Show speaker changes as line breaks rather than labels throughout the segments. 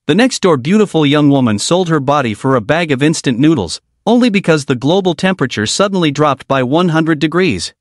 The next-door beautiful young woman sold her body for a bag of instant noodles, only because the global temperature suddenly dropped by 100 degrees.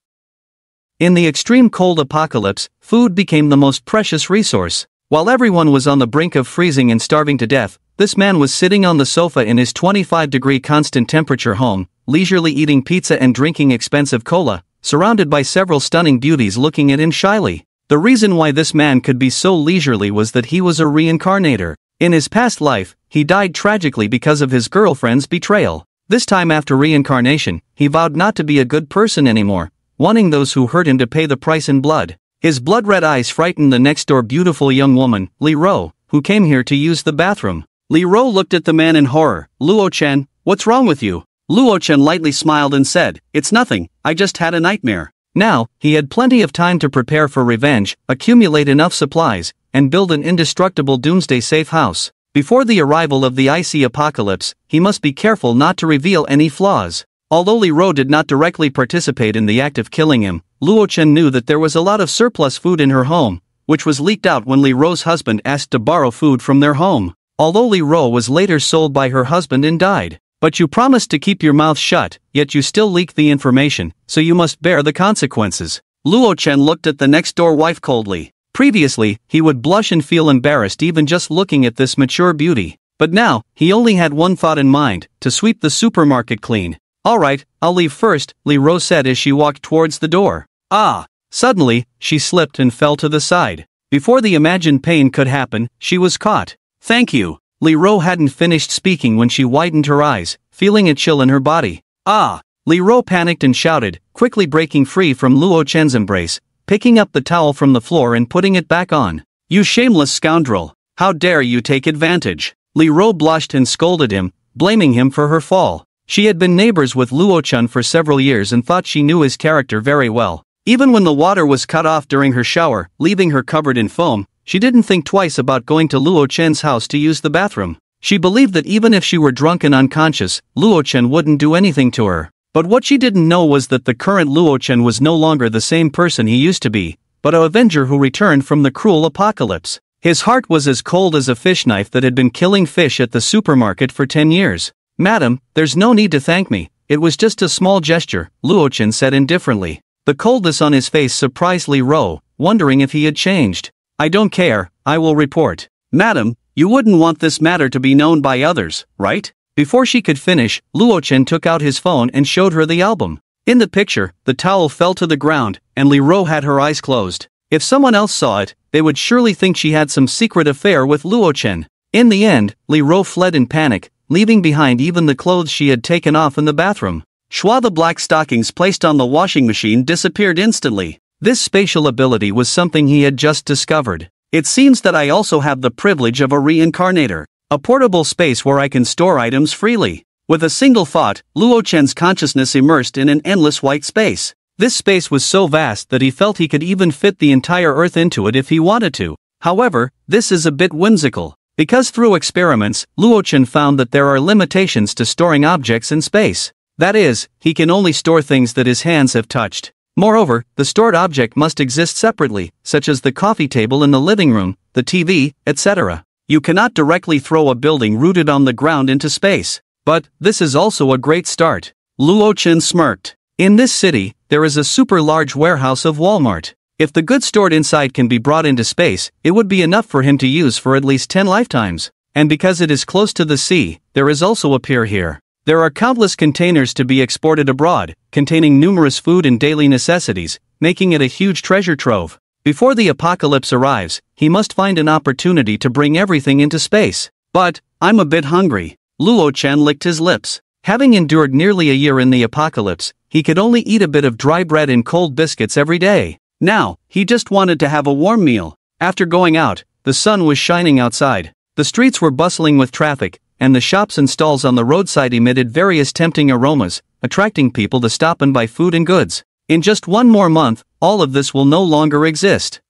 In the extreme cold apocalypse, food became the most precious resource. While everyone was on the brink of freezing and starving to death, this man was sitting on the sofa in his 25-degree constant temperature home, leisurely eating pizza and drinking expensive cola, surrounded by several stunning beauties looking at him shyly. The reason why this man could be so leisurely was that he was a reincarnator. In his past life, he died tragically because of his girlfriend's betrayal. This time after reincarnation, he vowed not to be a good person anymore, wanting those who hurt him to pay the price in blood. His blood-red eyes frightened the next-door beautiful young woman, Li Ro, who came here to use the bathroom. Li Ro looked at the man in horror. "Luo-chen, what's wrong with you?" Luo-chen lightly smiled and said, "It's nothing, I just had a nightmare." Now, he had plenty of time to prepare for revenge, accumulate enough supplies, and build an indestructible doomsday-safe house. Before the arrival of the icy apocalypse, he must be careful not to reveal any flaws. Although Li Ro did not directly participate in the act of killing him, Luo-chen knew that there was a lot of surplus food in her home, which was leaked out when Li Ro's husband asked to borrow food from their home. Although Li Ro was later sold by her husband and died. But you promised to keep your mouth shut, yet you still leaked the information, so you must bear the consequences. Luo-chen looked at the next-door wife coldly. Previously, he would blush and feel embarrassed even just looking at this mature beauty. But now, he only had one thought in mind, to sweep the supermarket clean. "Alright, I'll leave first," Li Ro said as she walked towards the door. Ah! Suddenly, she slipped and fell to the side. Before the imagined pain could happen, she was caught. "Thank you." Li Ro hadn't finished speaking when she widened her eyes, feeling a chill in her body. "Ah!" Li Ro panicked and shouted, quickly breaking free from Luo-chen's embrace, picking up the towel from the floor and putting it back on. "You shameless scoundrel! How dare you take advantage!" Li Ro blushed and scolded him, blaming him for her fall. She had been neighbors with Luo-chen for several years and thought she knew his character very well. Even when the water was cut off during her shower, leaving her covered in foam, she didn't think twice about going to Luo-chen's house to use the bathroom. She believed that even if she were drunk and unconscious, Luo-chen wouldn't do anything to her. But what she didn't know was that the current Luo-chen was no longer the same person he used to be, but an avenger who returned from the cruel apocalypse. His heart was as cold as a fish knife that had been killing fish at the supermarket for 10 years. "Madam, there's no need to thank me, it was just a small gesture," Luo-chen said indifferently. The coldness on his face surprised Li Ro, wondering if he had changed. "I don't care, I will report." "Madam, you wouldn't want this matter to be known by others, right?" Before she could finish, Luo-chen took out his phone and showed her the album. In the picture, the towel fell to the ground, and Li Ro had her eyes closed. If someone else saw it, they would surely think she had some secret affair with Luo-chen. In the end, Li Ro fled in panic, leaving behind even the clothes she had taken off in the bathroom. Schwa, the black stockings placed on the washing machine disappeared instantly. This spatial ability was something he had just discovered. "It seems that I also have the privilege of a reincarnator. A portable space where I can store items freely." With a single thought, Luo-chen's consciousness immersed in an endless white space. This space was so vast that he felt he could even fit the entire Earth into it if he wanted to. However, this is a bit whimsical. Because through experiments, Luo-chen found that there are limitations to storing objects in space. That is, he can only store things that his hands have touched. Moreover, the stored object must exist separately, such as the coffee table in the living room, the TV, etc. You cannot directly throw a building rooted on the ground into space. But, this is also a great start. Luo-chen smirked. In this city, there is a super large warehouse of Walmart. If the goods stored inside can be brought into space, it would be enough for him to use for at least 10 lifetimes. And because it is close to the sea, there is also a pier here. There are countless containers to be exported abroad, containing numerous food and daily necessities, making it a huge treasure trove. Before the apocalypse arrives, he must find an opportunity to bring everything into space. But, I'm a bit hungry. Luo-chen licked his lips. Having endured nearly a year in the apocalypse, he could only eat a bit of dry bread and cold biscuits every day. Now, he just wanted to have a warm meal. After going out, the sun was shining outside. The streets were bustling with traffic, and the shops and stalls on the roadside emitted various tempting aromas, attracting people to stop and buy food and goods. In just one more month, all of this will no longer exist.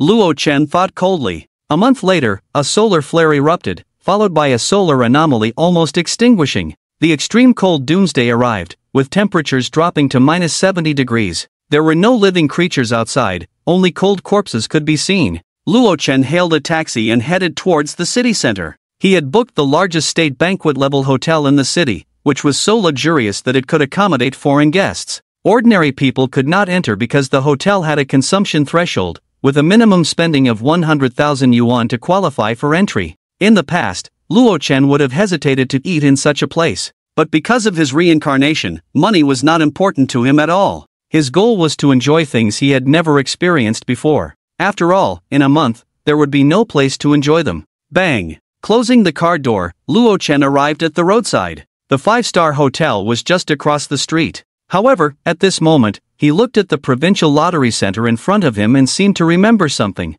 Luo-chen thought coldly. A month later, a solar flare erupted, followed by a solar anomaly almost extinguishing. The extreme cold doomsday arrived, with temperatures dropping to -70 degrees. There were no living creatures outside, only cold corpses could be seen. Luo Chen hailed a taxi and headed towards the city center. He had booked the largest state banquet-level hotel in the city, which was so luxurious that it could accommodate foreign guests. Ordinary people could not enter because the hotel had a consumption threshold, with a minimum spending of 100,000 yuan to qualify for entry. In the past, Luo Chen would have hesitated to eat in such a place, but because of his reincarnation, money was not important to him at all. His goal was to enjoy things he had never experienced before. After all, in a month, there would be no place to enjoy them. Bang! Closing the car door, Luo Chen arrived at the roadside. The five-star hotel was just across the street. However, at this moment, he looked at the provincial lottery center in front of him and seemed to remember something.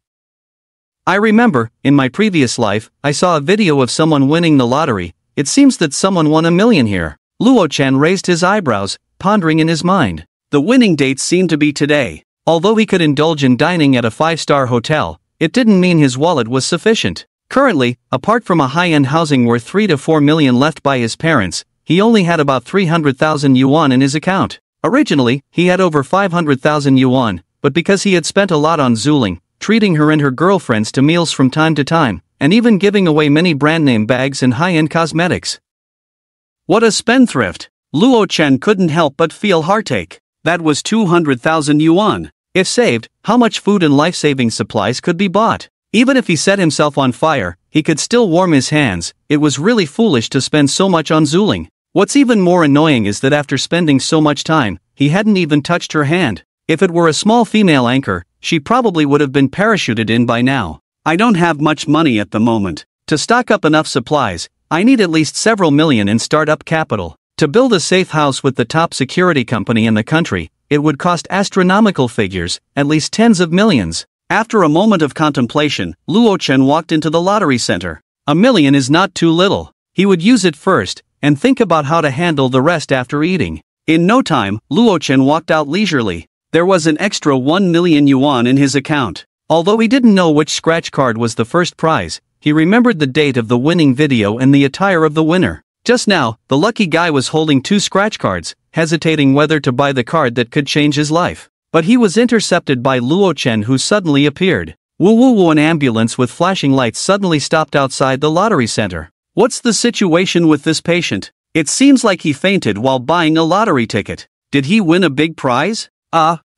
I remember, in my previous life, I saw a video of someone winning the lottery. It seems that someone won 1 million here. Luo Chen raised his eyebrows, pondering in his mind. The winning date seemed to be today. Although he could indulge in dining at a five-star hotel, it didn't mean his wallet was sufficient. Currently, apart from a high-end housing worth 3 to 4 million left by his parents, he only had about 300,000 yuan in his account. Originally, he had over 500,000 yuan, but because he had spent a lot on Zuling, treating her and her girlfriends to meals from time to time, and even giving away many brand-name bags and high-end cosmetics. What a spendthrift! Luo Chen couldn't help but feel heartache. That was 200,000 yuan. If saved, how much food and life-saving supplies could be bought? Even if he set himself on fire, he could still warm his hands. It was really foolish to spend so much on Zuling. What's even more annoying is that after spending so much time, he hadn't even touched her hand. If it were a small female anchor, she probably would have been parachuted in by now. I don't have much money at the moment. To stock up enough supplies, I need at least several million in startup capital. To build a safe house with the top security company in the country, it would cost astronomical figures, at least tens of millions. After a moment of contemplation, Luo Chen walked into the lottery center. 1 million is not too little. He would use it first, and think about how to handle the rest after eating. In no time, Luo Chen walked out leisurely. There was an extra 1 million yuan in his account. Although he didn't know which scratch card was the first prize, he remembered the date of the winning video and the attire of the winner. Just now, the lucky guy was holding 2 scratch cards, hesitating whether to buy the card that could change his life. But he was intercepted by Luo Chen, who suddenly appeared. Woo woo woo! An ambulance with flashing lights suddenly stopped outside the lottery center. What's the situation with this patient? It seems like he fainted while buying a lottery ticket. Did he win a big prize?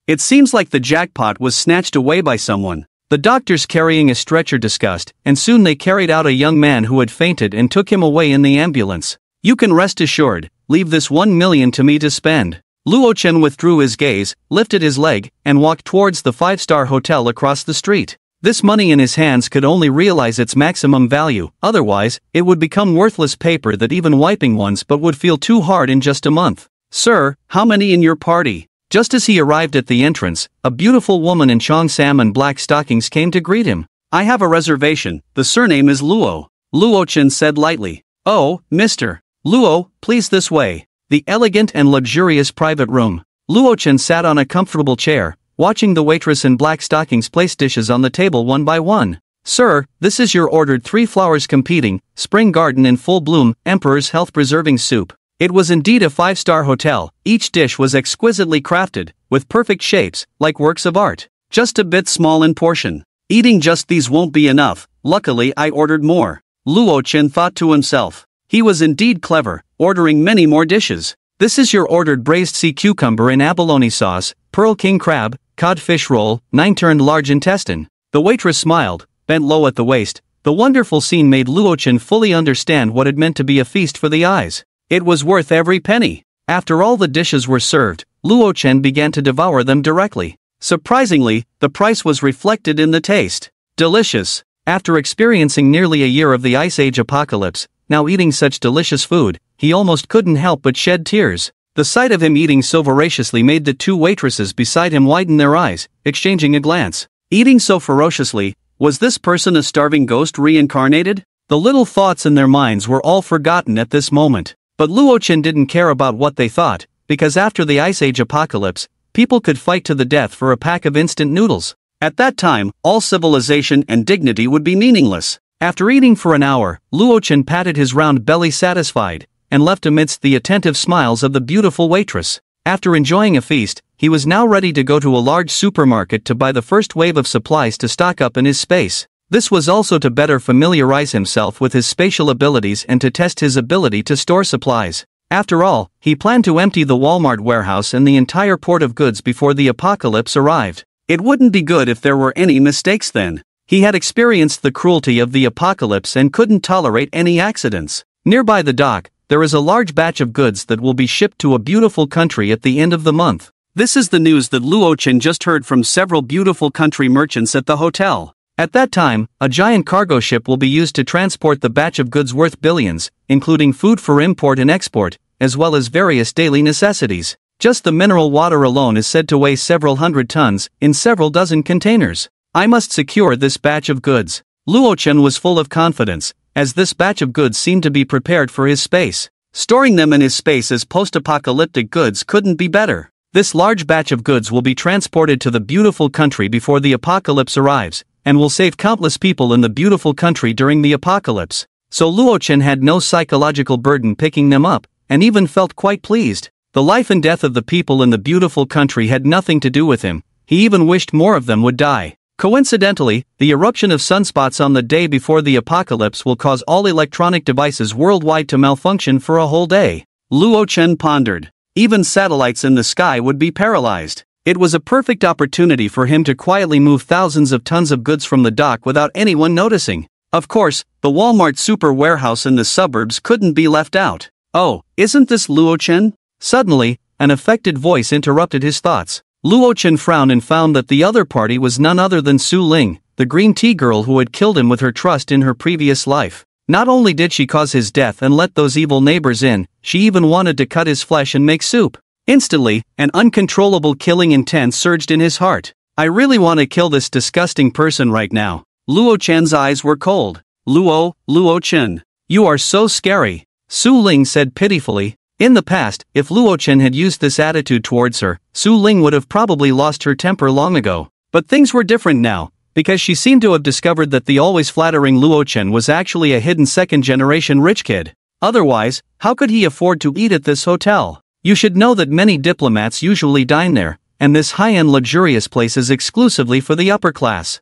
It seems like the jackpot was snatched away by someone. The doctors carrying a stretcher discussed, and soon they carried out a young man who had fainted and took him away in the ambulance. You can rest assured, leave this 1 million to me to spend. Luo Chen withdrew his gaze, lifted his leg, and walked towards the five-star hotel across the street. This money in his hands could only realize its maximum value, otherwise, it would become worthless paper that even wiping once but would feel too hard in just a month. Sir, how many in your party? Just as he arrived at the entrance, a beautiful woman in cheongsam and black stockings came to greet him. I have a reservation, the surname is Luo. Luo Chen said lightly. Oh, Mr. Luo, please this way. The elegant and luxurious private room. Luo Chen sat on a comfortable chair, watching the waitress in black stockings place dishes on the table one by one. Sir, this is your ordered 3 flowers competing, spring garden in full bloom, emperor's health-preserving soup. It was indeed a 5-star hotel. Each dish was exquisitely crafted, with perfect shapes, like works of art. Just a bit small in portion. Eating just these won't be enough, luckily I ordered more. Luo Chen thought to himself. He was indeed clever, ordering many more dishes. This is your ordered braised sea cucumber in abalone sauce, pearl king crab, codfish roll, 9-turned large intestine. The waitress smiled, bent low at the waist. The wonderful scene made Luo Chen fully understand what it meant to be a feast for the eyes. It was worth every penny. After all the dishes were served, Luo Chen began to devour them directly. Surprisingly, the price was reflected in the taste. Delicious. After experiencing nearly a year of the Ice Age apocalypse, now eating such delicious food, he almost couldn't help but shed tears. The sight of him eating so voraciously made the 2 waitresses beside him widen their eyes, exchanging a glance. Eating so ferociously, was this person a starving ghost reincarnated? The little thoughts in their minds were all forgotten at this moment. But Luo Chen didn't care about what they thought, because after the Ice Age apocalypse, people could fight to the death for a pack of instant noodles. At that time, all civilization and dignity would be meaningless. After eating for an hour, Luo Chen patted his round belly satisfied, and left amidst the attentive smiles of the beautiful waitress. After enjoying a feast, he was now ready to go to a large supermarket to buy the first wave of supplies to stock up in his space. This was also to better familiarize himself with his spatial abilities and to test his ability to store supplies. After all, he planned to empty the Walmart warehouse and the entire port of goods before the apocalypse arrived. It wouldn't be good if there were any mistakes then. He had experienced the cruelty of the apocalypse and couldn't tolerate any accidents. Nearby the dock, there is a large batch of goods that will be shipped to a beautiful country at the end of the month. This is the news that Luo Chen just heard from several beautiful country merchants at the hotel. At that time, a giant cargo ship will be used to transport the batch of goods worth billions, including food for import and export, as well as various daily necessities. Just the mineral water alone is said to weigh several hundred tons, in several dozen containers. I must secure this batch of goods. Luo Chen was full of confidence, as this batch of goods seemed to be prepared for his space. Storing them in his space as post-apocalyptic goods couldn't be better. This large batch of goods will be transported to the beautiful country before the apocalypse arrives, and will save countless people in the beautiful country during the apocalypse. So Luo Chen had no psychological burden picking them up, and even felt quite pleased. The life and death of the people in the beautiful country had nothing to do with him. He even wished more of them would die. Coincidentally, the eruption of sunspots on the day before the apocalypse will cause all electronic devices worldwide to malfunction for a whole day. Luo Chen pondered. Even satellites in the sky would be paralyzed. It was a perfect opportunity for him to quietly move thousands of tons of goods from the dock without anyone noticing. Of course, the Walmart super warehouse in the suburbs couldn't be left out. Oh, isn't this Luo Chen? Suddenly, an affected voice interrupted his thoughts. Luo Chen frowned and found that the other party was none other than Su Ling, the green tea girl who had killed him with her trust in her previous life. Not only did she cause his death and let those evil neighbors in, she even wanted to cut his flesh and make soup. Instantly, an uncontrollable killing intent surged in his heart. I really want to kill this disgusting person right now. Luo Chen's eyes were cold. Luo Chen. You are so scary. Su Ling said pitifully. In the past, if Luo Chen had used this attitude towards her, Su Ling would have probably lost her temper long ago. But things were different now, because she seemed to have discovered that the always flattering Luo Chen was actually a hidden second-generation rich kid. Otherwise, how could he afford to eat at this hotel? You should know that many diplomats usually dine there, and this high-end luxurious place is exclusively for the upper class.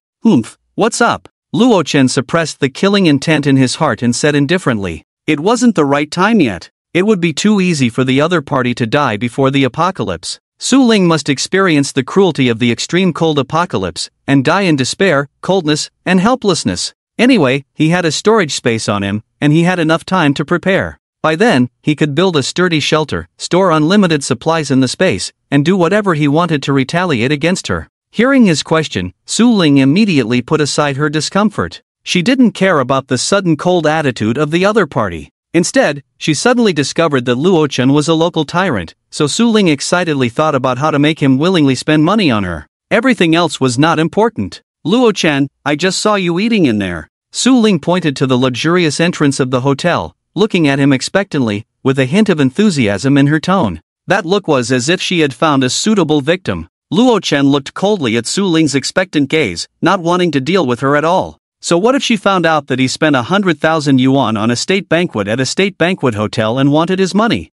What's up? Luo Chen suppressed the killing intent in his heart and said indifferently. It wasn't the right time yet. It would be too easy for the other party to die before the apocalypse. Su Ling must experience the cruelty of the extreme cold apocalypse, and die in despair, coldness, and helplessness. Anyway, he had a storage space on him, and he had enough time to prepare. By then, he could build a sturdy shelter, store unlimited supplies in the space, and do whatever he wanted to retaliate against her. Hearing his question, Su Ling immediately put aside her discomfort. She didn't care about the sudden cold attitude of the other party. Instead, she suddenly discovered that Luo Chen was a local tyrant, so Su Ling excitedly thought about how to make him willingly spend money on her. Everything else was not important. Luo Chen, I just saw you eating in there. Su Ling pointed to the luxurious entrance of the hotel, looking at him expectantly, with a hint of enthusiasm in her tone. That look was as if she had found a suitable victim. Luo Chen looked coldly at Su Ling's expectant gaze, not wanting to deal with her at all. So what if she found out that he spent 100,000 yuan on a state banquet at a state banquet hotel and wanted his money?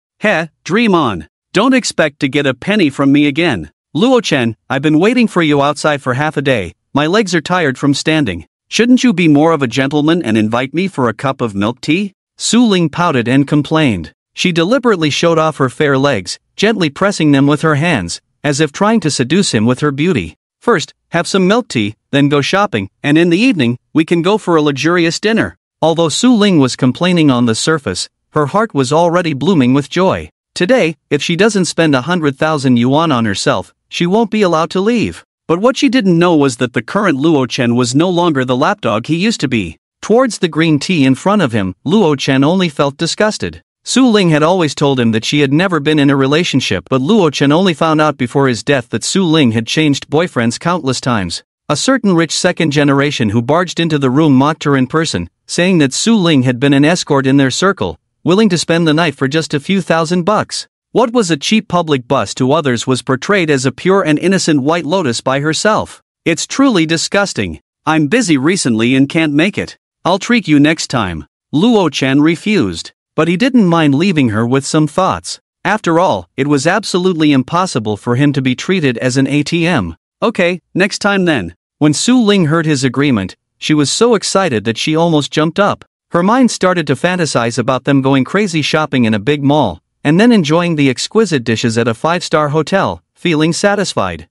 Dream on. Don't expect to get a penny from me again. Luo Chen, I've been waiting for you outside for half a day. My legs are tired from standing. Shouldn't you be more of a gentleman and invite me for a cup of milk tea? Su Ling pouted and complained. She deliberately showed off her fair legs, gently pressing them with her hands, as if trying to seduce him with her beauty. First, have some milk tea, then go shopping, and in the evening, we can go for a luxurious dinner. Although Su Ling was complaining on the surface, her heart was already blooming with joy. Today, if she doesn't spend 100,000 yuan on herself, she won't be allowed to leave. But what she didn't know was that the current Luo Chen was no longer the lapdog he used to be. Towards the green tea in front of him, Luo Chen only felt disgusted. Su Ling had always told him that she had never been in a relationship, but Luo Chen only found out before his death that Su Ling had changed boyfriends countless times. A certain rich second generation who barged into the room mocked her in person, saying that Su Ling had been an escort in their circle, willing to spend the night for just a few $1,000. What was a cheap public bust to others was portrayed as a pure and innocent white lotus by herself. It's truly disgusting. I'm busy recently and can't make it. I'll treat you next time. Luo Chen refused. But he didn't mind leaving her with some thoughts. After all, it was absolutely impossible for him to be treated as an ATM. Okay, next time then. When Su Ling heard his agreement, she was so excited that she almost jumped up. Her mind started to fantasize about them going crazy shopping in a big mall, and then enjoying the exquisite dishes at a 5-star hotel, feeling satisfied.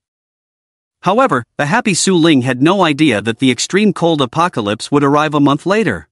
However, the happy Su Ling had no idea that the extreme cold apocalypse would arrive a month later.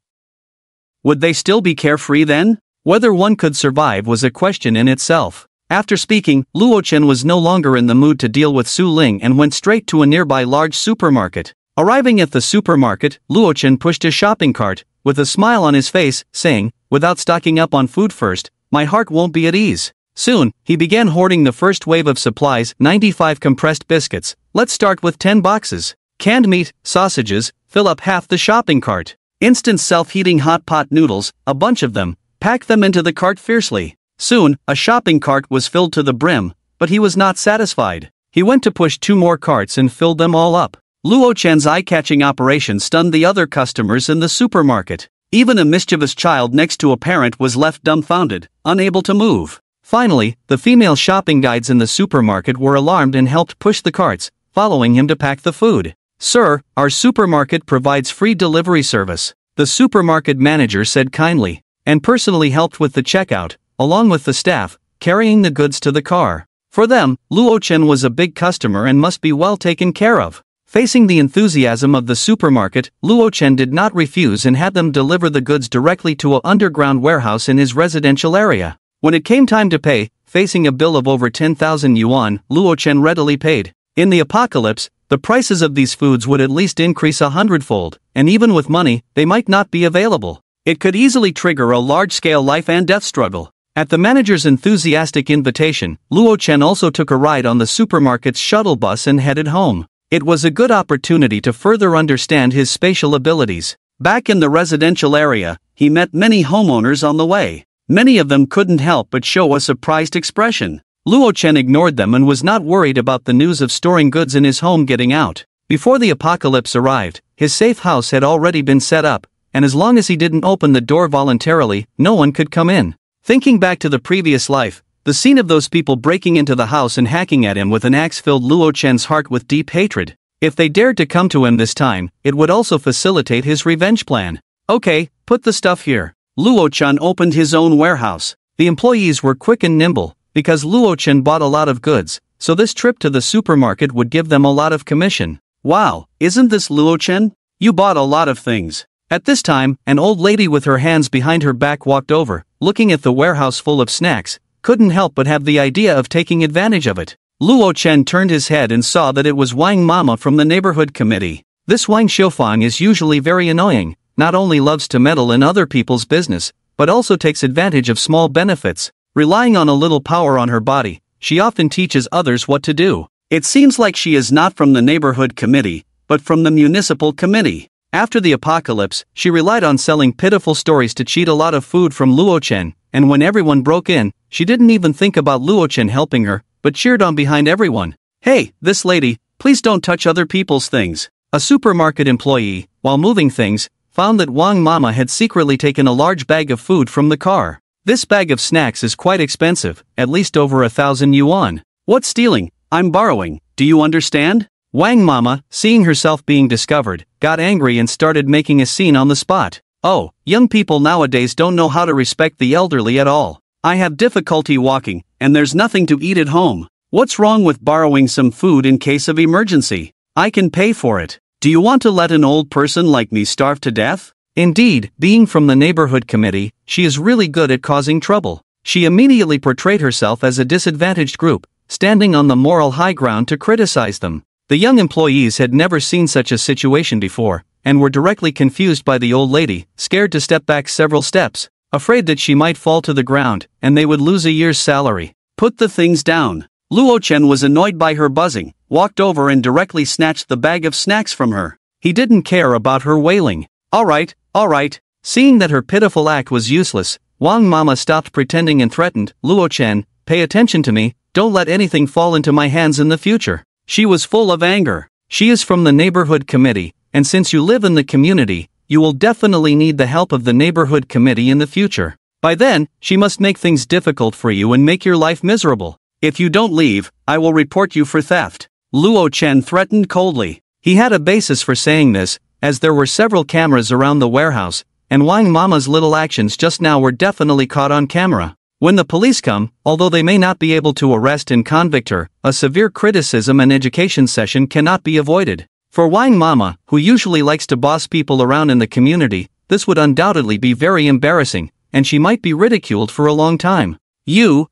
Would they still be carefree then? Whether one could survive was a question in itself. After speaking, Luo Chen was no longer in the mood to deal with Su Ling and went straight to a nearby large supermarket. Arriving at the supermarket, Luo Chen pushed his shopping cart, with a smile on his face, saying, "Without stocking up on food first, my heart won't be at ease." Soon, he began hoarding the first wave of supplies, 95 compressed biscuits. Let's start with 10 boxes. Canned meat, sausages, fill up half the shopping cart. Instant self-heating hot pot noodles, a bunch of them. Pack them into the cart fiercely. Soon, a shopping cart was filled to the brim, but he was not satisfied. He went to push 2 more carts and filled them all up. Luo Chen's eye-catching operation stunned the other customers in the supermarket. Even a mischievous child next to a parent was left dumbfounded, unable to move. Finally, the female shopping guides in the supermarket were alarmed and helped push the carts, following him to pack the food. "Sir, our supermarket provides free delivery service," the supermarket manager said kindly, and personally helped with the checkout, along with the staff, carrying the goods to the car. For them, Luo Chen was a big customer and must be well taken care of. Facing the enthusiasm of the supermarket, Luo Chen did not refuse and had them deliver the goods directly to an underground warehouse in his residential area. When it came time to pay, facing a bill of over 10,000 yuan, Luo Chen readily paid. In the apocalypse, the prices of these foods would at least increase 100-fold, and even with money, they might not be available. It could easily trigger a large-scale life and death struggle. At the manager's enthusiastic invitation, Luo Chen also took a ride on the supermarket's shuttle bus and headed home. It was a good opportunity to further understand his spatial abilities. Back in the residential area, he met many homeowners on the way. Many of them couldn't help but show a surprised expression. Luo Chen ignored them and was not worried about the news of storing goods in his home getting out. Before the apocalypse arrived, his safe house had already been set up, and as long as he didn't open the door voluntarily, no one could come in. Thinking back to the previous life, the scene of those people breaking into the house and hacking at him with an axe filled Luo Chen's heart with deep hatred. If they dared to come to him this time, it would also facilitate his revenge plan. "Okay, put the stuff here." Luo Chen opened his own warehouse. The employees were quick and nimble, because Luo Chen bought a lot of goods, so this trip to the supermarket would give them a lot of commission. "Wow, isn't this Luo Chen? You bought a lot of things." At this time, an old lady with her hands behind her back walked over, looking at the warehouse full of snacks, couldn't help but have the idea of taking advantage of it. Luo Chen turned his head and saw that it was Wang Mama from the neighborhood committee. This Wang Xiufang is usually very annoying, not only loves to meddle in other people's business, but also takes advantage of small benefits. Relying on a little power on her body, she often teaches others what to do. It seems like she is not from the neighborhood committee, but from the municipal committee. After the apocalypse, she relied on selling pitiful stories to cheat a lot of food from Luo Chen, and when everyone broke in, she didn't even think about Luo Chen helping her, but cheered on behind everyone. "Hey, this lady, please don't touch other people's things." A supermarket employee, while moving things, found that Wang Mama had secretly taken a large bag of food from the car. This bag of snacks is quite expensive, at least over 1,000 yuan. "What's stealing? I'm borrowing, do you understand?" Wang Mama, seeing herself being discovered, got angry and started making a scene on the spot. "Oh, young people nowadays don't know how to respect the elderly at all. I have difficulty walking, and there's nothing to eat at home. What's wrong with borrowing some food in case of emergency? I can pay for it. Do you want to let an old person like me starve to death?" Indeed, being from the neighborhood committee, she is really good at causing trouble. She immediately portrayed herself as a disadvantaged group, standing on the moral high ground to criticize them. The young employees had never seen such a situation before, and were directly confused by the old lady, scared to step back several steps, afraid that she might fall to the ground, and they would lose a year's salary. "Put the things down." Luo Chen was annoyed by her buzzing, walked over and directly snatched the bag of snacks from her. He didn't care about her wailing. All right. Seeing that her pitiful act was useless, Wang Mama stopped pretending and threatened, "Luo Chen, pay attention to me, don't let anything fall into my hands in the future." She was full of anger. She is from the neighborhood committee, and since you live in the community, you will definitely need the help of the neighborhood committee in the future. By then, she must make things difficult for you and make your life miserable. If you don't leave, I will report you for theft. Luo Chen threatened coldly. He had a basis for saying this, as there were several cameras around the warehouse, and Wang Mama's little actions just now were definitely caught on camera. When the police come, although they may not be able to arrest and convict her, a severe criticism and education session cannot be avoided. For Wang Mama, who usually likes to boss people around in the community, this would undoubtedly be very embarrassing, and she might be ridiculed for a long time. You.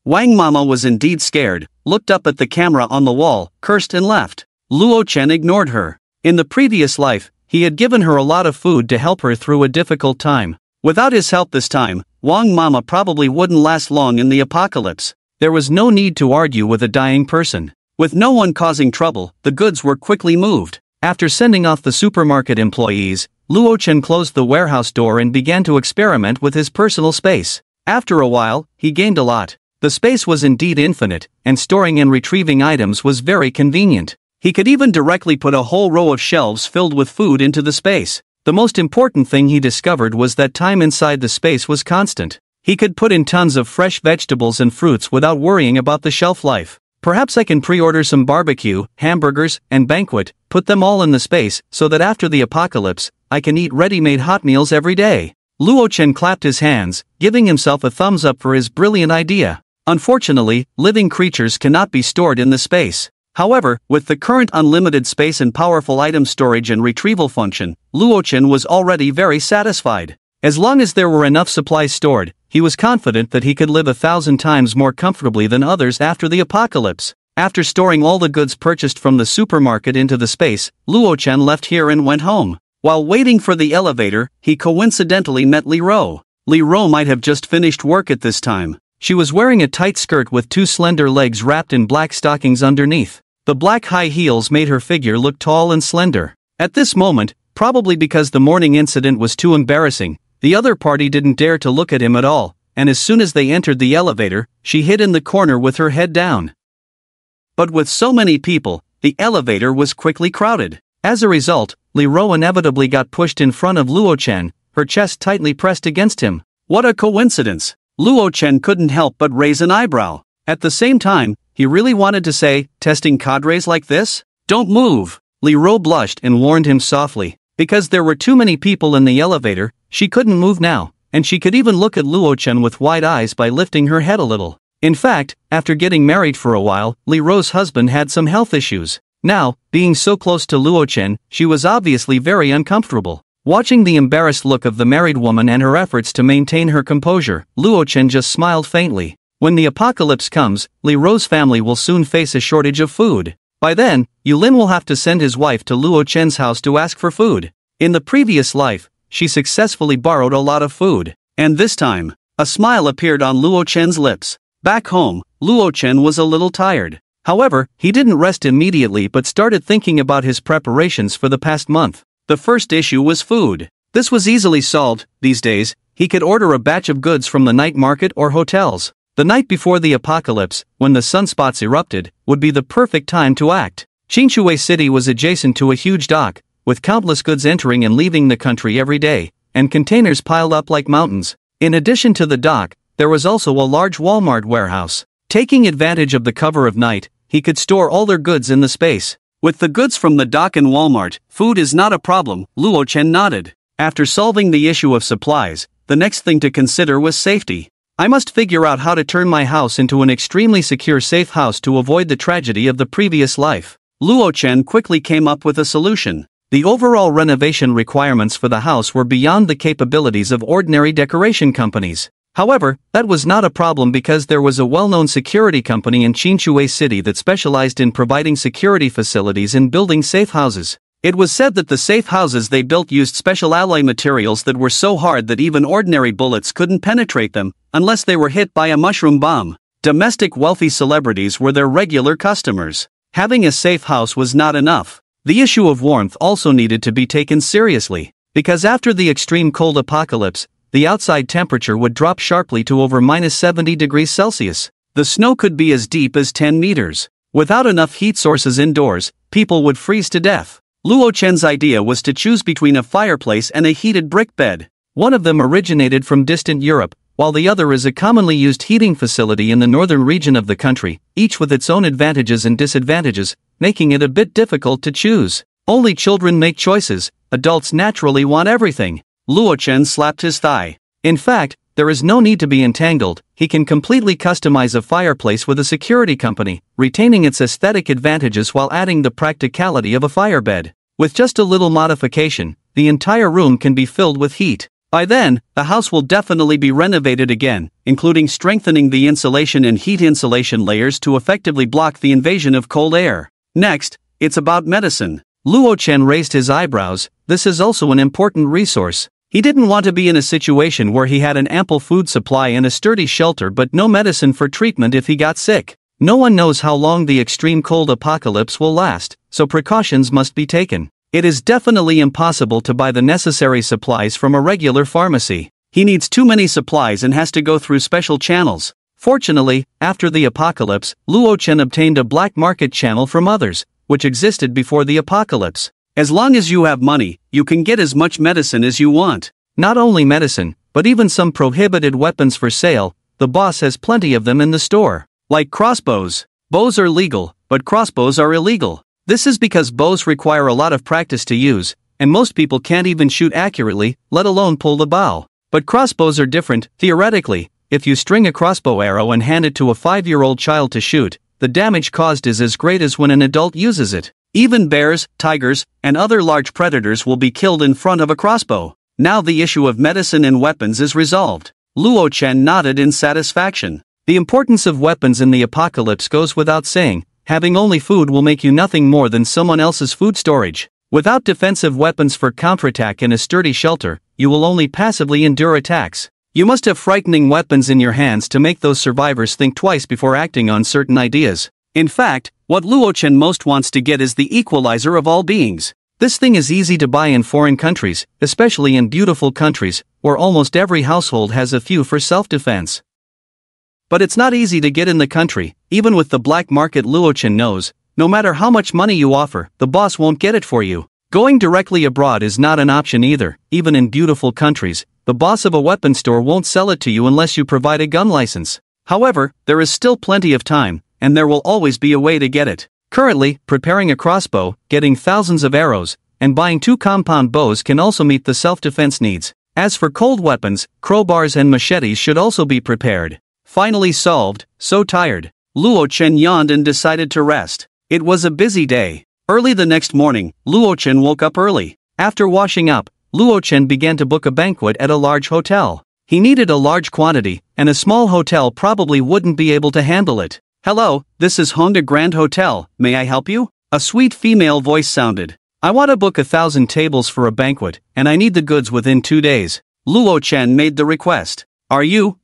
Wang Mama was indeed scared, looked up at the camera on the wall, cursed and left. Luo Chen ignored her. In the previous life, he had given her a lot of food to help her through a difficult time. Without his help this time, Wang Mama probably wouldn't last long in the apocalypse. There was no need to argue with a dying person. With no one causing trouble, the goods were quickly moved. After sending off the supermarket employees, Luo Chen closed the warehouse door and began to experiment with his personal space. After a while, he gained a lot. The space was indeed infinite, and storing and retrieving items was very convenient. He could even directly put a whole row of shelves filled with food into the space. The most important thing he discovered was that time inside the space was constant. He could put in tons of fresh vegetables and fruits without worrying about the shelf life. Perhaps I can pre-order some barbecue, hamburgers, and banquet, put them all in the space, so that after the apocalypse, I can eat ready-made hot meals every day. Luo Chen clapped his hands, giving himself a thumbs up for his brilliant idea. Unfortunately, living creatures cannot be stored in the space. However, with the current unlimited space and powerful item storage and retrieval function, Luo Chen was already very satisfied. As long as there were enough supplies stored, he was confident that he could live 1,000 times more comfortably than others after the apocalypse. After storing all the goods purchased from the supermarket into the space, Luo Chen left here and went home. While waiting for the elevator, he coincidentally met Li Ro. Li Ro might have just finished work at this time. She was wearing a tight skirt with two slender legs wrapped in black stockings underneath. The black high heels made her figure look tall and slender. At this moment, probably because the morning incident was too embarrassing, the other party didn't dare to look at him at all, and as soon as they entered the elevator, she hid in the corner with her head down. But with so many people, the elevator was quickly crowded. As a result, Li Ro inevitably got pushed in front of Luo Chen, her chest tightly pressed against him. What a coincidence! Luo Chen couldn't help but raise an eyebrow. At the same time, he really wanted to say, testing cadres like this? Don't move! Li Ro blushed and warned him softly. Because there were too many people in the elevator, she couldn't move now, and she could even look at Luo Chen with wide eyes by lifting her head a little. In fact, after getting married for a while, Li Ro's husband had some health issues. Now, being so close to Luo Chen, she was obviously very uncomfortable. Watching the embarrassed look of the married woman and her efforts to maintain her composure, Luo Chen just smiled faintly. When the apocalypse comes, Li Ro's family will soon face a shortage of food. By then, Yulin will have to send his wife to Luo Chen's house to ask for food. In the previous life, she successfully borrowed a lot of food. And this time, a smile appeared on Luo Chen's lips. Back home, Luo Chen was a little tired. However, he didn't rest immediately but started thinking about his preparations for the past month. The first issue was food. This was easily solved. These days, he could order a batch of goods from the night market or hotels. The night before the apocalypse, when the sunspots erupted, would be the perfect time to act. Qinshui City was adjacent to a huge dock, with countless goods entering and leaving the country every day, and containers piled up like mountains. In addition to the dock, there was also a large Walmart warehouse. Taking advantage of the cover of night, he could store all their goods in the space. With the goods from the dock and Walmart, food is not a problem, Luo Chen nodded. After solving the issue of supplies, the next thing to consider was safety. I must figure out how to turn my house into an extremely secure safe house to avoid the tragedy of the previous life. Luo Chen quickly came up with a solution. The overall renovation requirements for the house were beyond the capabilities of ordinary decoration companies. However, that was not a problem because there was a well-known security company in Qinshui City that specialized in providing security facilities and building safe houses. It was said that the safe houses they built used special alloy materials that were so hard that even ordinary bullets couldn't penetrate them, unless they were hit by a mushroom bomb. Domestic wealthy celebrities were their regular customers. Having a safe house was not enough. The issue of warmth also needed to be taken seriously, because after the extreme cold apocalypse, the outside temperature would drop sharply to over -70 degrees Celsius. The snow could be as deep as 10 meters. Without enough heat sources indoors, people would freeze to death. Luo Chen's idea was to choose between a fireplace and a heated brick bed. One of them originated from distant Europe, while the other is a commonly used heating facility in the northern region of the country, each with its own advantages and disadvantages, making it a bit difficult to choose. Only children make choices, adults naturally want everything. Luo Chen slapped his thigh. In fact, there is no need to be entangled, he can completely customize a fireplace with a security company, retaining its aesthetic advantages while adding the practicality of a firebed. With just a little modification, the entire room can be filled with heat. By then, the house will definitely be renovated again, including strengthening the insulation and heat insulation layers to effectively block the invasion of cold air. Next, it's about medicine. Luo Chen raised his eyebrows. This is also an important resource. He didn't want to be in a situation where he had an ample food supply and a sturdy shelter but no medicine for treatment if he got sick. No one knows how long the extreme cold apocalypse will last, so precautions must be taken. It is definitely impossible to buy the necessary supplies from a regular pharmacy. He needs too many supplies and has to go through special channels. Fortunately, after the apocalypse, Luo Chen obtained a black market channel from others, which existed before the apocalypse. As long as you have money, you can get as much medicine as you want. Not only medicine, but even some prohibited weapons for sale. The boss has plenty of them in the store. Like crossbows. Bows are legal, but crossbows are illegal. This is because bows require a lot of practice to use, and most people can't even shoot accurately, let alone pull the bow. But crossbows are different. Theoretically, if you string a crossbow arrow and hand it to a 5-year-old child to shoot, the damage caused is as great as when an adult uses it. Even bears, tigers, and other large predators will be killed in front of a crossbow. Now the issue of medicine and weapons is resolved. Luo Chen nodded in satisfaction. The importance of weapons in the apocalypse goes without saying. Having only food will make you nothing more than someone else's food storage. Without defensive weapons for counterattack and a sturdy shelter, you will only passively endure attacks. You must have frightening weapons in your hands to make those survivors think twice before acting on certain ideas. In fact, what Luo Chen most wants to get is the equalizer of all beings. This thing is easy to buy in foreign countries, especially in beautiful countries, where almost every household has a few for self-defense. But it's not easy to get in the country. Even with the black market, Luo Chen knows, no matter how much money you offer, the boss won't get it for you. Going directly abroad is not an option either. Even in beautiful countries, the boss of a weapon store won't sell it to you unless you provide a gun license. However, there is still plenty of time, and there will always be a way to get it. Currently, preparing a crossbow, getting thousands of arrows, and buying 2 compound bows can also meet the self-defense needs. As for cold weapons, crowbars and machetes should also be prepared. Finally solved. So tired. Luo Chen yawned and decided to rest. It was a busy day. Early the next morning, Luo Chen woke up early. After washing up, Luo Chen began to book a banquet at a large hotel. He needed a large quantity, and a small hotel probably wouldn't be able to handle it. "Hello, this is Honda Grand Hotel, may I help you?" A sweet female voice sounded. "I want to book 1,000 tables for a banquet, and I need the goods within 2 days." Luo Chen made the request. Are you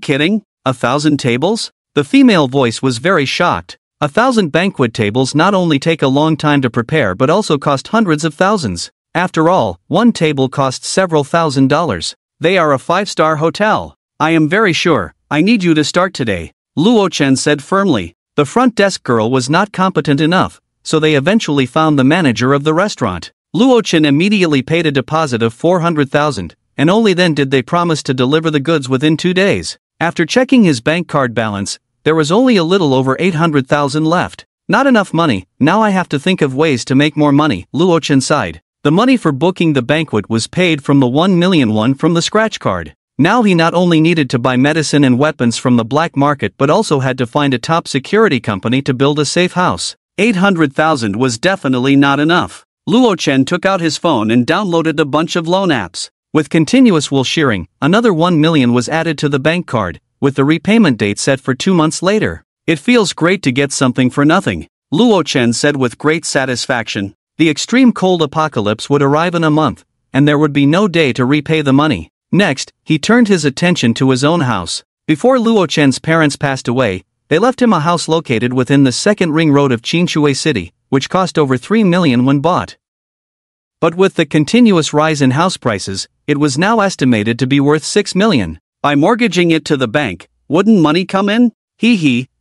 kidding? 1,000 tables? The female voice was very shocked. 1,000 banquet tables not only take a long time to prepare but also cost hundreds of thousands. After all, one table costs several $1,000s. They are a 5-star hotel. "I am very sure. I need you to start today," Luo Chen said firmly. The front desk girl was not competent enough, so they eventually found the manager of the restaurant. Luo Chen immediately paid a deposit of 400,000, and only then did they promise to deliver the goods within 2 days. After checking his bank card balance, there was only a little over 800,000 left. Not enough money. Now I have to think of ways to make more money, Luo Chen sighed. The money for booking the banquet was paid from the 1 million won from the scratch card. Now he not only needed to buy medicine and weapons from the black market but also had to find a top security company to build a safe house. 800,000 was definitely not enough. Luo Chen took out his phone and downloaded a bunch of loan apps. With continuous will shearing, another 1 million was added to the bank card, with the repayment date set for 2 months later. "It feels great to get something for nothing," Luo Chen said with great satisfaction. The extreme cold apocalypse would arrive in a month, and there would be no day to repay the money. Next, he turned his attention to his own house. Before Luo Chen's parents passed away, they left him a house located within the second ring road of Qinshui City, which cost over 3 million when bought. But with the continuous rise in house prices, it was now estimated to be worth 6 million. By mortgaging it to the bank, wouldn't money come in?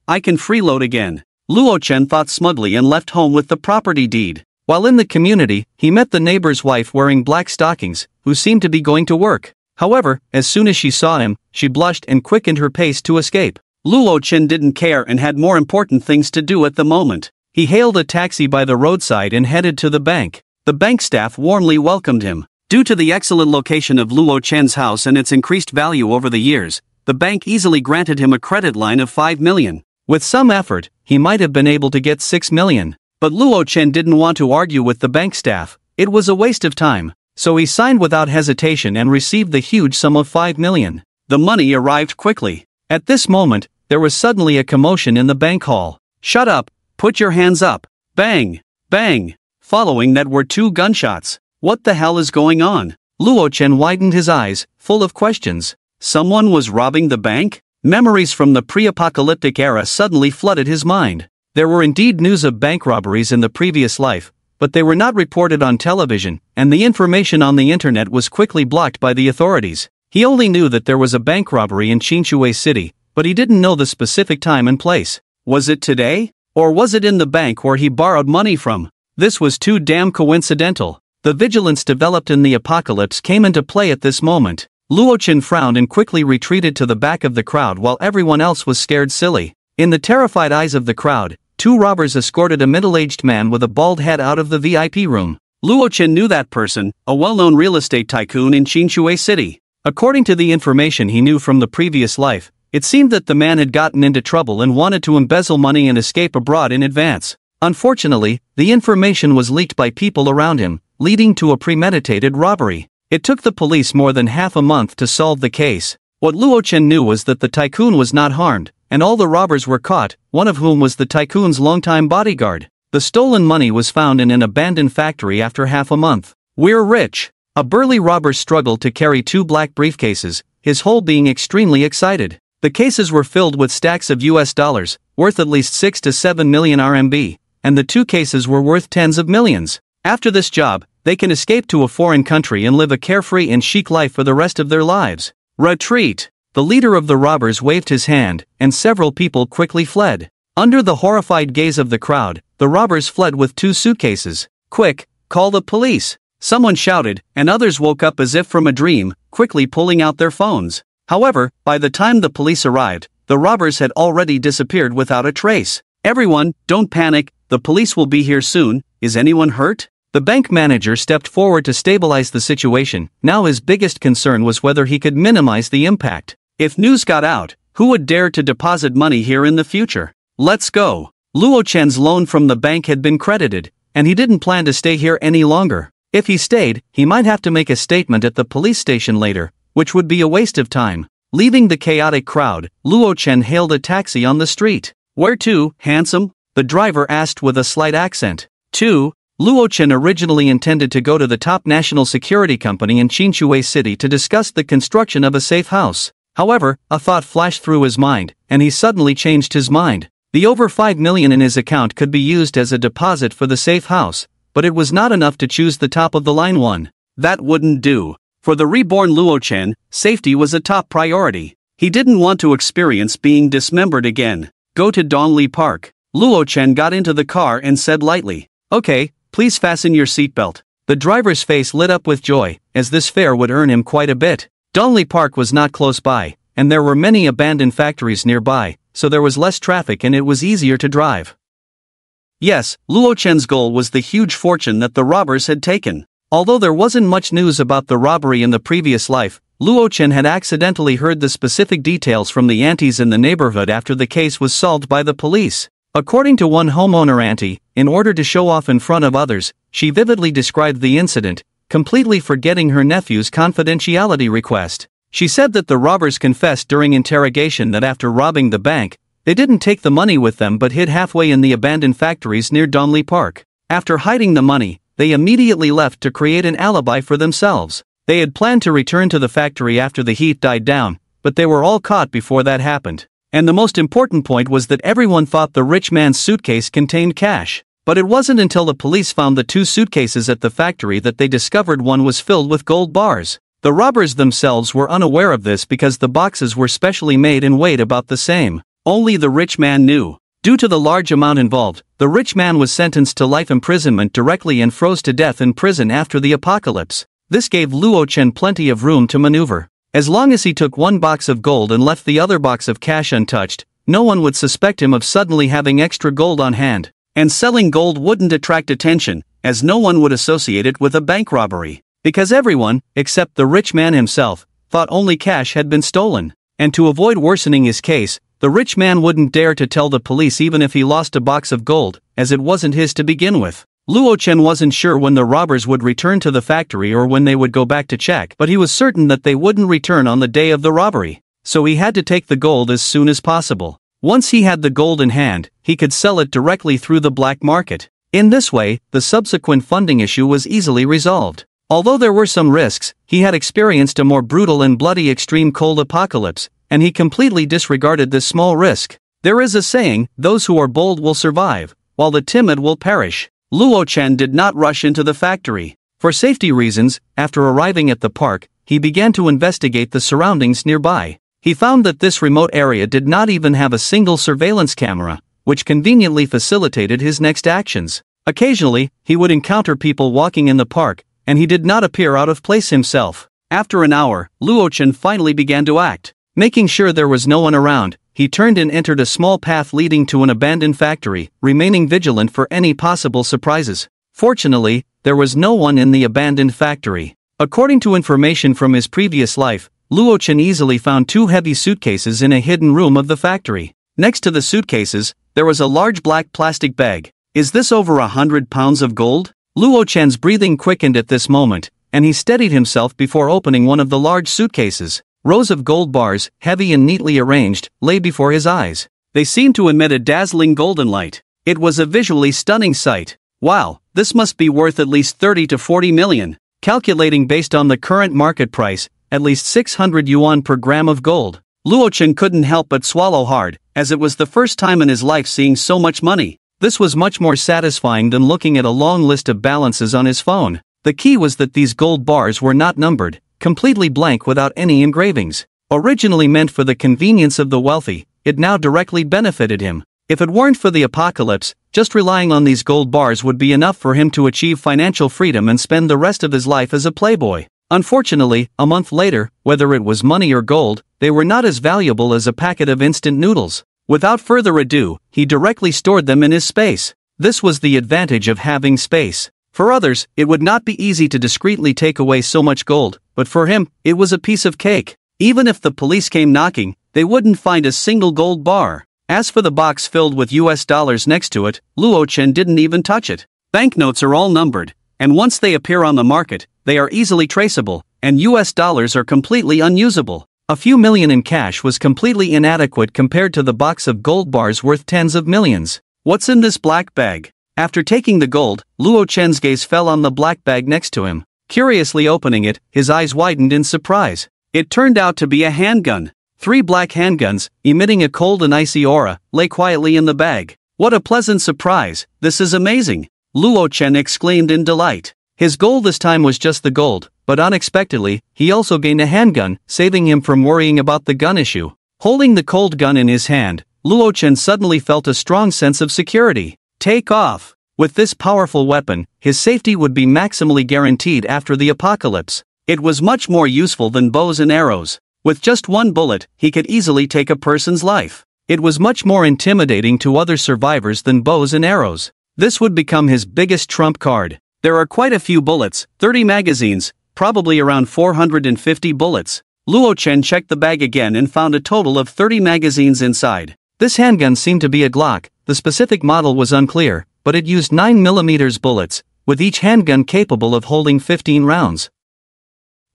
I can freeload again. Luo Chen thought smugly and left home with the property deed. While in the community, he met the neighbor's wife wearing black stockings, who seemed to be going to work. However, as soon as she saw him, she blushed and quickened her pace to escape. Luo Chen didn't care and had more important things to do at the moment. He hailed a taxi by the roadside and headed to the bank. The bank staff warmly welcomed him. Due to the excellent location of Luo Chen's house and its increased value over the years, the bank easily granted him a credit line of 5 million. With some effort, he might have been able to get 6 million. But Luo Chen didn't want to argue with the bank staff. It was a waste of time. So he signed without hesitation and received the huge sum of 5 million. The money arrived quickly. At this moment, there was suddenly a commotion in the bank hall. "Shut up! Put your hands up!" Bang! Bang! Following that were 2 gunshots. What the hell is going on? Luo Chen widened his eyes, full of questions. Someone was robbing the bank? Memories from the pre-apocalyptic era suddenly flooded his mind. There were indeed news of bank robberies in the previous life, but they were not reported on television, and the information on the internet was quickly blocked by the authorities. He only knew that there was a bank robbery in Qinshui City, but he didn't know the specific time and place. Was it today? Or was it in the bank where he borrowed money from? This was too damn coincidental. The vigilance developed in the apocalypse came into play at this moment. Luo Chen frowned and quickly retreated to the back of the crowd while everyone else was scared silly. In the terrified eyes of the crowd, 2 robbers escorted a middle-aged man with a bald head out of the VIP room. Luo Chen knew that person, a well-known real estate tycoon in Qinshui City. According to the information he knew from the previous life, it seemed that the man had gotten into trouble and wanted to embezzle money and escape abroad in advance. Unfortunately, the information was leaked by people around him, leading to a premeditated robbery. It took the police more than half a month to solve the case. What Luo Chen knew was that the tycoon was not harmed, and all the robbers were caught, one of whom was the tycoon's longtime bodyguard. The stolen money was found in an abandoned factory after half a month. "We're rich." A burly robber struggled to carry 2 black briefcases, his whole being extremely excited. The cases were filled with stacks of US dollars, worth at least 6 to 7 million RMB, and the 2 cases were worth tens of millions. After this job, they can escape to a foreign country and live a carefree and chic life for the rest of their lives. Retreat! The leader of the robbers waved his hand, and several people quickly fled. Under the horrified gaze of the crowd, the robbers fled with 2 suitcases. "Quick, call the police!" Someone shouted, and others woke up as if from a dream, quickly pulling out their phones. However, by the time the police arrived, the robbers had already disappeared without a trace. "Everyone, don't panic, the police will be here soon. Is anyone hurt?" The bank manager stepped forward to stabilize the situation. Now his biggest concern was whether he could minimize the impact. If news got out, who would dare to deposit money here in the future? "Let's go." Luo Chen's loan from the bank had been credited, and he didn't plan to stay here any longer. If he stayed, he might have to make a statement at the police station later, which would be a waste of time. Leaving the chaotic crowd, Luo Chen hailed a taxi on the street. "Where to, handsome?" the driver asked with a slight accent. Luo Chen originally intended to go to the top national security company in Qinshui City to discuss the construction of a safe house. However, a thought flashed through his mind, and he suddenly changed his mind. The over 5 million in his account could be used as a deposit for the safe house, but it was not enough to choose the top-of-the-line one. That wouldn't do. For the reborn Luo Chen, safety was a top priority. He didn't want to experience being dismembered again. "Go to Dongli Park." Luo Chen got into the car and said lightly, "Okay, please fasten your seatbelt." The driver's face lit up with joy, as this fare would earn him quite a bit. Dongli Park was not close by, and there were many abandoned factories nearby, so there was less traffic and it was easier to drive. Yes, Luo Chen's goal was the huge fortune that the robbers had taken. Although there wasn't much news about the robbery in the previous life, Luo Chen had accidentally heard the specific details from the aunties in the neighborhood after the case was solved by the police. According to one homeowner auntie, in order to show off in front of others, she vividly described the incident, completely forgetting her nephew's confidentiality request. She said that the robbers confessed during interrogation that after robbing the bank, they didn't take the money with them but hid halfway in the abandoned factories near Dongli Park. After hiding the money, they immediately left to create an alibi for themselves. They had planned to return to the factory after the heat died down, but they were all caught before that happened. And the most important point was that everyone thought the rich man's suitcase contained cash. But it wasn't until the police found the 2 suitcases at the factory that they discovered one was filled with gold bars. The robbers themselves were unaware of this because the boxes were specially made and weighed about the same. Only the rich man knew. Due to the large amount involved, the rich man was sentenced to life imprisonment directly and froze to death in prison after the apocalypse. This gave Luo Chen plenty of room to maneuver. As long as he took one box of gold and left the other box of cash untouched, no one would suspect him of suddenly having extra gold on hand. And selling gold wouldn't attract attention, as no one would associate it with a bank robbery. Because everyone, except the rich man himself, thought only cash had been stolen. And to avoid worsening his case, the rich man wouldn't dare to tell the police even if he lost a box of gold, as it wasn't his to begin with. Luo Chen wasn't sure when the robbers would return to the factory or when they would go back to check, but he was certain that they wouldn't return on the day of the robbery. So he had to take the gold as soon as possible. Once he had the gold in hand, he could sell it directly through the black market. In this way, the subsequent funding issue was easily resolved. Although there were some risks, he had experienced a more brutal and bloody extreme cold apocalypse, and he completely disregarded this small risk. There is a saying, those who are bold will survive, while the timid will perish. Luo Chen did not rush into the factory. For safety reasons, after arriving at the park, he began to investigate the surroundings nearby. He found that this remote area did not even have a single surveillance camera, which conveniently facilitated his next actions. Occasionally, he would encounter people walking in the park, and he did not appear out of place himself. After an hour, Luo Chen finally began to act. Making sure there was no one around, he turned and entered a small path leading to an abandoned factory, remaining vigilant for any possible surprises. Fortunately, there was no one in the abandoned factory. According to information from his previous life, Luo Chen easily found 2 heavy suitcases in a hidden room of the factory. Next to the suitcases, there was a large black plastic bag. Is this over 100 pounds of gold? Luo Chen's breathing quickened at this moment, and he steadied himself before opening one of the large suitcases. Rows of gold bars, heavy and neatly arranged, lay before his eyes. They seemed to emit a dazzling golden light. It was a visually stunning sight. Wow, this must be worth at least 30 to 40 million. Calculating based on the current market price, at least 600 yuan per gram of gold. Luo Chen couldn't help but swallow hard, as it was the first time in his life seeing so much money. This was much more satisfying than looking at a long list of balances on his phone. The key was that these gold bars were not numbered, completely blank without any engravings. Originally meant for the convenience of the wealthy, it now directly benefited him. If it weren't for the apocalypse, just relying on these gold bars would be enough for him to achieve financial freedom and spend the rest of his life as a playboy. Unfortunately, a month later, whether it was money or gold, they were not as valuable as a packet of instant noodles. Without further ado, he directly stored them in his space. This was the advantage of having space. For others, it would not be easy to discreetly take away so much gold, but for him, it was a piece of cake. Even if the police came knocking, they wouldn't find a single gold bar. As for the box filled with US dollars next to it, Luo Chen didn't even touch it. Banknotes are all numbered, and once they appear on the market, they are easily traceable, and US dollars are completely unusable. A few million in cash was completely inadequate compared to the box of gold bars worth tens of millions. What's in this black bag? After taking the gold, Luo Chen's gaze fell on the black bag next to him. Curiously opening it, his eyes widened in surprise. It turned out to be a handgun. 3 black handguns, emitting a cold and icy aura, lay quietly in the bag. What a pleasant surprise, this is amazing! Luo Chen exclaimed in delight. His goal this time was just the gold, but unexpectedly, he also gained a handgun, saving him from worrying about the gun issue. Holding the cold gun in his hand, Luo Chen suddenly felt a strong sense of security. Take off! With this powerful weapon, his safety would be maximally guaranteed after the apocalypse. It was much more useful than bows and arrows. With just one bullet, he could easily take a person's life. It was much more intimidating to other survivors than bows and arrows. This would become his biggest trump card. There are quite a few bullets, 30 magazines, probably around 450 bullets. Luo Chen checked the bag again and found a total of 30 magazines inside. This handgun seemed to be a Glock. The specific model was unclear, but it used 9mm bullets, with each handgun capable of holding 15 rounds.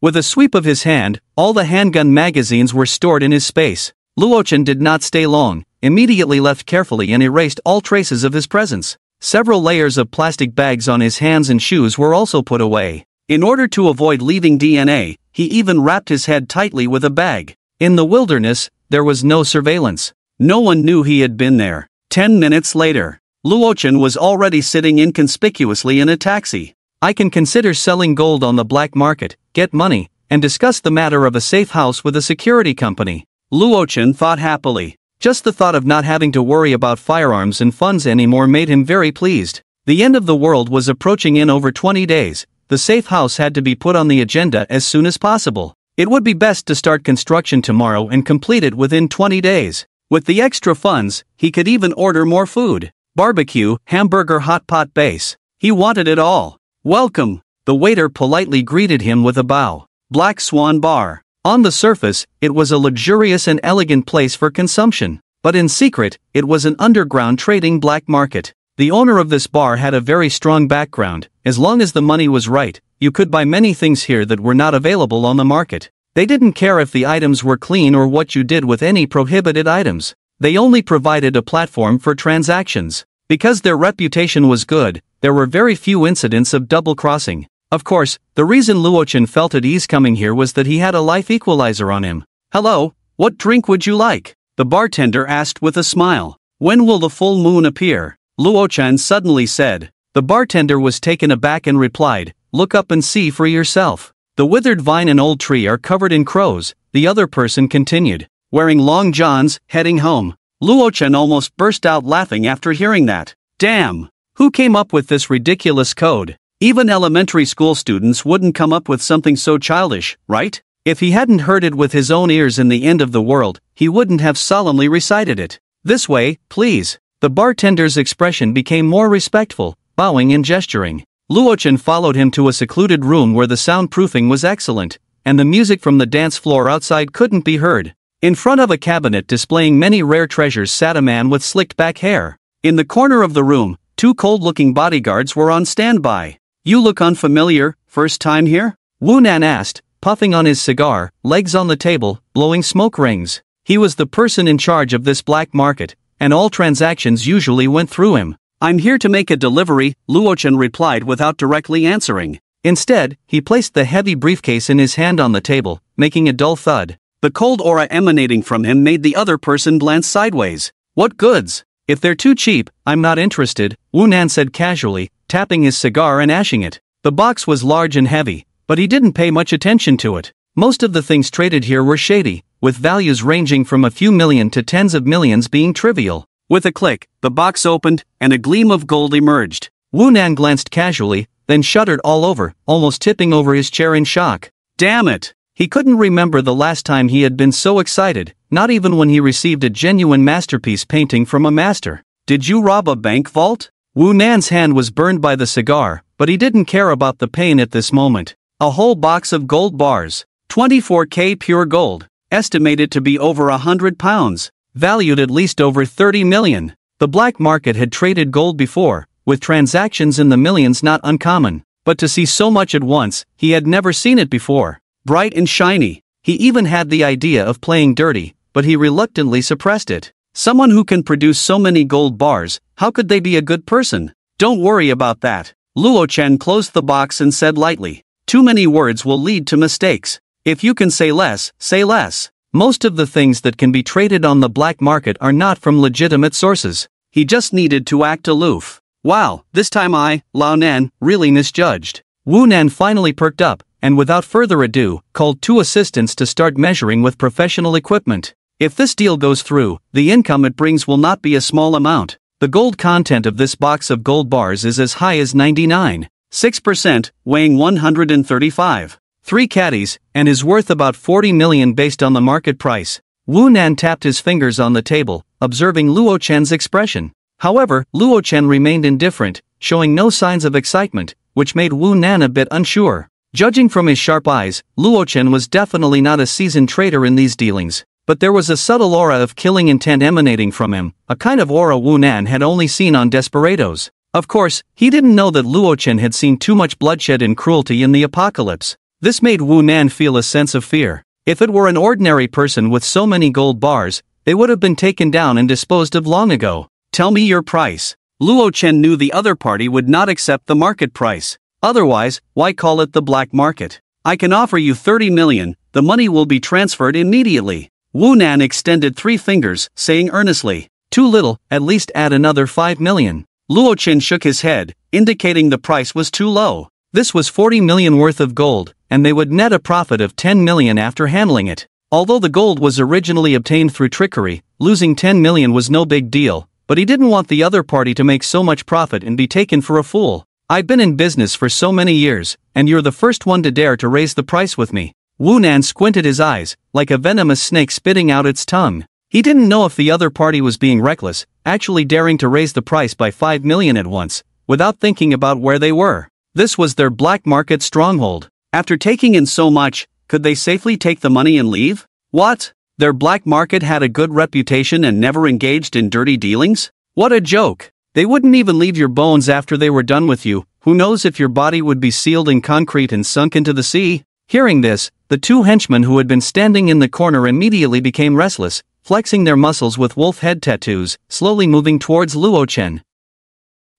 With a sweep of his hand, all the handgun magazines were stored in his space. Luo Chen did not stay long, immediately left carefully and erased all traces of his presence. Several layers of plastic bags on his hands and shoes were also put away. In order to avoid leaving DNA, he even wrapped his head tightly with a bag. In the wilderness, there was no surveillance. No one knew he had been there. 10 minutes later, Luo Chen was already sitting inconspicuously in a taxi. I can consider selling gold on the black market, get money, and discuss the matter of a safe house with a security company. Luo Chen thought happily. Just the thought of not having to worry about firearms and funds anymore made him very pleased. The end of the world was approaching in over 20 days. the safe house had to be put on the agenda as soon as possible. It would be best to start construction tomorrow and complete it within 20 days. With the extra funds, he could even order more food. Barbecue, hamburger, hot pot base. He wanted it all. Welcome. The waiter politely greeted him with a bow. Black Swan Bar. On the surface, it was a luxurious and elegant place for consumption. But in secret, it was an underground trading black market. The owner of this bar had a very strong background. As long as the money was right, you could buy many things here that were not available on the market. They didn't care if the items were clean or what you did with any prohibited items. They only provided a platform for transactions. Because their reputation was good, there were very few incidents of double-crossing. Of course, the reason Luochen felt at ease coming here was that he had a life equalizer on him. "Hello, what drink would you like?" the bartender asked with a smile. "When will the full moon appear?" Luochen suddenly said. The bartender was taken aback and replied, "Look up and see for yourself. The withered vine and old tree are covered in crows." The other person continued, wearing long johns, heading home. Luochen almost burst out laughing after hearing that. Damn! Who came up with this ridiculous code? Even elementary school students wouldn't come up with something so childish, right? If he hadn't heard it with his own ears in the end of the world, he wouldn't have solemnly recited it. "This way, please." The bartender's expression became more respectful, bowing and gesturing. Luochen followed him to a secluded room where the soundproofing was excellent, and the music from the dance floor outside couldn't be heard. In front of a cabinet displaying many rare treasures sat a man with slicked back hair. In the corner of the room, two cold-looking bodyguards were on standby. "You look unfamiliar, first time here?" Wu Nan asked, puffing on his cigar, legs on the table, blowing smoke rings. He was the person in charge of this black market, and all transactions usually went through him. "I'm here to make a delivery," Luochen replied without directly answering. Instead, he placed the heavy briefcase in his hand on the table, making a dull thud. The cold aura emanating from him made the other person glance sideways. "What goods? If they're too cheap, I'm not interested," Wu Nan said casually, tapping his cigar and ashing it. The box was large and heavy, but he didn't pay much attention to it. Most of the things traded here were shady, with values ranging from a few million to tens of millions being trivial. With a click, the box opened, and a gleam of gold emerged. Wu Nan glanced casually, then shuddered all over, almost tipping over his chair in shock. Damn it! He couldn't remember the last time he had been so excited, not even when he received a genuine masterpiece painting from a master. "Did you rob a bank vault?" Wu Nan's hand was burned by the cigar, but he didn't care about the pain at this moment. A whole box of gold bars. 24K pure gold. Estimated to be over 100 pounds. Valued at least over 30 million. The black market had traded gold before, with transactions in the millions not uncommon. But to see so much at once, he had never seen it before. Bright and shiny. He even had the idea of playing dirty, but he reluctantly suppressed it. Someone who can produce so many gold bars, how could they be a good person? "Don't worry about that." Luochen closed the box and said lightly. "Too many words will lead to mistakes. If you can say less, say less." Most of the things that can be traded on the black market are not from legitimate sources. He just needed to act aloof. Wow, this time Lao Nan, really misjudged. Wu Nan finally perked up, and without further ado, called two assistants to start measuring with professional equipment. If this deal goes through, the income it brings will not be a small amount. The gold content of this box of gold bars is as high as 99.6%, weighing 135.3 caddies, and is worth about 40 million based on the market price. Wu Nan tapped his fingers on the table, observing Luochen's expression. However, Luochen remained indifferent, showing no signs of excitement, which made Wu Nan a bit unsure. Judging from his sharp eyes, Luochen was definitely not a seasoned trader in these dealings. But there was a subtle aura of killing intent emanating from him, a kind of aura Wu Nan had only seen on desperados. Of course, he didn't know that Luochen had seen too much bloodshed and cruelty in the apocalypse. This made Wu Nan feel a sense of fear. If it were an ordinary person with so many gold bars, they would have been taken down and disposed of long ago. "Tell me your price." Luochen knew the other party would not accept the market price. Otherwise, why call it the black market? "I can offer you 30 million, the money will be transferred immediately." Wu Nan extended 3 fingers, saying earnestly, "Too little, at least add another 5 million. Luochen shook his head, indicating the price was too low. This was 40 million worth of gold, and they would net a profit of 10 million after handling it. Although the gold was originally obtained through trickery, losing 10 million was no big deal, but he didn't want the other party to make so much profit and be taken for a fool. I've been in business for so many years, and you're the first one to dare to raise the price with me. Wu Nan squinted his eyes, like a venomous snake spitting out its tongue. He didn't know if the other party was being reckless, actually daring to raise the price by 5 million at once, without thinking about where they were. This was their black market stronghold. After taking in so much, could they safely take the money and leave? What? Their black market had a good reputation and never engaged in dirty dealings? What a joke! They wouldn't even leave your bones after they were done with you. Who knows if your body would be sealed in concrete and sunk into the sea? Hearing this, the two henchmen who had been standing in the corner immediately became restless, flexing their muscles with wolf head tattoos, slowly moving towards Luo Chen.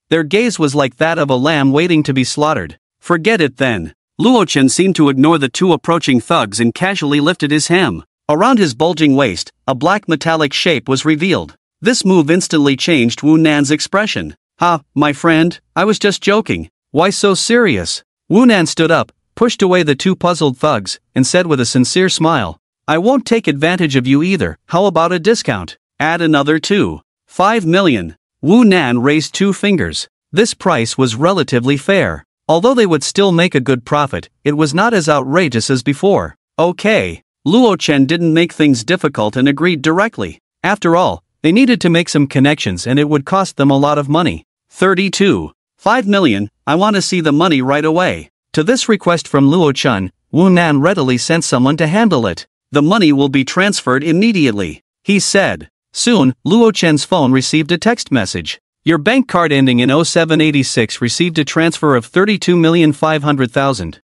Their gaze was like that of a lamb waiting to be slaughtered. Forget it then. Luo Chen seemed to ignore the two approaching thugs and casually lifted his hem. Around his bulging waist, a black metallic shape was revealed. This move instantly changed Wu Nan's expression. "Ha, my friend, I was just joking. Why so serious?" Wu Nan stood up, pushed away the two puzzled thugs, and said with a sincere smile, "I won't take advantage of you either. How about a discount? Add another 5 million. Wu Nan raised 2 fingers. This price was relatively fair. Although they would still make a good profit, it was not as outrageous as before. Okay. Luo Chen didn't make things difficult and agreed directly. After all, they needed to make some connections and it would cost them a lot of money. 5 million, I want to see the money right away. To this request from Luo Chen, Wu Nan readily sent someone to handle it. The money will be transferred immediately, he said. Soon, Luo Chen's phone received a text message. Your bank card ending in 0786 received a transfer of 32,500,000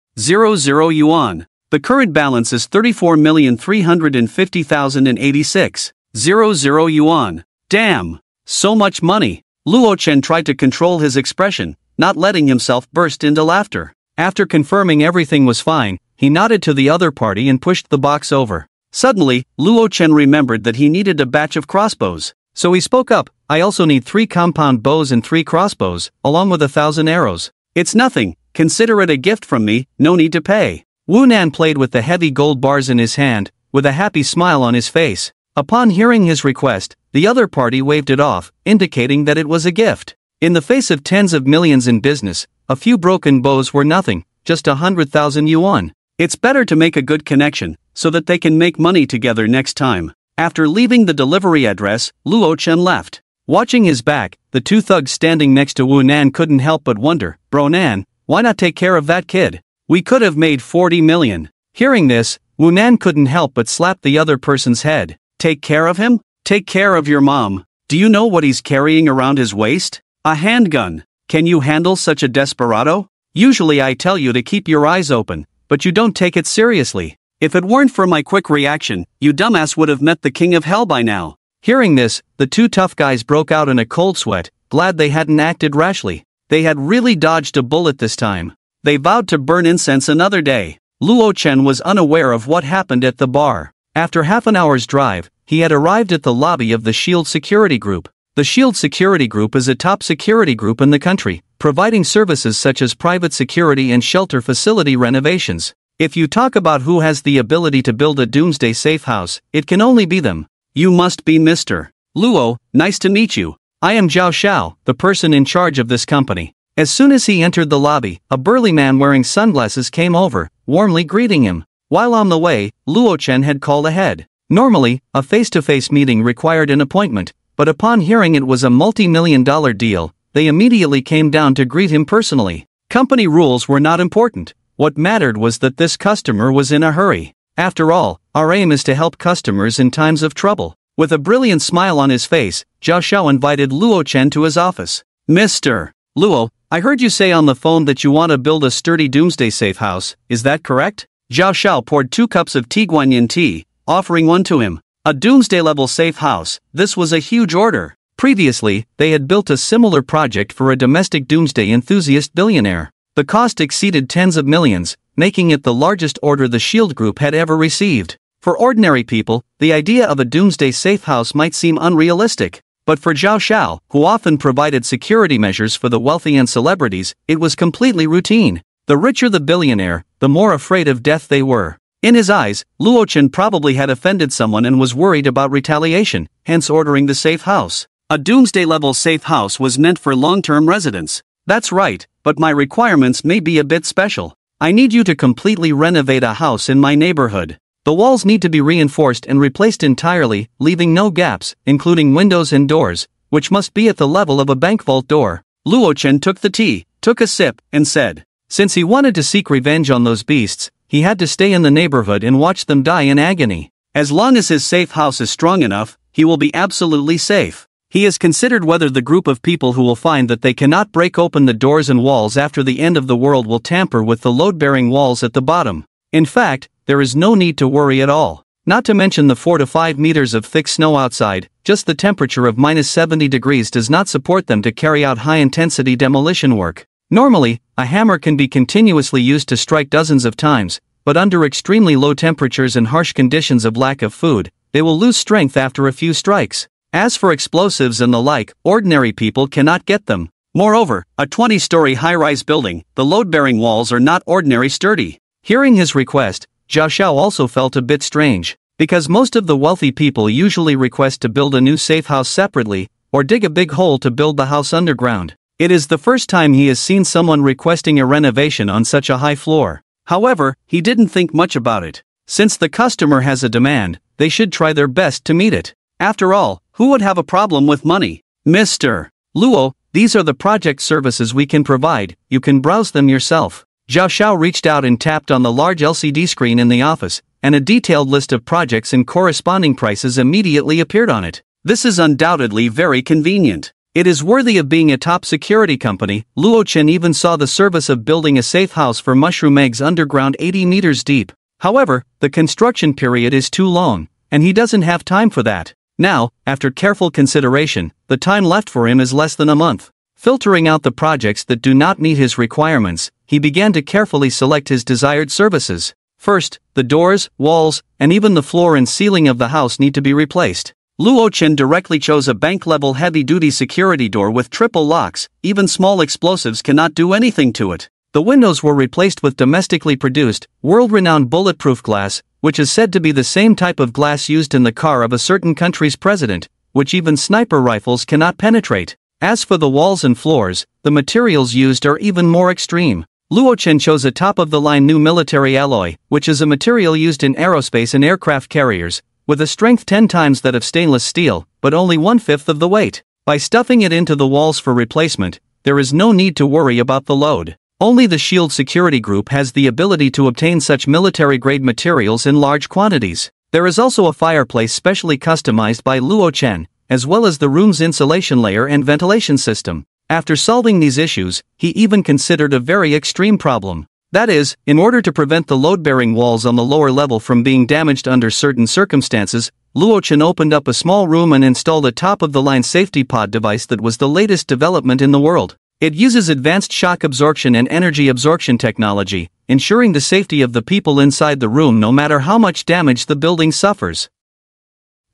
yuan. The current balance is 34,350,086 yuan. Damn! So much money! Luo Chen tried to control his expression, not letting himself burst into laughter. After confirming everything was fine, he nodded to the other party and pushed the box over. Suddenly, Luo Chen remembered that he needed a batch of crossbows. So he spoke up, I also need 3 compound bows and 3 crossbows, along with 1,000 arrows. It's nothing, consider it a gift from me, no need to pay. Wu Nan played with the heavy gold bars in his hand, with a happy smile on his face. Upon hearing his request, the other party waved it off, indicating that it was a gift. In the face of tens of millions in business, a few broken bows were nothing, just 100,000 yuan. It's better to make a good connection, so that they can make money together next time. After leaving the delivery address, Luo Chen left. Watching his back, the two thugs standing next to Wu Nan couldn't help but wonder, Bro Nan, why not take care of that kid? We could have made 40 million. Hearing this, Wu Nan couldn't help but slap the other person's head. Take care of him? Take care of your mom. Do you know what he's carrying around his waist? A handgun. Can you handle such a desperado? Usually I tell you to keep your eyes open, but you don't take it seriously. If it weren't for my quick reaction, you dumbass would have met the king of hell by now. Hearing this, the two tough guys broke out in a cold sweat, glad they hadn't acted rashly. They had really dodged a bullet this time. They vowed to burn incense another day. Luo Chen was unaware of what happened at the bar. After half an hour's drive, he had arrived at the lobby of the Shield Security Group. The Shield Security Group is a top security group in the country, providing services such as private security and shelter facility renovations. If you talk about who has the ability to build a doomsday safe house, it can only be them. You must be Mr. Luo, nice to meet you. I am Zhao Xiao, the person in charge of this company. As soon as he entered the lobby, a burly man wearing sunglasses came over, warmly greeting him. While on the way, Luo Chen had called ahead. Normally, a face-to-face meeting required an appointment, but upon hearing it was a multi-million-dollar deal, they immediately came down to greet him personally. Company rules were not important. What mattered was that this customer was in a hurry. After all, our aim is to help customers in times of trouble. With a brilliant smile on his face, Zhao Xiao invited Luo Chen to his office. Mr. Luo, I heard you say on the phone that you want to build a sturdy doomsday safe house, is that correct? Zhao Xiao poured 2 cups of tea guanyin tea, offering one to him. A doomsday-level safe house, this was a huge order. Previously, they had built a similar project for a domestic doomsday enthusiast billionaire. The cost exceeded tens of millions, making it the largest order the Shield Group had ever received. For ordinary people, the idea of a doomsday safe house might seem unrealistic. But for Zhao Xiao, who often provided security measures for the wealthy and celebrities, it was completely routine. The richer the billionaire, the more afraid of death they were. In his eyes, Luo Chen probably had offended someone and was worried about retaliation, hence ordering the safe house. A doomsday-level safe house was meant for long-term residents. That's right, but my requirements may be a bit special. I need you to completely renovate a house in my neighborhood. The walls need to be reinforced and replaced entirely, leaving no gaps, including windows and doors, which must be at the level of a bank vault door. Luo Chen took the tea, took a sip, and said, since he wanted to seek revenge on those beasts, he had to stay in the neighborhood and watch them die in agony. As long as his safe house is strong enough, he will be absolutely safe. He has considered whether the group of people who will find that they cannot break open the doors and walls after the end of the world will tamper with the load-bearing walls at the bottom. In fact, there is no need to worry at all. Not to mention the 4 to 5 meters of thick snow outside, just the temperature of -70 degrees does not support them to carry out high-intensity demolition work. Normally, a hammer can be continuously used to strike dozens of times, but under extremely low temperatures and harsh conditions of lack of food, they will lose strength after a few strikes. As for explosives and the like, ordinary people cannot get them. Moreover, a 20-story high-rise building, the load-bearing walls are not ordinary sturdy. Hearing his request, Zhao Xiao also felt a bit strange, because most of the wealthy people usually request to build a new safe house separately, or dig a big hole to build the house underground. It is the first time he has seen someone requesting a renovation on such a high floor. However, he didn't think much about it. Since the customer has a demand, they should try their best to meet it. After all, who would have a problem with money? Mr. Luo, these are the project services we can provide, you can browse them yourself. Zhao Xiao reached out and tapped on the large LCD screen in the office, and a detailed list of projects and corresponding prices immediately appeared on it. This is undoubtedly very convenient. It is worthy of being a top security company. Luo Chen even saw the service of building a safe house for mushroom eggs underground 80 meters deep. However, the construction period is too long, and he doesn't have time for that. Now, after careful consideration, the time left for him is less than a month. Filtering out the projects that do not meet his requirements, he began to carefully select his desired services. First, the doors, walls, and even the floor and ceiling of the house need to be replaced. Luo Chen directly chose a bank-level heavy-duty security door with triple locks. Even small explosives cannot do anything to it. The windows were replaced with domestically produced, world-renowned bulletproof glass, which is said to be the same type of glass used in the car of a certain country's president, which even sniper rifles cannot penetrate. As for the walls and floors, the materials used are even more extreme. Luo Chen chose a top-of-the-line new military alloy, which is a material used in aerospace and aircraft carriers, with a strength 10 times that of stainless steel, but only 1/5 of the weight. By stuffing it into the walls for replacement, there is no need to worry about the load. Only the SHIELD security group has the ability to obtain such military-grade materials in large quantities. There is also a fireplace specially customized by Luo Chen, as well as the room's insulation layer and ventilation system. After solving these issues, he even considered a very extreme problem. That is, in order to prevent the load-bearing walls on the lower level from being damaged under certain circumstances, Luo Chen opened up a small room and installed a top-of-the-line safety pod device that was the latest development in the world. It uses advanced shock absorption and energy absorption technology, ensuring the safety of the people inside the room no matter how much damage the building suffers.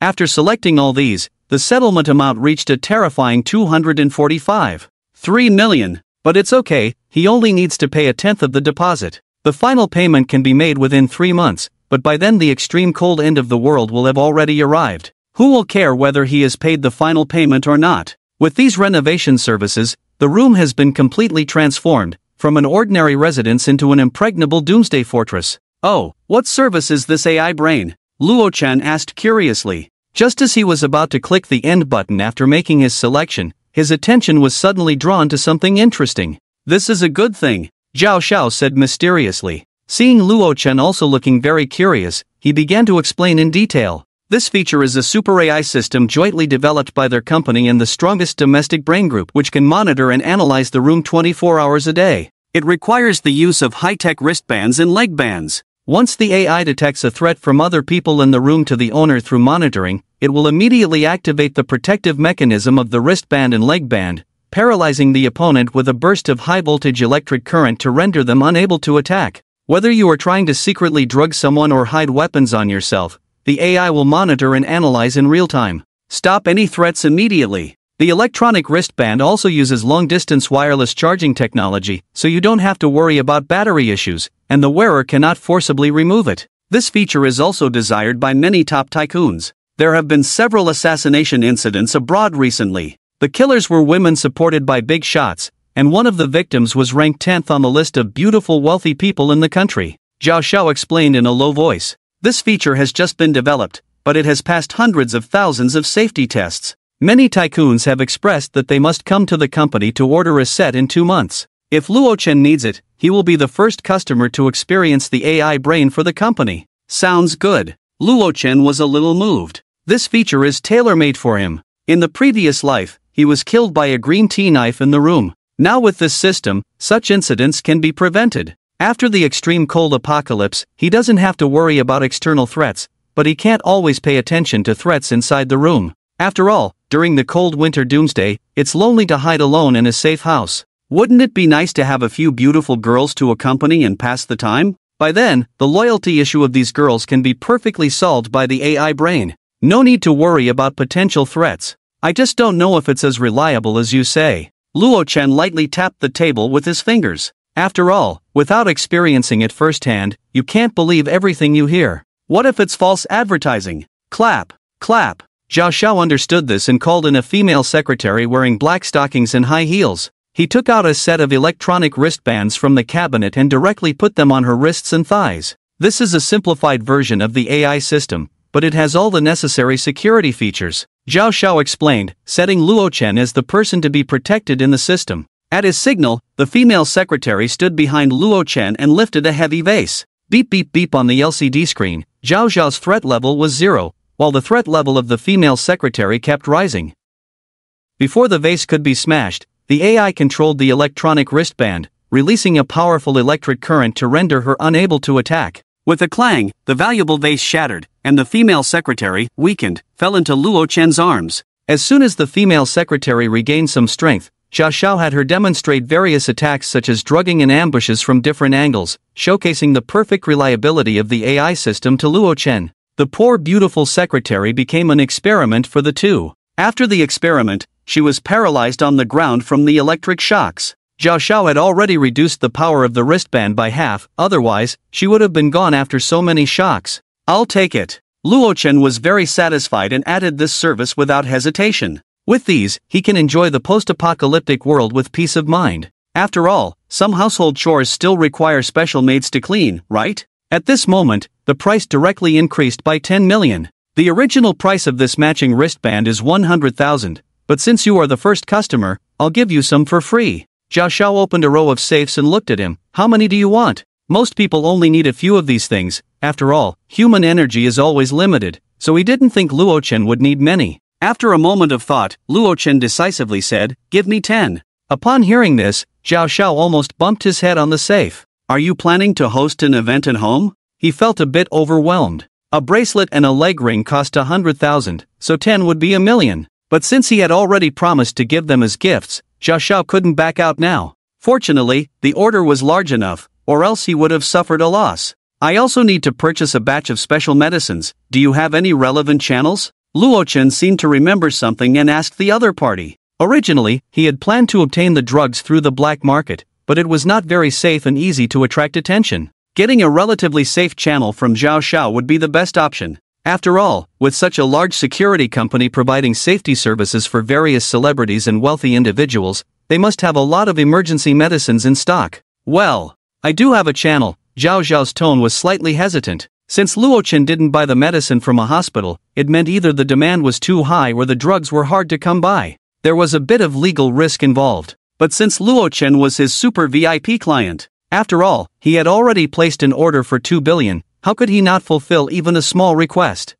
After selecting all these, the settlement amount reached a terrifying 245.3 million. But it's okay, he only needs to pay 1/10 of the deposit. The final payment can be made within 3 months, but by then the extreme cold end of the world will have already arrived. Who will care whether he has paid the final payment or not? With these renovation services, the room has been completely transformed, from an ordinary residence into an impregnable doomsday fortress. Oh, what service is this AI brain? Luo Chen asked curiously. Just as he was about to click the end button after making his selection, his attention was suddenly drawn to something interesting. This is a good thing, Zhao Xiao said mysteriously. Seeing Luo Chen also looking very curious, he began to explain in detail. This feature is a super AI system jointly developed by their company and the strongest domestic brain group, which can monitor and analyze the room 24 hours a day. It requires the use of high-tech wristbands and leg bands. Once the AI detects a threat from other people in the room to the owner through monitoring, it will immediately activate the protective mechanism of the wristband and leg band, paralyzing the opponent with a burst of high-voltage electric current to render them unable to attack. Whether you are trying to secretly drug someone or hide weapons on yourself, the AI will monitor and analyze in real time. Stop any threats immediately. The electronic wristband also uses long-distance wireless charging technology, so you don't have to worry about battery issues, and the wearer cannot forcibly remove it. This feature is also desired by many top tycoons. There have been several assassination incidents abroad recently. The killers were women supported by big shots, and one of the victims was ranked 10th on the list of beautiful wealthy people in the country. Zhao Xiao explained in a low voice. This feature has just been developed, but it has passed hundreds of thousands of safety tests. Many tycoons have expressed that they must come to the company to order a set in 2 months. If Luo Chen needs it, he will be the first customer to experience the AI brain for the company. Sounds good. Luo Chen was a little moved. This feature is tailor-made for him. In the previous life, he was killed by a green tea knife in the room. Now with this system, such incidents can be prevented. After the extreme cold apocalypse, he doesn't have to worry about external threats, but he can't always pay attention to threats inside the room. After all, during the cold winter doomsday, it's lonely to hide alone in a safe house. Wouldn't it be nice to have a few beautiful girls to accompany and pass the time? By then, the loyalty issue of these girls can be perfectly solved by the AI brain. No need to worry about potential threats. I just don't know if it's as reliable as you say. Luo Chen lightly tapped the table with his fingers. After all, without experiencing it firsthand, you can't believe everything you hear. What if it's false advertising? Clap, clap. Zhao Xiao understood this and called in a female secretary wearing black stockings and high heels. He took out a set of electronic wristbands from the cabinet and directly put them on her wrists and thighs. This is a simplified version of the AI system, but it has all the necessary security features. Zhao Xiao explained, setting Luo Chen as the person to be protected in the system. At his signal, the female secretary stood behind Luo Chen and lifted a heavy vase. Beep beep beep on the LCD screen. Zhao Xiao's threat level was 0, while the threat level of the female secretary kept rising. Before the vase could be smashed, the AI controlled the electronic wristband, releasing a powerful electric current to render her unable to attack. With a clang, the valuable vase shattered, and the female secretary, weakened, fell into Luo Chen's arms. As soon as the female secretary regained some strength, Zhao Xiao had her demonstrate various attacks such as drugging and ambushes from different angles, showcasing the perfect reliability of the AI system to Luo Chen. The poor beautiful secretary became an experiment for the two. After the experiment, she was paralyzed on the ground from the electric shocks. Zhao Xiao had already reduced the power of the wristband by half, otherwise, she would have been gone after so many shocks. I'll take it. Luo Chen was very satisfied and added this service without hesitation. With these, he can enjoy the post-apocalyptic world with peace of mind. After all, some household chores still require special maids to clean, right? At this moment, the price directly increased by 10 million. The original price of this matching wristband is 100,000, but since you are the first customer, I'll give you some for free. Zhao Xiao opened a row of safes and looked at him. How many do you want? Most people only need a few of these things. After all, human energy is always limited, so he didn't think Luo Chen would need many. After a moment of thought, Luo Chen decisively said, "Give me 10. Upon hearing this, Zhao Xiao almost bumped his head on the safe. Are you planning to host an event at home? He felt a bit overwhelmed. A bracelet and a leg ring cost 100,000, so 10 would be 1,000,000. But since he had already promised to give them as gifts, Zhao Xiao couldn't back out now. Fortunately, the order was large enough, or else he would have suffered a loss. I also need to purchase a batch of special medicines. Do you have any relevant channels? Luo Chen seemed to remember something and asked the other party. Originally, he had planned to obtain the drugs through the black market, but it was not very safe and easy to attract attention. Getting a relatively safe channel from Zhao Xiao would be the best option. After all, with such a large security company providing safety services for various celebrities and wealthy individuals, they must have a lot of emergency medicines in stock. Well, I do have a channel. Zhao Xiao's tone was slightly hesitant. Since Luo Chen didn't buy the medicine from a hospital, it meant either the demand was too high or the drugs were hard to come by. There was a bit of legal risk involved. But since Luo Chen was his super VIP client, after all, he had already placed an order for 2 billion, how could he not fulfill even a small request?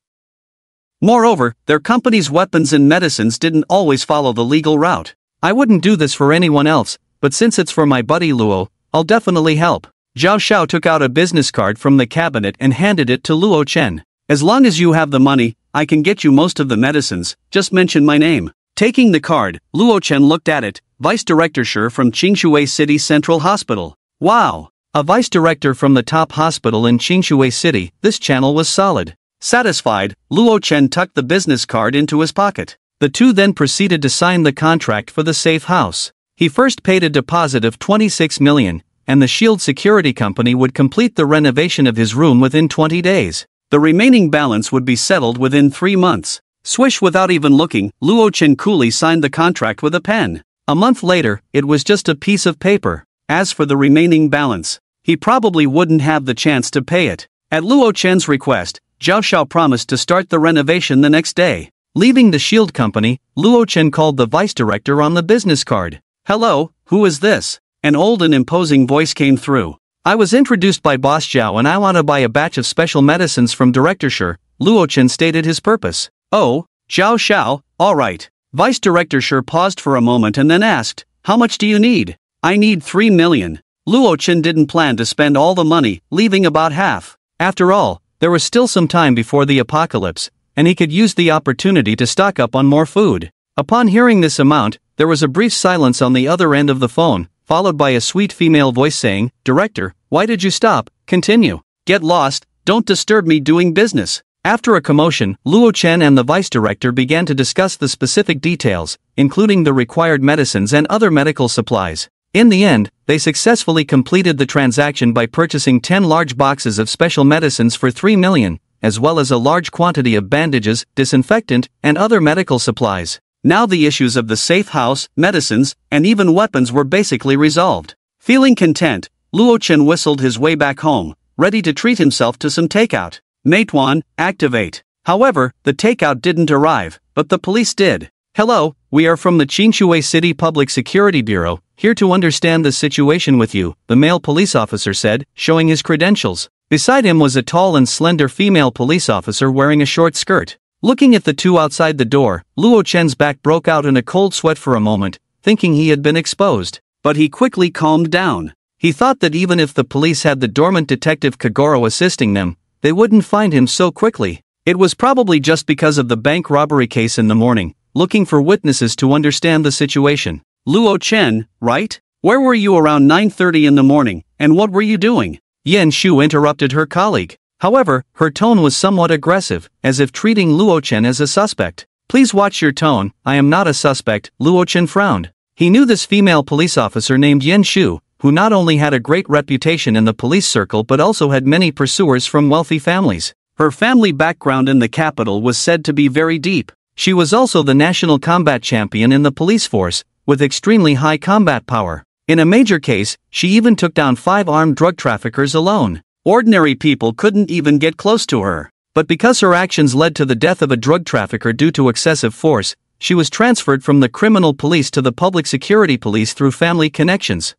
Moreover, their company's weapons and medicines didn't always follow the legal route. I wouldn't do this for anyone else, but since it's for my buddy Luo, I'll definitely help. Zhao Xiao took out a business card from the cabinet and handed it to Luo Chen. As long as you have the money, I can get you most of the medicines, just mention my name. Taking the card, Luo Chen looked at it. Vice Director Shi from Qingshui City Central Hospital. Wow! A vice director from the top hospital in Qingshui City. This channel was solid. Satisfied, Luo Chen tucked the business card into his pocket. The two then proceeded to sign the contract for the safe house. He first paid a deposit of 26 million, and the Shield Security Company would complete the renovation of his room within 20 days. The remaining balance would be settled within 3 months. Swish, without even looking, Luo Chen coolly signed the contract with a pen. A month later, it was just a piece of paper. As for the remaining balance, he probably wouldn't have the chance to pay it. At Luo Chen's request, Zhao Xiao promised to start the renovation the next day. Leaving the shield company, Luo Chen called the vice director on the business card. "Hello, who is this?" An old and imposing voice came through. "I was introduced by Boss Zhao and I want to buy a batch of special medicines from Director Shi." Luo Chen stated his purpose. "Oh, Zhao Xiao, alright." Vice Director Shi paused for a moment and then asked, "How much do you need?" "I need 3 million. Luo Chen didn't plan to spend all the money, leaving about half. After all, there was still some time before the apocalypse, and he could use the opportunity to stock up on more food. Upon hearing this amount, there was a brief silence on the other end of the phone, followed by a sweet female voice saying, "Director, why did you stop? Continue. Get lost, don't disturb me doing business." After a commotion, Luo Chen and the vice director began to discuss the specific details, including the required medicines and other medical supplies. In the end, they successfully completed the transaction by purchasing 10 large boxes of special medicines for 3 million, as well as a large quantity of bandages, disinfectant, and other medical supplies. Now the issues of the safe house, medicines, and even weapons were basically resolved. Feeling content, Luo Chen whistled his way back home, ready to treat himself to some takeout. Meituan, activate. However, the takeout didn't arrive, but the police did. "Hello, we are from the Qinshui City Public Security Bureau, here to understand the situation with you," the male police officer said, showing his credentials. Beside him was a tall and slender female police officer wearing a short skirt. Looking at the two outside the door, Luo Chen's back broke out in a cold sweat for a moment, thinking he had been exposed. But he quickly calmed down. He thought that even if the police had the dormant detective Kagoro assisting them, they wouldn't find him so quickly. It was probably just because of the bank robbery case in the morning, looking for witnesses to understand the situation. "Luo Chen, right? Where were you around 9:30 in the morning, and what were you doing?" Yan Shu interrupted her colleague. However, her tone was somewhat aggressive, as if treating Luo Chen as a suspect. "Please watch your tone, I am not a suspect," Luo Chen frowned. He knew this female police officer named Yan Shu, who not only had a great reputation in the police circle but also had many pursuers from wealthy families. Her family background in the capital was said to be very deep. She was also the national combat champion in the police force, with extremely high combat power. In a major case, she even took down 5 armed drug traffickers alone. Ordinary people couldn't even get close to her. But because her actions led to the death of a drug trafficker due to excessive force, she was transferred from the criminal police to the public security police through family connections.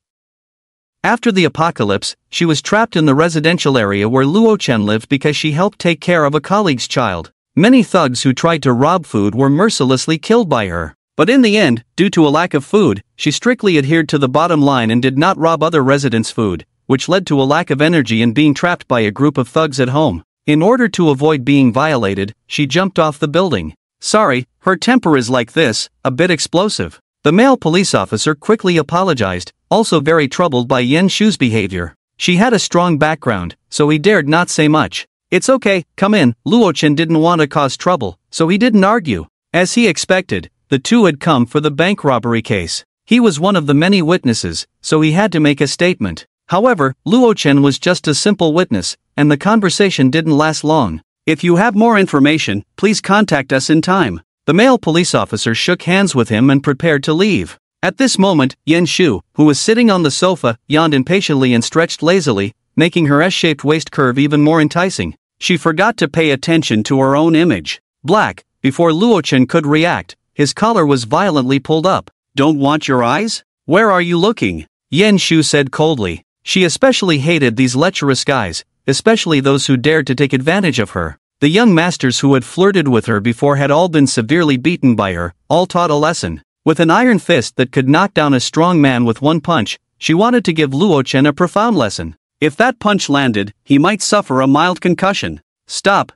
After the apocalypse, she was trapped in the residential area where Luo Chen lived because she helped take care of a colleague's child. Many thugs who tried to rob food were mercilessly killed by her. But in the end, due to a lack of food, she strictly adhered to the bottom line and did not rob other residents' food, which led to a lack of energy and being trapped by a group of thugs at home. In order to avoid being violated, she jumped off the building. "Sorry, her temper is like this, a bit explosive." The male police officer quickly apologized, also very troubled by Yan Shu's behavior. She had a strong background, so he dared not say much. "It's okay, come in." Luo Chen didn't want to cause trouble, so he didn't argue. As he expected, the two had come for the bank robbery case. He was one of the many witnesses, so he had to make a statement. However, Luo Chen was just a simple witness, and the conversation didn't last long. "If you have more information, please contact us in time." The male police officer shook hands with him and prepared to leave. At this moment, Yan Shu, who was sitting on the sofa, yawned impatiently and stretched lazily, making her S-shaped waist curve even more enticing. She forgot to pay attention to her own image. Black. Before Luo Chen could react, his collar was violently pulled up. "Don't want your eyes? Where are you looking?" Yan Shu said coldly. She especially hated these lecherous guys, especially those who dared to take advantage of her. The young masters who had flirted with her before had all been severely beaten by her, all taught a lesson. With an iron fist that could knock down a strong man with one punch, she wanted to give Luo Chen a profound lesson. If that punch landed, he might suffer a mild concussion. Stop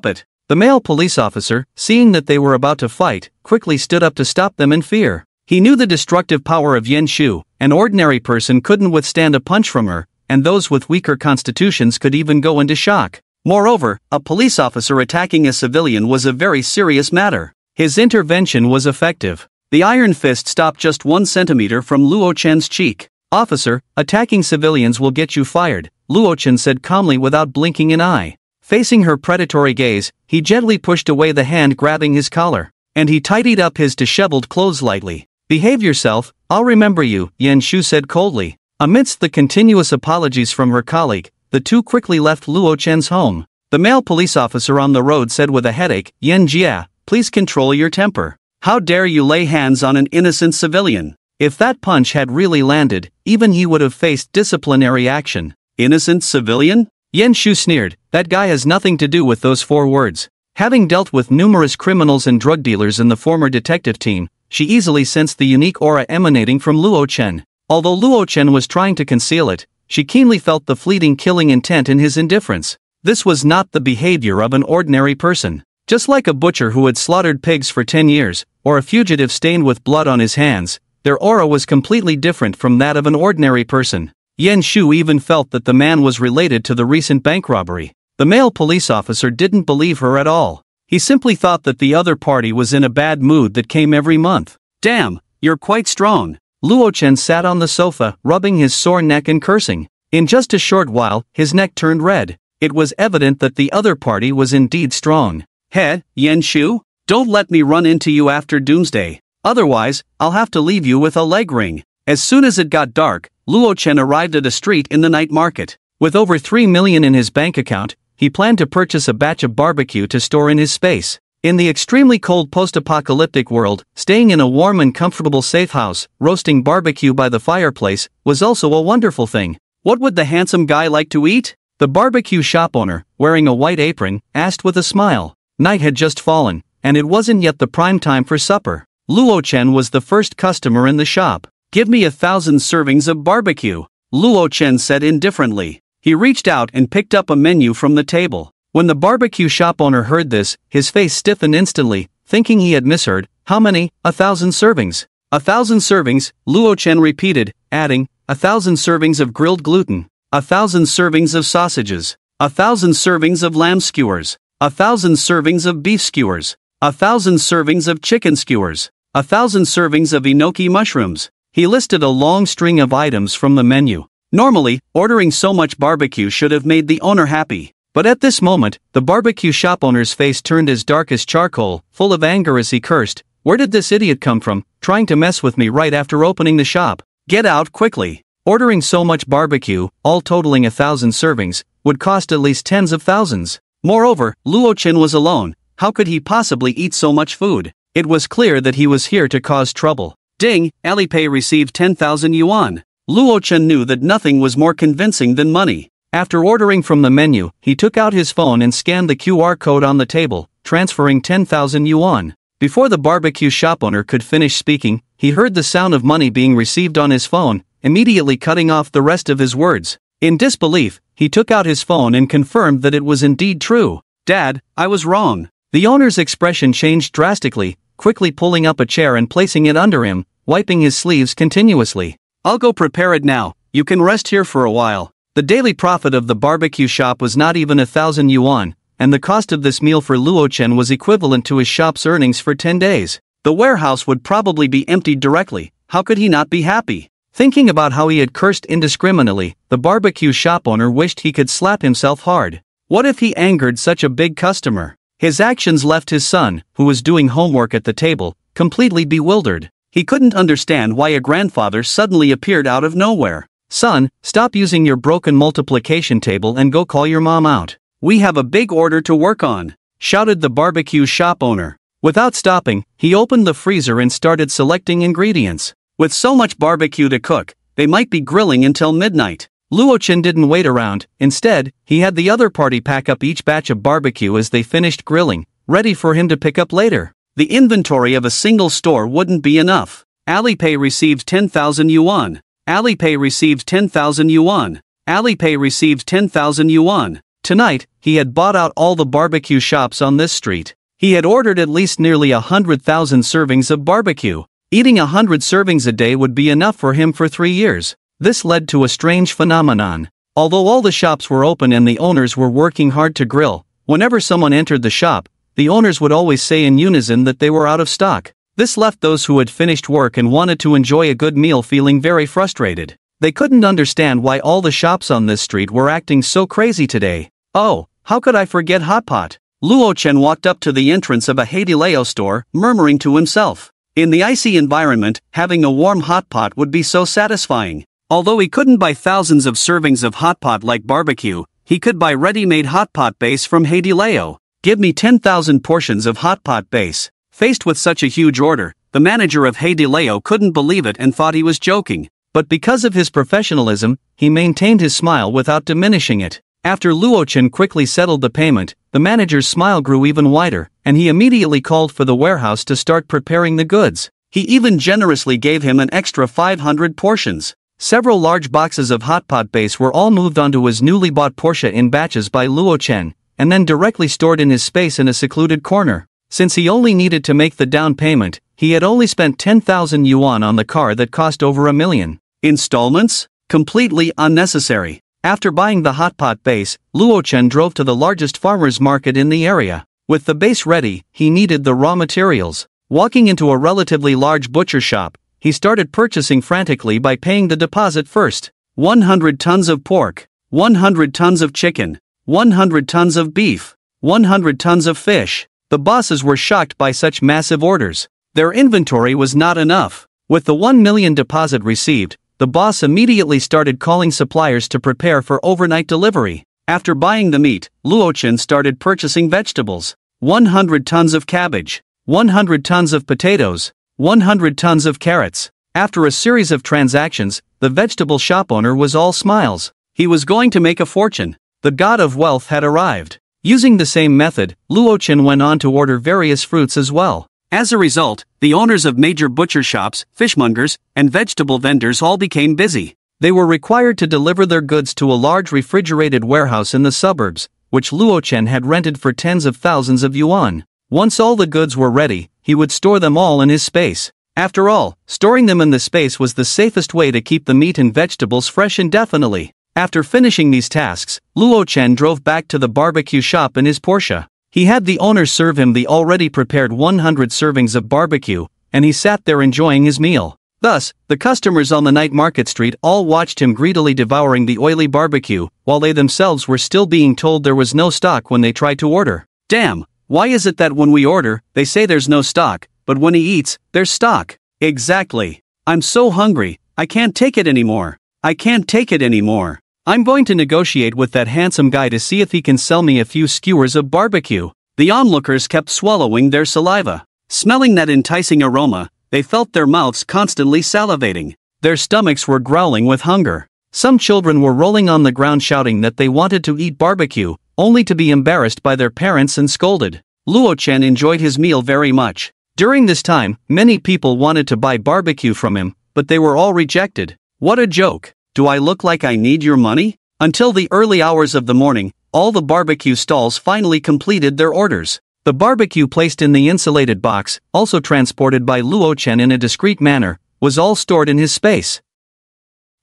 it." The male police officer, seeing that they were about to fight, quickly stood up to stop them in fear. He knew the destructive power of Yan Shu. An ordinary person couldn't withstand a punch from her, and those with weaker constitutions could even go into shock. Moreover, a police officer attacking a civilian was a very serious matter. His intervention was effective. The iron fist stopped just 1 centimeter from Luo Chen's cheek. "Officer, attacking civilians will get you fired," Luo Chen said calmly without blinking an eye. Facing her predatory gaze, he gently pushed away the hand grabbing his collar, and he tidied up his disheveled clothes lightly. "Behave yourself, I'll remember you, Yan Shu said coldly. Amidst the continuous apologies from her colleague, the two quickly left Luo Chen's home. The male police officer on the road said with a headache, Yan Jia, please control your temper. How dare you lay hands on an innocent civilian? If that punch had really landed, even he would have faced disciplinary action. Innocent civilian? Yan Shu sneered, that guy has nothing to do with those 4 words. Having dealt with numerous criminals and drug dealers in the former detective team, she easily sensed the unique aura emanating from Luo Chen. Although Luo Chen was trying to conceal it, she keenly felt the fleeting killing intent in his indifference. This was not the behavior of an ordinary person. Just like a butcher who had slaughtered pigs for 10 years, or a fugitive stained with blood on his hands, their aura was completely different from that of an ordinary person. Yan Shu even felt that the man was related to the recent bank robbery. The male police officer didn't believe her at all. He simply thought that the other party was in a bad mood that came every month. Damn, you're quite strong. Luo Chen sat on the sofa, rubbing his sore neck and cursing. In just a short while, his neck turned red. It was evident that the other party was indeed strong. Hey, Yan Shu? Don't let me run into you after doomsday. Otherwise, I'll have to leave you with a leg ring. As soon as it got dark, Luo Chen arrived at a street in the night market. With over 3 million in his bank account, he planned to purchase a batch of barbecue to store in his space. In the extremely cold post-apocalyptic world, staying in a warm and comfortable safe house, roasting barbecue by the fireplace, was also a wonderful thing. What would the handsome guy like to eat? The barbecue shop owner, wearing a white apron, asked with a smile. Night had just fallen, and it wasn't yet the prime time for supper. Luo Chen was the first customer in the shop. Give me 1,000 servings of barbecue, Luo Chen said indifferently. He reached out and picked up a menu from the table. When the barbecue shop owner heard this, his face stiffened instantly, thinking he had misheard. How many? 1,000 servings. 1,000 servings, Luo Chen repeated, adding, 1,000 servings of grilled gluten, 1,000 servings of sausages, 1,000 servings of lamb skewers, 1,000 servings of beef skewers, 1,000 servings of chicken skewers, 1,000 servings of enoki mushrooms. He listed a long string of items from the menu. Normally, ordering so much barbecue should have made the owner happy. But at this moment, the barbecue shop owner's face turned as dark as charcoal, full of anger as he cursed. Where did this idiot come from, trying to mess with me right after opening the shop? Get out quickly. Ordering so much barbecue, all totaling 1,000 servings, would cost at least tens of thousands. Moreover, Luo Chen was alone. How could he possibly eat so much food? It was clear that he was here to cause trouble. Ding, Alipay received 10,000 yuan. Luo Chen knew that nothing was more convincing than money. After ordering from the menu, he took out his phone and scanned the QR code on the table, transferring 10,000 yuan. Before the barbecue shop owner could finish speaking, he heard the sound of money being received on his phone, immediately cutting off the rest of his words. In disbelief, he took out his phone and confirmed that it was indeed true. Dad, I was wrong. The owner's expression changed drastically, quickly pulling up a chair and placing it under him, wiping his sleeves continuously. I'll go prepare it now. You can rest here for a while. The daily profit of the barbecue shop was not even 1,000 yuan, and the cost of this meal for Luo Chen was equivalent to his shop's earnings for 10 days. The warehouse would probably be emptied directly. How could he not be happy? Thinking about how he had cursed indiscriminately, the barbecue shop owner wished he could slap himself hard. What if he angered such a big customer? His actions left his son, who was doing homework at the table, completely bewildered. He couldn't understand why a grandfather suddenly appeared out of nowhere. Son, stop using your broken multiplication table and go call your mom out. We have a big order to work on, shouted the barbecue shop owner. Without stopping, he opened the freezer and started selecting ingredients. With so much barbecue to cook, they might be grilling until midnight. Luo Chen didn't wait around. Instead, he had the other party pack up each batch of barbecue as they finished grilling, ready for him to pick up later. The inventory of a single store wouldn't be enough. Alipay received 10,000 yuan. Alipay received 10,000 yuan. Alipay received 10,000 yuan. Tonight, he had bought out all the barbecue shops on this street. He had ordered at least nearly 100,000 servings of barbecue. Eating 100 servings a day would be enough for him for 3 years. This led to a strange phenomenon. Although all the shops were open and the owners were working hard to grill, whenever someone entered the shop, the owners would always say in unison that they were out of stock. This left those who had finished work and wanted to enjoy a good meal feeling very frustrated. They couldn't understand why all the shops on this street were acting so crazy today. Oh, how could I forget Hot Pot? Luo Chen walked up to the entrance of a Haidilao store, murmuring to himself. In the icy environment, having a warm hot pot would be so satisfying. Although he couldn't buy thousands of servings of hot pot like barbecue, he could buy ready-made hot pot base from Heidileo. Give me 10,000 portions of hot pot base. Faced with such a huge order, the manager of Heidileo couldn't believe it and thought he was joking. But because of his professionalism, he maintained his smile without diminishing it. After Luo-chan quickly settled the payment, the manager's smile grew even wider, and he immediately called for the warehouse to start preparing the goods. He even generously gave him an extra 500 portions. Several large boxes of hot pot base were all moved onto his newly bought Porsche in batches by Luo-chan, and then directly stored in his space in a secluded corner. Since he only needed to make the down payment, he had only spent 10,000 yuan on the car that cost over 1 million. Installments? Completely unnecessary. After buying the hot pot base, Luo-chan drove to the largest farmer's market in the area. With the base ready, he needed the raw materials. Walking into a relatively large butcher shop, he started purchasing frantically by paying the deposit first. 100 tons of pork, 100 tons of chicken, 100 tons of beef, 100 tons of fish. The bosses were shocked by such massive orders. Their inventory was not enough. With the 1 million deposit received, the boss immediately started calling suppliers to prepare for overnight delivery. After buying the meat, Luo-chan started purchasing vegetables. 100 tons of cabbage, 100 tons of potatoes, 100 tons of carrots. After a series of transactions, the vegetable shop owner was all smiles. He was going to make a fortune. The god of wealth had arrived. Using the same method, Luo-chan went on to order various fruits as well. As a result, the owners of major butcher shops, fishmongers, and vegetable vendors all became busy. They were required to deliver their goods to a large refrigerated warehouse in the suburbs, which Luo-chan had rented for tens of thousands of yuan. Once all the goods were ready, he would store them all in his space. After all, storing them in the space was the safest way to keep the meat and vegetables fresh indefinitely. After finishing these tasks, Luo-chan drove back to the barbecue shop in his Porsche. He had the owner serve him the already prepared 100 servings of barbecue, and he sat there enjoying his meal. Thus, the customers on the night market street all watched him greedily devouring the oily barbecue, while they themselves were still being told there was no stock when they tried to order. Damn, why is it that when we order, they say there's no stock, but when he eats, there's stock? Exactly. I'm so hungry, I can't take it anymore. I can't take it anymore. I'm going to negotiate with that handsome guy to see if he can sell me a few skewers of barbecue. The onlookers kept swallowing their saliva. Smelling that enticing aroma, they felt their mouths constantly salivating. Their stomachs were growling with hunger. Some children were rolling on the ground shouting that they wanted to eat barbecue, only to be embarrassed by their parents and scolded. Luo-chan enjoyed his meal very much. During this time, many people wanted to buy barbecue from him, but they were all rejected. What a joke. Do I look like I need your money? Until the early hours of the morning, all the barbecue stalls finally completed their orders. The barbecue placed in the insulated box, also transported by Luo-chan in a discreet manner, was all stored in his space.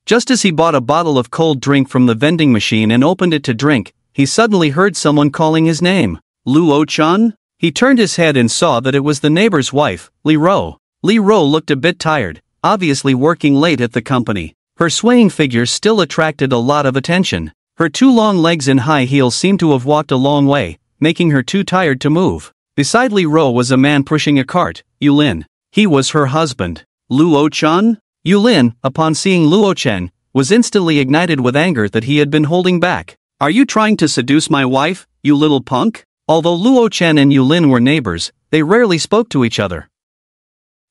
Just as he bought a bottle of cold drink from the vending machine and opened it to drink, he suddenly heard someone calling his name. Luo-chan? He turned his head and saw that it was the neighbor's wife, Li Ro. Li Ro looked a bit tired, obviously working late at the company. Her swaying figure still attracted a lot of attention. Her 2 long legs in high heels seemed to have walked a long way, making her too tired to move. Beside Li Ro was a man pushing a cart, Yulin. He was her husband. Luo-chan? Yulin, upon seeing Luo-chan, was instantly ignited with anger that he had been holding back. Are you trying to seduce my wife, you little punk? Although Luo-chan and Yulin were neighbors, they rarely spoke to each other.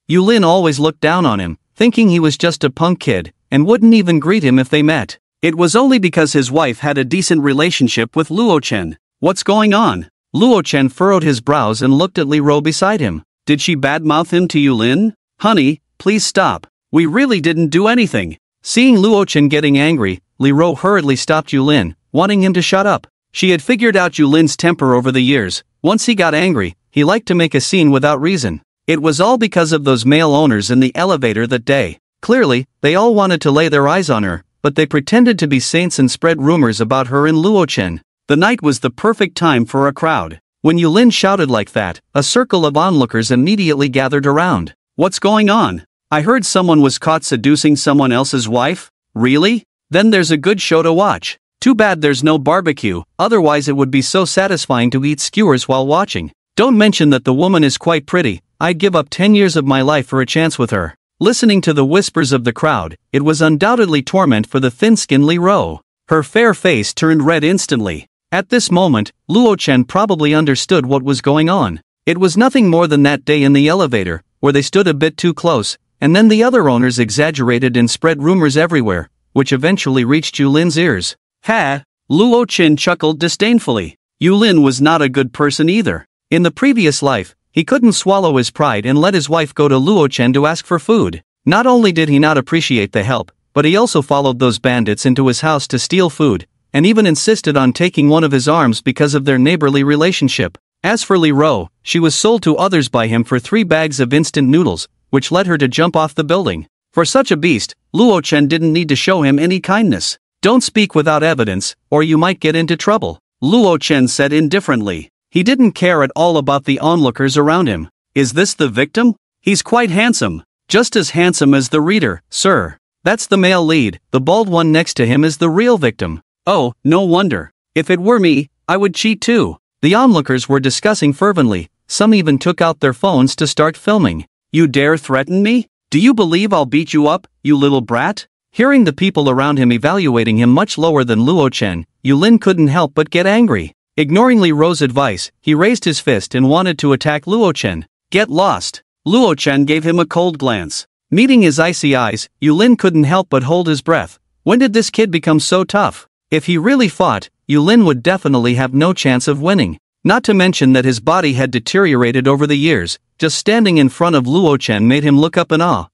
Yulin always looked down on him, thinking he was just a punk kid, and wouldn't even greet him if they met. It was only because his wife had a decent relationship with Luo-chan. What's going on? Luo-chan furrowed his brows and looked at Li Ro beside him. Did she badmouth him to Yulin? Honey, please stop. We really didn't do anything. Seeing Luo-chan getting angry, Li Ro hurriedly stopped Yulin, wanting him to shut up. She had figured out Yulin's temper over the years. Once he got angry, he liked to make a scene without reason. It was all because of those male owners in the elevator that day. Clearly, they all wanted to lay their eyes on her, but they pretended to be saints and spread rumors about her and Luo-chan. The night was the perfect time for a crowd. When Yulin shouted like that, a circle of onlookers immediately gathered around. What's going on? I heard someone was caught seducing someone else's wife? Really? Then there's a good show to watch. Too bad there's no barbecue, otherwise it would be so satisfying to eat skewers while watching. Don't mention that the woman is quite pretty, I'd give up 10 years of my life for a chance with her. Listening to the whispers of the crowd, it was undoubtedly torment for the thin-skinned Li Ro. Her fair face turned red instantly. At this moment, Luo Chen probably understood what was going on. It was nothing more than that day in the elevator, where they stood a bit too close, and then the other owners exaggerated and spread rumors everywhere, which eventually reached Yulin's ears. Ha! Luo Chen chuckled disdainfully. Yulin was not a good person either. In the previous life, he couldn't swallow his pride and let his wife go to Luo Chen to ask for food. Not only did he not appreciate the help, but he also followed those bandits into his house to steal food, and even insisted on taking one of his arms because of their neighborly relationship. As for Li Ro, she was sold to others by him for 3 bags of instant noodles, which led her to jump off the building. For such a beast, Luo Chen didn't need to show him any kindness. Don't speak without evidence, or you might get into trouble, Luo Chen said indifferently. He didn't care at all about the onlookers around him. Is this the victim? He's quite handsome. Just as handsome as the reader, sir. That's the male lead, the bald one next to him is the real victim. Oh, no wonder. If it were me, I would cheat too. The onlookers were discussing fervently, some even took out their phones to start filming. You dare threaten me? Do you believe I'll beat you up, you little brat? Hearing the people around him evaluating him much lower than Luo Chen, Yulin couldn't help but get angry. Ignoring Li Ro's advice, he raised his fist and wanted to attack Luo Chen. Get lost! Luo Chen gave him a cold glance. Meeting his icy eyes, Yulin couldn't help but hold his breath. When did this kid become so tough? If he really fought, Yulin would definitely have no chance of winning. Not to mention that his body had deteriorated over the years, just standing in front of Luo Chen made him look up in awe.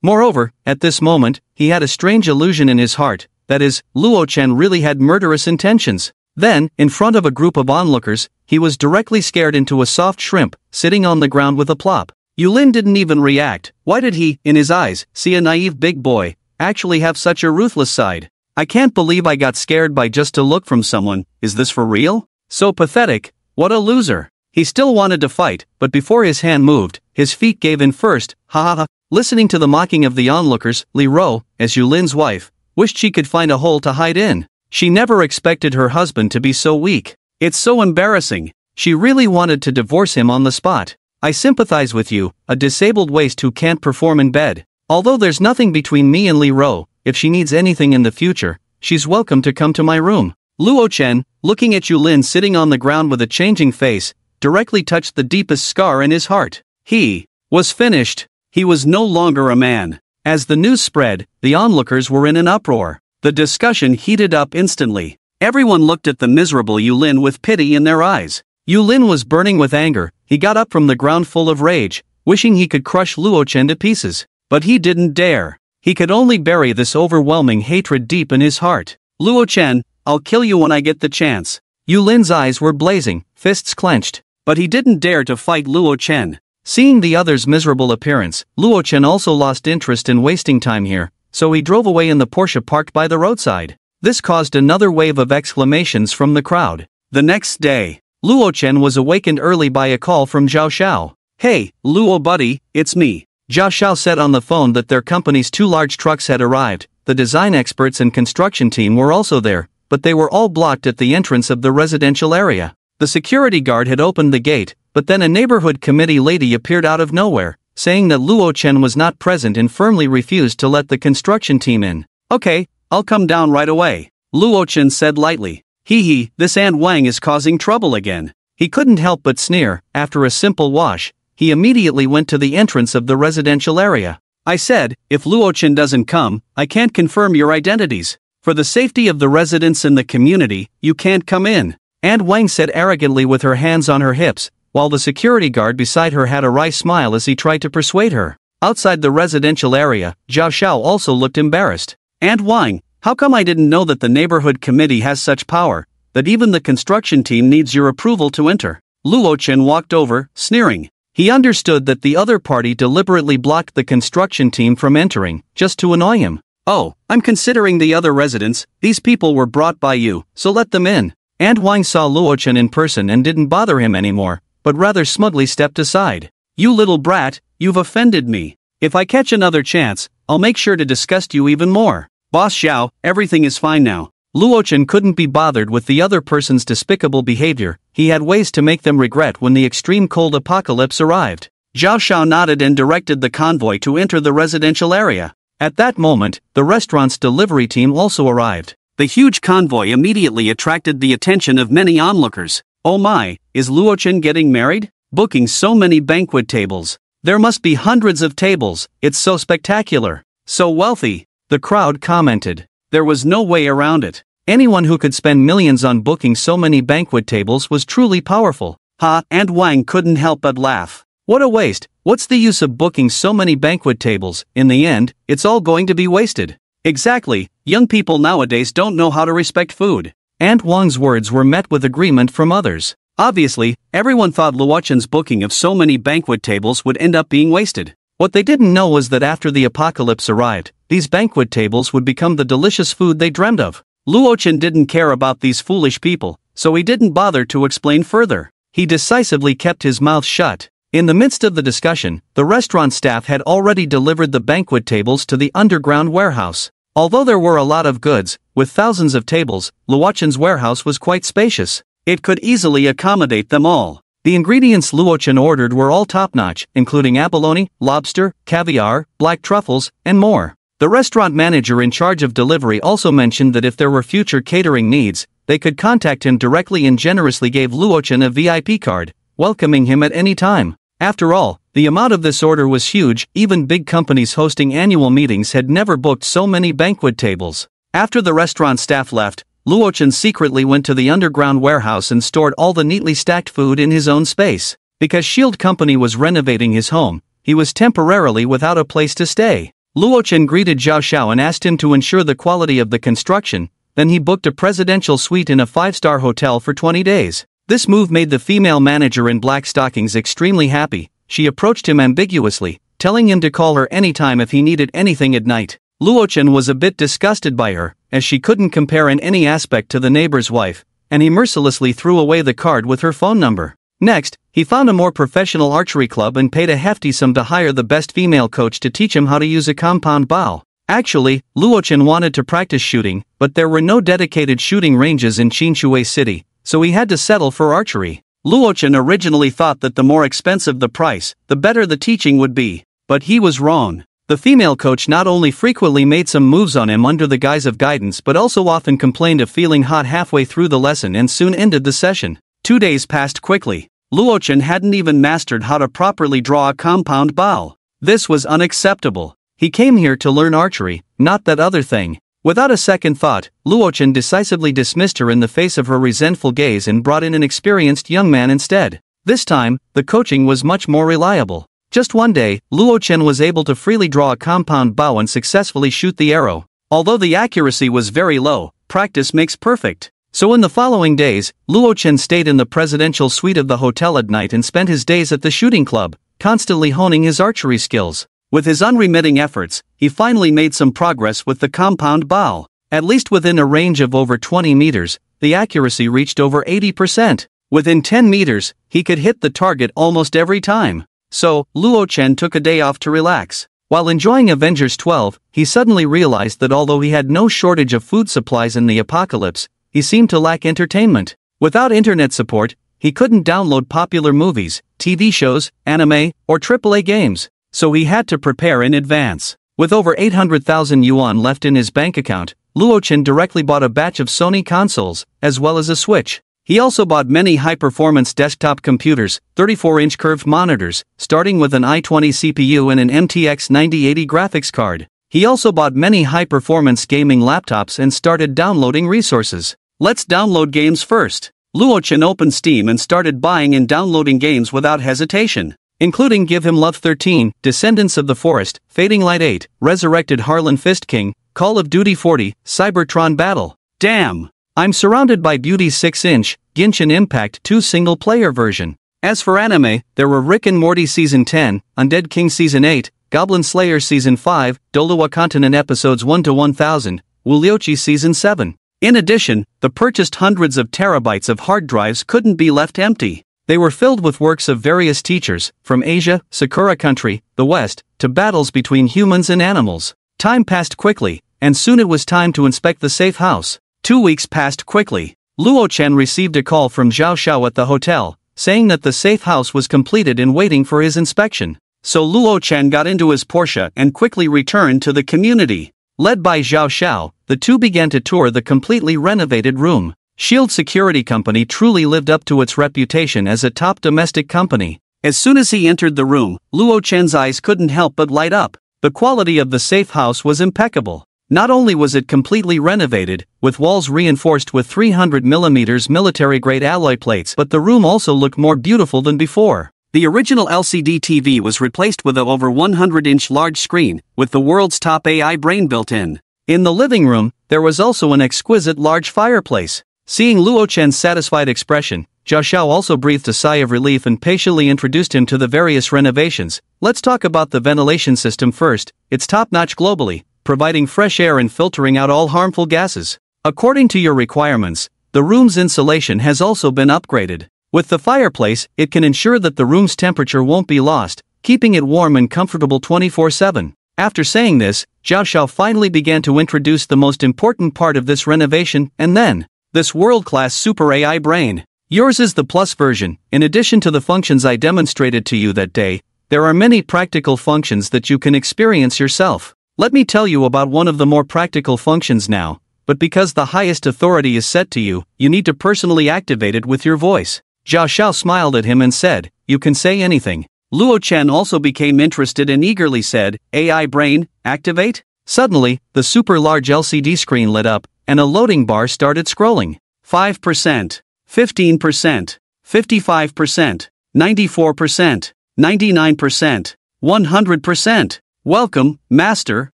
Moreover, at this moment, he had a strange illusion in his heart, that is, Luo Chen really had murderous intentions. Then, in front of a group of onlookers, he was directly scared into a soft shrimp, sitting on the ground with a plop. Yulin didn't even react. Why did he, in his eyes, see a naive big boy, actually have such a ruthless side? I can't believe I got scared by just a look from someone, is this for real? So pathetic, what a loser. He still wanted to fight, but before his hand moved, his feet gave in first, ha ha ha. Listening to the mocking of the onlookers, Li Ro, as Yulin's wife, wished she could find a hole to hide in. She never expected her husband to be so weak. It's so embarrassing. She really wanted to divorce him on the spot. I sympathize with you, a disabled waste who can't perform in bed. Although there's nothing between me and Li Ro, if she needs anything in the future, she's welcome to come to my room. Luo Chen, looking at Yulin sitting on the ground with a changing face, directly touched the deepest scar in his heart. He was finished. He was no longer a man. As the news spread, the onlookers were in an uproar. The discussion heated up instantly. Everyone looked at the miserable Yulin with pity in their eyes. Yulin was burning with anger. He got up from the ground full of rage, wishing he could crush Luo Chen to pieces. But he didn't dare. He could only bury this overwhelming hatred deep in his heart. Luo Chen, I'll kill you when I get the chance. Yulin's eyes were blazing, fists clenched. But he didn't dare to fight Luo Chen. Seeing the other's miserable appearance, Luo Chen also lost interest in wasting time here, so he drove away in the Porsche parked by the roadside. This caused another wave of exclamations from the crowd. The next day, Luo Chen was awakened early by a call from Zhao Xiao. Hey, Luo buddy, it's me. Zhao Xiao said on the phone that their company's 2 large trucks had arrived. The design experts and construction team were also there, but they were all blocked at the entrance of the residential area. The security guard had opened the gate, but then a neighborhood committee lady appeared out of nowhere, saying that Luo Chen was not present and firmly refused to let the construction team in. Okay, I'll come down right away, Luo Chen said lightly. Hee, this Aunt Wang is causing trouble again. He couldn't help but sneer. After a simple wash, he immediately went to the entrance of the residential area. I said, if Luo Chen doesn't come, I can't confirm your identities. For the safety of the residents in the community, you can't come in, Aunt Wang said arrogantly with her hands on her hips, while the security guard beside her had a wry smile as he tried to persuade her. Outside the residential area, Zhao Xiao also looked embarrassed. Aunt Wang, how come I didn't know that the neighborhood committee has such power, that even the construction team needs your approval to enter? Luo Chen walked over, sneering. He understood that the other party deliberately blocked the construction team from entering, just to annoy him. Oh, I'm considering the other residents. These people were brought by you, so let them in. Aunt Wang saw Luo Chen in person and didn't bother him anymore, but rather smugly stepped aside. You little brat, you've offended me. If I catch another chance, I'll make sure to disgust you even more. Boss Xiao, everything is fine now. Luo Chen couldn't be bothered with the other person's despicable behavior. He had ways to make them regret when the extreme cold apocalypse arrived. Zhao Xiao nodded and directed the convoy to enter the residential area. At that moment, the restaurant's delivery team also arrived. The huge convoy immediately attracted the attention of many onlookers. Oh my, is Luochen getting married? Booking so many banquet tables. There must be hundreds of tables, it's so spectacular. So wealthy, the crowd commented. There was no way around it. Anyone who could spend millions on booking so many banquet tables was truly powerful. Ha, and Wang couldn't help but laugh. What a waste, what's the use of booking so many banquet tables? In the end, it's all going to be wasted. Exactly, young people nowadays don't know how to respect food. Aunt Wang's words were met with agreement from others. Obviously, everyone thought Luochen's booking of so many banquet tables would end up being wasted. What they didn't know was that after the apocalypse arrived, these banquet tables would become the delicious food they dreamed of. Luochen didn't care about these foolish people, so he didn't bother to explain further. He decisively kept his mouth shut. In the midst of the discussion, the restaurant staff had already delivered the banquet tables to the underground warehouse. Although there were a lot of goods, with thousands of tables, Luochen's warehouse was quite spacious. It could easily accommodate them all. The ingredients Luochen ordered were all top-notch, including abalone, lobster, caviar, black truffles, and more. The restaurant manager in charge of delivery also mentioned that if there were future catering needs, they could contact him directly and generously gave Luochen a VIP card, welcoming him at any time. After all, the amount of this order was huge, even big companies hosting annual meetings had never booked so many banquet tables. After the restaurant staff left, Luochen secretly went to the underground warehouse and stored all the neatly stacked food in his own space. Because Shield Company was renovating his home, he was temporarily without a place to stay. Luochen greeted Zhao Xiao and asked him to ensure the quality of the construction, then he booked a presidential suite in a 5-star hotel for 20 days. This move made the female manager in black stockings extremely happy. She approached him ambiguously, telling him to call her anytime if he needed anything at night. Luochen was a bit disgusted by her, as she couldn't compare in any aspect to the neighbor's wife, and he mercilessly threw away the card with her phone number. Next, he found a more professional archery club and paid a hefty sum to hire the best female coach to teach him how to use a compound bow. Actually, Luochen wanted to practice shooting, but there were no dedicated shooting ranges in Qinshui City, so he had to settle for archery. Luochen originally thought that the more expensive the price, the better the teaching would be, but he was wrong. The female coach not only frequently made some moves on him under the guise of guidance but also often complained of feeling hot halfway through the lesson and soon ended the session. 2 days passed quickly. Luochen hadn't even mastered how to properly draw a compound bow. This was unacceptable. He came here to learn archery, not that other thing. Without a second thought, Luochen decisively dismissed her in the face of her resentful gaze and brought in an experienced young man instead. This time, the coaching was much more reliable. Just one day, Luochen was able to freely draw a compound bow and successfully shoot the arrow. Although the accuracy was very low, practice makes perfect. So in the following days, Luochen stayed in the presidential suite of the hotel at night and spent his days at the shooting club, constantly honing his archery skills. With his unremitting efforts, he finally made some progress with the compound bow. At least within a range of over 20 meters, the accuracy reached over 80%. Within 10 meters, he could hit the target almost every time. So, Luochen took a day off to relax. While enjoying Avengers 12, he suddenly realized that although he had no shortage of food supplies in the apocalypse, he seemed to lack entertainment. Without internet support, he couldn't download popular movies, TV shows, anime, or AAA games. So he had to prepare in advance. With over 800,000 yuan left in his bank account, Luochen directly bought a batch of Sony consoles, as well as a Switch. He also bought many high-performance desktop computers, 34-inch curved monitors, starting with an i20 CPU and an MTX 9080 graphics card. He also bought many high-performance gaming laptops and started downloading resources. Let's download games first. Luochen opened Steam and started buying and downloading games without hesitation, including Give Him Love 13, Descendants of the Forest, Fading Light 8, Resurrected Harlan Fist King, Call of Duty 40, Cybertron Battle. Damn! I'm surrounded by Beauties 6-inch, Genshin Impact 2 single-player version. As for anime, there were Rick and Morty Season 10, Undead King Season 8, Goblin Slayer Season 5, Doluwa Continent Episodes 1-1000, Wulyochi Season 7. In addition, the purchased hundreds of terabytes of hard drives couldn't be left empty. They were filled with works of various teachers, from Asia, Sakura Country, the West, to battles between humans and animals. Time passed quickly, and soon it was time to inspect the safe house. 2 weeks passed quickly. Luochen received a call from Zhao Xiao at the hotel, saying that the safe house was completed and waiting for his inspection. So Luo Chen got into his Porsche and quickly returned to the community. Led by Zhao Xiao, the two began to tour the completely renovated room. Shield Security Company truly lived up to its reputation as a top domestic company. As soon as he entered the room, Luo Chen's eyes couldn't help but light up. The quality of the safe house was impeccable. Not only was it completely renovated, with walls reinforced with 300mm military-grade alloy plates, but the room also looked more beautiful than before. The original LCD TV was replaced with a over 100-inch large screen, with the world's top AI brain built in. In the living room, there was also an exquisite large fireplace. Seeing Luo Chen's satisfied expression, Zhao Xiao also breathed a sigh of relief and patiently introduced him to the various renovations. Let's talk about the ventilation system first. It's top-notch globally, providing fresh air and filtering out all harmful gases. According to your requirements, the room's insulation has also been upgraded. With the fireplace, it can ensure that the room's temperature won't be lost, keeping it warm and comfortable 24/7. After saying this, Zhao Xiao finally began to introduce the most important part of this renovation, and then, this world-class super AI brain. Yours is the Plus version. In addition to the functions I demonstrated to you that day, there are many practical functions that you can experience yourself. Let me tell you about one of the more practical functions now, but because the highest authority is set to you, you need to personally activate it with your voice. Zhao Xiao smiled at him and said, "You can say anything." Luo Chen also became interested and eagerly said, "AI brain, activate?" Suddenly, the super large LCD screen lit up, and a loading bar started scrolling. 5%, 15%, 55%, 94%, 99%, 100%. Welcome, Master.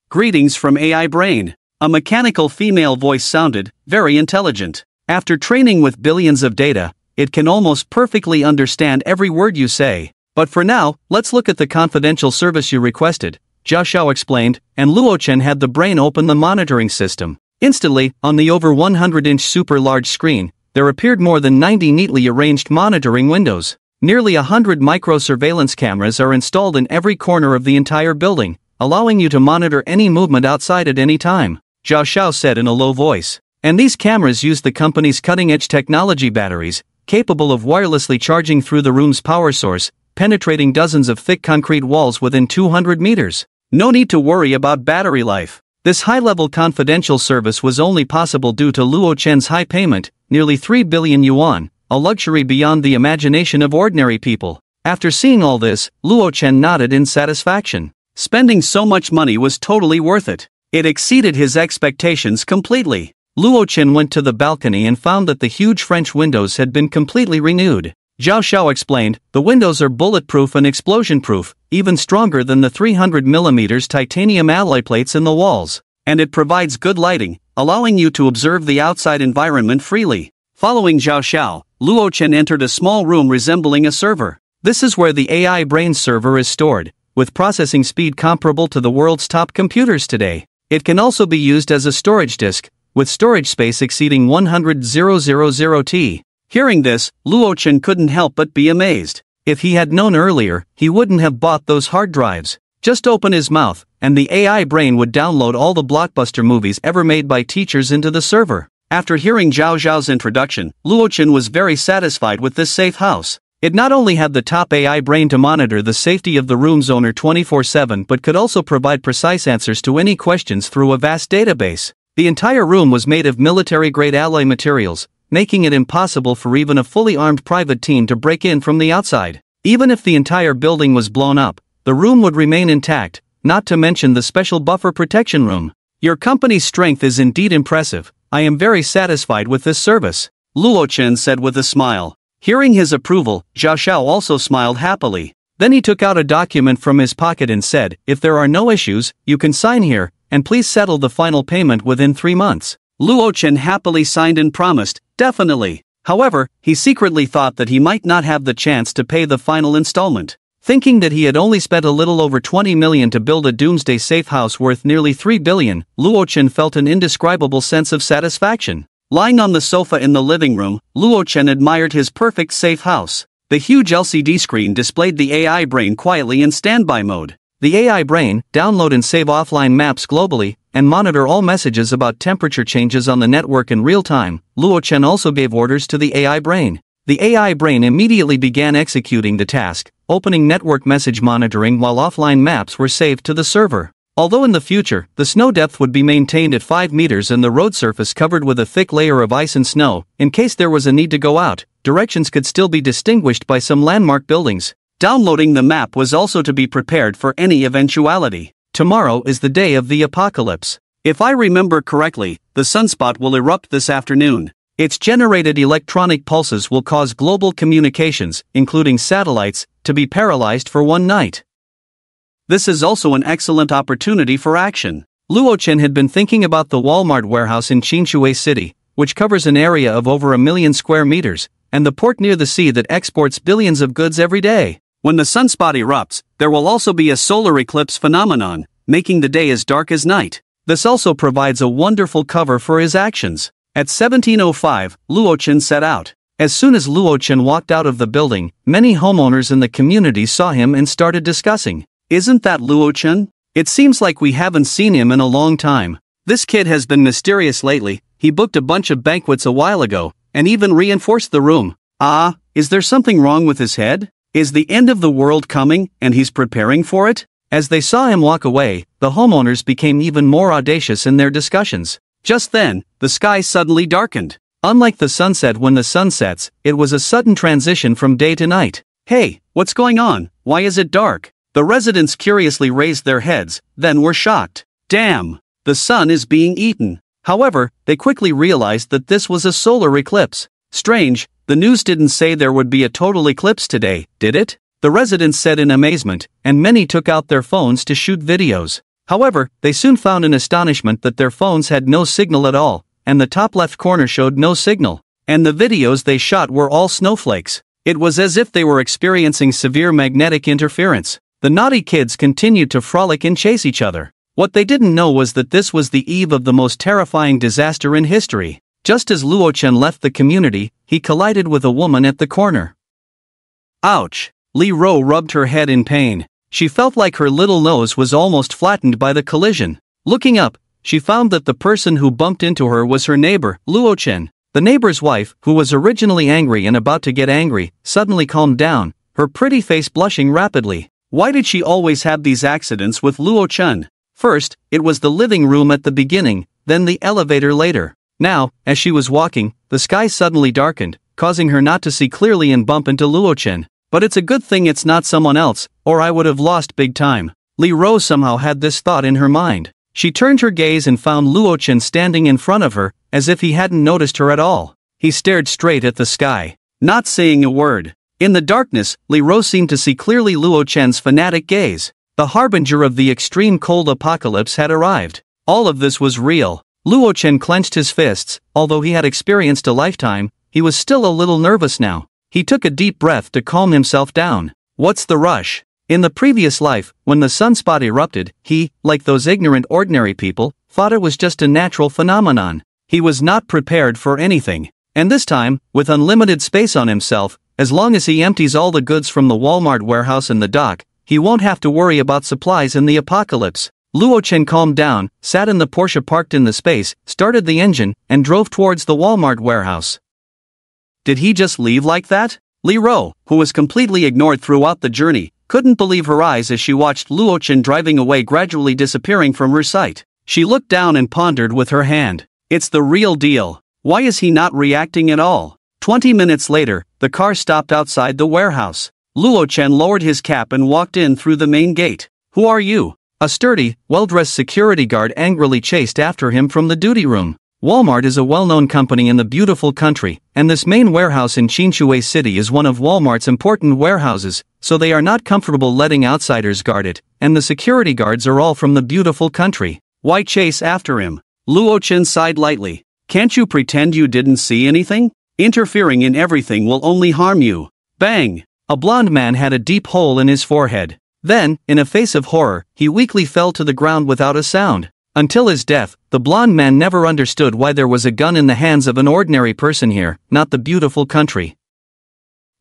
Greetings from AI Brain. A mechanical female voice sounded very intelligent. After training with billions of data, it can almost perfectly understand every word you say. But for now, let's look at the confidential service you requested, Zhao Xiao explained, and Luo Chen had the brain open the monitoring system. Instantly, on the over 100-inch super large screen, there appeared more than 90 neatly arranged monitoring windows. Nearly 100 micro-surveillance cameras are installed in every corner of the entire building, allowing you to monitor any movement outside at any time, Zhao Xiao said in a low voice. And these cameras use the company's cutting-edge technology batteries, capable of wirelessly charging through the room's power source, penetrating dozens of thick concrete walls within 200 meters. No need to worry about battery life. This high-level confidential service was only possible due to Luo Chen's high payment, nearly 3 billion yuan, a luxury beyond the imagination of ordinary people. After seeing all this, Luo Chen nodded in satisfaction. Spending so much money was totally worth it. It exceeded his expectations completely. Luo Chen went to the balcony and found that the huge French windows had been completely renewed. Zhao Xiao explained, the windows are bulletproof and explosion-proof, even stronger than the 300mm titanium alloy plates in the walls. And it provides good lighting, allowing you to observe the outside environment freely. Following Zhao Xiao, Luo Chen entered a small room resembling a server. This is where the AI brain server is stored, with processing speed comparable to the world's top computers today. It can also be used as a storage disk, with storage space exceeding 100,000 T. Hearing this, Luo Chen couldn't help but be amazed. If he had known earlier, he wouldn't have bought those hard drives. Just open his mouth, and the AI brain would download all the blockbuster movies ever made by teachers into the server. After hearing Zhao Xiao's introduction, Luo Chen was very satisfied with this safe house. It not only had the top AI brain to monitor the safety of the room's owner 24/7 but could also provide precise answers to any questions through a vast database. The entire room was made of military-grade alloy materials, making it impossible for even a fully armed private team to break in from the outside. Even if the entire building was blown up, the room would remain intact, not to mention the special buffer protection room. Your company's strength is indeed impressive. I am very satisfied with this service, Luo Chen said with a smile. Hearing his approval, Zhao Xiao also smiled happily. Then he took out a document from his pocket and said, "If there are no issues, you can sign here, and please settle the final payment within 3 months. Luo Chen happily signed and promised, "Definitely." However, he secretly thought that he might not have the chance to pay the final installment. Thinking that he had only spent a little over 20 million to build a doomsday safe house worth nearly 3 billion, Luo Chen felt an indescribable sense of satisfaction. Lying on the sofa in the living room, Luo Chen admired his perfect safe house. The huge LCD screen displayed the AI brain quietly in standby mode. The AI brain, download and save offline maps globally, and monitor all messages about temperature changes on the network in real time. Luo Chen also gave orders to the AI brain. The AI brain immediately began executing the task, opening network message monitoring while offline maps were saved to the server. Although in the future, the snow depth would be maintained at 5 meters and the road surface covered with a thick layer of ice and snow, in case there was a need to go out, directions could still be distinguished by some landmark buildings. Downloading the map was also to be prepared for any eventuality. Tomorrow is the day of the apocalypse. If I remember correctly, the sunspot will erupt this afternoon. Its generated electronic pulses will cause global communications, including satellites, to be paralyzed for one night. This is also an excellent opportunity for action. Luo Chen had been thinking about the Walmart warehouse in Qinshui City, which covers an area of over 1 million square meters, and the port near the sea that exports billions of goods every day. When the sunspot erupts, there will also be a solar eclipse phenomenon, making the day as dark as night. This also provides a wonderful cover for his actions. At 17:05, Luo Chen set out. As soon as Luo Chen walked out of the building, many homeowners in the community saw him and started discussing. Isn't that Luo Chen? It seems like we haven't seen him in a long time. This kid has been mysterious lately. He booked a bunch of banquets a while ago, and even reinforced the room. Is there something wrong with his head? Is the end of the world coming, and he's preparing for it? As they saw him walk away, the homeowners became even more audacious in their discussions. Just then, the sky suddenly darkened. Unlike the sunset when the sun sets, it was a sudden transition from day to night. Hey, what's going on? Why is it dark? The residents curiously raised their heads, then were shocked. Damn! The sun is being eaten. However, they quickly realized that this was a solar eclipse. Strange, the news didn't say there would be a total eclipse today, did it? The residents said in amazement, and many took out their phones to shoot videos. However, they soon found in astonishment that their phones had no signal at all, and the top left corner showed no signal, and the videos they shot were all snowflakes. It was as if they were experiencing severe magnetic interference. The naughty kids continued to frolic and chase each other. What they didn't know was that this was the eve of the most terrifying disaster in history. Just as Luo Chen left the community, he collided with a woman at the corner. Ouch! Li Ro rubbed her head in pain. She felt like her little nose was almost flattened by the collision. Looking up, she found that the person who bumped into her was her neighbor, Luo Chen. The neighbor's wife, who was originally angry and about to get angry, suddenly calmed down, her pretty face blushing rapidly. Why did she always have these accidents with Luo Chen? First, it was the living room at the beginning, then the elevator later. Now, as she was walking, the sky suddenly darkened, causing her not to see clearly and bump into Luo Chen. But it's a good thing it's not someone else, or I would have lost big time. Li Ro somehow had this thought in her mind. She turned her gaze and found Luo Chen standing in front of her, as if he hadn't noticed her at all. He stared straight at the sky, not saying a word. In the darkness, Li Ro seemed to see clearly Luo Chen's fanatic gaze. The harbinger of the extreme cold apocalypse had arrived. All of this was real. Luo Chen clenched his fists. Although he had experienced a lifetime, he was still a little nervous now. He took a deep breath to calm himself down. What's the rush? In the previous life, when the sunspot erupted, he, like those ignorant ordinary people, thought it was just a natural phenomenon. He was not prepared for anything. And this time, with unlimited space on himself, as long as he empties all the goods from the Walmart warehouse and the dock, he won't have to worry about supplies in the apocalypse. Luo Chen calmed down, sat in the Porsche parked in the space, started the engine, and drove towards the Walmart warehouse. Did he just leave like that? Li Ro, who was completely ignored throughout the journey, couldn't believe her eyes as she watched Luo Chen driving away, gradually disappearing from her sight. She looked down and pondered with her hand. It's the real deal. Why is he not reacting at all? 20 minutes later, the car stopped outside the warehouse. Luo Chen lowered his cap and walked in through the main gate. Who are you? A sturdy, well-dressed security guard angrily chased after him from the duty room. Walmart is a well-known company in the beautiful country, and this main warehouse in Qinshui City is one of Walmart's important warehouses, so they are not comfortable letting outsiders guard it, and the security guards are all from the beautiful country. Why chase after him? Luo Chen sighed lightly. Can't you pretend you didn't see anything? Interfering in everything will only harm you. Bang! A blond man had a deep hole in his forehead. Then, in a face of horror, he weakly fell to the ground without a sound. Until his death, the blond man never understood why there was a gun in the hands of an ordinary person here, not the beautiful country.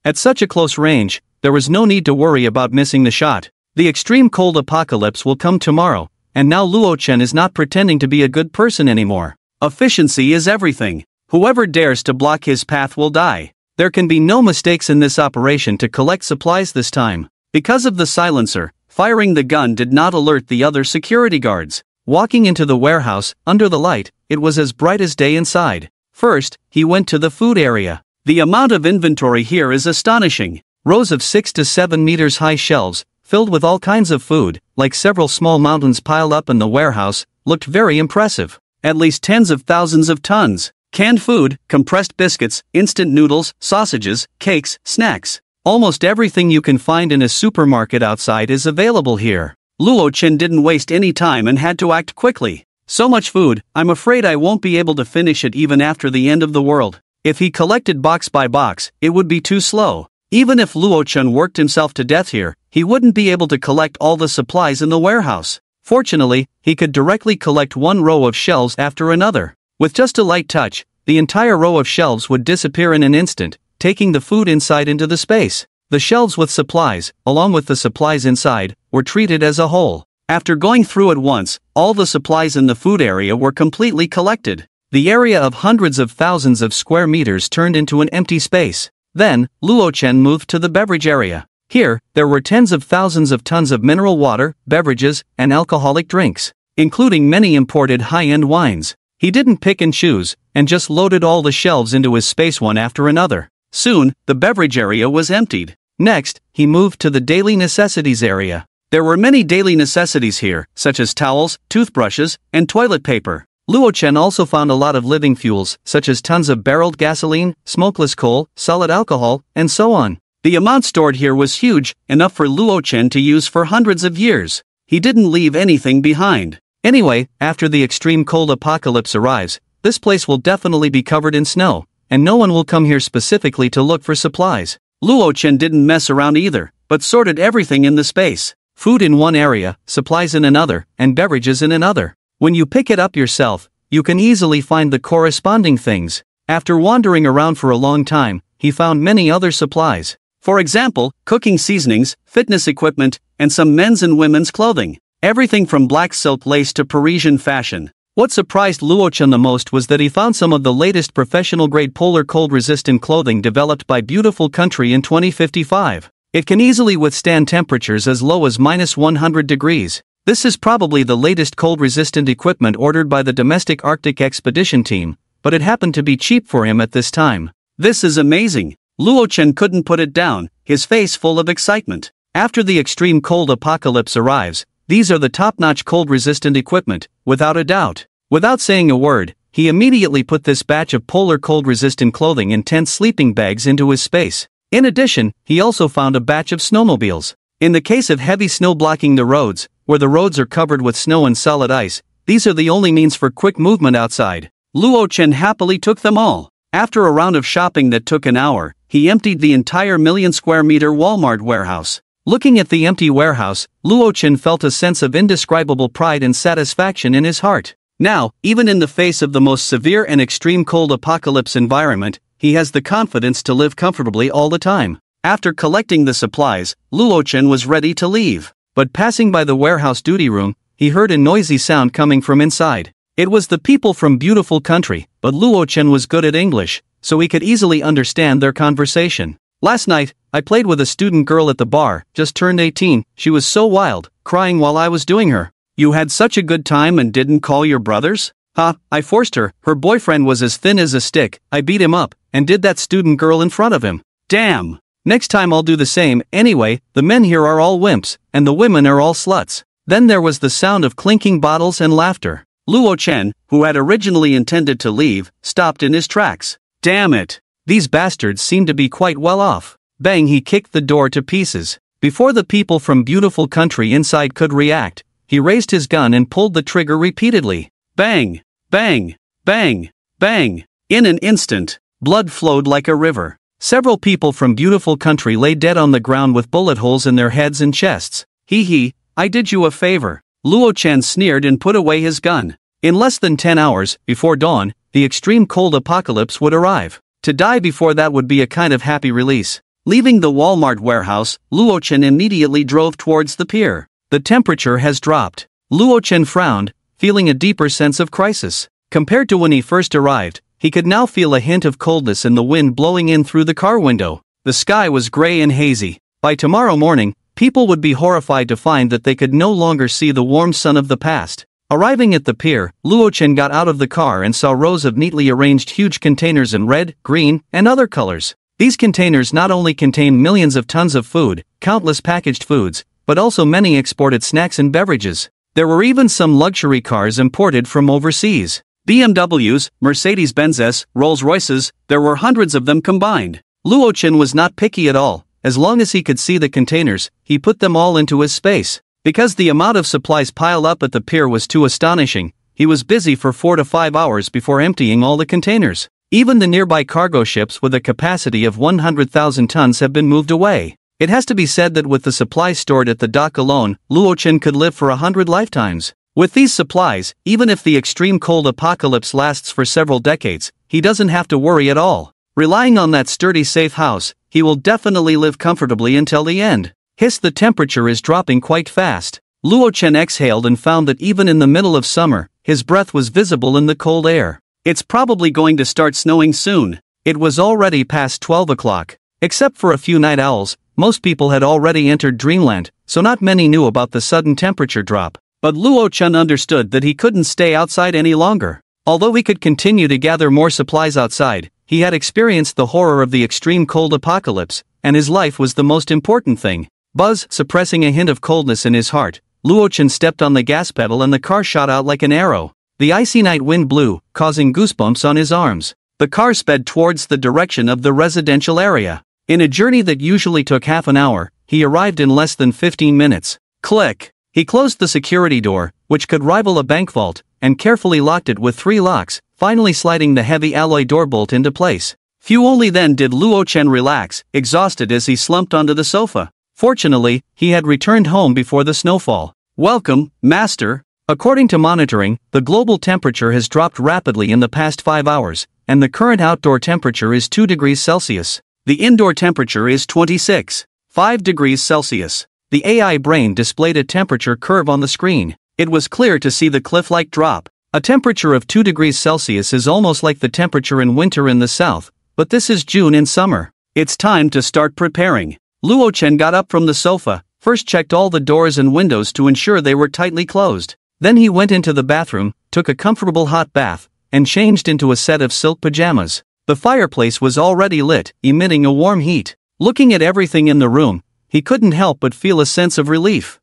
At such a close range, there was no need to worry about missing the shot. The extreme cold apocalypse will come tomorrow, and now Luo Chen is not pretending to be a good person anymore. Efficiency is everything. Whoever dares to block his path will die. There can be no mistakes in this operation to collect supplies this time. Because of the silencer, firing the gun did not alert the other security guards. Walking into the warehouse, under the light, it was as bright as day inside. First, he went to the food area. The amount of inventory here is astonishing. Rows of 6 to 7 meters high shelves, filled with all kinds of food, like several small mountains piled up in the warehouse, looked very impressive. At least tens of thousands of tons. Canned food, compressed biscuits, instant noodles, sausages, cakes, snacks. Almost everything you can find in a supermarket outside is available here. Luo Chen didn't waste any time and had to act quickly. So much food, I'm afraid I won't be able to finish it even after the end of the world. If he collected box by box, it would be too slow. Even if Luo Chen worked himself to death here, he wouldn't be able to collect all the supplies in the warehouse. Fortunately, he could directly collect one row of shelves after another. With just a light touch, the entire row of shelves would disappear in an instant, taking the food inside into the space. The shelves with supplies, along with the supplies inside, were treated as a whole. After going through it once, all the supplies in the food area were completely collected. The area of hundreds of thousands of square meters turned into an empty space. Then, Luo Chen moved to the beverage area. Here, there were tens of thousands of tons of mineral water, beverages, and alcoholic drinks, including many imported high-end wines. He didn't pick and choose, and just loaded all the shelves into his space one after another. Soon, the beverage area was emptied. Next, he moved to the daily necessities area. There were many daily necessities here, such as towels, toothbrushes, and toilet paper. Luo Chen also found a lot of living fuels, such as tons of barreled gasoline, smokeless coal, solid alcohol, and so on. The amount stored here was huge, enough for Luo Chen to use for hundreds of years. He didn't leave anything behind. Anyway, after the extreme cold apocalypse arrives, this place will definitely be covered in snow, and no one will come here specifically to look for supplies. Luo Chen didn't mess around either, but sorted everything in the space. Food in one area, supplies in another, and beverages in another. When you pick it up yourself, you can easily find the corresponding things. After wandering around for a long time, he found many other supplies. For example, cooking seasonings, fitness equipment, and some men's and women's clothing. Everything from black silk lace to Parisian fashion. What surprised Luo Chen the most was that he found some of the latest professional-grade polar cold-resistant clothing developed by Beautiful Country in 2055. It can easily withstand temperatures as low as -100 degrees. This is probably the latest cold-resistant equipment ordered by the domestic Arctic expedition team, but it happened to be cheap for him at this time. This is amazing. Luo Chen couldn't put it down, his face full of excitement. After the extreme cold apocalypse arrives, these are the top-notch cold-resistant equipment, without a doubt. Without saying a word, he immediately put this batch of polar cold-resistant clothing in tent sleeping bags into his space. In addition, he also found a batch of snowmobiles. In the case of heavy snow blocking the roads, where the roads are covered with snow and solid ice, these are the only means for quick movement outside. Luo Chen happily took them all. After a round of shopping that took an hour, he emptied the entire million-square-meter Walmart warehouse. Looking at the empty warehouse, Luo Chen felt a sense of indescribable pride and satisfaction in his heart. Now, even in the face of the most severe and extreme cold apocalypse environment, he has the confidence to live comfortably all the time. After collecting the supplies, Luo Chen was ready to leave. But passing by the warehouse duty room, he heard a noisy sound coming from inside. It was the people from Beautiful Country, but Luo Chen was good at English, so he could easily understand their conversation. Last night, I played with a student girl at the bar, just turned 18, she was so wild, crying while I was doing her. You had such a good time and didn't call your brothers? I forced her, her boyfriend was as thin as a stick, I beat him up, and did that student girl in front of him. Damn! Next time I'll do the same. Anyway, the men here are all wimps, and the women are all sluts. Then there was the sound of clinking bottles and laughter. Luo Chen, who had originally intended to leave, stopped in his tracks. Damn it! These bastards seem to be quite well off. Bang, he kicked the door to pieces. Before the people from Beautiful Country inside could react, he raised his gun and pulled the trigger repeatedly. Bang! Bang! Bang! Bang! In an instant, blood flowed like a river. Several people from Beautiful Country lay dead on the ground with bullet holes in their heads and chests. Hee, I did you a favor. Luo Chen sneered and put away his gun. In less than 10 hours, before dawn, the extreme cold apocalypse would arrive. To die before that would be a kind of happy release. Leaving the Walmart warehouse, Luo Chen immediately drove towards the pier. The temperature has dropped. Luo Chen frowned, feeling a deeper sense of crisis. Compared to when he first arrived, he could now feel a hint of coldness in the wind blowing in through the car window. The sky was gray and hazy. By tomorrow morning, people would be horrified to find that they could no longer see the warm sun of the past. Arriving at the pier, Luo Chen got out of the car and saw rows of neatly arranged huge containers in red, green, and other colors. These containers not only contained millions of tons of food, countless packaged foods, but also many exported snacks and beverages. There were even some luxury cars imported from overseas. BMWs, Mercedes-Benzes, Rolls-Royces, there were hundreds of them combined. Luo Chen was not picky at all. As long as he could see the containers, he put them all into his space. Because the amount of supplies piled up at the pier was too astonishing, he was busy for 4 to 5 hours before emptying all the containers. Even the nearby cargo ships with a capacity of 100,000 tons have been moved away. It has to be said that with the supplies stored at the dock alone, Luo Chen could live for 100 lifetimes. With these supplies, even if the extreme cold apocalypse lasts for several decades, he doesn't have to worry at all. Relying on that sturdy safe house, he will definitely live comfortably until the end. Hiss, the temperature is dropping quite fast. Luo Chen exhaled and found that even in the middle of summer, his breath was visible in the cold air. It's probably going to start snowing soon. It was already past 12 o'clock. Except for a few night owls, most people had already entered dreamland, so not many knew about the sudden temperature drop. But Luo Chen understood that he couldn't stay outside any longer. Although he could continue to gather more supplies outside, he had experienced the horror of the extreme cold apocalypse, and his life was the most important thing. Buzz, suppressing a hint of coldness in his heart, Luo Chen stepped on the gas pedal and the car shot out like an arrow. The icy night wind blew, causing goosebumps on his arms. The car sped towards the direction of the residential area. In a journey that usually took half an hour, he arrived in less than 15 minutes. Click! He closed the security door, which could rival a bank vault, and carefully locked it with 3 locks, finally sliding the heavy alloy door bolt into place. Few only then did Luo Chen relax, exhausted as he slumped onto the sofa. Fortunately, he had returned home before the snowfall. Welcome, Master. According to monitoring, the global temperature has dropped rapidly in the past 5 hours, and the current outdoor temperature is 2 degrees Celsius. The indoor temperature is 26.5 degrees Celsius. The AI brain displayed a temperature curve on the screen. It was clear to see the cliff-like drop. A temperature of 2 degrees Celsius is almost like the temperature in winter in the south, but this is June in summer. It's time to start preparing. Luo Chen got up from the sofa, first checked all the doors and windows to ensure they were tightly closed. Then he went into the bathroom, took a comfortable hot bath, and changed into a set of silk pajamas. The fireplace was already lit, emitting a warm heat. Looking at everything in the room, he couldn't help but feel a sense of relief.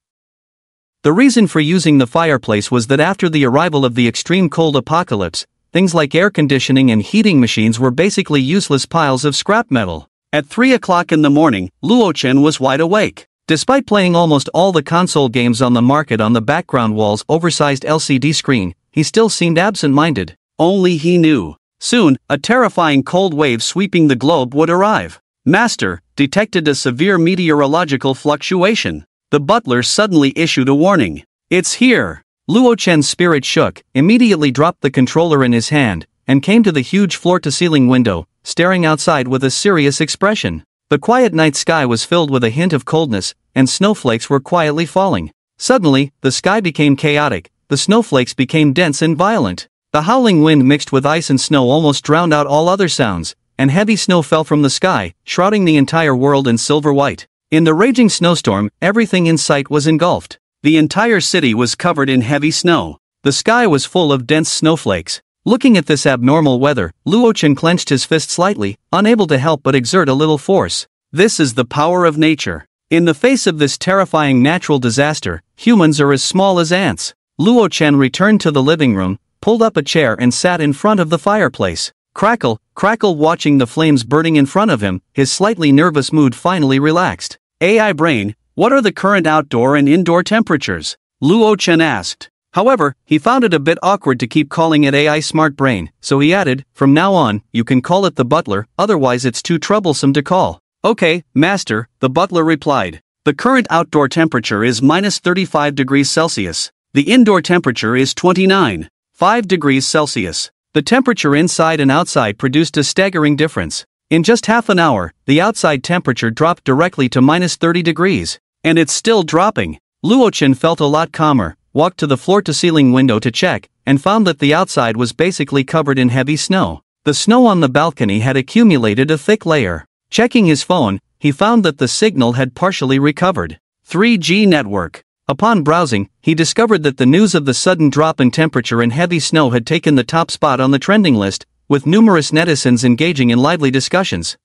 The reason for using the fireplace was that after the arrival of the extreme cold apocalypse, things like air conditioning and heating machines were basically useless piles of scrap metal. At 3 o'clock in the morning, Luo Chen was wide awake. Despite playing almost all the console games on the market on the background wall's oversized LCD screen, he still seemed absent-minded. Only he knew. Soon, a terrifying cold wave sweeping the globe would arrive. Master, detected a severe meteorological fluctuation. The butler suddenly issued a warning. It's here. Luo Chen's spirit shook, immediately dropped the controller in his hand, and came to the huge floor-to-ceiling window, staring outside with a serious expression. The quiet night sky was filled with a hint of coldness, and snowflakes were quietly falling. Suddenly, the sky became chaotic, the snowflakes became dense and violent. The howling wind mixed with ice and snow almost drowned out all other sounds, and heavy snow fell from the sky, shrouding the entire world in silver white. In the raging snowstorm, everything in sight was engulfed. The entire city was covered in heavy snow. The sky was full of dense snowflakes. Looking at this abnormal weather, Luo Chen clenched his fist slightly, unable to help but exert a little force. This is the power of nature. In the face of this terrifying natural disaster, humans are as small as ants. Luo Chen returned to the living room, pulled up a chair and sat in front of the fireplace. Crackle, crackle. Watching the flames burning in front of him, his slightly nervous mood finally relaxed. AI brain, what are the current outdoor and indoor temperatures? Luo Chen asked. However, he found it a bit awkward to keep calling it AI smart brain, so he added, from now on, you can call it the butler, otherwise it's too troublesome to call. Okay, master, the butler replied. The current outdoor temperature is -35 degrees Celsius. The indoor temperature is 29.5 degrees Celsius. The temperature inside and outside produced a staggering difference. In just half an hour, the outside temperature dropped directly to -30 degrees. And it's still dropping. Luo Chen felt a lot calmer, walked to the floor-to-ceiling window to check, and found that the outside was basically covered in heavy snow. The snow on the balcony had accumulated a thick layer. Checking his phone, he found that the signal had partially recovered. 3G network. Upon browsing, he discovered that the news of the sudden drop in temperature and heavy snow had taken the top spot on the trending list, with numerous netizens engaging in lively discussions.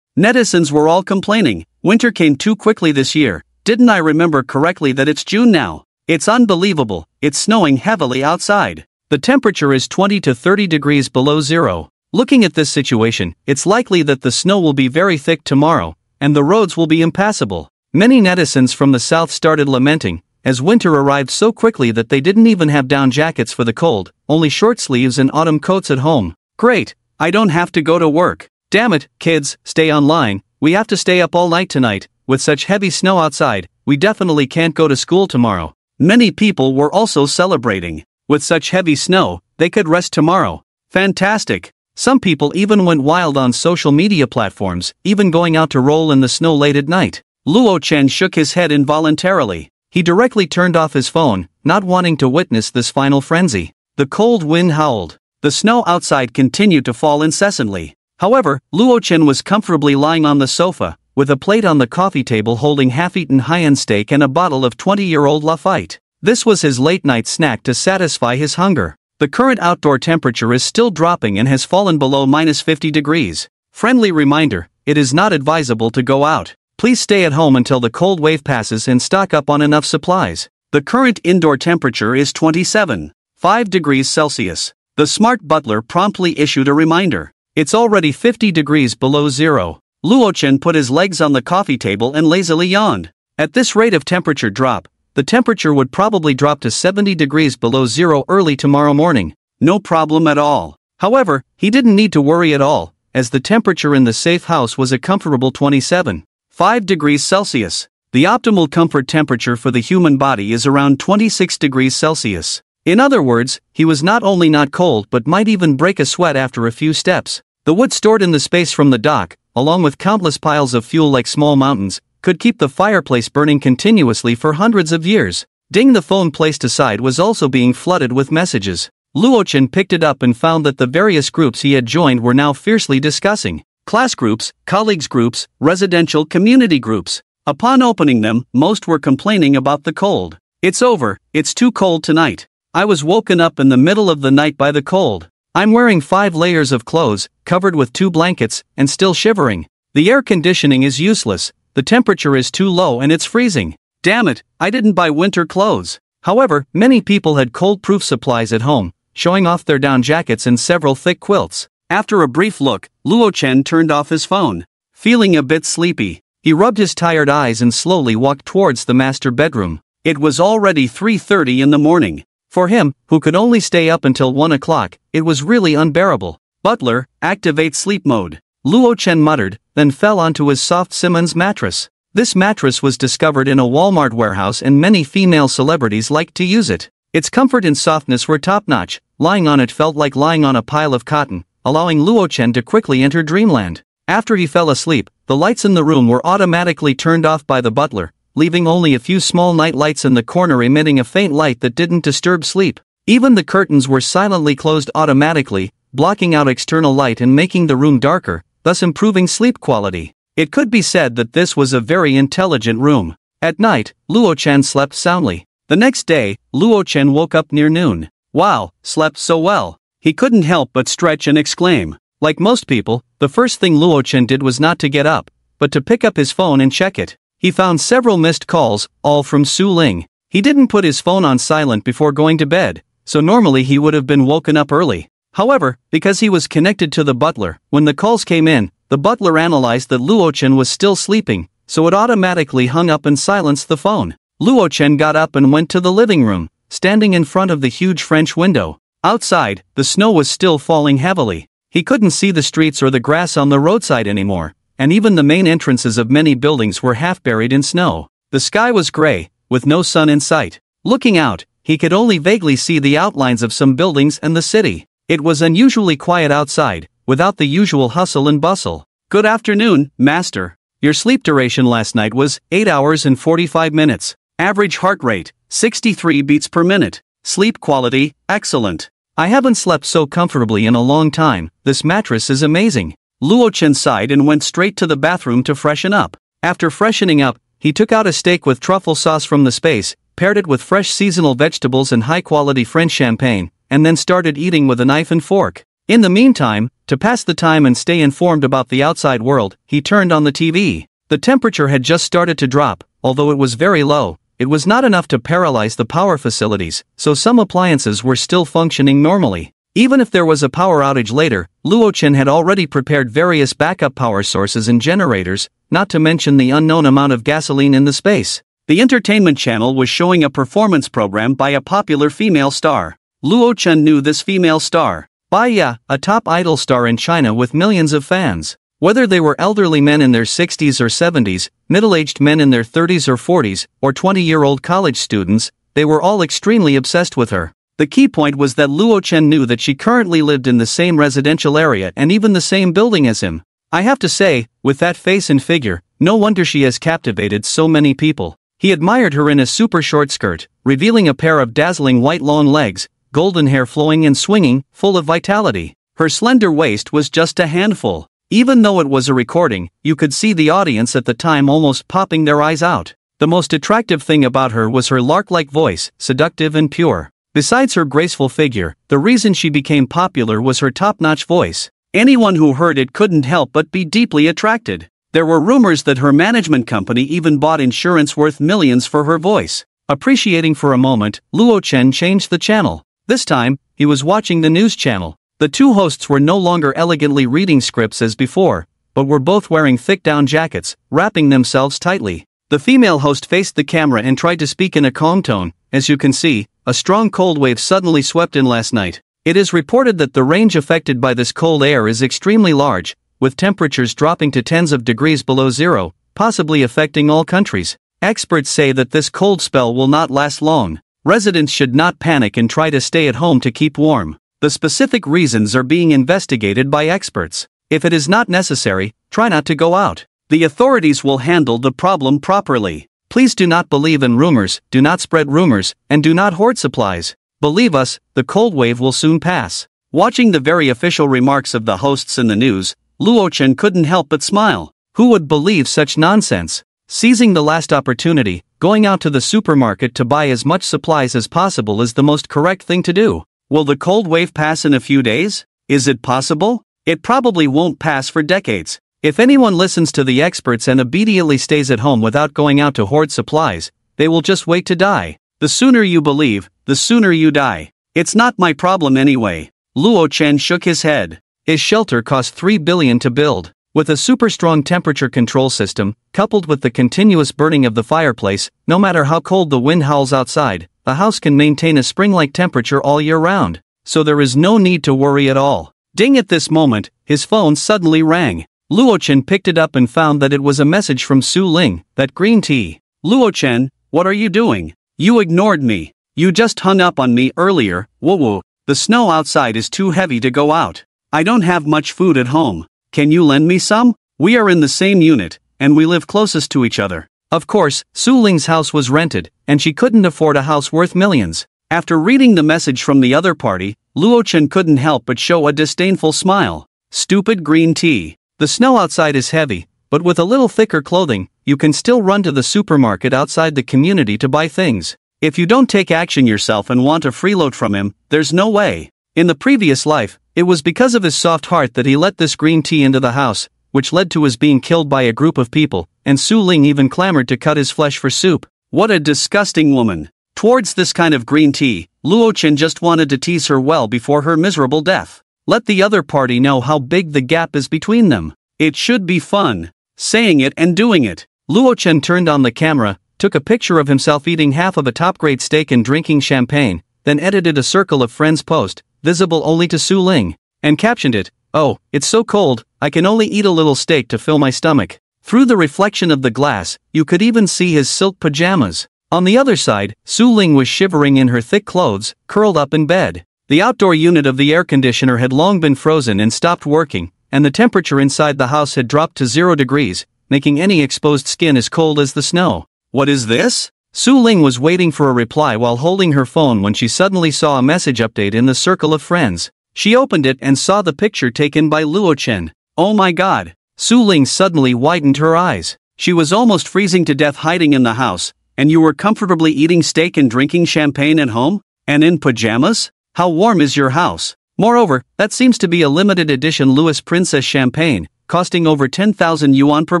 Netizens were all complaining, "Winter came too quickly this year. Didn't I remember correctly that it's June now? It's unbelievable, it's snowing heavily outside. The temperature is 20 to 30 degrees below zero. Looking at this situation, it's likely that the snow will be very thick tomorrow, and the roads will be impassable." Many netizens from the south started lamenting, as winter arrived so quickly that they didn't even have down jackets for the cold, only short sleeves and autumn coats at home. "Great, I don't have to go to work. Damn it, kids, stay online, we have to stay up all night tonight. With such heavy snow outside, we definitely can't go to school tomorrow." Many people were also celebrating. With such heavy snow, they could rest tomorrow. Fantastic. Some people even went wild on social media platforms, even going out to roll in the snow late at night. Luo Chen shook his head involuntarily. He directly turned off his phone, not wanting to witness this final frenzy. The cold wind howled. The snow outside continued to fall incessantly. However, Luo Chen was comfortably lying on the sofa, with a plate on the coffee table holding half-eaten high-end steak and a bottle of 20-year-old Lafite. This was his late-night snack to satisfy his hunger. The current outdoor temperature is still dropping and has fallen below -50 degrees. Friendly reminder, it is not advisable to go out. Please stay at home until the cold wave passes and stock up on enough supplies. The current indoor temperature is 27.5 degrees Celsius. The smart butler promptly issued a reminder. It's already 50 degrees below zero. Luo Chen put his legs on the coffee table and lazily yawned. At this rate of temperature drop, the temperature would probably drop to 70 degrees below zero early tomorrow morning. No problem at all. However, he didn't need to worry at all, as the temperature in the safe house was a comfortable 27.5 degrees Celsius. The optimal comfort temperature for the human body is around 26 degrees Celsius. In other words, he was not only not cold but might even break a sweat after a few steps. The wood stored in the space from the dock, along with countless piles of fuel like small mountains, could keep the fireplace burning continuously for hundreds of years. Ding, the phone placed aside was also being flooded with messages. Luo Chen picked it up and found that the various groups he had joined were now fiercely discussing. Class groups, colleagues groups, residential community groups. Upon opening them, most were complaining about the cold. "It's over, it's too cold tonight. I was woken up in the middle of the night by the cold. I'm wearing 5 layers of clothes, covered with 2 blankets, and still shivering. The air conditioning is useless, the temperature is too low and it's freezing. Damn it, I didn't buy winter clothes." However, many people had cold-proof supplies at home, showing off their down jackets and several thick quilts. After a brief look, Luo Chen turned off his phone. Feeling a bit sleepy, he rubbed his tired eyes and slowly walked towards the master bedroom. It was already 3:30 in the morning. For him, who could only stay up until 1 o'clock, it was really unbearable. "Butler, activate sleep mode," Luo Chen muttered, then fell onto his soft Simmons mattress. This mattress was discovered in a Walmart warehouse and many female celebrities liked to use it. Its comfort and softness were top-notch. Lying on it felt like lying on a pile of cotton, allowing Luo Chen to quickly enter dreamland. After he fell asleep, the lights in the room were automatically turned off by the butler, leaving only a few small night lights in the corner emitting a faint light that didn't disturb sleep. Even the curtains were silently closed automatically, blocking out external light and making the room darker, thus improving sleep quality. It could be said that this was a very intelligent room. At night, Luo Chen slept soundly. The next day, Luo Chen woke up near noon. Wow, slept so well. He couldn't help but stretch and exclaim. Like most people, the first thing Luo Chen did was not to get up, but to pick up his phone and check it. He found several missed calls, all from Su Ling. He didn't put his phone on silent before going to bed, so normally he would have been woken up early. However, because he was connected to the butler, when the calls came in, the butler analyzed that Luo Chen was still sleeping, so it automatically hung up and silenced the phone. Luo Chen got up and went to the living room, standing in front of the huge French window. Outside, the snow was still falling heavily. He couldn't see the streets or the grass on the roadside anymore, and even the main entrances of many buildings were half buried in snow. The sky was gray, with no sun in sight. Looking out, he could only vaguely see the outlines of some buildings and the city. It was unusually quiet outside, without the usual hustle and bustle. "Good afternoon, master. Your sleep duration last night was 8 hours and 45 minutes. Average heart rate, 63 beats per minute. Sleep quality, excellent. I haven't slept so comfortably in a long time, this mattress is amazing. Luo Chen sighed and went straight to the bathroom to freshen up. After freshening up, he took out a steak with truffle sauce from the space, paired it with fresh seasonal vegetables and high-quality French champagne, and then started eating with a knife and fork. In the meantime, to pass the time and stay informed about the outside world, he turned on the TV. The temperature had just started to drop, although it was very low. It was not enough to paralyze the power facilities, so some appliances were still functioning normally. Even if there was a power outage later, Luo Chen had already prepared various backup power sources and generators, not to mention the unknown amount of gasoline in the space. The entertainment channel was showing a performance program by a popular female star. Luo Chen knew this female star. Baiya, a top idol star in China with millions of fans. Whether they were elderly men in their 60s or 70s, middle-aged men in their 30s or 40s, or 20-year-old college students, they were all extremely obsessed with her. The key point was that Luo Chen knew that she currently lived in the same residential area and even the same building as him. I have to say, with that face and figure, no wonder she has captivated so many people. He admired her in a super short skirt, revealing a pair of dazzling white long legs, golden hair flowing and swinging, full of vitality. Her slender waist was just a handful. Even though it was a recording, you could see the audience at the time almost popping their eyes out. The most attractive thing about her was her lark-like voice, seductive and pure. Besides her graceful figure, the reason she became popular was her top-notch voice. Anyone who heard it couldn't help but be deeply attracted. There were rumors that her management company even bought insurance worth millions for her voice. Appreciating for a moment, Luo Chen changed the channel. This time, he was watching the news channel. The two hosts were no longer elegantly reading scripts as before, but were both wearing thick down jackets, wrapping themselves tightly. The female host faced the camera and tried to speak in a calm tone. As you can see, a strong cold wave suddenly swept in last night. It is reported that the range affected by this cold air is extremely large, with temperatures dropping to tens of degrees below zero, possibly affecting all countries. Experts say that this cold spell will not last long. Residents should not panic and try to stay at home to keep warm. The specific reasons are being investigated by experts. If it is not necessary, try not to go out. The authorities will handle the problem properly. Please do not believe in rumors, do not spread rumors, and do not hoard supplies. Believe us, the cold wave will soon pass. Watching the very official remarks of the hosts in the news, Luo Chen couldn't help but smile. Who would believe such nonsense? Seizing the last opportunity, going out to the supermarket to buy as much supplies as possible is the most correct thing to do. Will the cold wave pass in a few days? Is it possible? It probably won't pass for decades. If anyone listens to the experts and obediently stays at home without going out to hoard supplies, they will just wait to die. The sooner you believe, the sooner you die. It's not my problem anyway. Luo Chen shook his head. His shelter cost 3 billion to build. With a super strong temperature control system, coupled with the continuous burning of the fireplace, no matter how cold the wind howls outside, the house can maintain a spring-like temperature all year round. So there is no need to worry at all. Ding! At this moment, his phone suddenly rang. Luo Chen picked it up and found that it was a message from Su Ling, that green tea. Luo Chen, what are you doing? You ignored me. You just hung up on me earlier. Whoa. The snow outside is too heavy to go out. I don't have much food at home. Can you lend me some? We are in the same unit, and we live closest to each other. Of course, Su Ling's house was rented, and she couldn't afford a house worth millions. After reading the message from the other party, Luo Chen couldn't help but show a disdainful smile. Stupid green tea. The snow outside is heavy, but with a little thicker clothing, you can still run to the supermarket outside the community to buy things. If you don't take action yourself and want a freeload from him, there's no way. In the previous life, it was because of his soft heart that he let this green tea into the house, which led to his being killed by a group of people, and Su Ling even clamored to cut his flesh for soup. What a disgusting woman. Towards this kind of green tea, Luo Chen just wanted to tease her well before her miserable death. Let the other party know how big the gap is between them. It should be fun. Saying it and doing it. Luo Chen turned on the camera, took a picture of himself eating half of a top-grade steak and drinking champagne, then edited a circle of friends post, visible only to Su Ling, and captioned it, "Oh, it's so cold, I can only eat a little steak to fill my stomach." Through the reflection of the glass, you could even see his silk pajamas. On the other side, Su Ling was shivering in her thick clothes, curled up in bed. The outdoor unit of the air conditioner had long been frozen and stopped working, and the temperature inside the house had dropped to 0 degrees, making any exposed skin as cold as the snow. What is this? Su Ling was waiting for a reply while holding her phone when she suddenly saw a message update in the circle of friends. She opened it and saw the picture taken by Luo Chen. Oh my god! Su Ling suddenly widened her eyes. She was almost freezing to death hiding in the house, and you were comfortably eating steak and drinking champagne at home? And in pajamas? How warm is your house? Moreover, that seems to be a limited edition Louis Princess champagne, costing over 10,000 yuan per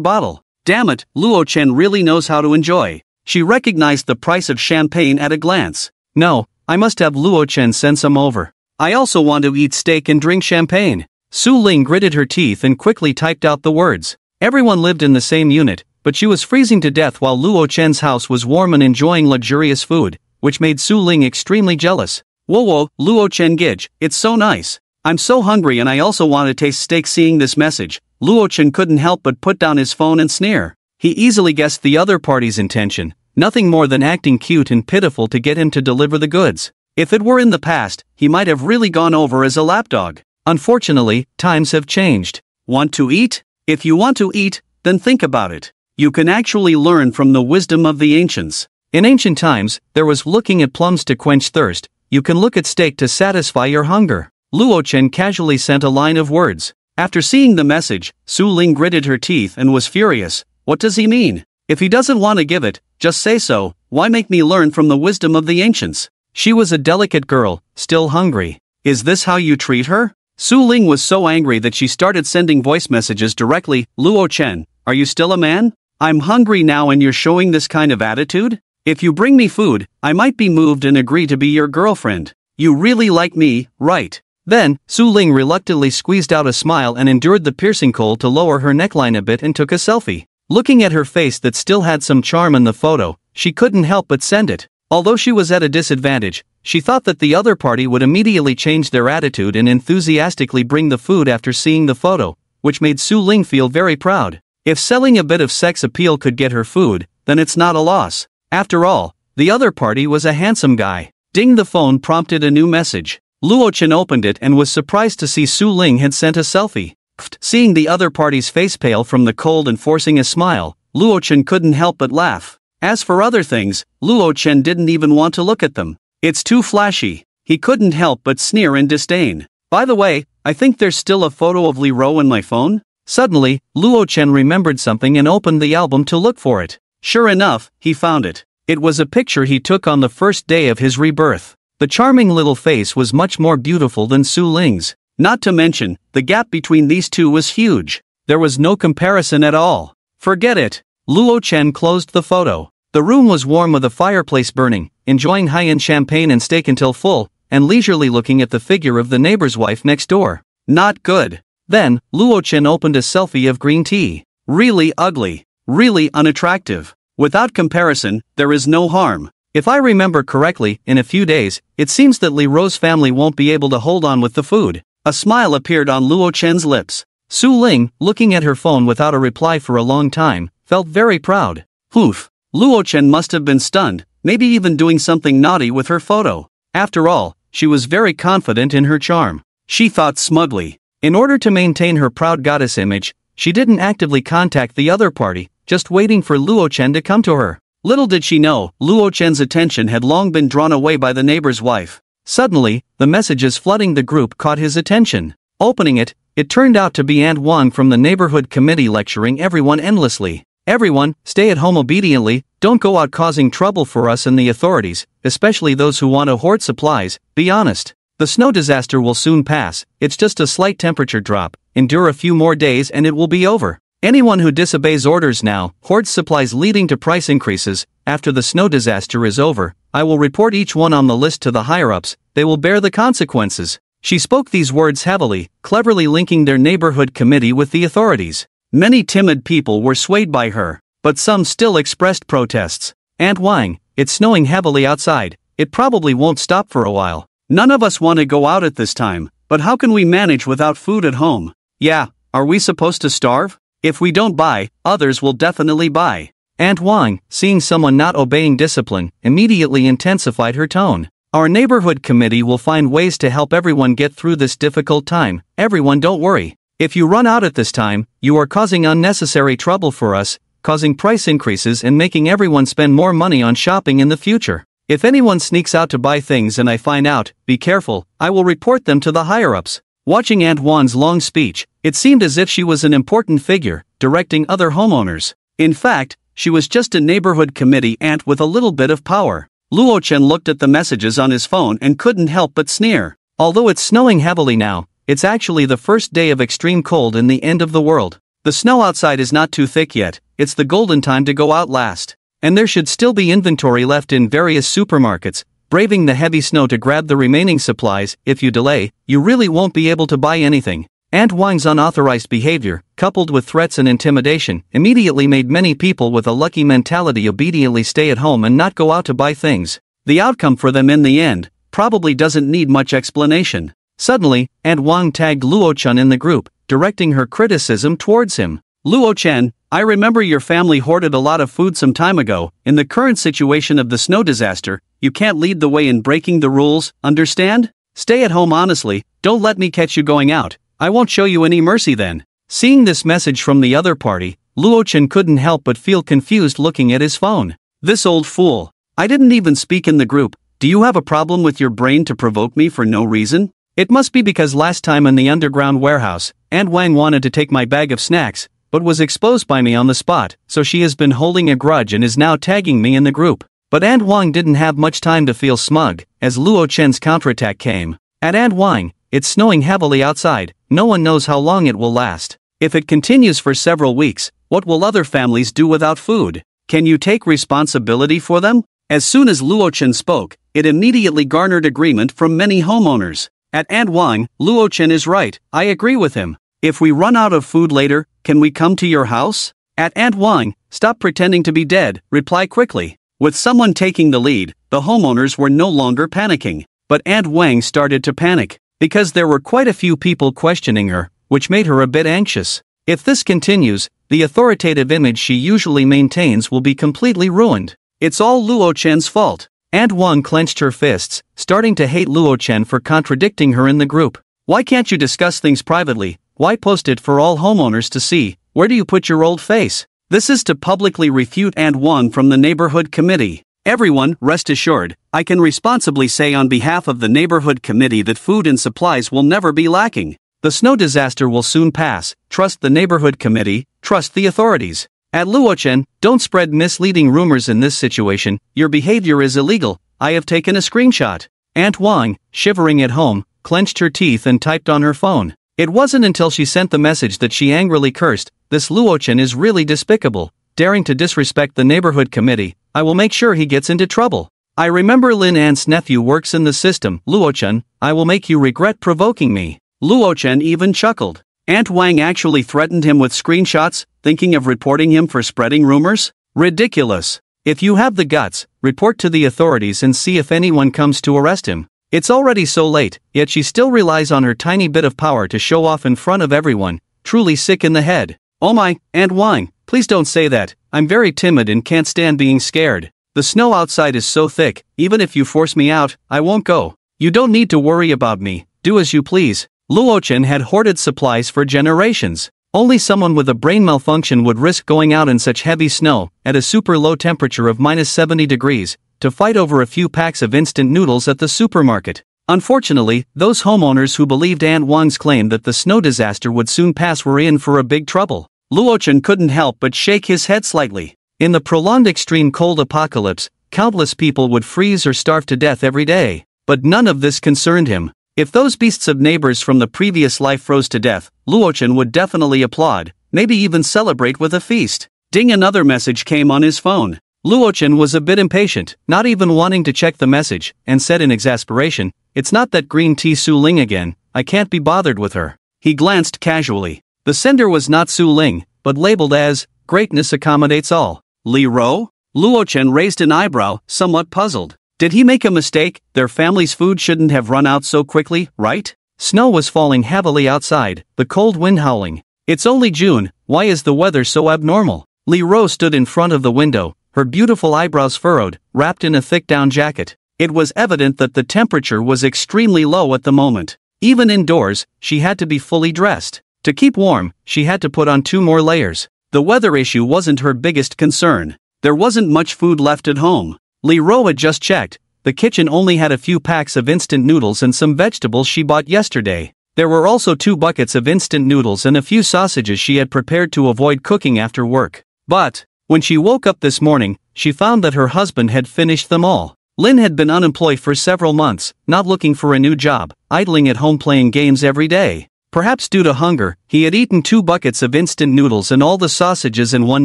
bottle. Damn it, Luo Chen really knows how to enjoy. She recognized the price of champagne at a glance. No, I must have Luo Chen send some over. I also want to eat steak and drink champagne. Su Ling gritted her teeth and quickly typed out the words. Everyone lived in the same unit, but she was freezing to death while Luo Chen's house was warm and enjoying luxurious food, which made Su Ling extremely jealous. Whoa, Luo Chen Gij, it's so nice. I'm so hungry and I also want to taste steak. Seeing this message, Luo Chen couldn't help but put down his phone and sneer. He easily guessed the other party's intention, nothing more than acting cute and pitiful to get him to deliver the goods. If it were in the past, he might have really gone over as a lapdog. Unfortunately, times have changed. Want to eat? If you want to eat, then think about it. You can actually learn from the wisdom of the ancients. In ancient times, there was looking at plums to quench thirst. You can look at steak to satisfy your hunger. Luo Chen casually sent a line of words. After seeing the message, Su Ling gritted her teeth and was furious. What does he mean? If he doesn't want to give it, just say so. Why make me learn from the wisdom of the ancients? She was a delicate girl, still hungry. Is this how you treat her? Su Ling was so angry that she started sending voice messages directly. Luo Chen, are you still a man? I'm hungry now and you're showing this kind of attitude? If you bring me food, I might be moved and agree to be your girlfriend. You really like me, right? Then, Su Ling reluctantly squeezed out a smile and endured the piercing cold to lower her neckline a bit and took a selfie. Looking at her face that still had some charm in the photo, she couldn't help but send it. Although she was at a disadvantage, she thought that the other party would immediately change their attitude and enthusiastically bring the food after seeing the photo, which made Su Ling feel very proud. If selling a bit of sex appeal could get her food, then it's not a loss. After all, the other party was a handsome guy. Ding, the phone prompted a new message. Luo Chen opened it and was surprised to see Su Ling had sent a selfie. Seeing the other party's face pale from the cold and forcing a smile, Luo Chen couldn't help but laugh. As for other things, Luo Chen didn't even want to look at them. It's too flashy. He couldn't help but sneer in disdain. By the way, I think there's still a photo of Li Ro in my phone? Suddenly, Luo Chen remembered something and opened the album to look for it. Sure enough, he found it. It was a picture he took on the first day of his rebirth. The charming little face was much more beautiful than Su Ling's. Not to mention, the gap between these two was huge. There was no comparison at all. Forget it. Luo Chen closed the photo. The room was warm with a fireplace burning, enjoying high-end champagne and steak until full, and leisurely looking at the figure of the neighbor's wife next door. Not good. Then, Luo Chen opened a selfie of green tea. Really ugly. Really unattractive. Without comparison, there is no harm. If I remember correctly, in a few days, it seems that Li Ro's family won't be able to hold on with the food. A smile appeared on Luo Chen's lips. Su Ling, looking at her phone without a reply for a long time, felt very proud. Oof. Luo Chen must have been stunned, maybe even doing something naughty with her photo. After all, she was very confident in her charm. She thought smugly. In order to maintain her proud goddess image, she didn't actively contact the other party, just waiting for Luo Chen to come to her. Little did she know, Luo Chen's attention had long been drawn away by the neighbor's wife. Suddenly, the messages flooding the group caught his attention. Opening it, it turned out to be Aunt Wang from the neighborhood committee lecturing everyone endlessly. Everyone, stay at home obediently, don't go out causing trouble for us and the authorities, especially those who want to hoard supplies. Be honest. The snow disaster will soon pass, it's just a slight temperature drop, endure a few more days and it will be over. Anyone who disobeys orders now, hoards supplies leading to price increases. After the snow disaster is over, I will report each one on the list to the higher-ups, they will bear the consequences. She spoke these words heavily, cleverly linking their neighborhood committee with the authorities. Many timid people were swayed by her, but some still expressed protests. Aunt Wang, it's snowing heavily outside, it probably won't stop for a while. None of us want to go out at this time, but how can we manage without food at home? Yeah, are we supposed to starve? If we don't buy, others will definitely buy. Aunt Wang, seeing someone not obeying discipline, immediately intensified her tone. Our neighborhood committee will find ways to help everyone get through this difficult time. Everyone, don't worry. If you run out at this time, you are causing unnecessary trouble for us. causing price increases and making everyone spend more money on shopping in the future. If anyone sneaks out to buy things and I find out, be careful, I will report them to the higher-ups. Watching Aunt Wan's long speech, it seemed as if she was an important figure, directing other homeowners. In fact, she was just a neighborhood committee ant with a little bit of power. Luo Chen looked at the messages on his phone and couldn't help but sneer. Although it's snowing heavily now, it's actually the first day of extreme cold in the end of the world. The snow outside is not too thick yet, it's the golden time to go out last. And there should still be inventory left in various supermarkets. Braving the heavy snow to grab the remaining supplies, if you delay, you really won't be able to buy anything. Aunt Wang's unauthorized behavior, coupled with threats and intimidation, immediately made many people with a lucky mentality obediently stay at home and not go out to buy things. The outcome for them in the end probably doesn't need much explanation. Suddenly, Aunt Wang tagged Luo Chen in the group, directing her criticism towards him. Luo Chen, I remember your family hoarded a lot of food some time ago. In the current situation of the snow disaster, you can't lead the way in breaking the rules, understand? Stay at home honestly, don't let me catch you going out. I won't show you any mercy then. Seeing this message from the other party, Luo Chen couldn't help but feel confused looking at his phone. This old fool. I didn't even speak in the group. Do you have a problem with your brain to provoke me for no reason? It must be because last time in the underground warehouse, Aunt Wang wanted to take my bag of snacks, but was exposed by me on the spot, so she has been holding a grudge and is now tagging me in the group. But Aunt Wang didn't have much time to feel smug, as Luo Chen's counterattack came. At Aunt Wang, it's snowing heavily outside, no one knows how long it will last. If it continues for several weeks, what will other families do without food? Can you take responsibility for them? As soon as Luo Chen spoke, it immediately garnered agreement from many homeowners. At Aunt Wang, Luo Chen is right, I agree with him. If we run out of food later, can we come to your house? At Aunt Wang, stop pretending to be dead, reply quickly. With someone taking the lead, the homeowners were no longer panicking. But Aunt Wang started to panic, because there were quite a few people questioning her, which made her a bit anxious. If this continues, the authoritative image she usually maintains will be completely ruined. It's all Luo Chen's fault. Aunt Wang clenched her fists, starting to hate Luo Chen for contradicting her in the group. Why can't you discuss things privately? Why post it for all homeowners to see? Where do you put your old face? This is to publicly refute Aunt Wang from the neighborhood committee. Everyone, rest assured, I can responsibly say on behalf of the neighborhood committee that food and supplies will never be lacking. The snow disaster will soon pass. Trust the neighborhood committee, trust the authorities. At Luo Chen, don't spread misleading rumors in this situation, your behavior is illegal, I have taken a screenshot. Aunt Wang, shivering at home, clenched her teeth and typed on her phone. It wasn't until she sent the message that she angrily cursed, this Luo Chen is really despicable, daring to disrespect the neighborhood committee, I will make sure he gets into trouble. I remember Lin An's nephew works in the system, Luo Chen, I will make you regret provoking me. Luo Chen even chuckled. Aunt Wang actually threatened him with screenshots, thinking of reporting him for spreading rumors? Ridiculous. If you have the guts, report to the authorities and see if anyone comes to arrest him. It's already so late, yet she still relies on her tiny bit of power to show off in front of everyone, truly sick in the head. Oh my, Aunt Wang, please don't say that, I'm very timid and can't stand being scared. The snow outside is so thick, even if you force me out, I won't go. You don't need to worry about me, do as you please. Luo Chen had hoarded supplies for generations. Only someone with a brain malfunction would risk going out in such heavy snow, at a super low temperature of -70 degrees, to fight over a few packs of instant noodles at the supermarket. Unfortunately, those homeowners who believed Aunt Wang's claim that the snow disaster would soon pass were in for a big trouble. Luo Chen couldn't help but shake his head slightly. In the prolonged extreme cold apocalypse, countless people would freeze or starve to death every day. But none of this concerned him. If those beasts of neighbors from the previous life froze to death, Luo Chen would definitely applaud, maybe even celebrate with a feast. Ding, another message came on his phone. Luo Chen was a bit impatient, not even wanting to check the message, and said in exasperation, "It's not that green tea Su Ling again, I can't be bothered with her." He glanced casually. The sender was not Su Ling, but labeled as, "Greatness accommodates all." Li Ro? Luo Chen raised an eyebrow, somewhat puzzled. Did he make a mistake? Their family's food shouldn't have run out so quickly, right? Snow was falling heavily outside, the cold wind howling. It's only June, why is the weather so abnormal? Li Ro stood in front of the window, her beautiful eyebrows furrowed, wrapped in a thick down jacket. It was evident that the temperature was extremely low at the moment. Even indoors, she had to be fully dressed. To keep warm, she had to put on 2 more layers. The weather issue wasn't her biggest concern. There wasn't much food left at home. Lee Ro had just checked. The kitchen only had a few packs of instant noodles and some vegetables she bought yesterday. There were also 2 buckets of instant noodles and a few sausages she had prepared to avoid cooking after work. But when she woke up this morning, she found that her husband had finished them all. Lin had been unemployed for several months, not looking for a new job, idling at home playing games every day. Perhaps due to hunger, he had eaten 2 buckets of instant noodles and all the sausages in one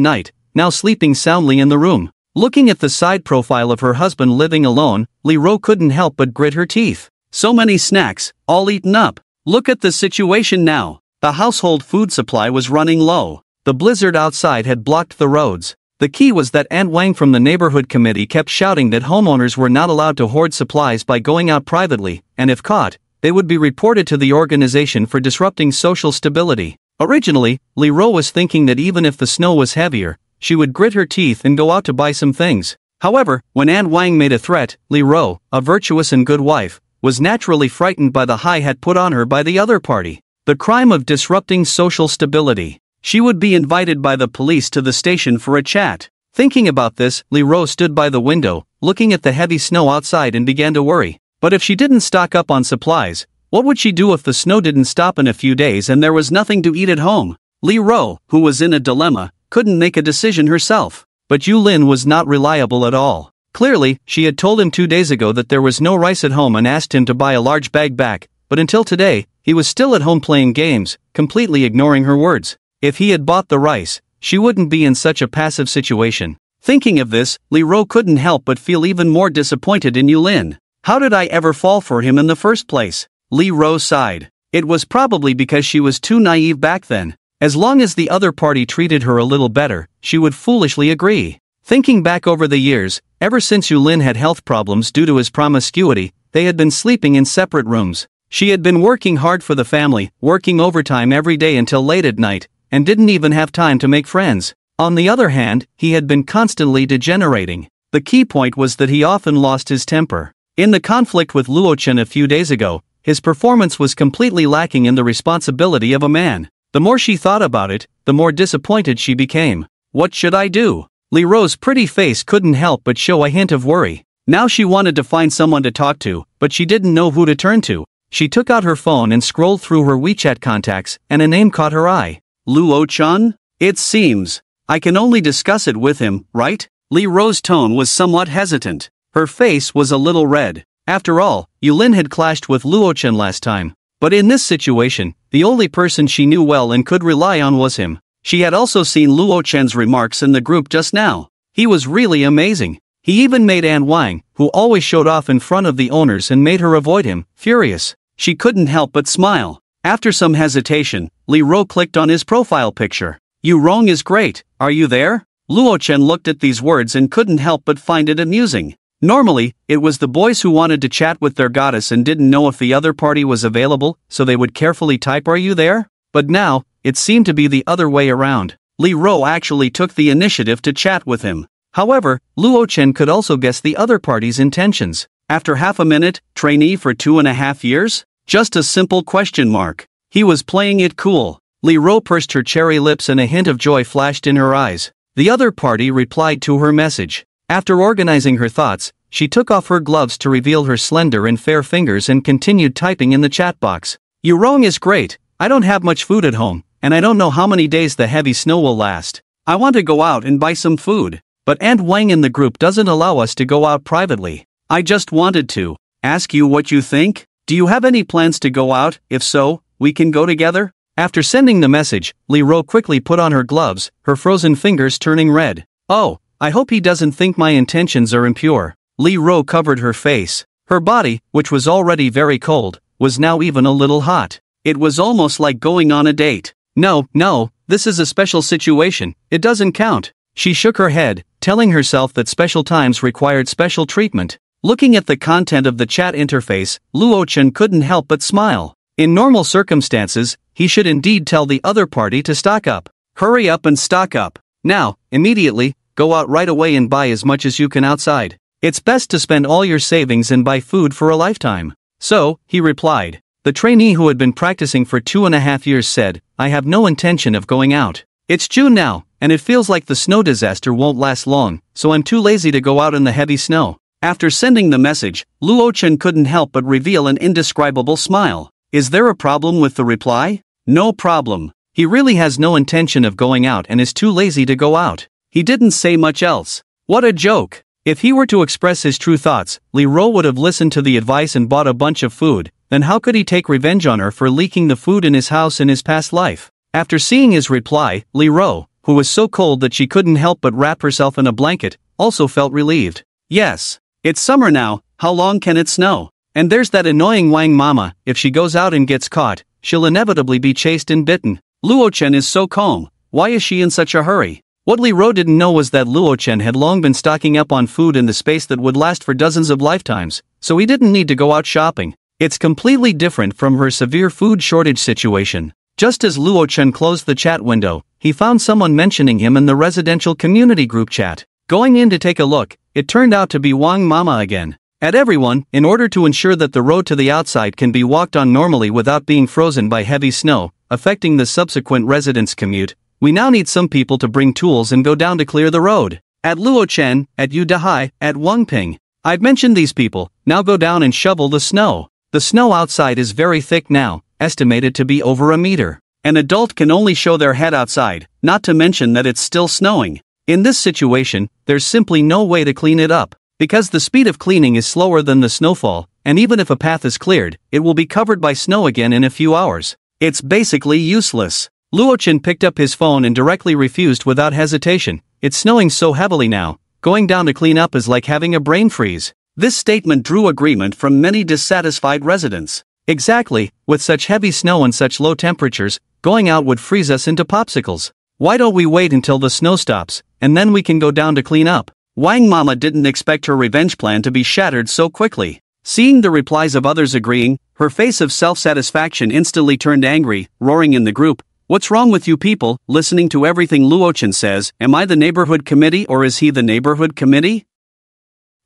night, now sleeping soundly in the room. Looking at the side profile of her husband living alone, Lee Ro couldn't help but grit her teeth. So many snacks, all eaten up. Look at the situation now. The household food supply was running low. The blizzard outside had blocked the roads. The key was that Aunt Wang from the neighborhood committee kept shouting that homeowners were not allowed to hoard supplies by going out privately, and if caught, they would be reported to the organization for disrupting social stability. Originally, Lee Ro was thinking that even if the snow was heavier, she would grit her teeth and go out to buy some things. However, when Aunt Wang made a threat, Lee Ro, a virtuous and good wife, was naturally frightened by the high hat put on her by the other party. The crime of disrupting social stability. She would be invited by the police to the station for a chat. Thinking about this, Lee Ro stood by the window, looking at the heavy snow outside and began to worry. But if she didn't stock up on supplies, what would she do if the snow didn't stop in a few days and there was nothing to eat at home? Lee Ro, who was in a dilemma, couldn't make a decision herself. But Yu Lin was not reliable at all. Clearly, she had told him 2 days ago that there was no rice at home and asked him to buy a large bag back, but until today, he was still at home playing games, completely ignoring her words. If he had bought the rice, she wouldn't be in such a passive situation. Thinking of this, Lee Ro couldn't help but feel even more disappointed in Yu Lin. How did I ever fall for him in the first place? Lee Ro sighed. It was probably because she was too naive back then. As long as the other party treated her a little better, she would foolishly agree. Thinking back over the years, ever since Yu Lin had health problems due to his promiscuity, they had been sleeping in separate rooms. She had been working hard for the family, working overtime every day until late at night, and didn't even have time to make friends. On the other hand, he had been constantly degenerating. The key point was that he often lost his temper. In the conflict with Luo Chen a few days ago, his performance was completely lacking in the responsibility of a man. The more she thought about it, the more disappointed she became. What should I do? Lee Ro's pretty face couldn't help but show a hint of worry. Now she wanted to find someone to talk to, but she didn't know who to turn to. She took out her phone and scrolled through her WeChat contacts, and a name caught her eye. Luo Chen? It seems. I can only discuss it with him, right? Lee Ro's tone was somewhat hesitant. Her face was a little red. After all, Yu Lin had clashed with Luo Chen last time. But in this situation, the only person she knew well and could rely on was him. She had also seen Luo Chen's remarks in the group just now. He was really amazing. He even made Aunt Wang, who always showed off in front of the owners and made her avoid him, furious. She couldn't help but smile. After some hesitation, Lee Ro clicked on his profile picture. "You wrong is great, are you there?" Luo Chen looked at these words and couldn't help but find it amusing. Normally, it was the boys who wanted to chat with their goddess and didn't know if the other party was available, so they would carefully type "Are you there?" But now, it seemed to be the other way around. Lee Ro actually took the initiative to chat with him. However, Luo Chen could also guess the other party's intentions. After half a minute, trainee for 2.5 years? Just a simple question mark. He was playing it cool. Lee Ro pursed her cherry lips and a hint of joy flashed in her eyes. The other party replied to her message. After organizing her thoughts, she took off her gloves to reveal her slender and fair fingers and continued typing in the chat box. "You wrong is great. I don't have much food at home, and I don't know how many days the heavy snow will last. I want to go out and buy some food. But Aunt Wang in the group doesn't allow us to go out privately. I just wanted to ask you what you think. Do you have any plans to go out? If so, we can go together?" After sending the message, Lee Ro quickly put on her gloves, her frozen fingers turning red. "Oh, I hope he doesn't think my intentions are impure." Lee Ro covered her face. Her body, which was already very cold, was now even a little hot. It was almost like going on a date. No, this is a special situation, it doesn't count." She shook her head, telling herself that special times required special treatment. Looking at the content of the chat interface, Luo Chen couldn't help but smile. In normal circumstances, he should indeed tell the other party to stock up. Hurry up and stock up. Now, immediately, go out right away and buy as much as you can outside. It's best to spend all your savings and buy food for a lifetime. So, he replied. The trainee who had been practicing for 2.5 years said, "I have no intention of going out. It's June now, and it feels like the snow disaster won't last long, so I'm too lazy to go out in the heavy snow. After sending the message, Luo Chen couldn't help but reveal an indescribable smile. Is there a problem with the reply? No problem. He really has no intention of going out and is too lazy to go out. He didn't say much else. What a joke. If he were to express his true thoughts, Li Ro would have listened to the advice and bought a bunch of food. Then how could he take revenge on her for leaking the food in his house in his past life? After seeing his reply, Li Ro, who was so cold that she couldn't help but wrap herself in a blanket, also felt relieved. Yes. It's summer now, how long can it snow? And there's that annoying Wang mama, if she goes out and gets caught, she'll inevitably be chased and bitten. Luo Chen is so calm, why is she in such a hurry? What Li Ro didn't know was that Luo Chen had long been stocking up on food in the space that would last for dozens of lifetimes, so he didn't need to go out shopping. It's completely different from her severe food shortage situation. Just as Luo Chen closed the chat window, he found someone mentioning him in the residential community group chat. Going in to take a look, it turned out to be Wang Mama again. At everyone, in order to ensure that the road to the outside can be walked on normally without being frozen by heavy snow, affecting the subsequent residents' commute, we now need some people to bring tools and go down to clear the road. At Luo Chen, at Yu Dahai, at Wang Ping. I've mentioned these people, now go down and shovel the snow. The snow outside is very thick now, estimated to be over a meter. An adult can only show their head outside, not to mention that it's still snowing. In this situation, there's simply no way to clean it up. Because the speed of cleaning is slower than the snowfall, and even if a path is cleared, it will be covered by snow again in a few hours. It's basically useless. Luo Chen picked up his phone and directly refused without hesitation. It's snowing so heavily now, going down to clean up is like having a brain freeze. This statement drew agreement from many dissatisfied residents. Exactly, with such heavy snow and such low temperatures, going out would freeze us into popsicles. Why don't we wait until the snow stops, and then we can go down to clean up? Wang Mama didn't expect her revenge plan to be shattered so quickly. Seeing the replies of others agreeing, her face of self-satisfaction instantly turned angry, roaring in the group, "What's wrong with you people, listening to everything Luo Chen says? Am I the neighborhood committee or is he the neighborhood committee?"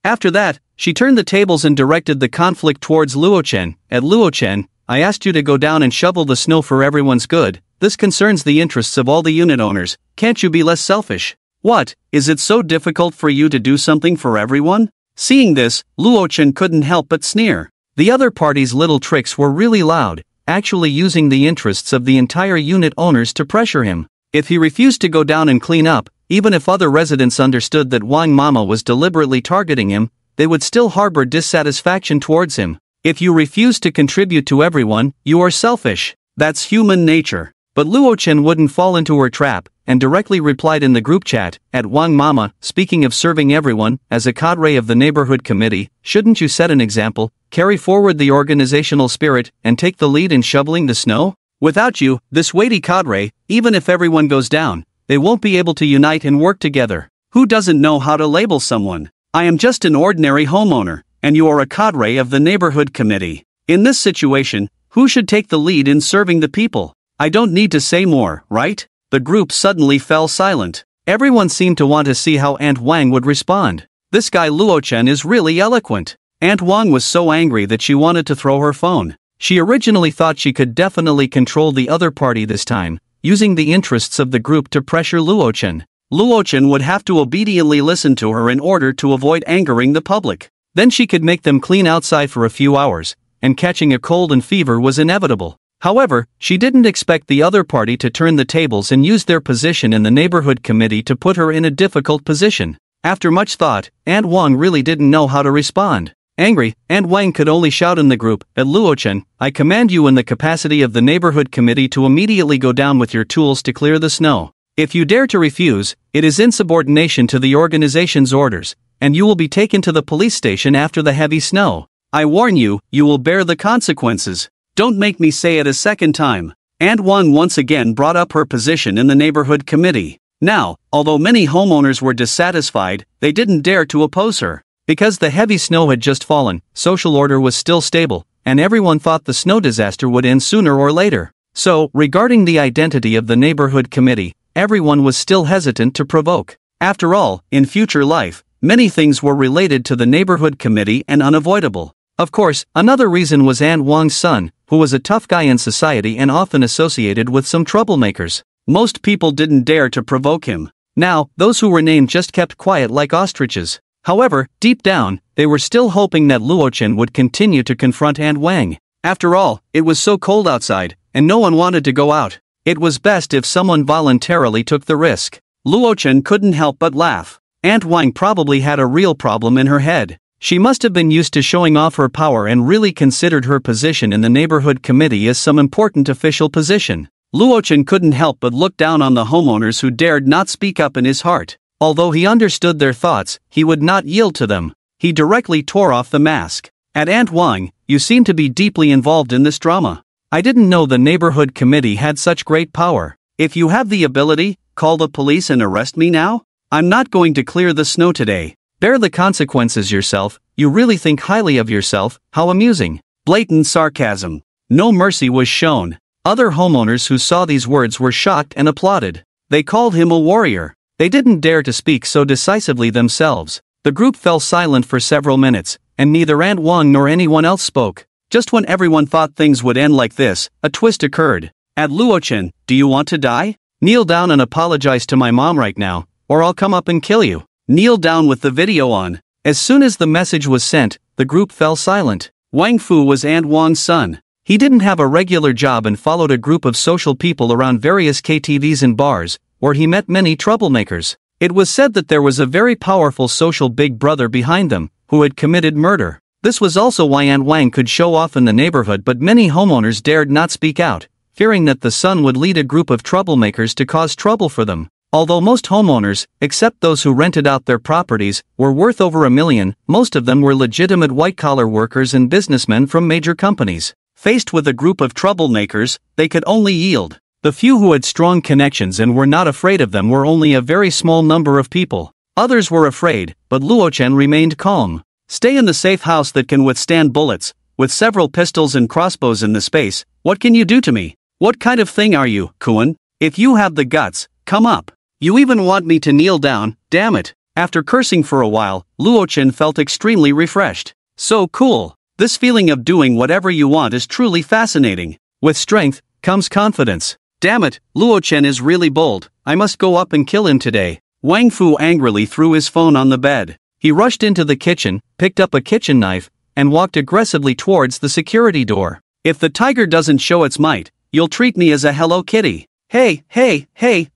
After that, she turned the tables and directed the conflict towards Luo Chen. At Luo Chen, I asked you to go down and shovel the snow for everyone's good. This concerns the interests of all the unit owners. Can't you be less selfish? What, is it so difficult for you to do something for everyone? Seeing this, Luo Chen couldn't help but sneer. The other party's little tricks were really loud, actually using the interests of the entire unit owners to pressure him. If he refused to go down and clean up, even if other residents understood that Wang Mama was deliberately targeting him, they would still harbor dissatisfaction towards him. If you refuse to contribute to everyone, you are selfish. That's human nature. But Luo Chen wouldn't fall into her trap, and directly replied in the group chat, at Wang Mama, speaking of serving everyone, as a cadre of the neighborhood committee, shouldn't you set an example, carry forward the organizational spirit, and take the lead in shoveling the snow? Without you, this weighty cadre, even if everyone goes down, they won't be able to unite and work together. Who doesn't know how to label someone? I am just an ordinary homeowner, and you are a cadre of the neighborhood committee. In this situation, who should take the lead in serving the people? I don't need to say more, right? The group suddenly fell silent. Everyone seemed to want to see how Aunt Wang would respond. This guy Luo Chen is really eloquent. Aunt Wang was so angry that she wanted to throw her phone. She originally thought she could definitely control the other party this time, using the interests of the group to pressure Luo Chen. Luo Chen would have to obediently listen to her in order to avoid angering the public. Then she could make them clean outside for a few hours, and catching a cold and fever was inevitable. However, she didn't expect the other party to turn the tables and use their position in the neighborhood committee to put her in a difficult position. After much thought, Aunt Wang really didn't know how to respond. Angry, Aunt Wang could only shout in the group, at Luo Chen, I command you in the capacity of the neighborhood committee to immediately go down with your tools to clear the snow. If you dare to refuse, it is insubordination to the organization's orders, and you will be taken to the police station after the heavy snow. I warn you, you will bear the consequences. Don't make me say it a second time. Aunt Wang once again brought up her position in the neighborhood committee. Now, although many homeowners were dissatisfied, they didn't dare to oppose her. Because the heavy snow had just fallen, social order was still stable, and everyone thought the snow disaster would end sooner or later. So, regarding the identity of the neighborhood committee, everyone was still hesitant to provoke. After all, in future life, many things were related to the neighborhood committee and unavoidable. Of course, another reason was Aunt Wang's son, who was a tough guy in society and often associated with some troublemakers. Most people didn't dare to provoke him. Now, those who were named just kept quiet like ostriches. However, deep down, they were still hoping that Luochen would continue to confront Aunt Wang. After all, it was so cold outside, and no one wanted to go out. It was best if someone voluntarily took the risk. Luochen couldn't help but laugh. Aunt Wang probably had a real problem in her head. She must have been used to showing off her power and really considered her position in the neighborhood committee as some important official position. Luochen couldn't help but look down on the homeowners who dared not speak up in his heart. Although he understood their thoughts, he would not yield to them. He directly tore off the mask. At Aunt Wang, you seem to be deeply involved in this drama. I didn't know the neighborhood committee had such great power. If you have the ability, call the police and arrest me now? I'm not going to clear the snow today. Bear the consequences yourself. You really think highly of yourself, how amusing. Blatant sarcasm. No mercy was shown. Other homeowners who saw these words were shocked and applauded. They called him a warrior. They didn't dare to speak so decisively themselves. The group fell silent for several minutes, and neither Aunt Wang nor anyone else spoke. Just when everyone thought things would end like this, a twist occurred. At Luochen, do you want to die? Kneel down and apologize to my mom right now, or I'll come up and kill you. Kneel down with the video on. As soon as the message was sent, the group fell silent. Wang Fu was Aunt Wang's son. He didn't have a regular job and followed a group of social people around various KTVs and bars, where he met many troublemakers. It was said that there was a very powerful social big brother behind them, who had committed murder. This was also why Aunt Wang could show off in the neighborhood, but many homeowners dared not speak out, fearing that the son would lead a group of troublemakers to cause trouble for them. Although most homeowners, except those who rented out their properties, were worth over $1 million, most of them were legitimate white-collar workers and businessmen from major companies. Faced with a group of troublemakers, they could only yield. The few who had strong connections and were not afraid of them were only a very small number of people. Others were afraid, but Luochen remained calm. Stay in the safe house that can withstand bullets. With several pistols and crossbows in the space, what can you do to me? What kind of thing are you, Kuan? If you have the guts, come up. You even want me to kneel down, damn it. After cursing for a while, Luochen felt extremely refreshed. So cool. This feeling of doing whatever you want is truly fascinating. With strength, comes confidence. Damn it, Luochen is really bold. I must go up and kill him today. Wang Fu angrily threw his phone on the bed. He rushed into the kitchen, picked up a kitchen knife, and walked aggressively towards the security door. If the tiger doesn't show its might, you'll treat me as a Hello Kitty. Hey,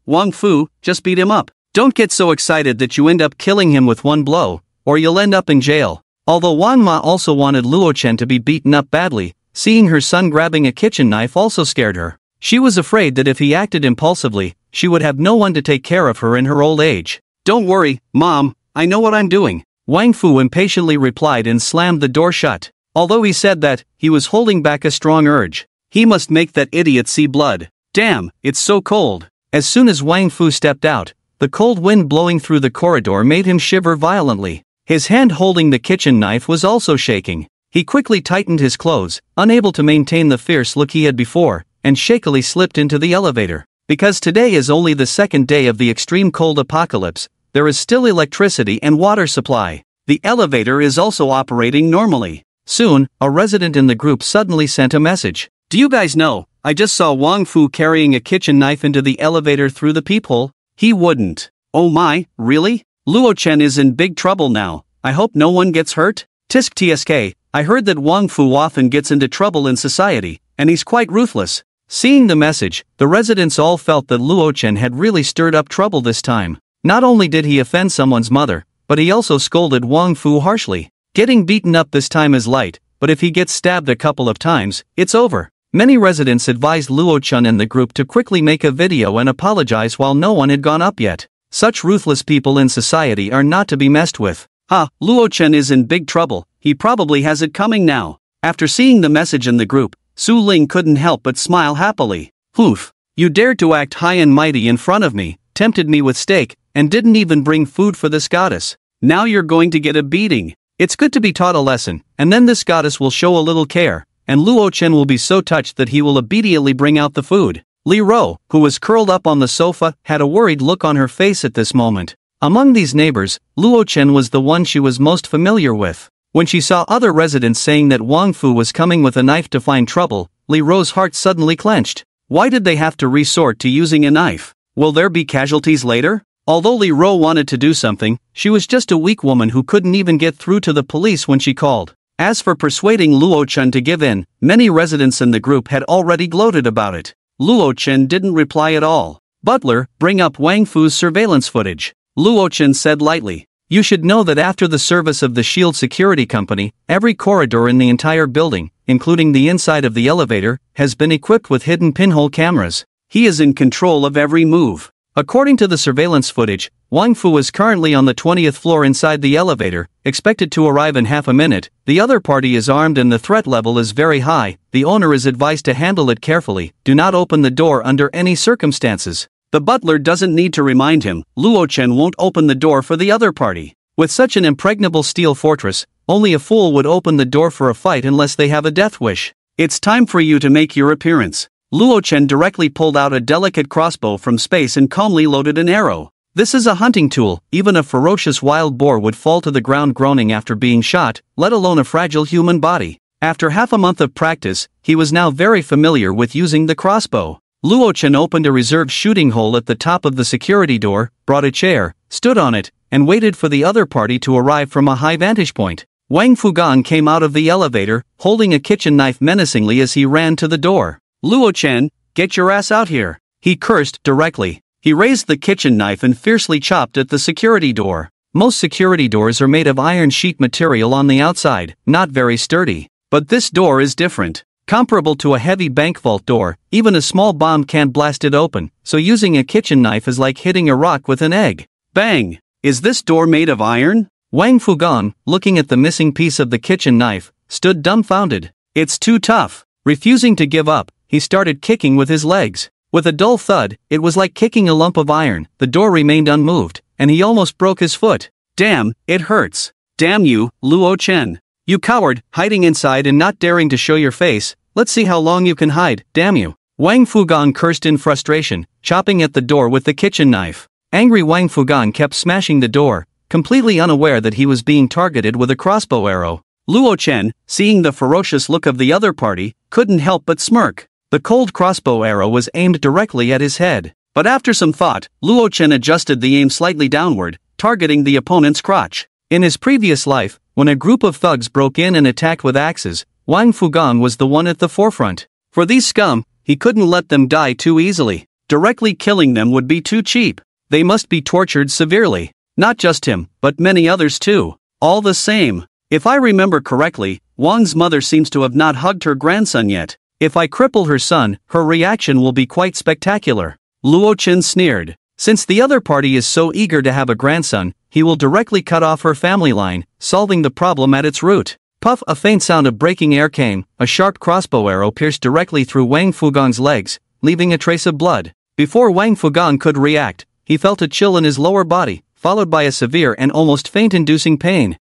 Wang Fu, just beat him up. Don't get so excited that you end up killing him with one blow, or you'll end up in jail. Although Wang Ma also wanted Luochen to be beaten up badly, seeing her son grabbing a kitchen knife also scared her. She was afraid that if he acted impulsively, she would have no one to take care of her in her old age. Don't worry, Mom, I know what I'm doing. Wang Fu impatiently replied and slammed the door shut. Although he said that, he was holding back a strong urge. He must make that idiot see blood. Damn, it's so cold. As soon as Wang Fu stepped out, the cold wind blowing through the corridor made him shiver violently. His hand holding the kitchen knife was also shaking. He quickly tightened his clothes, unable to maintain the fierce look he had before, and shakily slipped into the elevator. Because today is only the second day of the extreme cold apocalypse, there is still electricity and water supply. The elevator is also operating normally. Soon, a resident in the group suddenly sent a message. Do you guys know, I just saw Wang Fu carrying a kitchen knife into the elevator through the peephole. He wouldn't. Oh my, really? Luochen is in big trouble now. I hope no one gets hurt? Tisk tsk, I heard that Wang Fu often gets into trouble in society, and he's quite ruthless. Seeing the message, the residents all felt that Luochen had really stirred up trouble this time. Not only did he offend someone's mother, but he also scolded Wang Fu harshly. Getting beaten up this time is light, but if he gets stabbed a couple of times, it's over. Many residents advised Luochen and the group to quickly make a video and apologize while no one had gone up yet. Such ruthless people in society are not to be messed with. Luochen is in big trouble, he probably has it coming now. After seeing the message in the group, Su Ling couldn't help but smile happily. Oof, you dared to act high and mighty in front of me, tempted me with steak, and didn't even bring food for this goddess. Now you're going to get a beating. It's good to be taught a lesson, and then this goddess will show a little care, and Luochen will be so touched that he will immediately bring out the food. Li Ro, who was curled up on the sofa, had a worried look on her face at this moment. Among these neighbors, Luochen was the one she was most familiar with. When she saw other residents saying that Wang Fu was coming with a knife to find trouble, Li Ro's heart suddenly clenched. Why did they have to resort to using a knife? Will there be casualties later? Although Li Ro wanted to do something, she was just a weak woman who couldn't even get through to the police when she called. As for persuading Luo Chen to give in, many residents in the group had already gloated about it. Luo Chen didn't reply at all. Butler, bring up Wang Fu's surveillance footage. Luo Chen said lightly. You should know that after the service of the Shield Security Company, every corridor in the entire building, including the inside of the elevator, has been equipped with hidden pinhole cameras. He is in control of every move. According to the surveillance footage, Wang Fu is currently on the 20th floor inside the elevator, expected to arrive in half a minute. The other party is armed and the threat level is very high. The owner is advised to handle it carefully. Do not open the door under any circumstances. The butler doesn't need to remind him. Luo Chen won't open the door for the other party. With such an impregnable steel fortress, only a fool would open the door for a fight unless they have a death wish. It's time for you to make your appearance. Luo Chen directly pulled out a delicate crossbow from space and calmly loaded an arrow. This is a hunting tool. Even a ferocious wild boar would fall to the ground groaning after being shot, let alone a fragile human body. After half a month of practice, he was now very familiar with using the crossbow. Luo Chen opened a reserved shooting hole at the top of the security door, brought a chair, stood on it, and waited for the other party to arrive from a high vantage point. Wang Fugang came out of the elevator, holding a kitchen knife menacingly as he ran to the door. Luo Chen, get your ass out here. He cursed directly. He raised the kitchen knife and fiercely chopped at the security door. Most security doors are made of iron sheet material on the outside, not very sturdy. But this door is different. Comparable to a heavy bank vault door, even a small bomb can't blast it open, so using a kitchen knife is like hitting a rock with an egg. Bang! Is this door made of iron? Wang Fugang, looking at the missing piece of the kitchen knife, stood dumbfounded. It's too tough. Refusing to give up, he started kicking with his legs. With a dull thud, it was like kicking a lump of iron. The door remained unmoved, and he almost broke his foot. Damn, it hurts. Damn you, Luo Chen. You coward, hiding inside and not daring to show your face. Let's see how long you can hide, damn you. Wang Fugang cursed in frustration, chopping at the door with the kitchen knife. Angry Wang Fugang kept smashing the door, completely unaware that he was being targeted with a crossbow arrow. Luo Chen, seeing the ferocious look of the other party, couldn't help but smirk. The cold crossbow arrow was aimed directly at his head. But after some thought, Luo Chen adjusted the aim slightly downward, targeting the opponent's crotch. In his previous life, when a group of thugs broke in and attacked with axes, Wang Fugang was the one at the forefront. For these scum, he couldn't let them die too easily. Directly killing them would be too cheap. They must be tortured severely. Not just him, but many others too. All the same. If I remember correctly, Wang's mother seems to have not hugged her grandson yet. If I cripple her son, her reaction will be quite spectacular. Luo Chen sneered. Since the other party is so eager to have a grandson, he will directly cut off her family line, solving the problem at its root. Puff! A faint sound of breaking air came. A sharp crossbow arrow pierced directly through Wang Fugang's legs, leaving a trace of blood. Before Wang Fugang could react, he felt a chill in his lower body, followed by a severe and almost faint-inducing pain.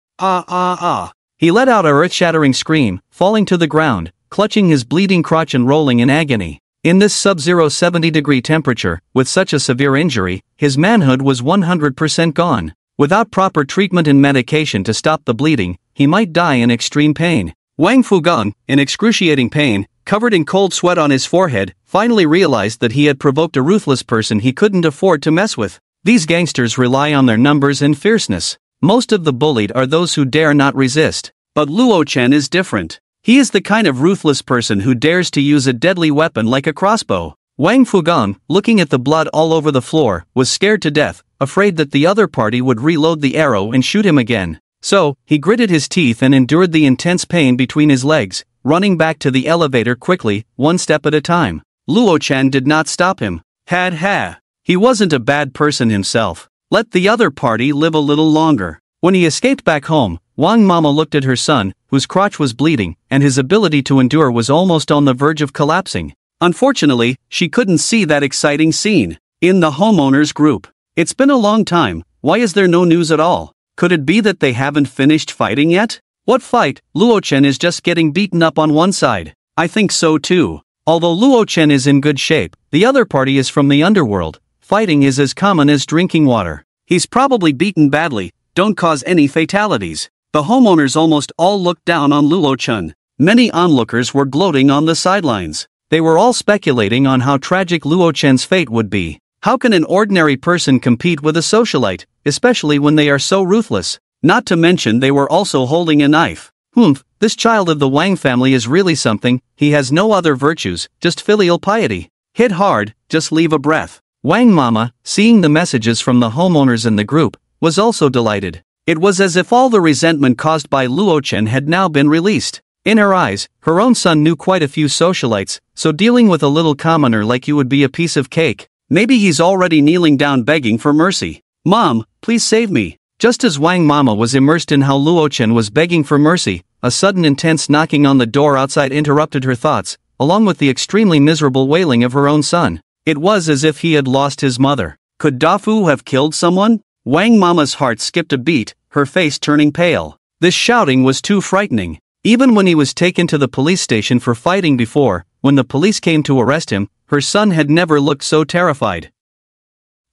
He let out a earth-shattering scream, falling to the ground, clutching his bleeding crotch and rolling in agony. In this sub-zero 70-degree temperature, with such a severe injury, his manhood was 100% gone. Without proper treatment and medication to stop the bleeding, he might die in extreme pain. Wang Fugang, in excruciating pain, covered in cold sweat on his forehead, finally realized that he had provoked a ruthless person he couldn't afford to mess with. These gangsters rely on their numbers and fierceness. Most of the bullied are those who dare not resist. But Luo Chen is different. He is the kind of ruthless person who dares to use a deadly weapon like a crossbow. Wang Fugang, looking at the blood all over the floor, was scared to death, afraid that the other party would reload the arrow and shoot him again. So, he gritted his teeth and endured the intense pain between his legs, running back to the elevator quickly, one step at a time. Luo Chen did not stop him. He wasn't a bad person himself. Let the other party live a little longer. When he escaped back home, Wang Mama looked at her son, whose crotch was bleeding, and his ability to endure was almost on the verge of collapsing. Unfortunately, she couldn't see that exciting scene. In the homeowners group. It's been a long time, why is there no news at all? Could it be that they haven't finished fighting yet? What fight? Luo Chen is just getting beaten up on one side. I think so too. Although Luo Chen is in good shape, the other party is from the underworld. Fighting is as common as drinking water. He's probably beaten badly, don't cause any fatalities. The homeowners almost all looked down on Luo Chen. Many onlookers were gloating on the sidelines. They were all speculating on how tragic Luo Chen's fate would be. How can an ordinary person compete with a socialite, especially when they are so ruthless? Not to mention they were also holding a knife. This child of the Wang family is really something. He has no other virtues, just filial piety. Hit hard, just leave a breath. Wang Mama, seeing the messages from the homeowners in the group, was also delighted. It was as if all the resentment caused by Luo Chen had now been released. In her eyes, her own son knew quite a few socialites, so dealing with a little commoner like you would be a piece of cake. Maybe he's already kneeling down begging for mercy. Mom, please save me. Just as Wang Mama was immersed in how Luo Chen was begging for mercy, a sudden intense knocking on the door outside interrupted her thoughts, along with the extremely miserable wailing of her own son. It was as if he had lost his mother. Could Dafu have killed someone? Wang Mama's heart skipped a beat, her face turning pale. This shouting was too frightening. Even when he was taken to the police station for fighting before, when the police came to arrest him, her son had never looked so terrified.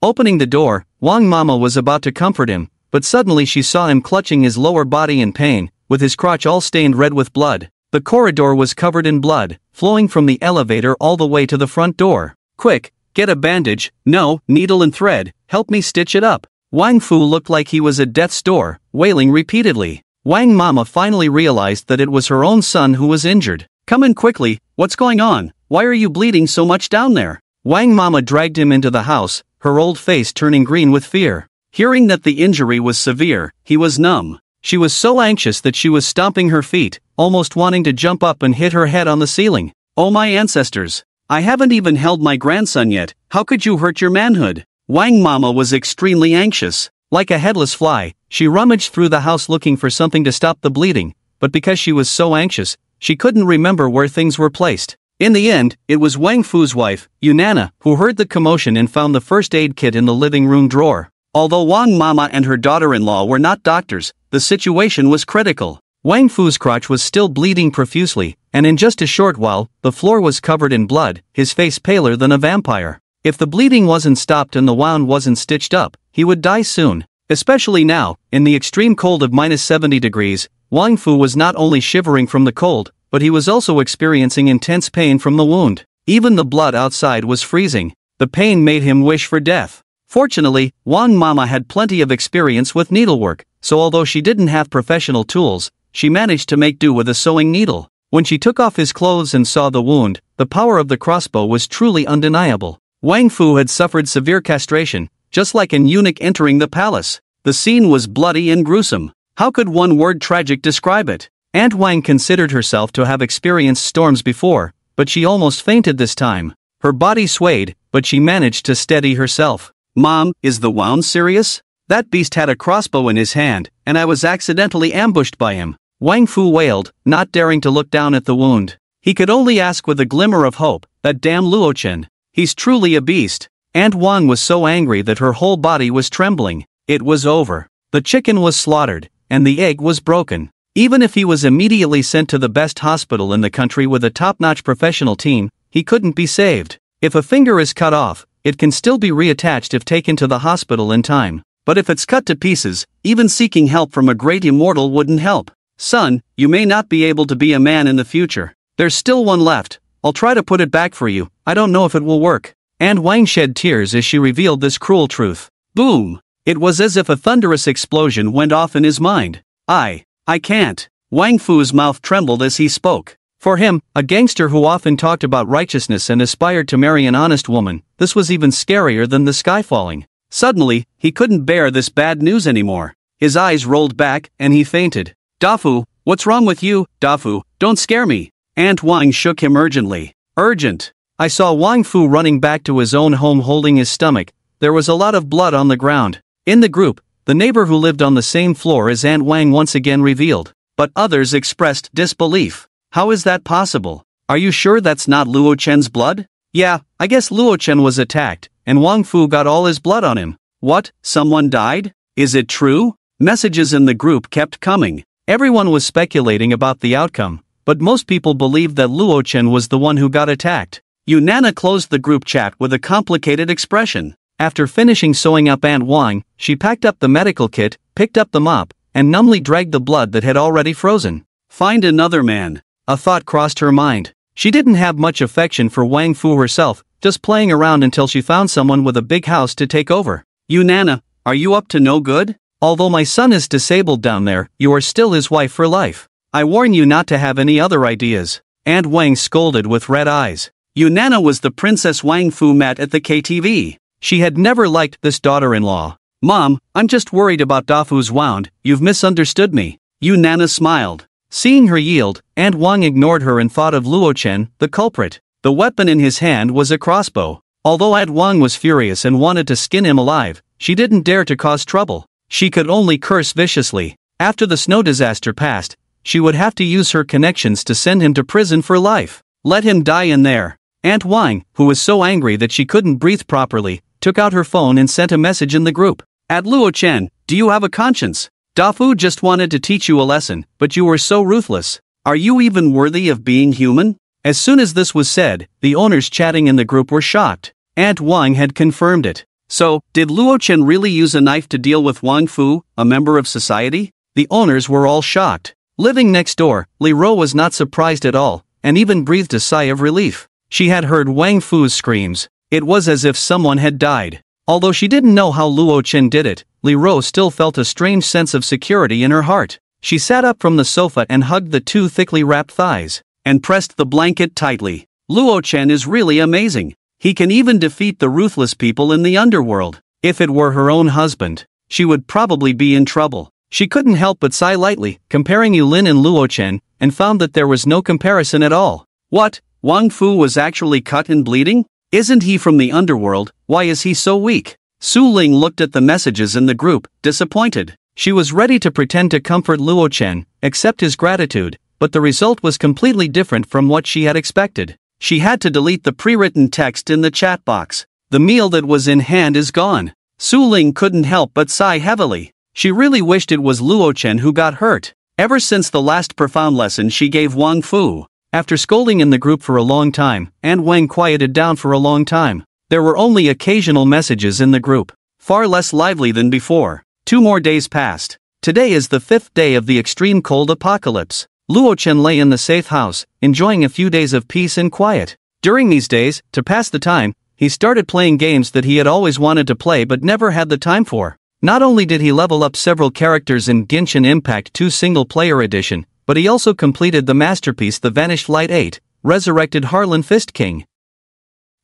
Opening the door, Wang Mama was about to comfort him, but suddenly she saw him clutching his lower body in pain, with his crotch all stained red with blood. The corridor was covered in blood, flowing from the elevator all the way to the front door. Quick, get a bandage, no, needle and thread, help me stitch it up. Wang Fu looked like he was at death's door, wailing repeatedly. Wang Mama finally realized that it was her own son who was injured. Come in quickly, what's going on? Why are you bleeding so much down there? Wang Mama dragged him into the house, her old face turning green with fear. Hearing that the injury was severe, he was numb. She was so anxious that she was stomping her feet, almost wanting to jump up and hit her head on the ceiling. Oh my ancestors! I haven't even held my grandson yet, how could you hurt your manhood? Wang Mama was extremely anxious. Like a headless fly, she rummaged through the house looking for something to stop the bleeding, but because she was so anxious, she couldn't remember where things were placed. In the end, it was Wang Fu's wife, Yunana, who heard the commotion and found the first aid kit in the living room drawer. Although Wang Mama and her daughter-in-law were not doctors, the situation was critical. Wang Fu's crotch was still bleeding profusely, and in just a short while, the floor was covered in blood, his face paler than a vampire. If the bleeding wasn't stopped and the wound wasn't stitched up, he would die soon. Especially now, in the extreme cold of -70 degrees, Wang Fu was not only shivering from the cold, but he was also experiencing intense pain from the wound. Even the blood outside was freezing. The pain made him wish for death. Fortunately, Wang Mama had plenty of experience with needlework, so although she didn't have professional tools, she managed to make do with a sewing needle. When she took off his clothes and saw the wound, the power of the crossbow was truly undeniable. Wang Fu had suffered severe castration, just like an eunuch entering the palace. The scene was bloody and gruesome. How could one word tragic describe it? Aunt Wang considered herself to have experienced storms before, but she almost fainted this time. Her body swayed, but she managed to steady herself. Mom, is the wound serious? That beast had a crossbow in his hand, and I was accidentally ambushed by him. Wang Fu wailed, not daring to look down at the wound. He could only ask with a glimmer of hope, that damn Luo Chen. He's truly a beast. Aunt Wang was so angry that her whole body was trembling. It was over. The chicken was slaughtered, and the egg was broken. Even if he was immediately sent to the best hospital in the country with a top-notch professional team, he couldn't be saved. If a finger is cut off, it can still be reattached if taken to the hospital in time. But if it's cut to pieces, even seeking help from a great immortal wouldn't help. Son, you may not be able to be a man in the future. There's still one left. I'll try to put it back for you. I don't know if it will work. And Wang shed tears as she revealed this cruel truth. Boom! It was as if a thunderous explosion went off in his mind. I can't. Wang Fu's mouth trembled as he spoke. For him, a gangster who often talked about righteousness and aspired to marry an honest woman, this was even scarier than the sky falling. Suddenly, he couldn't bear this bad news anymore. His eyes rolled back, and he fainted. Dafu, what's wrong with you? Dafu, don't scare me. Aunt Wang shook him urgently. Urgent. I saw Wang Fu running back to his own home holding his stomach. There was a lot of blood on the ground. In the group, the neighbor who lived on the same floor as Aunt Wang once again revealed. But others expressed disbelief. How is that possible? Are you sure that's not Luo Chen's blood? Yeah, I guess Luo Chen was attacked, and Wang Fu got all his blood on him. What, someone died? Is it true? Messages in the group kept coming. Everyone was speculating about the outcome, but most people believed that Luo Chen was the one who got attacked. Yunana closed the group chat with a complicated expression. After finishing sewing up Aunt Wang, she packed up the medical kit, picked up the mop, and numbly dragged the blood that had already frozen. Find another man. A thought crossed her mind. She didn't have much affection for Wang Fu herself, just playing around until she found someone with a big house to take over. "You Nana, are you up to no good? Although my son is disabled down there, you are still his wife for life. I warn you not to have any other ideas." Aunt Wang scolded with red eyes. Yu Nana was the Princess Wang Fu met at the KTV. She had never liked this daughter-in-law. "Mom, I'm just worried about Dafu's wound, you've misunderstood me." Yu Nana smiled. Seeing her yield, Aunt Wang ignored her and thought of Luo Chen, the culprit. The weapon in his hand was a crossbow. Although Aunt Wang was furious and wanted to skin him alive, she didn't dare to cause trouble. She could only curse viciously. After the snow disaster passed, she would have to use her connections to send him to prison for life. Let him die in there. Aunt Wang, who was so angry that she couldn't breathe properly, took out her phone and sent a message in the group. "At Luo Chen, do you have a conscience? Dafu just wanted to teach you a lesson, but you were so ruthless. Are you even worthy of being human?" As soon as this was said, the owners chatting in the group were shocked. Aunt Wang had confirmed it. So, did Luo Chen really use a knife to deal with Wang Fu, a member of society? The owners were all shocked. Living next door, Li Ro was not surprised at all, and even breathed a sigh of relief. She had heard Wang Fu's screams. It was as if someone had died. Although she didn't know how Luo Chen did it, Li Ro still felt a strange sense of security in her heart. She sat up from the sofa and hugged the two thickly wrapped thighs, and pressed the blanket tightly. Luo Chen is really amazing. He can even defeat the ruthless people in the underworld. If it were her own husband, she would probably be in trouble. She couldn't help but sigh lightly, comparing Yulin and Luo Chen, and found that there was no comparison at all. What? Wang Fu was actually cut and bleeding? Isn't he from the underworld? Why is he so weak? Su Ling looked at the messages in the group, disappointed. She was ready to pretend to comfort Luo Chen, accept his gratitude, but the result was completely different from what she had expected. She had to delete the pre-written text in the chat box. The meal that was in hand is gone. Su Ling couldn't help but sigh heavily. She really wished it was Luo Chen who got hurt. Ever since the last profound lesson she gave Wang Fu. After scolding in the group for a long time, Aunt Wang quieted down for a long time. There were only occasional messages in the group, far less lively than before. 2 more days passed. Today is the 5th day of the extreme cold apocalypse. Luo Chen lay in the safe house, enjoying a few days of peace and quiet. During these days, to pass the time, he started playing games that he had always wanted to play but never had the time for. Not only did he level up several characters in Genshin Impact 2 single-player edition, but he also completed the masterpiece The Vanished Light 8, Resurrected Harlan Fist King.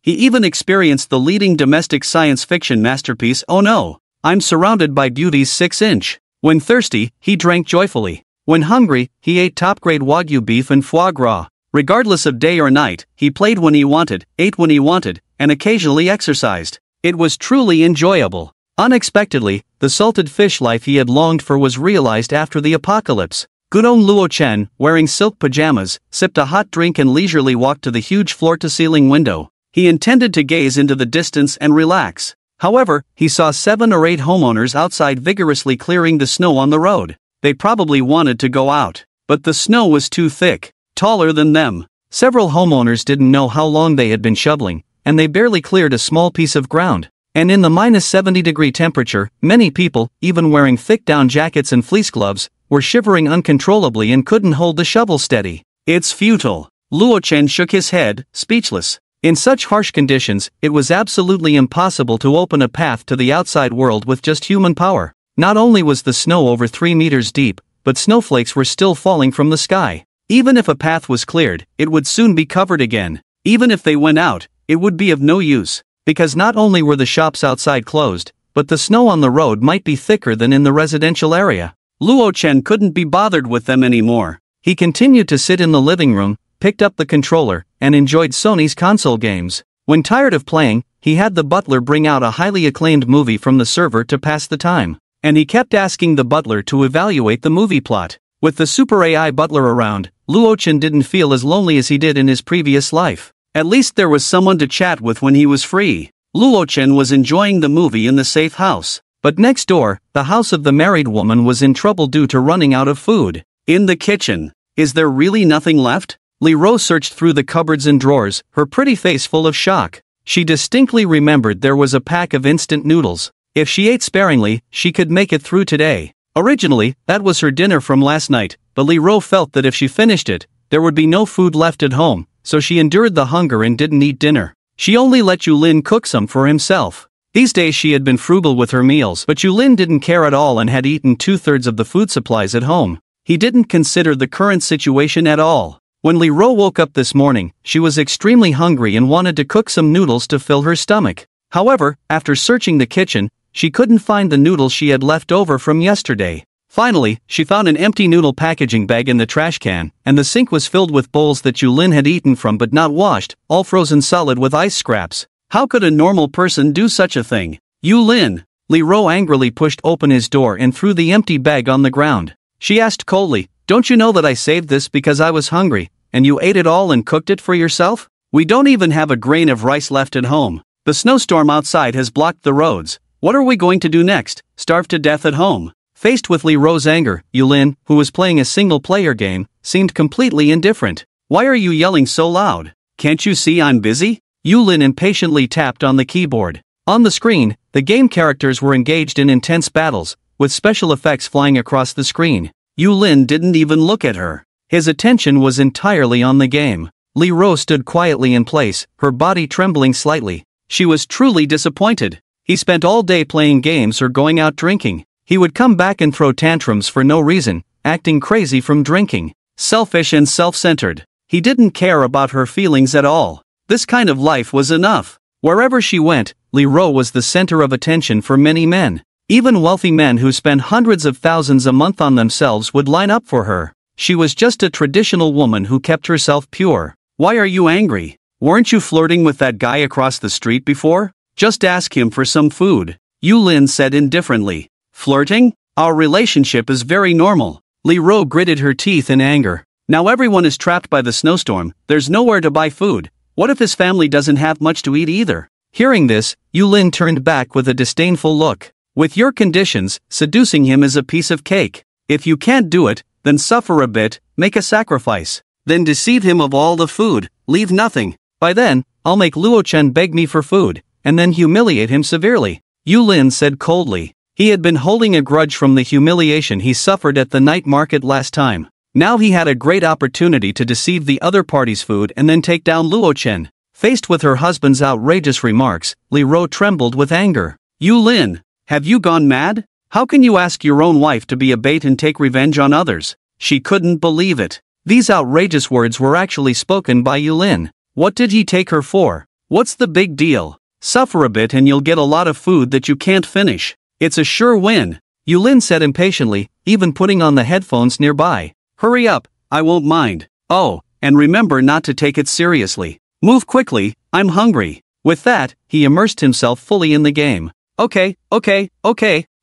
He even experienced the leading domestic science fiction masterpiece Oh No, I'm Surrounded by Beauties 6-inch. When thirsty, he drank joyfully. When hungry, he ate top-grade Wagyu beef and foie gras. Regardless of day or night, he played when he wanted, ate when he wanted, and occasionally exercised. It was truly enjoyable. Unexpectedly, the salted fish life he had longed for was realized after the apocalypse. Gudong Luo Chen, wearing silk pajamas, sipped a hot drink and leisurely walked to the huge floor-to-ceiling window. He intended to gaze into the distance and relax. However, he saw 7 or 8 homeowners outside vigorously clearing the snow on the road. They probably wanted to go out, but the snow was too thick, taller than them. Several homeowners didn't know how long they had been shoveling, and they barely cleared a small piece of ground. And in the -70-degree temperature, many people, even wearing thick down jackets and fleece gloves, were shivering uncontrollably and couldn't hold the shovel steady. It's futile. Luo Chen shook his head, speechless. In such harsh conditions, it was absolutely impossible to open a path to the outside world with just human power. Not only was the snow over 3 meters deep, but snowflakes were still falling from the sky. Even if a path was cleared, it would soon be covered again. Even if they went out, it would be of no use, because not only were the shops outside closed, but the snow on the road might be thicker than in the residential area. Luo Chen couldn't be bothered with them anymore. He continued to sit in the living room, picked up the controller, and enjoyed Sony's console games. When tired of playing, he had the butler bring out a highly acclaimed movie from the server to pass the time. And he kept asking the butler to evaluate the movie plot. With the super AI butler around, Luo Chen didn't feel as lonely as he did in his previous life. At least there was someone to chat with when he was free. Luo Chen was enjoying the movie in the safe house. But next door, the house of the married woman was in trouble due to running out of food. In the kitchen, is there really nothing left? Li Ro searched through the cupboards and drawers, her pretty face full of shock. She distinctly remembered there was a pack of instant noodles. If she ate sparingly, she could make it through today. Originally, that was her dinner from last night, but Li Ro felt that if she finished it, there would be no food left at home, so she endured the hunger and didn't eat dinner. She only let Yulin cook some for himself. These days she had been frugal with her meals, but Yulin didn't care at all and had eaten 2/3 of the food supplies at home. He didn't consider the current situation at all. When Li Ro woke up this morning, she was extremely hungry and wanted to cook some noodles to fill her stomach. However, after searching the kitchen, she couldn't find the noodles she had left over from yesterday. Finally, she found an empty noodle packaging bag in the trash can, and the sink was filled with bowls that Yulin had eaten from but not washed, all frozen solid with ice scraps. How could a normal person do such a thing? Yulin! Li Ro angrily pushed open his door and threw the empty bag on the ground. She asked coldly, "Don't you know that I saved this because I was hungry, and you ate it all and cooked it for yourself? We don't even have a grain of rice left at home. The snowstorm outside has blocked the roads. What are we going to do next? Starve to death at home?" Faced with Li Ro's anger, Yulin, who was playing a single-player game, seemed completely indifferent. "Why are you yelling so loud? Can't you see I'm busy?" Yulin impatiently tapped on the keyboard. On the screen, the game characters were engaged in intense battles, with special effects flying across the screen. Yulin didn't even look at her. His attention was entirely on the game. Li Ro stood quietly in place, her body trembling slightly. She was truly disappointed. He spent all day playing games or going out drinking. He would come back and throw tantrums for no reason, acting crazy from drinking. Selfish and self-centered. He didn't care about her feelings at all. This kind of life was enough. Wherever she went, Li Ro was the center of attention for many men. Even wealthy men who spend hundreds of thousands a month on themselves would line up for her. She was just a traditional woman who kept herself pure. "Why are you angry? Weren't you flirting with that guy across the street before? Just ask him for some food," Yulin said indifferently. "Flirting? Our relationship is very normal." Li Ro gritted her teeth in anger. Now everyone is trapped by the snowstorm, there's nowhere to buy food. What if his family doesn't have much to eat either? Hearing this, Yulin turned back with a disdainful look. "With your conditions, seducing him is a piece of cake. If you can't do it, then suffer a bit, make a sacrifice. Then deceive him of all the food, leave nothing. By then, I'll make Luo Chen beg me for food, and then humiliate him severely," Yulin said coldly. He had been holding a grudge from the humiliation he suffered at the night market last time. Now he had a great opportunity to deceive the other party's food and then take down Luo Chen. Faced with her husband's outrageous remarks, Li Ro trembled with anger. "Yulin, have you gone mad? How can you ask your own wife to be a bait and take revenge on others?" She couldn't believe it. These outrageous words were actually spoken by Yulin. What did he take her for? What's the big deal? Suffer a bit and you'll get a lot of food that you can't finish. It's a sure win, Yulin said impatiently, even putting on the headphones nearby. "Hurry up, I won't mind. Oh, and remember not to take it seriously. Move quickly, I'm hungry." With that, he immersed himself fully in the game. Okay.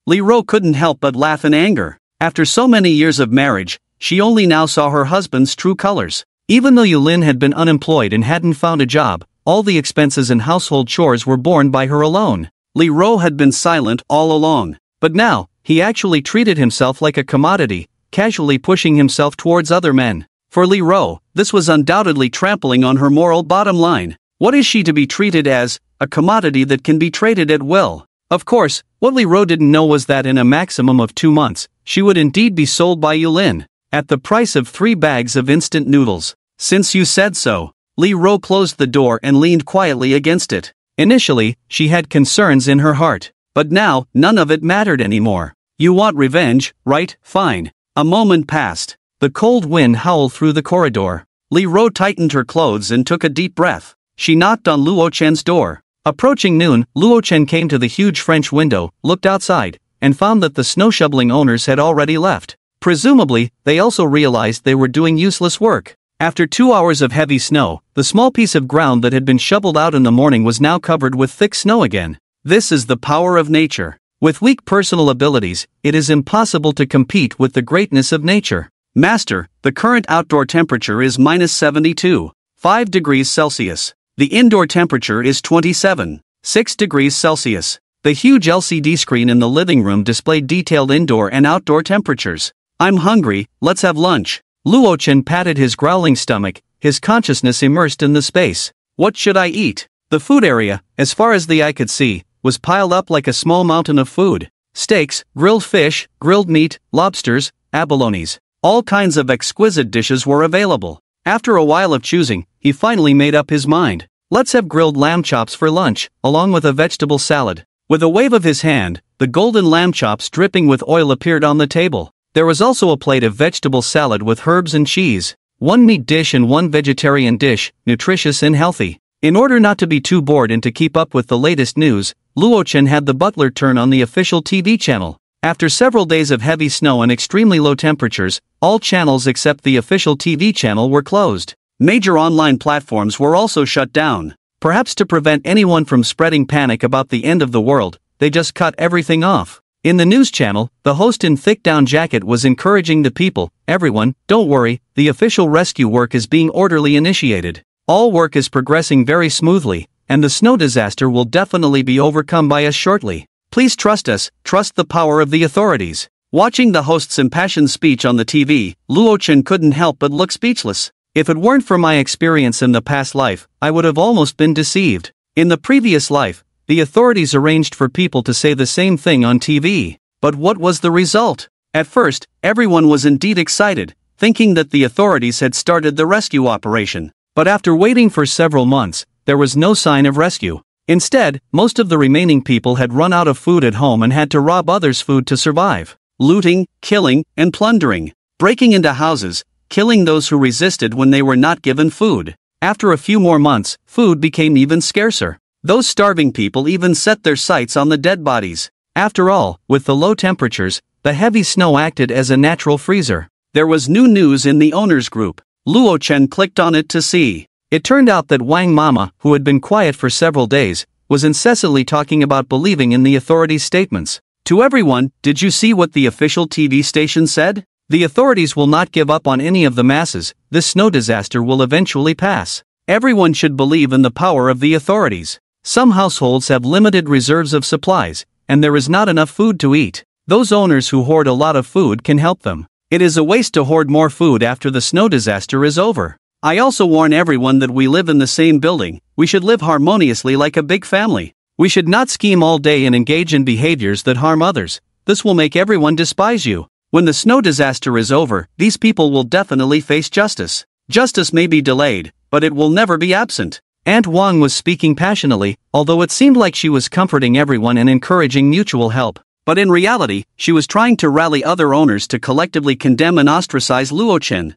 Li Ro couldn't help but laugh in anger. After so many years of marriage, she only now saw her husband's true colors. Even though Yulin had been unemployed and hadn't found a job, all the expenses and household chores were borne by her alone. Li Ro had been silent all along. But now, he actually treated himself like a commodity, casually pushing himself towards other men. For Li Ro, this was undoubtedly trampling on her moral bottom line. What is she to be treated as? A commodity that can be traded at will. Of course, what Li Ro didn't know was that in a maximum of 2 months, she would indeed be sold by Yulin, at the price of 3 bags of instant noodles. "Since you said so." Li Ro closed the door and leaned quietly against it. Initially, she had concerns in her heart, but now, none of it mattered anymore. "You want revenge, right? Fine." A moment passed. The cold wind howled through the corridor. Li Ro tightened her clothes and took a deep breath. She knocked on Luo Chen's door. Approaching noon, Luo Chen came to the huge French window, looked outside, and found that the snow shoveling owners had already left. Presumably, they also realized they were doing useless work. After 2 hours of heavy snow, the small piece of ground that had been shoveled out in the morning was now covered with thick snow again. This is the power of nature. With weak personal abilities, it is impossible to compete with the greatness of nature. "Master, the current outdoor temperature is -72.5 degrees Celsius. The indoor temperature is 27.6 degrees Celsius. The huge LCD screen in the living room displayed detailed indoor and outdoor temperatures. "I'm hungry, let's have lunch." Luo Chen patted his growling stomach, his consciousness immersed in the space. "What should I eat?" The food area, as far as the eye could see, was piled up like a small mountain of food. Steaks, grilled fish, grilled meat, lobsters, abalones. All kinds of exquisite dishes were available. After a while of choosing, he finally made up his mind. Let's have grilled lamb chops for lunch, along with a vegetable salad. With a wave of his hand, the golden lamb chops dripping with oil appeared on the table. There was also a plate of vegetable salad with herbs and cheese, one meat dish and one vegetarian dish, nutritious and healthy. In order not to be too bored and to keep up with the latest news, Luo Chen had the butler turn on the official TV channel. After several days of heavy snow and extremely low temperatures, all channels except the official TV channel were closed. Major online platforms were also shut down. Perhaps to prevent anyone from spreading panic about the end of the world, they just cut everything off. In the news channel, the host in thick down jacket was encouraging the people, "Everyone, don't worry, the official rescue work is being orderly initiated. All work is progressing very smoothly, and the snow disaster will definitely be overcome by us shortly. Please trust us, trust the power of the authorities." Watching the host's impassioned speech on the TV, Luo Chen couldn't help but look speechless. If it weren't for my experience in the past life, I would have almost been deceived. In the previous life, the authorities arranged for people to say the same thing on TV. But what was the result? At first, everyone was indeed excited, thinking that the authorities had started the rescue operation. But after waiting for several months, there was no sign of rescue. Instead, most of the remaining people had run out of food at home and had to rob others' food to survive. Looting, killing, and plundering. Breaking into houses, killing those who resisted when they were not given food. After a few more months, food became even scarcer. Those starving people even set their sights on the dead bodies. After all, with the low temperatures, the heavy snow acted as a natural freezer. There was new news in the owners group. Luo Chen clicked on it to see. It turned out that Wang Mama, who had been quiet for several days, was incessantly talking about believing in the authorities' statements. To everyone, "Did you see what the official TV station said? The authorities will not give up on any of the masses, this snow disaster will eventually pass. Everyone should believe in the power of the authorities. Some households have limited reserves of supplies, and there is not enough food to eat. Those owners who hoard a lot of food can help them. It is a waste to hoard more food after the snow disaster is over. I also warn everyone that we live in the same building, we should live harmoniously like a big family. We should not scheme all day and engage in behaviors that harm others. This will make everyone despise you. When the snow disaster is over, these people will definitely face justice. Justice may be delayed, but it will never be absent." Aunt Wang was speaking passionately, although it seemed like she was comforting everyone and encouraging mutual help. But in reality, she was trying to rally other owners to collectively condemn and ostracize Luo Chen.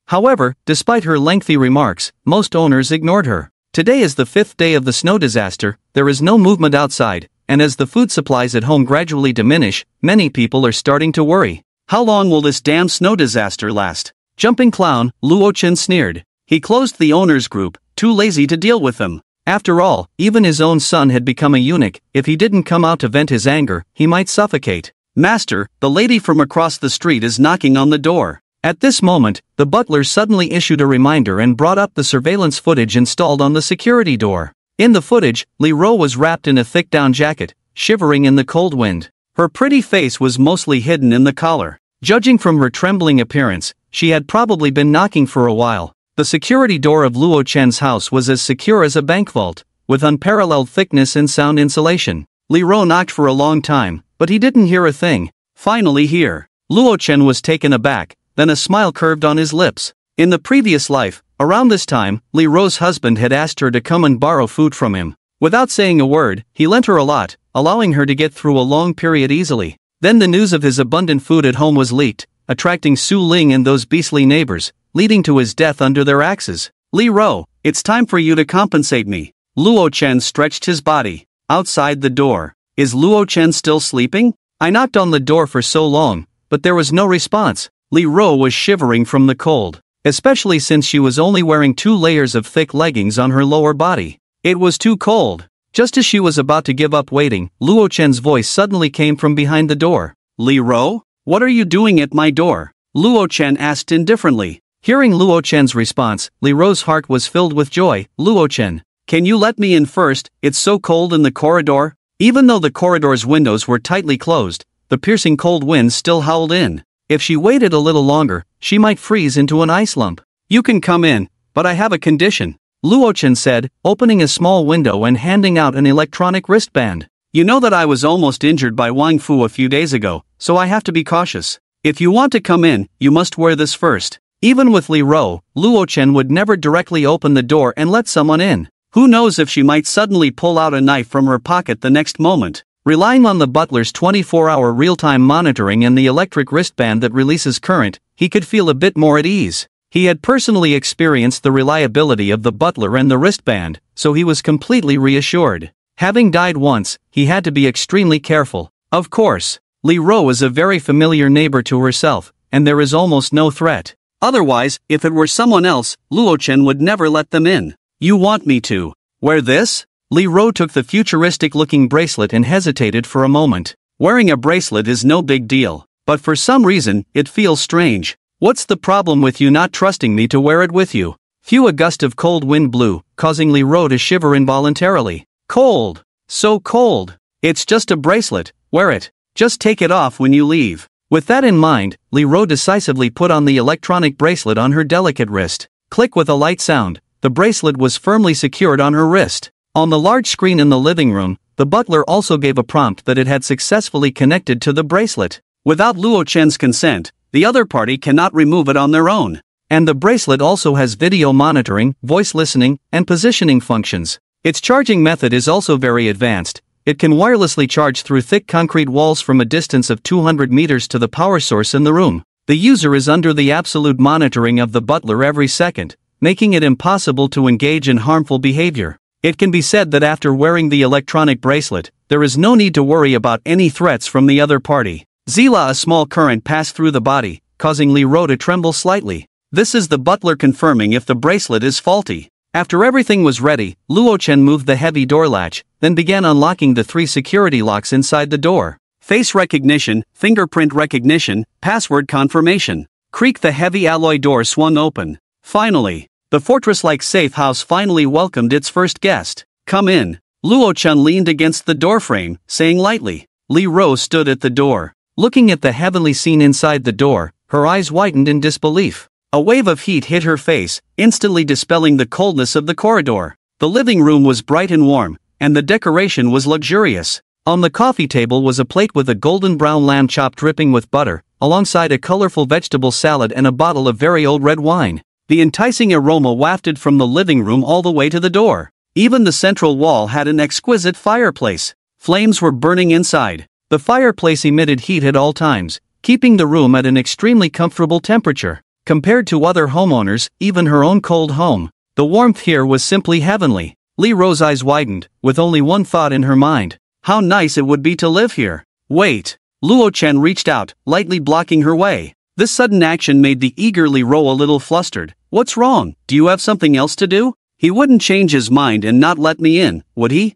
However, despite her lengthy remarks, most owners ignored her. Today is the 5th day of the snow disaster, there is no movement outside, and as the food supplies at home gradually diminish, many people are starting to worry. How long will this damn snow disaster last? Jumping clown, Luo Chen sneered. He closed the owners group, too lazy to deal with them. After all, even his own son had become a eunuch. If he didn't come out to vent his anger, he might suffocate. "Master, the lady from across the street is knocking on the door." At this moment, the butler suddenly issued a reminder and brought up the surveillance footage installed on the security door. In the footage, Li Ro was wrapped in a thick down jacket, shivering in the cold wind. Her pretty face was mostly hidden in the collar. Judging from her trembling appearance, she had probably been knocking for a while. The security door of Luo Chen's house was as secure as a bank vault, with unparalleled thickness and sound insulation. Li Ro knocked for a long time, but he didn't hear a thing. Finally here. Luo Chen was taken aback, then a smile curved on his lips. In the previous life, around this time, Li Ro's husband had asked her to come and borrow food from him. Without saying a word, he lent her a lot, allowing her to get through a long period easily. Then the news of his abundant food at home was leaked, attracting Su Ling and those beastly neighbors, leading to his death under their axes. "Li Ro, it's time for you to compensate me." Luo Chen stretched his body. Outside the door. "Is Luo Chen still sleeping? I knocked on the door for so long, but there was no response." Li Ro was shivering from the cold, especially since she was only wearing 2 layers of thick leggings on her lower body. It was too cold. Just as she was about to give up waiting, Luo Chen's voice suddenly came from behind the door. "Li Ro, what are you doing at my door?" Luo Chen asked indifferently. Hearing Luo Chen's response, Li Ro's heart was filled with joy. "Luo Chen, can you let me in first? It's so cold in the corridor." Even though the corridor's windows were tightly closed, the piercing cold wind still howled in. If she waited a little longer, she might freeze into an ice lump. "You can come in, but I have a condition," Luo Chen said, opening a small window and handing out an electronic wristband. "You know that I was almost injured by Wang Fu a few days ago, so I have to be cautious. If you want to come in, you must wear this first. Even with Li Ro, Luo Chen would never directly open the door and let someone in. Who knows if she might suddenly pull out a knife from her pocket the next moment. Relying on the butler's 24-hour real-time monitoring and the electric wristband that releases current, he could feel a bit more at ease. He had personally experienced the reliability of the butler and the wristband, so he was completely reassured. Having died once, he had to be extremely careful. Of course, Li Ro is a very familiar neighbor to herself, and there is almost no threat. Otherwise, if it were someone else, Luo Chen would never let them in. You want me to wear this? Li Ro took the futuristic-looking bracelet and hesitated for a moment. Wearing a bracelet is no big deal, but for some reason, it feels strange. What's the problem with you not trusting me to wear it with you? A gust of cold wind blew, causing Li Ro to shiver involuntarily. Cold. So cold. It's just a bracelet, wear it. Just take it off when you leave. With that in mind, Li Ro decisively put on the electronic bracelet on her delicate wrist. Click with a light sound, the bracelet was firmly secured on her wrist. On the large screen in the living room, the butler also gave a prompt that it had successfully connected to the bracelet. Without Luo Chen's consent, the other party cannot remove it on their own. And the bracelet also has video monitoring, voice listening, and positioning functions. Its charging method is also very advanced. It can wirelessly charge through thick concrete walls from a distance of 200 meters to the power source in the room. The user is under the absolute monitoring of the butler every second, making it impossible to engage in harmful behavior. It can be said that after wearing the electronic bracelet, there is no need to worry about any threats from the other party. Zila, a small current passed through the body, causing Li Ro to tremble slightly. This is the butler confirming if the bracelet is faulty. After everything was ready, Luo Chen moved the heavy door latch, then began unlocking the 3 security locks inside the door. Face recognition, fingerprint recognition, password confirmation. Creak, the heavy alloy door swung open. Finally, the fortress-like safe house finally welcomed its first guest. Come in. Luo Chen leaned against the doorframe, saying lightly. Li Ro stood at the door. Looking at the heavenly scene inside the door, her eyes widened in disbelief. A wave of heat hit her face, instantly dispelling the coldness of the corridor. The living room was bright and warm, and the decoration was luxurious. On the coffee table was a plate with a golden brown lamb chop dripping with butter, alongside a colorful vegetable salad and a bottle of very old red wine. The enticing aroma wafted from the living room all the way to the door. Even the central wall had an exquisite fireplace. Flames were burning inside. The fireplace emitted heat at all times, keeping the room at an extremely comfortable temperature. Compared to other homeowners, even her own cold home, the warmth here was simply heavenly. Li Ro's eyes widened, with only one thought in her mind. How nice it would be to live here. Wait. Luo Chen reached out, lightly blocking her way. This sudden action made the eager Li Ro a little flustered. What's wrong? Do you have something else to do? He wouldn't change his mind and not let me in, would he?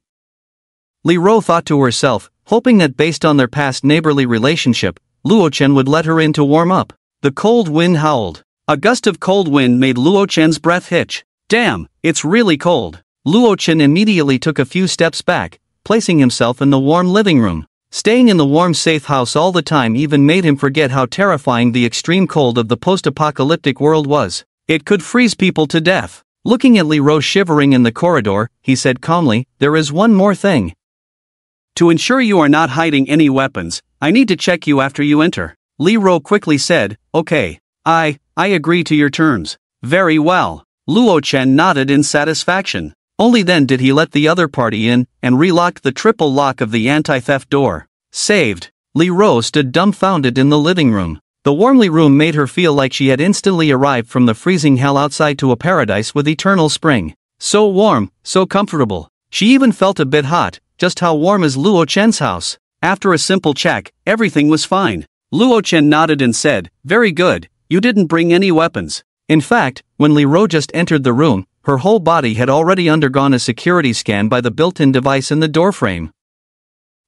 Li Ro thought to herself, hoping that based on their past neighborly relationship, Luo Chen would let her in to warm up. The cold wind howled. A gust of cold wind made Luo Chen's breath hitch. Damn, it's really cold. Luo Chen immediately took a few steps back, placing himself in the warm living room. Staying in the warm safe house all the time even made him forget how terrifying the extreme cold of the post-apocalyptic world was. It could freeze people to death. Looking at Li Ro shivering in the corridor, he said calmly, there is one more thing. To ensure you are not hiding any weapons, I need to check you after you enter. Li Ro quickly said, okay. I agree to your terms. Very well. Luo Chen nodded in satisfaction. Only then did he let the other party in, and relocked the triple lock of the anti-theft door. Saved. Li Ro stood dumbfounded in the living room. The warmly room made her feel like she had instantly arrived from the freezing hell outside to a paradise with eternal spring. So warm, so comfortable. She even felt a bit hot, just how warm is Luo Chen's house. After a simple check, everything was fine. Luo Chen nodded and said, very good, you didn't bring any weapons. In fact, when Li Ro just entered the room, her whole body had already undergone a security scan by the built-in device in the doorframe.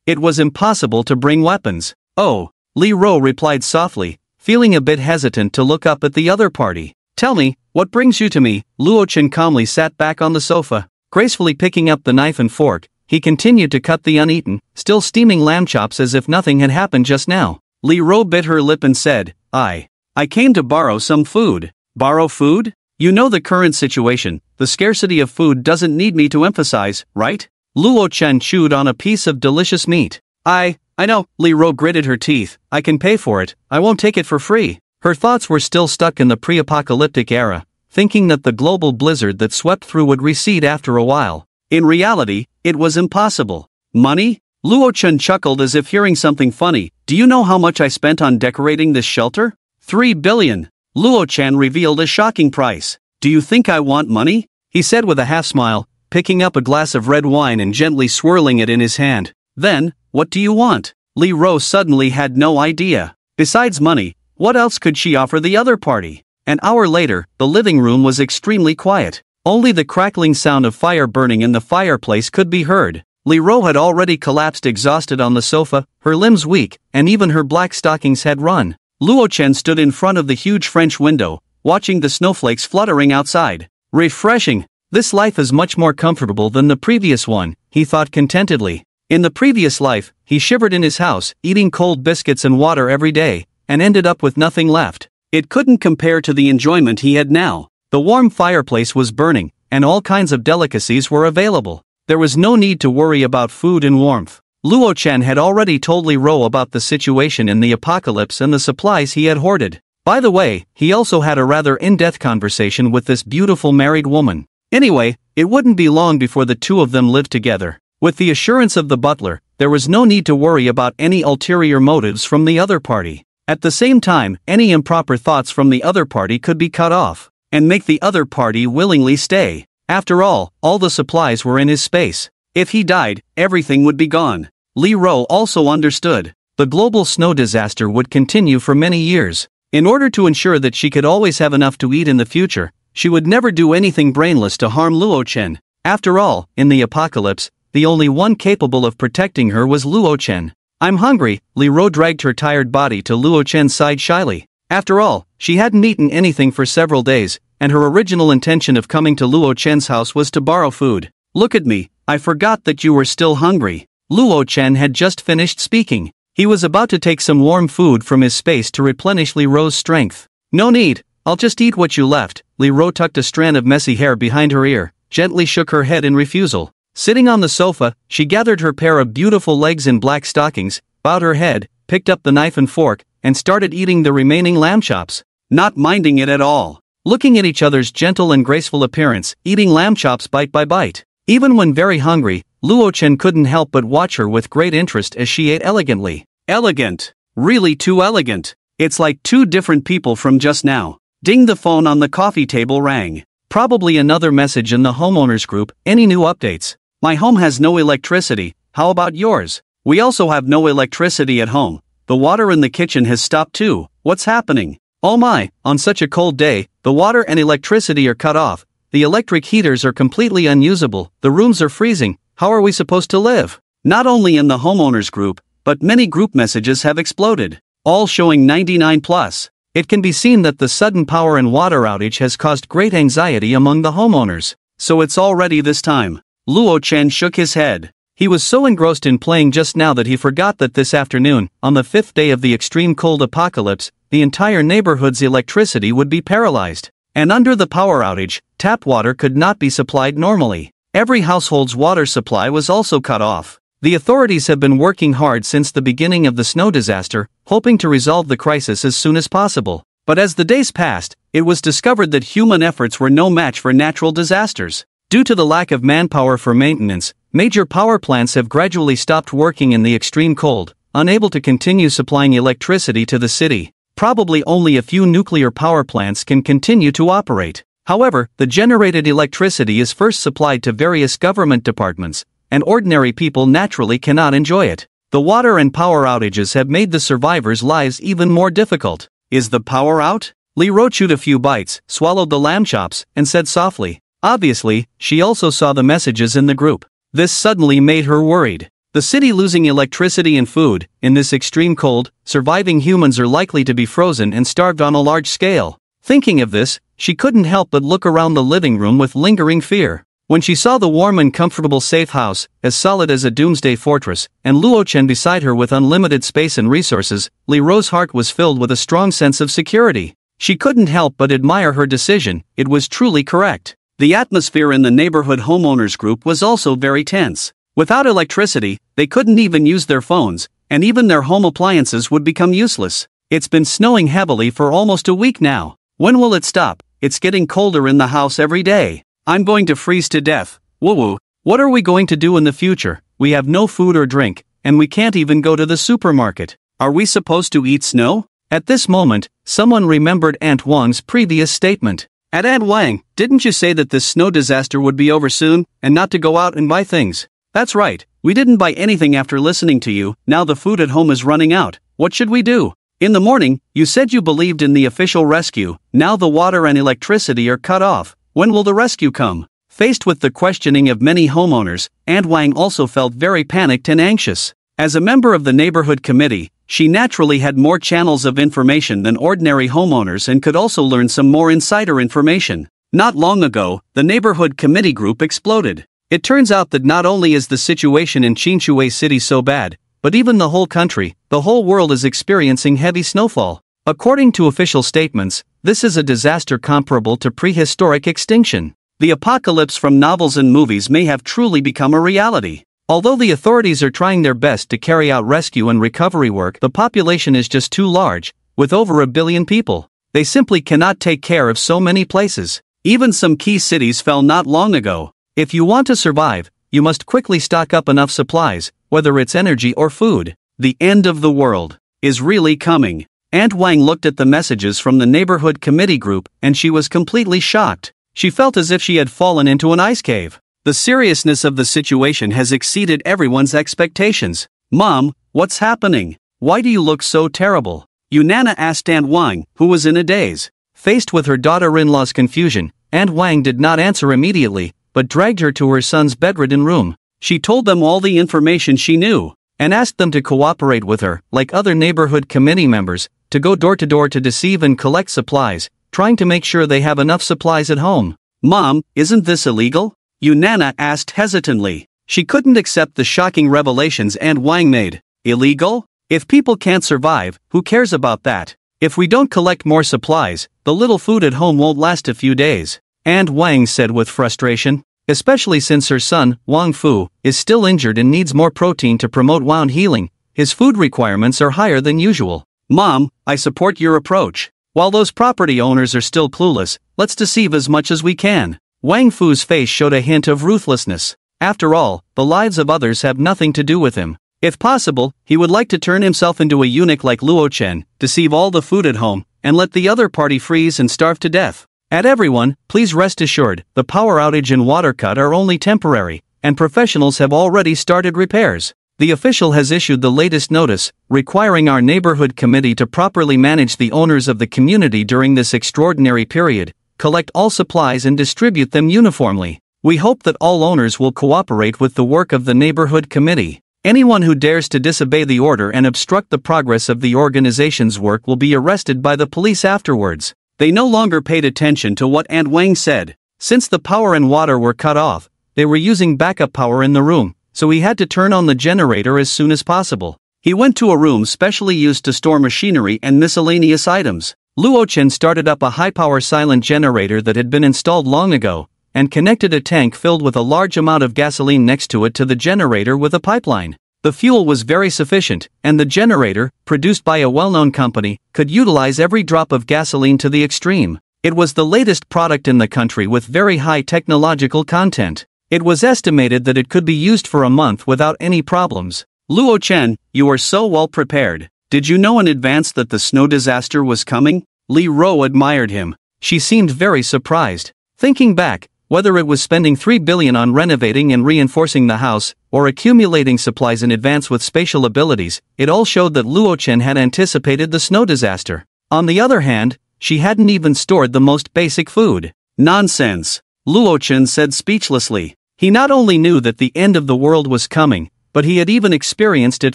It was impossible to bring weapons. Oh, Li Ro replied softly, feeling a bit hesitant to look up at the other party. Tell me, what brings you to me? Luo Chen calmly sat back on the sofa. Gracefully picking up the knife and fork, he continued to cut the uneaten, still steaming lamb chops as if nothing had happened just now. Li Ro bit her lip and said, I came to borrow some food. Borrow food? You know the current situation, the scarcity of food doesn't need me to emphasize, right? Luo Chen chewed on a piece of delicious meat. I know, Li Ro gritted her teeth, I can pay for it, I won't take it for free. Her thoughts were still stuck in the pre-apocalyptic era, thinking that the global blizzard that swept through would recede after a while. In reality, it was impossible. Money? Luo Chen chuckled as if hearing something funny. Do you know how much I spent on decorating this shelter? 3 billion. Luo Chen revealed a shocking price. Do you think I want money? He said with a half smile, picking up a glass of red wine and gently swirling it in his hand. Then, what do you want? Li Ro suddenly had no idea. Besides money, what else could she offer the other party? An hour later, the living room was extremely quiet. Only the crackling sound of fire burning in the fireplace could be heard. Li Ro had already collapsed exhausted on the sofa, her limbs weak, and even her black stockings had run. Luo Chen stood in front of the huge French window, watching the snowflakes fluttering outside. Refreshing. This life is much more comfortable than the previous one, he thought contentedly. In the previous life, he shivered in his house, eating cold biscuits and water every day, and ended up with nothing left. It couldn't compare to the enjoyment he had now. The warm fireplace was burning, and all kinds of delicacies were available. There was no need to worry about food and warmth. Luo Chen had already told Li Ro about the situation in the apocalypse and the supplies he had hoarded. By the way, he also had a rather in-depth conversation with this beautiful married woman. Anyway, it wouldn't be long before the two of them lived together. With the assurance of the butler, there was no need to worry about any ulterior motives from the other party. At the same time, any improper thoughts from the other party could be cut off, and make the other party willingly stay. After all the supplies were in his space. If he died, everything would be gone. Li Ro also understood. The global snow disaster would continue for many years. In order to ensure that she could always have enough to eat in the future, she would never do anything brainless to harm Luo Chen. After all, in the apocalypse, the only one capable of protecting her was Luo Chen. I'm hungry. Li Ro dragged her tired body to Luo Chen's side shyly. After all, she hadn't eaten anything for several days, and her original intention of coming to Luo Chen's house was to borrow food. Look at me, I forgot that you were still hungry. Luo Chen had just finished speaking. He was about to take some warm food from his space to replenish Li Ro's strength. No need, I'll just eat what you left. Li Ro tucked a strand of messy hair behind her ear, gently shook her head in refusal. Sitting on the sofa, she gathered her pair of beautiful legs in black stockings, bowed her head, picked up the knife and fork, and started eating the remaining lamb chops, not minding it at all. Looking at each other's gentle and graceful appearance, eating lamb chops bite by bite. Even when very hungry, Luo Chen couldn't help but watch her with great interest as she ate elegantly. Elegant. Really too elegant. It's like two different people from just now. Ding, the phone on the coffee table rang. Probably another message in the homeowners group. Any new updates? My home has no electricity, how about yours? We also have no electricity at home. The water in the kitchen has stopped too. What's happening? Oh my, on such a cold day, the water and electricity are cut off. The electric heaters are completely unusable, the rooms are freezing. How are we supposed to live? Not only in the homeowners group, but many group messages have exploded, all showing 99 plus. It can be seen that the sudden power and water outage has caused great anxiety among the homeowners. So it's already this time. Luo Chen shook his head. He was so engrossed in playing just now that he forgot that this afternoon, on the 5th day of the extreme cold apocalypse, the entire neighborhood's electricity would be paralyzed. And under the power outage, tap water could not be supplied normally. Every household's water supply was also cut off. The authorities have been working hard since the beginning of the snow disaster, hoping to resolve the crisis as soon as possible. But as the days passed, it was discovered that human efforts were no match for natural disasters. Due to the lack of manpower for maintenance, major power plants have gradually stopped working in the extreme cold, unable to continue supplying electricity to the city. Probably only a few nuclear power plants can continue to operate. However, the generated electricity is first supplied to various government departments, and ordinary people naturally cannot enjoy it. The water and power outages have made the survivors' lives even more difficult. Is the power out? Li Ro chewed a few bites, swallowed the lamb chops, and said softly. Obviously, she also saw the messages in the group. This suddenly made her worried. The city losing electricity and food, in this extreme cold, surviving humans are likely to be frozen and starved on a large scale. Thinking of this, she couldn't help but look around the living room with lingering fear. When she saw the warm and comfortable safe house, as solid as a doomsday fortress, and Luo Chen beside her with unlimited space and resources, Li Ro's heart was filled with a strong sense of security. She couldn't help but admire her decision, it was truly correct. The atmosphere in the neighborhood homeowners group was also very tense. Without electricity, they couldn't even use their phones, and even their home appliances would become useless. It's been snowing heavily for almost a week now. When will it stop? It's getting colder in the house every day. I'm going to freeze to death. Woo-woo. What are we going to do in the future? We have no food or drink, and we can't even go to the supermarket. Are we supposed to eat snow? At this moment, someone remembered Aunt Wang's previous statement. Aunt Wang, didn't you say that this snow disaster would be over soon, and not to go out and buy things? That's right, we didn't buy anything after listening to you. Now the food at home is running out. What should we do? In the morning, you said you believed in the official rescue. Now the water and electricity are cut off. When will the rescue come? Faced with the questioning of many homeowners, Aunt Wang also felt very panicked and anxious. As a member of the neighborhood committee, she naturally had more channels of information than ordinary homeowners and could also learn some more insider information. Not long ago, the neighborhood committee group exploded. It turns out that not only is the situation in Qinshui City so bad, but even the whole country, the whole world is experiencing heavy snowfall. According to official statements, this is a disaster comparable to prehistoric extinction. The apocalypse from novels and movies may have truly become a reality. Although the authorities are trying their best to carry out rescue and recovery work, the population is just too large, with over 1 billion people. They simply cannot take care of so many places. Even some key cities fell not long ago. If you want to survive, you must quickly stock up enough supplies, whether it's energy or food. The end of the world is really coming. Aunt Wang looked at the messages from the neighborhood committee group, and she was completely shocked. She felt as if she had fallen into an ice cave. The seriousness of the situation has exceeded everyone's expectations. Mom, what's happening? Why do you look so terrible? Yunana asked Aunt Wang, who was in a daze. Faced with her daughter-in-law's confusion, Aunt Wang did not answer immediately, but dragged her to her son's bedridden room. She told them all the information she knew, and asked them to cooperate with her, like other neighborhood committee members, to go door to door to deceive and collect supplies, trying to make sure they have enough supplies at home. Mom, isn't this illegal? Yunana asked hesitantly. She couldn't accept the shocking revelations Aunt Wang made. Illegal? If people can't survive, who cares about that? If we don't collect more supplies, the little food at home won't last a few days, Aunt Wang said with frustration. Especially since her son, Wang Fu, is still injured and needs more protein to promote wound healing, his food requirements are higher than usual. Mom, I support your approach. While those property owners are still clueless, let's deceive as much as we can. Wang Fu's face showed a hint of ruthlessness. After all, the lives of others have nothing to do with him. If possible, he would like to turn himself into a eunuch like Luo Chen, deceive all the food at home, and let the other party freeze and starve to death. At everyone, please rest assured, the power outage and water cut are only temporary, and professionals have already started repairs. The official has issued the latest notice, requiring our neighborhood committee to properly manage the owners of the community during this extraordinary period, collect all supplies and distribute them uniformly. We hope that all owners will cooperate with the work of the neighborhood committee. Anyone who dares to disobey the order and obstruct the progress of the organization's work will be arrested by the police afterwards. They no longer paid attention to what Aunt Wang said. Since the power and water were cut off, they were using backup power in the room, so he had to turn on the generator as soon as possible. He went to a room specially used to store machinery and miscellaneous items. Luo Chen started up a high-power silent generator that had been installed long ago, and connected a tank filled with a large amount of gasoline next to it to the generator with a pipeline. The fuel was very sufficient, and the generator, produced by a well-known company, could utilize every drop of gasoline to the extreme. It was the latest product in the country with very high technological content. It was estimated that it could be used for a month without any problems. Luo Chen, you are so well prepared. Did you know in advance that the snow disaster was coming? Li Ro admired him. She seemed very surprised. Thinking back, whether it was spending 3 billion on renovating and reinforcing the house, or accumulating supplies in advance with spatial abilities, it all showed that Luo Chen had anticipated the snow disaster. On the other hand, she hadn't even stored the most basic food. Nonsense, Luo Chen said speechlessly. He not only knew that the end of the world was coming, but he had even experienced it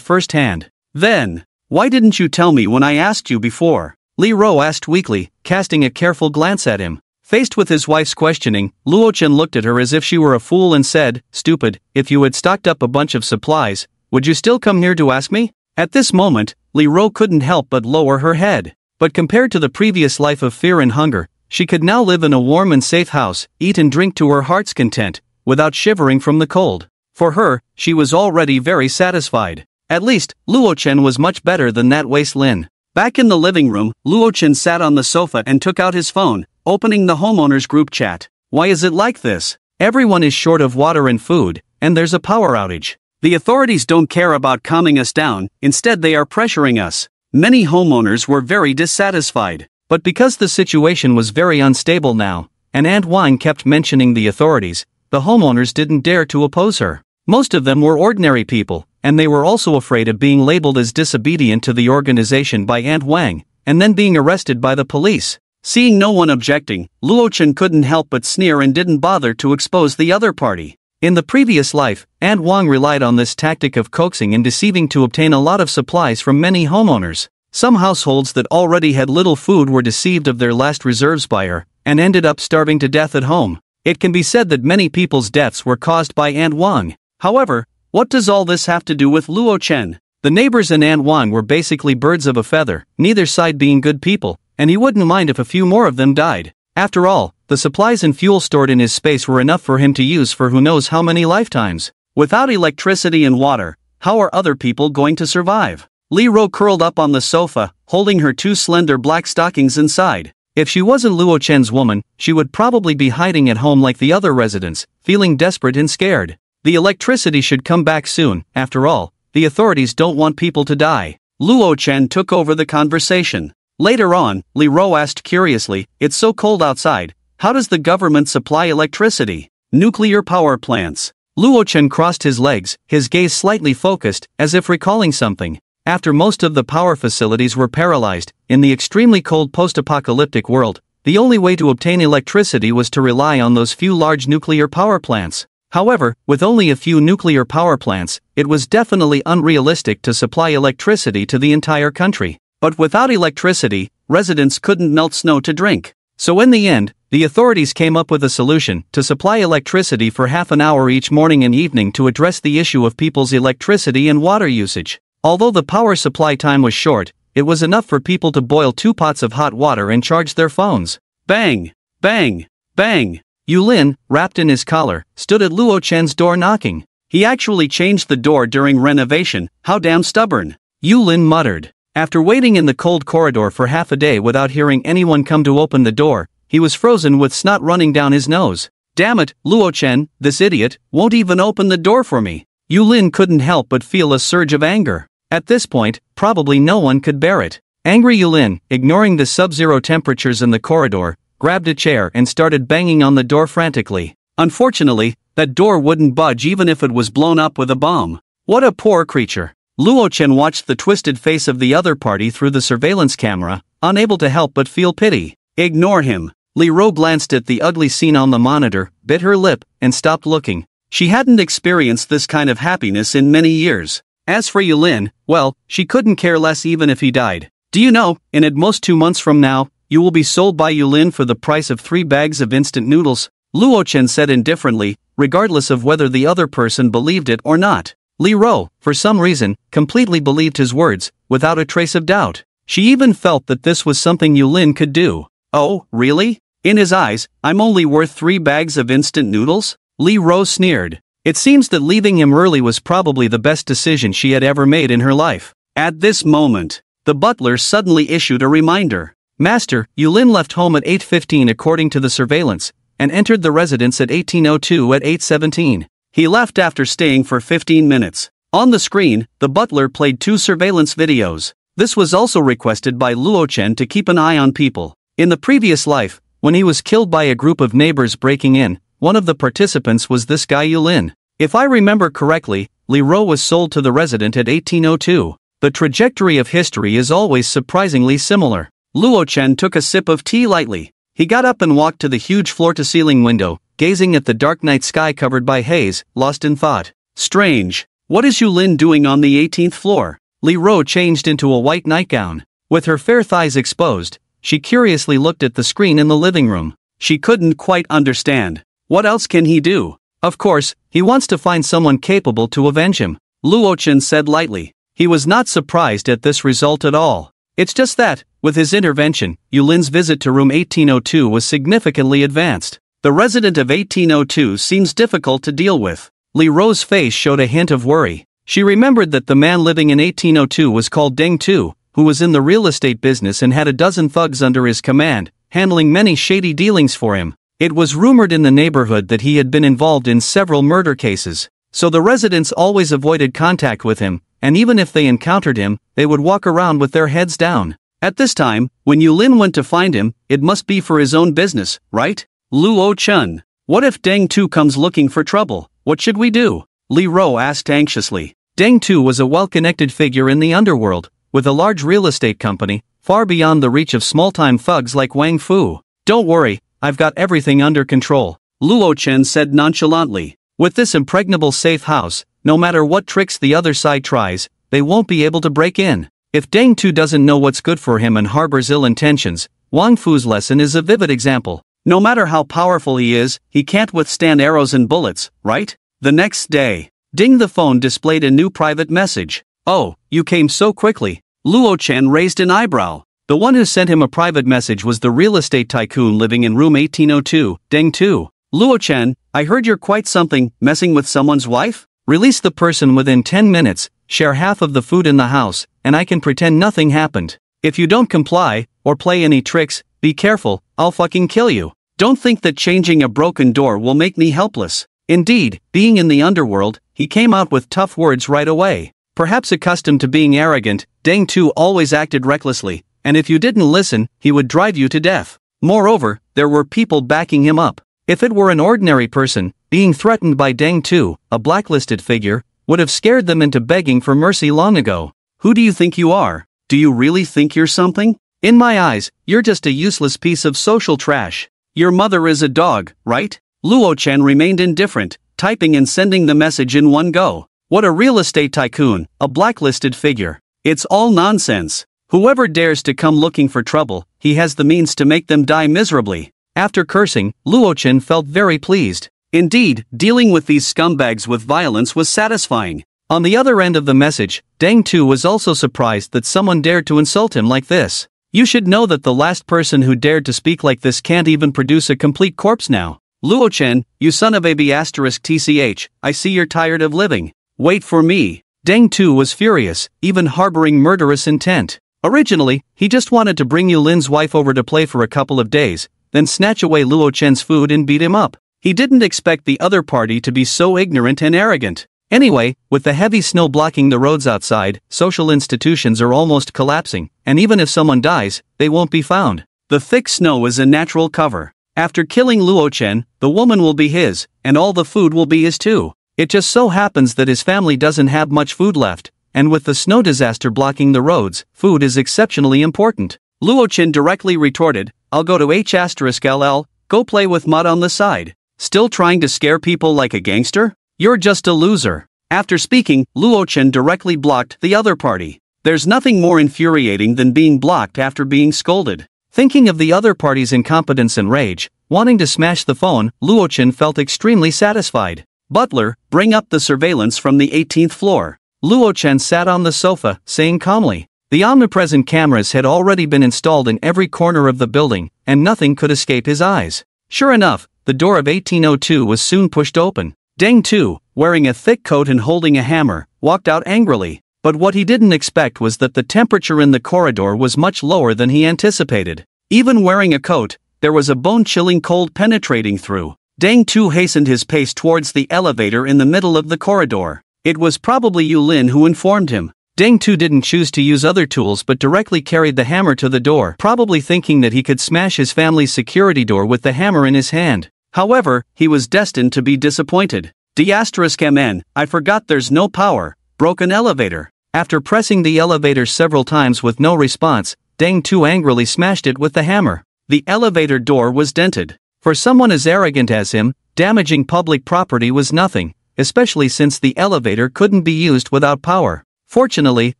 firsthand. Then, why didn't you tell me when I asked you before? Li Ro asked weakly, casting a careful glance at him. Faced with his wife's questioning, Luo Chen looked at her as if she were a fool and said, "Stupid, if you had stocked up a bunch of supplies, would you still come here to ask me?" At this moment, Li Ro couldn't help but lower her head. But compared to the previous life of fear and hunger, she could now live in a warm and safe house, eat and drink to her heart's content, without shivering from the cold. For her, she was already very satisfied. At least, Luo Chen was much better than that Wei Lin. Back in the living room, Luo Chen sat on the sofa and took out his phone, opening the homeowners group chat. Why is it like this? Everyone is short of water and food, and there's a power outage. The authorities don't care about calming us down, instead they are pressuring us. Many homeowners were very dissatisfied. But because the situation was very unstable now, and Aunt Wang kept mentioning the authorities, the homeowners didn't dare to oppose her. Most of them were ordinary people, and they were also afraid of being labeled as disobedient to the organization by Aunt Wang, and then being arrested by the police. Seeing no one objecting, Luo Chen couldn't help but sneer and didn't bother to expose the other party. In the previous life, Aunt Wang relied on this tactic of coaxing and deceiving to obtain a lot of supplies from many homeowners. Some households that already had little food were deceived of their last reserves by her, and ended up starving to death at home. It can be said that many people's deaths were caused by Aunt Wang. However, what does all this have to do with Luo Chen? The neighbors and Aunt Wang were basically birds of a feather, neither side being good people, and he wouldn't mind if a few more of them died. After all, the supplies and fuel stored in his space were enough for him to use for who knows how many lifetimes. Without electricity and water, how are other people going to survive? Li Ro curled up on the sofa, holding her two slender black stockings inside. If she wasn't Luo Chen's woman, she would probably be hiding at home like the other residents, feeling desperate and scared. The electricity should come back soon, after all, the authorities don't want people to die. Luo Chen took over the conversation. Later on, Li Ro asked curiously, "It's so cold outside, how does the government supply electricity?" "Nuclear power plants." Luo Chen crossed his legs, his gaze slightly focused, as if recalling something. After most of the power facilities were paralyzed, in the extremely cold post-apocalyptic world, the only way to obtain electricity was to rely on those few large nuclear power plants. However, with only a few nuclear power plants, it was definitely unrealistic to supply electricity to the entire country. But without electricity, residents couldn't melt snow to drink. So in the end, the authorities came up with a solution to supply electricity for half an hour each morning and evening to address the issue of people's electricity and water usage. Although the power supply time was short, it was enough for people to boil 2 pots of hot water and charge their phones. Bang! Bang! Bang! Yulin, wrapped in his collar, stood at Luo Chen's door knocking. He actually changed the door during renovation, how damn stubborn. Yulin muttered. After waiting in the cold corridor for half a day without hearing anyone come to open the door, he was frozen with snot running down his nose. Damn it, Luo Chen, this idiot, won't even open the door for me. Yulin couldn't help but feel a surge of anger. At this point, probably no one could bear it. Angry Yulin, ignoring the sub-zero temperatures in the corridor, grabbed a chair and started banging on the door frantically. Unfortunately, that door wouldn't budge even if it was blown up with a bomb. What a poor creature. Luo Chen watched the twisted face of the other party through the surveillance camera, unable to help but feel pity. Ignore him. Li Ro glanced at the ugly scene on the monitor, bit her lip, and stopped looking. She hadn't experienced this kind of happiness in many years. As for Yulin, well, she couldn't care less even if he died. Do you know, in at most 2 months from now, you will be sold by Yulin for the price of 3 bags of instant noodles, Luo Chen said indifferently, regardless of whether the other person believed it or not. Li Ro, for some reason, completely believed his words, without a trace of doubt. She even felt that this was something Yulin could do. Oh, really? In his eyes, I'm only worth 3 bags of instant noodles? Li Ro sneered. It seems that leaving him early was probably the best decision she had ever made in her life. At this moment, the butler suddenly issued a reminder. Master, Yulin left home at 8:15 according to the surveillance, and entered the residence at 18:02 at 8:17. He left after staying for 15 minutes. On the screen, the butler played 2 surveillance videos. This was also requested by Luo Chen to keep an eye on people. In the previous life, when he was killed by a group of neighbors breaking in, one of the participants was this guy Yulin. If I remember correctly, Li Ro was sold to the resident at 18:02. The trajectory of history is always surprisingly similar. Luo Chen took a sip of tea lightly. He got up and walked to the huge floor-to-ceiling window, gazing at the dark night sky covered by haze, lost in thought. Strange. What is Yulin doing on the 18th floor? Li Ro changed into a white nightgown. With her fair thighs exposed, she curiously looked at the screen in the living room. She couldn't quite understand. What else can he do? Of course, he wants to find someone capable to avenge him, Luo Chen said lightly. He was not surprised at this result at all. It's just that, with his intervention, Yulin's visit to room 1802 was significantly advanced. The resident of 1802 seems difficult to deal with. Li Ro's face showed a hint of worry. She remembered that the man living in 1802 was called Deng Tu, who was in the real estate business and had a dozen thugs under his command, handling many shady dealings for him. It was rumored in the neighborhood that he had been involved in several murder cases, so the residents always avoided contact with him, and even if they encountered him, they would walk around with their heads down. At this time, when Yulin went to find him, it must be for his own business, right? Luo Chun. What if Deng Tu comes looking for trouble? What should we do? Li Ro asked anxiously. Deng Tu was a well-connected figure in the underworld, with a large real estate company, far beyond the reach of small-time thugs like Wang Fu. Don't worry, I've got everything under control, Luo Chen said nonchalantly. With this impregnable safe house, no matter what tricks the other side tries, they won't be able to break in. If Deng Tu doesn't know what's good for him and harbors ill intentions, Wang Fu's lesson is a vivid example. No matter how powerful he is, he can't withstand arrows and bullets, right? The next day, ding, the phone displayed a new private message. Oh, you came so quickly. Luo Chen raised an eyebrow. The one who sent him a private message was the real estate tycoon living in room 1802, Deng Tu. Luo Chen, I heard you're quite something, messing with someone's wife? Release the person within 10 minutes, share half of the food in the house, and I can pretend nothing happened. If you don't comply, or play any tricks, be careful, I'll fucking kill you. Don't think that changing a broken door will make me helpless. Indeed, being in the underworld, he came out with tough words right away. Perhaps accustomed to being arrogant, Deng Tu always acted recklessly, and if you didn't listen, he would drive you to death. Moreover, there were people backing him up. If it were an ordinary person, being threatened by Deng Tu, a blacklisted figure, would have scared them into begging for mercy long ago. Who do you think you are? Do you really think you're something? In my eyes, you're just a useless piece of social trash. Your mother is a dog, right? Luo Chen remained indifferent, typing and sending the message in one go. What a real estate tycoon, a blacklisted figure. It's all nonsense. Whoever dares to come looking for trouble, he has the means to make them die miserably. After cursing, Luo Chen felt very pleased. Indeed, dealing with these scumbags with violence was satisfying. On the other end of the message, Deng Tu was also surprised that someone dared to insult him like this. You should know that the last person who dared to speak like this can't even produce a complete corpse now. Luo Chen, you son of a b*tch, I see you're tired of living. Wait for me. Deng Tu was furious, even harboring murderous intent. Originally, he just wanted to bring Yulin's wife over to play for a couple of days, then snatch away Luo Chen's food and beat him up. He didn't expect the other party to be so ignorant and arrogant. Anyway, with the heavy snow blocking the roads outside, social institutions are almost collapsing, and even if someone dies, they won't be found. The thick snow is a natural cover. After killing Luo Chen, the woman will be his, and all the food will be his too. It just so happens that his family doesn't have much food left, and with the snow disaster blocking the roads, food is exceptionally important. Luo Chen directly retorted, I'll go to H*LL, go play with mud on the side. Still trying to scare people like a gangster? You're just a loser. After speaking, Luo Chen directly blocked the other party. There's nothing more infuriating than being blocked after being scolded. Thinking of the other party's incompetence and rage, wanting to smash the phone, Luo Chen felt extremely satisfied. Butler, bring up the surveillance from the 18th floor. Luo Chen sat on the sofa, saying calmly. The omnipresent cameras had already been installed in every corner of the building, and nothing could escape his eyes. Sure enough, the door of 1802 was soon pushed open. Deng Tu, wearing a thick coat and holding a hammer, walked out angrily. But what he didn't expect was that the temperature in the corridor was much lower than he anticipated. Even wearing a coat, there was a bone-chilling cold penetrating through. Deng Tu hastened his pace towards the elevator in the middle of the corridor. It was probably Yulin who informed him. Deng Tu didn't choose to use other tools but directly carried the hammer to the door, probably thinking that he could smash his family's security door with the hammer in his hand. However, he was destined to be disappointed. D*MN, I forgot there's no power. Broken elevator. After pressing the elevator several times with no response, Deng Tu angrily smashed it with the hammer. The elevator door was dented. For someone as arrogant as him, damaging public property was nothing, especially since the elevator couldn't be used without power. Fortunately,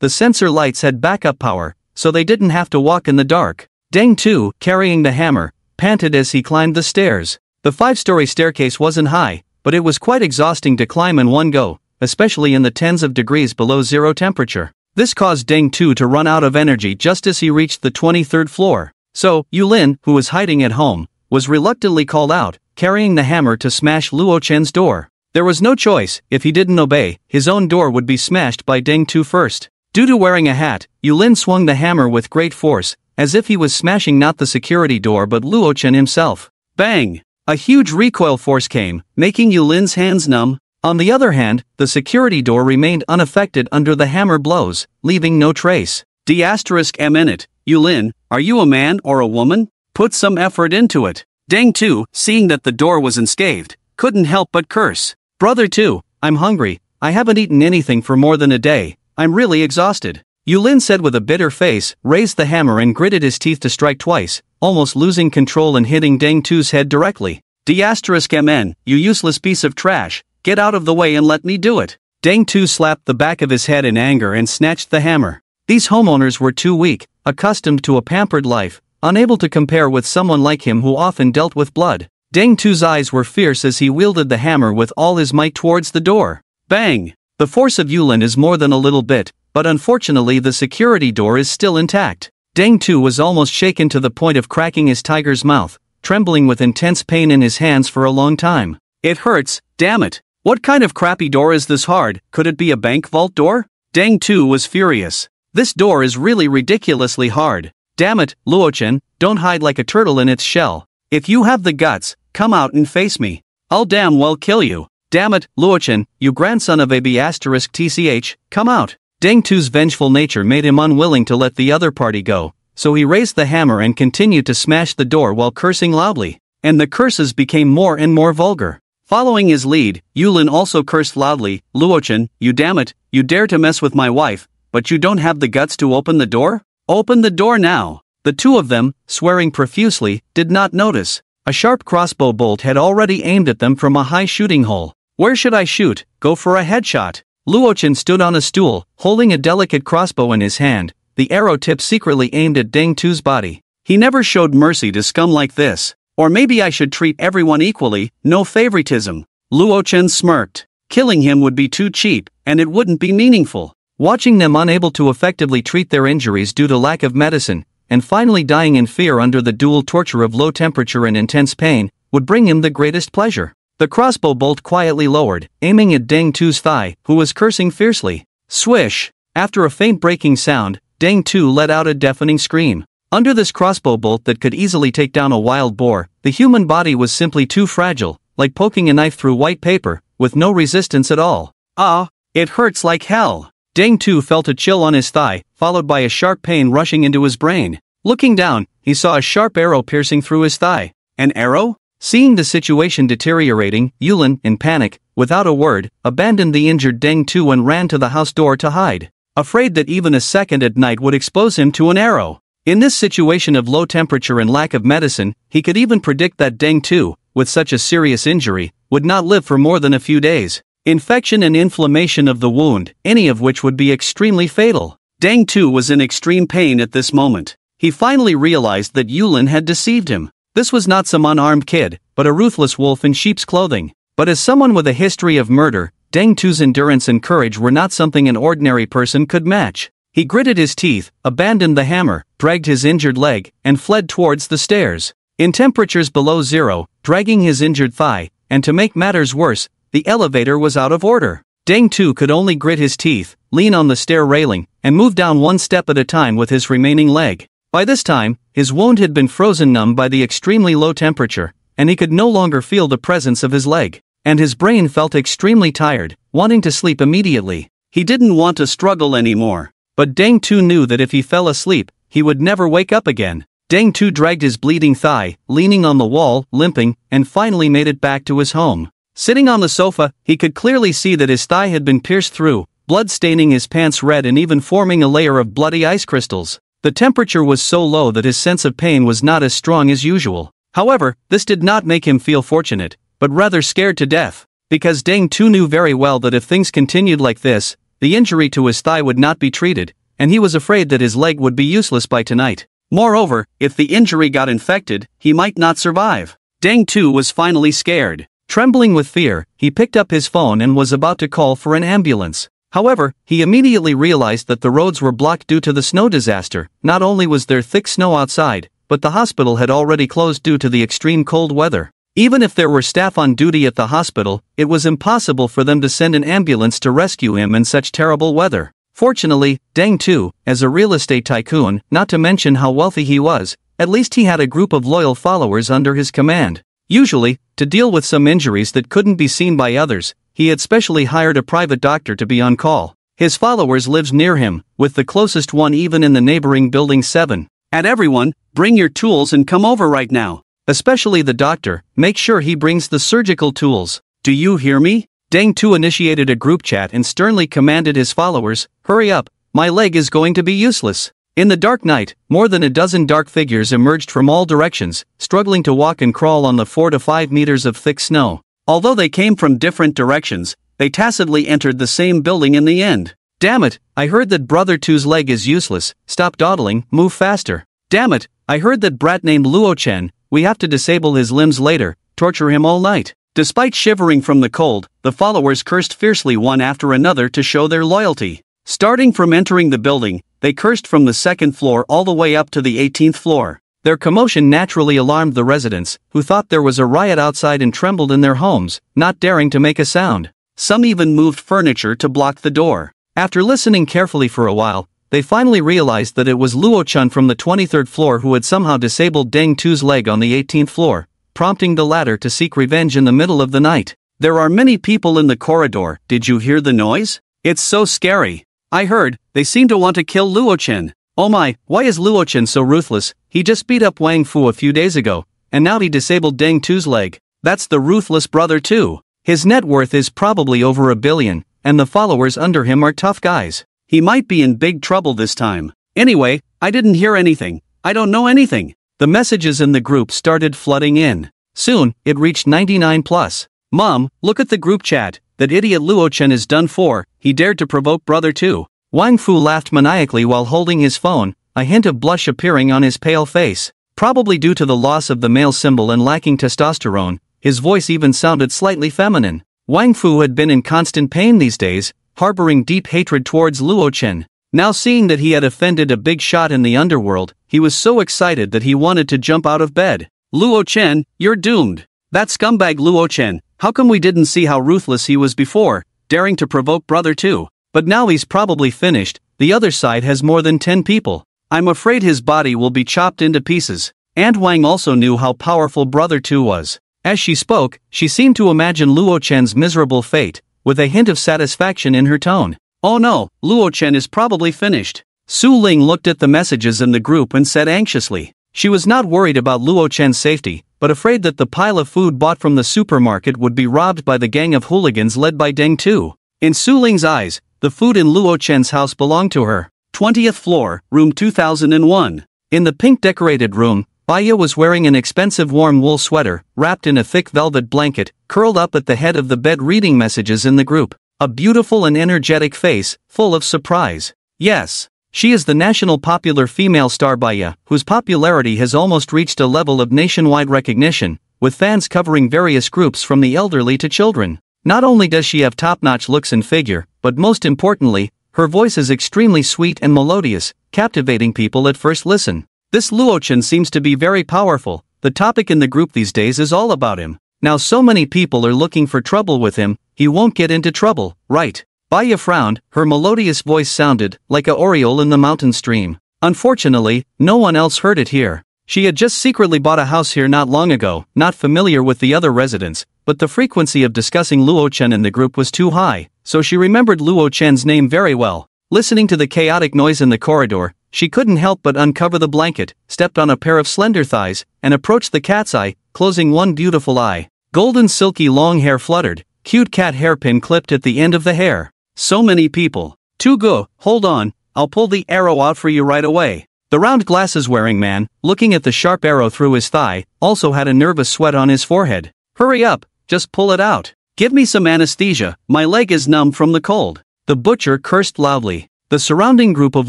the sensor lights had backup power, so they didn't have to walk in the dark. Deng Tu, carrying the hammer, panted as he climbed the stairs. The 5-story staircase wasn't high, but it was quite exhausting to climb in one go, especially in the tens of degrees below zero temperature. This caused Deng Tu to run out of energy just as he reached the 23rd floor. So, Yulin, who was hiding at home, was reluctantly called out, carrying the hammer to smash Luo Chen's door. There was no choice. If he didn't obey, his own door would be smashed by Deng Tu first. Due to wearing a hat, Yulin swung the hammer with great force, as if he was smashing not the security door but Luochen himself. Bang! A huge recoil force came, making Yulin's hands numb. On the other hand, the security door remained unaffected under the hammer blows, leaving no trace. D***M*, Yulin, are you a man or a woman? Put some effort into it. Deng Tu, seeing that the door was unscathed, couldn't help but curse. Brother Tu, I'm hungry, I haven't eaten anything for more than a day, I'm really exhausted. Yulin said with a bitter face, raised the hammer and gritted his teeth to strike twice, almost losing control and hitting Deng Tu's head directly. D***MN, you useless piece of trash, get out of the way and let me do it. Deng Tu slapped the back of his head in anger and snatched the hammer. These homeowners were too weak, accustomed to a pampered life, unable to compare with someone like him who often dealt with blood. Deng Tu's eyes were fierce as he wielded the hammer with all his might towards the door. Bang! The force of Yulin is more than a little bit, but unfortunately the security door is still intact. Deng Tu was almost shaken to the point of cracking his tiger's mouth, trembling with intense pain in his hands for a long time. It hurts, damn it. What kind of crappy door is this hard? Could it be a bank vault door? Deng Tu was furious. This door is really ridiculously hard. Damn it, Luochen, don't hide like a turtle in its shell. If you have the guts, come out and face me. I'll damn well kill you. Damn it, Luochen, you grandson of AB***TCH, come out. Deng Tu's vengeful nature made him unwilling to let the other party go, so he raised the hammer and continued to smash the door while cursing loudly. And the curses became more and more vulgar. Following his lead, Yulin also cursed loudly, Luochen, you damn it, you dare to mess with my wife, but you don't have the guts to open the door? Open the door now! The two of them, swearing profusely, did not notice. A sharp crossbow bolt had already aimed at them from a high shooting hole. Where should I shoot? Go for a headshot. Luochen stood on a stool, holding a delicate crossbow in his hand, the arrow tip secretly aimed at Deng Tu's body. He never showed mercy to scum like this. Or maybe I should treat everyone equally, no favoritism. Luochen smirked. Killing him would be too cheap, and it wouldn't be meaningful. Watching them unable to effectively treat their injuries due to lack of medicine, and finally dying in fear under the dual torture of low temperature and intense pain, would bring him the greatest pleasure. The crossbow bolt quietly lowered, aiming at Deng Tu's thigh, who was cursing fiercely. Swish! After a faint breaking sound, Deng Tu let out a deafening scream. Under this crossbow bolt that could easily take down a wild boar, the human body was simply too fragile, like poking a knife through white paper, with no resistance at all. Ah, it hurts like hell. Deng Tu felt a chill on his thigh, followed by a sharp pain rushing into his brain. Looking down, he saw a sharp arrow piercing through his thigh. An arrow? Seeing the situation deteriorating, Yulin, in panic, without a word, abandoned the injured Deng Tu and ran to the house door to hide, afraid that even a second at night would expose him to an arrow. In this situation of low temperature and lack of medicine, he could even predict that Deng Tu, with such a serious injury, would not live for more than a few days. Infection and inflammation of the wound, any of which would be extremely fatal. Deng Tu was in extreme pain at this moment. He finally realized that Yulin had deceived him. This was not some unarmed kid, but a ruthless wolf in sheep's clothing. But as someone with a history of murder, Deng Tu's endurance and courage were not something an ordinary person could match. He gritted his teeth, abandoned the hammer, dragged his injured leg, and fled towards the stairs. In temperatures below zero, dragging his injured thigh, and to make matters worse, the elevator was out of order. Deng Tu could only grit his teeth, lean on the stair railing, and move down one step at a time with his remaining leg. By this time, his wound had been frozen numb by the extremely low temperature, and he could no longer feel the presence of his leg. And his brain felt extremely tired, wanting to sleep immediately. He didn't want to struggle anymore. But Deng Tu knew that if he fell asleep, he would never wake up again. Deng Tu dragged his bleeding thigh, leaning on the wall, limping, and finally made it back to his home. Sitting on the sofa, he could clearly see that his thigh had been pierced through, blood staining his pants red and even forming a layer of bloody ice crystals. The temperature was so low that his sense of pain was not as strong as usual. However, this did not make him feel fortunate, but rather scared to death. Because Deng Tu knew very well that if things continued like this, the injury to his thigh would not be treated, and he was afraid that his leg would be useless by tonight. Moreover, if the injury got infected, he might not survive. Deng Tu was finally scared. Trembling with fear, he picked up his phone and was about to call for an ambulance. However, he immediately realized that the roads were blocked due to the snow disaster. Not only was there thick snow outside, but the hospital had already closed due to the extreme cold weather. Even if there were staff on duty at the hospital, it was impossible for them to send an ambulance to rescue him in such terrible weather. Fortunately, Deng Tu, as a real estate tycoon, not to mention how wealthy he was, at least he had a group of loyal followers under his command. Usually, to deal with some injuries that couldn't be seen by others, he had specially hired a private doctor to be on call. His followers lived near him, with the closest one even in the neighboring building 7. "And everyone, bring your tools and come over right now. Especially the doctor, make sure he brings the surgical tools. Do you hear me?" Deng Tu initiated a group chat and sternly commanded his followers, "Hurry up, my leg is going to be useless." In the dark night, more than a dozen dark figures emerged from all directions, struggling to walk and crawl on the 4 to 5 meters of thick snow. Although they came from different directions, they tacitly entered the same building in the end. "Damn it, I heard that Brother Tu's leg is useless, stop dawdling, move faster. Damn it, I heard that brat named Luo Chen, we have to disable his limbs later, torture him all night." Despite shivering from the cold, the followers cursed fiercely one after another to show their loyalty. Starting from entering the building, they cursed from the 2nd floor all the way up to the 18th floor. Their commotion naturally alarmed the residents, who thought there was a riot outside and trembled in their homes, not daring to make a sound. Some even moved furniture to block the door. After listening carefully for a while, they finally realized that it was Luo Chun from the 23rd floor who had somehow disabled Deng Tu's leg on the 18th floor, prompting the latter to seek revenge in the middle of the night. "There are many people in the corridor, did you hear the noise? It's so scary. I heard, they seem to want to kill Luo Chen. Oh my, why is Luo Chen so ruthless? He just beat up Wang Fu a few days ago, and now he disabled Deng Tu's leg. That's the ruthless brother too. His net worth is probably over $1 billion, and the followers under him are tough guys. He might be in big trouble this time. Anyway, I didn't hear anything. I don't know anything." The messages in the group started flooding in. Soon, it reached 99 plus. "Mom, look at the group chat. That idiot Luo Chen is done for, he dared to provoke Brother Tu." Wang Fu laughed maniacally while holding his phone, a hint of blush appearing on his pale face. Probably due to the loss of the male symbol and lacking testosterone, his voice even sounded slightly feminine. Wang Fu had been in constant pain these days, harboring deep hatred towards Luo Chen. Now seeing that he had offended a big shot in the underworld, he was so excited that he wanted to jump out of bed. "Luo Chen, you're doomed. That scumbag Luo Chen, how come we didn't see how ruthless he was before, daring to provoke Brother Tu? But now he's probably finished, the other side has more than 10 people. I'm afraid his body will be chopped into pieces." Aunt Wang also knew how powerful Brother Tu was. As she spoke, she seemed to imagine Luo Chen's miserable fate, with a hint of satisfaction in her tone. "Oh no, Luo Chen is probably finished." Su Ling looked at the messages in the group and said anxiously. She was not worried about Luo Chen's safety, but afraid that the pile of food bought from the supermarket would be robbed by the gang of hooligans led by Deng Tu. In Su Ling's eyes, the food in Luo Chen's house belonged to her. 20th floor, room 2001. In the pink-decorated room, Baya was wearing an expensive warm wool sweater, wrapped in a thick velvet blanket, curled up at the head of the bed reading messages in the group. A beautiful and energetic face, full of surprise. Yes, she is the national popular female star Baya, whose popularity has almost reached a level of nationwide recognition, with fans covering various groups from the elderly to children. Not only does she have top-notch looks and figure, but most importantly, her voice is extremely sweet and melodious, captivating people at first listen. This Luo Chen seems to be very powerful. The topic in the group these days is all about him. Now so many people are looking for trouble with him, he won't get into trouble, right? Baya frowned, her melodious voice sounded like a oriole in the mountain stream. Unfortunately, no one else heard it here. She had just secretly bought a house here not long ago, not familiar with the other residents, but the frequency of discussing Luo Chen in the group was too high, so she remembered Luo Chen's name very well. Listening to the chaotic noise in the corridor, she couldn't help but uncover the blanket, stepped on a pair of slender thighs, and approached the cat's eye, closing one beautiful eye. Golden silky long hair fluttered, cute cat hairpin clipped at the end of the hair. So many people. Go, hold on, I'll pull the arrow out for you right away. The round glasses-wearing man, looking at the sharp arrow through his thigh, also had a nervous sweat on his forehead. Hurry up, just pull it out. Give me some anesthesia, my leg is numb from the cold. The butcher cursed loudly. The surrounding group of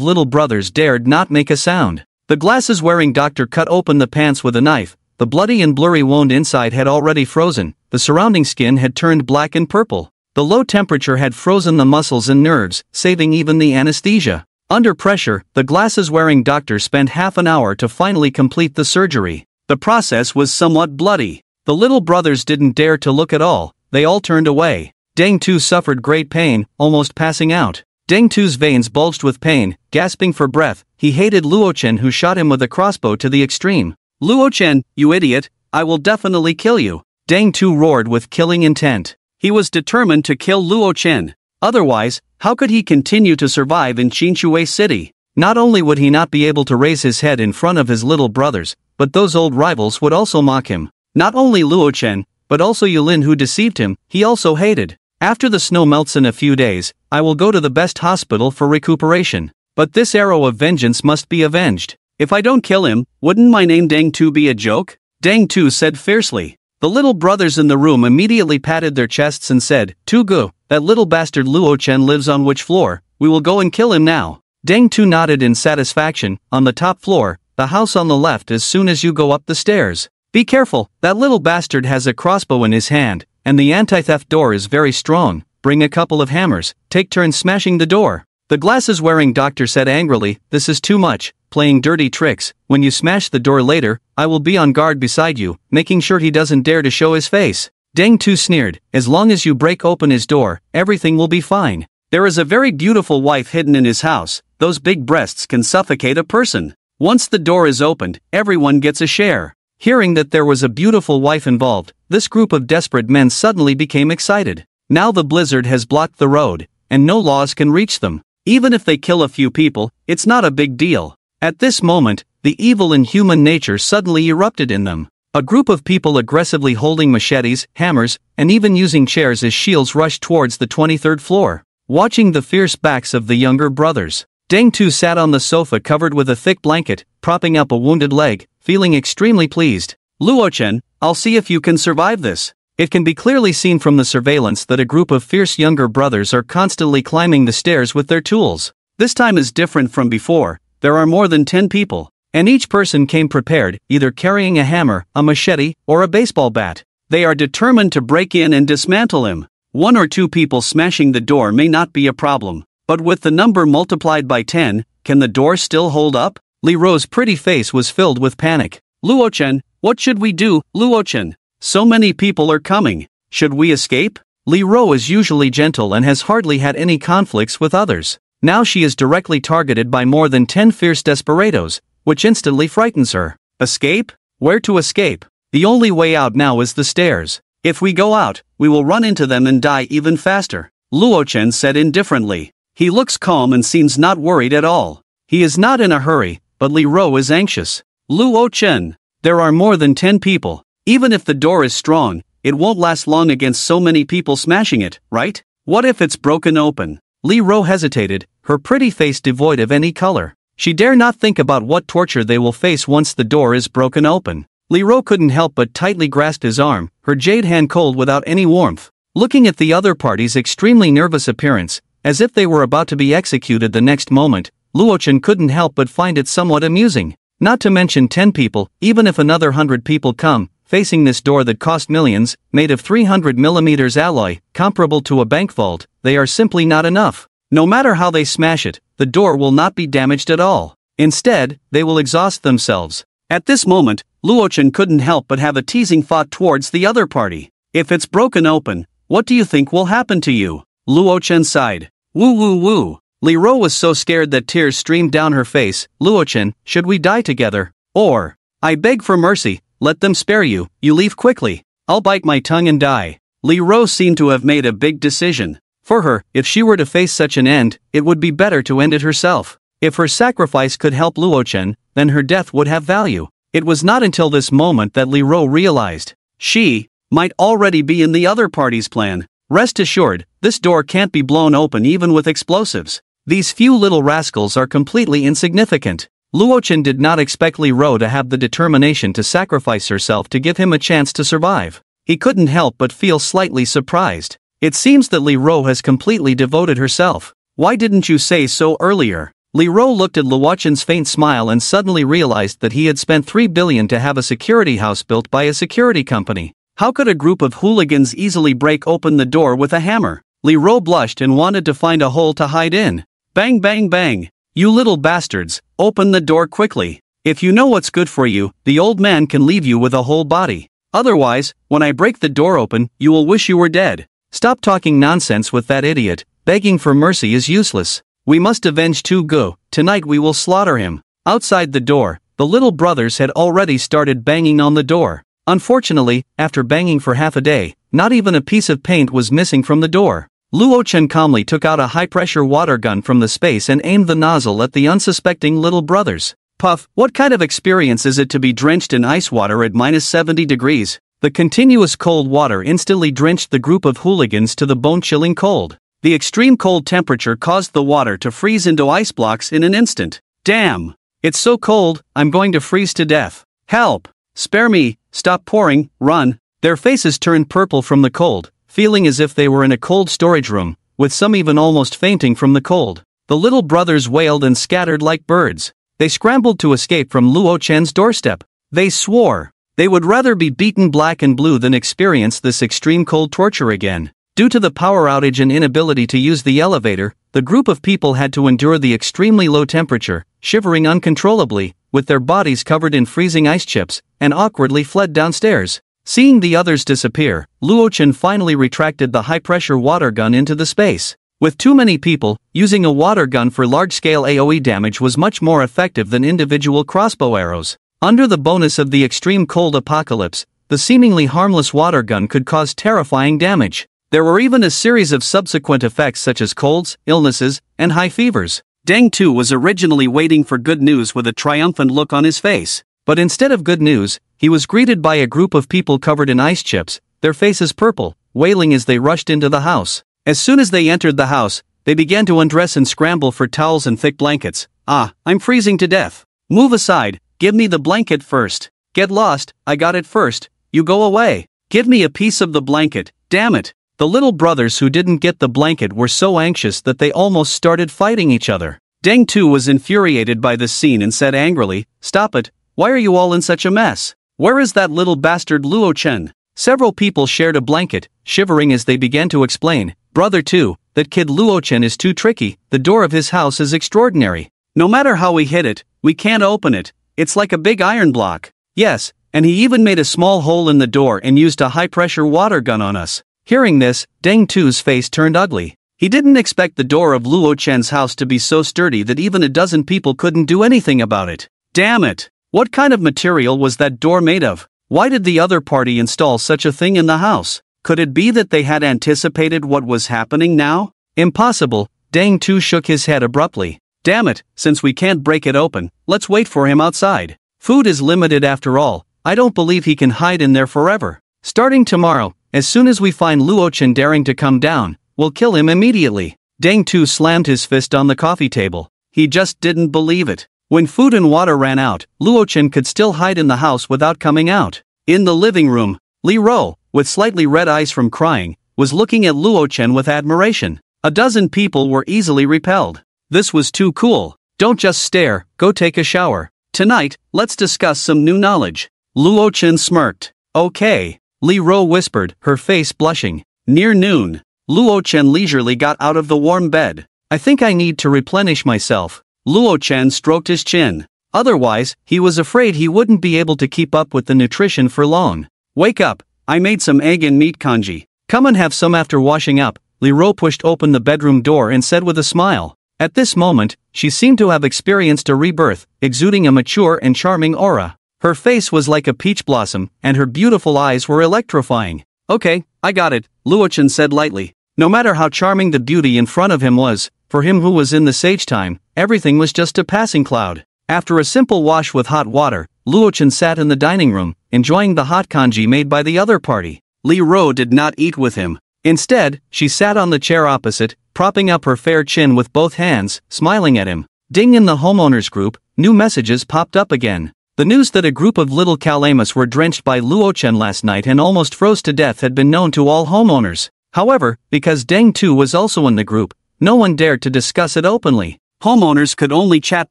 little brothers dared not make a sound. The glasses-wearing doctor cut open the pants with a knife. The bloody and blurry wound inside had already frozen, the surrounding skin had turned black and purple. The low temperature had frozen the muscles and nerves, saving even the anesthesia. Under pressure, the glasses-wearing doctor spent half an hour to finally complete the surgery. The process was somewhat bloody. The little brothers didn't dare to look at all, they all turned away. Deng Tu suffered great pain, almost passing out. Deng Tu's veins bulged with pain, gasping for breath. He hated Luo Chen, who shot him with a crossbow to the extreme. "Luo Chen, you idiot, I will definitely kill you," Deng Tu roared with killing intent. He was determined to kill Luo Chen. Otherwise, how could he continue to survive in Qinshui City? Not only would he not be able to raise his head in front of his little brothers, but those old rivals would also mock him. Not only Luo Chen, but also Yulin, who deceived him, he also hated. "After the snow melts in a few days, I will go to the best hospital for recuperation. But this arrow of vengeance must be avenged. If I don't kill him, wouldn't my name Deng Tu be a joke?" Deng Tu said fiercely. The little brothers in the room immediately patted their chests and said, "Tu Gu, that little bastard Luo Chen lives on which floor? We will go and kill him now." Deng Tu nodded in satisfaction. "On the top floor, the house on the left as soon as you go up the stairs. Be careful, that little bastard has a crossbow in his hand, and the anti-theft door is very strong. Bring a couple of hammers, take turns smashing the door." The glasses-wearing doctor said angrily, "This is too much, playing dirty tricks. When you smash the door later, I will be on guard beside you, making sure he doesn't dare to show his face." Deng Tu sneered, "As long as you break open his door, everything will be fine. There is a very beautiful wife hidden in his house. Those big breasts can suffocate a person. Once the door is opened, everyone gets a share." Hearing that there was a beautiful wife involved, this group of desperate men suddenly became excited. Now the blizzard has blocked the road, and no laws can reach them. Even if they kill a few people, it's not a big deal. At this moment, the evil in human nature suddenly erupted in them. A group of people aggressively holding machetes, hammers, and even using chairs as shields rushed towards the 23rd floor. Watching the fierce backs of the younger brothers, Deng Tu sat on the sofa covered with a thick blanket, propping up a wounded leg, feeling extremely pleased. "Luo Chen, I'll see if you can survive this." It can be clearly seen from the surveillance that a group of fierce younger brothers are constantly climbing the stairs with their tools. This time is different from before. There are more than 10 people, and each person came prepared, either carrying a hammer, a machete, or a baseball bat. They are determined to break in and dismantle him. 1 or 2 people smashing the door may not be a problem, but with the number multiplied by 10, can the door still hold up? Li Ro's pretty face was filled with panic. "Luo Chen, what should we do, Luo Chen? So many people are coming. Should we escape?" Li Ro is usually gentle and has hardly had any conflicts with others. Now she is directly targeted by more than 10 fierce desperados, which instantly frightens her. Escape? Where to escape? The only way out now is the stairs. "If we go out, we will run into them and die even faster," Luo Chen said indifferently. He looks calm and seems not worried at all. He is not in a hurry, but Li Ro is anxious. "Luo Chen, there are more than 10 people. Even if the door is strong, it won't last long against so many people smashing it, right? What if it's broken open?" Li Ro hesitated, her pretty face devoid of any color. She dare not think about what torture they will face once the door is broken open. Li Ro couldn't help but tightly grasp his arm, her jade hand cold without any warmth. Looking at the other party's extremely nervous appearance, as if they were about to be executed the next moment, Luo Chen couldn't help but find it somewhat amusing. Not to mention 10 people, even if another 100 people come, facing this door that cost millions, made of 300mm alloy, comparable to a bank vault, they are simply not enough. No matter how they smash it, the door will not be damaged at all. Instead, they will exhaust themselves. At this moment, Luo Chen couldn't help but have a teasing thought towards the other party. "If it's broken open, what do you think will happen to you?" Luo Chen sighed. "Woo woo woo." Li Ro was so scared that tears streamed down her face. "Luo Chen, should we die together? Or, I beg for mercy, let them spare you, you leave quickly. I'll bite my tongue and die." Li Ro seemed to have made a big decision. For her, if she were to face such an end, it would be better to end it herself. If her sacrifice could help Luo Chen, then her death would have value. It was not until this moment that Li Ro realized she might already be in the other party's plan. Rest assured, this door can't be blown open even with explosives. These few little rascals are completely insignificant. Luo Chen did not expect Li Ro to have the determination to sacrifice herself to give him a chance to survive. He couldn't help but feel slightly surprised. It seems that Li Ro has completely devoted herself. "Why didn't you say so earlier?" Li Ro looked at Luo Chen's faint smile and suddenly realized that he had spent 3 billion to have a security house built by a security company. How could a group of hooligans easily break open the door with a hammer? Li Ro blushed and wanted to find a hole to hide in. Bang bang bang. "You little bastards, open the door quickly. If you know what's good for you, the old man can leave you with a whole body. Otherwise, when I break the door open, you will wish you were dead." "Stop talking nonsense with that idiot," begging for mercy is useless. We must avenge Go. Tonight we will slaughter him. Outside the door, the little brothers had already started banging on the door. Unfortunately, after banging for half a day, not even a piece of paint was missing from the door. Luo Chen calmly took out a high-pressure water gun from the space and aimed the nozzle at the unsuspecting little brothers. Puff, what kind of experience is it to be drenched in ice water at -70 degrees? The continuous cold water instantly drenched the group of hooligans to the bone-chilling cold. The extreme cold temperature caused the water to freeze into ice blocks in an instant. Damn! It's so cold, I'm going to freeze to death. Help! Spare me, stop pouring, run. Their faces turned purple from the cold, feeling as if they were in a cold storage room, with some even almost fainting from the cold. The little brothers wailed and scattered like birds. They scrambled to escape from Luo Chen's doorstep. They swore they would rather be beaten black and blue than experience this extreme cold torture again. Due to the power outage and inability to use the elevator, the group of people had to endure the extremely low temperature, shivering uncontrollably, with their bodies covered in freezing ice chips, and awkwardly fled downstairs. Seeing the others disappear, Luo Chen finally retracted the high-pressure water gun into the space. With too many people, using a water gun for large-scale AoE damage was much more effective than individual crossbow arrows. Under the bonus of the extreme cold apocalypse, the seemingly harmless water gun could cause terrifying damage. There were even a series of subsequent effects such as colds, illnesses, and high fevers. Deng Tu was originally waiting for good news with a triumphant look on his face. But instead of good news, he was greeted by a group of people covered in ice chips, their faces purple, wailing as they rushed into the house. As soon as they entered the house, they began to undress and scramble for towels and thick blankets. Ah, I'm freezing to death. Move aside, give me the blanket first. Get lost, I got it first, you go away. Give me a piece of the blanket, damn it. The little brothers who didn't get the blanket were so anxious that they almost started fighting each other. Deng Tu was infuriated by this scene and said angrily, "Stop it, why are you all in such a mess? Where is that little bastard Luo Chen?" Several people shared a blanket, shivering as they began to explain, "Brother Tu, that kid Luo Chen is too tricky, the door of his house is extraordinary. No matter how we hit it, we can't open it, it's like a big iron block. Yes, and he even made a small hole in the door and used a high-pressure water gun on us." Hearing this, Deng Tu's face turned ugly. He didn't expect the door of Luo Chen's house to be so sturdy that even a dozen people couldn't do anything about it. Damn it! What kind of material was that door made of? Why did the other party install such a thing in the house? Could it be that they had anticipated what was happening now? Impossible, Deng Tu shook his head abruptly. Damn it, since we can't break it open, let's wait for him outside. Food is limited after all, I don't believe he can hide in there forever. Starting tomorrow, as soon as we find Luo Chen daring to come down, we'll kill him immediately. Deng Tu slammed his fist on the coffee table. He just didn't believe it. When food and water ran out, Luo Chen could still hide in the house without coming out. In the living room, Li Ro, with slightly red eyes from crying, was looking at Luo Chen with admiration. A dozen people were easily repelled. This was too cool. Don't just stare, go take a shower. Tonight, let's discuss some new knowledge. Luo Chen smirked. Okay. Li Ro whispered, her face blushing. Near noon, Luo Chen leisurely got out of the warm bed. I think I need to replenish myself. Luo Chen stroked his chin. Otherwise, he was afraid he wouldn't be able to keep up with the nutrition for long. Wake up, I made some egg and meat congee. Come and have some after washing up. Li Ro pushed open the bedroom door and said with a smile. At this moment, she seemed to have experienced a rebirth, exuding a mature and charming aura. Her face was like a peach blossom, and her beautiful eyes were electrifying. Okay, I got it, Luo Chen said lightly. No matter how charming the beauty in front of him was, for him who was in the sage time, everything was just a passing cloud. After a simple wash with hot water, Luo Chen sat in the dining room, enjoying the hot congee made by the other party. Li Ro did not eat with him. Instead, she sat on the chair opposite, propping up her fair chin with both hands, smiling at him. Ding! In the homeowners group, new messages popped up again. The news that a group of little calamus were drenched by Luo Chen last night and almost froze to death had been known to all homeowners. However, because Deng Tu was also in the group, no one dared to discuss it openly. Homeowners could only chat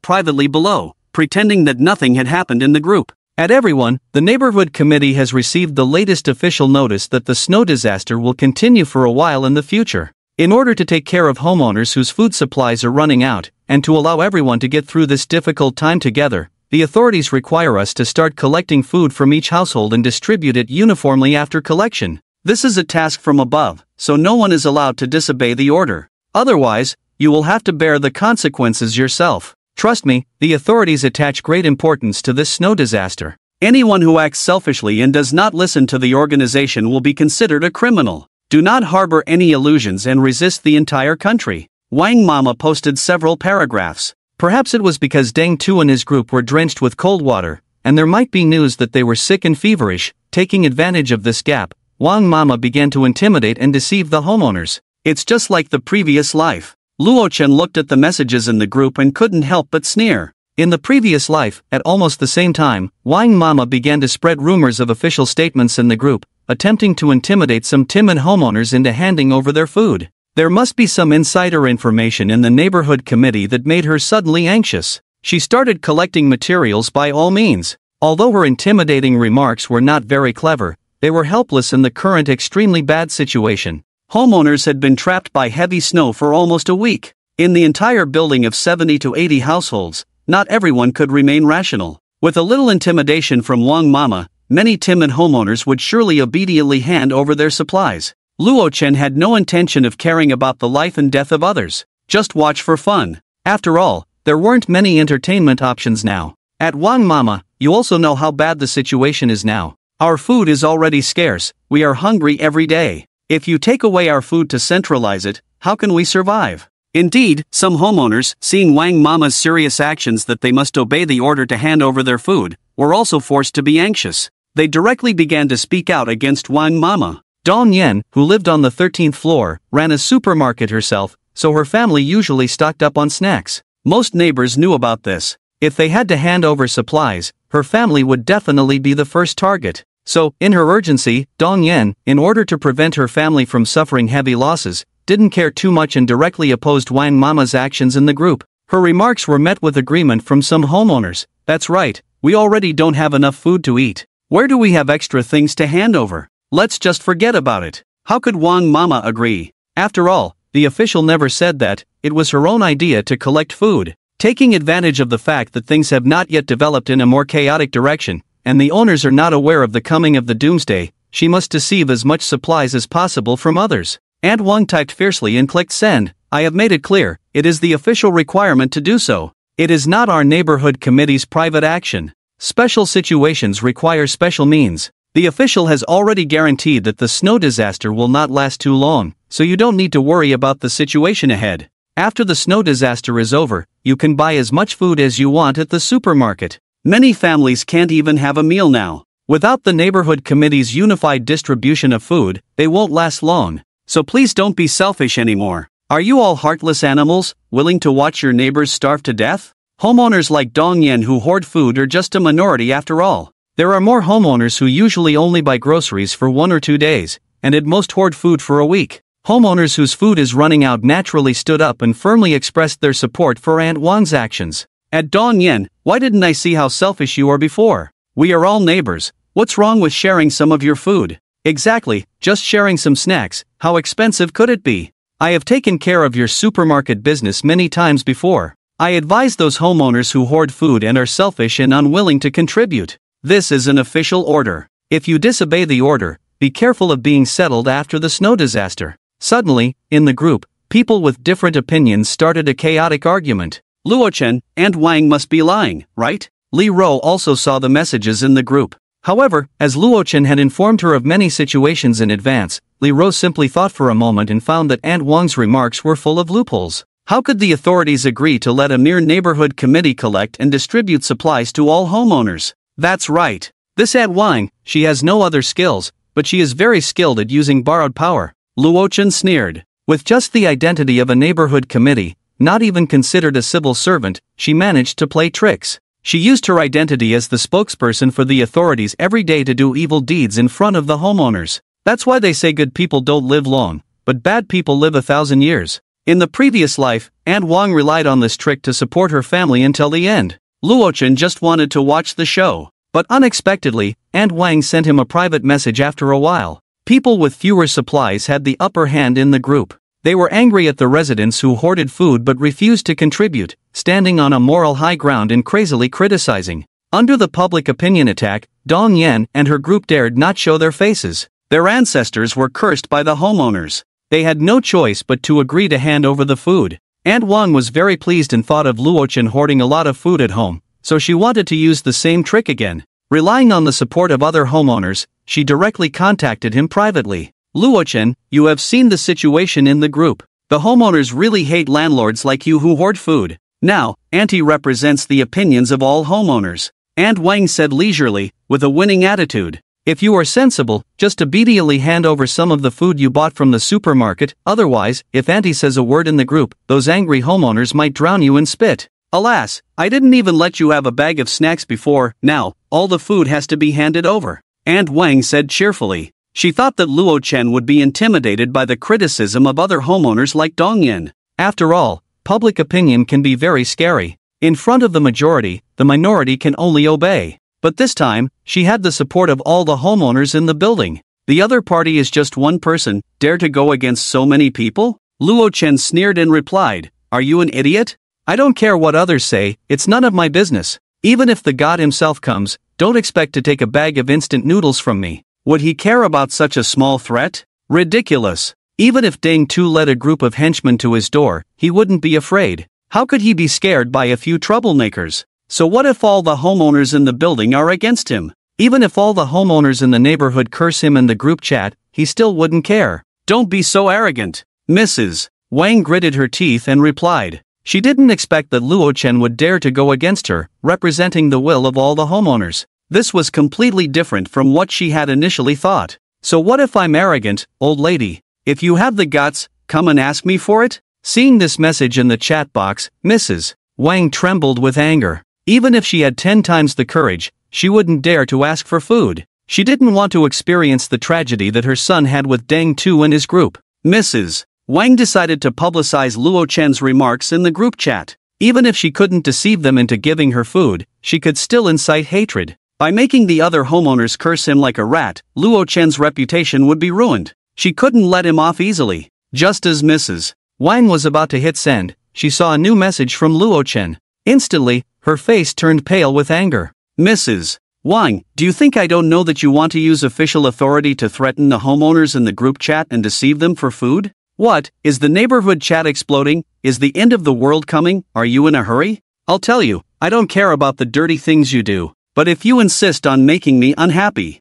privately below, pretending that nothing had happened in the group. At everyone, the neighborhood committee has received the latest official notice that the snow disaster will continue for a while in the future. In order to take care of homeowners whose food supplies are running out, and to allow everyone to get through this difficult time together, the authorities require us to start collecting food from each household and distribute it uniformly after collection. This is a task from above, so no one is allowed to disobey the order. Otherwise, you will have to bear the consequences yourself. Trust me, the authorities attach great importance to this snow disaster. Anyone who acts selfishly and does not listen to the organization will be considered a criminal. Do not harbor any illusions and resist the entire country. Wang Mama posted several paragraphs. Perhaps it was because Deng Tu and his group were drenched with cold water, and there might be news that they were sick and feverish. Taking advantage of this gap, Wang Mama began to intimidate and deceive the homeowners. It's just like the previous life. Luo Chen looked at the messages in the group and couldn't help but sneer. In the previous life, at almost the same time, Wang Mama began to spread rumors of official statements in the group, attempting to intimidate some timid homeowners into handing over their food. There must be some insider information in the neighborhood committee that made her suddenly anxious. She started collecting materials by all means. Although her intimidating remarks were not very clever, they were helpless in the current extremely bad situation. Homeowners had been trapped by heavy snow for almost a week. In the entire building of 70 to 80 households, not everyone could remain rational. With a little intimidation from Wang Mama, many timid homeowners would surely obediently hand over their supplies. Luo Chen had no intention of caring about the life and death of others. Just watch for fun. After all, there weren't many entertainment options now. At Wang Mama, you also know how bad the situation is now. Our food is already scarce, we are hungry every day. If you take away our food to centralize it, how can we survive? Indeed, some homeowners, seeing Wang Mama's serious actions that they must obey the order to hand over their food, were also forced to be anxious. They directly began to speak out against Wang Mama. Dong Yen, who lived on the 13th floor, ran a supermarket herself, so her family usually stocked up on snacks. Most neighbors knew about this. If they had to hand over supplies, her family would definitely be the first target. So, in her urgency, Dong Yen, in order to prevent her family from suffering heavy losses, didn't care too much and directly opposed Wang Mama's actions in the group. Her remarks were met with agreement from some homeowners. That's right, we already don't have enough food to eat. Where do we have extra things to hand over? Let's just forget about it. How could Wang Mama agree? After all, the official never said that. It was her own idea to collect food. Taking advantage of the fact that things have not yet developed in a more chaotic direction, and the owners are not aware of the coming of the doomsday, she must deceive as much supplies as possible from others. Aunt Wang typed fiercely and clicked send. I have made it clear, it is the official requirement to do so. It is not our neighborhood committee's private action. Special situations require special means. The official has already guaranteed that the snow disaster will not last too long, so you don't need to worry about the situation ahead. After the snow disaster is over, you can buy as much food as you want at the supermarket. Many families can't even have a meal now. Without the neighborhood committee's unified distribution of food, they won't last long. So please don't be selfish anymore. Are you all heartless animals, willing to watch your neighbors starve to death? Homeowners like Dong Yen who hoard food are just a minority after all. There are more homeowners who usually only buy groceries for 1 or 2 days, and at most hoard food for a week. Homeowners whose food is running out naturally stood up and firmly expressed their support for Aunt Wang's actions. At Dong Yen, why didn't I see how selfish you are before? We are all neighbors. What's wrong with sharing some of your food? Exactly, just sharing some snacks. How expensive could it be? I have taken care of your supermarket business many times before. I advise those homeowners who hoard food and are selfish and unwilling to contribute. This is an official order. If you disobey the order, be careful of being settled after the snow disaster. Suddenly, in the group, people with different opinions started a chaotic argument. Luo Chen, Aunt Wang must be lying, right? Li Ro also saw the messages in the group. However, as Luo Chen had informed her of many situations in advance, Li Ro simply thought for a moment and found that Aunt Wang's remarks were full of loopholes. How could the authorities agree to let a mere neighborhood committee collect and distribute supplies to all homeowners? That's right. This Aunt Wang, she has no other skills, but she is very skilled at using borrowed power. Luo Chen sneered. With just the identity of a neighborhood committee, not even considered a civil servant, she managed to play tricks. She used her identity as the spokesperson for the authorities every day to do evil deeds in front of the homeowners. That's why they say good people don't live long, but bad people live 1,000 years. In the previous life, Aunt Wang relied on this trick to support her family until the end. Luo Chen just wanted to watch the show. But unexpectedly, Aunt Wang sent him a private message after a while. People with fewer supplies had the upper hand in the group. They were angry at the residents who hoarded food but refused to contribute, standing on a moral high ground and crazily criticizing. Under the public opinion attack, Dong Yen and her group dared not show their faces. Their ancestors were cursed by the homeowners. They had no choice but to agree to hand over the food. Aunt Wang was very pleased and thought of Luochen hoarding a lot of food at home, so she wanted to use the same trick again. Relying on the support of other homeowners, she directly contacted him privately. Luochen, you have seen the situation in the group. The homeowners really hate landlords like you who hoard food. Now, Auntie represents the opinions of all homeowners. Aunt Wang said leisurely, with a winning attitude. If you are sensible, just immediately hand over some of the food you bought from the supermarket, otherwise, if Auntie says a word in the group, those angry homeowners might drown you in spit. Alas, I didn't even let you have a bag of snacks before, now, all the food has to be handed over. Aunt Wang said cheerfully. She thought that Luo Chen would be intimidated by the criticism of other homeowners like Dong Yin. After all, public opinion can be very scary. In front of the minority can only obey. But this time, she had the support of all the homeowners in the building. The other party is just one person, dare to go against so many people? Luo Chen sneered and replied, are you an idiot? I don't care what others say, it's none of my business. Even if the god himself comes, don't expect to take a bag of instant noodles from me. Would he care about such a small threat? Ridiculous. Even if Deng Tu led a group of henchmen to his door, he wouldn't be afraid. How could he be scared by a few troublemakers? So what if all the homeowners in the building are against him? Even if all the homeowners in the neighborhood curse him in the group chat, he still wouldn't care. Don't be so arrogant. Mrs. Wang gritted her teeth and replied. She didn't expect that Luo Chen would dare to go against her, representing the will of all the homeowners. This was completely different from what she had initially thought. So what if I'm arrogant, old lady? If you have the guts, come and ask me for it? Seeing this message in the chat box, Mrs. Wang trembled with anger. Even if she had 10 times the courage, she wouldn't dare to ask for food. She didn't want to experience the tragedy that her son had with Deng Tu and his group. Mrs. Wang decided to publicize Luo Chen's remarks in the group chat. Even if she couldn't deceive them into giving her food, she could still incite hatred. By making the other homeowners curse him like a rat, Luo Chen's reputation would be ruined. She couldn't let him off easily. Just as Mrs. Wang was about to hit send, she saw a new message from Luo Chen. Instantly, her face turned pale with anger. Mrs. Wang, do you think I don't know that you want to use official authority to threaten the homeowners in the group chat and deceive them for food? What, is the neighborhood chat exploding? Is the end of the world coming? Are you in a hurry? I'll tell you, I don't care about the dirty things you do, but if you insist on making me unhappy,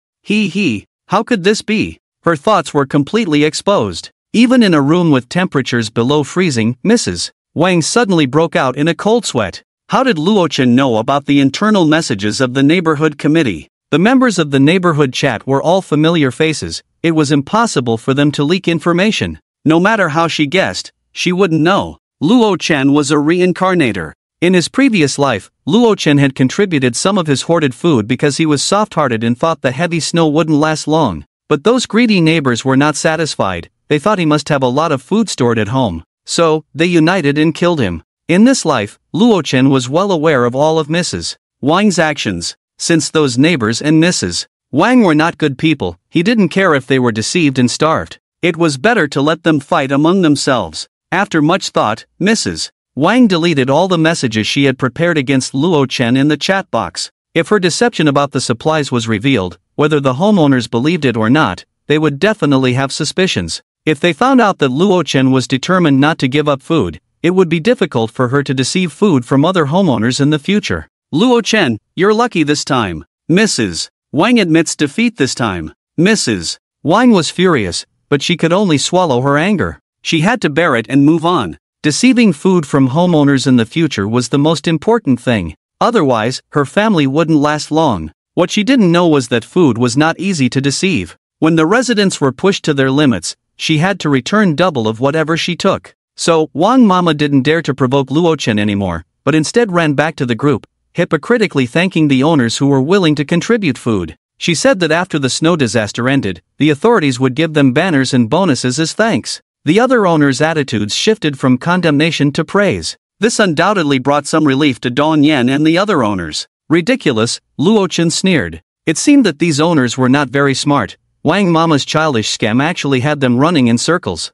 how could this be? Her thoughts were completely exposed. Even in a room with temperatures below freezing, Mrs. Wang suddenly broke out in a cold sweat. How did Luo Chen know about the internal messages of the neighborhood committee? The members of the neighborhood chat were all familiar faces. It was impossible for them to leak information. No matter how she guessed, she wouldn't know. Luo Chen was a reincarnator. In his previous life, Luo Chen had contributed some of his hoarded food because he was soft-hearted and thought the heavy snow wouldn't last long. But those greedy neighbors were not satisfied. They thought he must have a lot of food stored at home. So, they united and killed him. In this life, Luo Chen was well aware of all of Mrs. Wang's actions. Since those neighbors and Mrs. Wang were not good people, he didn't care if they were deceived and starved. It was better to let them fight among themselves. After much thought, Mrs. Wang deleted all the messages she had prepared against Luo Chen in the chat box. If her deception about the supplies was revealed, whether the homeowners believed it or not, they would definitely have suspicions. If they found out that Luo Chen was determined not to give up food, it would be difficult for her to deceive food from other homeowners in the future. Luo Chen, you're lucky this time. Mrs. Wang admits defeat this time. Mrs. Wang was furious, but she could only swallow her anger. She had to bear it and move on. Deceiving food from homeowners in the future was the most important thing. Otherwise, her family wouldn't last long. What she didn't know was that food was not easy to deceive. When the residents were pushed to their limits, she had to return double of whatever she took. So, Wang Mama didn't dare to provoke Luo Chen anymore, but instead ran back to the group, hypocritically thanking the owners who were willing to contribute food. She said that after the snow disaster ended, the authorities would give them banners and bonuses as thanks. The other owners' attitudes shifted from condemnation to praise. This undoubtedly brought some relief to Don Yen and the other owners. Ridiculous, Luo Chen sneered. It seemed that these owners were not very smart. Wang Mama's childish scam actually had them running in circles.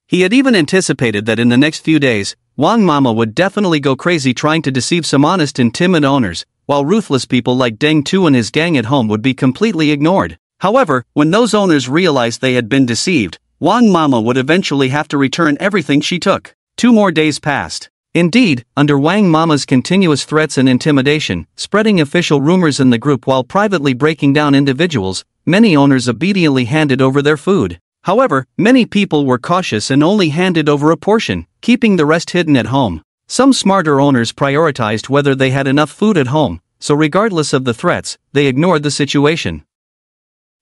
He had even anticipated that in the next few days, Wang Mama would definitely go crazy trying to deceive some honest and timid owners, while ruthless people like Deng Tu and his gang at home would be completely ignored. However, when those owners realized they had been deceived, Wang Mama would eventually have to return everything she took. 2 more days passed. Indeed, under Wang Mama's continuous threats and intimidation, spreading official rumors in the group while privately breaking down individuals, many owners obediently handed over their food. However, many people were cautious and only handed over a portion, keeping the rest hidden at home. Some smarter owners prioritized whether they had enough food at home, so regardless of the threats, they ignored the situation.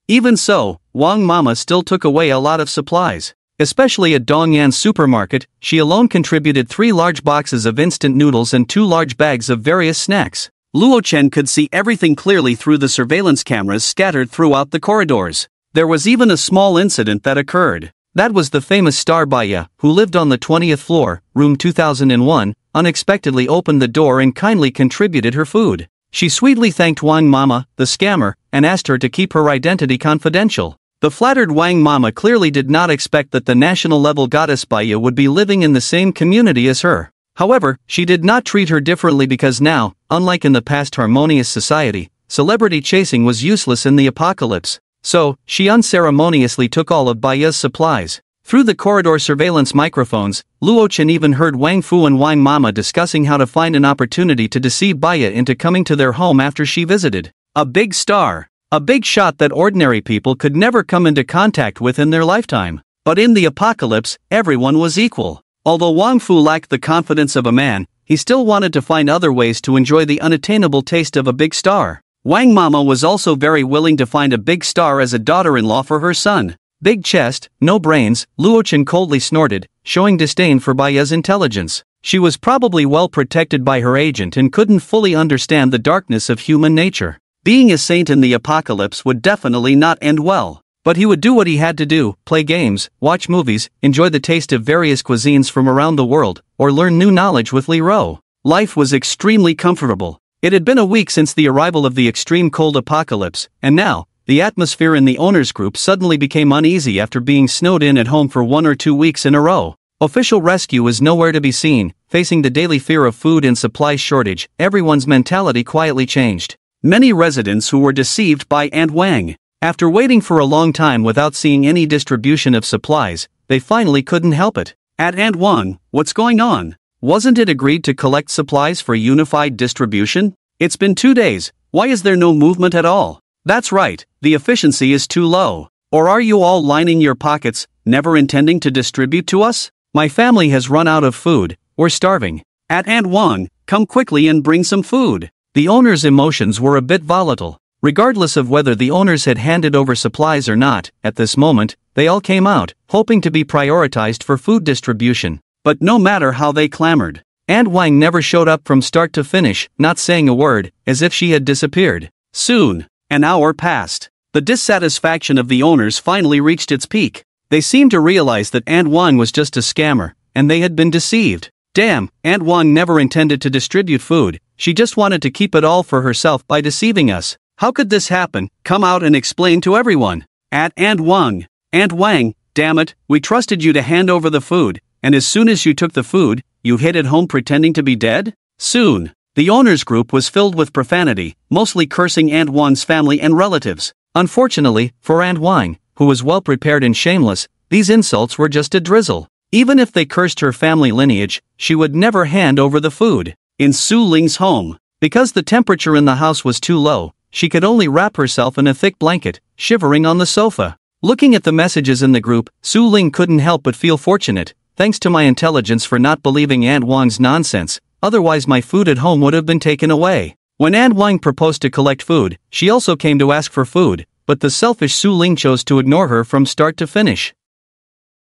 Even so, Wang Mama still took away a lot of supplies. Especially at Dongyan's supermarket, she alone contributed 3 large boxes of instant noodles and 2 large bags of various snacks. Luo Chen could see everything clearly through the surveillance cameras scattered throughout the corridors. There was even a small incident that occurred. That was the famous star Baya, who lived on the 20th floor, room 2001, unexpectedly opened the door and kindly contributed her food. She sweetly thanked Wang Mama, the scammer, and asked her to keep her identity confidential. The flattered Wang Mama clearly did not expect that the national-level goddess Baya would be living in the same community as her. However, she did not treat her differently because now, unlike in the past harmonious society, celebrity chasing was useless in the apocalypse. So, she unceremoniously took all of Baya's supplies. Through the corridor surveillance microphones, Luo Chen even heard Wang Fu and Wang Mama discussing how to find an opportunity to deceive Baya into coming to their home after she visited. A big star. A big shot that ordinary people could never come into contact with in their lifetime. But in the apocalypse, everyone was equal. Although Wang Fu lacked the confidence of a man, he still wanted to find other ways to enjoy the unattainable taste of a big star. Wang Mama was also very willing to find a big star as a daughter-in-law for her son. Big chest, no brains, Luo Chen coldly snorted, showing disdain for Baya's intelligence. She was probably well protected by her agent and couldn't fully understand the darkness of human nature. Being a saint in the apocalypse would definitely not end well. But he would do what he had to do, play games, watch movies, enjoy the taste of various cuisines from around the world, or learn new knowledge with Li Ro. Life was extremely comfortable. It had been a week since the arrival of the extreme cold apocalypse, and now, the atmosphere in the owners' group suddenly became uneasy after being snowed in at home for 1 or 2 weeks in a row. Official rescue was nowhere to be seen. Facing the daily fear of food and supply shortage, everyone's mentality quietly changed. Many residents who were deceived by Aunt Wang. After waiting for a long time without seeing any distribution of supplies, they finally couldn't help it. At Aunt Wang, what's going on? Wasn't it agreed to collect supplies for unified distribution? It's been 2 days, why is there no movement at all? That's right, the efficiency is too low. Or are you all lining your pockets, never intending to distribute to us? My family has run out of food, we're starving. At Aunt Wang, come quickly and bring some food. The owner's emotions were a bit volatile. Regardless of whether the owners had handed over supplies or not, at this moment, they all came out, hoping to be prioritized for food distribution. But no matter how they clamored, Aunt Wang never showed up from start to finish, not saying a word, as if she had disappeared. Soon, an hour passed. The dissatisfaction of the owners finally reached its peak. They seemed to realize that Aunt Wang was just a scammer, and they had been deceived. Damn, Aunt Wang never intended to distribute food, she just wanted to keep it all for herself by deceiving us. How could this happen? Come out and explain to everyone. At Aunt Wang. Aunt Wang, damn it, we trusted you to hand over the food, and as soon as you took the food, you hid at home pretending to be dead? Soon, the owners' group was filled with profanity, mostly cursing Aunt Wang's family and relatives. Unfortunately, for Aunt Wang, who was well prepared and shameless, these insults were just a drizzle. Even if they cursed her family lineage, she would never hand over the food. In Su Ling's home, because the temperature in the house was too low, she could only wrap herself in a thick blanket, shivering on the sofa. Looking at the messages in the group, Su Ling couldn't help but feel fortunate. Thanks to my intelligence for not believing Aunt Wang's nonsense, otherwise my food at home would have been taken away. When Aunt Wang proposed to collect food, she also came to ask for food, but the selfish Su Ling chose to ignore her from start to finish.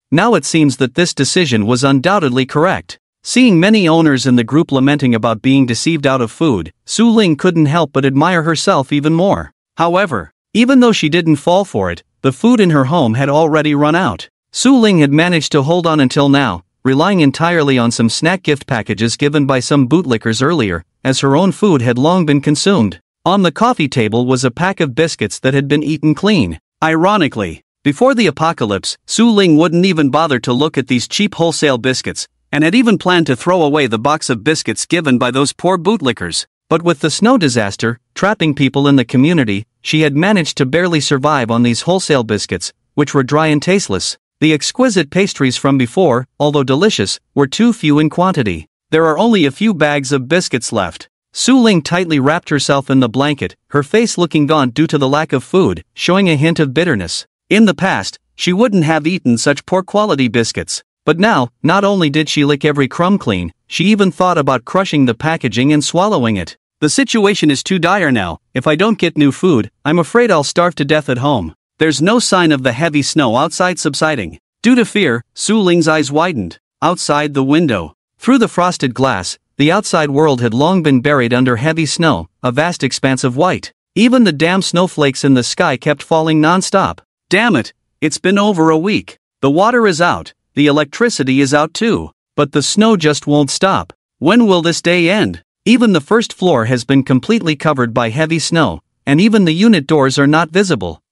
Now it seems that this decision was undoubtedly correct. Seeing many owners in the group lamenting about being deceived out of food, Su Ling couldn't help but admire herself even more. However, even though she didn't fall for it, the food in her home had already run out. Su Ling had managed to hold on until now, relying entirely on some snack gift packages given by some bootlickers earlier, as her own food had long been consumed. On the coffee table was a pack of biscuits that had been eaten clean. Ironically, before the apocalypse, Su Ling wouldn't even bother to look at these cheap wholesale biscuits, and had even planned to throw away the box of biscuits given by those poor bootlickers. But with the snow disaster, trapping people in the community, she had managed to barely survive on these wholesale biscuits, which were dry and tasteless. The exquisite pastries from before, although delicious, were too few in quantity. There are only a few bags of biscuits left. Su Ling tightly wrapped herself in the blanket, her face looking gaunt due to the lack of food, showing a hint of bitterness. In the past, she wouldn't have eaten such poor quality biscuits. But now, not only did she lick every crumb clean, she even thought about crushing the packaging and swallowing it. The situation is too dire now. If I don't get new food, I'm afraid I'll starve to death at home. There's no sign of the heavy snow outside subsiding. Due to fear, Su Ling's eyes widened. Outside the window, through the frosted glass, the outside world had long been buried under heavy snow, a vast expanse of white. Even the damn snowflakes in the sky kept falling non-stop. Damn it, it's been over a week. The water is out, the electricity is out too, but the snow just won't stop. When will this day end? Even the first floor has been completely covered by heavy snow, and even the unit doors are not visible.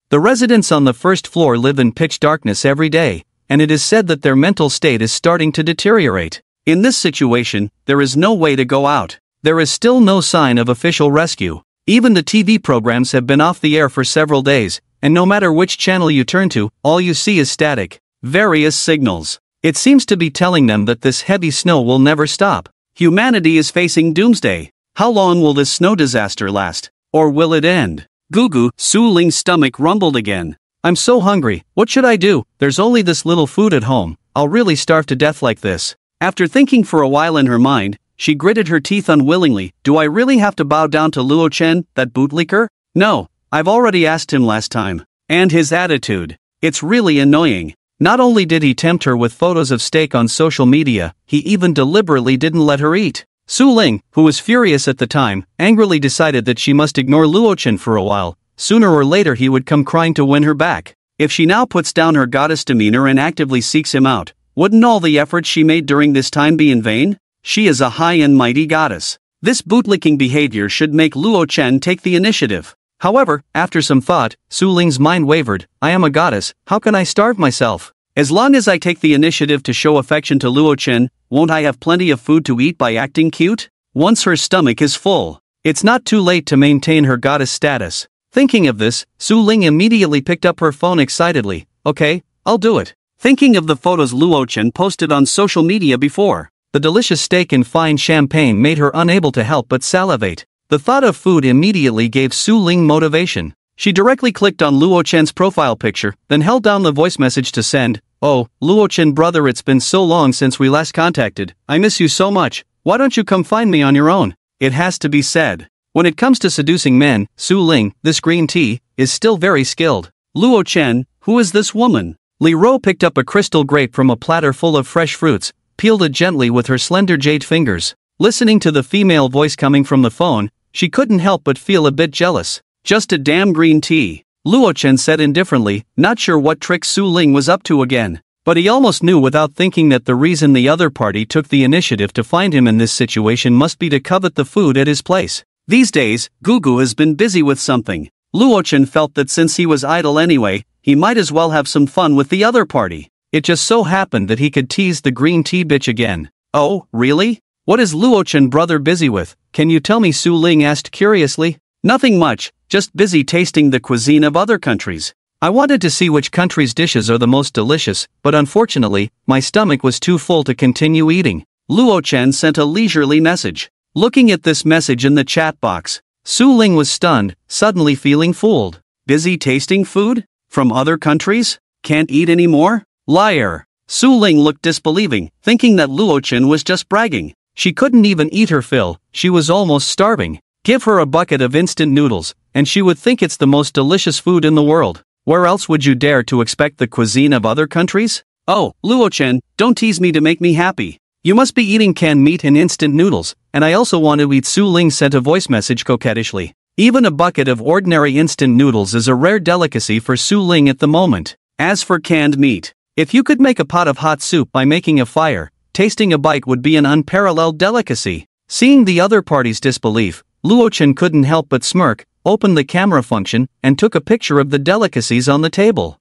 The residents on the first floor live in pitch darkness every day, and it is said that their mental state is starting to deteriorate. In this situation, there is no way to go out. There is still no sign of official rescue. Even the TV programs have been off the air for several days, and no matter which channel you turn to, all you see is static, various signals. It seems to be telling them that this heavy snow will never stop. Humanity is facing doomsday. How long will this snow disaster last? Or will it end? Goo, Su Ling's stomach rumbled again. I'm so hungry, what should I do? There's only this little food at home, I'll really starve to death like this. After thinking for a while in her mind, she gritted her teeth unwillingly. Do I really have to bow down to Luo Chen, that bootlicker? No, I've already asked him last time. And his attitude. It's really annoying. Not only did he tempt her with photos of steak on social media, he even deliberately didn't let her eat. Su Ling, who was furious at the time, angrily decided that she must ignore Luo Chen for a while. Sooner or later he would come crying to win her back. If she now puts down her goddess demeanor and actively seeks him out, wouldn't all the efforts she made during this time be in vain? She is a high and mighty goddess. This bootlicking behavior should make Luo Chen take the initiative. However, after some thought, Su Ling's mind wavered. I am a goddess, how can I starve myself? As long as I take the initiative to show affection to Luo Chen, won't I have plenty of food to eat by acting cute? Once her stomach is full, it's not too late to maintain her goddess status. Thinking of this, Su Ling immediately picked up her phone excitedly. Okay, I'll do it. Thinking of the photos Luo Chen posted on social media before, the delicious steak and fine champagne made her unable to help but salivate. The thought of food immediately gave Su Ling motivation. She directly clicked on Luo Chen's profile picture, then held down the voice message to send. Oh, Luo Chen brother, it's been so long since we last contacted. I miss you so much. Why don't you come find me on your own? It has to be said. When it comes to seducing men, Su Ling, this green tea, is still very skilled. Luo Chen, who is this woman? Li Ro picked up a crystal grape from a platter full of fresh fruits, peeled it gently with her slender jade fingers. Listening to the female voice coming from the phone, she couldn't help but feel a bit jealous. Just a damn green tea, Luo Chen said indifferently, not sure what trick Su Ling was up to again. But he almost knew without thinking that the reason the other party took the initiative to find him in this situation must be to covet the food at his place. These days, Gugu has been busy with something. Luo Chen felt that since he was idle anyway, he might as well have some fun with the other party. It just so happened that he could tease the green tea bitch again. Oh, really? What is Luo Chen brother busy with? Can you tell me? Su Ling asked curiously. Nothing much, just busy tasting the cuisine of other countries. I wanted to see which country's dishes are the most delicious, but unfortunately, my stomach was too full to continue eating. Luo Chen sent a leisurely message. Looking at this message in the chat box, Su Ling was stunned, suddenly feeling fooled. Busy tasting food? From other countries? Can't eat anymore? Liar. Su Ling looked disbelieving, thinking that Luo Chen was just bragging. She couldn't even eat her fill, she was almost starving. Give her a bucket of instant noodles, and she would think it's the most delicious food in the world. Where else would you dare to expect the cuisine of other countries? Oh, Luo Chen, don't tease me to make me happy. You must be eating canned meat and instant noodles, and I also want to eat. Su Ling sent a voice message coquettishly. Even a bucket of ordinary instant noodles is a rare delicacy for Su Ling at the moment. As for canned meat, if you could make a pot of hot soup by making a fire, tasting a bite would be an unparalleled delicacy. Seeing the other party's disbelief, Luo Chen couldn't help but smirk, opened the camera function, and took a picture of the delicacies on the table.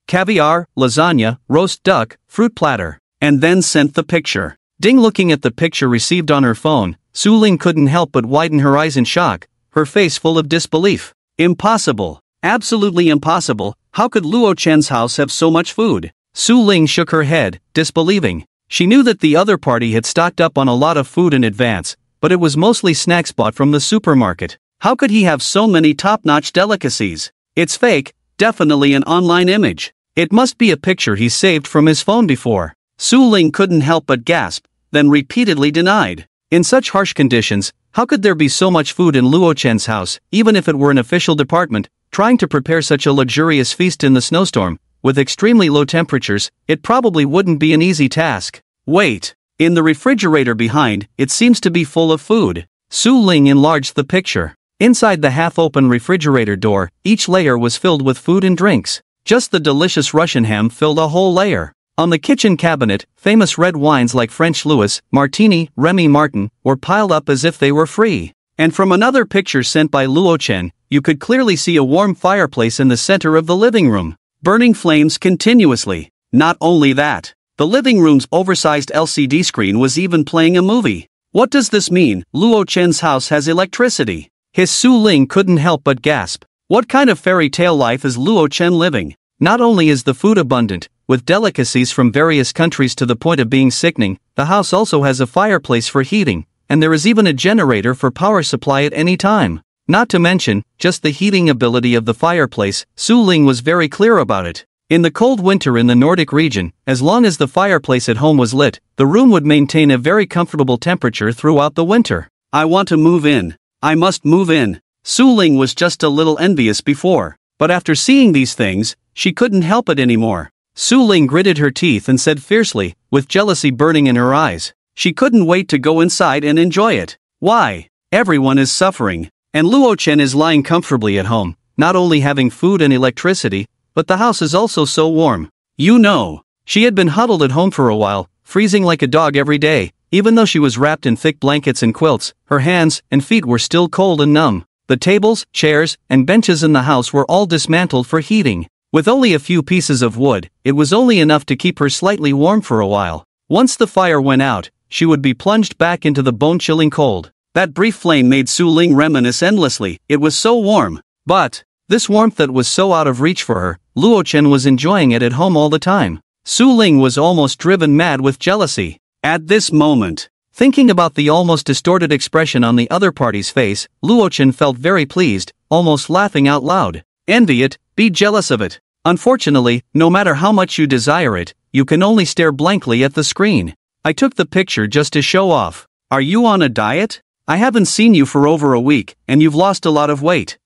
Caviar, lasagna, roast duck, fruit platter, and then sent the picture. Ding. Looking at the picture received on her phone, Su Ling couldn't help but widen her eyes in shock, her face full of disbelief. Impossible. Absolutely impossible. How could Luo Chen's house have so much food? Su Ling shook her head, disbelieving. She knew that the other party had stocked up on a lot of food in advance, but it was mostly snacks bought from the supermarket. How could he have so many top-notch delicacies? It's fake, definitely an online image. It must be a picture he saved from his phone before. Su Ling couldn't help but gasp, then repeatedly denied. In such harsh conditions, how could there be so much food in Luo Chen's house, even if it were an official department? Trying to prepare such a luxurious feast in the snowstorm, with extremely low temperatures, it probably wouldn't be an easy task. Wait, in the refrigerator behind, it seems to be full of food. Su Ling enlarged the picture. Inside the half-open refrigerator door, each layer was filled with food and drinks. Just the delicious Russian ham filled a whole layer. On the kitchen cabinet, famous red wines like French Louis, Martini, Remy Martin, were piled up as if they were free. And from another picture sent by Luo Chen, you could clearly see a warm fireplace in the center of the living room, burning flames continuously. Not only that, the living room's oversized LCD screen was even playing a movie. What does this mean? Luo Chen's house has electricity. His Su Ling couldn't help but gasp. What kind of fairy tale life is Luo Chen living? Not only is the food abundant, with delicacies from various countries to the point of being sickening, the house also has a fireplace for heating, and there is even a generator for power supply at any time. Not to mention, just the heating ability of the fireplace. Su Ling was very clear about it. In the cold winter in the Nordic region, as long as the fireplace at home was lit, the room would maintain a very comfortable temperature throughout the winter. I want to move in. I must move in. Su Ling was just a little envious before, but after seeing these things, she couldn't help it anymore. Su Ling gritted her teeth and said fiercely, with jealousy burning in her eyes. She couldn't wait to go inside and enjoy it. Why? Everyone is suffering, and Luo Chen is lying comfortably at home, not only having food and electricity, but the house is also so warm. You know, she had been huddled at home for a while, freezing like a dog every day. Even though she was wrapped in thick blankets and quilts, her hands and feet were still cold and numb. The tables, chairs, and benches in the house were all dismantled for heating. With only a few pieces of wood, it was only enough to keep her slightly warm for a while. Once the fire went out, she would be plunged back into the bone-chilling cold. That brief flame made Su Ling reminisce endlessly. It was so warm. But this warmth that was so out of reach for her, Luo Chen was enjoying it at home all the time. Su Ling was almost driven mad with jealousy. At this moment, thinking about the almost distorted expression on the other party's face, Luo Chen felt very pleased, almost laughing out loud. Envy it, be jealous of it. Unfortunately, no matter how much you desire it, you can only stare blankly at the screen. I took the picture just to show off. Are you on a diet? I haven't seen you for over a week, and you've lost a lot of weight.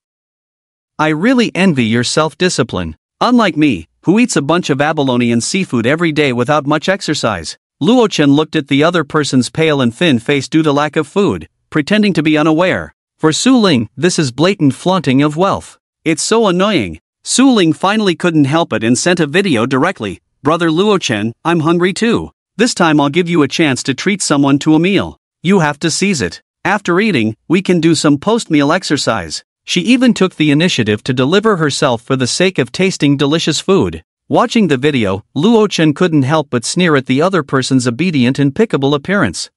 I really envy your self-discipline. Unlike me, who eats a bunch of abalone and seafood every day without much exercise. Luo Chen looked at the other person's pale and thin face due to lack of food, pretending to be unaware. For Su Ling, this is blatant flaunting of wealth. It's so annoying. Su Ling finally couldn't help it and sent a video directly. Brother Luo Chen, I'm hungry too. This time I'll give you a chance to treat someone to a meal. You have to seize it. After eating, we can do some post-meal exercise. She even took the initiative to deliver herself for the sake of tasting delicious food. Watching the video, Luo Chen couldn't help but sneer at the other person's obedient and pickable appearance.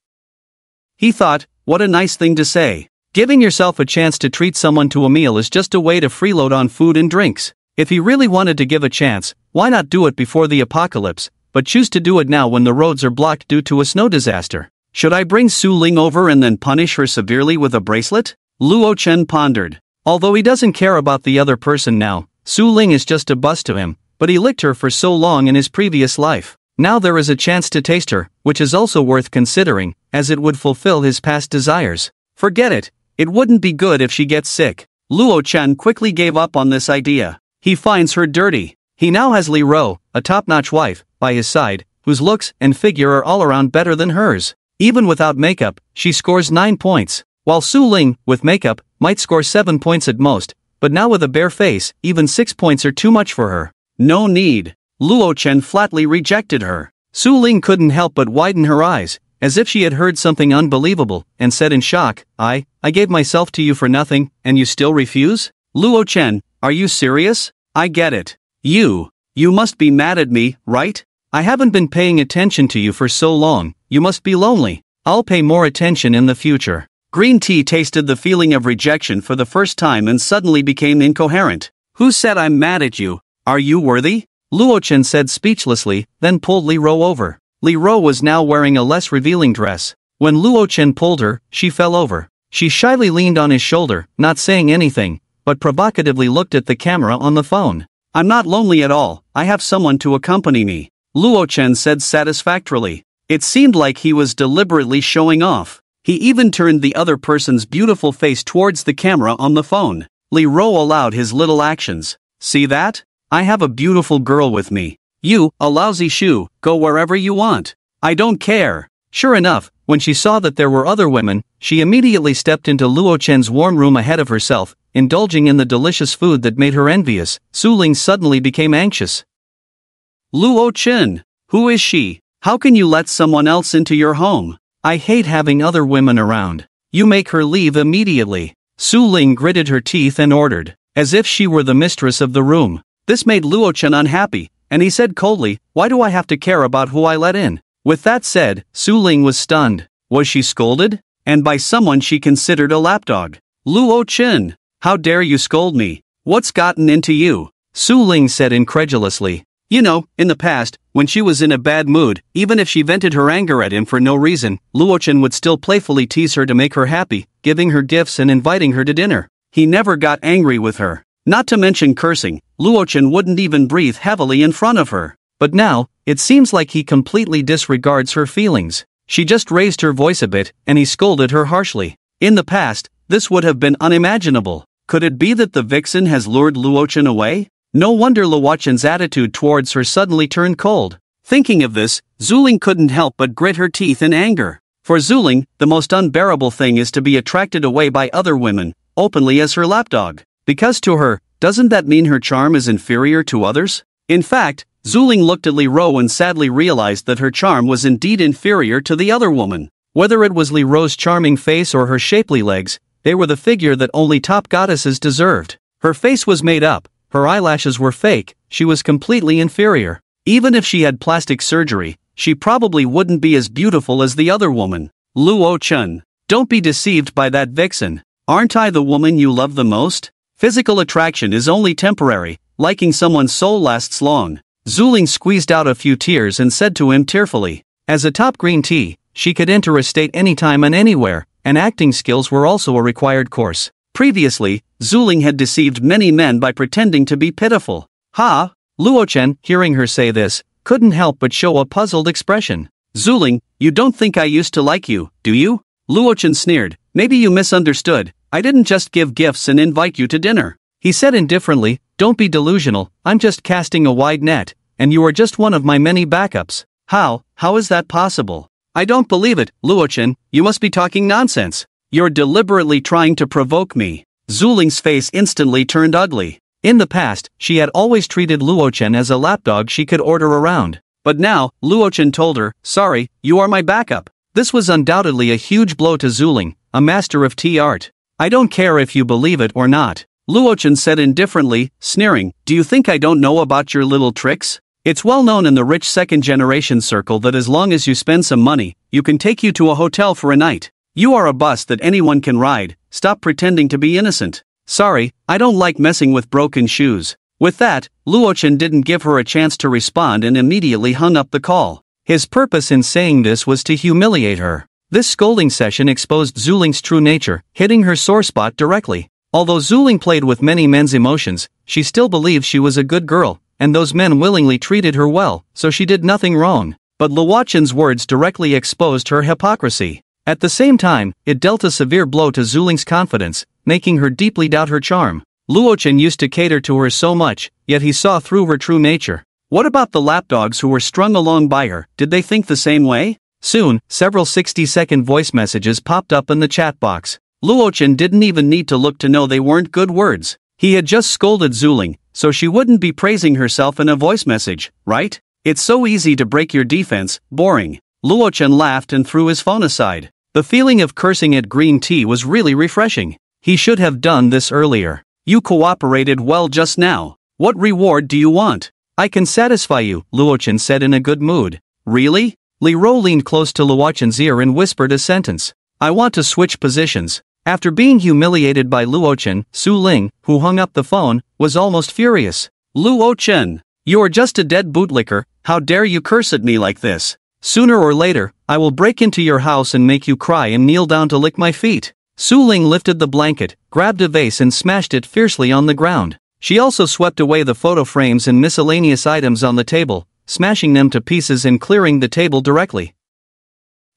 He thought, what a nice thing to say. Giving yourself a chance to treat someone to a meal is just a way to freeload on food and drinks. If he really wanted to give a chance, why not do it before the apocalypse, but choose to do it now when the roads are blocked due to a snow disaster? Should I bring Su Ling over and then punish her severely with a bracelet? Luo Chen pondered. Although he doesn't care about the other person now, Su Ling is just a bust to him. But he licked her for so long in his previous life. Now there is a chance to taste her, which is also worth considering, as it would fulfill his past desires. Forget it. It wouldn't be good if she gets sick. Luo Chen quickly gave up on this idea. He finds her dirty. He now has Li Ro, a top-notch wife, by his side, whose looks and figure are all around better than hers. Even without makeup, she scores 9 points, while Su Ling, with makeup, might score 7 points at most, but now with a bare face, even 6 points are too much for her. No need. Luo Chen flatly rejected her. Su Ling couldn't help but widen her eyes, as if she had heard something unbelievable, and said in shock, I gave myself to you for nothing, and you still refuse? Luo Chen, are you serious? I get it. You must be mad at me, right? I haven't been paying attention to you for so long, you must be lonely. I'll pay more attention in the future. Green tea tasted the feeling of rejection for the first time and suddenly became incoherent. Who said I'm mad at you? Are you worthy? Luo-chan said speechlessly, then pulled Li Ro over. Li Ro was now wearing a less revealing dress. When Luo-chan pulled her, she fell over. She shyly leaned on his shoulder, not saying anything, but provocatively looked at the camera on the phone. I'm not lonely at all, I have someone to accompany me, Luo-chan said satisfactorily. It seemed like he was deliberately showing off. He even turned the other person's beautiful face towards the camera on the phone. Li Ro allowed his little actions. See that? I have a beautiful girl with me. You, a lousy shoe, go wherever you want. I don't care. Sure enough, when she saw that there were other women, she immediately stepped into Luo-chan's warm room ahead of herself, indulging in the delicious food that made her envious. Su-ling suddenly became anxious. Luo-chan, who is she? How can you let someone else into your home? I hate having other women around. You make her leave immediately. Su-ling gritted her teeth and ordered, as if she were the mistress of the room. This made Luo-chan unhappy, and he said coldly, why do I have to care about who I let in? With that said, Su-ling was stunned. Was she scolded? And by someone she considered a lapdog. Luo-chan, how dare you scold me? What's gotten into you? Su-ling said incredulously. You know, in the past, when she was in a bad mood, even if she vented her anger at him for no reason, Luo-chan would still playfully tease her to make her happy, giving her gifts and inviting her to dinner. He never got angry with her. Not to mention cursing, Luo-chan wouldn't even breathe heavily in front of her. But now, it seems like he completely disregards her feelings. She just raised her voice a bit, and he scolded her harshly. In the past, this would have been unimaginable. Could it be that the vixen has lured Luo-chan away? No wonder Luo-chan's attitude towards her suddenly turned cold. Thinking of this, Su-ling couldn't help but grit her teeth in anger. For Su-ling, the most unbearable thing is to be attracted away by other women, openly as her lapdog. Because to her, doesn't that mean her charm is inferior to others? In fact, Su-ling looked at Li Ro and sadly realized that her charm was indeed inferior to the other woman. Whether it was Li Ro's charming face or her shapely legs, they were the figure that only top goddesses deserved. Her face was made up, her eyelashes were fake, she was completely inferior. Even if she had plastic surgery, she probably wouldn't be as beautiful as the other woman. Luo-chan, don't be deceived by that vixen. Aren't I the woman you love the most? Physical attraction is only temporary, liking someone's soul lasts long. Su-ling squeezed out a few tears and said to him tearfully. As a top green tea, she could enter a state anytime and anywhere, and acting skills were also a required course. Previously, Su-ling had deceived many men by pretending to be pitiful. Ha! Luo-chan, hearing her say this, couldn't help but show a puzzled expression. Su-ling, you don't think I used to like you, do you? Luo-chan sneered. Maybe you misunderstood. I didn't just give gifts and invite you to dinner. He said indifferently, don't be delusional, I'm just casting a wide net, and you are just one of my many backups. How is that possible? I don't believe it, Luo-chan, you must be talking nonsense. You're deliberately trying to provoke me. Su-ling's face instantly turned ugly. In the past, she had always treated Luo-chan as a lapdog she could order around. But now, Luo-chan told her, sorry, you are my backup. This was undoubtedly a huge blow to Su-ling, a master of tea art. I don't care if you believe it or not. Luo-chan said indifferently, sneering, do you think I don't know about your little tricks? It's well known in the rich second-generation circle that as long as you spend some money, you can take you to a hotel for a night. You are a bus that anyone can ride, stop pretending to be innocent. Sorry, I don't like messing with broken shoes. With that, Luo-chan didn't give her a chance to respond and immediately hung up the call. His purpose in saying this was to humiliate her. This scolding session exposed Su-ling's true nature, hitting her sore spot directly. Although Su-ling played with many men's emotions, she still believed she was a good girl, and those men willingly treated her well, so she did nothing wrong. But Luo-chan's words directly exposed her hypocrisy. At the same time, it dealt a severe blow to Su-ling's confidence, making her deeply doubt her charm. Luo-chan used to cater to her so much, yet he saw through her true nature. What about the lapdogs who were strung along by her? Did they think the same way? Soon, several 60-second voice messages popped up in the chat box. Luo-chan didn't even need to look to know they weren't good words. He had just scolded Su-ling, so she wouldn't be praising herself in a voice message, right? It's so easy to break your defense, boring. Luo-chan laughed and threw his phone aside. The feeling of cursing at green tea was really refreshing. He should have done this earlier. You cooperated well just now. What reward do you want? I can satisfy you, Luo-chan said in a good mood. Really? Li Ro leaned close to Luo-chan's ear and whispered a sentence. I want to switch positions. After being humiliated by Luo-chen, Su Ling, who hung up the phone, was almost furious.
Luo-chen, you are just a dead bootlicker, how dare you curse at me like this?
Sooner or later, I will break into your house and make you cry and kneel down to lick my feet. Su Ling lifted the blanket, grabbed a vase and smashed it fiercely on the ground. She also swept away the photo frames and miscellaneous items on the table, smashing them to pieces and clearing the table directly.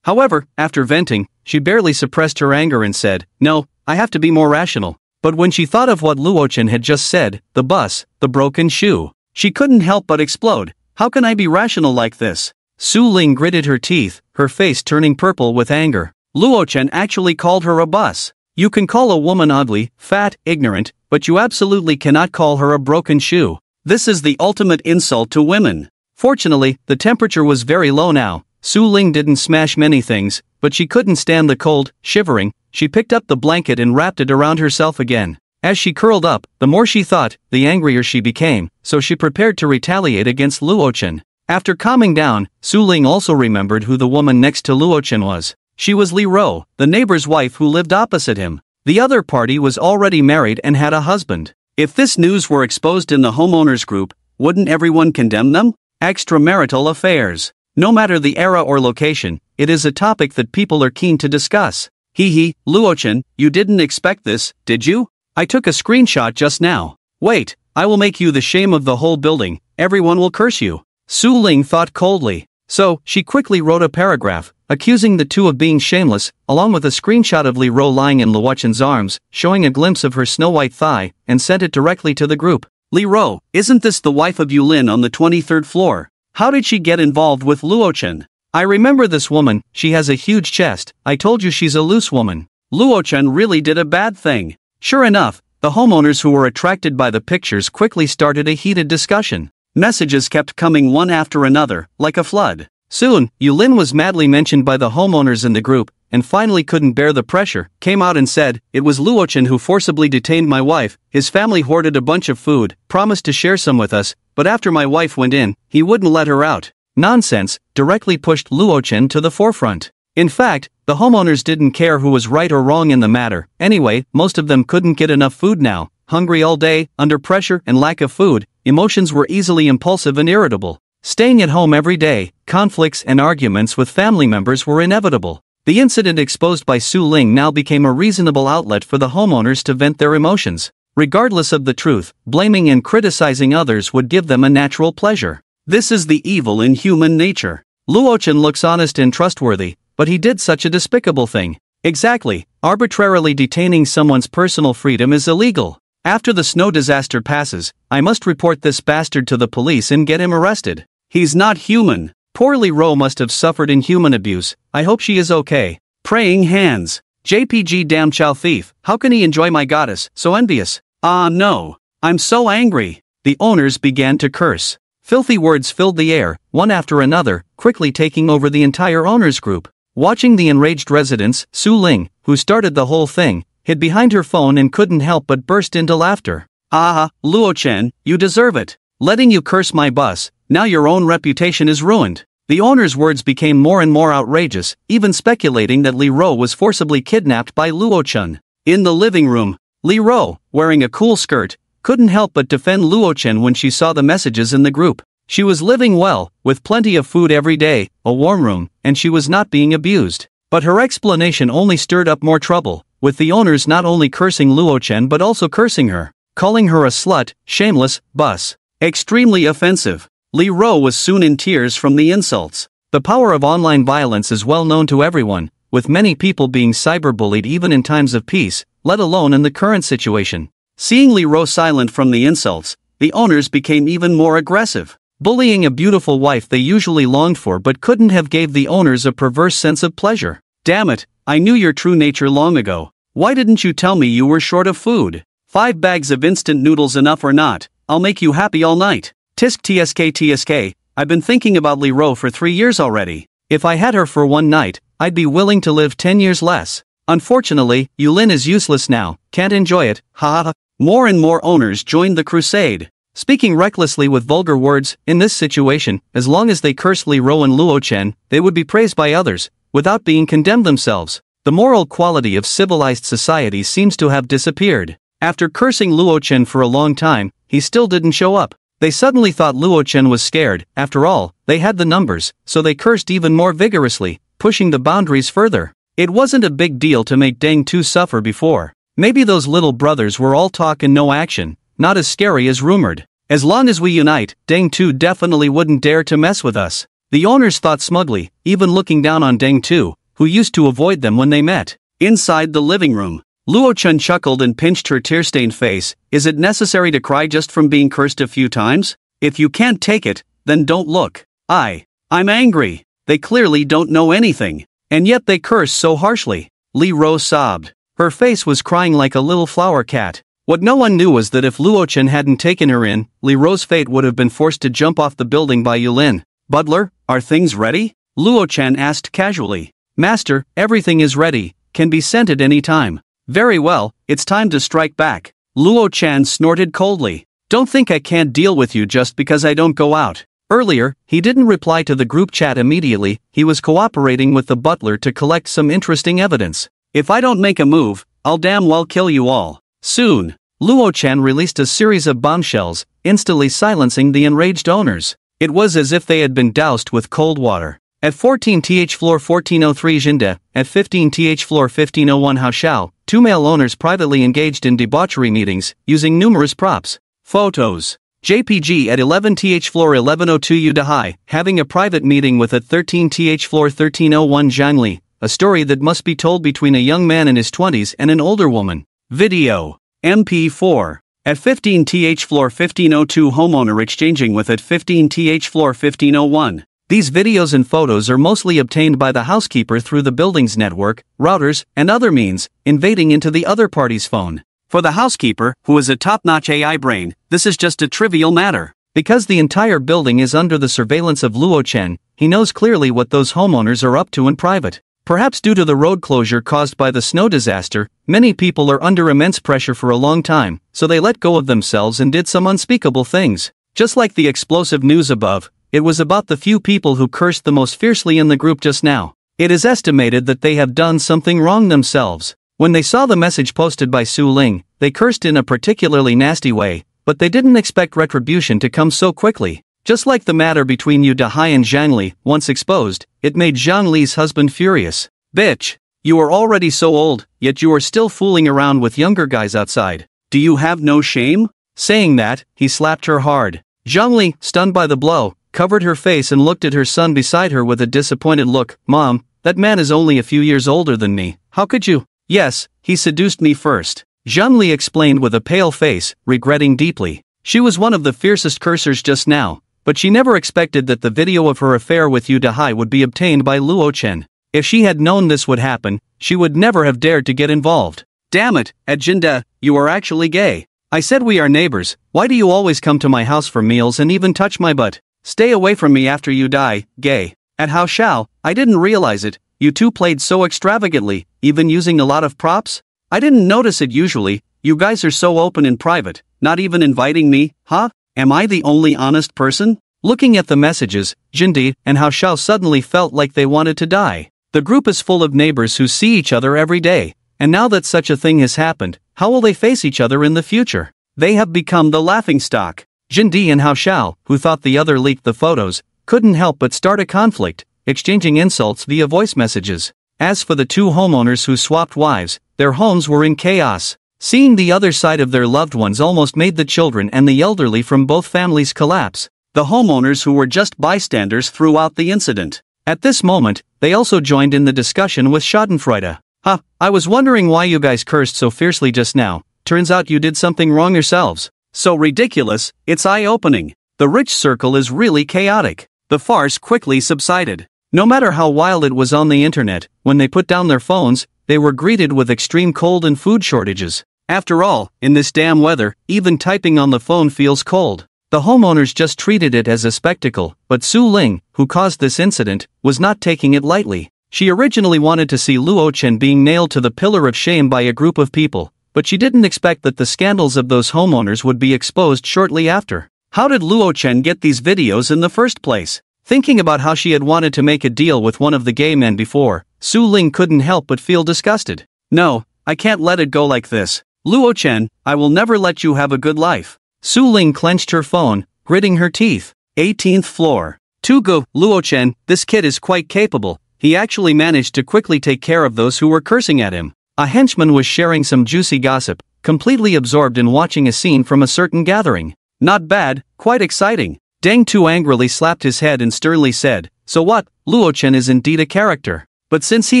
However, after venting, she barely suppressed her anger and said, "No, I have to be more rational." But when she thought of what Luo-chen had just said, the bus, the broken shoe, she couldn't help but explode. How can I be rational like this? Su Ling gritted her teeth, her face turning purple with anger. Luo-chen actually called her a bus. You can call a woman ugly, fat, ignorant, but you absolutely cannot call her a broken shoe.
This is the ultimate insult to women.
Fortunately, the temperature was very low now. Su Ling didn't smash many things, but she couldn't stand the cold. Shivering, she picked up the blanket and wrapped it around herself again. As she curled up, the more she thought, the angrier she became, so she prepared to retaliate against Luo-chen. After calming down, Su Ling also remembered who the woman next to Luo-chen was. She was Li Ro, the neighbor's wife who lived opposite him. The other party was already married and had a husband.
If this news were exposed in the homeowners group, wouldn't everyone condemn them? Extramarital affairs. No matter the era or location, it is a topic that people are keen to discuss. Luo-chen, you didn't expect this, did you? I took a screenshot just now. Wait, I will make you the shame of the whole building, everyone will curse you. Su Ling thought coldly. So, she quickly wrote a paragraph, accusing the two of being shameless, along with a screenshot of Li Ro lying in Luo-chen's arms, showing a glimpse of her snow-white thigh, and sent it directly to the group. Li Ro, isn't this the wife of Yulin on the 23rd floor? How did she get involved with Luo-chen?
I remember this woman, she has a huge chest, I told you she's a loose woman.
Luo-chen really did a bad thing.
Sure enough, the homeowners who were attracted by the pictures quickly started a heated discussion.
Messages kept coming one after another, like a flood.
Soon, Yulin was madly mentioned by the homeowners in the group, and finally couldn't bear the pressure, came out and said, "It was Luo-chen who forcibly detained my wife, his family hoarded a bunch of food, promised to share some with us, but after my wife went in, he wouldn't let her out." Nonsense, directly pushed Luo-chen to the forefront. In fact, the homeowners didn't care who was right or wrong in the matter. Anyway, most of them couldn't get enough food now, hungry all day, under pressure and lack of food, emotions were easily impulsive and irritable. Staying at home every day, conflicts and arguments with family members were inevitable. The incident exposed by Su Ling now became a reasonable outlet for the homeowners to vent their emotions. Regardless of the truth, blaming and criticizing others would give them a natural pleasure.
This is the evil in human nature.
Luo-chen looks honest and trustworthy, but he did such a despicable thing. Exactly, arbitrarily detaining someone's personal freedom is illegal. After the snow disaster passes, I must report this bastard to the police and get him arrested.
He's not human.
Poor Li Ro must have suffered inhuman abuse, I hope she is okay.
Praying hands.
JPG damn chow thief, how can he enjoy my goddess, so envious?
Ah no, I'm so angry.
The owners began to curse. Filthy words filled the air, one after another, quickly taking over the entire owners group. Watching the enraged residents, Su Ling, who started the whole thing, hid behind her phone and couldn't help but burst into laughter.
Ah, Luo-chen, you deserve it.
Letting you curse my bus, now your own reputation is ruined. The owner's words became more and more outrageous, even speculating that Li Ro was forcibly kidnapped by Luo-chen.
In the living room,
Li Ro, wearing a cool skirt, couldn't help but defend Luo-chen when she saw the messages in the group. She was living well, with plenty of food every day, a warm room, and she was not being abused. But her explanation only stirred up more trouble, with the owners not only cursing Luo-chen but also cursing her, calling her a slut, shameless, bus.
Extremely offensive. Li Ro was soon in tears from the insults.
The power of online violence is well known to everyone, with many people being cyberbullied even in times of peace, let alone in the current situation.
Seeing Li Ro silent from the insults, the owners became even more aggressive.
Bullying a beautiful wife they usually longed for but couldn't have gave the owners a perverse sense of pleasure.
Damn it, I knew your true nature long ago. Why didn't you tell me you were short of food? 5 bags of instant noodles enough or not? I'll make you happy all night.
Tisk tsk, I've been thinking about Li Ro for 3 years already. If I had her for one night, I'd be willing to live 10 years less. Unfortunately, Yulin is useless now, can't enjoy it, ha ha.
More and more owners joined the crusade.
Speaking recklessly with vulgar words, in this situation, as long as they cursed Li Ro and Luo-chen, they would be praised by others, without being condemned themselves. The moral quality of civilized society seems to have disappeared. After cursing Luo Chen for a long time, he still didn't show up. They suddenly thought Luo Chen was scared. After all, they had the numbers, so they cursed even more vigorously, pushing the boundaries further. It wasn't a big deal to make Deng Tu suffer before. Maybe those little brothers were all talk and no action, not as scary as rumored. As long as we unite, Deng Tu definitely wouldn't dare to mess with us. The owners thought smugly, even looking down on Deng Tu, who used to avoid them when they met. Inside the living room, Luo Chen chuckled and pinched her tear-stained face. Is it necessary to cry just from being cursed a few times? If you can't take it, then don't look. I'm angry. They clearly don't know anything. And yet they curse so harshly. Li Rose sobbed. Her face was crying like a little flower cat. What no one knew was that if Luo Chen hadn't taken her in, Li Rose's fate would have been forced to jump off the building by Yulin. Butler, are things ready? Luo Chen asked casually. Master, everything is ready, can be sent at any time. Very well, it's time to strike back. Luo Chen snorted coldly. Don't think I can't deal with you just because I don't go out. Earlier, he didn't reply to the group chat immediately. He was cooperating with the butler to collect some interesting evidence. If I don't make a move, I'll damn well kill you all. Soon, Luo Chen released a series of bombshells, instantly silencing the enraged owners. It was as if they had been doused with cold water. At 14th floor 1403 Jinde, at 15th floor 1501 Haoshao, two male owners privately engaged in debauchery meetings, using numerous props. Photos. JPG at 11th floor 1102 Udahai, having a private meeting with at 13th floor 1301 Zhangli, a story that must be told between a young man in his 20s and an older woman. Video. MP4. At 15th floor 1502 homeowner exchanging with at 15th floor 1501. These videos and photos are mostly obtained by the housekeeper through the building's network, routers, and other means, invading into the other party's phone. For the housekeeper, who is a top-notch AI brain, this is just a trivial matter. Because the entire building is under the surveillance of Luo Chen, he knows clearly what those homeowners are up to in private. Perhaps due to the road closure caused by the snow disaster, many people are under immense pressure for a long time, so they let go of themselves and did some unspeakable things. Just like the explosive news above, it was about the few people who cursed the most fiercely in the group just now. It is estimated that they have done something wrong themselves. When they saw the message posted by Su Ling, they cursed in a particularly nasty way, but they didn't expect retribution to come so quickly. Just like the matter between Yu Dahai and Zhang Li, once exposed, it made Zhang Li's husband furious. Bitch! You are already so old, yet you are still fooling around with younger guys outside. Do you have no shame? Saying that, he slapped her hard. Zhang Li, stunned by the blow, covered her face and looked at her son beside her with a disappointed look. Mom, that man is only a few years older than me. How could you? Yes, he seduced me first. Zhang Li explained with a pale face, regretting deeply. She was one of the fiercest cursors just now, but she never expected that the video of her affair with Yu Dahai would be obtained by Luo Chen. If she had known this would happen, she would never have dared to get involved. Damn it, at Jinda, you are actually gay. I said we are neighbors. Why do you always come to my house for meals and even touch my butt? Stay away from me after you die, gay. At Haoshao, I didn't realize it. You two played so extravagantly, even using a lot of props? I didn't notice it usually. You guys are so open in private, not even inviting me, huh? Am I the only honest person? Looking at the messages, Jindi and Haoshao suddenly felt like they wanted to die. The group is full of neighbors who see each other every day, and now that such a thing has happened, how will they face each other in the future? They have become the laughingstock. Jindi and Haoshao, who thought the other leaked the photos, couldn't help but start a conflict, exchanging insults via voice messages. As for the two homeowners who swapped wives, their homes were in chaos. Seeing the other side of their loved ones almost made the children and the elderly from both families collapse. The homeowners who were just bystanders throughout the incident. At this moment, they also joined in the discussion with Schadenfreude. I was wondering why you guys cursed so fiercely just now. Turns out you did something wrong yourselves. So ridiculous, it's eye-opening. The rich circle is really chaotic. The farce quickly subsided. No matter how wild it was on the internet, when they put down their phones, they were greeted with extreme cold and food shortages. After all, in this damn weather, even typing on the phone feels cold. The homeowners just treated it as a spectacle, but Su Ling, who caused this incident, was not taking it lightly. She originally wanted to see Luo Chen being nailed to the pillar of shame by a group of people, but she didn't expect that the scandals of those homeowners would be exposed shortly after. How did Luo Chen get these videos in the first place? Thinking about how she had wanted to make a deal with one of the gay men before, Su Ling couldn't help but feel disgusted.
No, I can't let it go like this. Luo Chen, I will never let you have a good life.
Su Ling clenched her phone, gritting her teeth.
18th floor.
Luo Chen, this kid is quite capable. He actually managed to quickly take care of those who were cursing at him. A henchman was sharing some juicy gossip, completely absorbed in watching a scene from a certain gathering.
Not bad, quite exciting.
Deng Tu angrily slapped his head and sternly said, so what, Luo Chen is indeed a character. But since he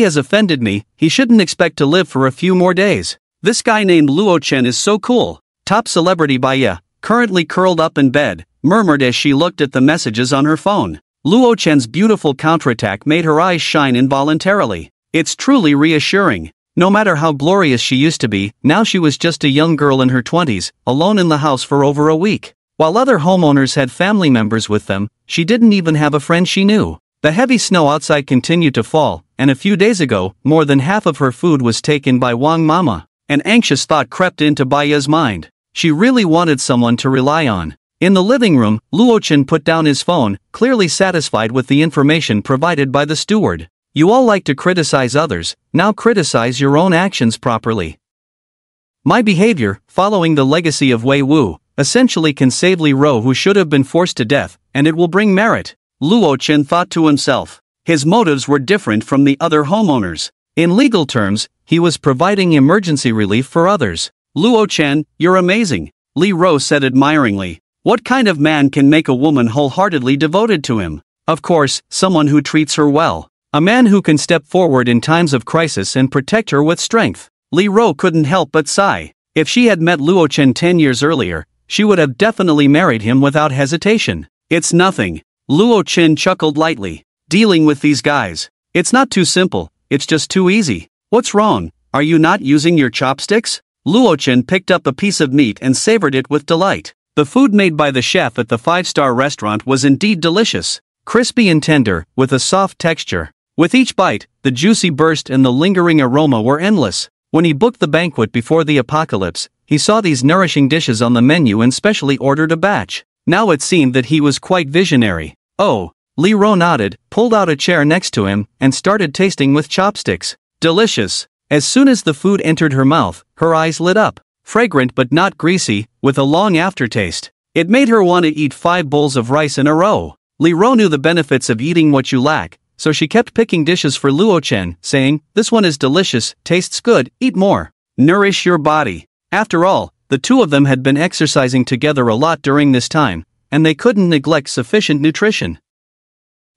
has offended me, he shouldn't expect to live for a few more days.
This guy named Luo Chen is so cool.
Top celebrity Baya,
currently curled up in bed, murmured as she looked at the messages on her phone.
Luo Chen's beautiful counterattack made her eyes shine involuntarily.
It's truly reassuring.
No matter how glorious she used to be, now she was just a young girl in her 20s, alone in the house for over a week. While other homeowners had family members with them, she didn't even have a friend she knew. The heavy snow outside continued to fall, and a few days ago, more than half of her food was taken by Wang Mama.
An anxious thought crept into Baya's mind.
She really wanted someone to rely on. In the living room, Luo Chen put down his phone, clearly satisfied with the information provided by the steward. You all like to criticize others, now criticize your own actions properly. My behavior, following the legacy of Wei Wu, essentially can save Li Ro who should have been forced to death, and it will bring merit.
Luo Chen thought to himself. His motives were different from the other homeowners.
In legal terms, he was providing emergency relief for others.
Luo Chen, you're amazing, Li Ro said admiringly. What kind of man can make a woman wholeheartedly devoted to him?
Of course, someone who treats her well. A man who can step forward in times of crisis and protect her with strength.
Li Ro couldn't help but sigh.
If she had met Luo Chen 10 years earlier, she would have definitely married him without hesitation.
It's nothing. Luo Chen chuckled lightly. Dealing with these guys.
It's not too simple, it's just too easy.
What's wrong? Are you not using your chopsticks?
Luo Chen picked up a piece of meat and savored it with delight. The food made by the chef at the 5-star restaurant was indeed delicious. Crispy and tender, with a soft texture. With each bite, the juicy burst and the lingering aroma were endless. When he booked the banquet before the apocalypse, he saw these nourishing dishes on the menu and specially ordered a batch. Now it seemed that he was quite visionary. Oh, Li Ro nodded, pulled out a chair next to him, and started tasting with chopsticks. Delicious. As soon as the food entered her mouth, her eyes lit up. Fragrant but not greasy, with a long aftertaste. It made her want to eat 5 bowls of rice in a row. Li Ro knew the benefits of eating what you lack, so she kept picking dishes for Luo Chen, saying, this one is delicious, tastes good, eat more.
Nourish your body.
After all, the two of them had been exercising together a lot during this time, and they couldn't neglect sufficient nutrition.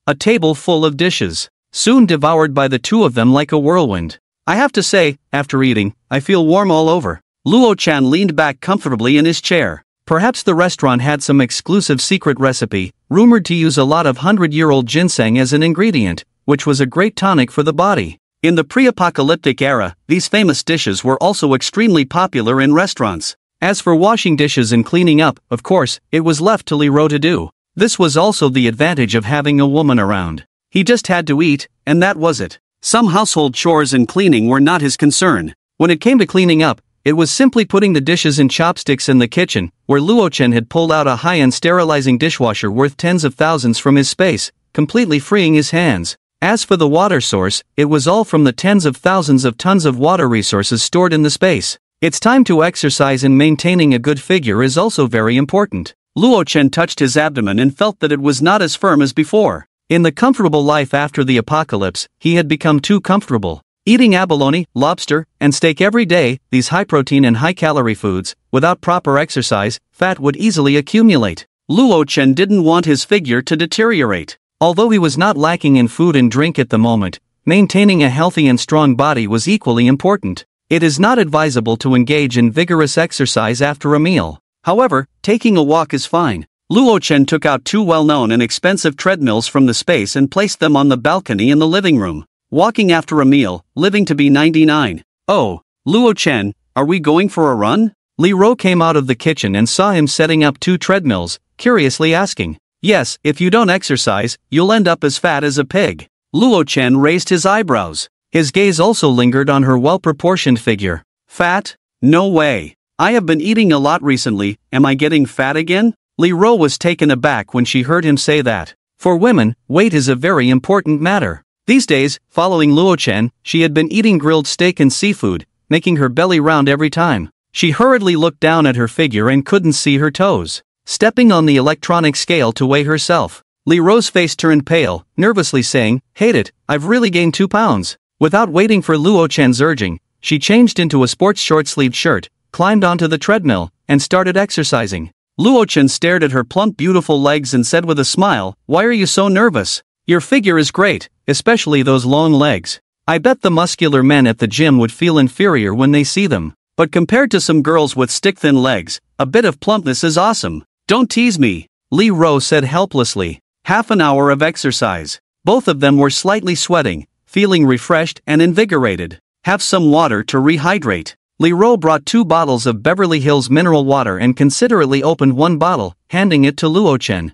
A table full of dishes, soon devoured by the two of them like a whirlwind. I have to say, after eating, I feel warm all over.
Luo Chen leaned back comfortably in his chair.
Perhaps the restaurant had some exclusive secret recipe, rumored to use a lot of 100-year-old ginseng as an ingredient, which was a great tonic for the body.
In the pre-apocalyptic era, these famous dishes were also extremely popular in restaurants.
As for washing dishes and cleaning up, of course, it was left to Li Ro to do. This was also the advantage of having a woman around. He just had to eat, and that was it.
Some household chores and cleaning were not his concern.
When it came to cleaning up, it was simply putting the dishes in chopsticks in the kitchen, where Luo Chen had pulled out a high-end sterilizing dishwasher worth tens of thousands from his space, completely freeing his hands. As for the water source, it was all from the tens of thousands of tons of water resources stored in the space. It's time to exercise, and maintaining a good figure is also very important.
Luo Chen touched his abdomen and felt that it was not as firm as before.
In the comfortable life after the apocalypse, he had become too comfortable. Eating abalone, lobster, and steak every day, these high-protein and high-calorie foods, without proper exercise, fat would easily accumulate.
Luo Chen didn't want his figure to deteriorate.
Although he was not lacking in food and drink at the moment, maintaining a healthy and strong body was equally important. It is not advisable to engage in vigorous exercise after a meal.
However, taking a walk is fine. Luo Chen took out 2 well-known and expensive treadmills from the space and placed them on the balcony in the living room. Walking after a meal, living to be 99.
Oh,
Luo Chen, are we going for a run?
Li Ro came out of the kitchen and saw him setting up 2 treadmills, curiously asking.
Yes, if you don't exercise, you'll end up as fat as a pig. Luo Chen raised his eyebrows.
His gaze also lingered on her well-proportioned figure.
Fat? No way. I have been eating a lot recently, am I getting fat again?
Li Ro was taken aback when she heard him say that. For women, weight is a very important matter.
These days, following Luo Chen, she had been eating grilled steak and seafood, making her belly round every time. She hurriedly looked down at her figure and couldn't see her toes. Stepping on the electronic scale to weigh herself, Li Ro's face turned pale, nervously saying, "Hate it, I've really gained 2 pounds." Without waiting for Luo Chen's urging, she changed into a sports short-sleeved shirt, climbed onto the treadmill, and started exercising. Luo Chen stared at her plump beautiful legs and said with a smile, "Why are you so nervous? Your figure is great, especially those long legs. I bet the muscular men at the gym would feel inferior when they see them. But compared to some girls with stick-thin legs, a bit of plumpness is awesome. Don't tease me," Li Ro said helplessly. Half an hour of exercise. Both of them were slightly sweating, feeling refreshed and invigorated. "Have some water to rehydrate." Li Ro brought 2 bottles of Beverly Hills mineral water and considerately opened one bottle, handing it to Luo Chen.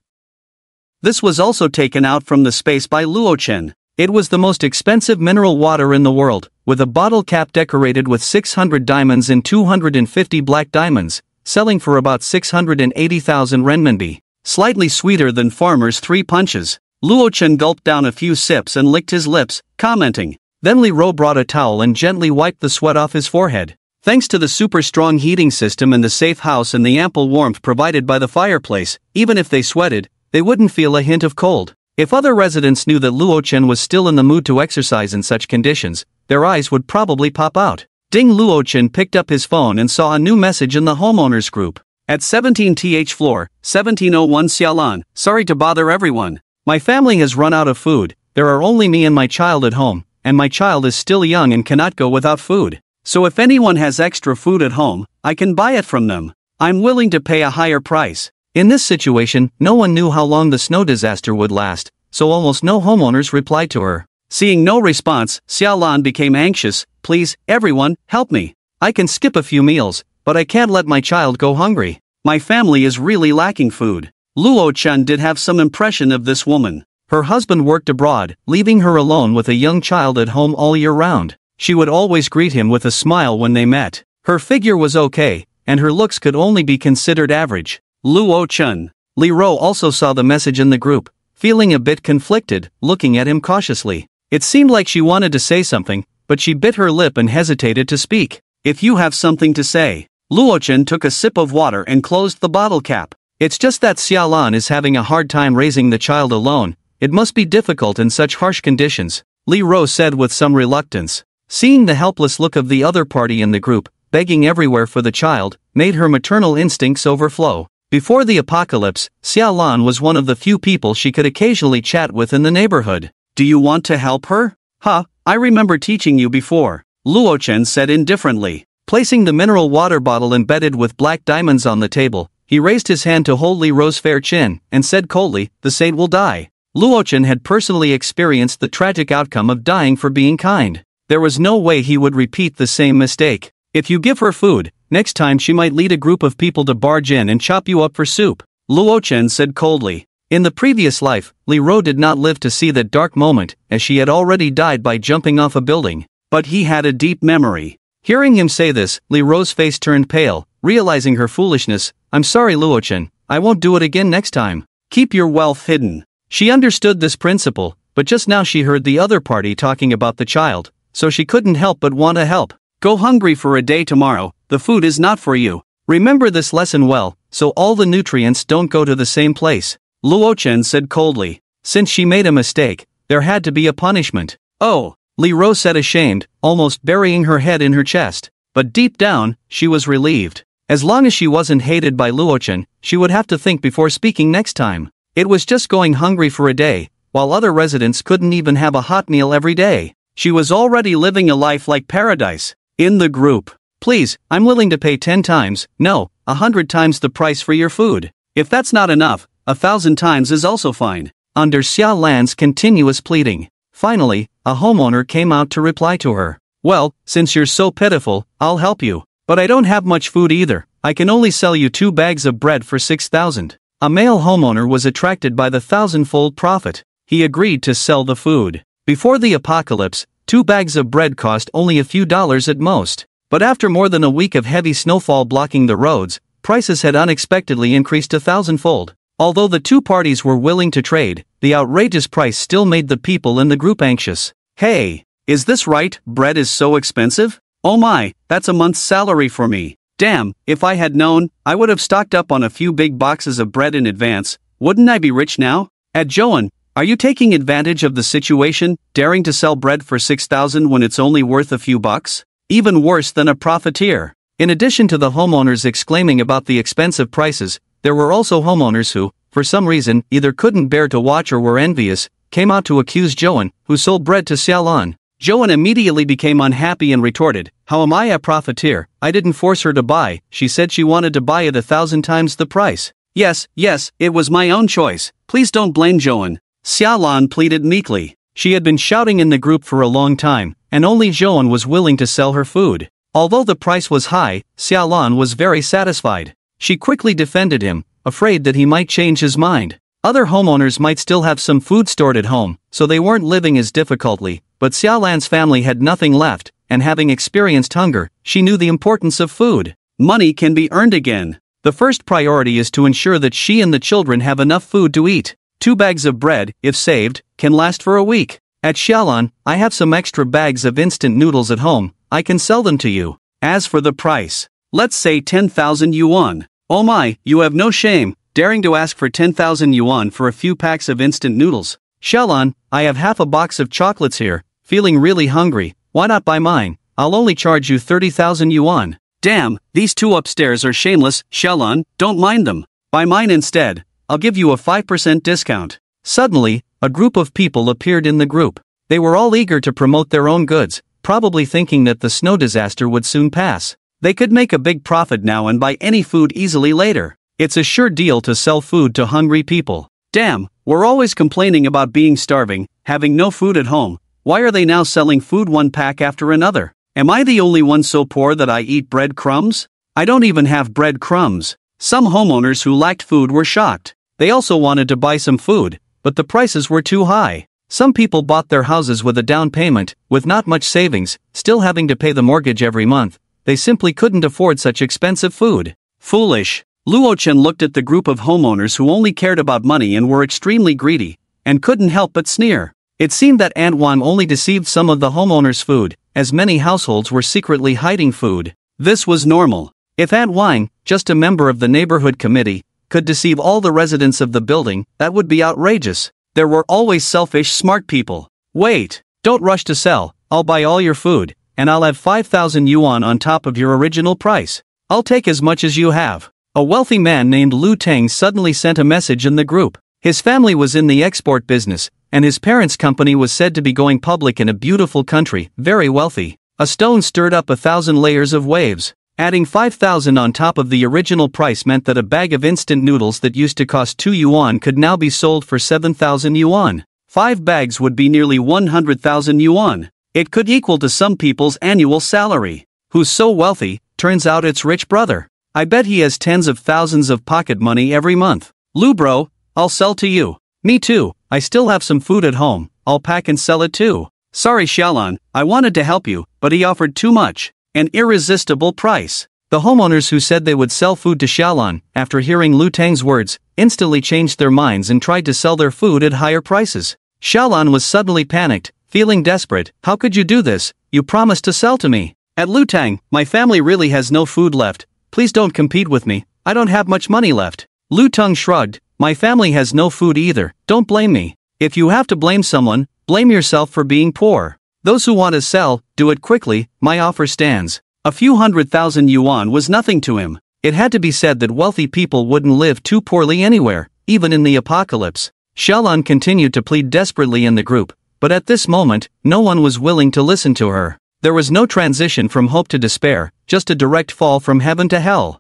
This was also taken out from the space by Luo Chen. It was the most expensive mineral water in the world, with a bottle cap decorated with 600 diamonds and 250 black diamonds, selling for about 680,000 renminbi. Slightly sweeter than Farmer's 3 punches. Luo Chen gulped down a few sips and licked his lips, commenting. Then Li Ro brought a towel and gently wiped the sweat off his forehead. Thanks to the super strong heating system and the safe house and the ample warmth provided by the fireplace, even if they sweated, they wouldn't feel a hint of cold. If other residents knew that Luo Chen was still in the mood to exercise in such conditions, their eyes would probably pop out. Ding! Luo Chen picked up his phone and saw a new message in the homeowners group. At 17th floor, 1701 Xiaolan, sorry to bother everyone. My family has run out of food, there are only me and my child at home, and my child is still young and cannot go without food. So if anyone has extra food at home, I can buy it from them. I'm willing to pay a higher price. In this situation, no one knew how long the snow disaster would last, so almost no homeowners replied to her. Seeing no response, Xiaolan became anxious. Please, everyone, help me. I can skip a few meals, but I can't let my child go hungry. My family is really lacking food. Luo Chen did have some impression of this woman. Her husband worked abroad, leaving her alone with a young child at home all year round. She would always greet him with a smile when they met. Her figure was okay, and her looks could only be considered average. Luo Chen. Li Ro also saw the message in the group, feeling a bit conflicted, looking at him cautiously. It seemed like she wanted to say something, but she bit her lip and hesitated to speak. If you have something to say. Luo Chen took a sip of water and closed the bottle cap. It's just that Xiaolan is having a hard time raising the child alone. It must be difficult in such harsh conditions, Li Ro said with some reluctance. Seeing the helpless look of the other party in the group, begging everywhere for the child, made her maternal instincts overflow. Before the apocalypse, Xiaolan was one of the few people she could occasionally chat with in the neighborhood. Do you want to help her? Huh, I remember teaching you before, Luo Chen said indifferently. Placing the mineral water bottle embedded with black diamonds on the table, he raised his hand to hold Li Ro's fair chin, and said coldly, "The saint will die." Luo Chen had personally experienced the tragic outcome of dying for being kind. There was no way he would repeat the same mistake. If you give her food, next time she might lead a group of people to barge in and chop you up for soup, Luo Chen said coldly. In the previous life, Li Ro did not live to see that dark moment, as she had already died by jumping off a building. But he had a deep memory. Hearing him say this, Li Ro's face turned pale, realizing her foolishness. I'm sorry Luo Chen, I won't do it again next time. Keep your wealth hidden. She understood this principle, but just now she heard the other party talking about the child, so she couldn't help but want to help. Go hungry for a day tomorrow, the food is not for you. Remember this lesson well, so all the nutrients don't go to the same place, Luo Chen said coldly. Since she made a mistake, there had to be a punishment. Oh, Li Ro said ashamed, almost burying her head in her chest. But deep down, she was relieved. As long as she wasn't hated by Luo Chen, she would have to think before speaking next time. It was just going hungry for a day, while other residents couldn't even have a hot meal every day. She was already living a life like paradise. In the group. Please, I'm willing to pay 10 times, no, 100 times the price for your food. If that's not enough, 1,000 times is also fine. Under Xiaolan's continuous pleading. Finally, a homeowner came out to reply to her. Well, since you're so pitiful, I'll help you. But I don't have much food either. I can only sell you 2 bags of bread for 6,000. A male homeowner was attracted by the 1,000-fold profit. He agreed to sell the food. Before the apocalypse, 2 bags of bread cost only a few dollars at most. But after more than a week of heavy snowfall blocking the roads, prices had unexpectedly increased 1,000-fold. Although the two parties were willing to trade,
the outrageous price still made the people in the group anxious.
Hey, is this right? Bread is so expensive? Oh my, that's a month's salary for me. Damn, if I had known, I would have stocked up on a few big boxes of bread in advance. Wouldn't I be rich now? Joan, are you taking advantage of the situation, daring to sell bread for 6,000 when it's only worth a few bucks? Even worse than a profiteer.
In addition to the homeowners exclaiming about the expensive prices, there were also homeowners who, for some reason, either couldn't bear to watch or were envious, came out to accuse Joan, who sold bread to Xiaolan.
Joan immediately became unhappy and retorted, "How am I a profiteer? I didn't force her to buy, she said she wanted to buy it 1,000 times the price." Yes, it was my own choice, please don't blame Joan. Xiaolan pleaded meekly.
She had been shouting in the group for a long time, and only Joan was willing to sell her food. Although the price was high, Xiaolan was very satisfied. She quickly defended him, afraid that he might change his mind. Other homeowners might still have some food stored at home, so they weren't living as difficultly, but Xiaolan's family had nothing left, and having experienced hunger, she knew the importance of food.
Money can be earned again.
The first priority is to ensure that she and the children have enough food to eat. 2 bags of bread, if saved, can last for a week. At Xiaolan, I have some extra bags of instant noodles at home, I can sell them to you.
As for the price, let's say 10,000 yuan. Oh my, you have no shame, daring to ask for 10,000 yuan for a few packs of instant noodles.
Xiaolan, I have half a box of chocolates here, feeling really hungry, why not buy mine? I'll only charge you 30,000 yuan.
Damn, these two upstairs are shameless, Xiaolan, don't mind them. Buy mine instead, I'll give you a 5% discount.
Suddenly, a group of people appeared in the group. They were all eager to promote their own goods, probably thinking that the snow disaster would soon pass.
They could make a big profit now and buy any food easily later.
It's a sure deal to sell food to hungry people.
Damn, we're always complaining about being starving, having no food at home. Why are they now selling food one pack after another? Am I the only one so poor that I eat bread crumbs? I don't even have bread crumbs. Some homeowners who lacked food were shocked.
They also wanted to buy some food, but the prices were too high. Some people bought their houses with a down payment, with not much savings, still having to pay the mortgage every month. They simply couldn't afford such expensive food.
Foolish. Luo Chen looked at the group of homeowners who only cared about money and were extremely greedy, and couldn't help but sneer.
It seemed that Aunt Wan only deceived some of the homeowners' food, as many households were secretly hiding food.
This was normal.
If Aunt Wang, just a member of the neighborhood committee, could deceive all the residents of the building, that would be outrageous.
There were always selfish smart people.
Wait, don't rush to sell, I'll buy all your food, and I'll have 5,000 yuan on top of your original price. I'll take as much as you have. A wealthy man named Lu Teng suddenly sent a message in the group. His family was in the export business, and his parents' company was said to be going public in a beautiful country, very wealthy. A stone stirred up 1,000 layers of waves. Adding 5,000 on top of the original price meant that a bag of instant noodles that used to cost 2 yuan could now be sold for 7,000 yuan.
5 bags would be nearly 100,000 yuan. It could equal to some people's annual salary.
Who's so wealthy? Turns out it's rich brother. I bet he has tens of thousands of pocket money every month.
Lu bro, I'll sell to you.
Me too, I still have some food at home, I'll pack and sell it too.
Sorry Xiaolan, I wanted to help you, but he offered too much. An irresistible price.
The homeowners who said they would sell food to Xiaolan, after hearing Lu Teng's words, instantly changed their minds and tried to sell their food at higher prices. Xiaolan was suddenly panicked, feeling desperate. How could you do this? You promised to sell to me.
At Lu Teng, my family really has no food left.
Please don't compete with me, I don't have much money left. Lu Teng shrugged, my family has no food either, don't blame me. If you have to blame someone, blame yourself for being poor. Those who want to sell, do it quickly, my offer stands.
A few 100,000 yuan was nothing to him.
It had to be said that wealthy people wouldn't live too poorly anywhere, even in the apocalypse. Xiaolan continued to plead desperately in the group, but at this moment, no one was willing to listen to her. There was no transition from hope to despair, just a direct fall from heaven to hell.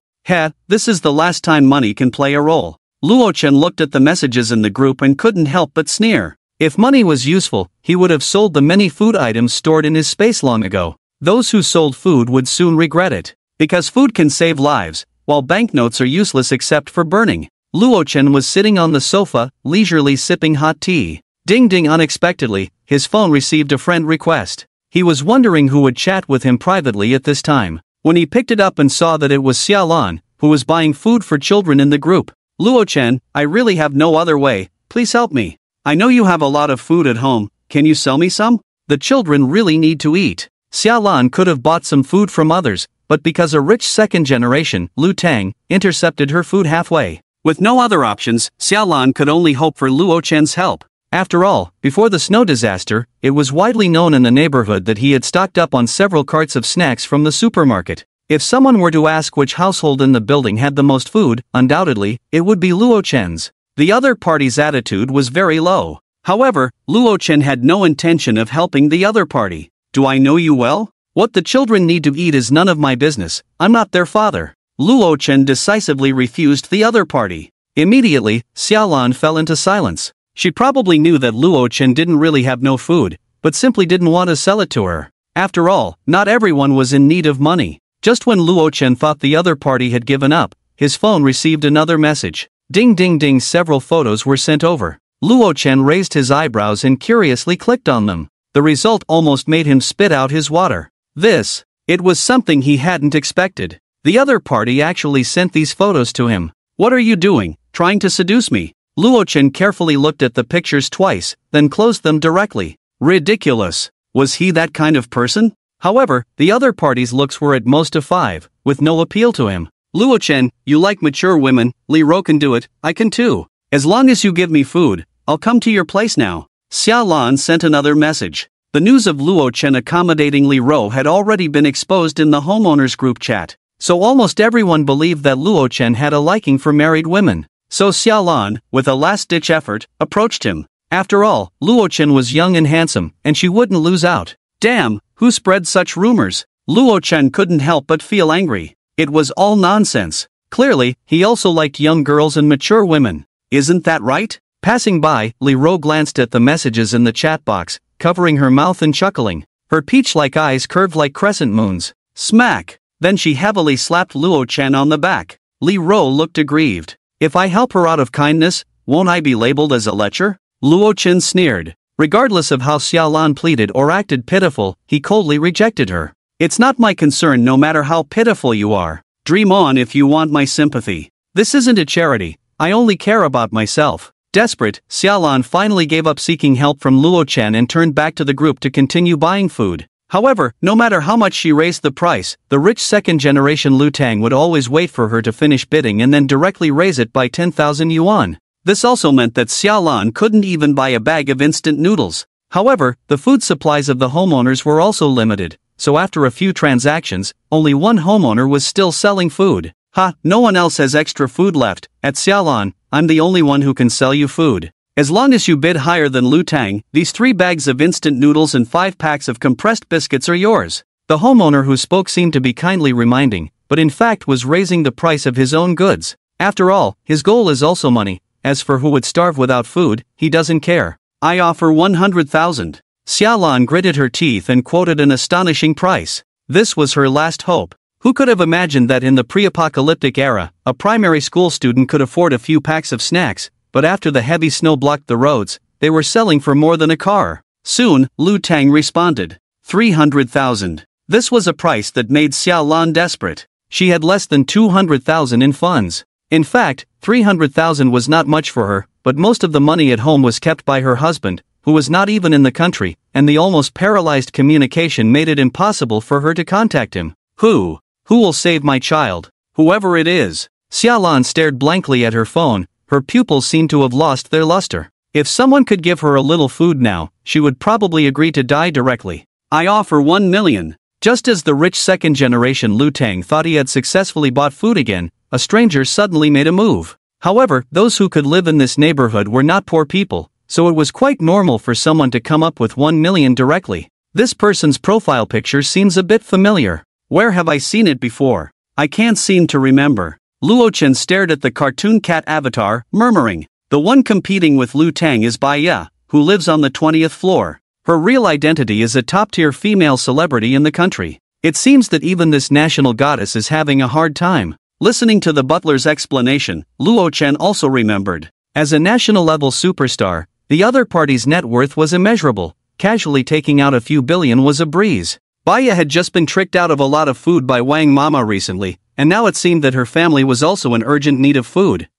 This is the last time money can play a role. Luo Chen looked at the messages in the group and couldn't help but sneer.
If money was useful, he would have sold the many food items stored in his space long ago. Those who sold food would soon regret it.
Because food can save lives, while banknotes are useless except for burning.
Luo Chen was sitting on the sofa, leisurely sipping hot tea. Ding ding, unexpectedly, his phone received a friend request. He was wondering who would chat with him privately at this time. When he picked it up and saw that it was Xiaolan, who was buying food for children in the group.
Luo Chen, I really have no other way, please help me. I know you have a lot of food at home, can you sell me some? The children really need to eat. Xiaolan could have bought some food from others, but because a rich second generation, Lu Tang, intercepted her food halfway. With no other options, Xiaolan could only hope for Luo Chen's help. After all, before the snow disaster, it was widely known in the neighborhood that he had stocked up on several carts of snacks from the supermarket. If someone were to ask which household in the building had the most food, undoubtedly, it would be Luo Chen's. The other party's attitude was very low. However, Luo Chen had no intention of helping the other party. Do I know you well? What the children need to eat is none of my business, I'm not their father. Luo Chen decisively refused the other party. Immediately, Xiaolan fell into silence. She probably knew that Luo Chen didn't really have no food, but simply didn't want to sell it to her. After all, not everyone was in need of money. Just when Luo Chen thought the other party had given up, his phone received another message. Ding ding ding, several photos were sent over. Luo Chen raised his eyebrows and curiously clicked on them. The result almost made him spit out his water. It was something he hadn't expected. The other party actually sent these photos to him. What are you doing, trying to seduce me? Luo Chen carefully looked at the pictures twice, then closed them directly. Ridiculous. Was he that kind of person? However, the other party's looks were at most a 5, with no appeal to him. Luo Chen, you like mature women, Li Ro can do it, I can too. As long as you give me food, I'll come to your place now. Xiaolan sent another message. The news of Luo Chen accommodating Li Ro had already been exposed in the homeowners group chat, so almost everyone believed that Luo Chen had a liking for married women. So Xiaolan, with a last-ditch effort, approached him. After all, Luo Chen was young and handsome, and she wouldn't lose out. Damn, who spread such rumors? Luo Chen couldn't help but feel angry. It was all nonsense. Clearly, he also liked young girls and mature women. Isn't that right? Passing by, Li Ro glanced at the messages in the chat box, covering her mouth and chuckling. Her peach-like eyes curved like crescent moons. Smack! Then she heavily slapped Luo Chen on the back. Li Ro looked aggrieved. If I help her out of kindness, won't I be labeled as a lecher? Luo Chen sneered. Regardless of how Xiaolan pleaded or acted pitiful, he coldly rejected her. It's not my concern no matter how pitiful you are. Dream on if you want my sympathy. This isn't a charity, I only care about myself. Desperate, Xiaolan finally gave up seeking help from Luo Chen and turned back to the group to continue buying food. However, no matter how much she raised the price, the rich second-generation Lu Tang would always wait for her to finish bidding and then directly raise it by 10,000 yuan. This also meant that Xiaolan couldn't even buy a bag of instant noodles. However, the food supplies of the homeowners were also limited, so after a few transactions, only one homeowner was still selling food. Ha, no one else has extra food left. At Xiaolan, I'm the only one who can sell you food. As long as you bid higher than Lu Tang, these 3 bags of instant noodles and 5 packs of compressed biscuits are yours. The homeowner who spoke seemed to be kindly reminding, but in fact was raising the price of his own goods. After all, his goal is also money. As for who would starve without food, he doesn't care. I offer 100,000. Xiaolan gritted her teeth and quoted an astonishing price. This was her last hope. Who could have imagined that in the pre-apocalyptic era, a primary school student could afford a few packs of snacks? But after the heavy snow blocked the roads, they were selling for more than a car. Soon, Lu Tang responded. 300,000. This was a price that made Xiaolan desperate. She had less than 200,000 in funds. In fact, 300,000 was not much for her, but most of the money at home was kept by her husband, who was not even in the country, and the almost paralyzed communication made it impossible for her to contact him. Who will save my child? Whoever it is. Xiaolan stared blankly at her phone. Her pupils seemed to have lost their luster. If someone could give her a little food now, she would probably agree to die directly. I offer 1 million. Just as the rich second-generation Lu Tang thought he had successfully bought food again, a stranger suddenly made a move. However, those who could live in this neighborhood were not poor people, so it was quite normal for someone to come up with 1 million directly. This person's profile picture seems a bit familiar. Where have I seen it before? I can't seem to remember. Luo Chen stared at the cartoon cat avatar, murmuring. The one competing with Lu Tang is Bai Ya, who lives on the 20th floor. Her real identity is a top-tier female celebrity in the country. It seems that even this national goddess is having a hard time. Listening to the butler's explanation, Luo Chen also remembered. As a national-level superstar, the other party's net worth was immeasurable. Casually taking out a few billion was a breeze. Baya had just been tricked out of a lot of food by Wang Mama recently, and now it seemed that her family was also in urgent need of food.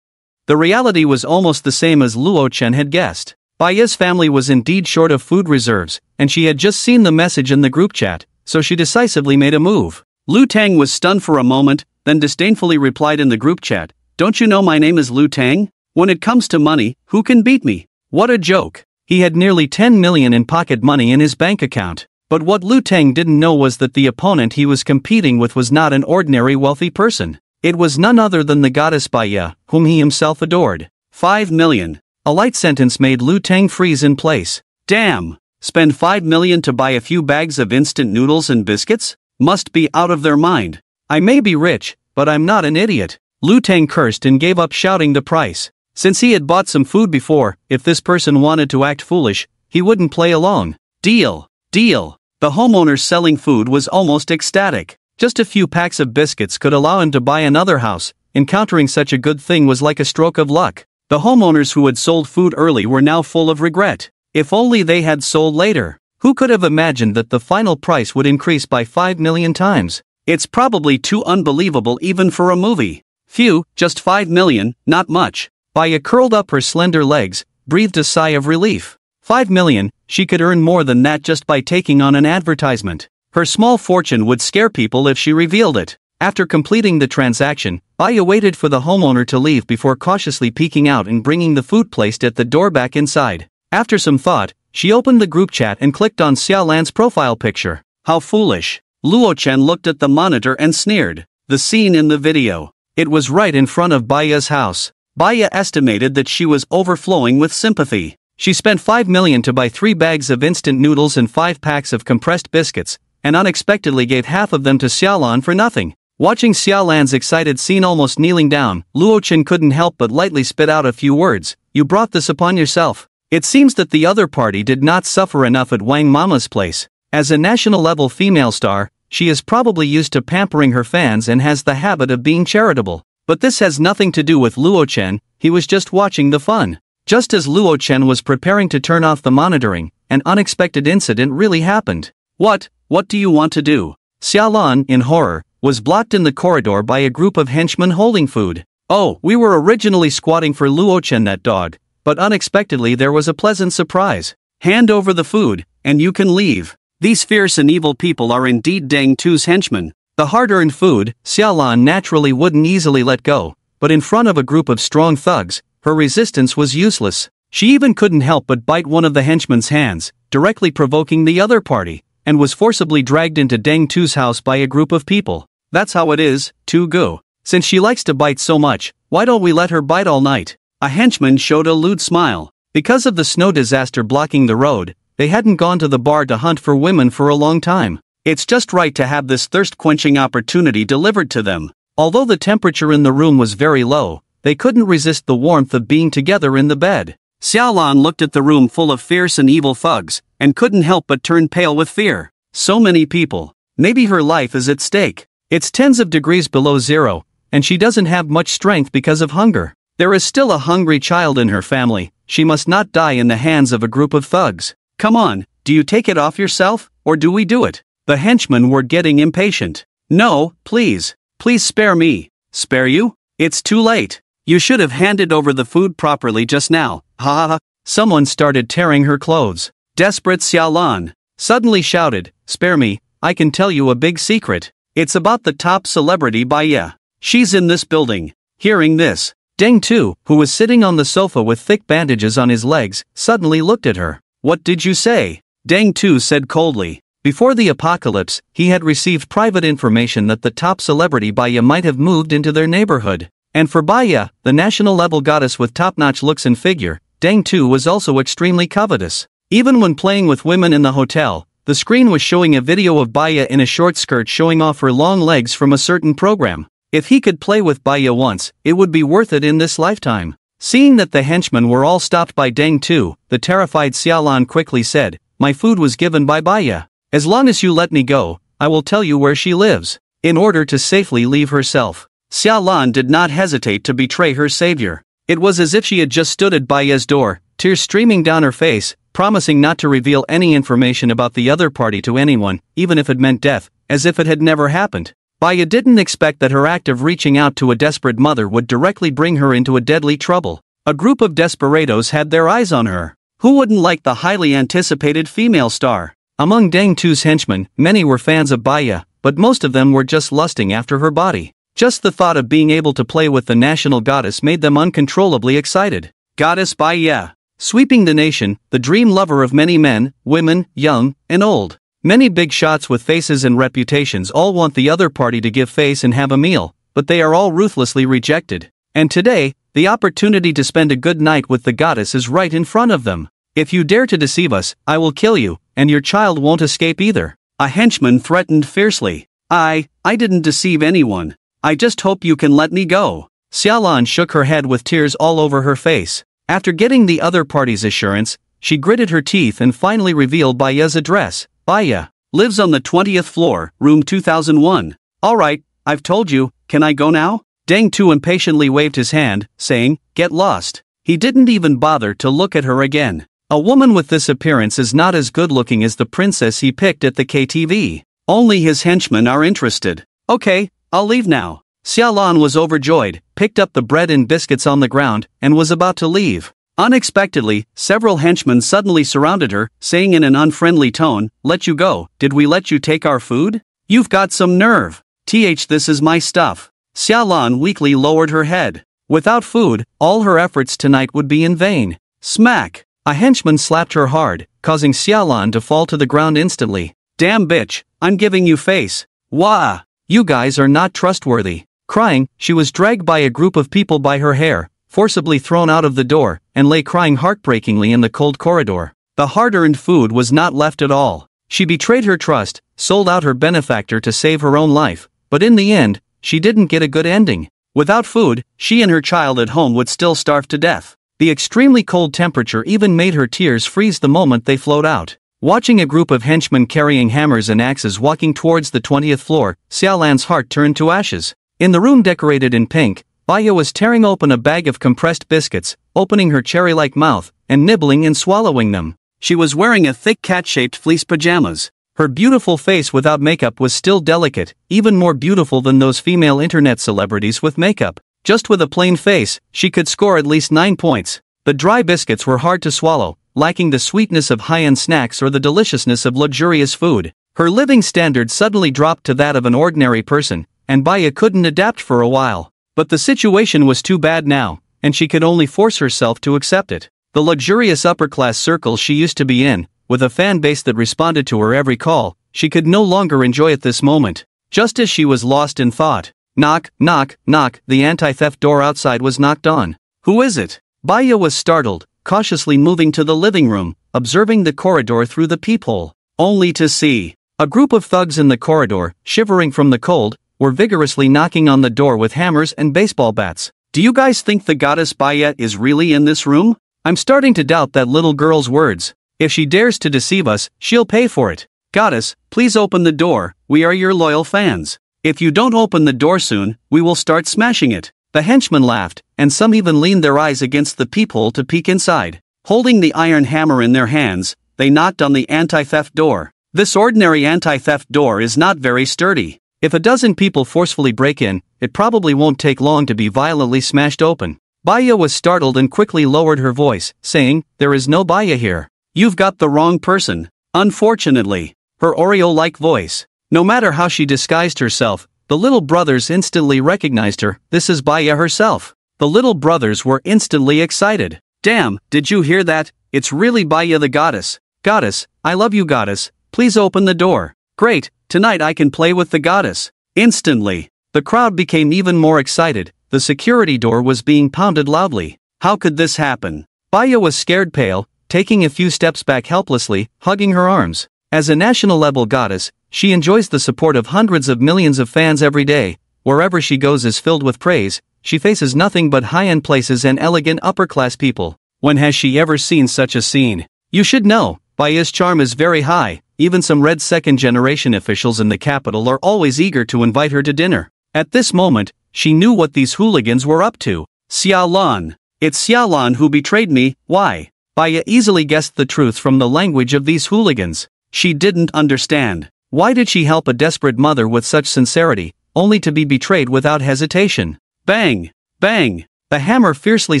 The reality was almost the same as Luo Chen had guessed. Baya's family was indeed short of food reserves, and she had just seen the message in the group chat, so she decisively made a move. Lu Tang was stunned for a moment, then disdainfully replied in the group chat, "Don't you know my name is Lu Tang? When it comes to money, who can beat me?" What a joke. He had nearly 10 million in pocket money in his bank account. But what Lu Tang didn't know was that the opponent he was competing with was not an ordinary wealthy person. It was none other than the goddess Baya, whom he himself adored. 5 million. A light sentence made Lu Tang freeze in place. Damn! Spend 5 million to buy a few bags of instant noodles and biscuits? Must be out of their mind. I may be rich, but I'm not an idiot. Lu Tang cursed and gave up shouting the price. Since he had bought some food before, if this person wanted to act foolish, he wouldn't play along. Deal! Deal! The homeowner selling food was almost ecstatic. Just a few packs of biscuits could allow him to buy another house. Encountering such a good thing was like a stroke of luck. The homeowners who had sold food early were now full of regret. If only they had sold later. Who could have imagined that the final price would increase by 5 million times? It's probably too unbelievable even for a movie. Phew, just 5 million, not much. Baya curled up her slender legs, breathed a sigh of relief. 5 million, she could earn more than that just by taking on an advertisement. Her small fortune would scare people if she revealed it. After completing the transaction, Baya waited for the homeowner to leave before cautiously peeking out and bringing the food placed at the door back inside. After some thought, she opened the group chat and clicked on Xiaolan's profile picture. How foolish. Luo Chen looked at the monitor and sneered. The scene in the video. It was right in front of Baya's house. Baya estimated that she was overflowing with sympathy. She spent 5 million to buy 3 bags of instant noodles and 5 packs of compressed biscuits, and unexpectedly gave half of them to Xiaolan for nothing. Watching Xiaolan's excited scene almost kneeling down, Luo Chen couldn't help but lightly spit out a few words. You brought this upon yourself. It seems that the other party did not suffer enough at Wang Mama's place. As a national-level female star, she is probably used to pampering her fans and has the habit of being charitable. But this has nothing to do with Luo Chen, he was just watching the fun. Just as Luo Chen was preparing to turn off the monitoring, an unexpected incident really happened. What do you want to do? Xiaolan, in horror, was blocked in the corridor by a group of henchmen holding food. Oh, we were originally squatting for Luo Chen, that dog, but unexpectedly there was a pleasant surprise. Hand over the food, and you can leave. These fierce and evil people are indeed Deng Tu's henchmen. The hard-earned food, Xiaolan naturally wouldn't easily let go, but in front of a group of strong thugs, her resistance was useless. She even couldn't help but bite one of the henchmen's hands, directly provoking the other party, and was forcibly dragged into Deng Tu's house by a group of people. That's how it is, Tu Gu. Since she likes to bite so much, why don't we let her bite all night? A henchman showed a lewd smile. Because of the snow disaster blocking the road, they hadn't gone to the bar to hunt for women for a long time. It's just right to have this thirst-quenching opportunity delivered to them. Although the temperature in the room was very low, they couldn't resist the warmth of being together in the bed. Xiaolan looked at the room full of fierce and evil thugs, and couldn't help but turn pale with fear. So many people. Maybe her life is at stake. It's tens of degrees below zero, and she doesn't have much strength because of hunger. There is still a hungry child in her family. She must not die in the hands of a group of thugs. Come on, do you take it off yourself, or do we do it? The henchmen were getting impatient. No, please spare me. Spare you? It's too late. You should have handed over the food properly just now. Ha ha ha. Someone started tearing her clothes. Desperate Xiaolan suddenly shouted, "Spare me, I can tell you a big secret. It's about the top celebrity Baya. She's in this building." Hearing this, Deng Tu, who was sitting on the sofa with thick bandages on his legs, suddenly looked at her. What did you say? Deng Tu said coldly. Before the apocalypse, he had received private information that the top celebrity Baya might have moved into their neighborhood. And for Baya, the national-level goddess with top-notch looks and figure, Deng Tu was also extremely covetous. Even when playing with women in the hotel, the screen was showing a video of Baya in a short skirt showing off her long legs from a certain program. If he could play with Baya once, it would be worth it in this lifetime. Seeing that the henchmen were all stopped by Deng Tu, the terrified Xiaolan quickly said, "My food was given by Baya. As long as you let me go, I will tell you where she lives." In order to safely leave herself, Xiaolan did not hesitate to betray her savior. It was as if she had just stood at Baya's door, tears streaming down her face, promising not to reveal any information about the other party to anyone, even if it meant death, as if it had never happened.
Baya didn't expect that her act of reaching out to a desperate mother would directly bring her into a deadly trouble. A group of desperados had their eyes on her. Who wouldn't like the highly anticipated female star? Among Dang Tu's henchmen, many were fans of Baya, but most of them were just lusting after her body. Just the thought of being able to play with the national goddess made them uncontrollably excited. Goddess Baya. Sweeping the nation, the dream lover of many men, women, young, and old. Many big shots with faces and reputations all want the other party to give face and have a meal, but they are all ruthlessly rejected. And today, the opportunity to spend a good night with the goddess is right in front of them. If you dare to deceive us, I will kill you, and your child won't escape either. A henchman threatened fiercely. I didn't deceive anyone. I just hope you can let me go. Xiaolan shook her head with tears all over her face. After getting the other party's assurance, she gritted her teeth and finally revealed Baya's address. Baya lives on the 20th floor, room 2001. Alright, I've told you, can I go now? Dang Tu impatiently waved his hand, saying, get lost. He didn't even bother to look at her again. A woman with this appearance is not as good looking as the princess he picked at the KTV. Only his henchmen are interested. Okay, I'll leave now. Xiaolan was overjoyed, picked up the bread and biscuits on the ground, and was about to leave. Unexpectedly, several henchmen suddenly surrounded her, saying in an unfriendly tone, let you go, did we let you take our food? You've got some nerve. This is my stuff. Xiaolan weakly lowered her head. Without food, all her efforts tonight would be in vain. Smack! A henchman slapped her hard, causing Xiaolan to fall to the ground instantly. Damn bitch, I'm giving you face. Wah! You guys are not trustworthy. Crying, she was dragged by a group of people by her hair, forcibly thrown out of the door, and lay crying heartbreakingly in the cold corridor. The hard-earned food was not left at all. She betrayed her trust, sold out her benefactor to save her own life, but in the end, she didn't get a good ending. Without food, she and her child at home would still starve to death. The extremely cold temperature even made her tears freeze the moment they flowed out. Watching a group of henchmen carrying hammers and axes walking towards the 20th floor, Xiaolan's heart turned to ashes. In the room decorated in pink, Baya was tearing open a bag of compressed biscuits, opening her cherry-like mouth, and nibbling and swallowing them. She was wearing a thick cat-shaped fleece pajamas. Her beautiful face without makeup was still delicate, even more beautiful than those female internet celebrities with makeup. Just with a plain face, she could score at least 9 points. The dry biscuits were hard to swallow, lacking the sweetness of high-end snacks or the deliciousness of luxurious food. Her living standard suddenly dropped to that of an ordinary person, and Baya couldn't adapt for a while. But the situation was too bad now, and she could only force herself to accept it. The luxurious upper-class circle she used to be in, with a fan base that responded to her every call, she could no longer enjoy at this moment. Just as she was lost in thought. Knock, knock, knock, the anti-theft door outside was knocked on. Who is it? Baya was startled, cautiously moving to the living room, observing the corridor through the peephole. Only to see a group of thugs in the corridor, shivering from the cold, were vigorously knocking on the door with hammers and baseball bats. Do you guys think the goddess Baya is really in this room? I'm starting to doubt that little girl's words. If she dares to deceive us, she'll pay for it. Goddess, please open the door, we are your loyal fans. If you don't open the door soon, we will start smashing it. The henchmen laughed, and some even leaned their eyes against the peephole to peek inside. Holding the iron hammer in their hands, they knocked on the anti-theft door. This ordinary anti-theft door is not very sturdy. If a dozen people forcefully break in, it probably won't take long to be violently smashed open. Baya was startled and quickly lowered her voice, saying, there is no Baya here. You've got the wrong person. Unfortunately. Her Oreo-like voice. No matter how she disguised herself, the little brothers instantly recognized her. This is Baya herself. The little brothers were instantly excited. Damn, did you hear that? It's really Baya the goddess. Goddess, I love you goddess, please open the door. Great, tonight I can play with the goddess. Instantly, the crowd became even more excited. The security door was being pounded loudly. How could this happen? Baya was scared pale, taking a few steps back helplessly, hugging her arms. As a national-level goddess, she enjoys the support of hundreds of millions of fans every day. Wherever she goes is filled with praise. She faces nothing but high-end places and elegant upper-class people. When has she ever seen such a scene? You should know, Baya's charm is very high. Even some red second-generation officials in the capital are always eager to invite her to dinner. At this moment, she knew what these hooligans were up to. Xiaolan. It's Xiaolan who betrayed me, why? Baya easily guessed the truth from the language of these hooligans. She didn't understand. Why did she help a desperate mother with such sincerity, only to be betrayed without hesitation. Bang! Bang! The hammer fiercely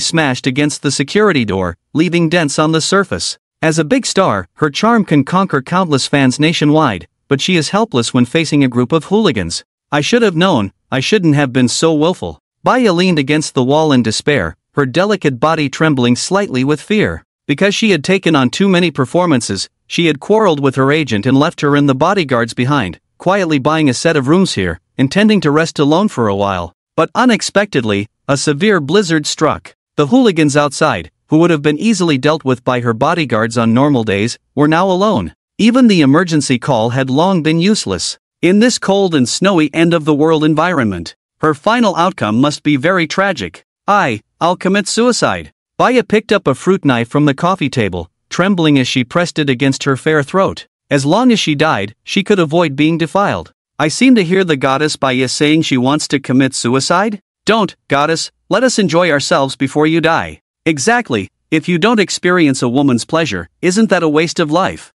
smashed against the security door, leaving dents on the surface. As a big star, her charm can conquer countless fans nationwide, but she is helpless when facing a group of hooligans. I should have known, I shouldn't have been so willful. Baya leaned against the wall in despair, her delicate body trembling slightly with fear. Because she had taken on too many performances, she had quarreled with her agent and left her and the bodyguards behind, quietly buying a set of rooms here, intending to rest alone for a while. But unexpectedly, a severe blizzard struck. The hooligans outside, who would have been easily dealt with by her bodyguards on normal days, were now alone. Even the emergency call had long been useless. In this cold and snowy end-of-the-world environment, her final outcome must be very tragic. I'll commit suicide. Baya picked up a fruit knife from the coffee table, trembling as she pressed it against her fair throat. As long as she died, she could avoid being defiled. I seem to hear the goddess Baya saying she wants to commit suicide? Don't, goddess, let us enjoy ourselves before you die. Exactly, if you don't experience a woman's pleasure, isn't that a waste of life?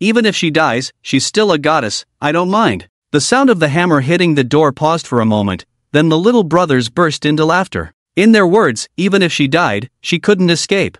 Even if she dies, she's still a goddess, I don't mind. The sound of the hammer hitting the door paused for a moment, then the little brothers burst into laughter. In their words, even if she died, she couldn't escape.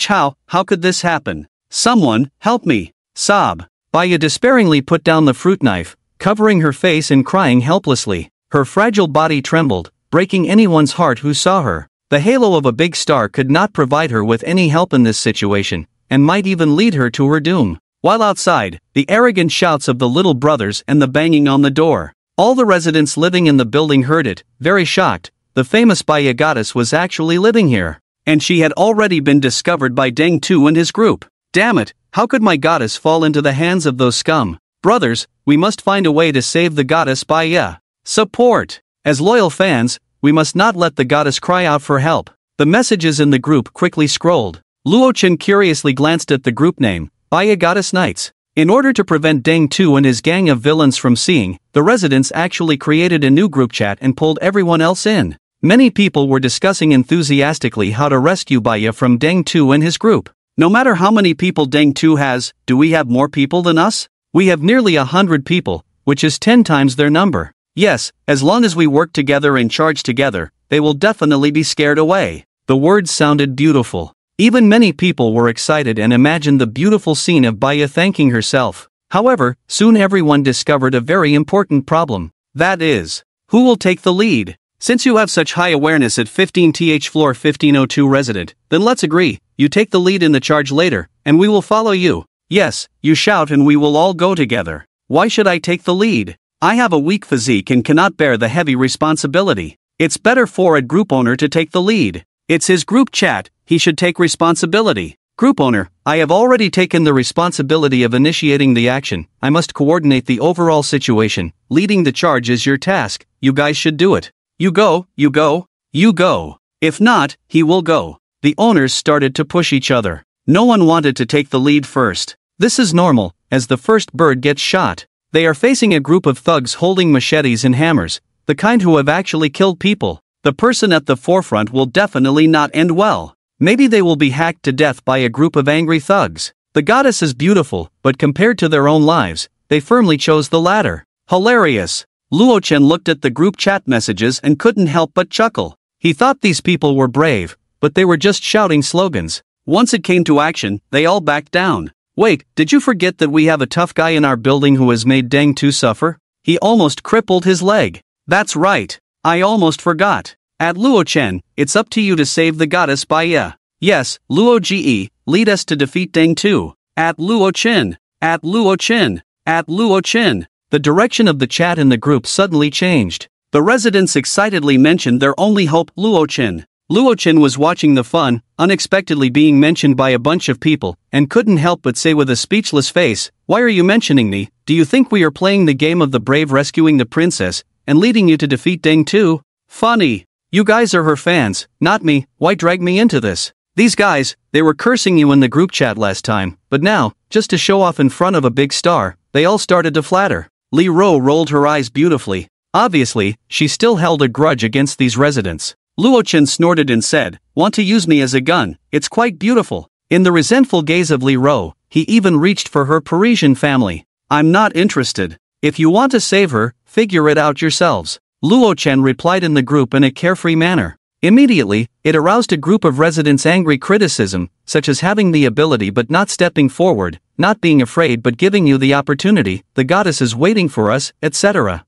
How could this happen? Someone, help me. Sob. Baya despairingly put down the fruit knife, covering her face and crying helplessly. Her fragile body trembled, breaking anyone's heart who saw her. The halo of a big star could not provide her with any help in this situation, and might even lead her to her doom. While outside, the arrogant shouts of the little brothers and the banging on the door. All the residents living in the building heard it, very shocked. The famous Baya goddess was actually living here. And she had already been discovered by Deng Tu and his group. Damn it, how could my goddess fall into the hands of those scum? Brothers, we must find a way to save the goddess Baya. Support! As loyal fans, we must not let the goddess cry out for help. The messages in the group quickly scrolled. Luo Chen curiously glanced at the group name, Baya Goddess Knights. In order to prevent Deng Tu and his gang of villains from seeing, the residents actually created a new group chat and pulled everyone else in. Many people were discussing enthusiastically how to rescue Baya from Deng Tu and his group. No matter how many people Deng Tu has, do we have more people than us? We have nearly 100 people, which is 10 times their number. Yes, as long as we work together and charge together, they will definitely be scared away. The words sounded beautiful. Even many people were excited and imagined the beautiful scene of Baya thanking herself. However, soon everyone discovered a very important problem. That is, who will take the lead? Since you have such high awareness at 15th floor 1502 resident, then let's agree, you take the lead in the charge later, and we will follow you. Yes, you shout and we will all go together. Why should I take the lead? I have a weak physique and cannot bear the heavy responsibility. It's better for a group owner to take the lead. It's his group chat, he should take responsibility. Group owner, I have already taken the responsibility of initiating the action. I must coordinate the overall situation. Leading the charge is your task, you guys should do it. You go, you go, you go. If not, he will go. The owners started to push each other. No one wanted to take the lead first. This is normal, as the first bird gets shot. They are facing a group of thugs holding machetes and hammers, the kind who have actually killed people. The person at the forefront will definitely not end well. Maybe they will be hacked to death by a group of angry thugs. The goddess is beautiful, but compared to their own lives, they firmly chose the latter. Hilarious. Luo Chen looked at the group chat messages and couldn't help but chuckle. He thought these people were brave, but they were just shouting slogans. Once it came to action, they all backed down. Wait, did you forget that we have a tough guy in our building who has made Deng Tu suffer? He almost crippled his leg. That's right. I almost forgot. At Luo Chen, it's up to you to save the goddess Baya. Yes, Luo Ge, lead us to defeat Deng Tu. At Luo Chen. At Luo Chen. At Luo Chen. The direction of the chat in the group suddenly changed. The residents excitedly mentioned their only hope, Luo Chen. Luo Chen was watching the fun, unexpectedly being mentioned by a bunch of people, and couldn't help but say with a speechless face, "Why are you mentioning me? Do you think we are playing the game of the brave rescuing the princess, and leading you to defeat Deng Tu? Funny. You guys are her fans, not me, why drag me into this? These guys, they were cursing you in the group chat last time, but now, just to show off in front of a big star, they all started to flatter." Li Ro rolled her eyes beautifully. Obviously, she still held a grudge against these residents. Luo Chen snorted and said, "Want to use me as a gun? It's quite beautiful." In the resentful gaze of Li Ro, he even reached for her Parisian family. "I'm not interested. If you want to save her, figure it out yourselves." Luo Chen replied in the group in a carefree manner. Immediately, it aroused a group of residents' angry criticism, such as having the ability but not stepping forward, not being afraid but giving you the opportunity, the goddess is waiting for us, etc.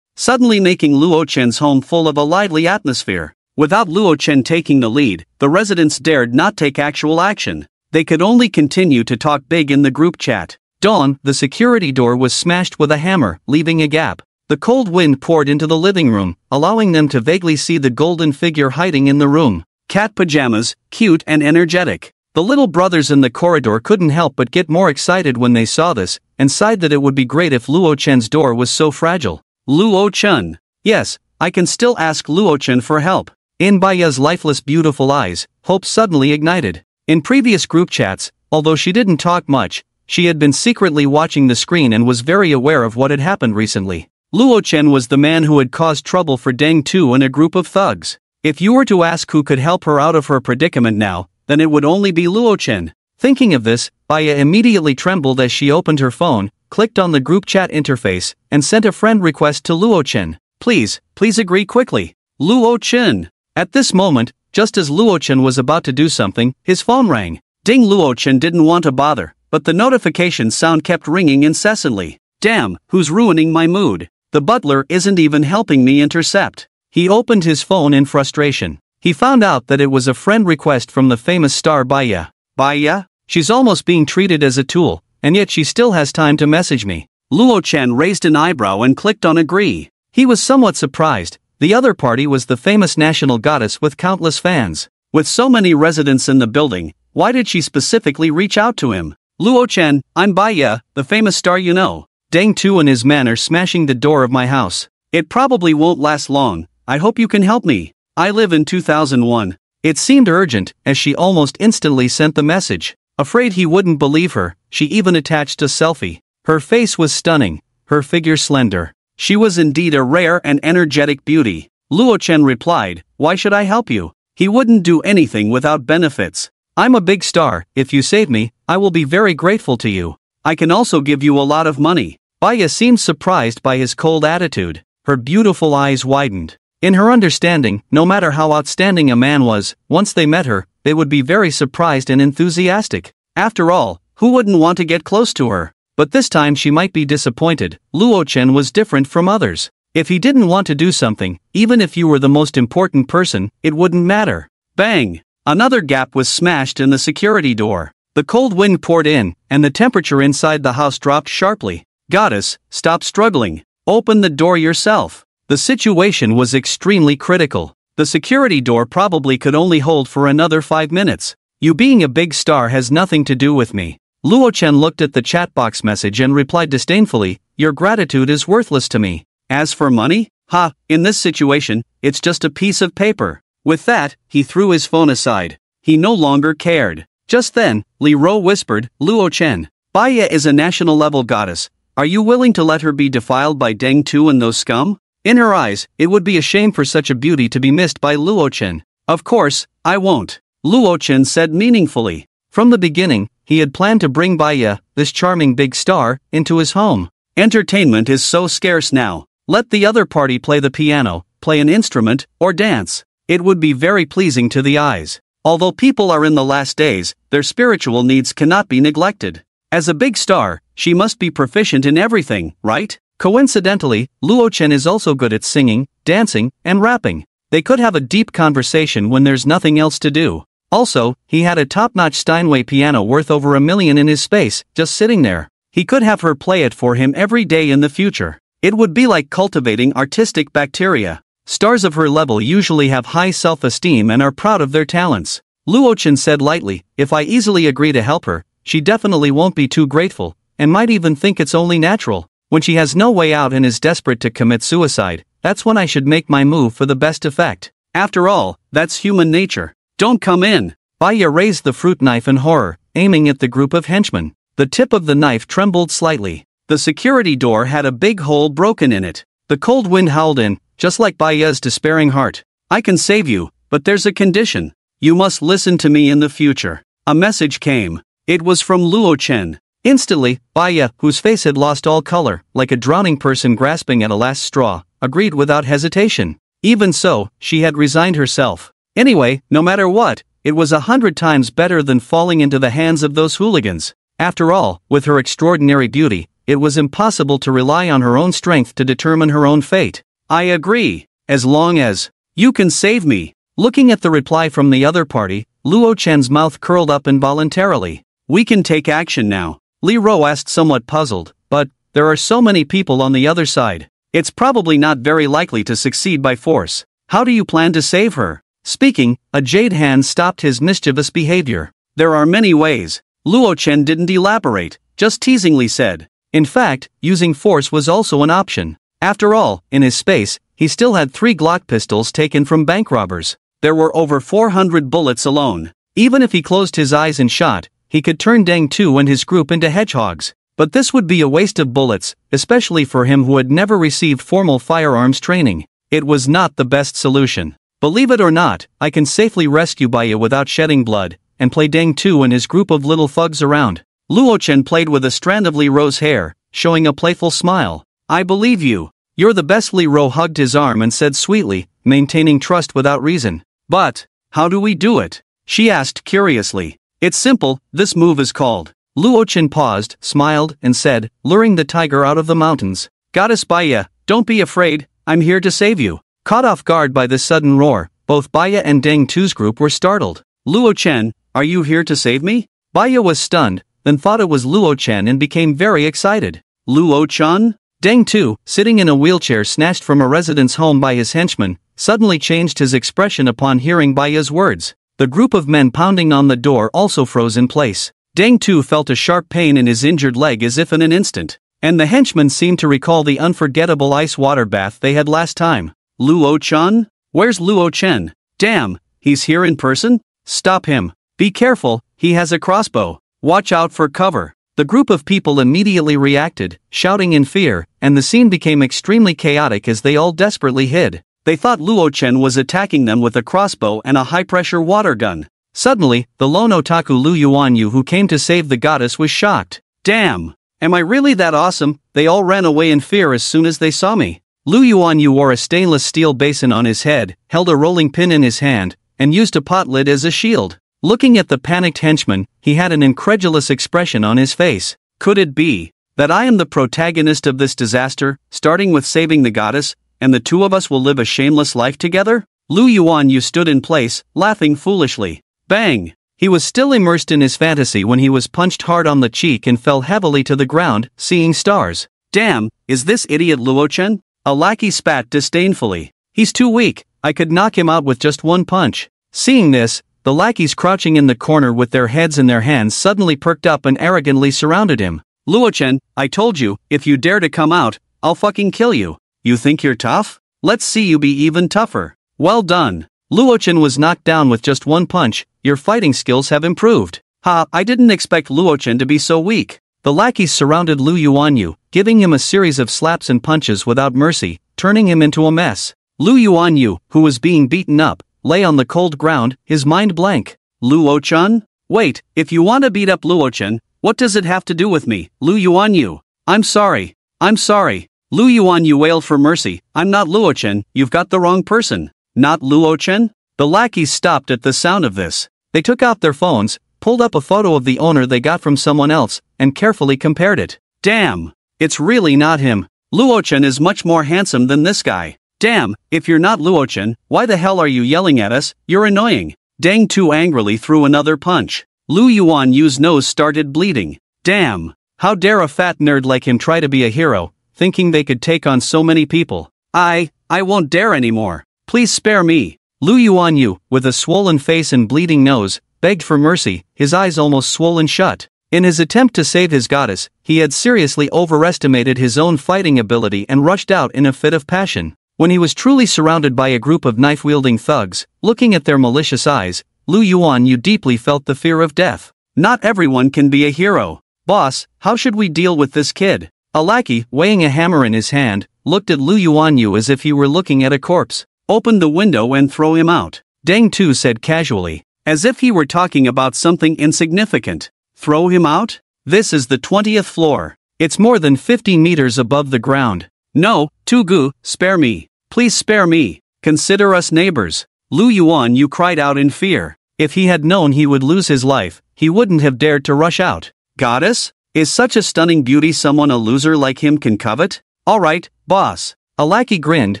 Suddenly making Luo Chen's home full of a lively atmosphere. Without Luo Chen taking the lead, the residents dared not take actual action. They could only continue to talk big in the group chat. Dawn, the security door was smashed with a hammer, leaving a gap. The cold wind poured into the living room, allowing them to vaguely see the golden figure hiding in the room. Cat pajamas, cute and energetic. The little brothers in the corridor couldn't help but get more excited when they saw this, and sighed that it would be great if Luo Chen's door was so fragile. Luo Chen. Yes, I can still ask Luo Chen for help. In Baya's lifeless beautiful eyes, hope suddenly ignited. In previous group chats, although she didn't talk much, she had been secretly watching the screen and was very aware of what had happened recently. Luo Chen was the man who had caused trouble for Deng Tu and a group of thugs. If you were to ask who could help her out of her predicament now, then it would only be Luo Chen. Thinking of this, Baya immediately trembled as she opened her phone, clicked on the group chat interface, and sent a friend request to Luo Chen. Please agree quickly. Luo Chen. At this moment, just as Luo Chen was about to do something, his phone rang. Ding. Luo Chen didn't want to bother, but the notification sound kept ringing incessantly. Damn, who's ruining my mood? The butler isn't even helping me intercept. He opened his phone in frustration. He found out that it was a friend request from the famous star Baya. Baya? She's almost being treated as a tool, and yet she still has time to message me. Luo Chen raised an eyebrow and clicked on agree. He was somewhat surprised. The other party was the famous national goddess with countless fans. With so many residents in the building, why did she specifically reach out to him? Luo Chen, I'm Baya, the famous star you know. Deng Tu and his men are smashing the door of my house. It probably won't last long. I hope you can help me. I live in 2001. It seemed urgent, as she almost instantly sent the message. Afraid he wouldn't believe her, she even attached a selfie. Her face was stunning, her figure slender. She was indeed a rare and energetic beauty. Luo Chen replied, why should I help you? He wouldn't do anything without benefits. I'm a big star, if you save me, I will be very grateful to you. I can also give you a lot of money. Baya seemed surprised by his cold attitude. Her beautiful eyes widened. In her understanding, no matter how outstanding a man was, once they met her, they would be very surprised and enthusiastic. After all, who wouldn't want to get close to her? But this time she might be disappointed. Luo Chen was different from others. If he didn't want to do something, even if you were the most important person, it wouldn't matter. Bang! Another gap was smashed in the security door. The cold wind poured in, and the temperature inside the house dropped sharply. Goddess, stop struggling. Open the door yourself. The situation was extremely critical. The security door probably could only hold for another 5 minutes. You being a big star has nothing to do with me. Luo Chen looked at the chat box message and replied disdainfully, your gratitude is worthless to me. As for money? Ha, in this situation, it's just a piece of paper. With that, he threw his phone aside. He no longer cared. Just then, Li Ro whispered, Luo Chen, Baya is a national-level goddess. Are you willing to let her be defiled by Deng Tu and those scum? In her eyes, it would be a shame for such a beauty to be missed by Luo Chen. Of course, I won't. Luo Chen said meaningfully. From the beginning, he had planned to bring Baya, this charming big star, into his home. Entertainment is so scarce now. Let the other party play the piano, play an instrument, or dance. It would be very pleasing to the eyes. Although people are in the last days, their spiritual needs cannot be neglected. As a big star, she must be proficient in everything, right? Coincidentally, Luo Chen is also good at singing, dancing, and rapping. They could have a deep conversation when there's nothing else to do. Also, he had a top-notch Steinway piano worth over $1 million in his space, just sitting there. He could have her play it for him every day in the future. It would be like cultivating artistic bacteria. Stars of her level usually have high self-esteem and are proud of their talents. Luo Chen said lightly, if I easily agree to help her, she definitely won't be too grateful, and might even think it's only natural. When she has no way out and is desperate to commit suicide, that's when I should make my move for the best effect. After all, that's human nature. Don't come in. Baya raised the fruit knife in horror, aiming at the group of henchmen. The tip of the knife trembled slightly. The security door had a big hole broken in it. The cold wind howled in, just like Baya's despairing heart. I can save you, but there's a condition. You must listen to me in the future. A message came. It was from Luo Chen. Instantly, Baya, whose face had lost all color, like a drowning person grasping at a last straw, agreed without hesitation. Even so, she had resigned herself. Anyway, no matter what, it was 100 times better than falling into the hands of those hooligans. After all, with her extraordinary beauty, it was impossible to rely on her own strength to determine her own fate. I agree, as long as you can save me. Looking at the reply from the other party, Luo Chen's mouth curled up involuntarily. We can take action now, Li Ro asked, somewhat puzzled, but there are so many people on the other side. It's probably not very likely to succeed by force. How do you plan to save her? Speaking, a jade hand stopped his mischievous behavior. There are many ways. Luo Chen didn't elaborate, just teasingly said. In fact, using force was also an option. After all, in his space, he still had 3 Glock pistols taken from bank robbers. There were over 400 bullets alone. Even if he closed his eyes and shot, he could turn Deng Tu and his group into hedgehogs. But this would be a waste of bullets, especially for him who had never received formal firearms training. It was not the best solution. Believe it or not, I can safely rescue Baya without shedding blood, and play Deng Tu and his group of little thugs around. Luo Chen played with a strand of Li Ro's hair, showing a playful smile. I believe you. You're the best. Li Ro hugged his arm and said sweetly, maintaining trust without reason. But how do we do it? She asked curiously. It's simple, this move is called. Luo Chen paused, smiled, and said, luring the tiger out of the mountains. Goddess Baya, don't be afraid, I'm here to save you. Caught off guard by this sudden roar, both Baya and Deng Tu's group were startled. Luo Chen, are you here to save me? Baya was stunned, then thought it was Luo Chen and became very excited. Luo Chen? Deng Tu, sitting in a wheelchair snatched from a residence home by his henchmen, suddenly changed his expression upon hearing Baya's words. The group of men pounding on the door also froze in place. Deng Tu felt a sharp pain in his injured leg as if in an instant, and the henchmen seemed to recall the unforgettable ice water bath they had last time. Luo Chen? Where's Luo Chen? Damn, he's here in person? Stop him. Be careful, he has a crossbow. Watch out for cover. The group of people immediately reacted, shouting in fear, and the scene became extremely chaotic as they all desperately hid. They thought Luo Chen was attacking them with a crossbow and a high-pressure water gun. Suddenly, the lone otaku Lu Yuanyu who came to save the goddess was shocked. Damn! Am I really that awesome? They all ran away in fear as soon as they saw me. Lu Yuanyu wore a stainless steel basin on his head, held a rolling pin in his hand, and used a pot lid as a shield. Looking at the panicked henchman, he had an incredulous expression on his face. Could it be that I am the protagonist of this disaster, starting with saving the goddess, and the two of us will live a shameless life together? Lu Yuanyu stood in place, laughing foolishly. Bang! He was still immersed in his fantasy when he was punched hard on the cheek and fell heavily to the ground, seeing stars. Damn, is this idiot Luo Chen? A lackey spat disdainfully. He's too weak, I could knock him out with just one punch. Seeing this, the lackeys crouching in the corner with their heads in their hands suddenly perked up and arrogantly surrounded him. Luo Chen, I told you, if you dare to come out, I'll fucking kill you. You think you're tough? Let's see you be even tougher. Well done. Luo Chen was knocked down with just one punch. Your fighting skills have improved. Ha, I didn't expect Luo Chen to be so weak. The lackeys surrounded Lu Yuanyu, giving him a series of slaps and punches without mercy, turning him into a mess. Lu Yuanyu, who was being beaten up, lay on the cold ground, his mind blank. Luo Chen? Wait, if you want to beat up Luo Chen, what does it have to do with me, Lu Yuanyu? I'm sorry. Lu Yuanyu wailed for mercy. I'm not Luo Chen, you've got the wrong person. Not Luo Chen? The lackeys stopped at the sound of this. They took out their phones, pulled up a photo of the owner they got from someone else, and carefully compared it. Damn! It's really not him. Luo Chen is much more handsome than this guy. Damn, if you're not Luo Chen, why the hell are you yelling at us? You're annoying. Deng Tu angrily threw another punch. Lu Yuanyu's nose started bleeding. Damn! How dare a fat nerd like him try to be a hero, thinking they could take on so many people. I won't dare anymore. Please spare me. Lu Yuanyu, with a swollen face and bleeding nose, begged for mercy, his eyes almost swollen shut. In his attempt to save his goddess, he had seriously overestimated his own fighting ability and rushed out in a fit of passion. When he was truly surrounded by a group of knife-wielding thugs, looking at their malicious eyes, Lu Yuanyu deeply felt the fear of death. Not everyone can be a hero. Boss, how should we deal with this kid? A lackey, weighing a hammer in his hand, looked at Lu Yuanyu as if he were looking at a corpse. Open the window and throw him out. Deng Tu said casually, as if he were talking about something insignificant. Throw him out? This is the 20th floor. It's more than 50 meters above the ground.
No, Tugu, spare me. Please spare me. Consider us neighbors. Lu Yuan Yu cried out in fear. If he had known he would lose his life, he wouldn't have dared to rush out. Goddess? Is such a stunning beauty someone a loser like him can covet? Alright, boss.
A lackey grinned,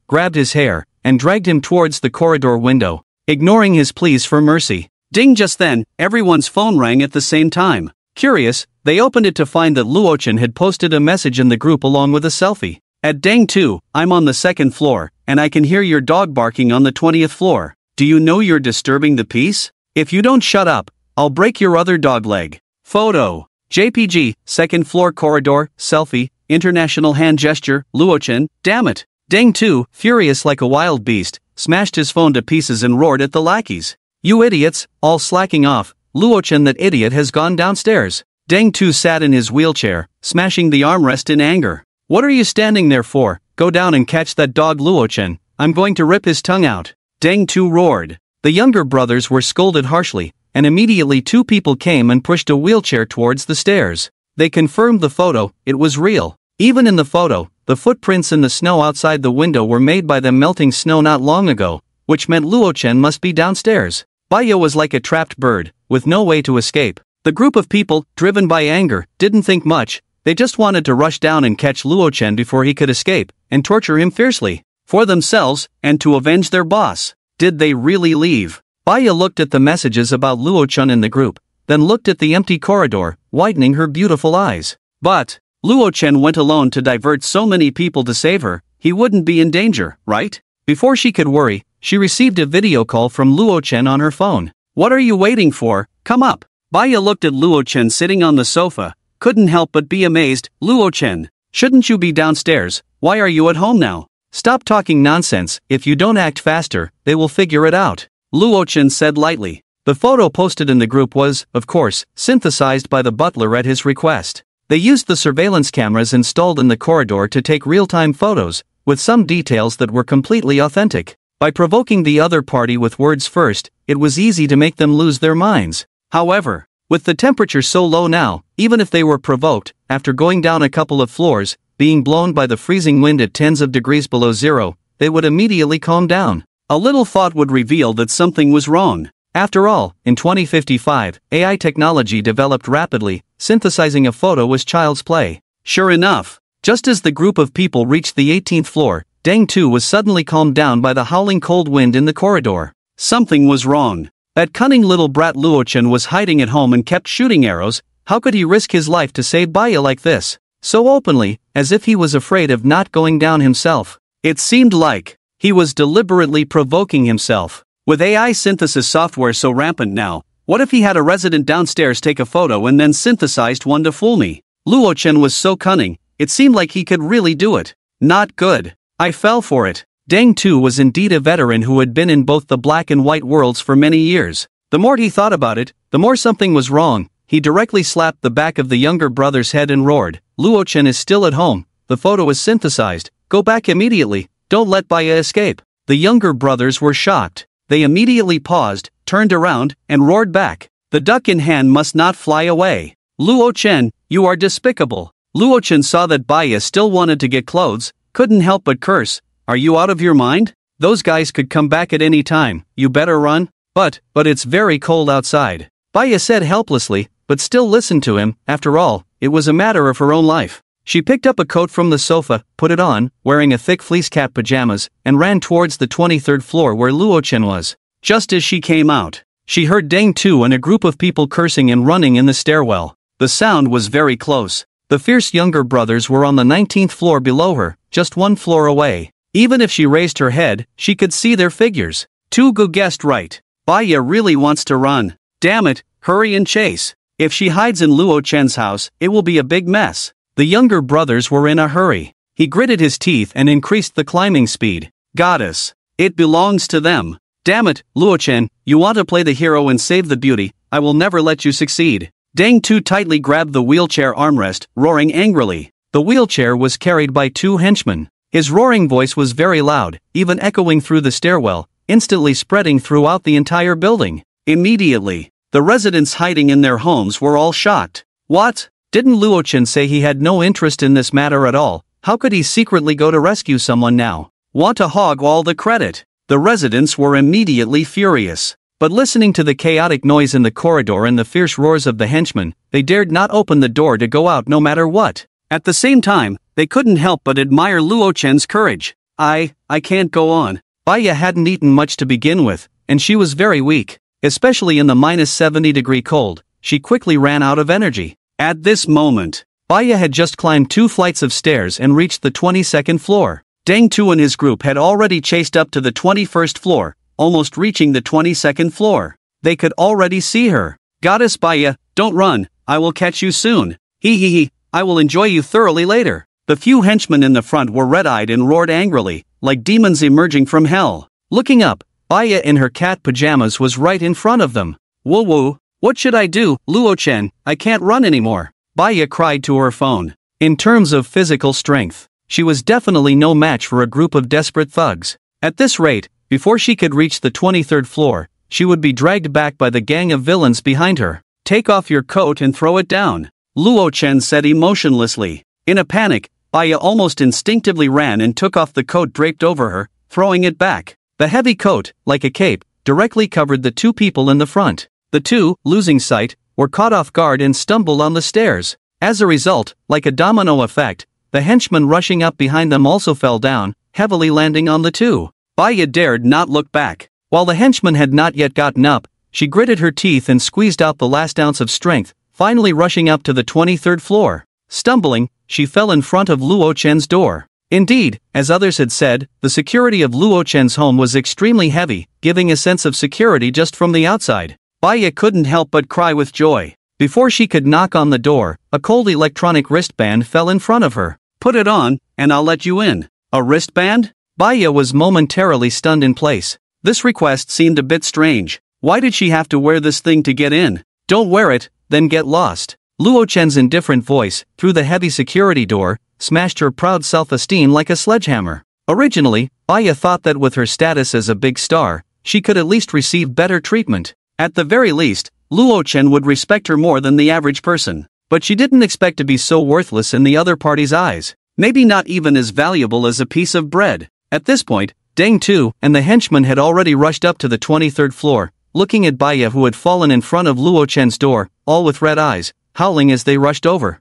grabbed his hair, and dragged him towards the corridor window, ignoring his pleas for mercy.
Ding! Just then, everyone's phone rang at the same time.
Curious, they opened it to find that Luochen had posted a message in the group along with a selfie.
At Dang 2, I'm on the 2nd floor, and I can hear your dog barking on the 20th floor. Do you know you're disturbing the peace? If you don't shut up, I'll break your other dog leg. Photo. JPG, 2nd floor corridor, selfie, international hand gesture, Luochen, damn it.
Dang 2, furious like a wild beast, smashed his phone to pieces and roared at the lackeys. You idiots, all slacking off, Luochen, that idiot has gone downstairs. Dang 2 sat in his wheelchair, smashing the armrest in anger. What are you standing there for? Go down and catch that dog Luochen, I'm going to rip his tongue out.
Dang 2 roared.
The younger brothers were scolded harshly, and immediately 2 people came and pushed a wheelchair towards the stairs. They confirmed the photo, it was real. Even in the photo, the footprints in the snow outside the window were made by them melting snow not long ago, which meant Luochen must be downstairs. Baya was like a trapped bird, with no way to escape. The group of people, driven by anger, didn't think much, they just wanted to rush down and catch Luochen before he could escape, and torture him fiercely. For themselves, and to avenge their boss. Did they really leave? Baya looked at the messages about Luochen in the group, then looked at the empty corridor, widening her beautiful eyes. But Luochen went alone to divert so many people to save her, he wouldn't be in danger, right? Before she could worry, she received a video call from Luochen on her phone. What are you waiting for? Come up. Baya looked at Luochen sitting on the sofa, couldn't help but be amazed. Luochen, shouldn't you be downstairs? Why are you at home now? Stop talking nonsense, if you don't act faster, they will figure it out. Luochen said lightly. The photo posted in the group was, of course, synthesized by the butler at his request. They used the surveillance cameras installed in the corridor to take real-time photos, with some details that were completely authentic. By provoking the other party with words first, it was easy to make them lose their minds. However, with the temperature so low now, even if they were provoked, after going down a couple of floors, being blown by the freezing wind at tens of degrees below zero, they would immediately calm down. A little thought would reveal that something was wrong. After all, in 2055, AI technology developed rapidly, synthesizing a photo was child's play. Sure enough, just as the group of people reached the 18th floor, Dang 2 was suddenly calmed down by the howling cold wind in the corridor. Something was wrong. That cunning little brat Luochen was hiding at home and kept shooting arrows. How could he risk his life to save Baya like this? So openly, as if he was afraid of not going down himself. It seemed like he was deliberately provoking himself. With AI synthesis software so rampant now, what if he had a resident downstairs take a photo and then synthesized one to fool me? Luochen was so cunning, it seemed like he could really do it. Not good. I fell for it. Dang 2 was indeed a veteran who had been in both the black and white worlds for many years. The more he thought about it, the more something was wrong. He directly slapped the back of the younger brother's head and roared, Luochen is still at home, the photo is synthesized, go back immediately, don't let Baya escape. The younger brothers were shocked. They immediately paused, turned around, and roared back. The duck in hand must not fly away. Luochen, you are despicable. Luochen saw that Baya still wanted to get clothes, couldn't help but curse. Are you out of your mind? Those guys could come back at any time, you better run. But it's very cold outside. Baya said helplessly, but still listened to him. After all, it was a matter of her own life. She picked up a coat from the sofa, put it on, wearing a thick fleece cap pajamas, and ran towards the 23rd floor where Luochen was. Just as she came out, she heard Dang 2 and a group of people cursing and running in the stairwell. The sound was very close. The fierce younger brothers were on the 19th floor below her, just one floor away. Even if she raised her head, she could see their figures. Tugu guessed right. Baya really wants to run. Damn it, hurry and chase. If she hides in Luochen's house, it will be a big mess. The younger brothers were in a hurry. He gritted his teeth and increased the climbing speed. Goddess. It belongs to them. Damn it, Luochen, you want to play the hero and save the beauty, I will never let you succeed. Dang 2 tightly grabbed the wheelchair armrest, roaring angrily. The wheelchair was carried by 2 henchmen. His roaring voice was very loud, even echoing through the stairwell, instantly spreading throughout the entire building. Immediately, the residents hiding in their homes were all shocked. What? Didn't Luochen say he had no interest in this matter at all?
How could he secretly go to rescue someone now? Want to hog all the credit? The residents were immediately furious. But listening to the chaotic noise in the corridor and the fierce roars of the henchmen, they dared not open the door to go out no matter what. At the same time, they couldn't help but admire Luo Chen's courage. I can't go on. Baya hadn't eaten much to begin with, and she was very weak. Especially in the -70-degree cold, she quickly ran out of energy. At this moment, Baya had just climbed 2 flights of stairs and reached the 22nd floor. Deng Tu and his group had already chased up to the 21st floor, almost reaching the 22nd floor. They could already see her. Goddess Baya, don't run, I will catch you soon. He, I will enjoy you thoroughly later. The few henchmen in the front were red-eyed and roared angrily, like demons emerging from hell. Looking up, Baya in her cat pajamas was right in front of them. Woo, what should I do, Luo Chen? I can't run anymore. Baya cried to her phone. In terms of physical strength, she was definitely no match for a group of desperate thugs. At this rate, before she could reach the 23rd floor, she would be dragged back by the gang of villains behind her. Take off your coat and throw it down, Luo Chen said emotionlessly. In a panic, Baya almost instinctively ran and took off the coat draped over her, throwing it back. The heavy coat, like a cape, directly covered the 2 people in the front. The 2, losing sight, were caught off guard and stumbled on the stairs. As a result, like a domino effect, the henchmen rushing up behind them also fell down, heavily landing on the 2. Baya dared not look back. While the henchman had not yet gotten up, she gritted her teeth and squeezed out the last ounce of strength, finally rushing up to the 23rd floor. Stumbling, she fell in front of Luo Chen's door. Indeed, as others had said, the security of Luo Chen's home was extremely heavy, giving a sense of security just from the outside. Baya couldn't help but cry with joy. Before she could knock on the door, a cold electronic wristband fell in front of her. Put it on, and I'll let you in. A wristband? Baya was momentarily stunned in place. This request seemed a bit strange. Why did she have to wear this thing to get in? Don't wear it, then get lost. Luo Chen's indifferent voice, through the heavy security door, smashed her proud self-esteem like a sledgehammer. Originally, Baya thought that with her status as a big star, she could at least receive better treatment. At the very least, Luo Chen would respect her more than the average person. But she didn't expect to be so worthless in the other party's eyes. Maybe not even as valuable as a piece of bread. At this point, Deng Tu and the henchmen had already rushed up to the 23rd floor, looking at Baya who had fallen in front of Luo Chen's door, all with red eyes, howling as they rushed over.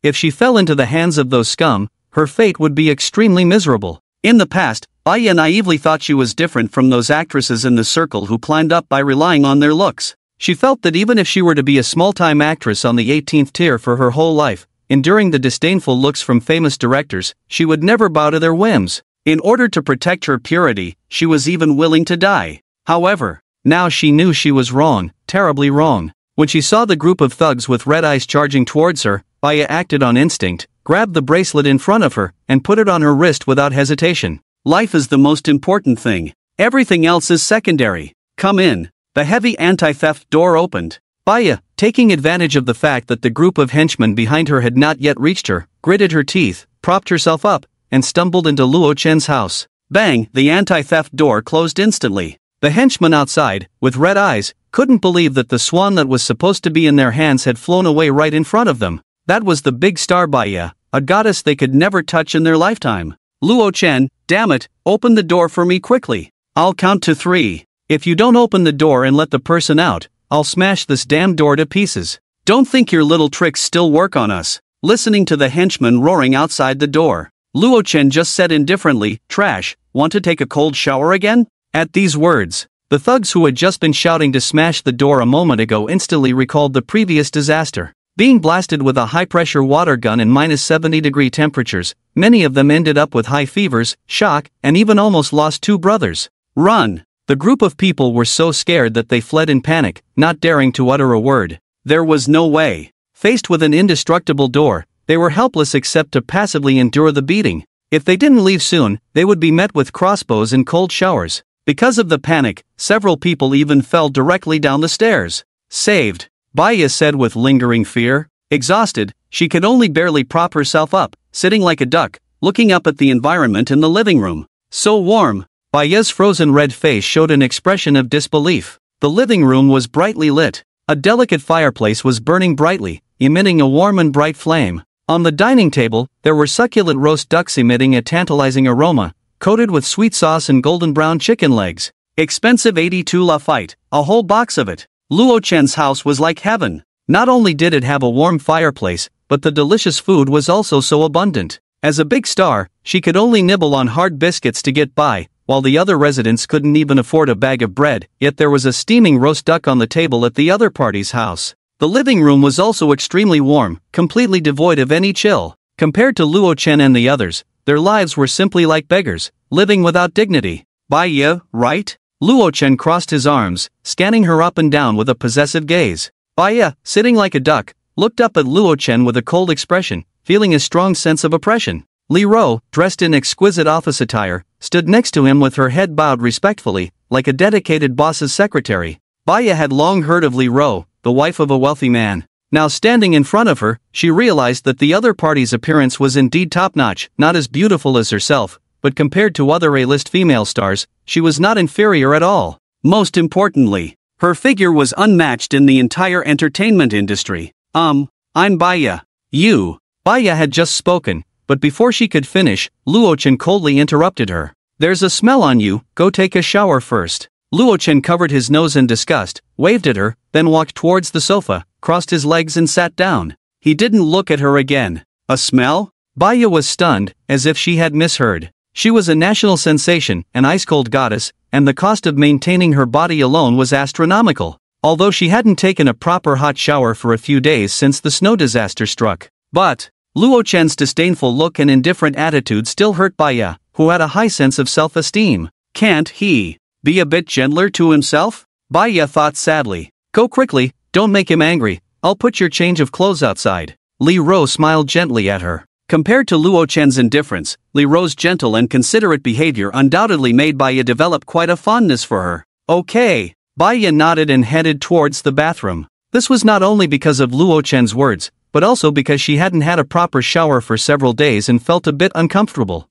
If she fell into the hands of those scum, her fate would be extremely miserable. In the past, Baya naively thought she was different from those actresses in the circle who climbed up by relying on their looks. She felt that even if she were to be a small-time actress on the 18th tier for her whole life, enduring the disdainful looks from famous directors, she would never bow to their whims. In order to protect her purity, she was even willing to die. However, now she knew she was wrong, terribly wrong. When she saw the group of thugs with red eyes charging towards her, Baya acted on instinct, grabbed the bracelet in front of her, and put it on her wrist without hesitation. Life is the most important thing. Everything else is secondary. Come in. The heavy anti-theft door opened. Baya, taking advantage of the fact that the group of henchmen behind her had not yet reached her, gritted her teeth, propped herself up, and stumbled into Luo Chen's house. Bang! The anti-theft door closed instantly. The henchmen outside, with red eyes, couldn't believe that the swan that was supposed to be in their hands had flown away right in front of them. That was the big star Baya, a goddess they could never touch in their lifetime. Luo Chen, damn it, open the door for me quickly. I'll count to 3. If you don't open the door and let the person out, I'll smash this damn door to pieces. Don't think your little tricks still work on us. Listening to the henchmen roaring outside the door, Luo Chen just said indifferently, trash, want to take a cold shower again? At these words, the thugs who had just been shouting to smash the door a moment ago instantly recalled the previous disaster. Being blasted with a high-pressure water gun in -70-degree temperatures, many of them ended up with high fevers, shock, and even almost lost 2 brothers. Run! The group of people were so scared that they fled in panic, not daring to utter a word. There was no way. Faced with an indestructible door, they were helpless except to passively endure the beating. If they didn't leave soon, they would be met with crossbows and cold showers. Because of the panic, several people even fell directly down the stairs. Saved, Baya said with lingering fear. Exhausted, she could only barely prop herself up, sitting like a duck, looking up at the environment in the living room. So warm. Baya's frozen red face showed an expression of disbelief. The living room was brightly lit. A delicate fireplace was burning brightly, emitting a warm and bright flame.
On the dining table, there were succulent roast ducks emitting a tantalizing aroma, coated with sweet sauce and golden brown chicken legs.
Expensive 82 la fight, a whole box of it. Luo Chen's house was like heaven.
Not only did it have a warm fireplace, but the delicious food was also so abundant. As a big star, she could only nibble on hard biscuits to get by, while the other residents couldn't even afford a bag of bread, yet there was a steaming roast duck on the table at the other party's house. The living room was also extremely warm, completely devoid of any chill. Compared to Luo Chen and the others, their lives were simply like beggars, living without dignity.
Baiya, right?
Luo Chen crossed his arms, scanning her up and down with a possessive gaze.
Baiya,
sitting like a duck, looked up at Luo Chen with a cold expression, feeling a strong sense of oppression. Li Ro, dressed in exquisite office attire, stood next to him with her head bowed respectfully, like a dedicated boss's secretary. Baiya had long heard of Li Ro, the wife of a wealthy man. Now standing in front of her, she realized that the other party's appearance was indeed top-notch, not as beautiful as herself, but compared to other A-list female stars, she was not inferior at all.
Most importantly, her figure was unmatched in the entire entertainment industry. I'm Baiya.
You. Baiya had just spoken, but before she could finish, Luo Chen coldly interrupted her. There's a smell on you, go take a shower first. Luo Chen covered his nose in disgust, waved at her, then walked towards the sofa, crossed his legs and sat down.
He didn't look at her again. A smell?
Baiya was stunned, as if she had misheard. She was a national sensation, an ice-cold goddess, and the cost of maintaining her body alone was astronomical, although she hadn't taken a proper hot shower for a few days since the snow disaster struck.
But
Luo Chen's disdainful look and indifferent attitude still hurt Baiya, who had a high sense of self-esteem.
Can't he be a bit gentler to himself?
Baiya thought sadly. Go quickly, don't make him angry, I'll put your change of clothes outside. Li Ro smiled gently at her.
Compared to Luo Chen's indifference, Li Ro's gentle and considerate behavior undoubtedly made Baiya develop quite a fondness for her.
Okay. Baiya nodded and headed towards the bathroom. This was not only because of Luo Chen's words, but also because she hadn't had a proper shower for several days and felt a bit uncomfortable.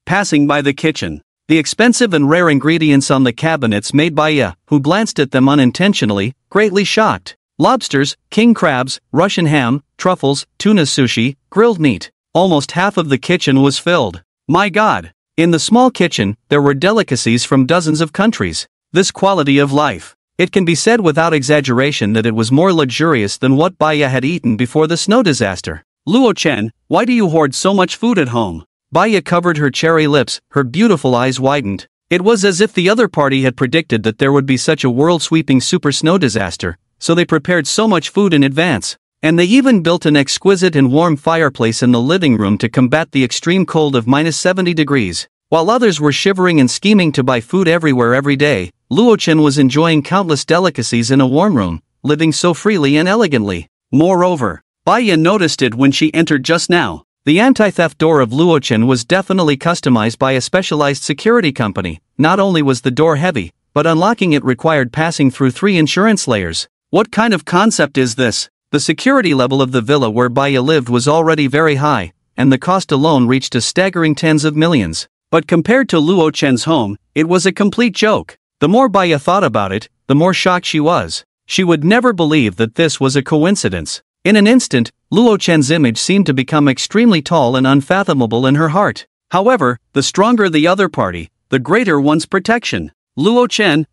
Passing by the kitchen,
the expensive and rare ingredients on the cabinets made Baiya, who glanced at them unintentionally, greatly shocked. Lobsters, king crabs, Russian ham, truffles, tuna sushi, grilled meat. Almost half of the kitchen was filled.
My God!
In the small kitchen, there were delicacies from dozens of countries.
This quality of life.
It can be said without exaggeration that it was more luxurious than what Baiya had eaten before the snow disaster.
Luo Chen, why do you hoard so much food at home?
Baiya covered her cherry lips, her beautiful eyes widened. It was as if the other party had predicted that there would be such a world-sweeping super snow disaster, so they prepared so much food in advance. And they even built an exquisite and warm fireplace in the living room to combat the extreme cold of -70 degrees. While others were shivering and scheming to buy food everywhere every day, Luo Chen was enjoying countless delicacies in a warm room, living so freely and elegantly.
Moreover, Baiya noticed it when she entered just now.
The anti-theft door of Luo Chen was definitely customized by a specialized security company. Not only was the door heavy, but unlocking it required passing through 3 insurance layers.
What kind of concept is this?
The security level of the villa where Baiya lived was already very high, and the cost alone reached a staggering tens of millions.
But compared to Luo Chen's home, it was a complete joke.
The more Baiya thought about it, the more shocked she was. She would never believe that this was a coincidence. In an instant, Luo Chen's image seemed to become extremely tall and unfathomable in her heart.
However, the stronger the other party, the greater one's protection. Luo Chen,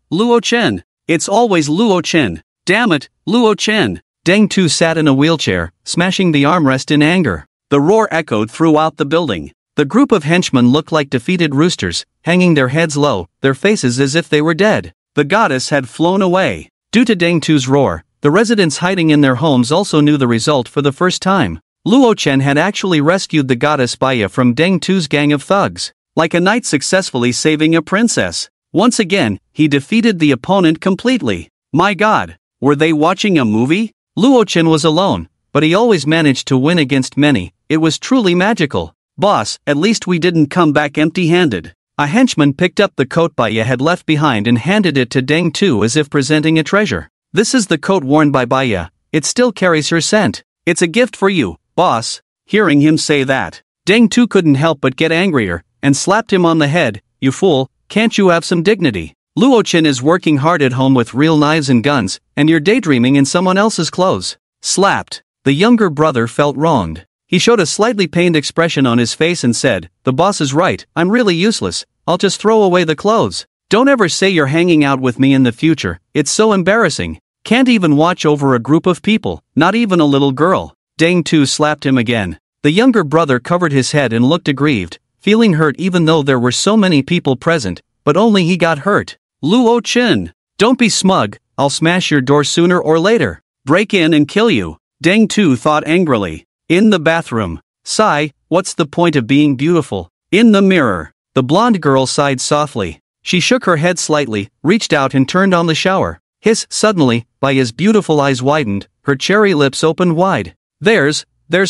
it's always Luo Chen. Damn it, Luo Chen.
Deng Tu sat in a wheelchair, smashing the armrest in anger.
The roar echoed throughout the building.
The group of henchmen looked like defeated roosters, hanging their heads low, their faces as if they were dead.
The goddess had flown away.
Due to Deng Tu's roar, the residents hiding in their homes also knew the result for the first time. Luo Chen had actually rescued the goddess Baiya from Deng Tu's gang of thugs.
Like a knight successfully saving a princess. Once again, he defeated the opponent completely. My God, were they watching a movie?
Luo Chen was alone, but he always managed to win against many. It was truly magical.
Boss, at least we didn't come back empty-handed.
A henchman picked up the coat Baiya had left behind and handed it to Deng Tu as if presenting a treasure. This is the coat worn by Baiya. It still carries her scent.
It's a gift for you, boss. Hearing him say that,
Deng Tu couldn't help but get angrier, and slapped him on the head. You fool, can't you have some dignity? Luo Chen is working hard at home with real knives and guns, and you're daydreaming in someone else's clothes.
Slapped.
The younger brother felt wronged.
He showed a slightly pained expression on his face and said, "The boss is right, I'm really useless, I'll just throw away the clothes. Don't ever say you're hanging out with me in the future, it's so embarrassing. Can't even watch over a group of people, not even a little girl." Dang Tu slapped him again. The younger brother covered his head and looked aggrieved, feeling hurt even though there were so many people present, but only he got hurt. "Luo Chen, don't be smug, I'll smash your door sooner or later. Break in and kill you," Dang Tu thought angrily. In the bathroom. Sigh, what's the point of being beautiful? In the mirror. The blonde girl sighed softly. She shook her head slightly, reached out and turned on the shower. Hiss, suddenly, Baya's beautiful eyes widened, her cherry lips opened wide. There's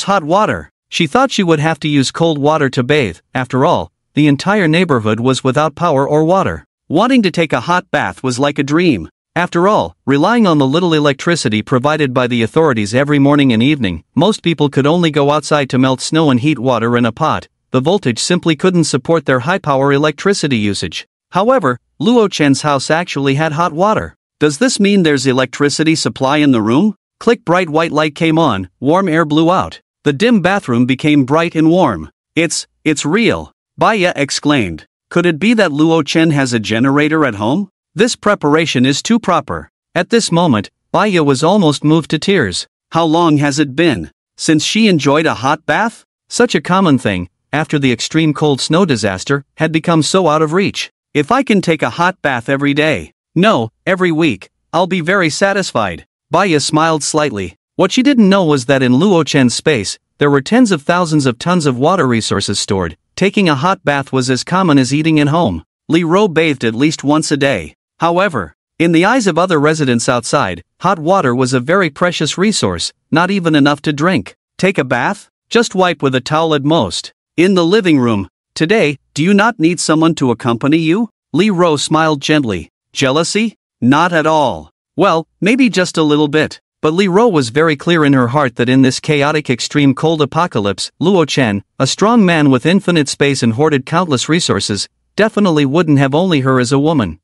hot water. She thought she would have to use cold water to bathe. After all, the entire neighborhood was without power or water. Wanting to take a hot bath was like a dream. After all, relying on the little electricity provided by the authorities every morning and evening, most people could only go outside to melt snow and heat water in a pot. The voltage simply couldn't support their high-power electricity usage. However, Luo Chen's house actually had hot water. Does this mean there's electricity supply in the room? Click, bright white light came on, warm air blew out. The dim bathroom became bright and warm. It's real, Baya exclaimed. Could it be that Luo Chen has a generator at home? This preparation is too proper. At this moment, Baya was almost moved to tears. How long has it been since she enjoyed a hot bath? Such a common thing, after the extreme cold snow disaster, had become so out of reach. If I can take a hot bath every day, no, every week, I'll be very satisfied. Baya smiled slightly. What she didn't know was that in Luo Chen's space, there were tens of thousands of tons of water resources stored. Taking a hot bath was as common as eating at home. Li Ro bathed at least once a day. However, in the eyes of other residents outside, hot water was a very precious resource, not even enough to drink. Take a bath? Just wipe with a towel at most. In the living room. Today, do you not need someone to accompany you? Li Ro smiled gently. Jealousy? Not at all. Well, maybe just a little bit. But Li Ro was very clear in her heart that in this chaotic extreme cold apocalypse, Luo Chen, a strong man with infinite space and hoarded countless resources, definitely wouldn't have only her as a woman.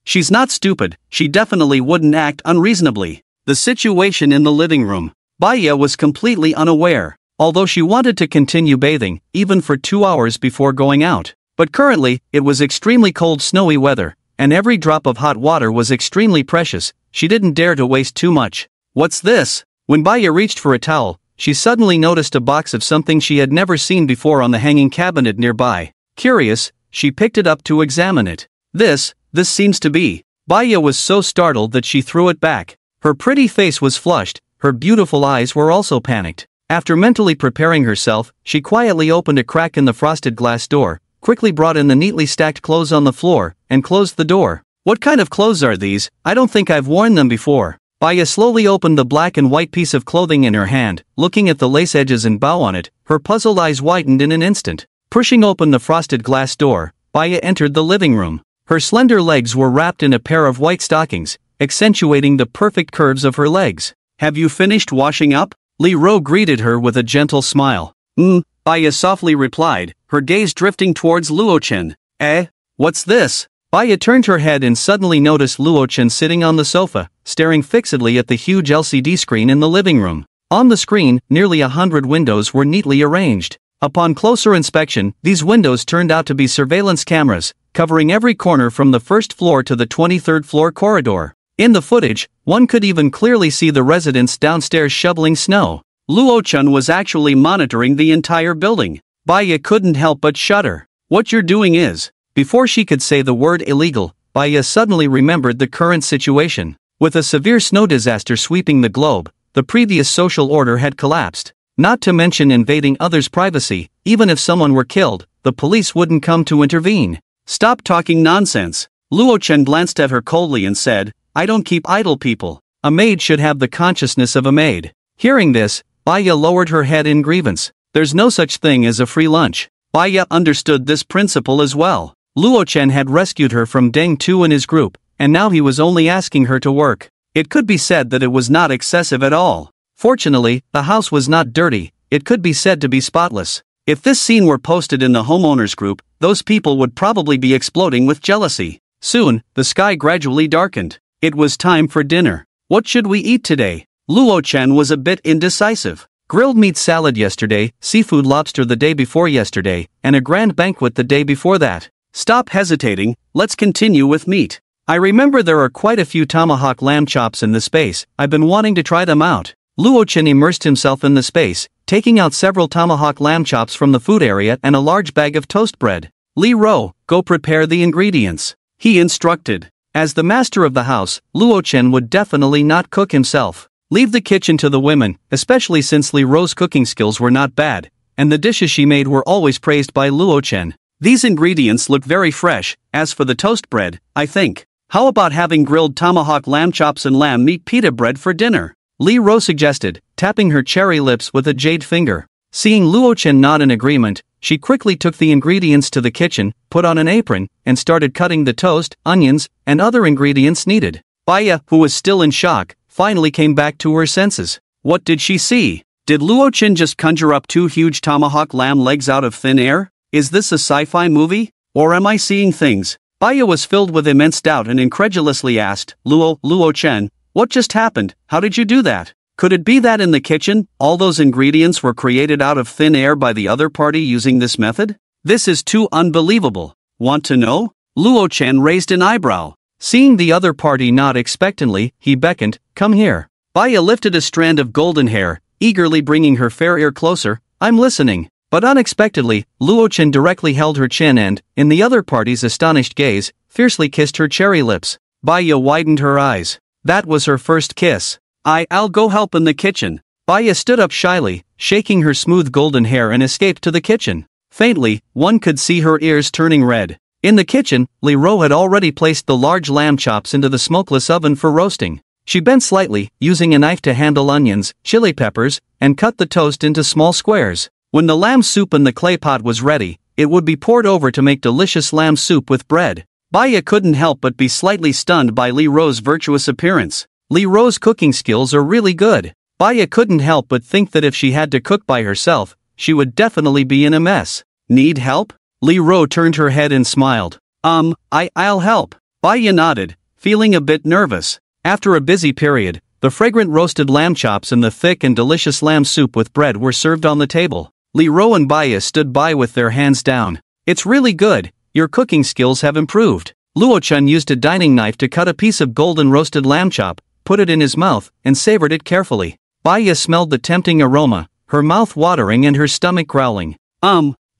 She's not stupid, she definitely wouldn't act unreasonably. The situation in the living room. Baya was completely unaware, although she wanted to continue bathing, even for 2 hours before going out. But currently, it was extremely cold snowy weather, and every drop of hot water was extremely precious. She didn't dare to waste too much. What's this? When Baya reached for a towel, she suddenly noticed a box of something she had never seen before on the hanging cabinet nearby. Curious, she picked it up to examine it. This seems to be. Baya was so startled that she threw it back. Her pretty face was flushed, her beautiful eyes were also panicked. After mentally preparing herself, she quietly opened a crack in the frosted glass door, quickly brought in the neatly stacked clothes on the floor, and closed the door. What kind of clothes are these? I don't think I've worn them before. Baya slowly opened the black and white piece of clothing in her hand, looking at the lace edges and bow on it, her puzzled eyes widened in an instant. Pushing open the frosted glass door, Baya entered the living room. Her slender legs were wrapped in a pair of white stockings, accentuating the perfect curves of her legs. Have you finished washing up? Li Ro greeted her with a gentle smile. Baya softly replied, her gaze drifting towards Luo Chen. What's this? Baya turned her head and suddenly noticed Luo Chen sitting on the sofa, staring fixedly at the huge LCD screen in the living room. On the screen, nearly 100 windows were neatly arranged. Upon closer inspection, these windows turned out to be surveillance cameras, covering every corner from the first floor to the 23rd floor corridor. In the footage, one could even clearly see the residents downstairs shoveling snow. Luo Chen was actually monitoring the entire building. Baya couldn't help but shudder. What you're doing is. Before she could say the word illegal, Baya suddenly remembered the current situation. With a severe snow disaster sweeping the globe, the previous social order had collapsed. Not to mention invading others' privacy, even if someone were killed, the police wouldn't come to intervene. Stop talking nonsense. Luo Chen glanced at her coldly and said, I don't keep idle people. A maid should have the consciousness of a maid. Hearing this, Baya lowered her head in grievance. There's no such thing as a free lunch. Baya understood this principle as well. Luo Chen had rescued her from Deng Tu and his group, and now he was only asking her to work. It could be said that it was not excessive at all. Fortunately, the house was not dirty, it could be said to be spotless. If this scene were posted in the homeowners group, those people would probably be exploding with jealousy. Soon, the sky gradually darkened. It was time for dinner. What should we eat today? Luo Chen was a bit indecisive.
Grilled meat salad yesterday, seafood lobster the day before yesterday, and a grand banquet the day before that.
Stop hesitating, let's continue with meat.
I remember there are quite a few tomahawk lamb chops in the space, I've been wanting to try them out. Luo Chen immersed himself in the space, taking out several tomahawk lamb chops from the food area and a large bag of toast bread.
Li Ro, go prepare the ingredients, he instructed.
As the master of the house, Luo Chen would definitely not cook himself. Leave the kitchen to the women, especially since Li Ro's cooking skills were not bad, and the dishes she made were always praised by Luo Chen.
These ingredients look very fresh. As for the toast bread, I think, how about having grilled tomahawk lamb chops and lamb meat pita bread for dinner?
Li Ro suggested, tapping her cherry lips with a jade finger. Seeing Luo Chen nod in agreement, she quickly took the ingredients to the kitchen, put on an apron, and started cutting the toast, onions, and other ingredients needed.
Baya, who was still in shock, finally came back to her senses. What did she see? Did Luo Chen just conjure up 2 huge tomahawk lamb legs out of thin air? Is this a sci-fi movie? Or am I seeing things? Baya was filled with immense doubt and incredulously asked, Luo Chen, what just happened? How did you do that? Could it be that in the kitchen, all those ingredients were created out of thin air by the other party using this method? This is too unbelievable. Want to know? Luo Chen raised an eyebrow.
Seeing the other party nod expectantly, he beckoned, come here.
Baya lifted a strand of golden hair, eagerly bringing her fair ear closer.
I'm listening. But unexpectedly, Luo Chen directly held her chin and, in the other party's astonished gaze, fiercely kissed her cherry lips.
Baya widened her eyes. That was her first kiss. I'll go help in the kitchen.
Baya stood up shyly, shaking her smooth golden hair and escaped to the kitchen. Faintly, one could see her ears turning red. In the kitchen, Li Ro had already placed the large lamb chops into the smokeless oven for roasting. She bent slightly, using a knife to handle onions, chili peppers, and cut the toast into small squares. When the lamb soup in the clay pot was ready, it would be poured over to make delicious lamb soup with bread.
Baya couldn't help but be slightly stunned by Li Ro's virtuous appearance.
Li Ro's cooking skills are really good. Baya couldn't help but think that if she had to cook by herself, she would definitely be in a mess.
Need help? Li Ro turned her head and smiled. I'll help. Baya nodded, feeling a bit nervous.
After a busy period, the fragrant roasted lamb chops and the thick and delicious lamb soup with bread were served on the table. Li Ro and Baya stood by with their hands down. It's really good, your cooking skills have improved. Luo Chen used a dining knife to cut a piece of golden roasted lamb chop, put it in his mouth, and savored it carefully. Baya smelled the tempting aroma, her mouth watering and her stomach growling.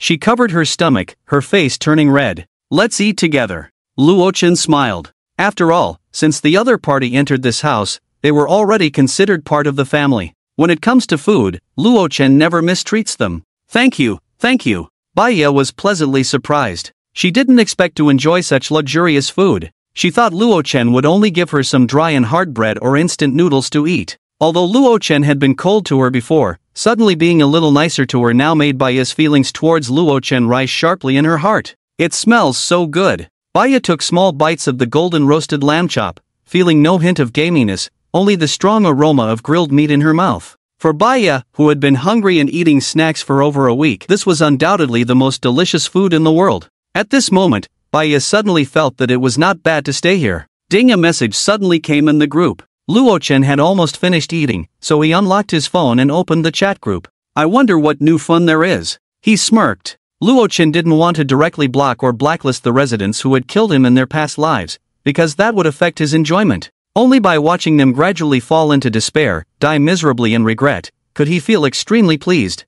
She covered her stomach, her face turning red.
Let's eat together. Luo Chen smiled.
After all, since the other party entered this house, they were already considered part of the family. When it comes to food, Luo Chen never mistreats them.
Thank you.
Baya was pleasantly surprised. She didn't expect to enjoy such luxurious food. She thought Luo Chen would only give her some dry and hard bread or instant noodles to eat. Although Luo Chen had been cold to her before, suddenly being a little nicer to her now made Baya's feelings towards Luo Chen rise sharply in her heart. It smells so good. Baya took small bites of the golden roasted lamb chop, feeling no hint of gaminess, only the strong aroma of grilled meat in her mouth. For Baya, who had been hungry and eating snacks for over a week, this was undoubtedly the most delicious food in the world. At this moment, Baya suddenly felt that it was not bad to stay here.
Ding, a message suddenly came in the group.
Luo Chen had almost finished eating, so he unlocked his phone and opened the chat group.
I wonder what new fun there is. He smirked.
Luo Chen didn't want to directly block or blacklist the residents who had killed him in their past lives, because that would affect his enjoyment. Only by watching them gradually fall into despair, die miserably in regret, could he feel extremely pleased.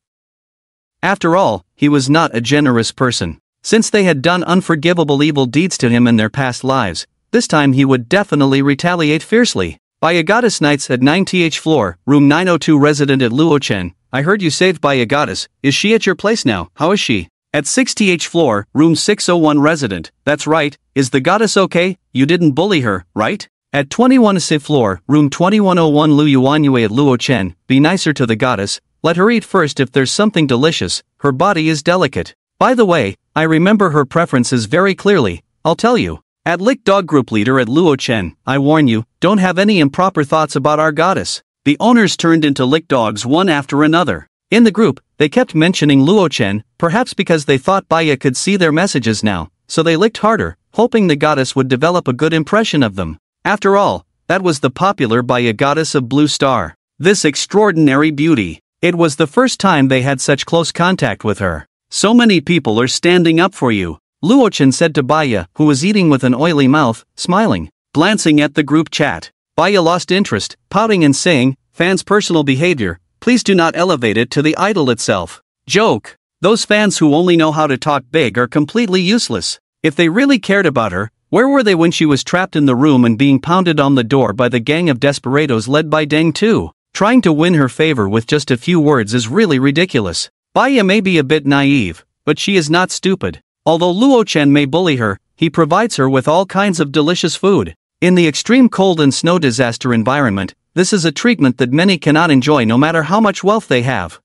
After all, he was not a generous person. Since they had done unforgivable evil deeds to him in their past lives, this time he would definitely retaliate fiercely. Baya Goddess Nights at 9th floor, room 902 resident at Luo Chen. I heard you saved Baya Goddess. Is she at your place now? How is she?
At 6th floor, room 601 resident. That's right. Is the goddess okay? You didn't bully her, right?
At 21th floor, room 2101 Lu Yuanyue at Luo Chen. Be nicer to the goddess. Let her eat first if there's something delicious. Her body is delicate. By the way, I remember her preferences very clearly. I'll tell you. At Lick Dog Group Leader at Luo Chen. I warn you, don't have any improper thoughts about our goddess.
The owners turned into lick dogs one after another.
In the group, they kept mentioning Luo Chen, perhaps because they thought Baya could see their messages now, so they licked harder, hoping the goddess would develop a good impression of them. After all, that was the popular Baya Goddess of Blue Star.
This extraordinary beauty. It was the first time they had such close contact with her. So many people are standing up for you, Luochen said to Baya, who was eating with an oily mouth, smiling. Glancing at the group chat, Baya lost interest, pouting and saying, fans' personal behavior, please do not elevate it to the idol itself. Joke. Those fans who only know how to talk big are completely useless. If they really cared about her, where were they when she was trapped in the room and being pounded on the door by the gang of desperados led by Deng Tu? Trying to win her favor with just a few words is really ridiculous. Baya may be a bit naive, but she is not stupid. Although Luochen may bully her, he provides her with all kinds of delicious food. In the extreme cold and snow disaster environment, this is a treatment that many cannot enjoy no matter how much wealth they have.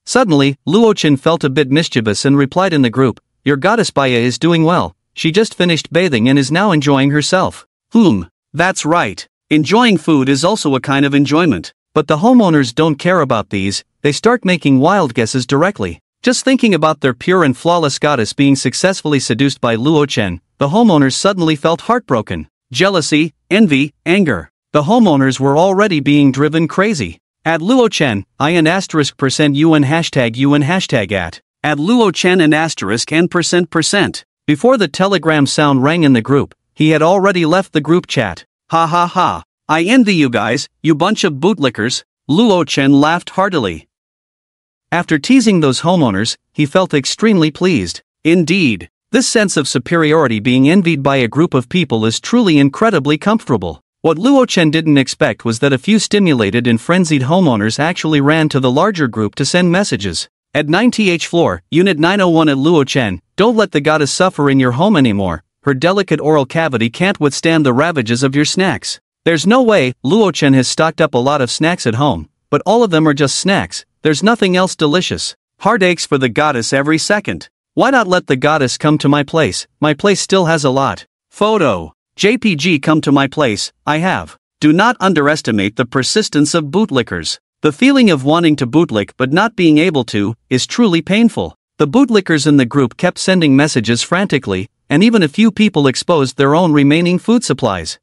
Suddenly, Luochen felt a bit mischievous and replied in the group, your goddess Baya is doing well, she just finished bathing and is now enjoying herself. That's right. Enjoying food is also a kind of enjoyment. But the homeowners don't care about these, they start making wild guesses directly. Just thinking about their pure and flawless goddess being successfully seduced by Luochen, the homeowners suddenly felt heartbroken. Jealousy, envy, anger. The homeowners were already being driven crazy. At Luochen, IN *% UN hashtag at. At Luochen and *n%%. Before the telegram sound rang in the group, he had already left the group chat. Ha ha ha. I envy you guys, you bunch of bootlickers. Luochen laughed heartily. After teasing those homeowners, he felt extremely pleased. Indeed, this sense of superiority being envied by a group of people is truly incredibly comfortable. What Luochen didn't expect was that a few stimulated and frenzied homeowners actually ran to the larger group to send messages. At 9th floor, Unit 901 at Luochen, don't let the goddess suffer in your home anymore. Her delicate oral cavity can't withstand the ravages of your snacks. There's no way. Luochen has stocked up a lot of snacks at home, but all of them are just snacks, there's nothing else delicious. Heartaches for the goddess every second. Why not let the goddess come to my place still has a lot. Photo. JPG come to my place, I have. Do not underestimate the persistence of bootlickers. The feeling of wanting to bootlick but not being able to, is truly painful. The bootlickers in the group kept sending messages frantically, and even a few people exposed their own remaining food supplies.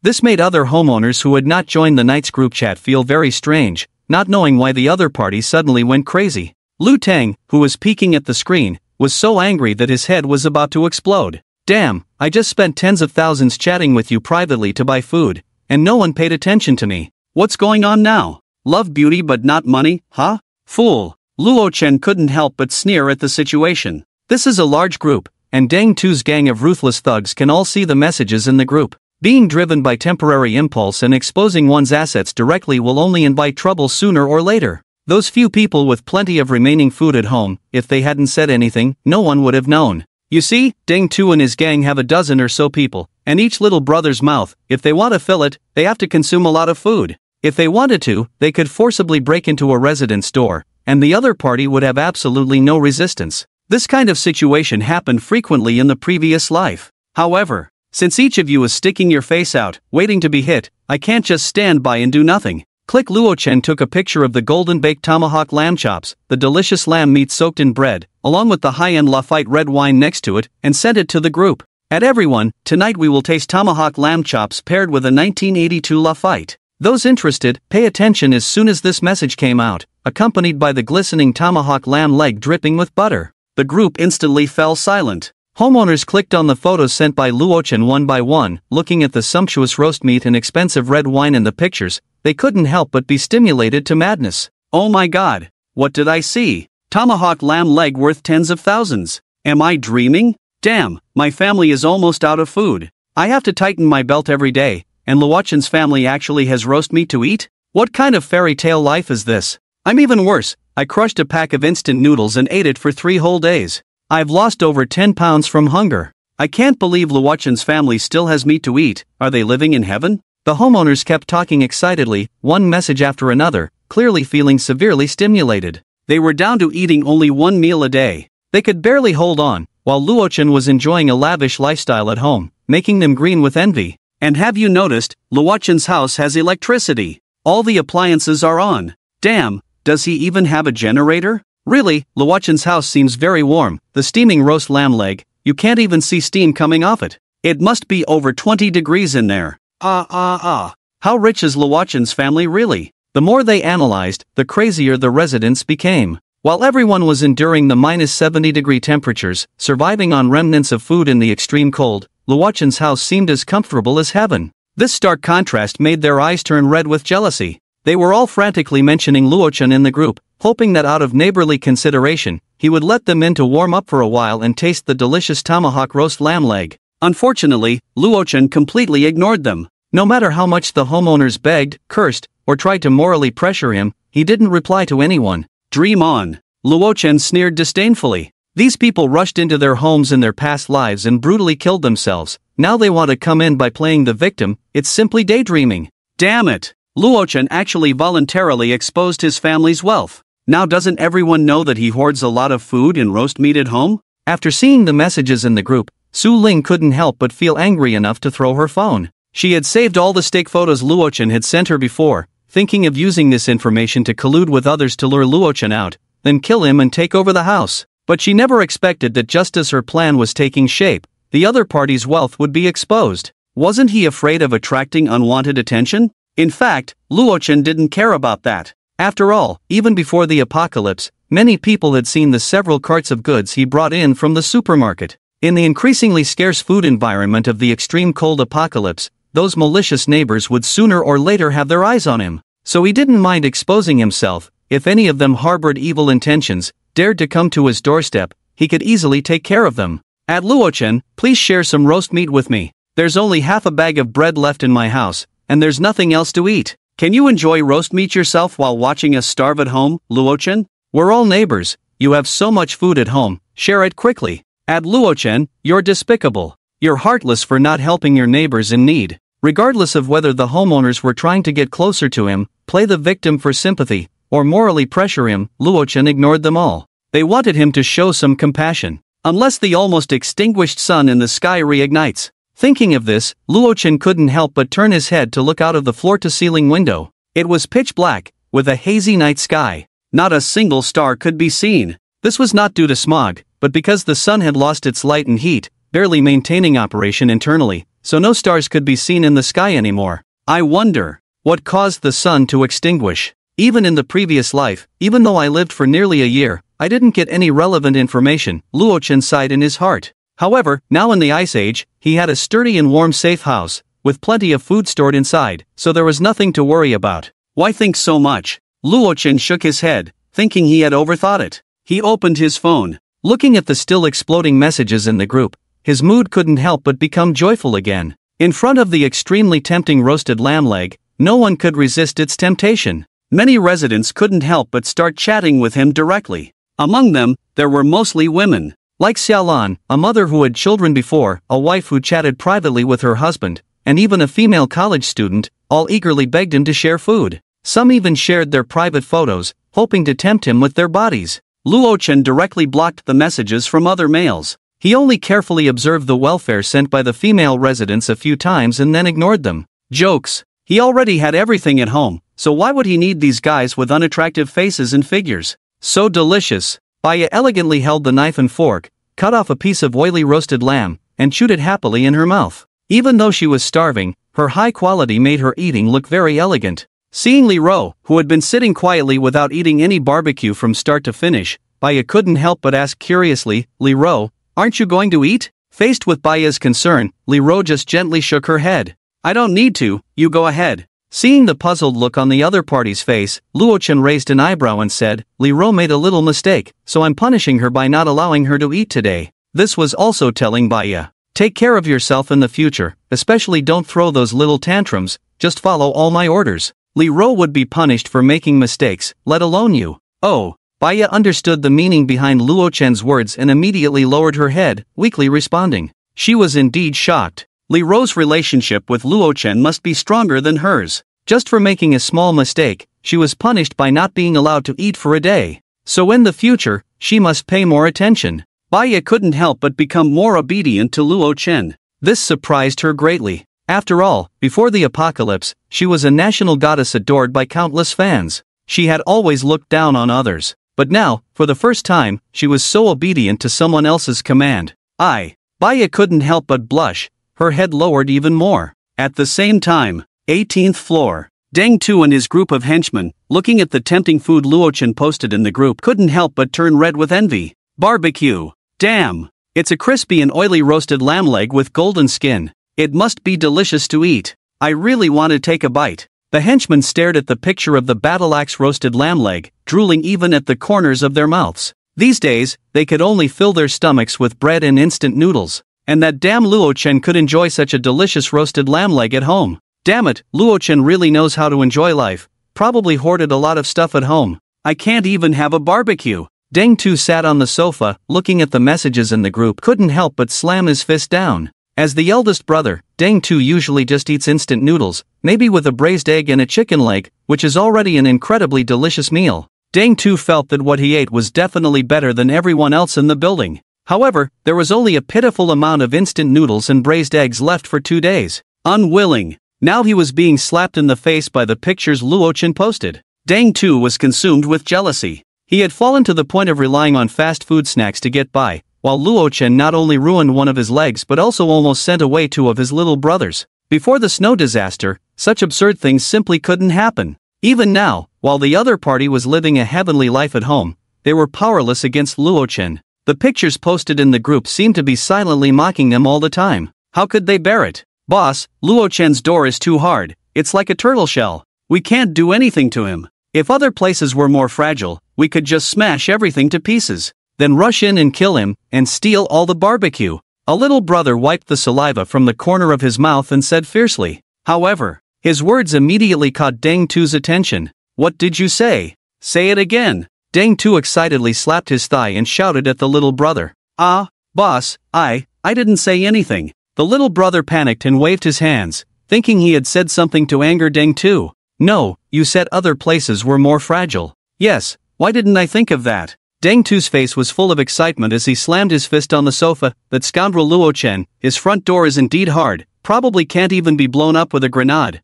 This made other homeowners who had not joined the night's group chat feel very strange, not knowing why the other party suddenly went crazy. Lu Tang, who was peeking at the screen, was so angry that his head was about to explode. Damn, I just spent tens of thousands chatting with you privately to buy food, and no one paid attention to me. What's going on now? Love beauty but not money, huh? Fool. Luochen couldn't help but sneer at the situation. This is a large group, and Deng Tu's gang of ruthless thugs can all see the messages in the group. Being driven by temporary impulse and exposing one's assets directly will only invite trouble sooner or later. Those few people with plenty of remaining food at home, if they hadn't said anything, no one would have known. You see, Deng Tu and his gang have a dozen or so people, and each little brother's mouth, if they want to fill it, they have to consume a lot of food. If they wanted to, they could forcibly break into a residence door, and the other party would have absolutely no resistance. This kind of situation happened frequently in the previous life. However, since each of you is sticking your face out, waiting to be hit, I can't just stand by and do nothing. Click. Luochen took a picture of the golden baked tomahawk lamb chops, the delicious lamb meat soaked in bread, along with the high-end Lafite red wine next to it, and sent it to the group. At everyone, tonight we will taste tomahawk lamb chops paired with a 1982 Lafite. Those interested, pay attention as soon as this message came out, accompanied by the glistening tomahawk lamb leg dripping with butter. The group instantly fell silent. Homeowners clicked on the photos sent by Luochen one by one, looking at the sumptuous roast meat and expensive red wine in the pictures. They couldn't help but be stimulated to madness. Oh my god, what did I see? Tomahawk lamb leg worth tens of thousands. Am I dreaming? Damn, my family is almost out of food. I have to tighten my belt every day, and Luochen's family actually has roast meat to eat? What kind of fairy tale life is this? I'm even worse, I crushed a pack of instant noodles and ate it for 3 whole days. I've lost over 10 pounds from hunger. I can't believe Luochen's family still has meat to eat. Are they living in heaven? The homeowners kept talking excitedly, one message after another, clearly feeling severely stimulated. They were down to eating only 1 meal a day. They could barely hold on, while Luochen was enjoying a lavish lifestyle at home, making them green with envy. And have you noticed, Luochen's house has electricity? All the appliances are on. Damn, does he even have a generator? Really, Luochen's house seems very warm. The steaming roast lamb leg, you can't even see steam coming off it. It must be over 20 degrees in there. How rich is Luochen's family really?
The more they analyzed, the crazier the residents became. While everyone was enduring the -70-degree temperatures, surviving on remnants of food in the extreme cold, Luochen's house seemed as comfortable as heaven. This stark contrast made their eyes turn red with jealousy. They were all frantically mentioning Luochen in the group, hoping that out of neighborly consideration, he would let them in to warm up for a while and taste the delicious tomahawk roast lamb leg. Unfortunately, Luochen completely ignored them. No matter how much the homeowners begged, cursed, or tried to morally pressure him, he didn't reply to anyone. Dream on. Luochen sneered disdainfully. These people rushed into their homes in their past lives and brutally killed themselves. Now they want to come in by playing the victim. It's simply daydreaming. Damn it. Luochen actually voluntarily exposed his family's wealth. Now doesn't everyone know that he hoards a lot of food and roast meat at home? After seeing the messages in the group, Su Ling couldn't help but feel angry enough to throw her phone. She had saved all the steak photos Luochen had sent her before, thinking of using this information to collude with others to lure Luochen out, then kill him and take over the house. But she never expected that just as her plan was taking shape, the other party's wealth would be exposed. Wasn't he afraid of attracting unwanted attention? In fact, Luochen didn't care about that. After all, even before the apocalypse, many people had seen the several carts of goods he brought in from the supermarket. In the increasingly scarce food environment of the extreme cold apocalypse, those malicious neighbors would sooner or later have their eyes on him. So he didn't mind exposing himself. If any of them harbored evil intentions, dared to come to his doorstep, he could easily take care of them. At Luochen, please share some roast meat with me. There's only half a bag of bread left in my house, and there's nothing else to eat. Can you enjoy roast meat yourself while watching us starve at home, Luochen? We're all neighbors. You have so much food at home, share it quickly. At Luochen, you're despicable. You're heartless for not helping your neighbors in need. Regardless of whether the homeowners were trying to get closer to him, play the victim for sympathy, or morally pressure him, Luochen ignored them all. They wanted him to show some compassion. Unless the almost extinguished sun in the sky reignites. Thinking of this, Luochen couldn't help but turn his head to look out of the floor-to-ceiling window. It was pitch black, with a hazy night sky. Not a single star could be seen. This was not due to smog, but because the sun had lost its light and heat, barely maintaining operation internally, so no stars could be seen in the sky anymore. I wonder, what caused the sun to extinguish? Even in the previous life, even though I lived for nearly a year, I didn't get any relevant information, Luochen sighed in his heart. However, now in the Ice Age, he had a sturdy and warm safe house, with plenty of food stored inside, so there was nothing to worry about. Why think so much? Luochen shook his head, thinking he had overthought it. He opened his phone. Looking at the still exploding messages in the group, his mood couldn't help but become joyful again. In front of the extremely tempting roasted lamb leg, no one could resist its temptation. Many residents couldn't help but start chatting with him directly. Among them, there were mostly women. Like Xiaolan, a mother who had children before, a wife who chatted privately with her husband, and even a female college student, all eagerly begged him to share food. Some even shared their private photos, hoping to tempt him with their bodies. Luochen directly blocked the messages from other males. He only carefully observed the welfare sent by the female residents a few times and then ignored them. Jokes. He already had everything at home, so why would he need these guys with unattractive faces and figures? So delicious. Baya elegantly held the knife and fork, cut off a piece of oily roasted lamb, and chewed it happily in her mouth. Even though she was starving, her high quality made her eating look very elegant. Seeing Li Ro, who had been sitting quietly without eating any barbecue from start to finish, Baya couldn't help but ask curiously, Li Ro, aren't you going to eat? Faced with Baya's concern, Li Ro just gently shook her head. I don't need to, you go ahead. Seeing the puzzled look on the other party's face, Luochen raised an eyebrow and said, Li Ro made a little mistake, so I'm punishing her by not allowing her to eat today. This was also telling Baya. Take care of yourself in the future, especially don't throw those little tantrums, just follow all my orders. Li Ro would be punished for making mistakes, let alone you. Oh. Baya understood the meaning behind Luochen's words and immediately lowered her head, weakly responding. She was indeed shocked. Li Ro's relationship with Luochen must be stronger than hers. Just for making a small mistake, she was punished by not being allowed to eat for a day. So in the future, she must pay more attention. Baya couldn't help but become more obedient to Luochen. This surprised her greatly. After all, before the apocalypse, she was a national goddess adored by countless fans. She had always looked down on others. But now, for the first time, she was so obedient to someone else's command. Baya couldn't help but blush, her head lowered even more. At the same time, 18th floor.
Deng Tu and his group of henchmen, looking at the tempting food Luo Chen posted in the group, couldn't help but turn red with envy. Barbecue. Damn. It's a crispy and oily roasted lamb leg with golden skin. It must be delicious to eat. I really want to take a bite. The henchmen stared at the picture of the battle axe roasted lamb leg, drooling even at the corners of their mouths. These days, they could only fill their stomachs with bread and instant noodles. And that damn Luo Chen could enjoy such a delicious roasted lamb leg at home. Damn it, Luo Chen really knows how to enjoy life. Probably hoarded a lot of stuff at home. I can't even have a barbecue. Deng Tu sat on the sofa, looking at the messages in the group, couldn't help but slam his fist down. As the eldest brother, Deng Tu usually just eats instant noodles, maybe with a braised egg and a chicken leg, which is already an incredibly delicious meal. Deng Tu felt that what he ate was definitely better than everyone else in the building. However, there was only a pitiful amount of instant noodles and braised eggs left for 2 days. Unwilling. Now he was being slapped in the face by the pictures Luo Chen posted. Deng Tu was consumed with jealousy. He had fallen to the point of relying on fast food snacks to get by, while Luo Chen not only ruined one of his legs but also almost sent away 2 of his little brothers. Before the snow disaster, such absurd things simply couldn't happen. Even now, while the other party was living a heavenly life at home, they were powerless against Luo Chen. The pictures posted in the group seemed to be silently mocking them all the time. How could they bear it? Boss, Luo Chen's door is too hard. It's like a turtle shell. We can't do anything to him. If other places were more fragile, we could just smash everything to pieces. Then rush in and kill him, and steal all the barbecue. A little brother wiped the saliva from the corner of his mouth and said fiercely. However, his words immediately caught Deng Tu's attention. What did you say? Say it again. Deng Tu excitedly slapped his thigh and shouted at the little brother. Boss, I didn't say anything. The little brother panicked and waved his hands, thinking he had said something to anger Deng Tu. No, you said other places were more fragile. Yes, why didn't I think of that? Deng Tu's face was full of excitement as he slammed his fist on the sofa. That scoundrel Luo Chen, his front door is indeed hard, probably can't even be blown up with a grenade.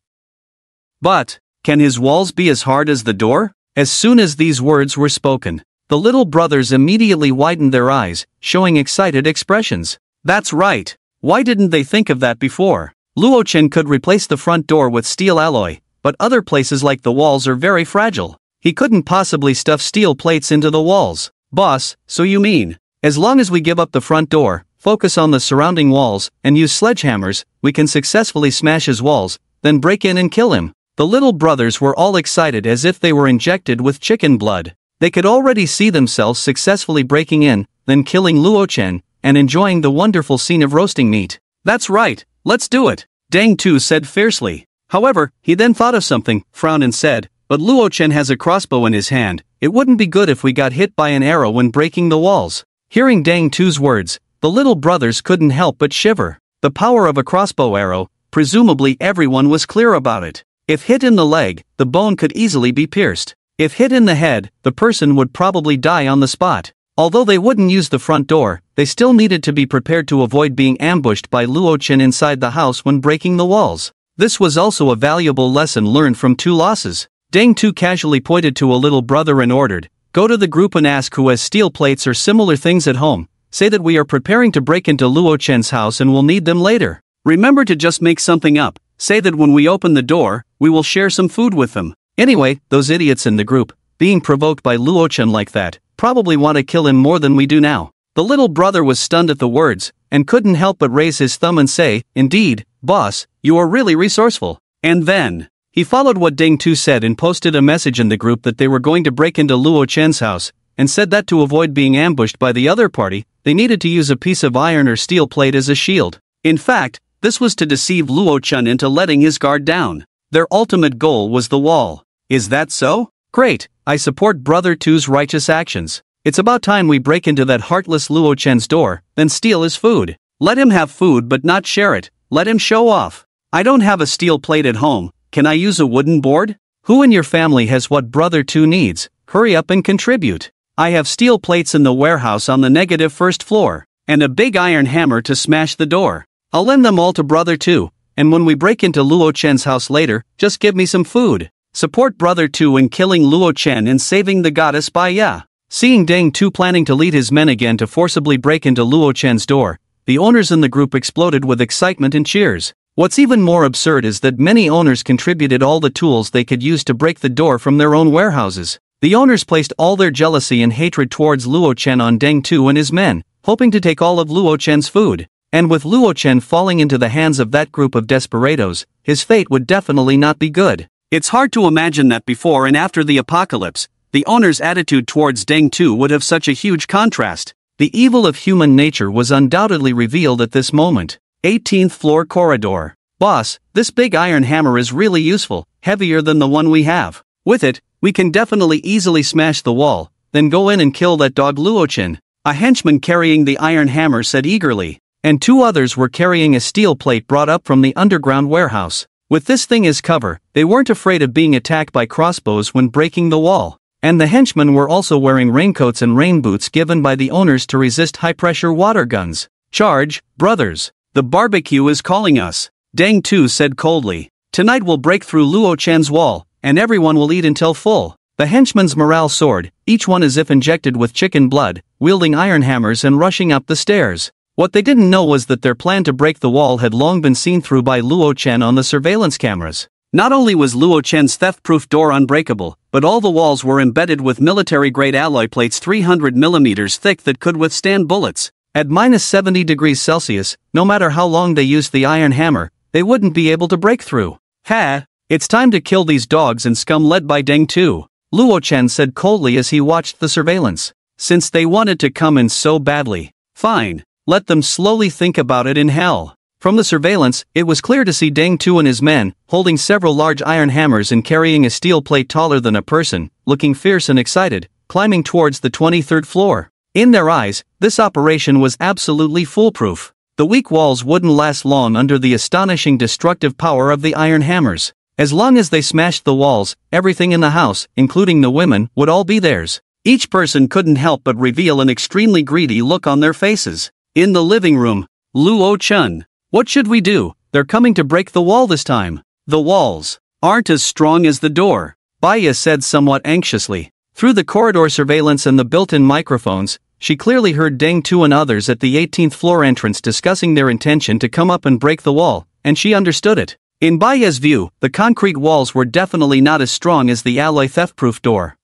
But, can his walls be as hard as the door? As soon as these words were spoken, the little brothers immediately widened their eyes, showing excited expressions. That's right. Why didn't they think of that before? Luo Chen could replace the front door with steel alloy, but other places like the walls are very fragile. He couldn't possibly stuff steel plates into the walls. Boss, so you mean, as long as we give up the front door, focus on the surrounding walls, and use sledgehammers, we can successfully smash his walls, then break in and kill him? The little brothers were all excited as if they were injected with chicken blood. They could already see themselves successfully breaking in, then killing Luo Chen, and enjoying the wonderful scene of roasting meat. That's right, let's do it, Deng Tu said fiercely. However, he then thought of something, frowned and said, but Luo Chen has a crossbow in his hand. It wouldn't be good if we got hit by an arrow when breaking the walls. Hearing Deng Tu's words, the little brothers couldn't help but shiver. The power of a crossbow arrow, presumably everyone was clear about it. If hit in the leg, the bone could easily be pierced. If hit in the head, the person would probably die on the spot. Although they wouldn't use the front door, they still needed to be prepared to avoid being ambushed by Luo Chen inside the house when breaking the walls. This was also a valuable lesson learned from 2 losses. Deng Tu casually pointed to a little brother and ordered, "Go to the group and ask who has steel plates or similar things at home. Say that we are preparing to break into Luo Chen's house and will need them later. Remember to just make something up. Say that when we open the door, we will share some food with them." Anyway, those idiots in the group, being provoked by Luo Chen like that, probably want to kill him more than we do now. The little brother was stunned at the words, and couldn't help but raise his thumb and say, "Indeed, boss, you are really resourceful." And then, he followed what Deng Tu said and posted a message in the group that they were going to break into Luo Chen's house, and said that to avoid being ambushed by the other party, they needed to use a piece of iron or steel plate as a shield. In fact, this was to deceive Luo Chen into letting his guard down. Their ultimate goal was the wall. Is that so? Great, I support Brother Tu's righteous actions. It's about time we break into that heartless Luo Chen's door, then steal his food. Let him have food but not share it. Let him show off. I don't have a steel plate at home. Can I use a wooden board? Who in your family has what Brother Tu needs? Hurry up and contribute. I have steel plates in the warehouse on the -1st floor, and a big iron hammer to smash the door. I'll lend them all to Brother Tu, and when we break into Luo Chen's house later, just give me some food. Support Brother Tu in killing Luo Chen and saving the goddess Bai Ya. Seeing Deng Tu planning to lead his men again to forcibly break into Luo Chen's door, the owners in the group exploded with excitement and cheers.
What's even more absurd is that many owners contributed all the tools they could use to break the door from their own warehouses. The owners placed all their jealousy and hatred towards Luo Chen on Deng Tu and his men, hoping to take all of Luo Chen's food. And with Luo Chen falling into the hands of that group of desperados, his fate would definitely not be good.
It's hard to imagine that before and after the apocalypse, the owner's attitude towards Deng Tu would have such a huge contrast.
The evil of human nature was undoubtedly revealed at this moment.
18th floor corridor.
Boss, this big iron hammer is really useful, heavier than the one we have. With it, we can definitely easily smash the wall, then go in and kill that dog Luo Chen.
A henchman carrying the iron hammer said eagerly.
And two others were carrying a steel plate brought up from the underground warehouse. With this thing as cover, they weren't afraid of being attacked by crossbows when breaking the wall. And the henchmen were also wearing raincoats and rain boots given by the owners to resist high-pressure water guns.
Charge, brothers. The barbecue is calling us. Deng Tu said coldly.
Tonight we'll break through Luo Chen's wall, and everyone will eat until full. The henchmen's morale soared, each one as if injected with chicken blood, wielding iron hammers and rushing up the stairs. What they didn't know was that their plan to break the wall had long been seen through by Luo Chen on the surveillance cameras.
Not only was Luo Chen's theft-proof door unbreakable, but all the walls were embedded with military-grade alloy plates 300 millimeters thick that could withstand bullets.
At minus 70 degrees Celsius, no matter how long they used the iron hammer, they wouldn't be able to break through.
Ha!
It's time to kill these dogs and scum led by Deng Tu, Luo Chen said coldly as he watched the surveillance.
Since they wanted to come in so badly, fine, let them slowly think about it in hell.
From the surveillance, it was clear to see Deng Tu and his men, holding several large iron hammers and carrying a steel plate taller than a person, looking fierce and excited, climbing towards the 23rd floor. In their eyes, this operation was absolutely foolproof. The weak walls wouldn't last long under the astonishing destructive power of the iron hammers. As long as they smashed the walls, everything in the house, including the women, would all be theirs.
Each person couldn't help but reveal an extremely greedy look on their faces. In the living room, Luo Chen.
What should we do? They're coming to break the wall this time.
The walls aren't as strong as the door,
Baya said somewhat anxiously. Through the corridor surveillance and the built-in microphones, she clearly heard Deng Tu and others at the 18th floor entrance discussing their intention to come up and break the wall, and she understood it. In Baya's view, the concrete walls were definitely not as strong as the alloy theft-proof door.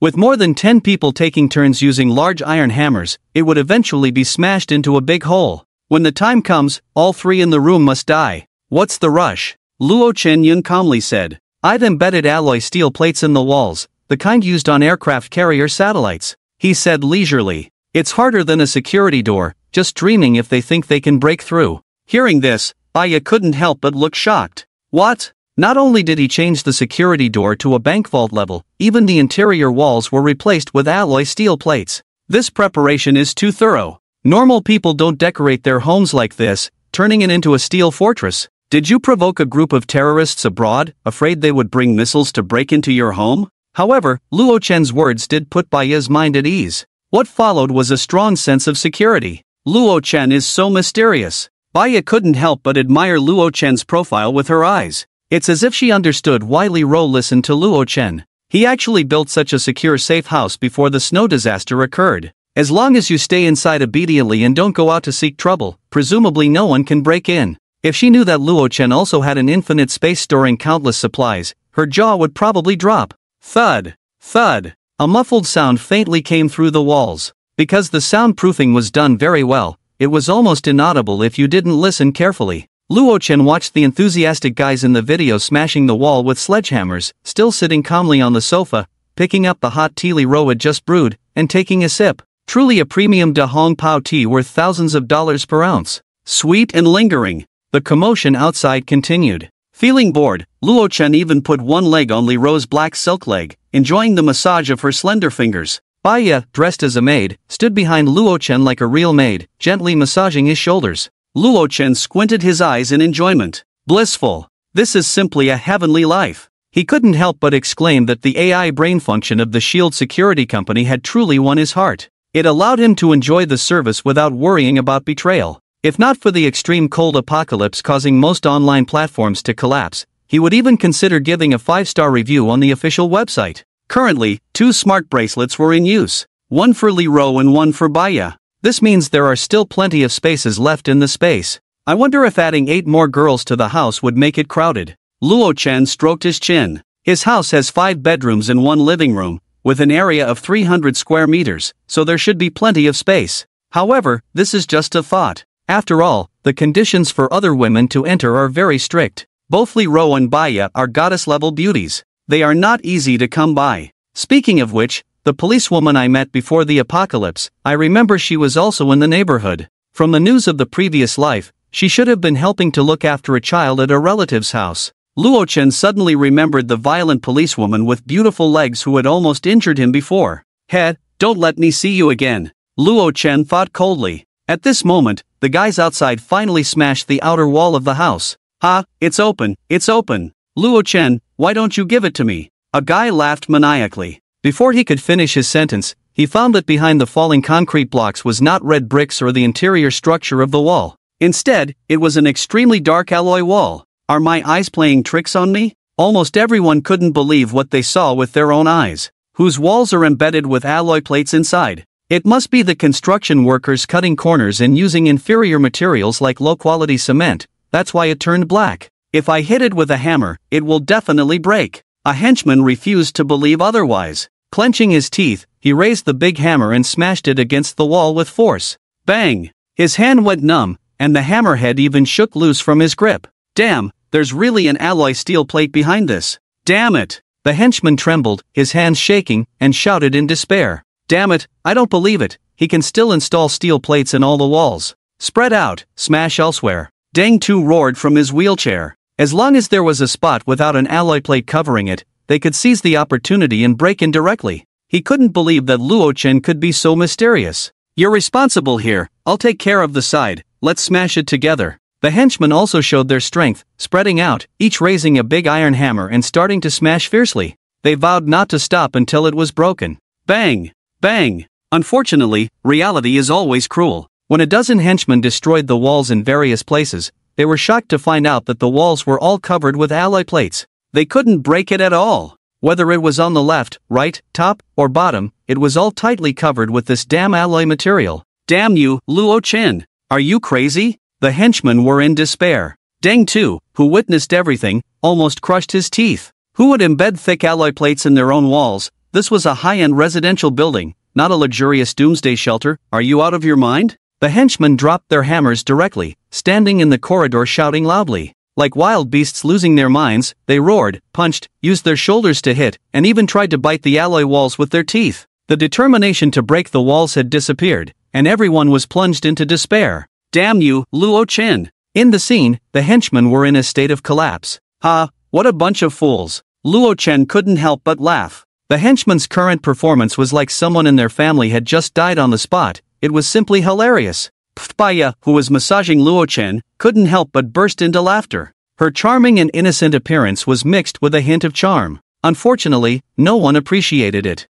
With more than 10 people taking turns using large iron hammers, it would eventually be smashed into a big hole. When the time comes, all three in the room must die.
What's the rush? Luo Chen calmly said.
I've embedded alloy steel plates in the walls, the kind used on aircraft carrier satellites, he said leisurely. It's harder than a security door, just dreaming if they think they can break through.
Hearing this, Baya couldn't help but look shocked.
What? Not only did he change the security door to a bank vault level, even the interior walls were replaced with alloy steel plates.
This preparation is too thorough.
Normal people don't decorate their homes like this, turning it into a steel fortress.
Did you provoke a group of terrorists abroad, afraid they would bring missiles to break into your home?
However, Luo Chen's words did put Baya's mind at ease. What followed was a strong sense of security.
Luo Chen is so mysterious. Baya couldn't help but admire Luo Chen's profile with her eyes.
It's as if she understood why Li Ro listened to Luo Chen. He actually built such a secure safe house before the snow disaster occurred. As long as you stay inside obediently and don't go out to seek trouble, presumably no one can break in. If she knew that Luo Chen also had an infinite space storing countless supplies, her jaw would probably drop.
Thud, thud.
A muffled sound faintly came through the walls. Because the soundproofing was done very well, it was almost inaudible if you didn't listen carefully. Luo Chen watched the enthusiastic guys in the video smashing the wall with sledgehammers, still sitting calmly on the sofa, picking up the hot tea Li Ro had just brewed, and taking a sip. Truly a premium Da Hong Pao tea worth thousands of dollars per ounce.
Sweet and lingering.
The commotion outside continued.
Feeling bored, Luo Chen even put one leg on Li Ro's black silk leg, enjoying the massage of her slender fingers.
Baya, dressed as a maid, stood behind Luo Chen like a real maid, gently massaging his shoulders.
Luo Chen squinted his eyes in enjoyment. Blissful. This is simply a heavenly life.
He couldn't help but exclaim that the AI brain function of the S.H.I.E.L.D. security company had truly won his heart. It allowed him to enjoy the service without worrying about betrayal. If not for the extreme cold apocalypse causing most online platforms to collapse, he would even consider giving a 5-star review on the official website.
Currently, 2 smart bracelets were in use, one for Li Ro and one for Baya.
This means there are still plenty of spaces left in the space.
I wonder if adding 8 more girls to the house would make it crowded. Luo Chen stroked his chin. His house has 5 bedrooms and 1 living room, with an area of 300 square meters, so there should be plenty of space. However, this is just a thought. After all, the conditions for other women to enter are very strict. Both Li Ro and Baya are goddess-level beauties. They are not easy to come by. Speaking of which, the policewoman I met before the apocalypse, I remember she was also in the neighborhood. From the news of the previous life, she should have been helping to look after a child at a relative's house. Luo Chen suddenly remembered the violent policewoman with beautiful legs who had almost injured him before. Head, don't let me see you again. Luo Chen thought coldly. At this moment, the guys outside finally smashed the outer wall of the house. Ha, it's open, it's open. Luo Chen, why don't you give it to me? A guy laughed maniacally. Before he could finish his sentence, he found that behind the falling concrete blocks was not red bricks or the interior structure of the wall. Instead, it was an extremely dark alloy wall. Are my eyes playing tricks on me? Almost everyone couldn't believe what they saw with their own eyes. Whose walls are embedded with alloy plates inside? It must be the construction workers cutting corners and using inferior materials like low-quality cement. That's why it turned black. If I hit it with a hammer, it will definitely break. A henchman refused to believe otherwise. Clenching his teeth, he raised the big hammer and smashed it against the wall with force. Bang! His hand went numb, and the hammerhead even shook loose from his grip. Damn, there's really an alloy steel plate behind this. Damn it! The henchman trembled, his hands shaking, and shouted in despair. Damn it, I don't believe it, he can still install steel plates in all the walls. Spread out, smash elsewhere. Deng Tu roared from his wheelchair. As long as there was a spot without an alloy plate covering it, they could seize the opportunity and break in directly. He couldn't believe that Luo Chen could be so mysterious. You're responsible here, I'll take care of the side, let's smash it together. The henchmen also showed their strength, spreading out, each raising a big iron hammer and starting to smash fiercely. They vowed not to stop until it was broken. Bang! Bang! Unfortunately, reality is always cruel. When a dozen henchmen destroyed the walls in various places, they were shocked to find out that the walls were all covered with alloy plates. They couldn't break it at all. Whether it was on the left, right, top, or bottom, it was all tightly covered with this damn alloy material. Damn you, Luo Chen! Are you crazy? The henchmen were in despair. Deng Tu, who witnessed everything, almost crushed his teeth. Who would embed thick alloy plates in their own walls? This was a high-end residential building, not a luxurious doomsday shelter. Are you out of your mind? The henchmen dropped their hammers directly, standing in the corridor shouting loudly. Like wild beasts losing their minds, they roared, punched, used their shoulders to hit, and even tried to bite the alloy walls with their teeth. The determination to break the walls had disappeared, and everyone was plunged into despair. Damn you, Luo Chen! In the scene, the henchmen were in a state of collapse. Ha, what a bunch of fools! Luo Chen couldn't help but laugh. The henchmen's current performance was like someone in their family had just died on the spot. It was simply hilarious. Baya, who was massaging Luo Chen, couldn't help but burst into laughter. Her charming and innocent appearance was mixed with a hint of charm. Unfortunately, no one appreciated it.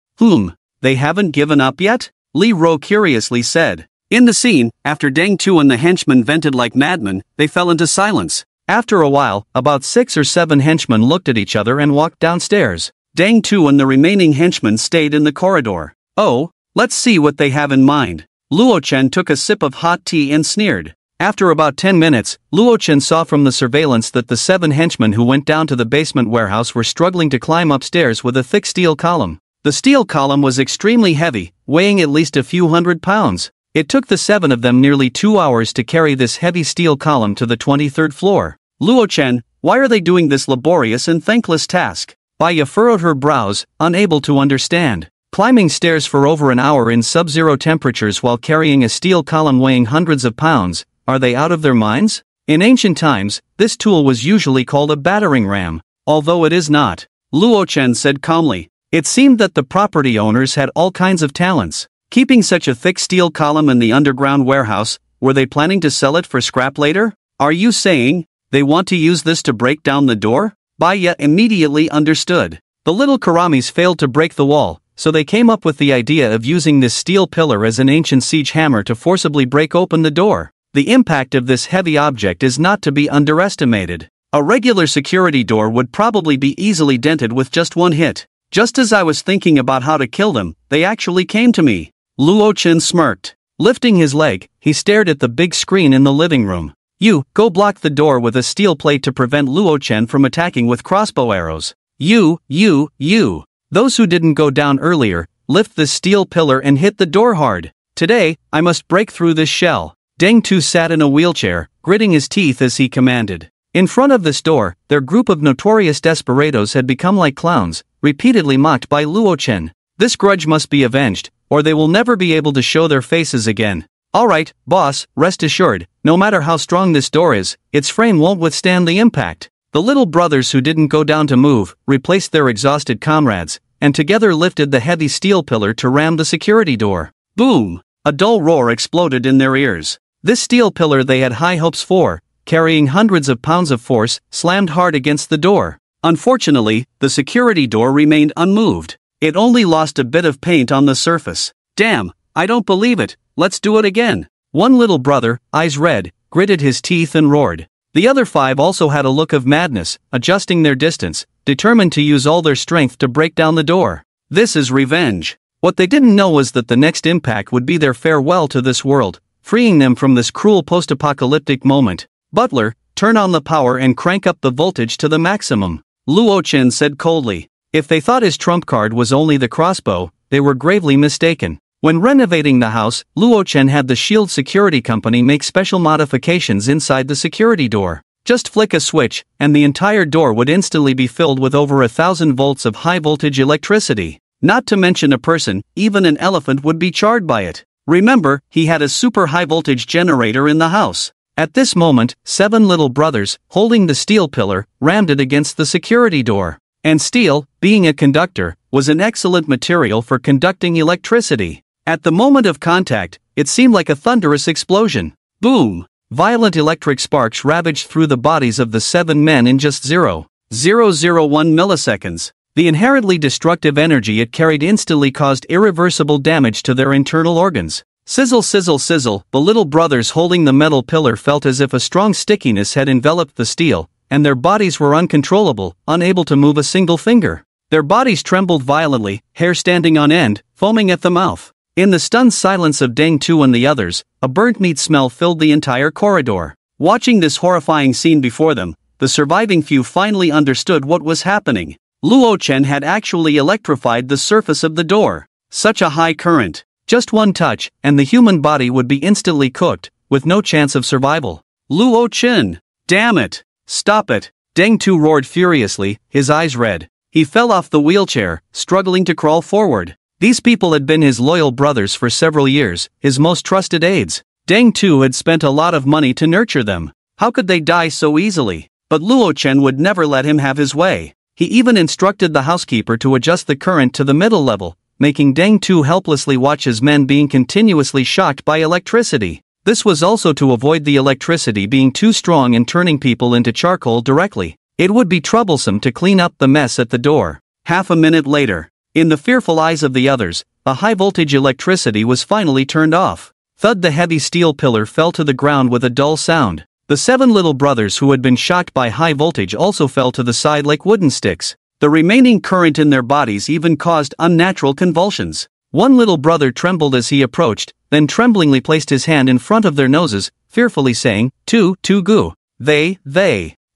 They haven't given up yet? Li Ro curiously said. In the scene, after Deng Tu and the henchmen vented like madmen, they fell into silence. After a while, about 6 or 7 henchmen looked at each other and walked downstairs. Deng Tu and the remaining henchmen stayed in the corridor. Oh, let's see what they have in mind. Luo Chen took a sip of hot tea and sneered. After about 10 minutes, Luo Chen saw from the surveillance that the 7 henchmen who went down to the basement warehouse were struggling to climb upstairs with a thick steel column. The steel column was extremely heavy, weighing at least a few hundred pounds. It took the 7 of them nearly 2 hours to carry this heavy steel column to the 23rd floor. Luo Chen, why are they doing this laborious and thankless task? Baya furrowed her brows, unable to understand. Climbing stairs for over an hour in sub-zero temperatures while carrying a steel column weighing hundreds of pounds, are they out of their minds? In ancient times, this tool was usually called a battering ram, although it is not. Luo Chen said calmly. It seemed that the property owners had all kinds of talents. Keeping such a thick steel column in the underground warehouse, were they planning to sell it for scrap later? Are you saying they want to use this to break down the door? Baya immediately understood. The little Karamis failed to break the wall, so they came up with the idea of using this steel pillar as an ancient siege hammer to forcibly break open the door. The impact of this heavy object is not to be underestimated. A regular security door would probably be easily dented with just one hit. Just as I was thinking about how to kill them, they actually came to me. Luo Chen smirked. Lifting his leg, he stared at the big screen in the living room. You, go block the door with a steel plate to prevent Luo Chen from attacking with crossbow arrows. You. Those who didn't go down earlier, lift the steel pillar and hit the door hard. Today, I must break through this shell. Deng Tu sat in a wheelchair, gritting his teeth as he commanded. In front of this door, their group of notorious desperados had become like clowns, repeatedly mocked by Luo Chen. This grudge must be avenged, or they will never be able to show their faces again. Alright, boss, rest assured, no matter how strong this door is, its frame won't withstand the impact. The little brothers who didn't go down to move, replaced their exhausted comrades, and together lifted the heavy steel pillar to ram the security door. Boom! A dull roar exploded in their ears. This steel pillar they had high hopes for, carrying hundreds of pounds of force, slammed hard against the door. Unfortunately, the security door remained unmoved. It only lost a bit of paint on the surface. Damn, I don't believe it. Let's do it again. One little brother, eyes red, gritted his teeth and roared. The other 5 also had a look of madness, adjusting their distance, determined to use all their strength to break down the door. This is revenge. What they didn't know was that the next impact would be their farewell to this world, freeing them from this cruel post-apocalyptic moment. Butler, turn on the power and crank up the voltage to the maximum. Luo Chen said coldly. If they thought his trump card was only the crossbow, they were gravely mistaken. When renovating the house, Luo Chen had the Shield Security Company make special modifications inside the security door. Just flick a switch, and the entire door would instantly be filled with over 1,000 volts of high-voltage electricity. Not to mention a person, even an elephant would be charred by it. Remember, he had a super high-voltage generator in the house. At this moment, 7 little brothers, holding the steel pillar, rammed it against the security door. And steel, being a conductor, was an excellent material for conducting electricity. At the moment of contact, it seemed like a thunderous explosion. Boom! Violent electric sparks ravaged through the bodies of the 7 men in just 0.001 milliseconds. The inherently destructive energy it carried instantly caused irreversible damage to their internal organs. Sizzle, sizzle, sizzle, the little brothers holding the metal pillar felt as if a strong stickiness had enveloped the steel, and their bodies were uncontrollable, unable to move a single finger. Their bodies trembled violently, hair standing on end, foaming at the mouth. In the stunned silence of Deng Tu and the others, a burnt meat smell filled the entire corridor. Watching this horrifying scene before them, the surviving few finally understood what was happening. Luo Chen had actually electrified the surface of the door. Such a high current. Just one touch, and the human body would be instantly cooked, with no chance of survival. Luo Chen! Damn it! Stop it! Deng Tu roared furiously, his eyes red. He fell off the wheelchair, struggling to crawl forward. These people had been his loyal brothers for several years, his most trusted aides. Deng Tu had spent a lot of money to nurture them. How could they die so easily? But Luo Chen would never let him have his way. He even instructed the housekeeper to adjust the current to the middle level, making Deng Tu helplessly watch his men being continuously shocked by electricity. This was also to avoid the electricity being too strong and turning people into charcoal directly. It would be troublesome to clean up the mess at the door. Half a minute later, in the fearful eyes of the others, the high-voltage electricity was finally turned off. Thud, the heavy steel pillar fell to the ground with a dull sound. The 7 little brothers who had been shocked by high voltage also fell to the side like wooden sticks. The remaining current in their bodies even caused unnatural convulsions. One little brother trembled as he approached, then tremblingly placed his hand in front of their noses, fearfully saying, "Tu gu. They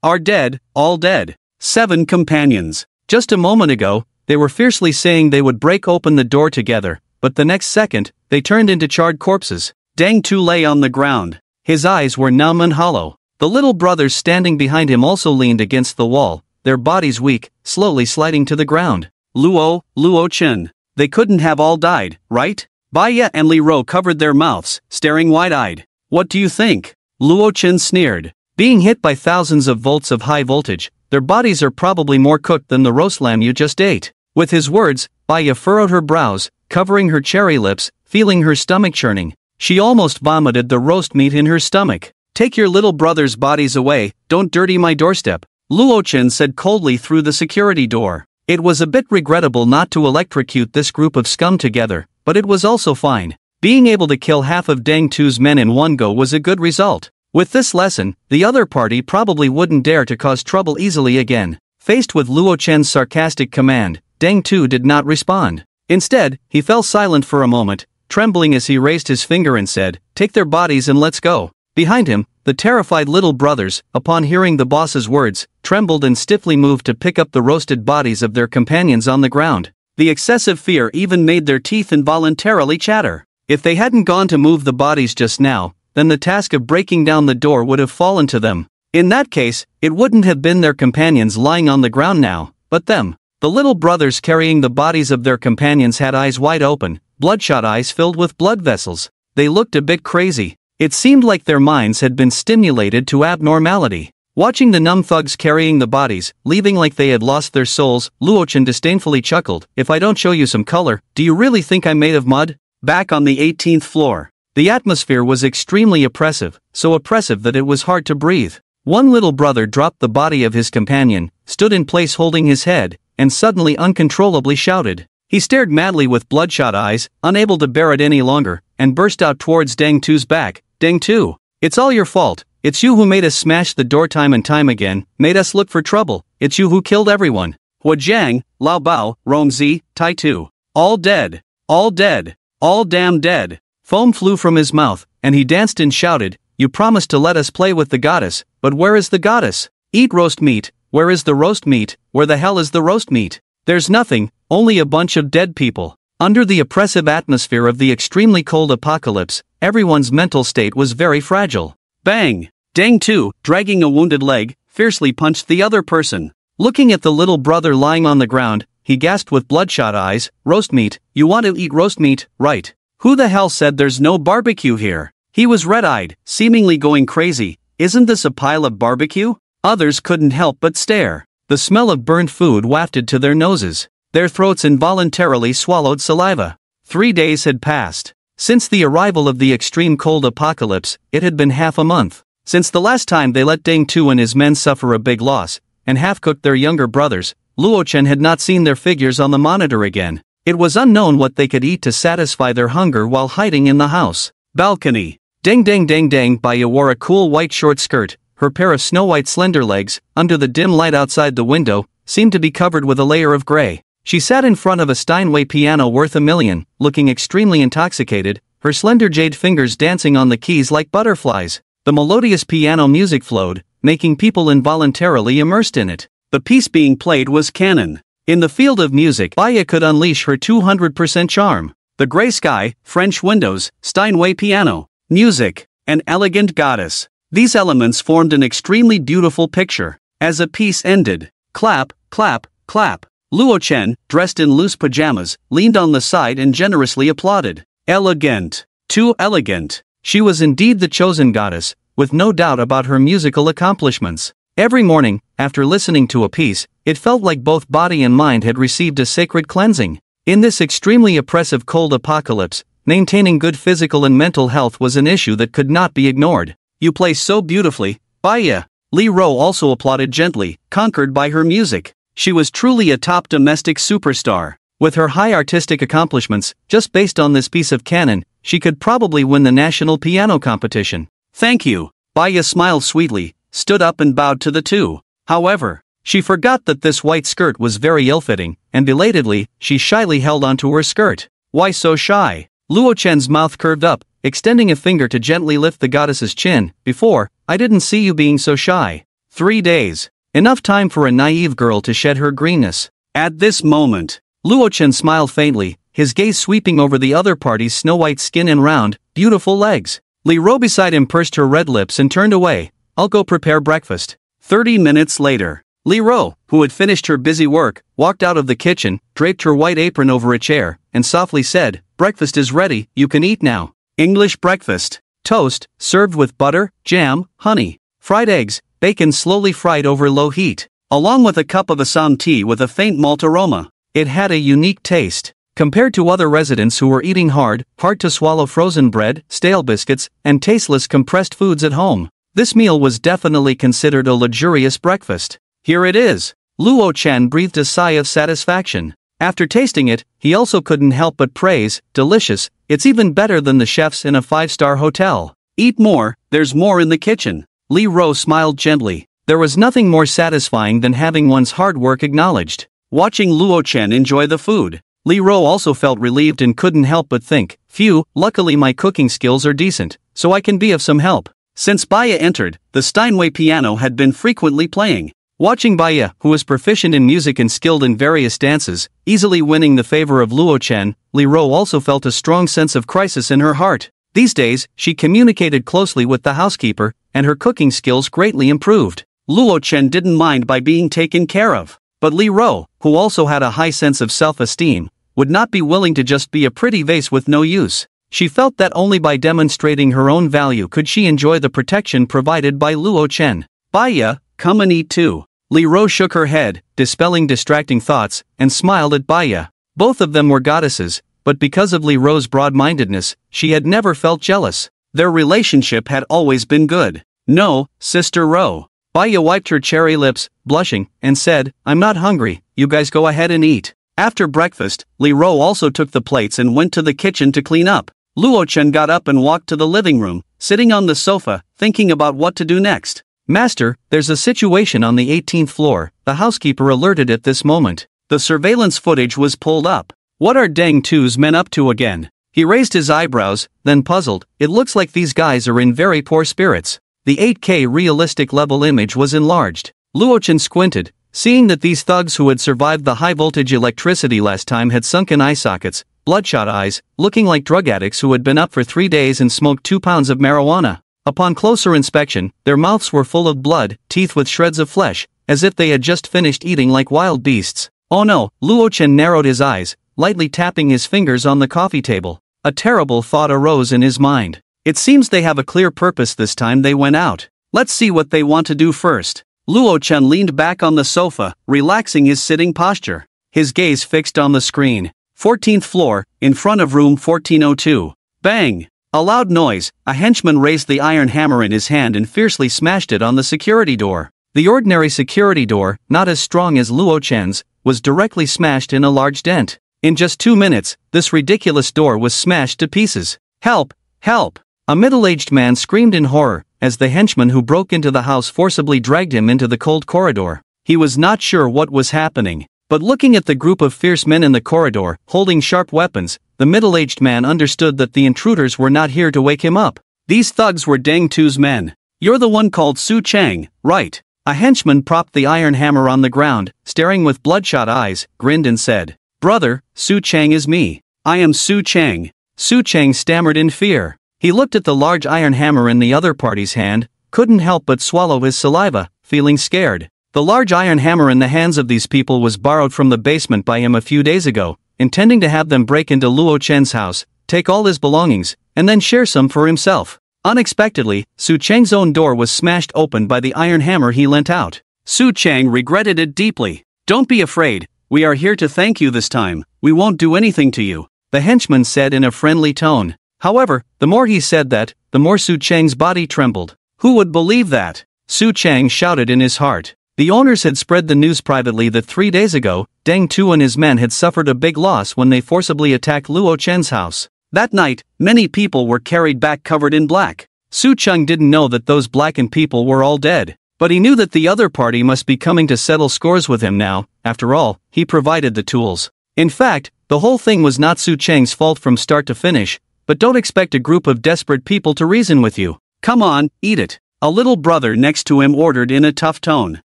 are dead, all dead." 7 companions. Just a moment ago, they were fiercely saying they would break open the door together, but the next second, they turned into charred corpses. Deng Tu lay on the ground. His eyes were numb and hollow. The little brothers standing behind him also leaned against the wall, their bodies weak, slowly sliding to the ground. Luo Chen. They couldn't have all died, right? Baya and Li Ro covered their mouths, staring wide-eyed. What do you think? Luo Chen sneered. Being hit by thousands of volts of high voltage, their bodies are probably more cooked than the roast lamb you just ate. With his words, Baya furrowed her brows, covering her cherry lips, feeling her stomach churning. She almost vomited the roast meat in her stomach. Take your little brothers' bodies away, don't dirty my doorstep, Luo Chen said coldly through the security door. It was a bit regrettable not to electrocute this group of scum together, but it was also fine. Being able to kill half of Deng Tu's men in one go was a good result. With this lesson, the other party probably wouldn't dare to cause trouble easily again. Faced with Luo Chen's sarcastic command, Deng Tu did not respond. Instead, he fell silent for a moment, trembling as he raised his finger and said, "Take their bodies and let's go." Behind him,
The terrified little brothers, upon hearing the boss's words, trembled and stiffly moved to pick up the roasted bodies of their companions on the ground. The excessive fear even made their teeth involuntarily chatter. If they hadn't gone to move the bodies just now, then the task of breaking down the door would have fallen to them. In that case, it wouldn't have been their companions lying on the ground now, but them. The little brothers carrying the bodies of their companions had eyes wide open, bloodshot eyes filled with blood vessels. They looked a bit crazy. It seemed like their minds had been stimulated to abnormality. Watching the numb thugs carrying the bodies, leaving like they had lost their souls, Luochen disdainfully chuckled. If I don't show you some color, do you really think I'm made of mud? Back on the 18th floor. The atmosphere was extremely oppressive, so oppressive that it was hard to breathe. One little brother dropped the body of his companion, stood in place holding his head, and suddenly uncontrollably shouted. He stared madly with bloodshot eyes, unable to bear it any longer, and burst out towards Deng Tu's back. Deng Tu, it's all your fault. It's you who made us smash the door time and time again, made us look for trouble. It's you who killed everyone. Hua Jiang, Lao Bao, Rong Zi, Tai Tu. All dead. All dead. All damn dead. Foam flew from his mouth, and he danced and shouted, you promised to let us play with the goddess, but where is the goddess? Eat roast meat. Where is the roast meat? Where the hell is the roast meat? There's nothing, only a bunch of dead people. Under the oppressive atmosphere of the extremely cold apocalypse, everyone's mental state was very fragile. Bang! Deng Tu, dragging a wounded leg, fiercely punched the other person. Looking at the little brother lying on the ground, he gasped with bloodshot eyes, roast meat, you want to eat roast meat, right? Who the hell said there's no barbecue here? He was red-eyed, seemingly going crazy. Isn't this a pile of barbecue? Others couldn't help but stare. The smell of burned food wafted to their noses. Their throats involuntarily swallowed saliva. 3 days had passed. Since the arrival of the extreme cold apocalypse, it had been half a month. Since the last time they let Deng Tu and his men suffer a big loss, and half-cooked their younger brothers, Luochen had not seen their figures on the monitor again. It was unknown what they could eat to satisfy their hunger while hiding in the house. Balcony. Deng deng deng deng. Baya wore a cool white short skirt. Her pair of snow-white slender legs, under the dim light outside the window, seemed to be covered with a layer of gray. She sat in front of a Steinway piano worth $1 million, looking extremely intoxicated, her slender jade fingers dancing on the keys like butterflies. The melodious piano music flowed, making people involuntarily immersed in it. The piece being played was canon. In the field of music, Baya could unleash her 200% charm. The gray sky, French windows, Steinway piano, music, an elegant goddess. These elements formed an extremely beautiful picture. As a piece ended, clap, clap, clap. Luochen, dressed in loose pajamas, leaned on the side and generously applauded. Elegant. Too elegant. She was indeed the chosen goddess, with no doubt about her musical accomplishments. Every morning, after listening to a piece, it felt like both body and mind had received a sacred cleansing. In this extremely oppressive cold apocalypse, maintaining good physical and mental health was an issue that could not be ignored. You play so beautifully, Baya. Li Ro also applauded gently, conquered by her music. She was truly a top domestic superstar. With her high artistic accomplishments, just based on this piece of canon, she could probably win the national piano competition. Thank you. Baya smiled sweetly, stood up and bowed to the two. However, she forgot that this white skirt was very ill-fitting, and belatedly, she shyly held onto her skirt. Why so shy? Luochen's mouth curved up, extending a finger to gently lift the goddess's chin. Before, I didn't see you being so shy. 3 days. Enough time for a naive girl to shed her greenness. At this moment, Luochen smiled faintly, his gaze sweeping over the other party's snow-white skin and round, beautiful legs. Li Ro beside him pursed her red lips and turned away. I'll go prepare breakfast. 30 minutes later, Li Ro, who had finished her busy work, walked out of the kitchen, draped her white apron over a chair, and softly said, breakfast is ready, you can eat now. English breakfast. Toast, served with butter, jam, honey, fried eggs, bacon slowly fried over low heat, along with a cup of Assam tea with a faint malt aroma. It had a unique taste. Compared to other residents who were eating hard-to-swallow frozen bread, stale biscuits, and tasteless compressed foods at home, this meal was definitely considered a luxurious breakfast. Here it is. Luochen breathed a sigh of satisfaction. After tasting it, he also couldn't help but praise, delicious, it's even better than the chefs in a 5-star hotel. Eat more, there's more in the kitchen. Li Ro smiled gently. There was nothing more satisfying than having one's hard work acknowledged. Watching Luochen enjoy the food, Li Ro also felt relieved and couldn't help but think, phew, luckily my cooking skills are decent, so I can be of some help.
Since Baya entered, the Steinway piano had been frequently playing. Watching Baya, who was proficient in music and skilled in various dances, easily winning the favor of Luo Chen, Li Ro also felt a strong sense of crisis in her heart. These days, she communicated closely with the housekeeper, and her cooking skills greatly improved. Luo Chen didn't mind by being taken care of. But Li Ro, who also had a high sense of self-esteem, would not be willing to just be a pretty vase with no use. She felt that only by demonstrating her own value could she enjoy the protection provided by Luo Chen. Baya, come and eat too. Li Ro shook her head, dispelling distracting thoughts, and smiled at Baya. Both of them were goddesses, but because of Li Ro's broad-mindedness, she had never felt jealous. Their relationship had always been good. No, Sister Ro. Baya wiped her cherry lips, blushing, and said, I'm not hungry, you guys go ahead and eat. After breakfast, Li Ro also took the plates and went to the kitchen to clean up. Luo Chen got up and walked to the living room, sitting on the sofa, thinking about what to do next. Master, there's a situation on the 18th floor, the housekeeper alerted at this moment. The surveillance footage was pulled up. What are Deng Tu's men up to again? He raised his eyebrows, then puzzled, it looks like these guys are in very poor spirits. The 8K realistic level image was enlarged. Luo Chen squinted, seeing that these thugs who had survived the high-voltage electricity last time had sunken eye sockets, bloodshot eyes, looking like drug addicts who had been up for 3 days and smoked 2 pounds of marijuana. Upon closer inspection, their mouths were full of blood, teeth with shreds of flesh, as if they had just finished eating like wild beasts. Oh no, Luo Chen narrowed his eyes, lightly tapping his fingers on the coffee table. A terrible thought arose in his mind. It seems they have a clear purpose this time they went out. Let's see what they want to do first. Luo Chen leaned back on the sofa, relaxing his sitting posture. His gaze fixed on the screen. 14th floor, in front of room 1402. Bang! A loud noise, a henchman raised the iron hammer in his hand and fiercely smashed it on the security door. The ordinary security door, not as strong as Luo Chen's, was directly smashed in a large dent. In just 2 minutes, this ridiculous door was smashed to pieces. Help! Help! A middle-aged man screamed in horror, as the henchman who broke into the house forcibly dragged him into the cold corridor. He was not sure what was happening, but looking at the group of fierce men in the corridor, holding sharp weapons, the middle-aged man understood that the intruders were not here to wake him up. These thugs were Deng Tu's men. You're the one called Su Chang, right? A henchman propped the iron hammer on the ground, staring with bloodshot eyes, grinned and said, Brother, Su Chang is me. I am Su Chang. Su Chang stammered in fear. He looked at the large iron hammer in the other party's hand, couldn't help but swallow his saliva, feeling scared. The large iron hammer in the hands of these people was borrowed from the basement by him a few days ago, intending to have them break into Luo Chen's house, take all his belongings, and then share some for himself. Unexpectedly, Su Chang's own door was smashed open by the iron hammer he lent out. Su Chang regretted it deeply. Don't be afraid, we are here to thank you this time, we won't do anything to you, the henchman said in a friendly tone. However, the more he said that, the more Su Chang's body trembled. Who would believe that? Su Chang shouted in his heart. The owners had spread the news privately that 3 days ago, Deng Tu and his men had suffered a big loss when they forcibly attacked Luo Chen's house. That night, many people were carried back covered in black. Su Chang didn't know that those blackened people were all dead, but he knew that the other party must be coming to settle scores with him now. After all, he provided the tools. In fact, the whole thing was not Su Chang's fault from start to finish, but don't expect a group of desperate people to reason with you. Come on, eat it. A little brother next to him ordered in a tough tone.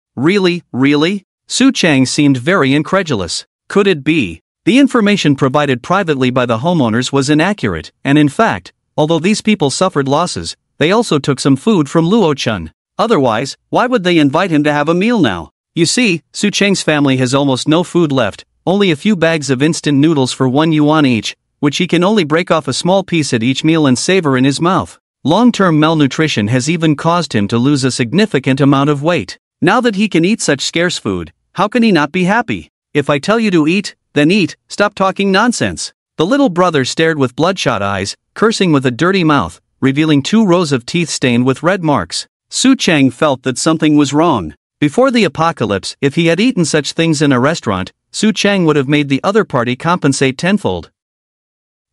Really, really? Su Chang seemed very incredulous. Could it be? The information provided privately by the homeowners was inaccurate, and in fact, although these people suffered losses, they also took some food from Luo Chen. Otherwise, why would they invite him to have a meal now? You see, Su Chang's family has almost no food left, only a few bags of instant noodles for 1 yuan each, which he can only break off a small piece at each meal and savor in his mouth. Long-term malnutrition has even caused him to lose a significant amount of weight. Now that he can eat such scarce food, how can he not be happy? If I tell you to eat, then eat, stop talking nonsense. The little brother stared with bloodshot eyes, cursing with a dirty mouth, revealing 2 rows of teeth stained with red marks. Su Chang felt that something was wrong. Before the apocalypse, if he had eaten such things in a restaurant, Su Chang would have made the other party compensate tenfold.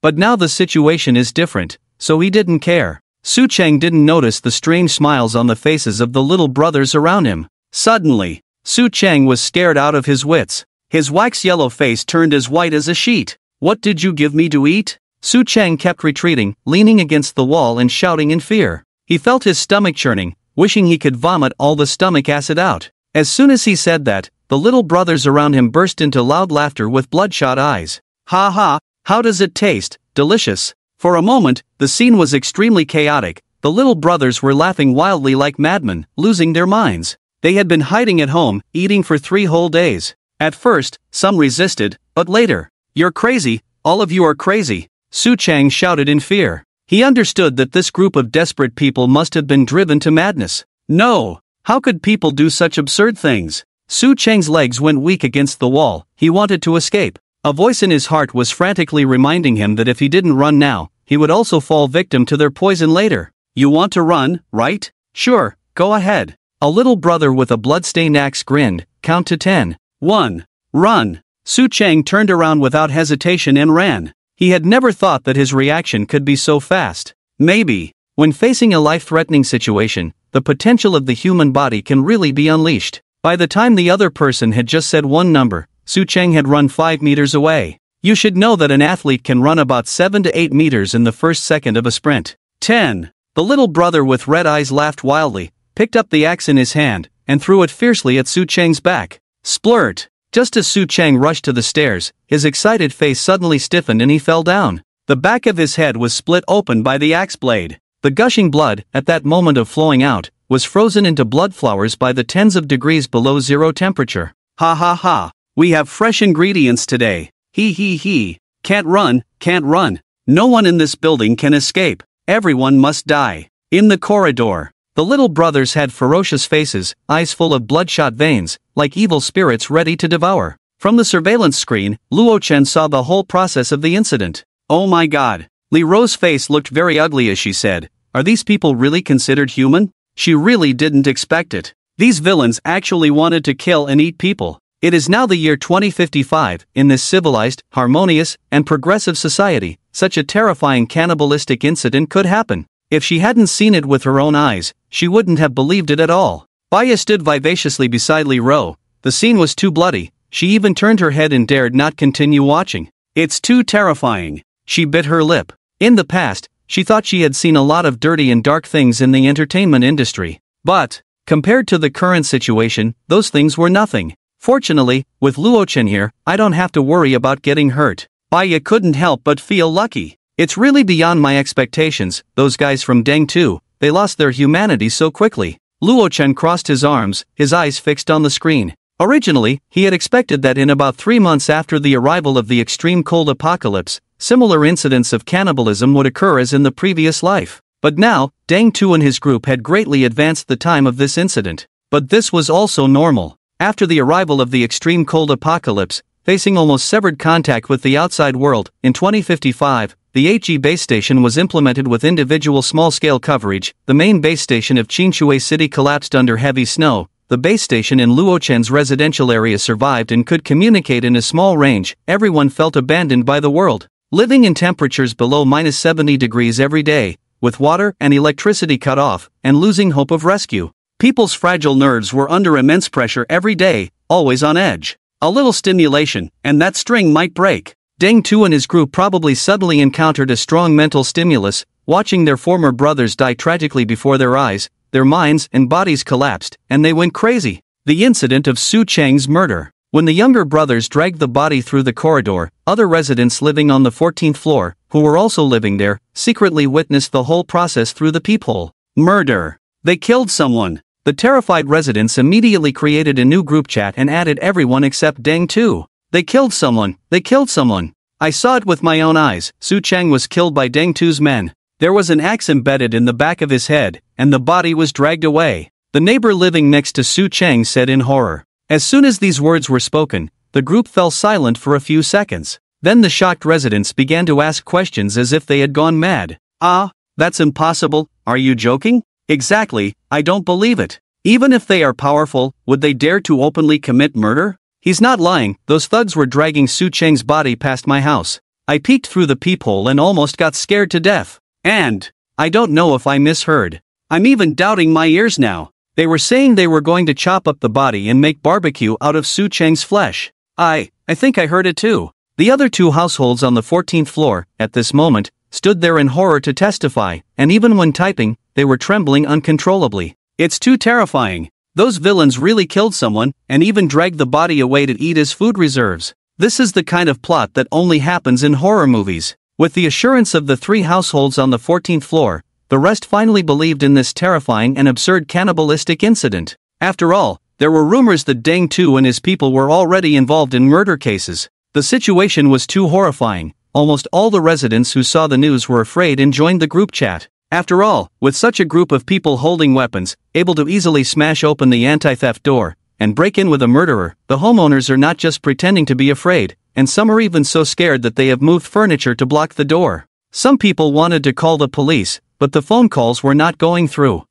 But now the situation is different, so he didn't care. Su Chang didn't notice the strange smiles on the faces of the little brothers around him. Suddenly, Su Chang was scared out of his wits. His wax-yellow face turned as white as a sheet. What did you give me to eat? Su Chang kept retreating, leaning against the wall and shouting in fear.
He felt his stomach churning, wishing he could vomit all the stomach acid out. As soon as he said that, the little brothers around him burst into loud laughter with bloodshot eyes. Ha ha, how does it taste? Delicious. For a moment, the scene was extremely chaotic. The little brothers were laughing wildly like madmen, losing their minds. They had been hiding at home, eating for 3 whole days. At first, some resisted, but later, "You're crazy, all of you are crazy," Su Chang shouted in fear. He understood that this group of desperate people must have been driven to madness. No! How could people do such absurd things? Su Chang's legs went weak against the wall. He wanted to escape. A voice in his heart was frantically reminding him that if he didn't run now, he would also fall victim to their poison later. You want to run, right? Sure, go ahead. A little brother with a blood-stained axe grinned. Count to 10. 1. Run. Su Chang turned around without hesitation and ran. He had never thought that his reaction could be so fast. Maybe, when facing a life-threatening situation, the potential of the human body can really be unleashed. By the time the other person had just said one number, Su Chang had run 5 meters away. You should know that an athlete can run about 7 to 8 meters in the first second of a sprint. 10. The little brother with red eyes laughed wildly, picked up the axe in his hand, and threw it fiercely at Su Chang's back. Splurt! Just as Su Chang rushed to the stairs, his excited face suddenly stiffened and he fell down. The back of his head was split open by the axe blade. The gushing blood, at that moment of flowing out, was frozen into blood flowers by the tens of degrees below zero temperature. Ha ha ha! We have fresh ingredients today. He he he. Can't run, can't run. No one in this building can escape. Everyone must die. In the corridor, the little brothers had ferocious faces, eyes full of bloodshot veins, like evil spirits ready to devour. From the surveillance screen, Luo Chen saw the whole process of the incident. Oh my god. Li Ro's face looked very ugly as she said, "Are these people really considered human?" She really didn't expect it. These villains actually wanted to kill and eat people. It is now the year 2055, in this civilized, harmonious, and progressive society, such a terrifying cannibalistic incident could happen. If she hadn't seen it with her own eyes, she wouldn't have believed it at all. Baya stood vivaciously beside Li Ro. The scene was too bloody, she even turned her head and dared not continue watching. It's too terrifying. She bit her lip. In the past, she thought she had seen a lot of dirty and dark things in the entertainment industry. But, compared to the current situation, those things were nothing. Fortunately, with Luo Chen here, I don't have to worry about getting hurt. Baya couldn't help but feel lucky. It's really beyond my expectations, those guys from Deng 2, they lost their humanity so quickly. Luo Chen crossed his arms, his eyes fixed on the screen. Originally, he had expected that in about 3 months after the arrival of the extreme cold apocalypse, similar incidents of cannibalism would occur as in the previous life. But now, Deng 2 and his group had greatly advanced the time of this incident. But this was also normal. After the arrival of the extreme cold apocalypse, facing almost severed contact with the outside world, in 2055, the 8G base station was implemented with individual small-scale coverage. The main base station of Qinshui City collapsed under heavy snow. The base station in Luo Chen's residential area survived and could communicate in a small range. Everyone felt abandoned by the world, living in temperatures below -70 degrees every day, with water and electricity cut off, and losing hope of rescue. People's fragile nerves were under immense pressure every day, always on edge. A little stimulation, and that string might break. Deng 2 and his group probably suddenly encountered a strong mental stimulus, watching their former brothers die tragically before their eyes. Their minds and bodies collapsed, and they went crazy. The incident of Su Chang's murder. When the younger brothers dragged the body through the corridor, other residents living on the 14th floor, who were also living there, secretly witnessed the whole process through the peephole. Murder. They killed someone. The terrified residents immediately created a new group chat and added everyone except Deng 2. They killed someone. They killed someone. I saw it with my own eyes. Su Chang was killed by Deng 2's men. There was an axe embedded in the back of his head, and the body was dragged away. The neighbor living next to Su Chang said in horror. As soon as these words were spoken, the group fell silent for a few seconds. Then the shocked residents began to ask questions as if they had gone mad. Ah, that's impossible, are you joking? Exactly, I don't believe it. Even if they are powerful, would they dare to openly commit murder? He's not lying, those thugs were dragging Su Chang's body past my house. I peeked through the peephole and almost got scared to death. And, I don't know if I misheard. I'm even doubting my ears now. They were saying they were going to chop up the body and make barbecue out of Su Chang's flesh. I think I heard it too. The other 2 households on the 14th floor, at this moment, stood there in horror to testify, and even when typing, they were trembling uncontrollably. It's too terrifying. Those villains really killed someone, and even dragged the body away to eat as food reserves. This is the kind of plot that only happens in horror movies. With the assurance of the 3 households on the 14th floor, the rest finally believed in this terrifying and absurd cannibalistic incident. After all, there were rumors that Deng Tu and his people were already involved in murder cases. The situation was too horrifying. Almost all the residents who saw the news were afraid and joined the group chat. After all, with such a group of people holding weapons, able to easily smash open the anti-theft door, and break in with a murderer, the homeowners are not just pretending to be afraid, and some are even so scared that they have moved furniture to block the door. Some people wanted to call the police, but the phone calls were not going through.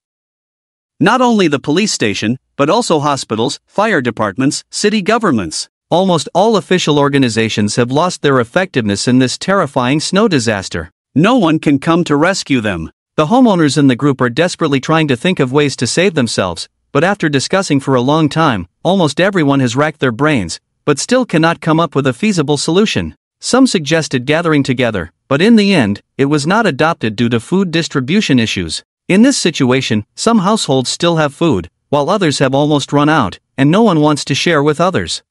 Not only the police station, but also hospitals, fire departments, city governments. Almost all official organizations have lost their effectiveness in this terrifying snow disaster. No one can come to rescue them. The homeowners in the group are desperately trying to think of ways to save themselves, but after discussing for a long time, almost everyone has racked their brains, but still cannot come up with a feasible solution. Some suggested gathering together, but in the end, it was not adopted due to food distribution issues. In this situation, some households still have food, while others have almost run out, and no one wants to share with others.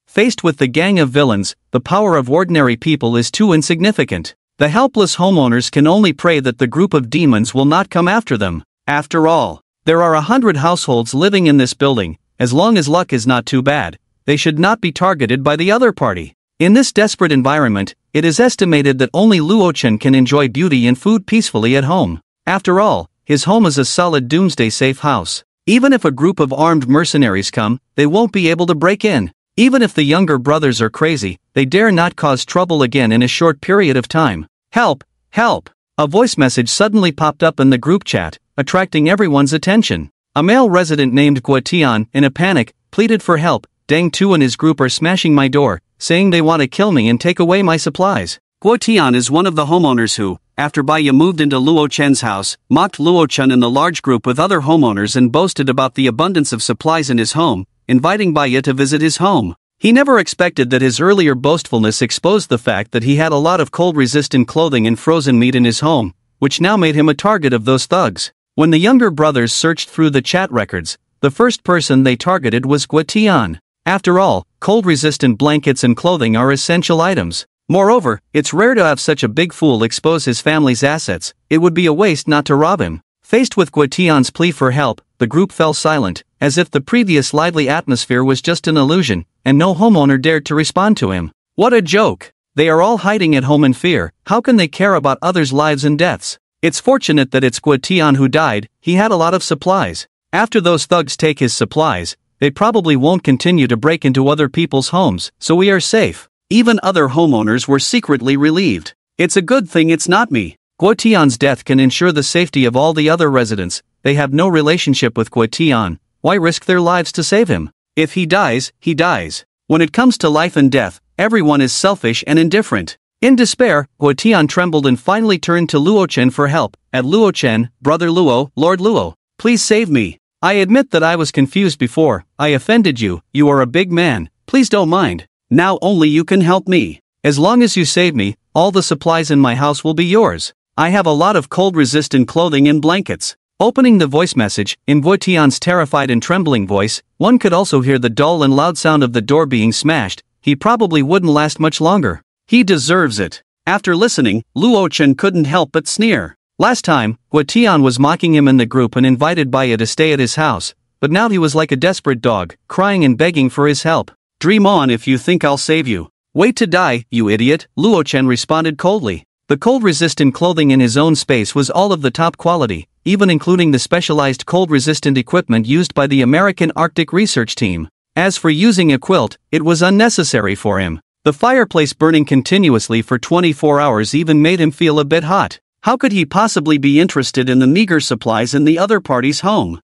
Faced with the gang of villains, the power of ordinary people is too insignificant. The helpless homeowners can only pray that the group of demons will not come after them. After all, there are 100 households living in this building. As long as luck is not too bad, they should not be targeted by the other party. In this desperate environment, it is estimated that only Luo Chen can enjoy beauty and food peacefully at home. After all, his home is a solid doomsday-safe house. Even if a group of armed mercenaries come, they won't be able to break in. Even if the younger brothers are crazy, they dare not cause trouble again in a short period of time. Help! Help! A voice message suddenly popped up in the group chat, attracting everyone's attention. A male resident named Guotian, in a panic, pleaded for help. Deng Tu and his group are smashing my door, saying they want to kill me and take away my supplies. Guotian is one of the homeowners who, after Baiya moved into Luo Chen's house, mocked Luo Chen in the large group with other homeowners and boasted about the abundance of supplies in his home, inviting Baiya to visit his home. He never expected that his earlier boastfulness exposed the fact that he had a lot of cold-resistant clothing and frozen meat in his home, which now made him a target of those thugs. When the younger brothers searched through the chat records, the first person they targeted was Guotian. After all, cold-resistant blankets and clothing are essential items. Moreover, it's rare to have such a big fool expose his family's assets. It would be a waste not to rob him. Faced with Guotian's plea for help, the group fell silent, as if the previous lively atmosphere was just an illusion, and no homeowner dared to respond to him. What a joke! They are all hiding at home in fear. How can they care about others' lives and deaths? It's fortunate that it's Guotian who died. He had a lot of supplies. After those thugs take his supplies, they probably won't continue to break into other people's homes, so we are safe. Even other homeowners were secretly relieved. It's a good thing it's not me. Guotian's death can ensure the safety of all the other residents. They have no relationship with Guotian. Why risk their lives to save him? If he dies, he dies. When it comes to life and death, everyone is selfish and indifferent. In despair, Guotian trembled and finally turned to Luo Chen for help. At Luo Chen, Brother Luo, Lord Luo, please save me. I admit that I was confused before. I offended you. You are a big man. Please don't mind. Now only you can help me. As long as you save me, all the supplies in my house will be yours. I have a lot of cold-resistant clothing and blankets. Opening the voice message, in Guotian's terrified and trembling voice, one could also hear the dull and loud sound of the door being smashed. He probably wouldn't last much longer. He deserves it. After listening, Luo Chen couldn't help but sneer. Last time, Guotian was mocking him in the group and invited Baiya to stay at his house, but now he was like a desperate dog, crying and begging for his help. Dream on if you think I'll save you. Wait to die, you idiot, Luo Chen responded coldly. The cold-resistant clothing in his own space was all of the top quality, even including the specialized cold-resistant equipment used by the American Arctic Research Team. As for using a quilt, it was unnecessary for him. The fireplace burning continuously for 24 hours even made him feel a bit hot. How could he possibly be interested in the meager supplies in the other party's home?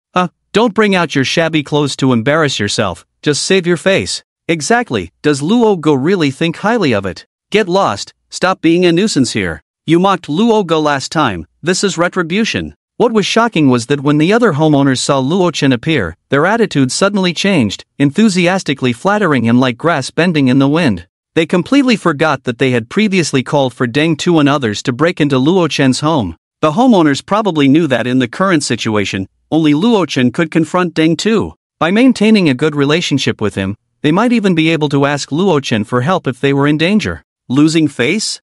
Don't bring out your shabby clothes to embarrass yourself, just save your face. Exactly, does Luo Go really think highly of it? Get lost, stop being a nuisance here. You mocked Luo Go last time, this is retribution. What was shocking was that when the other homeowners saw Luo Chen appear, their attitude suddenly changed, enthusiastically flattering him like grass bending in the wind. They completely forgot that they had previously called for Deng Tu and others to break into Luo Chen's home.
The homeowners probably knew that in the current situation, only Luochen could confront Deng Tu. By maintaining a good relationship with him, they might even be able to ask Luochen for help if they were in danger. Losing face?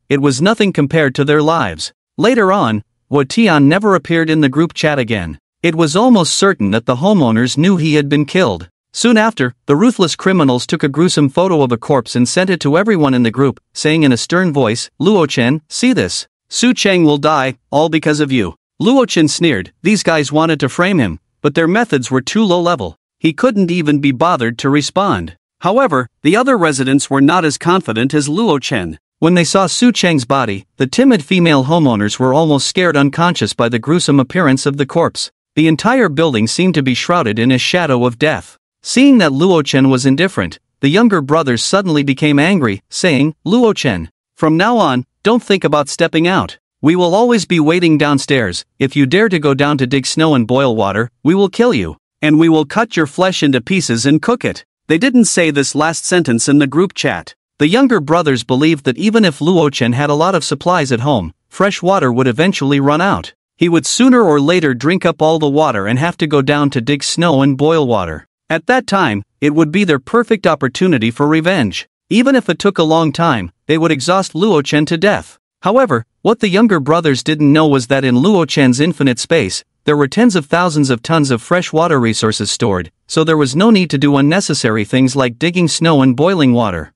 It was nothing compared to their lives. Later on, Tian never appeared in the group chat again. It was almost certain that the homeowners knew he had been killed. Soon after, the ruthless criminals took a gruesome photo of a corpse and sent it to everyone in the group, saying in a stern voice, "Luochen, see this. Su Cheng will die, all because of you." Luochen sneered. These guys wanted to frame him, but their methods were too low level. He couldn't even be bothered to respond. However, the other residents were not as confident as Luochen. When they saw Su Cheng's body, the timid female homeowners were almost scared unconscious by the gruesome appearance of the corpse. The entire building seemed to be shrouded in a shadow of death. Seeing that Luochen was indifferent, the younger brothers suddenly became angry, saying, "Luochen, from now on, don't think about stepping out. We will always be waiting downstairs. If you dare to go down to dig snow and boil water, we will kill you. And we will cut your flesh into pieces and cook it." They didn't say this last sentence in the group chat. The younger brothers believed that even if Luochen had a lot of supplies at home, fresh water would eventually run out. He would sooner or later drink up all the water and have to go down to dig snow and boil water. At that time, it would be their perfect opportunity for revenge. Even if it took a long time, they would exhaust Luochen to death. However, what the younger brothers didn't know was that in Luochen's infinite space, there were tens of thousands of tons of fresh water resources stored, so there was no need to do unnecessary things like digging snow and boiling water.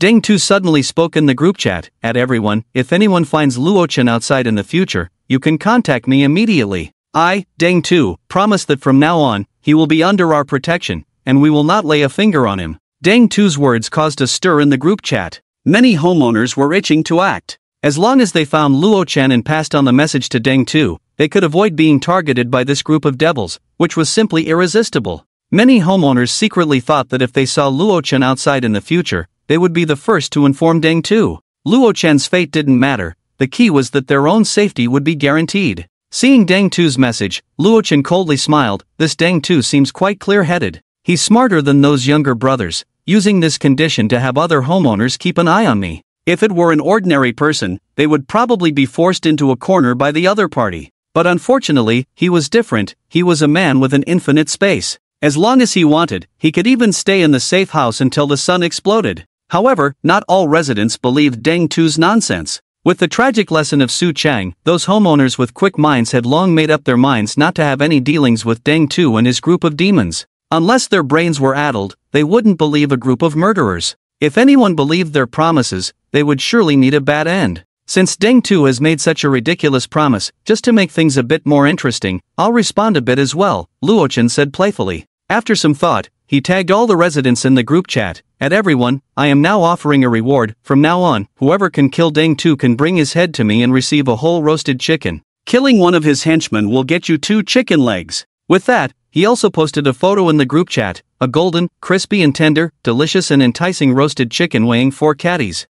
Deng Tu suddenly spoke in the group chat, "At everyone, if anyone finds Luochen outside in the future, you can contact me immediately. I, Deng Tu, promise that from now on, he will be under our protection, and we will not lay a finger on him." Deng Tu's words caused a stir in the group chat. Many homeowners were itching to act. As long as they found Luochen and passed on the message to Deng Tu, they could avoid being targeted by this group of devils, which was simply irresistible. Many homeowners secretly thought that if they saw Luochen outside in the future, they would be the first to inform Deng Tu. Luochen's fate didn't matter, the key was that their own safety would be guaranteed. Seeing Deng Tu's message, Luochen coldly smiled. This Deng Tu seems quite clear-headed. He's smarter than those younger brothers, using this condition to have other homeowners keep an eye on me. If it were an ordinary person, they would probably be forced into a corner by the other party. But unfortunately, he was different. He was a man with an infinite space. As long as he wanted, he could even stay in the safe house until the sun exploded. However, not all residents believed Deng Tu's nonsense. With the tragic lesson of Su Chang, those homeowners with quick minds had long made up their minds not to have any dealings with Deng Tu and his group of demons. Unless their brains were addled, they wouldn't believe a group of murderers. If anyone believed their promises, they would surely meet a bad end. Since Deng Tu has made such a ridiculous promise, just to make things a bit more interesting, I'll respond a bit as well, Luochen said playfully. After some thought, he tagged all the residents in the group chat. "At everyone, I am now offering a reward. From now on, whoever can kill Deng Tu can bring his head to me and receive a whole roasted chicken. Killing one of his henchmen will get you 2 chicken legs." With that, he also posted a photo in the group chat, a golden, crispy and tender, delicious and enticing roasted chicken weighing 4 catties.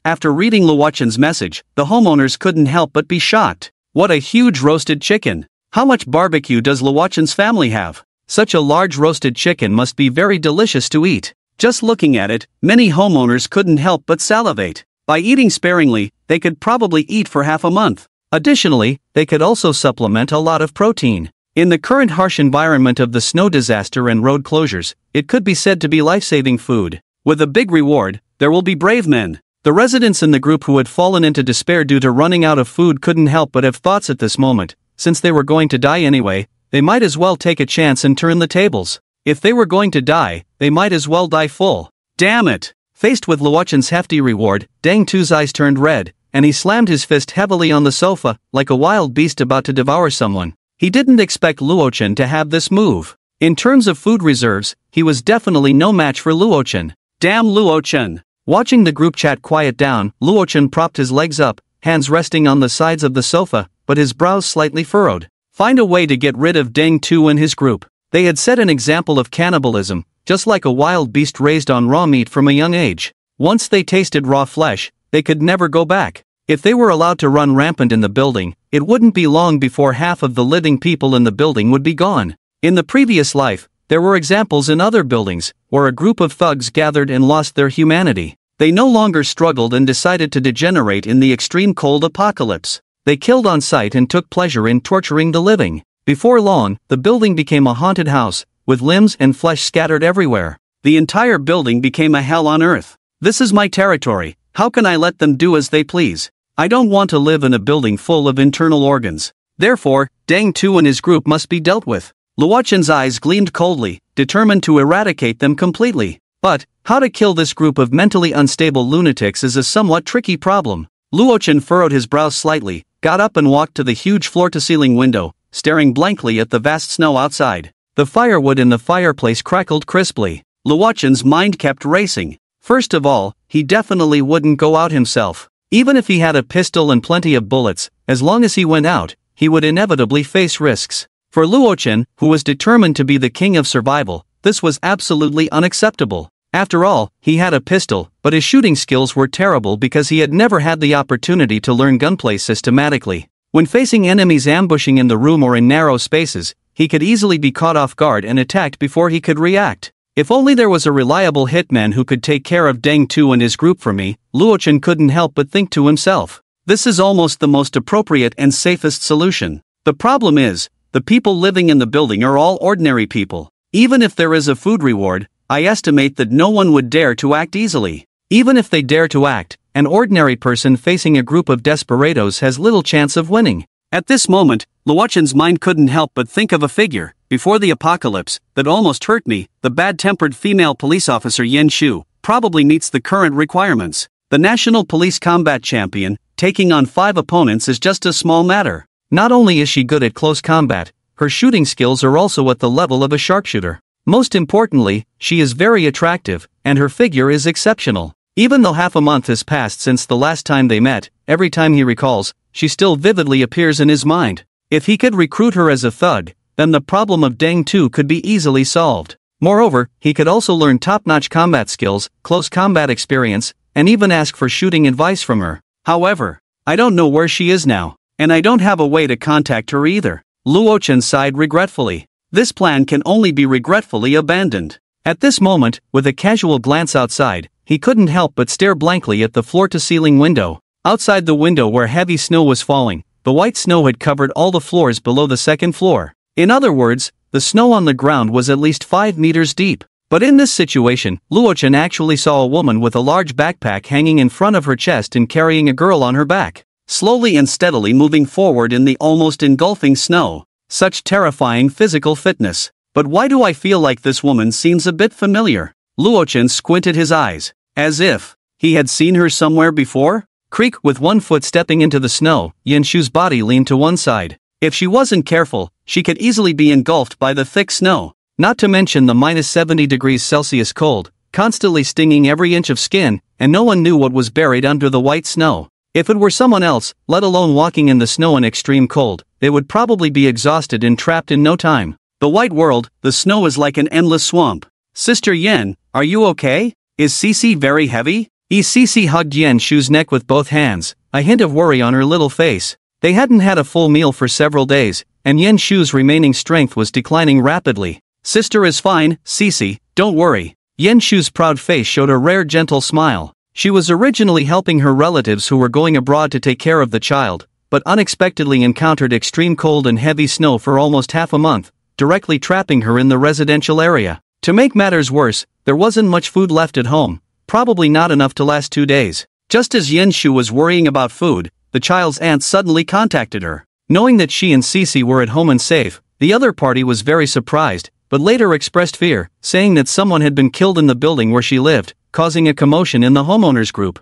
After reading Luochen's message, the homeowners couldn't help but be shocked. What a huge roasted chicken! How much barbecue does Luochen's family have? Such a large roasted chicken must be very delicious to eat. Just looking at it, many homeowners couldn't help but salivate. By eating sparingly, they could probably eat for half a month. Additionally, they could also supplement a lot of protein. In the current harsh environment of the snow disaster and road closures, it could be said to be life-saving food. With a big reward, there will be brave men. The residents in the group who had fallen into despair due to running out of food couldn't help but have thoughts at this moment. Since they were going to die anyway, they might as well take a chance and turn the tables. If they were going to die, they might as well die full. Damn it! Faced with Luochen's hefty reward, Deng Tu's eyes turned red, and he slammed his fist heavily on the sofa, like a wild beast about to devour someone. He didn't expect Luochen to have this move. In terms of food reserves, he was definitely no match for Luochen. Damn Luochen! Watching the group chat quiet down, Luochen propped his legs up, hands resting on the sides of the sofa, but his brows slightly furrowed. Find a way to get rid of Deng Tu and his group. They had set an example of cannibalism, just like a wild beast raised on raw meat from a young age. Once they tasted raw flesh, they could never go back. If they were allowed to run rampant in the building, it wouldn't be long before half of the living people in the building would be gone. In the previous life, there were examples in other buildings, where a group of thugs gathered and lost their humanity. They no longer struggled and decided to degenerate in the extreme cold apocalypse.
They killed on sight and took pleasure in torturing the living. Before long, the building became a haunted house, with limbs and flesh scattered everywhere.
The entire building became a hell on earth. This is my territory, how can I let them do as they please? I don't want to live in a building full of internal organs. Therefore, Deng Tu and his group must be dealt with. Luochen's eyes gleamed coldly, determined to eradicate them completely. But, how to kill this group of mentally unstable lunatics is a somewhat tricky problem. Luochen furrowed his brows slightly, got up and walked to the huge floor-to-ceiling window, staring blankly at the vast snow outside. The firewood in the fireplace crackled crisply. Luochen's mind kept racing. First of all, he definitely wouldn't go out himself. Even if he had a pistol and plenty of bullets, as long as he went out, he would inevitably face risks. For Luochen, who was determined to be the king of survival, this was absolutely unacceptable. After all, he had a pistol, but his shooting skills were terrible because he had never had the opportunity to learn gunplay systematically. When facing enemies ambushing in the room or in narrow spaces, he could easily be caught off guard and attacked before he could react. If only there was a reliable hitman who could take care of Deng Tu and his group for me, Luochen couldn't help but think to himself. This is almost the most appropriate and safest solution. The problem is, the people living in the building are all ordinary people. Even if there is a food reward, I estimate that no one would dare to act easily. Even if they dare to act, an ordinary person facing a group of desperados has little chance of winning. At this moment, Luochen's mind couldn't help but think of a figure. Before the apocalypse, that almost hurt me, the bad-tempered female police officer Yen Shu probably meets the current requirements. The National Police Combat Champion, taking on 5 opponents is just a small matter. Not only is she good at close combat, her shooting skills are also at the level of a sharpshooter. Most importantly, she is very attractive, and her figure is exceptional. Even though half a month has passed since the last time they met, every time he recalls, she still vividly appears in his mind. If he could recruit her as a thug, then the problem of Deng Tu could be easily solved. Moreover, he could also learn top-notch combat skills, close combat experience, and even ask for shooting advice from her. However, I don't know where she is now, and I don't have a way to contact her either. Luochen sighed regretfully. This plan can only be regretfully abandoned. At this moment, with a casual glance outside, he couldn't help but stare blankly at the floor-to-ceiling window. Outside the window where heavy snow was falling, the white snow had covered all the floors below the second floor. In other words, the snow on the ground was at least 5 meters deep. But in this situation, Luochen actually saw a woman with a large backpack hanging in front of her chest and carrying a girl on her back, slowly and steadily moving forward in the almost engulfing snow. Such terrifying physical fitness. But why do I feel like this woman seems a bit familiar? Luochen squinted his eyes, as if he had seen her somewhere before. Creak, with one foot stepping into the snow, Yen Shu's body leaned to one side. If she wasn't careful, she could easily be engulfed by the thick snow. Not to mention the minus 70 degrees Celsius cold, constantly stinging every inch of skin, and no one knew what was buried under the white snow. If it were someone else, let alone walking in the snow in extreme cold, they would probably be exhausted and trapped in no time. The white world, the snow is like an endless swamp. Sister Yen, are you okay? Is Cece very heavy? Cece hugged Yen Shu's neck with both hands, a hint of worry on her little face. They hadn't had a full meal for several days, and Yen Shu's remaining strength was declining rapidly. Sister is fine, Cece, don't worry. Yen Shu's proud face showed a rare gentle smile. She was originally helping her relatives who were going abroad to take care of the child, but unexpectedly encountered extreme cold and heavy snow for almost half a month, directly trapping her in the residential area. To make matters worse, there wasn't much food left at home, probably not enough to last 2 days. Just as Yen Shu was worrying about food, the child's aunt suddenly contacted her. Knowing that she and Cece were at home and safe, the other party was very surprised, but later expressed fear, saying that someone had been killed in the building where she lived, causing a commotion in the homeowners group.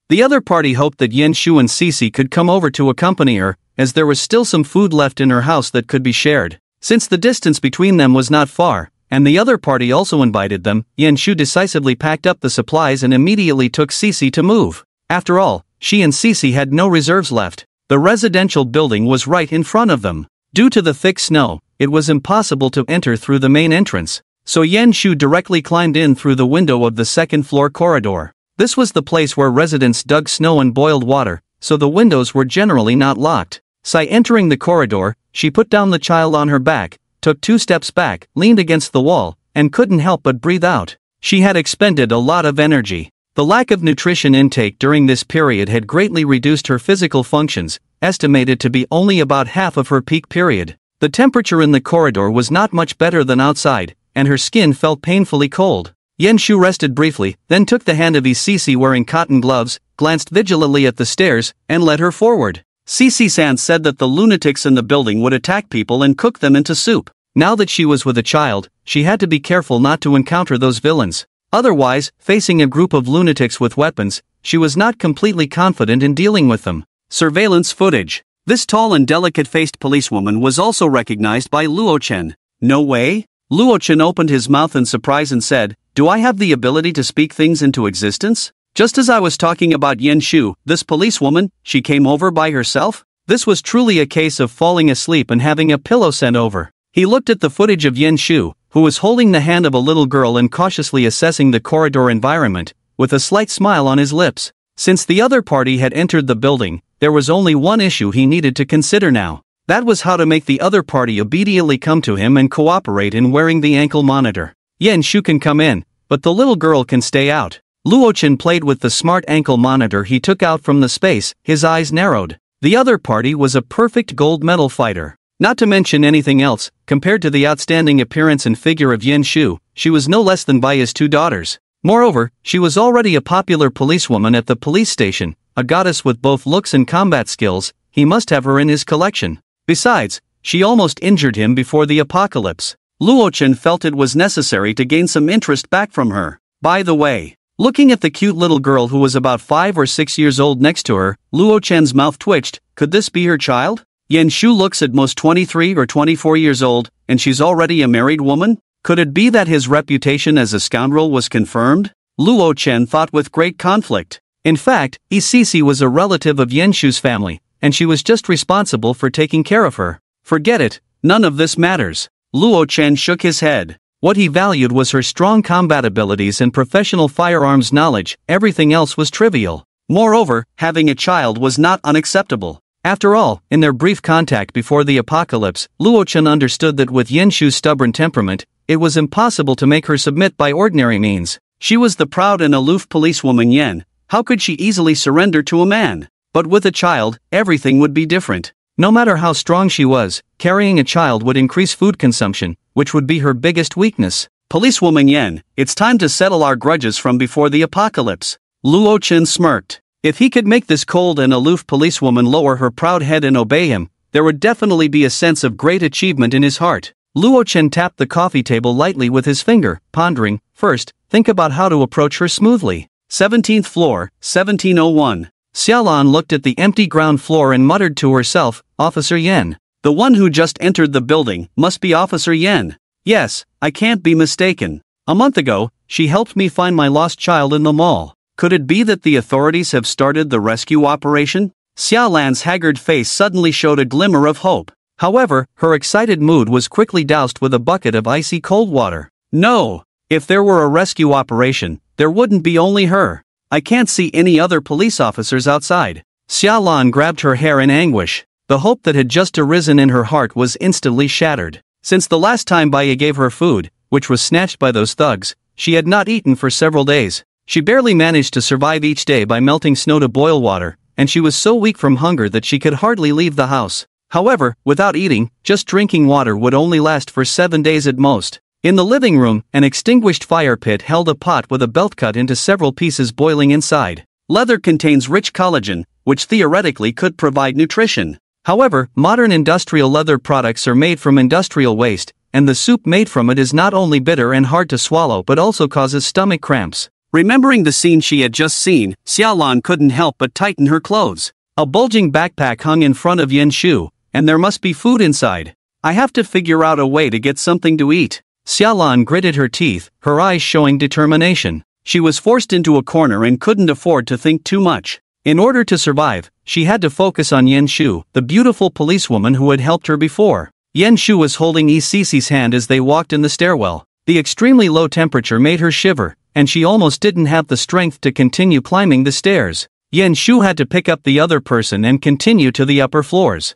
The other party hoped that Yen Shu and Cece could come over to accompany her, as there was still some food left in her house that could be shared. Since the distance between them was not far, and the other party also invited them, Yen Shu decisively packed up the supplies and immediately took Cece to move. After all, she and Cece had no reserves left. The residential building was right in front of them. Due to the thick snow, it was impossible to enter through the main entrance, so Yen Shu directly climbed in through the window of the second-floor corridor. This was the place where residents dug snow and boiled water, so the windows were generally not locked. Entering the corridor, she put down the child on her back, took 2 steps back, leaned against the wall, and couldn't help but breathe out. She had expended a lot of energy.
The lack of nutrition intake during this period had greatly reduced her physical functions, estimated to be only about half of her peak period. The temperature in the corridor was not much better than outside, and her skin felt painfully cold. Yenshu rested briefly, then took the hand of Cece wearing cotton gloves, glanced vigilantly at the stairs, and led her forward. Cece-san said that the lunatics in the building would attack people and cook them into soup. Now that she was with a child, she had to be careful not to encounter those villains. Otherwise, facing a group of lunatics with weapons, she was not completely confident in dealing with them. Surveillance footage. This tall and delicate-faced policewoman was also recognized by Luo-chen. No way? Luo-chen opened his mouth in surprise and said, "Do I have the ability to speak things into existence?" Just as I was talking about Yenshu, this policewoman, she came over by herself? This was truly a case of falling asleep and having a pillow sent over. He looked at the footage of Yenshu, who was holding the hand of a little girl and cautiously assessing the corridor environment, with a slight smile on his lips. Since the other party had entered the building, there was only one issue he needed to consider now. That was how to make the other party obediently come to him and cooperate in wearing the ankle monitor. Yenshu can come in, but the little girl can stay out. Luo-chen played with the smart ankle monitor he took out from the space, his eyes narrowed. The other party was a perfect gold medal fighter. Not to mention anything else, compared to the outstanding appearance and figure of Yenshu, she was no less than by his two daughters. Moreover, she was already a popular policewoman at the police station, a goddess with both looks and combat skills. He must have her in his collection. Besides, she almost injured him before the apocalypse. Luo-chen felt it was necessary to gain some interest back from her. By the way, looking at the cute little girl who was about 5 or 6 years old next to her, Luo-chen's mouth twitched. Could this be her child? Yenshu looks at most 23 or 24 years old, and she's already a married woman? Could it be that his reputation as a scoundrel was confirmed? Luo-chen thought with great conflict. In fact, Isisi was a relative of Yenshu's family, and she was just responsible for taking care of her. Forget it, none of this matters. Luo-chen shook his head. What he valued was her strong combat abilities and professional firearms knowledge. Everything else was trivial. Moreover, having a child was not unacceptable. After all, in their brief contact before the apocalypse, Luo-chen understood that with Yenshu's stubborn temperament, it was impossible to make her submit by ordinary means. She was the proud and aloof policewoman Yen. How could she easily surrender to a man? But with a child, everything would be different. No matter how strong she was, carrying a child would increase food consumption, which would be her biggest weakness. Policewoman Yen, it's time to settle our grudges from before the apocalypse. Luo-chen smirked. If he could make this cold and aloof policewoman lower her proud head and obey him, there would definitely be a sense of great achievement in his heart. Luo-chen tapped the coffee table lightly with his finger, pondering. First, think about how to approach her smoothly. 17th floor, 1701. Xiaolan looked at the empty ground floor and muttered to herself, Officer Yen. The one who just entered the building must be Officer Yen. Yes, I can't be mistaken. A month ago, she helped me find my lost child in the mall. Could it be that the authorities have started the rescue operation? Xiaolan's haggard face suddenly showed a glimmer of hope. However, her excited mood was quickly doused with a bucket of icy cold water. No! If there were a rescue operation, there wouldn't be only her. I can't see any other police officers outside. Xiaolan grabbed her hair in anguish. The hope that had just arisen in her heart was instantly shattered. Since the last time Baya gave her food, which was snatched by those thugs, she had not eaten for several days. She barely managed to survive each day by melting snow to boil water, and she was so weak from hunger that she could hardly leave the house. However, without eating, just drinking water would only last for 7 days at most. In the living room, an extinguished fire pit held a pot with a belt cut into several pieces boiling inside. Leather contains rich collagen, which theoretically could provide nutrition. However, modern industrial leather products are made from industrial waste, and the soup made from it is not only bitter and hard to swallow but also causes stomach cramps. Remembering the scene she had just seen, Xiaolan couldn't help but tighten her clothes. A bulging backpack hung in front of Yenshu, and there must be food inside. I have to figure out a way to get something to eat. Xiaolan gritted her teeth, her eyes showing determination. She was forced into a corner and couldn't afford to think too much. In order to survive, she had to focus on Yenshu, the beautiful policewoman who had helped her before. Yenshu was holding Isisi's hand as they walked in the stairwell. The extremely low temperature made her shiver, and she almost didn't have the strength to continue climbing the stairs. Yenshu had to pick up the other person and continue to the upper floors.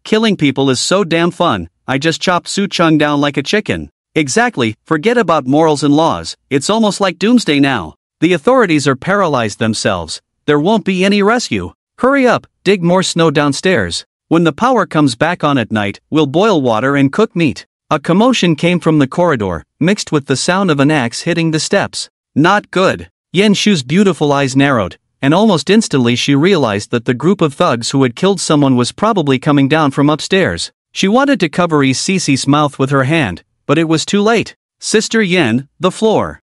Killing people is so damn fun. I just chopped Suchong down like a chicken. Exactly, forget about morals and laws, it's almost like doomsday now.
The authorities are paralyzed themselves. There won't be any rescue. Hurry up, dig more snow downstairs. When the power comes back on at night, we'll boil water and cook meat. A commotion came from the corridor, mixed with the sound of an axe hitting the steps. Not good. Yen Shu's beautiful eyes narrowed, and almost instantly she realized that the group of thugs who had killed someone was probably coming down from upstairs. She wanted to cover Cece's mouth with her hand, but it was too late. Sister Yen, the floor.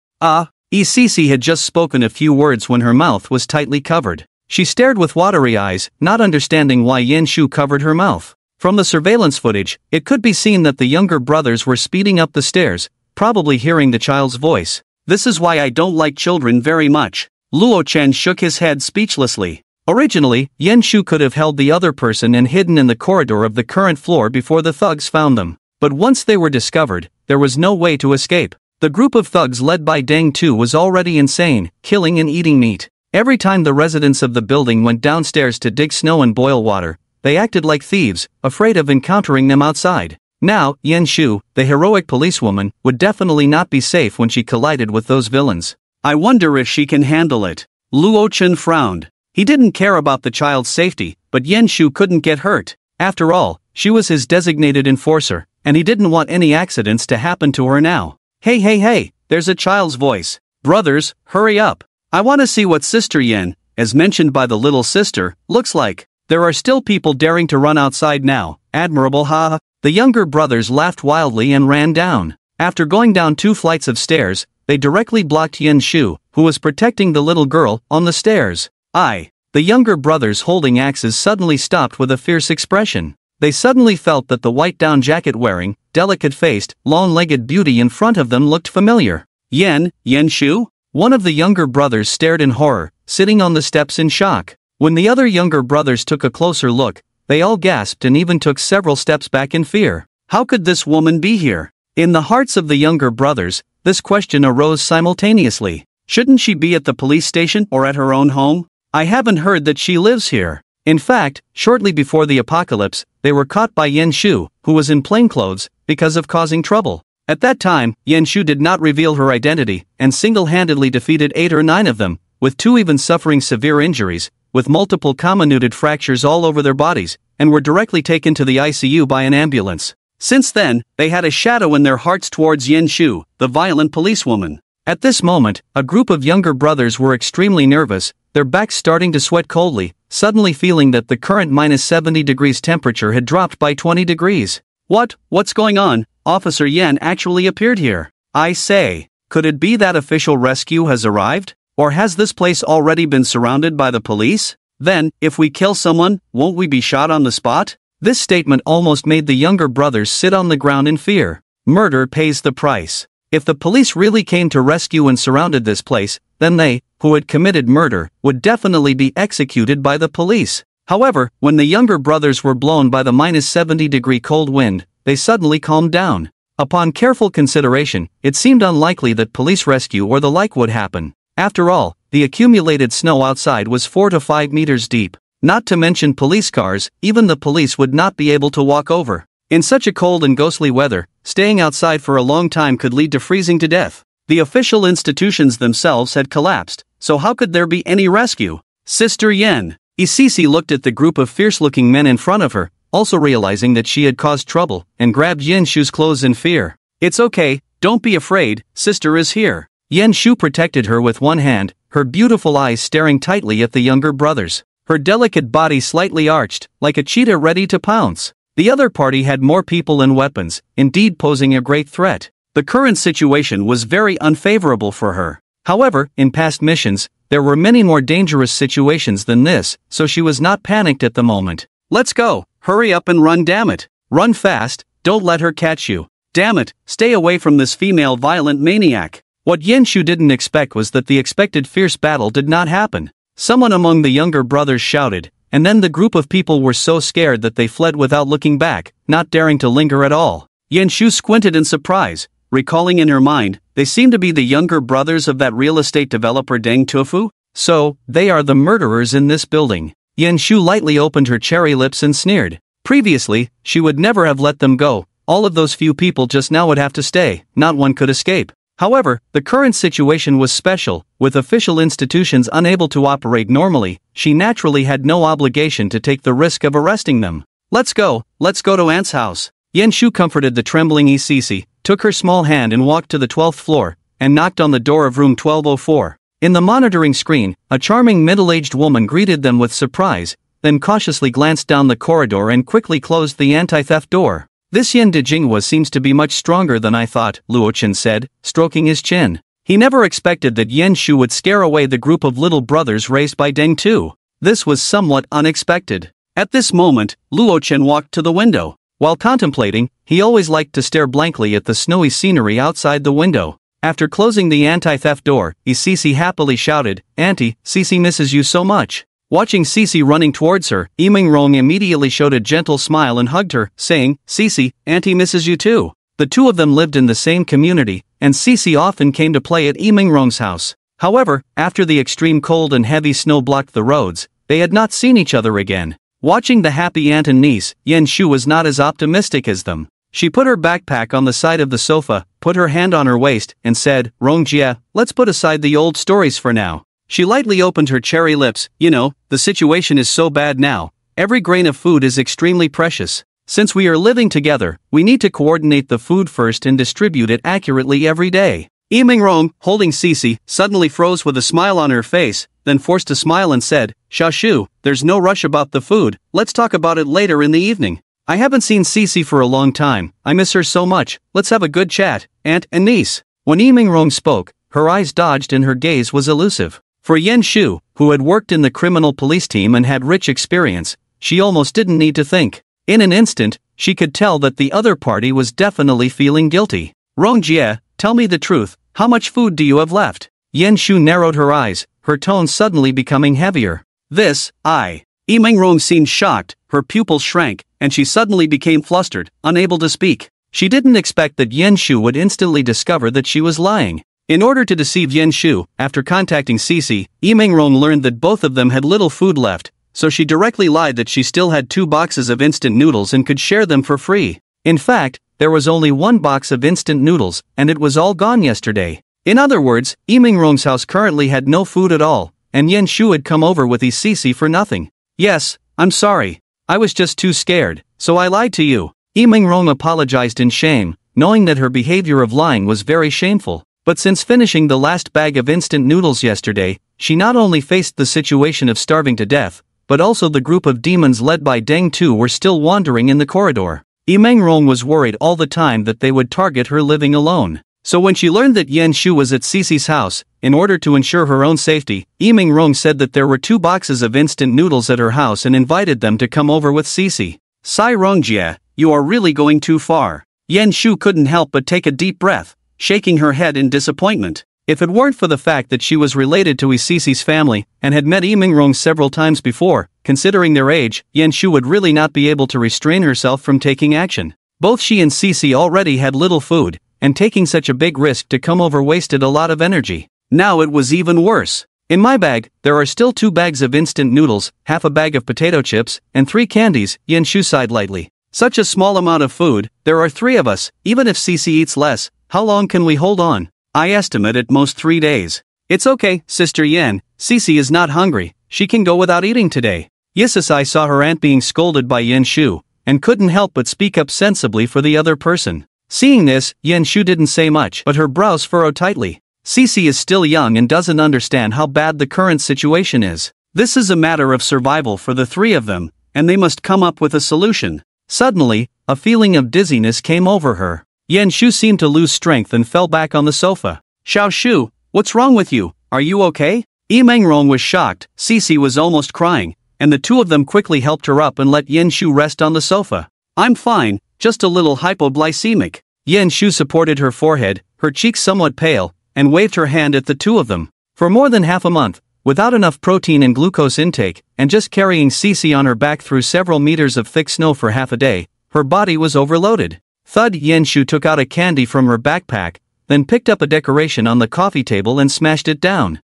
Cece had just spoken a few words when her mouth was tightly covered. She stared with watery eyes, not understanding why Yen Shu covered her mouth. From the surveillance footage, it could be seen that the younger brothers were speeding up the stairs, probably hearing the child's voice. This is why I don't like children very much. Luo Chen shook his head speechlessly. Originally, Yen Shu could have held the other person and hidden in the corridor of the current floor before the thugs found them. But once they were discovered, there was no way to escape. The group of thugs led by Deng Tu was already insane, killing and eating meat. Every time the residents of the building went downstairs to dig snow and boil water, they acted like thieves, afraid of encountering them outside. Now, Yen Shu, the heroic policewoman, would definitely not be safe when she collided with those villains. I wonder if she can handle it. Luo Chen frowned. He didn't care about the child's safety, but Yen Shu couldn't get hurt. After all, she was his designated enforcer, and he didn't want any accidents to happen to her now. Hey, there's a child's voice. Brothers, hurry up. I want to see what Sister Yen, as mentioned by the little sister, looks like. There are still people daring to run outside now. Admirable, ha. The younger brothers laughed wildly and ran down. After going down 2 flights of stairs, they directly blocked Yen Shu, who was protecting the little girl, on the stairs. The younger brothers holding axes suddenly stopped with a fierce expression. They suddenly felt that the white down jacket wearing, delicate-faced, long-legged beauty in front of them looked familiar. Yen Shu? One of the younger brothers stared in horror, sitting on the steps in shock. When the other younger brothers took a closer look, they all gasped and even took several steps back in fear. How could this woman be here? In the hearts of the younger brothers, this question arose simultaneously. Shouldn't she be at the police station or at her own home? I haven't heard that she lives here. In fact, shortly before the apocalypse, they were caught by Yen Shu, who was in plainclothes, because of causing trouble. At that time, Yen Shu did not reveal her identity, and single-handedly defeated 8 or 9 of them, with 2 even suffering severe injuries, with multiple comminuted fractures all over their bodies, and were directly taken to the ICU by an ambulance. Since then, they had a shadow in their hearts towards Yen Shu, the violent policewoman. At this moment, a group of younger brothers were extremely nervous, their backs starting to sweat coldly, suddenly feeling that the current -70 degrees temperature had dropped by 20 degrees. What's going on? Officer Yen actually appeared here. I say, could it be that official rescue has arrived? Or has this place already been surrounded by the police? Then, if we kill someone, won't we be shot on the spot? This statement almost made the younger brothers sit on the ground in fear. Murder pays the price. If the police really came to rescue and surrounded this place, then they, who had committed murder, would definitely be executed by the police. However, when the younger brothers were blown by the -70 degree cold wind, they suddenly calmed down. Upon careful consideration, it seemed unlikely that police rescue or the like would happen. After all, the accumulated snow outside was 4 to 5 meters deep. Not to mention police cars, even the police would not be able to walk over. In such a cold and ghostly weather, staying outside for a long time could lead to freezing to death. The official institutions themselves had collapsed, so how could there be any rescue? Sister Yen. Cece looked at the group of fierce-looking men in front of her, also realizing that she had caused trouble, and grabbed Yen Shu's clothes in fear. It's okay, don't be afraid, sister is here. Yen Shu protected her with one hand, her beautiful eyes staring tightly at the younger brothers. Her delicate body slightly arched, like a cheetah ready to pounce. The other party had more people and weapons, indeed posing a great threat. The current situation was very unfavorable for her. However, in past missions, there were many more dangerous situations than this, so she was not panicked at the moment. Let's go, hurry up and run, damn it. Run fast, don't let her catch you. Damn it, stay away from this female violent maniac. What Yen Shu didn't expect was that the expected fierce battle did not happen. Someone among the younger brothers shouted, and then the group of people were so scared that they fled without looking back, not daring to linger at all. Yen Shu squinted in surprise, recalling in her mind, they seem to be the younger brothers of that real estate developer Deng Tofu? So, they are the murderers in this building. Yen Shu lightly opened her cherry lips and sneered. Previously, she would never have let them go, all of those few people just now would have to stay, not one could escape.
However, the current situation was special, with official institutions unable to operate normally. She naturally had no obligation to take the risk of arresting them. Let's go to Aunt's house. Yen Shu comforted the trembling Cece, took her small hand and walked to the 12th floor, and knocked on the door of room 1204. In the monitoring screen, a charming middle-aged woman greeted them with surprise, then cautiously glanced down the corridor and quickly closed the anti-theft door. This Yen de Jinghua seems to be much stronger than I thought, Luochen said, stroking his chin. He never expected that Yen Shu would scare away the group of little brothers raised by Deng Tu. This was somewhat unexpected. At this moment, Luochen walked to the window. While contemplating, he always liked to stare blankly at the snowy scenery outside the window. After closing the anti-theft door, Cece happily shouted, "Auntie, Cece misses you so much." Watching Cece running towards her, Yimingrong immediately showed a gentle smile and hugged her, saying, "Cece, Auntie misses you too." The two of them lived in the same community, and Cece often came to play at Yimingrong's house. However, after the extreme cold and heavy snow blocked the roads, they had not seen each other again. Watching the happy aunt and niece, Yen Shu was not as optimistic as them. She put her backpack on the side of the sofa, put her hand on her waist, and said, "Rongjie, let's put aside the old stories for now." She lightly opened her cherry lips. "You know, the situation is so bad now. Every grain of food is extremely precious. Since we are living together, we need to coordinate the food first and distribute it accurately every day." Yimingrong, holding Cece, suddenly froze with a smile on her face, then forced a smile and said, "Xiaoshu, there's no rush about the food, let's talk about it later in the evening. I haven't seen Cece for a long time, I miss her so much, let's have a good chat, aunt and niece." When Yimingrong spoke, her eyes dodged and her gaze was elusive. For Yen Shu, who had worked in the criminal police team and had rich experience, she almost didn't need to think. In an instant, she could tell that the other party was definitely feeling guilty. "Rongjie, tell me the truth, how much food do you have left?" Yen Shu narrowed her eyes, her tone suddenly becoming heavier. Yimingrong seemed shocked, her pupils shrank, and she suddenly became flustered, unable to speak. She didn't expect that Yen Shu would instantly discover that she was lying. In order to deceive Yen Shu, after contacting Cece, Yimingrong learned that both of them had little food left, so she directly lied that she still had 2 boxes of instant noodles and could share them for free. In fact, there was only 1 box of instant noodles, and it was all gone yesterday. In other words, Yimingrong's house currently had no food at all, and Yen Shu had come over with Cece for nothing. "Yes, I'm sorry. I was just too scared, so I lied to you." Yimingrong apologized in shame, knowing that her behavior of lying was very shameful. But since finishing the last bag of instant noodles yesterday, she not only faced the situation of starving to death, but also the group of demons led by Deng Tu were still wandering in the corridor. Yimingrong was worried all the time that they would target her living alone. So when she learned that Yen Shu was at Cece's house, in order to ensure her own safety, Yimingrong said that there were 2 boxes of instant noodles at her house and invited them to come over with Cece. "Sai Rongjie, you are really going too far." Yen Shu couldn't help but take a deep breath, shaking her head in disappointment. If it weren't for the fact that she was related to Cece's family and had met Yimingrong several times before, considering their age, Yen Shu would really not be able to restrain herself from taking action. Both she and Cece already had little food, and taking such a big risk to come over wasted a lot of energy. Now it was even worse. "In my bag, there are still 2 bags of instant noodles, half a bag of potato chips, and 3 candies," Yen Shu sighed lightly. "Such a small amount of food, there are 3 of us, even if Cece eats less, how long can we hold on?" "I estimate at most 3 days. It's okay, Sister Yen, Cece is not hungry, she can go without eating today." Yisasai saw her aunt being scolded by Yen Shu, and couldn't help but speak up sensibly for the other person. Seeing this, Yen Shu didn't say much, but her brows furrowed tightly. Cece is still young and doesn't understand how bad the current situation is. This is a matter of survival for the 3 of them, and they must come up with a solution. Suddenly, a feeling of dizziness came over her. Yen Shu seemed to lose strength and fell back on the sofa. "Xiaoshu, what's wrong with you? Are you okay?" Yimingrong was shocked, Cece was almost crying, and the 2 of them quickly helped her up and let Yen Shu rest on the sofa. "I'm fine, just a little hypoglycemic." Yen Shu supported her forehead, her cheeks somewhat pale, and waved her hand at the 2 of them. For more than half a month, without enough protein and glucose intake, and just carrying Cece on her back through several meters of thick snow for half a day, her body was overloaded. Thud. Yen Shu took out a candy from her backpack, then picked up a decoration on the coffee table and smashed it down.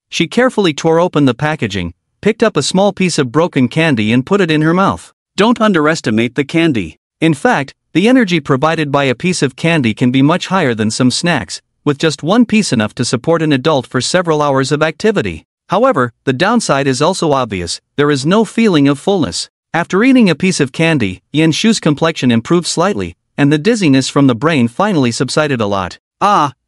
She carefully tore open the packaging, picked up a small piece of broken candy and put it in her mouth. Don't underestimate the candy. In fact, the energy provided by a piece of candy can be much higher than some snacks, with just one piece enough to support an adult for several hours of activity. However, the downside is also obvious, there is no feeling of fullness. After eating a piece of candy, Yen Shu's complexion improved slightly, and the dizziness from the brain finally subsided a lot.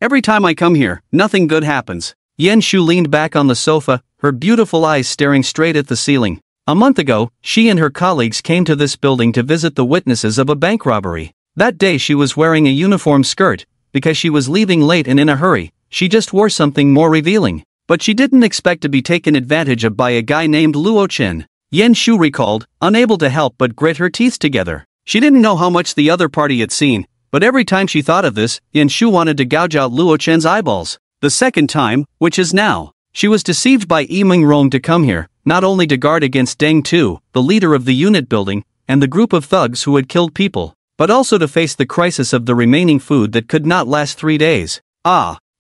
Every time I come here, nothing good happens.
Yen Shu leaned back on the sofa, her beautiful eyes staring straight at the ceiling. A month ago, she and her colleagues came to this building to visit the witnesses of a bank robbery. That day she was wearing a uniform skirt, because she was leaving late and in a hurry. She just wore something more revealing. But she didn't expect to be taken advantage of by a guy named Luo Chen. Yen Shu recalled, unable to help but grit her teeth together. She didn't know how much the other party had seen, but every time she thought of this, Yen Shu wanted to gouge out Luo Chen's eyeballs. The second time, which is now. She was deceived by Yi Mingrong to come here, not only to guard against Deng Tu, the leader of the unit building, and the group of thugs who had killed people, but also to face the crisis of the remaining food that could not last 3 days.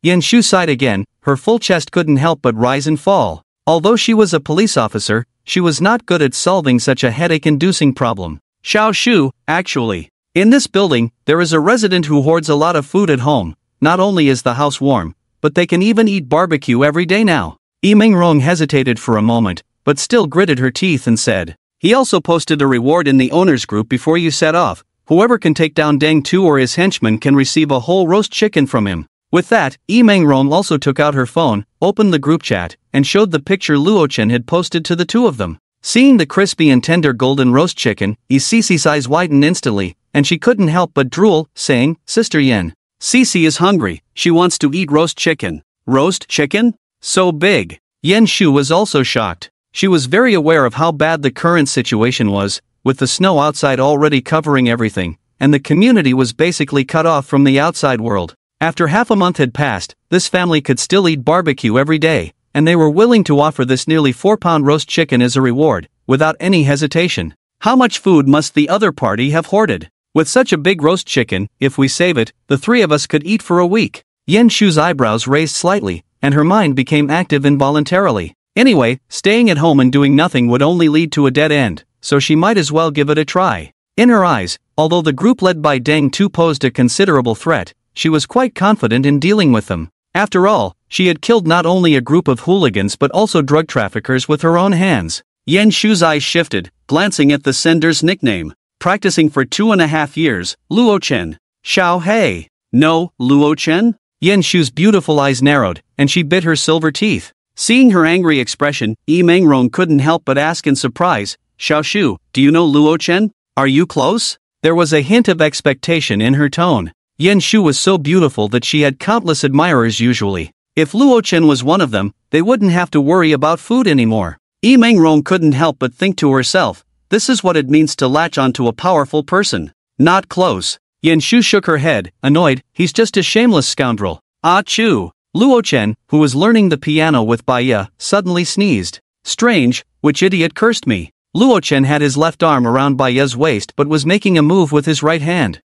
Yen Shu sighed again, her full chest couldn't help but rise and fall. Although she was a police officer, she was not good at solving such a headache-inducing problem.
Xiao Shu, actually.
In this building, there is a resident who hoards a lot of food at home. Not only is the house warm, but they can even eat barbecue every day now. Yi Mingrong hesitated for a moment, but still gritted her teeth and said,
he also posted a reward in the owners group before you set off. Whoever can take down Deng Tu or his henchmen can receive a whole roast chicken from him.
With that, Yi Mingrong also took out her phone, opened the group chat, and showed the picture Luo Chen had posted to the two of them. Seeing the crispy and tender golden roast chicken, Cici's eyes widened instantly, and she couldn't help but drool, saying, Sister Yen.
Cici is hungry, she wants to eat roast chicken. Roast chicken? So big.
Yen Shu was also shocked. She was very aware of how bad the current situation was, with the snow outside already covering everything, and the community was basically cut off from the outside world. After half a month had passed, this family could still eat barbecue every day, and they were willing to offer this nearly 4-pound roast chicken as a reward, without any hesitation.
How much food must the other party have hoarded? With such a big roast chicken, if we save it, the 3 of us could eat for a week.
Yen Shu's eyebrows raised slightly, and her mind became active involuntarily. Anyway, staying at home and doing nothing would only lead to a dead end, so she might as well give it a try. In her eyes, although the group led by Deng Tu posed a considerable threat, she was quite confident in dealing with them. After all, she had killed not only a group of hooligans but also drug traffickers with her own hands.
Yen Shu's eyes shifted, glancing at the sender's nickname. Practicing for 2.5 years, Luo Chen. Xiao Hei. No, Luo Chen?
Yen Shu's beautiful eyes narrowed, and she bit her silver teeth.
Seeing her angry expression, Yi Mingrong couldn't help but ask in surprise, Xiao Shu, do you know Luo Chen? Are you close?
There was a hint of expectation in her tone. Yen Shu was so beautiful that she had countless admirers usually. If Luo Chen was one of them, they wouldn't have to worry about food anymore.
Yi Mingrong couldn't help but think to herself, this is what it means to latch onto a powerful person. Not close.
Yen Shu shook her head, annoyed, he's just a shameless scoundrel.
Achoo!
Luo Chen, who was learning the piano with Baya, suddenly sneezed. Strange, which idiot cursed me? Luo Chen had his left arm around Baya's waist but was making a move with his right hand.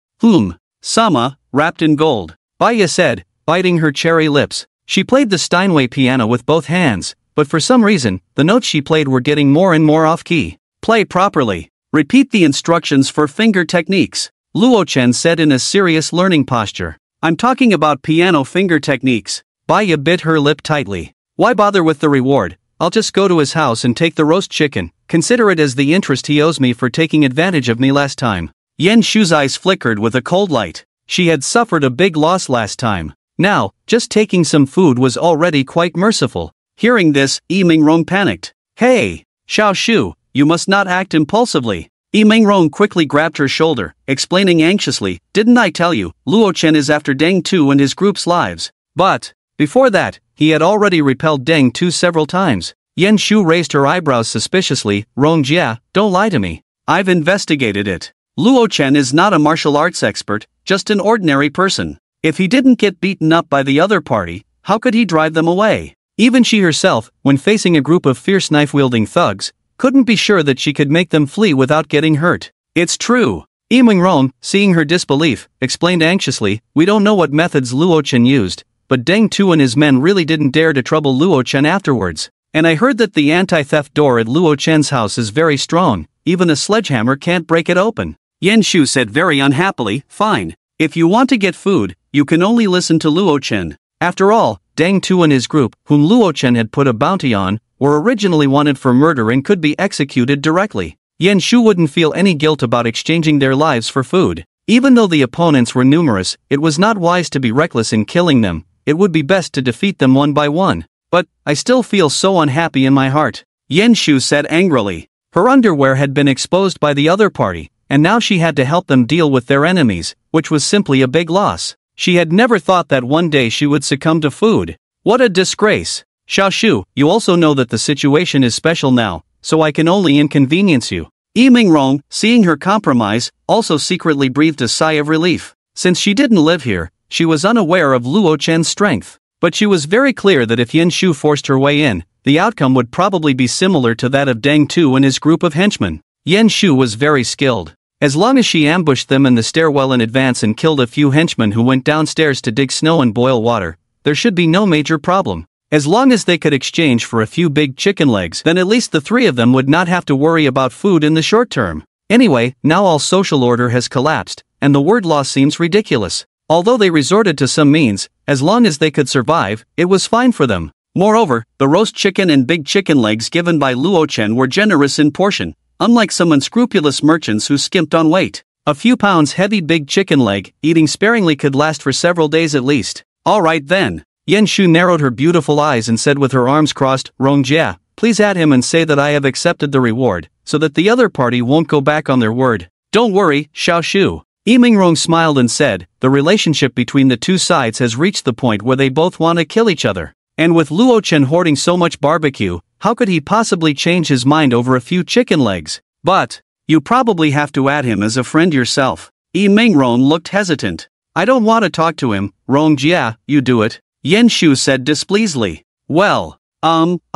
Sama, wrapped in gold.
Baya said, biting her cherry lips. She played the Steinway piano with both hands, but for some reason, the notes she played were getting more and more off-key.
Play properly. Repeat the instructions for finger techniques.
Luo Chen said in a serious learning posture.
I'm talking about piano finger techniques.
Baya bit her lip tightly. Why bother with the reward? I'll just go to his house and take the roast chicken. Consider it as the interest he owes me for taking advantage of me last time.
Yen Shu's eyes flickered with a cold light.
She had suffered a big loss last time. Now, just taking some food was already quite merciful.
Hearing this, Yi Mingrong panicked.
Hey,
Xiao Shu, you must not act impulsively. Yi Mingrong quickly grabbed her shoulder, explaining anxiously, didn't I tell you, Luo Chen is after Deng Tu and his group's lives.
But, before that, he had already repelled Deng Tu several times. Yen Shu raised her eyebrows suspiciously. Rong Jia, don't lie to me.
I've investigated it. Luo Chen is not a martial arts expert, just an ordinary person. If he didn't get beaten up by the other party, how could he drive them away?
Even she herself, when facing a group of fierce knife-wielding thugs, couldn't be sure that she could make them flee without getting hurt.
It's true.
Yi Mingrong, seeing her disbelief, explained anxiously, we don't know what methods Luo Chen used, but Deng Tu and his men really didn't dare to trouble Luo Chen afterwards. And I heard that the anti-theft door at Luo Chen's house is very strong, even a sledgehammer can't break it open.
Yen Shu said very unhappily, fine. If you want to get food, you can only listen to Luo Chen.
After all, Dang Tu and his group, whom Luo Chen had put a bounty on, were originally wanted for murder and could be executed directly. Yan Shu wouldn't feel any guilt about exchanging their lives for food. Even though the opponents were numerous, it was not wise to be reckless in killing them. It would be best to defeat them one by one. But, I still feel so unhappy in my heart, Yan Shu said angrily. Her underwear had been exposed by the other party, and now she had to help them deal with their enemies, which was simply a big loss. She had never thought that one day she would succumb to food. What a disgrace. Xiao Shu, you also know that the situation is special now, so I can only inconvenience you. Yi Mingrong, seeing her compromise, also secretly breathed a sigh of relief. Since she didn't live here, she was unaware of Luo Chen's strength. But she was very clear that if Yan Shu forced her way in, the outcome would probably be similar to that of Dang Tu and his group of henchmen. Yan Shu was very skilled. As long as she ambushed them in the stairwell in advance and killed a few henchmen who went downstairs to dig snow and boil water, there should be no major problem. As long as they could exchange for a few big chicken legs, then at least the three of them would not have to worry about food in the short term. Anyway, now all social order has collapsed, and the word law seems ridiculous. Although they resorted to some means, as long as they could survive, it was fine for them. Moreover, the roast chicken and big chicken legs given by Luo Chen were generous in portion, unlike some unscrupulous merchants who skimped on weight. A few pounds heavy big chicken leg, eating sparingly could last for several days at least. Alright then. Yan Shu narrowed her beautiful eyes and said with her arms crossed, Rongjia, please add him and say that I have accepted the reward, so that the other party won't go back on their word. Don't worry, Xiao Shu. Yi Mingrong smiled and said, the relationship between the two sides has reached the point where they both want to kill each other. And with Luo Chen hoarding so much barbecue, how could he possibly change his mind over a few chicken legs? But, you probably have to add him as a friend yourself. Yi Mingrong looked hesitant. I don't want to talk to him, Rongjia, you do it. Yan Shu said displeasedly. Well, my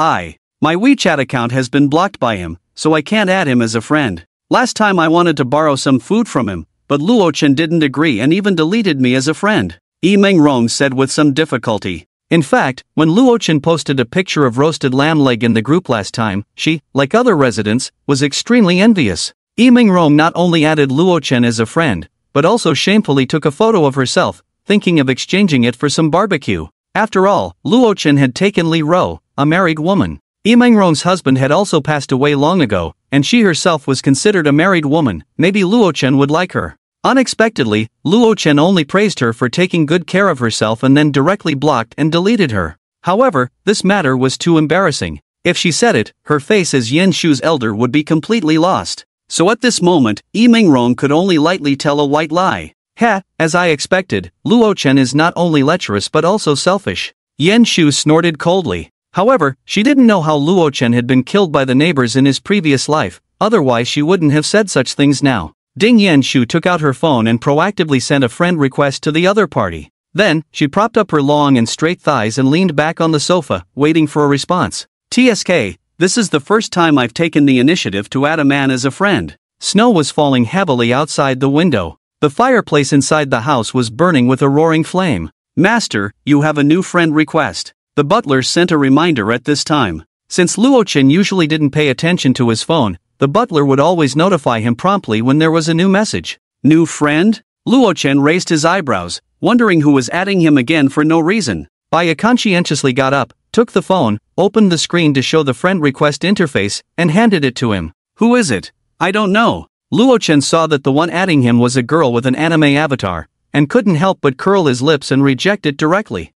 WeChat account has been blocked by him, so I can't add him as a friend. Last time I wanted to borrow some food from him, but Luo Chen didn't agree and even deleted me as a friend, Yi Mingrong said with some difficulty. In fact, when Luo Chen posted a picture of roasted lamb leg in the group last time, she, like other residents, was extremely envious. Yi Mingrong not only added Luo Chen as a friend, but also shamefully took a photo of herself, thinking of exchanging it for some barbecue. After all, Luo Chen had taken Li Ro, a married woman. Yi Mingrong's husband had also passed away long ago, and she herself was considered a married woman. Maybe Luo Chen would like her. Unexpectedly, Luo Chen only praised her for taking good care of herself and then directly blocked and deleted her. However, this matter was too embarrassing. If she said it, her face as Yan Shu's elder would be completely lost. So at this moment, Yi Mingrong could only lightly tell a white lie. As I expected, Luo Chen is not only lecherous but also selfish. Yan Shu snorted coldly. However, she didn't know how Luo Chen had been killed by the neighbors in his previous life, otherwise she wouldn't have said such things now. Ding Yan Shu took out her phone and proactively sent a friend request to the other party. Then, she propped up her long and straight thighs and leaned back on the sofa, waiting for a response. TSK, this is the first time I've taken the initiative to add a man as a friend. Snow was falling heavily outside the window. The fireplace inside the house was burning with a roaring flame. Master, you have a new friend request. The butler sent a reminder at this time. Since Luo Chen usually didn't pay attention to his phone, the butler would always notify him promptly when there was a new message. New friend? Luo Chen raised his eyebrows, wondering who was adding him again for no reason. Baya conscientiously got up, took the phone, opened the screen to show the friend request interface, and handed it to him. Who is it? I don't know. Luo Chen saw that the one adding him was a girl with an anime avatar, and couldn't help but curl his lips and reject it directly.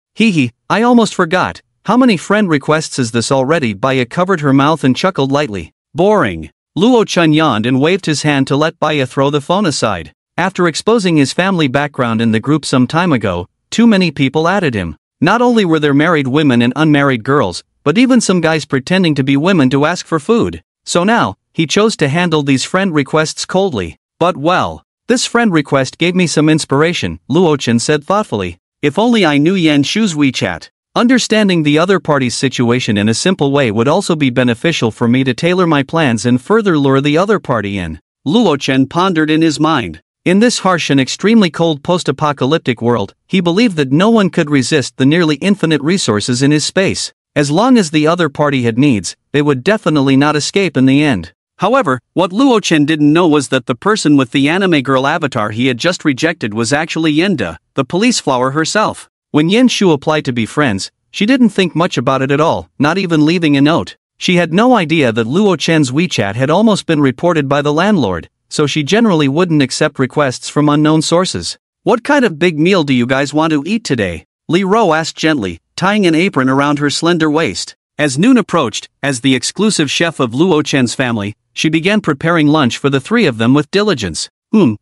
I almost forgot. How many friend requests is this already? Baya covered her mouth and chuckled lightly. Boring. Luo Chen yawned and waved his hand to let Baya throw the phone aside. After exposing his family background in the group some time ago, too many people added him. Not only were there married women and unmarried girls, but even some guys pretending to be women to ask for food. So now, he chose to handle these friend requests coldly. But well, this friend request gave me some inspiration, Luo Chen said thoughtfully. If only I knew Yan Shu's WeChat. Understanding the other party's situation in a simple way would also be beneficial for me to tailor my plans and further lure the other party in. Luo Chen pondered in his mind. In this harsh and extremely cold post-apocalyptic world, he believed that no one could resist the nearly infinite resources in his space. As long as the other party had needs, they would definitely not escape in the end. However, what Luo Chen didn't know was that the person with the anime girl avatar he had just rejected was actually Yenda, the police flower herself. When Yen Shu applied to be friends, she didn't think much about it at all, not even leaving a note. She had no idea that Luo Chen's WeChat had almost been reported by the landlord, so she generally wouldn't accept requests from unknown sources. "What kind of big meal do you guys want to eat today?" Li Ro asked gently, tying an apron around her slender waist. As noon approached, as the exclusive chef of Luo Chen's family, she began preparing lunch for the three of them with diligence.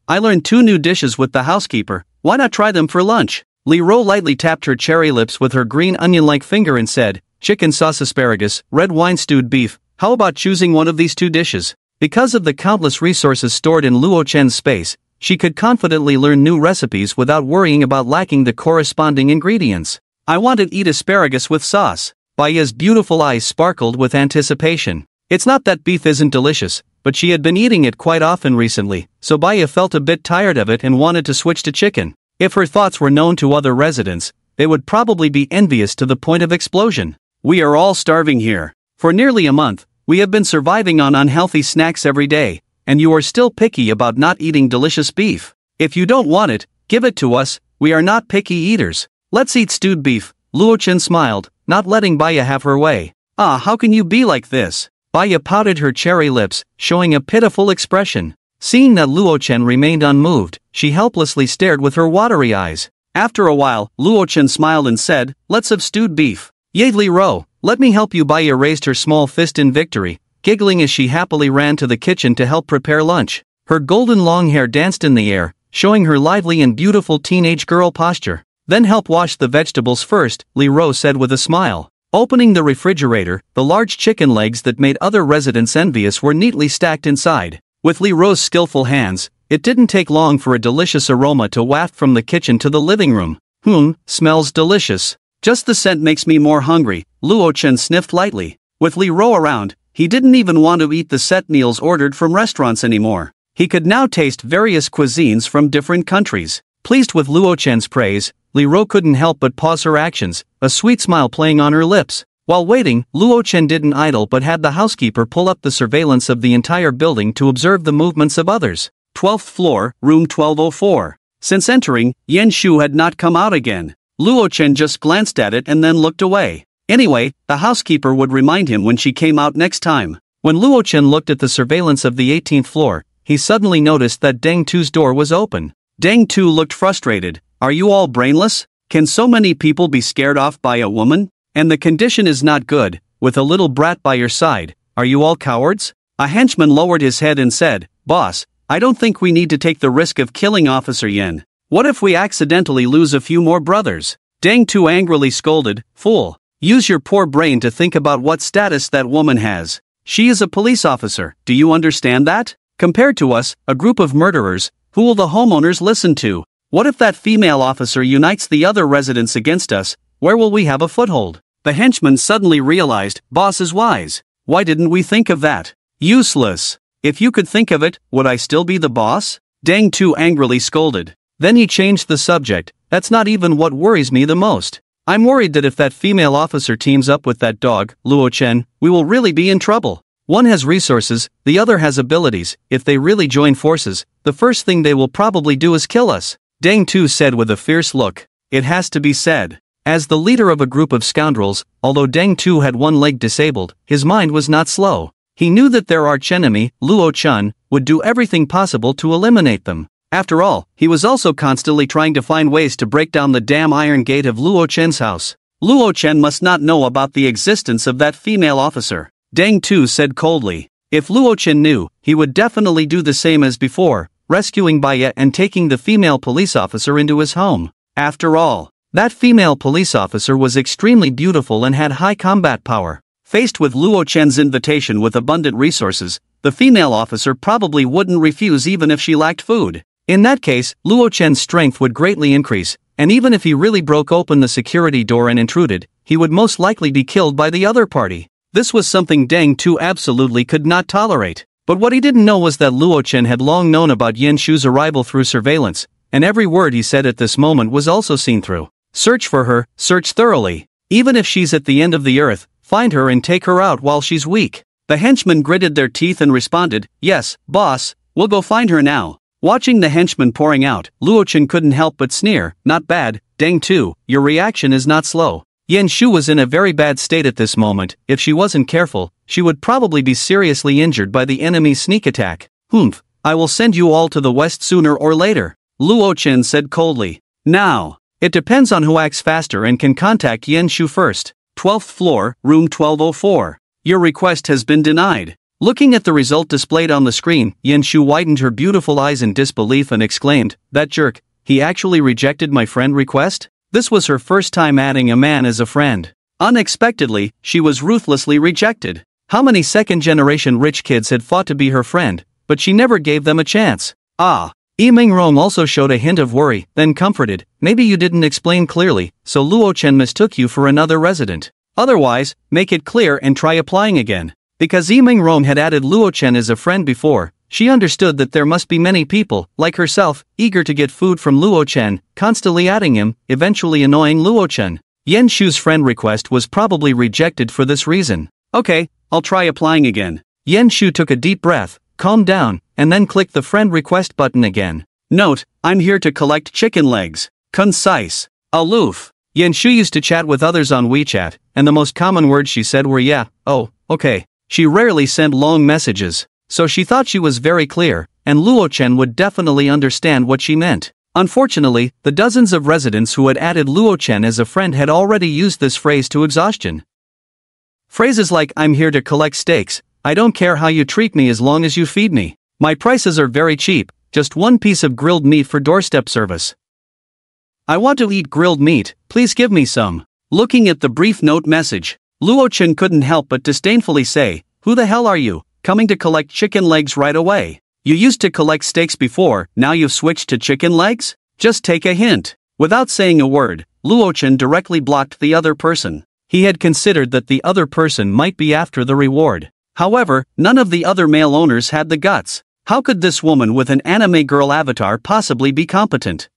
I learned 2 new dishes with the housekeeper, why not try them for lunch?" Li Ro lightly tapped her cherry lips with her green onion-like finger and said, "Chicken sauce asparagus, red wine stewed beef, how about choosing one of these 2 dishes?" Because of the countless resources stored in Luo Chen's space, she could confidently learn new recipes without worrying about lacking the corresponding ingredients. "I want to eat asparagus with sauce." Baya's beautiful eyes sparkled with anticipation. It's not that beef isn't delicious, but she had been eating it quite often recently, so Baya felt a bit tired of it and wanted to switch to chicken. If her thoughts were known to other residents, they would probably be envious to the point of explosion. "We are all starving here. For nearly a month, we have been surviving on unhealthy snacks every day, and you are still picky about not eating delicious beef. If you don't want it, give it to us, we are not picky eaters. Let's eat stewed beef." Luo Chen smiled, not letting Baya have her way. "Ah, how can you be like this?" Baya pouted her cherry lips, showing a pitiful expression. Seeing that Luo Chen remained unmoved, she helplessly stared with her watery eyes. After a while, Luo Chen smiled and said, "Let's have stewed beef." "Yay Li Ro, let me help you." Baya raised her small fist in victory, giggling as she happily ran to the kitchen to help prepare lunch. Her golden long hair danced in the air, showing her lively and beautiful teenage girl posture. "Then help wash the vegetables first," Li Ro said with a smile. Opening the refrigerator, the large chicken legs that made other residents envious were neatly stacked inside. With Li Ro's skillful hands, it didn't take long for a delicious aroma to waft from the kitchen to the living room. Smells delicious. Just the scent makes me more hungry," Luo Chen sniffed lightly. With Li Ro around, he didn't even want to eat the set meals ordered from restaurants anymore. He could now taste various cuisines from different countries. Pleased with Luo Chen's praise, Li Ro couldn't help but pause her actions, a sweet smile playing on her lips. While waiting, Luo Chen didn't idle but had the housekeeper pull up the surveillance of the entire building to observe the movements of others. 12th floor, room 1204. Since entering, Yen Shu had not come out again. Luo Chen just glanced at it and then looked away. Anyway, the housekeeper would remind him when she came out next time. When Luo Chen looked at the surveillance of the 18th floor, he suddenly noticed that Deng Tu's door was open. Deng Tu looked frustrated. "Are you all brainless? Can so many people be scared off by a woman? And the condition is not good, with a little brat by your side. Are you all cowards?" A henchman lowered his head and said, "Boss, I don't think we need to take the risk of killing Officer Yen. What if we accidentally lose a few more brothers?" Deng Tu angrily scolded, "Fool. Use your poor brain to think about what status that woman has. She is a police officer, do you understand that? Compared to us, a group of murderers, who will the homeowners listen to? What if that female officer unites the other residents against us? Where will we have a foothold?" The henchman suddenly realized, "Boss is wise. Why didn't we think of that? Useless. If you could think of it, would I still be the boss?" Deng Tu angrily scolded. Then he changed the subject. "That's not even what worries me the most. I'm worried that if that female officer teams up with that dog, Luo Chen, we will really be in trouble. One has resources, the other has abilities. If they really join forces, the first thing they will probably do is kill us." Deng Tu said with a fierce look. It has to be said. As the leader of a group of scoundrels, although Deng Tu had one leg disabled, his mind was not slow. He knew that their archenemy, Luo Chen, would do everything possible to eliminate them. After all, he was also constantly trying to find ways to break down the damn iron gate of Luo Chen's house. Luo Chen must not know about the existence of that female officer. Deng Tu said coldly. If Luo Chen knew, he would definitely do the same as before, rescuing Baya and taking the female police officer into his home. After all, that female police officer was extremely beautiful and had high combat power. Faced with Luo Chen's invitation with abundant resources, the female officer probably wouldn't refuse even if she lacked food. In that case, Luo Chen's strength would greatly increase, and even if he really broke open the security door and intruded, he would most likely be killed by the other party. This was something Deng Tu absolutely could not tolerate. But what he didn't know was that Luo Chen had long known about Yen Shu's arrival through surveillance, and every word he said at this moment was also seen through. Search for her, search thoroughly. Even if she's at the end of the earth, find her and take her out while she's weak. The henchmen gritted their teeth and responded, "Yes, boss, we'll go find her now." Watching the henchmen pouring out, Luo Chen couldn't help but sneer. "Not bad,
Dang too, your reaction is not slow. Yan Shu was in a very bad state at this moment. If she wasn't careful, she would probably be seriously injured by the enemy's sneak attack. Humph, I will send you all to the west sooner or later, Luo Chen said coldly. Now, it depends on who acts faster and can contact Yan Shu first. 12th floor, room 1204. Your request has been denied. Looking at the result displayed on the screen, Yan Shu widened her beautiful eyes in disbelief and exclaimed, "That jerk, he actually rejected my friend request?" This was her first time adding a man as a friend. Unexpectedly, she was ruthlessly rejected. How many second-generation rich kids had fought to be her friend, but she never gave them a chance. Yi Mingrong also showed a hint of worry, then comforted, "Maybe you didn't explain clearly, so Luo Chen mistook you for another resident. Otherwise, make it clear and try applying again." Because Yi Mingrong had added Luo Chen as a friend before, she understood that there must be many people, like herself, eager to get food from Luo Chen, constantly adding him, eventually annoying Luo Chen. Yan Shu's friend request was probably rejected for this reason. Okay, I'll try applying again. Yan Shu took a deep breath, calmed down, and then clicked the friend request button again. Note, I'm here to collect chicken legs. Concise. Aloof. Yan Shu used to chat with others on WeChat, and the most common words she said were yeah, oh, okay. She rarely sent long messages. So she thought she was very clear, and Luo Chen would definitely understand what she meant. Unfortunately, the dozens of residents who had added Luo Chen as a friend had already used this phrase to exhaustion. Phrases like "I'm here to collect steaks," "I don't care how you treat me as long as you feed me," "My prices are very cheap, just one piece of grilled meat for doorstep service," "I want to eat grilled meat, please give me some." Looking at the brief note message, Luo Chen couldn't help but disdainfully say, "Who the hell are you? Coming to collect chicken legs right away? You used to collect steaks before, now you've switched to chicken legs? Just take a hint." Without saying a word, Luo Chen directly blocked the other person. He had considered that the other person might be after the reward. However, none of the other male owners had the guts. How could this woman with an anime girl avatar possibly be competent?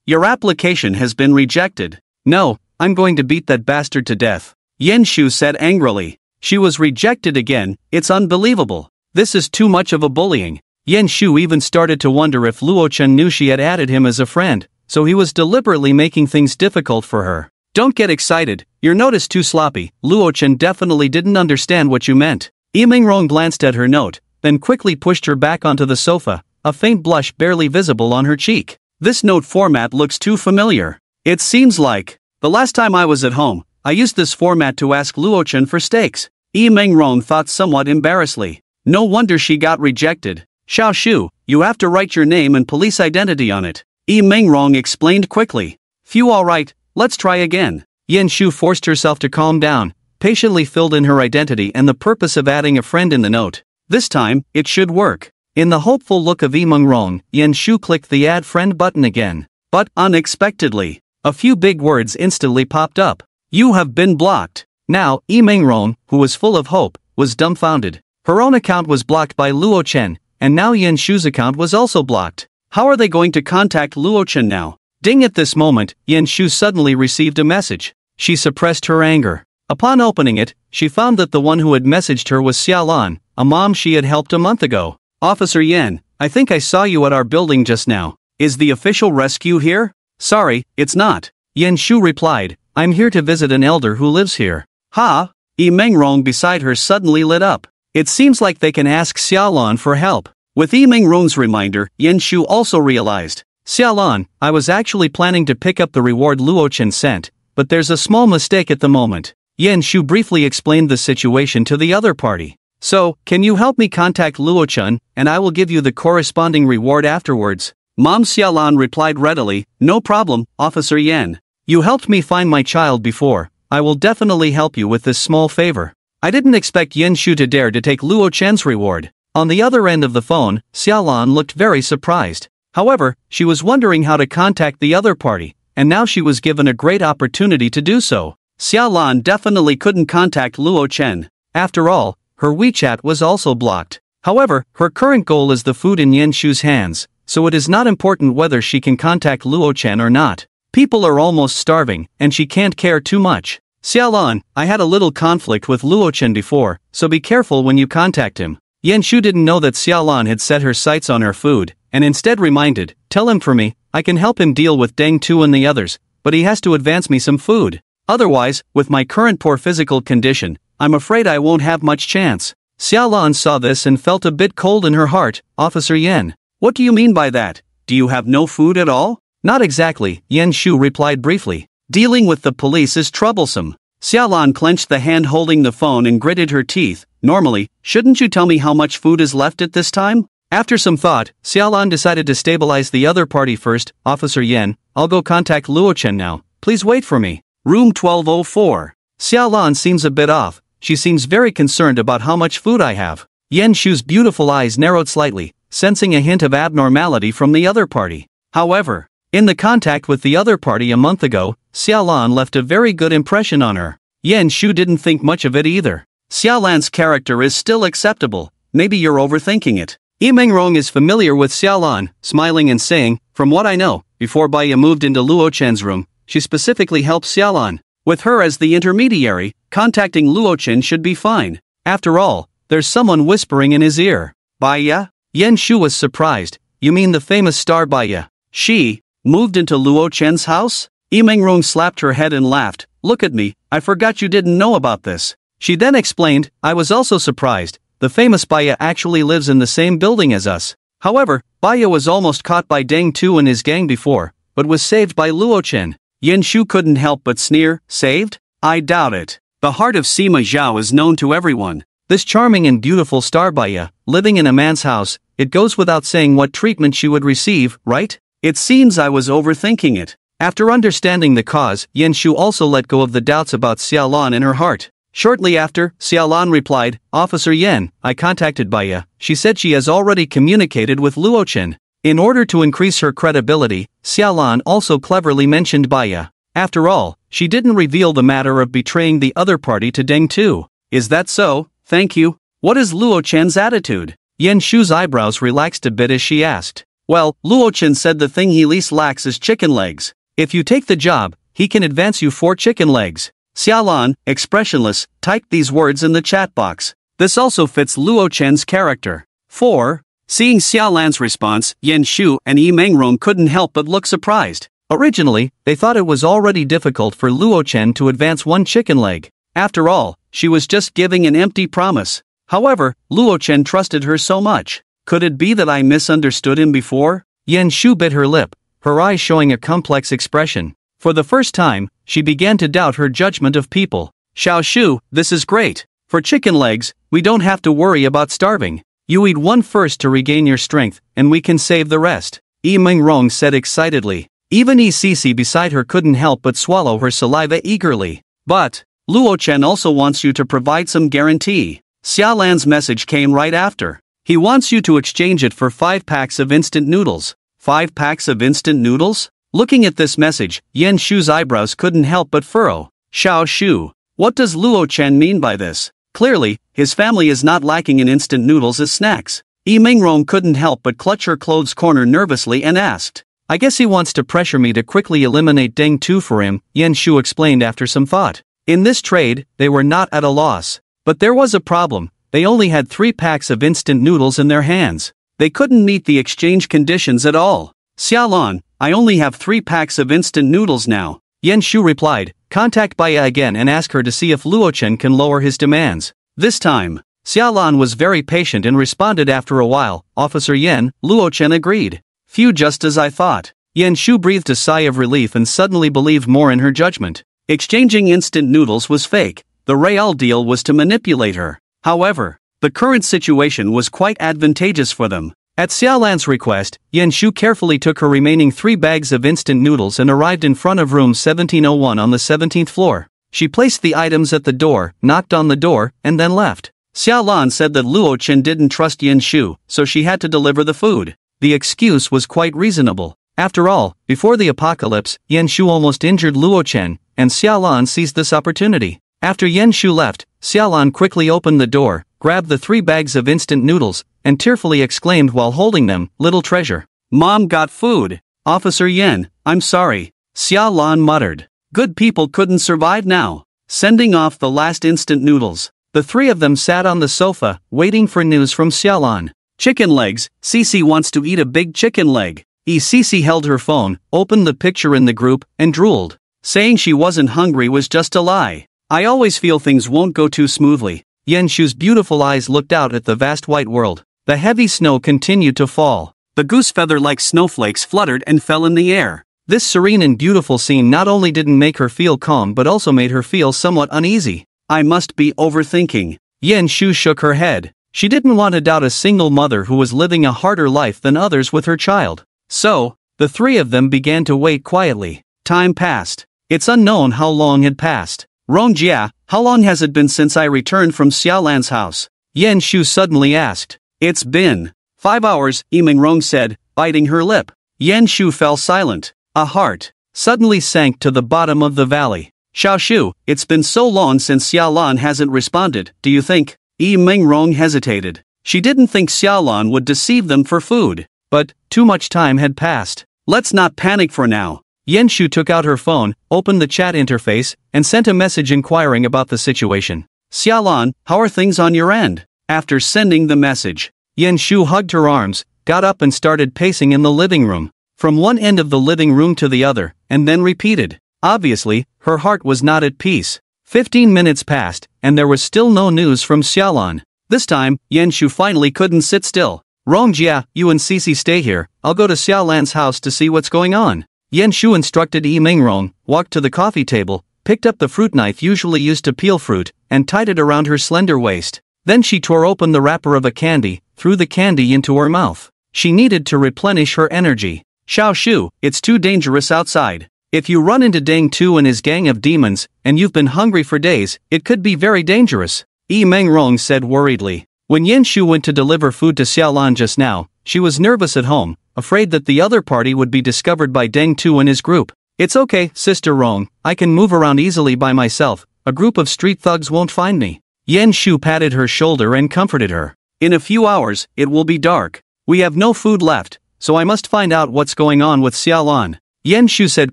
"Your application has been rejected." "No, I'm going to beat that bastard to death," Yan Shu said angrily. She was rejected again. It's unbelievable. This is too much of a bullying. Yan Shu even started to wonder if Luo Chen knew she had added him as a friend, so he was deliberately making things difficult for her. "Don't get excited, your note is too sloppy. Luo Chen definitely didn't understand what you meant." Yi Mingrong glanced at her note, then quickly pushed her back onto the sofa, a faint blush barely visible on her cheek. "This note format looks too familiar. It seems like the last time I was at home, I used this format to ask Luo Chen for steaks." Yi Mingrong thought somewhat embarrassedly. No wonder she got rejected. "Xiao Shu, you have to write your name and police identity on it," Yi Mingrong explained quickly. "Phew, alright, let's try again." Yan Shu forced herself to calm down, patiently filled in her identity and the purpose of adding a friend in the note. This time, it should work. In the hopeful look of Yi Mingrong, Yan Shu clicked the Add Friend button again. But, unexpectedly, a few big words instantly popped up. "You have been blocked." Now, Yi Mingrong, who was full of hope, was dumbfounded. Her own account was blocked by Luo Chen, and now Yan Shu's account was also blocked. How are they going to contact Luo Chen now? Ding! At this moment, Yan Shu suddenly received a message. She suppressed her anger. Upon opening it, she found that the one who had messaged her was Xiaolan, a mom she had helped a month ago. "Officer Yan, I think I saw you at our building just now. Is the official rescue here?" "Sorry, it's not," Yan Shu replied. "I'm here to visit an elder who lives here." "Ha?" Yi Mingrong beside her suddenly lit up. It seems like they can ask Xiaolan for help. With Yi Mingrong's reminder, Yan Shu also realized. "Xiaolan, I was actually planning to pick up the reward Luo Chen sent, but there's a small mistake at the moment." Yan Shu briefly explained the situation to the other party. "So, can you help me contact Luo Chen, and I will give you the corresponding reward afterwards?" Mom Xiaolan replied readily, "No problem, Officer Yan. You helped me find my child before. I will definitely help you with this small favor." I didn't expect Yan Shu to dare to take Luo Chen's reward. On the other end of the phone, Xiaolan looked very surprised. However, she was wondering how to contact the other party, and now she was given a great opportunity to do so. Xiaolan definitely couldn't contact Luo Chen. After all, her WeChat was also blocked. However, her current goal is the food in Yan Shu's hands, so it is not important whether she can contact Luo Chen or not. People are almost starving, and she can't care too much. "Xiaolan, I had a little conflict with Luo Chen before, so be careful when you contact him." Yan Shu didn't know that Xiaolan had set her sights on her food, and instead reminded, "Tell him for me,
I can help him deal with Deng Tu and the others, but he has to advance me some food. Otherwise, with my current poor physical condition, I'm afraid I won't have much chance. Xiaolan saw this and felt a bit cold in her heart. Officer Yen. What do you mean by that? Do you have no food at all? Not exactly, Yen Shu replied briefly. Dealing with the police is troublesome. Xiaolan clenched the hand holding the phone and gritted her teeth. Normally, shouldn't you tell me how much food is left at this time? After some thought, Xiaolan decided to stabilize the other party first. Officer Yen, I'll go contact Luo Chen now. Please wait for me. Room 1204. Xiaolan seems a bit off. She seems very concerned about how much food I have. Yen Shu's beautiful eyes narrowed slightly, sensing a hint of abnormality from the other party. However, in the contact with the other party a month ago, Xiaolan left a very good impression on her. Yen Shu didn't think much of it either. Xiaolan's character is still acceptable. Maybe you're overthinking it. Yi Mengrong is familiar with Xiaolan, smiling and saying, from what I know, before Baiya moved into Luo Chen's room, she specifically helped Xiaolan. With her as the intermediary, contacting Luo Chen should be fine. After all, there's someone whispering in his ear. Baiya? Yen Shu was surprised. You mean the famous star Baiya? She moved into Luo Chen's house? Yi Mengrong slapped her head and laughed. Look at me, I forgot you didn't know about this. She then explained, I was also surprised. The famous Baiya actually lives in the same building as us. However, Baiya was almost caught by Deng Tu and his gang before, but was saved by Luo Chen. Yen Shu couldn't help but sneer. Saved? I doubt it. The heart of Sima Zhao is known to everyone. This charming and beautiful star Baiya, living in a man's house, it goes without saying what treatment she would receive, right? It seems I was overthinking it. After understanding the cause, Yen Shu also let go of the doubts about Xiaolan in her heart. Shortly after, Xiaolan replied, Officer Yen, I contacted Baiya. She said she has already communicated with Luo Chen. In order to increase her credibility, Xiaolan also cleverly mentioned Baiya. After all, she didn't reveal the matter of betraying the other party to Deng Tu. Is that so? Thank you. What is Luo Chen's attitude? Yen Shu's eyebrows relaxed a bit as she asked. Well, Luo Chen said the thing he least lacks is chicken legs. If you take the job, he can advance you 4 chicken legs. Xiaolan, expressionless, typed these words in the chat box. This also fits Luo Chen's character. 4. Seeing Xiaolan's response, Yen Shu and Yi Mengrong couldn't help but look surprised. Originally, they thought it was already difficult for Luo Chen to advance 1 chicken leg. After all, she was just giving an empty promise. However, Luo Chen trusted her so much. Could it be that I misunderstood him before? Yen Shu bit her lip, her eyes showing a complex expression. For the first time, she began to doubt her judgment of people. Xiao Shu, this is great. For chicken legs, we don't have to worry about starving. You eat 1 first to regain your strength, and we can save the rest. Yi Mengrong said excitedly. Even Yi Sisi beside her couldn't help but swallow her saliva eagerly. But Luo Chen also wants you to provide some guarantee. Xiaolan's message came right after. He wants you to exchange it for 5 packs of instant noodles. 5 packs of instant noodles? Looking at this message, Yen Shu's eyebrows couldn't help but furrow. Xiao Shu. What does Luo Chen mean by this? Clearly, his family is not lacking in instant noodles as snacks. Yi Mengrong couldn't help but clutch her clothes corner nervously and asked. I guess he wants to pressure me to quickly eliminate Deng Tu for him, Yen Shu explained after some thought. In this trade, they were not at a loss. But there was a problem. They only had 3 packs of instant noodles in their hands. They couldn't meet the exchange conditions at all. Xiaolan, I only have 3 packs of instant noodles now. Yen Shu replied, contact Baiya again and ask her to see if Luo Chen can lower his demands. This time, Xiaolan was very patient and responded after a while, Officer Yen, Luo Chen agreed. Phew, just as I thought. Yen Shu breathed a sigh of relief and suddenly believed more in her judgment. Exchanging instant noodles was fake. The real deal was to manipulate her. However, the current situation was quite advantageous for them. At Xiaolan's request, Yen Shu carefully took her remaining 3 bags of instant noodles and arrived in front of room 1701 on the 17th floor. She placed the items at the door, knocked on the door, and then left. Xiaolan said that Luo Chen didn't trust Yen Shu, so she had to deliver the food. The excuse was quite reasonable. After all, before the apocalypse, Yen Shu almost injured Luo Chen, and Xiaolan seized this opportunity. After Yen Shu left, Xiaolan quickly opened the door, grabbed the 3 bags of instant noodles, and tearfully exclaimed while holding them, little treasure. Mom got food. Officer Yen, I'm sorry. Xiaolan muttered. Good people couldn't survive now. Sending off the last instant noodles. The 3 of them sat on the sofa, waiting for news from Xiaolan. Chicken legs, Sisi wants to eat a big chicken leg.
Cece held her phone, opened the picture in the group, and drooled. Saying she wasn't hungry was just a lie. I always feel things won't go too smoothly. Yenshu's beautiful eyes looked out at the vast white world. The heavy snow continued to fall. The goose feather-like snowflakes fluttered and fell in the air. This serene and beautiful scene not only didn't make her feel calm but also made her feel somewhat uneasy. I must be overthinking. Yenshu shook her head. She didn't want to doubt a single mother who was living a harder life than others with her child. So, the three of them began to wait quietly. Time passed. It's unknown how long had passed. Rongjia, how long has it been since I returned from Xiaolan's house? Yenshu suddenly asked. It's been 5 hours, Yimingrong said, biting her lip. Yenshu fell silent. A heart suddenly sank to the bottom of the valley. Xiaoshu, it's been so long since Xiaolan hasn't responded, do you think? Yimingrong hesitated. She didn't think Xiaolan would deceive them for food. But, too much time had passed. Let's not panic for now. Yenshu took out her phone, opened the chat interface, and sent a message inquiring about the situation. Xiaolan, how are things on your end? After sending the message, Yenshu hugged her arms, got up and started pacing in the living room. From one end of the living room to the other, and then repeated. Obviously, her heart was not at peace. 15 minutes passed, and there was still no news from Xiaolan. This time, Yenshu finally couldn't sit still. Rongjia, you and Cece stay here, I'll go to Xiaolan's house to see what's going on. Yenshu instructed Yimingrong, walked to the coffee table, picked up the fruit knife usually used to peel fruit, and tied it around her slender waist. Then she tore open the wrapper of a candy, threw the candy into her mouth. She needed to replenish her energy. Xiaoshu, it's too dangerous outside. If you run into Deng Tu and his gang of demons, and you've been hungry for days, it could be very dangerous, Yimingrong said worriedly. When Yenshu went to deliver food to Xiaolan just now, she was nervous at home, afraid that the other party would be discovered by Deng Tu and his group. It's okay, Sister Rong, I can move around easily by myself, a group of street thugs won't find me. Yenshu patted her shoulder and comforted her. In a few hours, it will be dark. We have no food left, so I must find out what's going on with Xiaolan. Yenshu said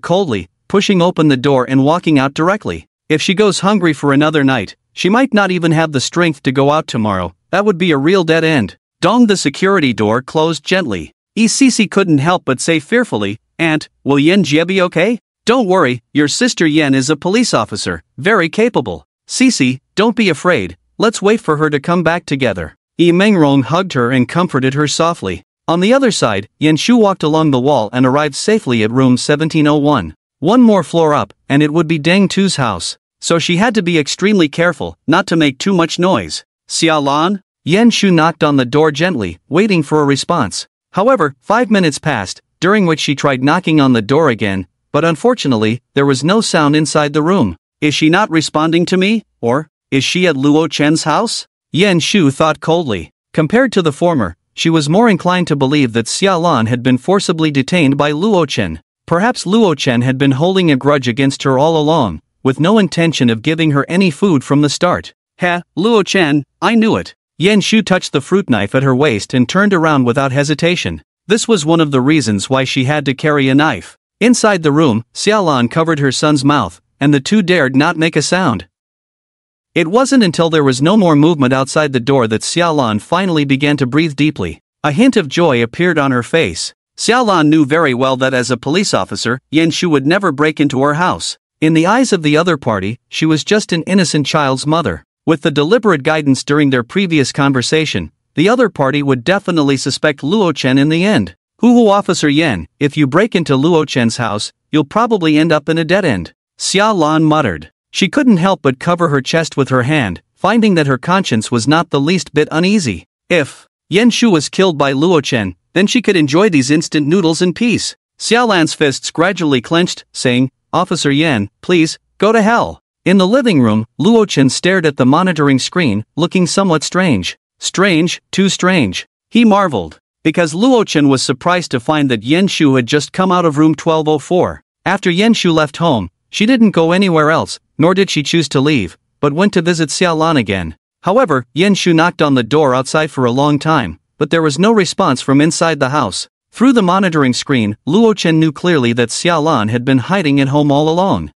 coldly, pushing open the door and walking out directly. If she goes hungry for another night, she might not even have the strength to go out tomorrow. That would be a real dead end. Dong, the security door closed gently. Cece couldn't help but say fearfully, Aunt, will Yen Jie be okay? Don't worry, your sister Yen is a police officer, very capable. Cece, don't be afraid, let's wait for her to come back together. Yimingrong hugged her and comforted her softly. On the other side, Yenshu walked along the wall and arrived safely at room 1701. One more floor up, and it would be Deng Tu's house. So she had to be extremely careful, not to make too much noise. Xiaolan? Yenshu knocked on the door gently, waiting for a response. However, 5 minutes passed, during which she tried knocking on the door again, but unfortunately, there was no sound inside the room. Is she not responding to me? Or, is she at Luo Chen's house? Yenshu thought coldly. Compared to the former, she was more inclined to believe that Xiaolan had been forcibly detained by Luo Chen. Perhaps Luo Chen had been holding a grudge against her all along, with no intention of giving her any food from the start. Luo Chen, I knew it. Yenshu touched the fruit knife at her waist and turned around without hesitation. This was one of the reasons why she had to carry a knife. Inside the room, Xiaolan covered her son's mouth, and the two dared not make a sound. It wasn't until there was no more movement outside the door that Xiaolan finally began to breathe deeply. A hint of joy appeared on her face. Xiaolan knew very well that as a police officer, Yenshu would never break into her house. In the eyes of the other party, she was just an innocent child's mother. With the deliberate guidance during their previous conversation, the other party would definitely suspect Luo Chen in the end. Hoo Officer Yen, if you break into Luo Chen's house, you'll probably end up in a dead end. Xiaolan muttered. She couldn't help but cover her chest with her hand, finding that her conscience was not the least bit uneasy. If Yenshu was killed by Luo Chen, then she could enjoy these instant noodles in peace. Xiaolan's fists gradually clenched, saying, Officer Yen, please, go to hell. In the living room, Luo Chen stared at the monitoring screen, looking somewhat strange. Strange, too strange. He marveled. Because Luo Chen was surprised to find that Yenshu had just come out of room 1204. After Yenshu left home, she didn't go anywhere else, nor did she choose to leave, but went to visit Xiaolan again. However, Yenshu knocked on the door outside for a long time, but there was no response from inside the house. Through the monitoring screen, Luo Chen knew clearly that Xiaolan had been hiding at home all along.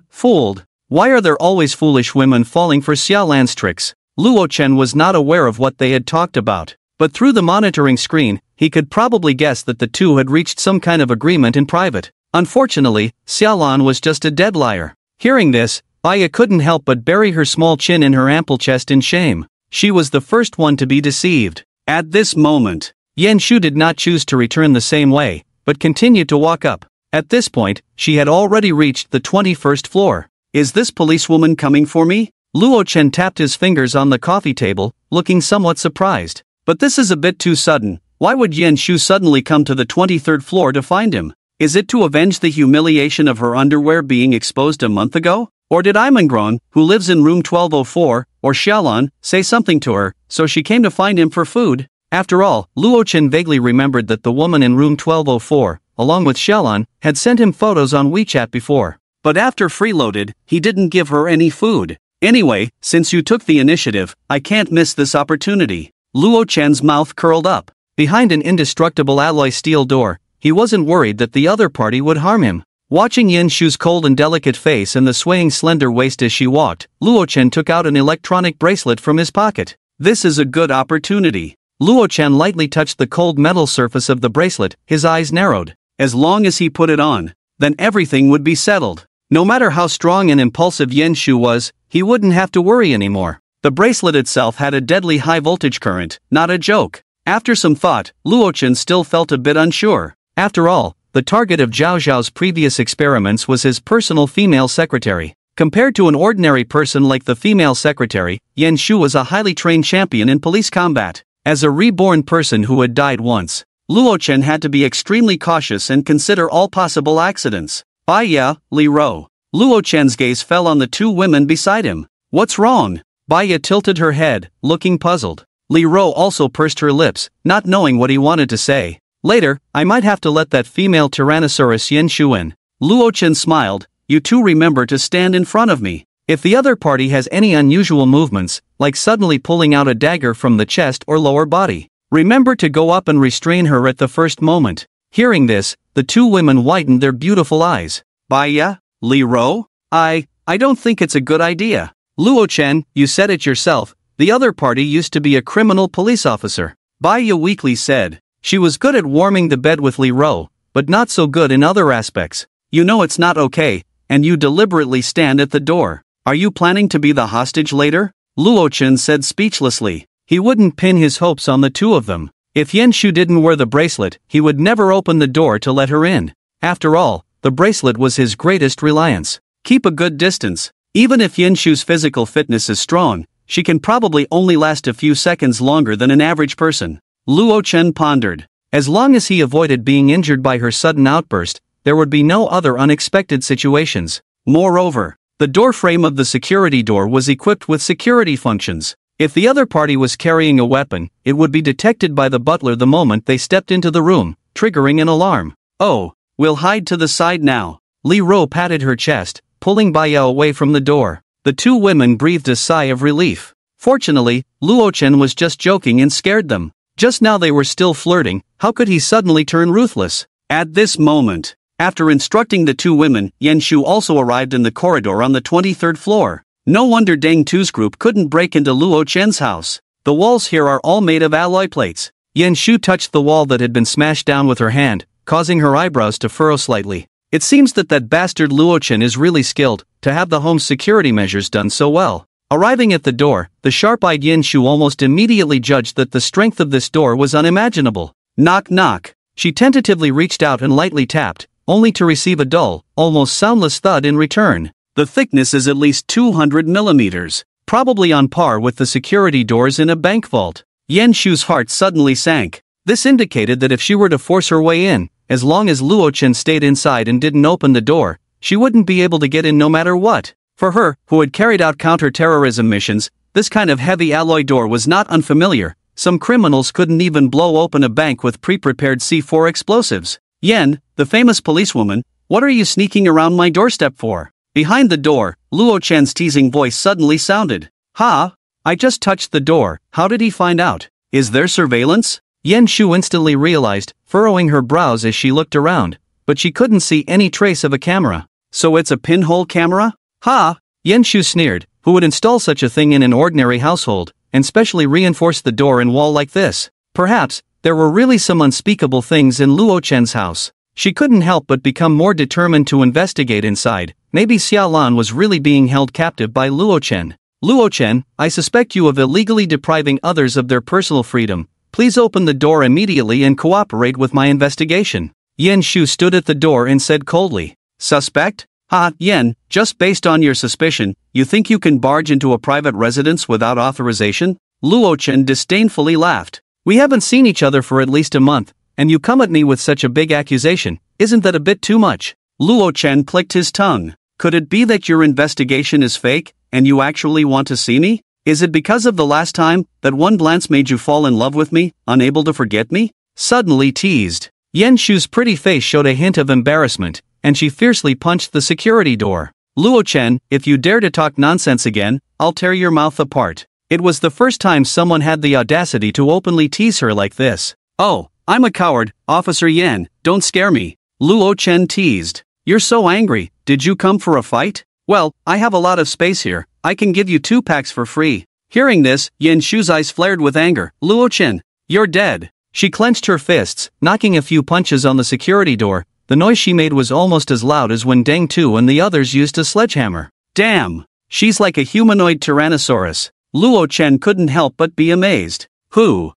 Fooled. Why are there always foolish women falling for Xiaolan's tricks? Luo Chen was not aware of what they had talked about.
but through the monitoring screen, he could probably guess that the two had reached some kind of agreement in private. Unfortunately, Xiaolan was just a dead liar. Hearing this, Baya couldn't help but bury her small chin in her ample chest in shame. She was the first one to be deceived. At this moment, Yan Shu did not choose to return the same way, but continued to walk up. At this point, she had already reached the 21st floor. Is this policewoman coming for me? Luo Chen tapped his fingers on the coffee table, looking somewhat surprised. But this is a bit too sudden. Why would Yan Shu suddenly come to the 23rd floor to find him? Is it to avenge the humiliation of her underwear being exposed a month ago? Or did Imangron, who lives in room 1204, or Xiaolan, say something to her, so she came to find him for food? After all, Luo Chen vaguely remembered that the woman in room 1204, along with Xiaolan, had sent him photos on WeChat before. But after freeloaded, he didn't give her any food. Anyway, since you took the initiative, I can't miss this opportunity. Luo Chen's mouth curled up. Behind an indestructible alloy steel door, he wasn't worried that the other party would harm him. Watching Yan Shu's cold and delicate face and the swaying slender waist as she walked, Luo Chen took out an electronic bracelet from his pocket. This is a good opportunity. Luo Chen lightly touched the cold metal surface of the bracelet, his eyes narrowed. As long as he put it on, then everything would be settled. No matter how strong and impulsive Yan Shu was, he wouldn't have to worry anymore. The bracelet itself had a deadly high-voltage current, not a joke. After some thought, Luo Chen still felt a bit unsure. After all, the target of Zhao Zhao's previous experiments was his personal female secretary. Compared to an ordinary person like the female secretary, Yan Shu was a highly trained champion in police combat. As a reborn person who had died once, Luo Chen had to be extremely cautious and consider all possible accidents. Baya, Li Ro. Luo Chen's gaze fell on the two women beside him. What's wrong? Baya tilted her head, looking puzzled. Li Ro also pursed her lips, not knowing what he wanted to say. Later, I might have to let that female Tyrannosaurus Yan Shu in. Luo Chen smiled. You two remember to stand in front of me. If the other party has any unusual movements, like suddenly pulling out a dagger from the chest or lower body, remember to go up and restrain her at the first moment. Hearing this, the two women widened their beautiful eyes. Baya, Li Ro? I don't think it's a good idea. Luo Chen, you said it yourself, the other party used to be a criminal police officer. Baya weakly said. She was good at warming the bed with Li Ro, but not so good in other aspects. You know it's not okay, and you deliberately stand at the door. Are you planning to be the hostage later? Luo Chen said speechlessly. He wouldn't pin his hopes on the two of them. If Yan Shu didn't wear the bracelet, he would never open the door to let her in. After all, the bracelet was his greatest reliance. Keep a good distance. Even if Yan Shu's physical fitness is strong, she can probably only last a few seconds longer than an average person. Luo Chen pondered. As long as he avoided being injured by her sudden outburst, there would be no other unexpected situations. Moreover, the door frame of the security door was equipped with security functions. If the other party was carrying a weapon, it would be detected by the butler the moment they stepped into the room, triggering an alarm. Oh, we'll hide to the side now. Li Ro patted her chest, pulling Baya away from the door. The two women breathed a sigh of relief. Fortunately, Luo Chen was just joking and scared them. Just now they were still flirting, how could he suddenly turn ruthless? At this moment, after instructing the two women, Yan Shu also arrived in the corridor on the 23rd floor. No wonder Deng Tu's group couldn't break into Luo Chen's house. The walls here are all made of alloy plates. Yan Shu touched the wall that had been smashed down with her hand, causing her eyebrows to furrow slightly. It seems that bastard Luo Chen is really skilled, to have the home's security measures done so well. Arriving at the door, the sharp-eyed Yan Shu almost immediately judged that the strength of this door was unimaginable. Knock knock. She tentatively reached out and lightly tapped, only to receive a dull, almost soundless thud in return. The thickness is at least 200 millimeters, probably on par with the security doors in a bank vault. Yan Shu's heart suddenly sank. This indicated that if she were to force her way in, as long as Luo Chen stayed inside and didn't open the door, she wouldn't be able to get in no matter what. For her, who had carried out counter-terrorism missions, this kind of heavy alloy door was not unfamiliar. Some criminals couldn't even blow open a bank with pre-prepared C4 explosives. Yen, the famous policewoman, what are you sneaking around my doorstep for? Behind the door, Luo Chen's teasing voice suddenly sounded. Ha! I just touched the door, how did he find out? Is there surveillance? Yan Shu instantly realized, furrowing her brows as she looked around, but she couldn't see any trace of a camera. So it's a pinhole camera? Ha! Yan Shu sneered. Who would install such a thing in an ordinary household, and specially reinforce the door and wall like this? Perhaps, there were really some unspeakable things in Luo Chen's house. She couldn't help but become more determined to investigate inside. Maybe Xiaolan was really being held captive by Luo Chen. Luo Chen, I suspect you of illegally depriving others of their personal freedom. Please open the door immediately and cooperate with my investigation. Yan Shu stood at the door and said coldly. Suspect? Ha, Yan, just based on your suspicion, you think you can barge into a private residence without authorization? Luo Chen disdainfully laughed. We haven't seen each other for at least a month, and you come at me with such a big accusation. Isn't that a bit too much? Luo Chen clicked his tongue. Could it be that your investigation is fake, and you actually want to see me? Is it because of the last time that one glance made you fall in love with me, unable to forget me? Suddenly teased. Yan Shu's pretty face showed a hint of embarrassment, and she fiercely punched the security door. Luo Chen, if you dare to talk nonsense again, I'll tear your mouth apart. It was the first time someone had the audacity to openly tease her like this. Oh, I'm a coward, Officer Yan, don't scare me. Luo Chen teased. You're so angry, did you come for a fight? Well, I have a lot of space here, I can give you 2 packs for free. Hearing this, Yan Shu's eyes flared with anger. Luo Chen, you're dead. She clenched her fists, knocking a few punches on the security door. The noise she made was almost as loud as when Deng Tu and the others used a sledgehammer. Damn! She's like a humanoid tyrannosaurus. Luo Chen couldn't help but be amazed. Who?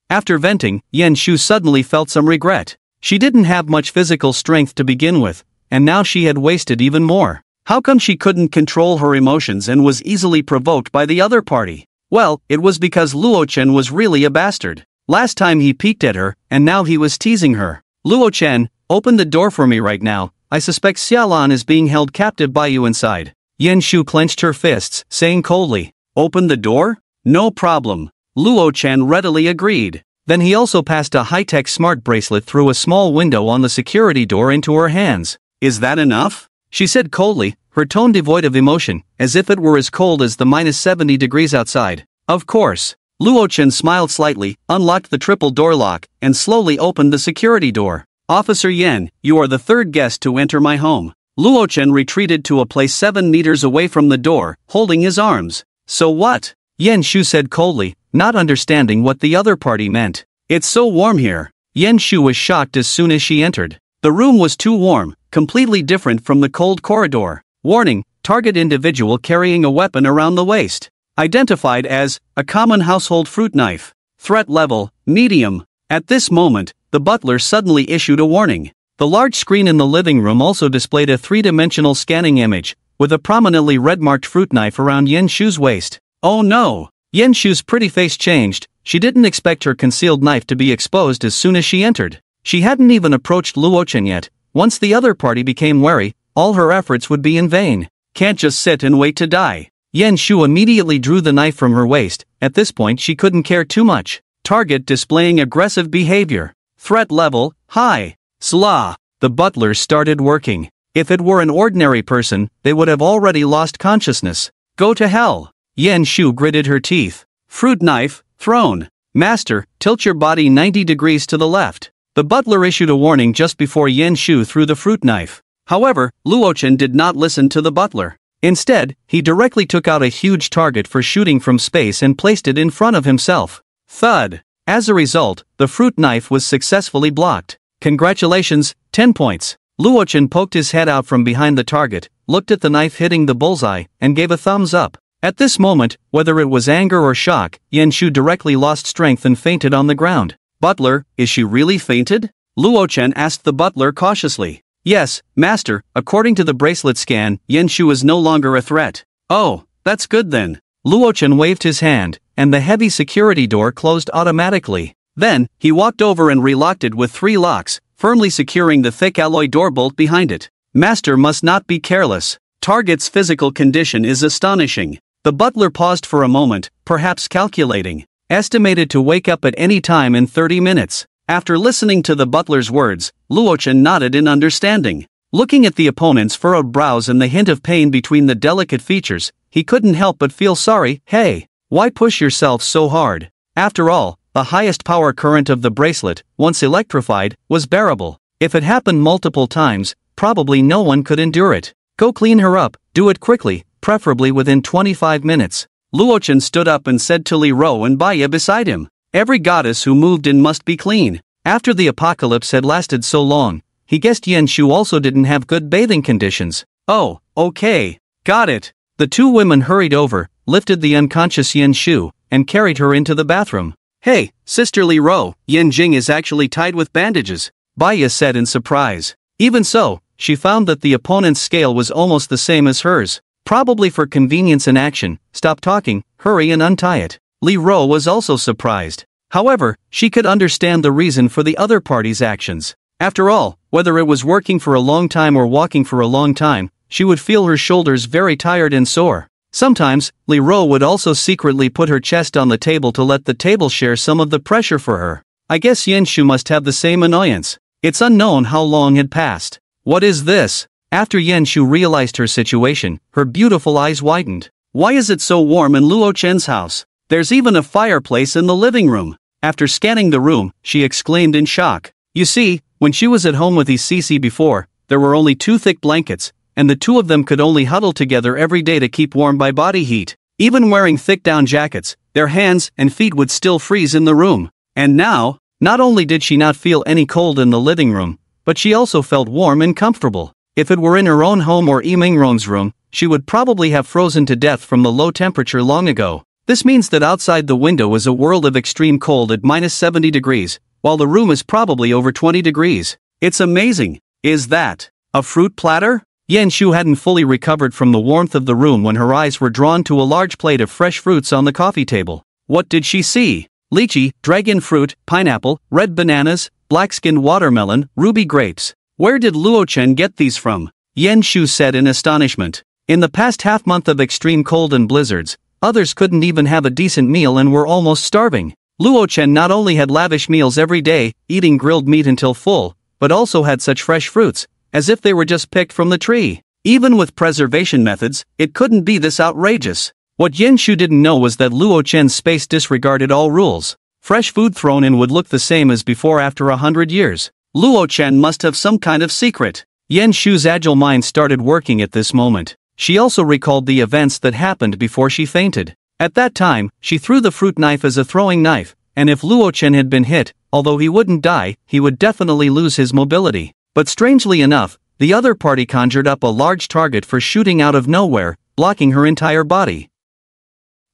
After venting, Yan Shu suddenly felt some regret. She didn't have much physical strength to begin with, and now she had wasted even more. How come she couldn't control her emotions and was easily provoked by the other party? Well, it was because Luo Chen was really a bastard. Last time he peeked at her, and now he was teasing her. Luo Chen, open the door for me right now. I suspect Xiaolan is being held captive by you inside. Yan Shu clenched her fists, saying coldly. Open the door? No problem. Luo Chen readily agreed. Then he also passed a high-tech smart bracelet through a small window on the security door into her hands. Is that enough? She said coldly, her tone devoid of emotion, as if it were as cold as the -70 degrees outside. Of course. Luo Chen smiled slightly, unlocked the triple door lock, and slowly opened the security door. Officer Yan, you are the 3rd guest to enter my home. Luo Chen retreated to a place 7 meters away from the door, holding his arms. So what? Yan Shu said coldly, not understanding what the other party meant. It's so warm here. Yan Shu was shocked as soon as she entered. The room was too warm, completely different from the cold corridor. Warning, target individual carrying a weapon around the waist. Identified as a common household fruit knife. Threat level, medium. At this moment, the butler suddenly issued a warning. The large screen in the living room also displayed a 3-dimensional scanning image, with a prominently red-marked fruit knife around Yan Shu's waist. Oh no! Yan Shu's pretty face changed. She didn't expect her concealed knife to be exposed as soon as she entered. She hadn't even approached Luo Chen yet. Once the other party became wary, all her efforts would be in vain. Can't just sit and wait to die. Yan Shu immediately drew the knife from her waist. At this point she couldn't care too much. Target displaying aggressive behavior. Threat level, high. Sla. The butlers started working. If it were an ordinary person, they would have already lost consciousness. Go to hell. Yan Shu gritted her teeth. Fruit knife, thrown. Master, tilt your body 90 degrees to the left. The butler issued a warning just before Yan Shu threw the fruit knife. However, Luo Chen did not listen to the butler. Instead, he directly took out a huge target for shooting from space and placed it in front of himself. Thud. As a result, the fruit knife was successfully blocked. Congratulations, 10 points. Luo Chen poked his head out from behind the target, looked at the knife hitting the bullseye, and gave a thumbs up. At this moment, whether it was anger or shock, Yan Shu directly lost strength and fainted on the ground. Butler, is she really fainted? Luo Chen asked the butler cautiously. Yes, master, according to the bracelet scan, Yan Shu is no longer a threat. Oh, that's good then. Luo Chen waved his hand, and the heavy security door closed automatically. Then, he walked over and relocked it with 3 locks, firmly securing the thick alloy door bolt behind it. Master must not be careless. Target's physical condition is astonishing. The butler paused for a moment, perhaps calculating. Estimated to wake up at any time in 30 minutes. After listening to the butler's words, Luo Chen nodded in understanding. Looking at the opponent's furrowed brows and the hint of pain between the delicate features, he couldn't help but feel sorry. Hey, why push yourself so hard? After all, the highest power current of the bracelet, once electrified, was bearable. If it happened multiple times, probably no one could endure it. Go clean her up, do it quickly, preferably within 25 minutes. Luo Chen stood up and said to Li Ro and Baya beside him.
Every goddess who moved in must be clean. After the apocalypse had lasted so long, he guessed Yen Shu also didn't have good bathing conditions. Oh, okay. Got it. The two women hurried over, lifted the unconscious Yen Shu, and carried her into the bathroom. Hey, Sister Li Ro, Yen Jing is actually tied with bandages, Baya said in surprise. Even so, she found that the opponent's scale was almost the same as hers. Probably for convenience in action, stop talking, hurry and untie it. Li Ro was also surprised. However, she could understand the reason for the other party's actions. After all, whether it was working for a long time or walking for a long time, she would feel her shoulders very tired and sore. Sometimes, Li Ro would also secretly put her chest on the table to let the table share some of the pressure for her. I guess Yen Shu must have the same annoyance. It's unknown how long had passed. What is this? After Yen Shu realized her situation, her beautiful eyes widened. Why is it so warm in Luo Chen's house? There's even a fireplace in the living room. After scanning the room, she exclaimed in shock. You see, when she was at home with Cece before, there were only 2 thick blankets, and the two of them could only huddle together every day to keep warm by body heat. Even wearing thick down jackets, their hands and feet would still freeze in the room. And now, not only did she not feel any cold in the living room, but she also felt warm and comfortable. If it were in her own home or Yimingron's room, she would probably have frozen to death from the low temperature long ago. This means that outside the window is a world of extreme cold at minus 70 degrees, while the room is probably over 20 degrees. It's amazing. Is that a fruit platter? Yen Shu hadn't fully recovered from the warmth of the room when her eyes were drawn to a large plate of fresh fruits on the coffee table. What did she see? Lychee, dragon fruit, pineapple, red bananas, black-skinned watermelon, ruby grapes. Where did Luo Chen get these from? Yen Shu said in astonishment. In the past half-month of extreme cold and blizzards, others couldn't even have a decent meal and were almost starving. Luo Chen not only had lavish meals every day, eating grilled meat until full, but also had such fresh fruits, as if they were just picked from the tree. Even with preservation methods, it couldn't be this outrageous. What Yen Shu didn't know was that Luo Chen's space disregarded all rules. Fresh food thrown in would look the same as before after 100 years. Luo Chen must have some kind of secret. Yen Shu's agile mind started working at this moment. She also recalled the events that happened before she fainted. At that time, she threw the fruit knife as a throwing knife, and if Luo Chen had been hit, although he wouldn't die, he would definitely lose his mobility. But strangely enough, the other party conjured up a large target for shooting out of nowhere, blocking her entire body.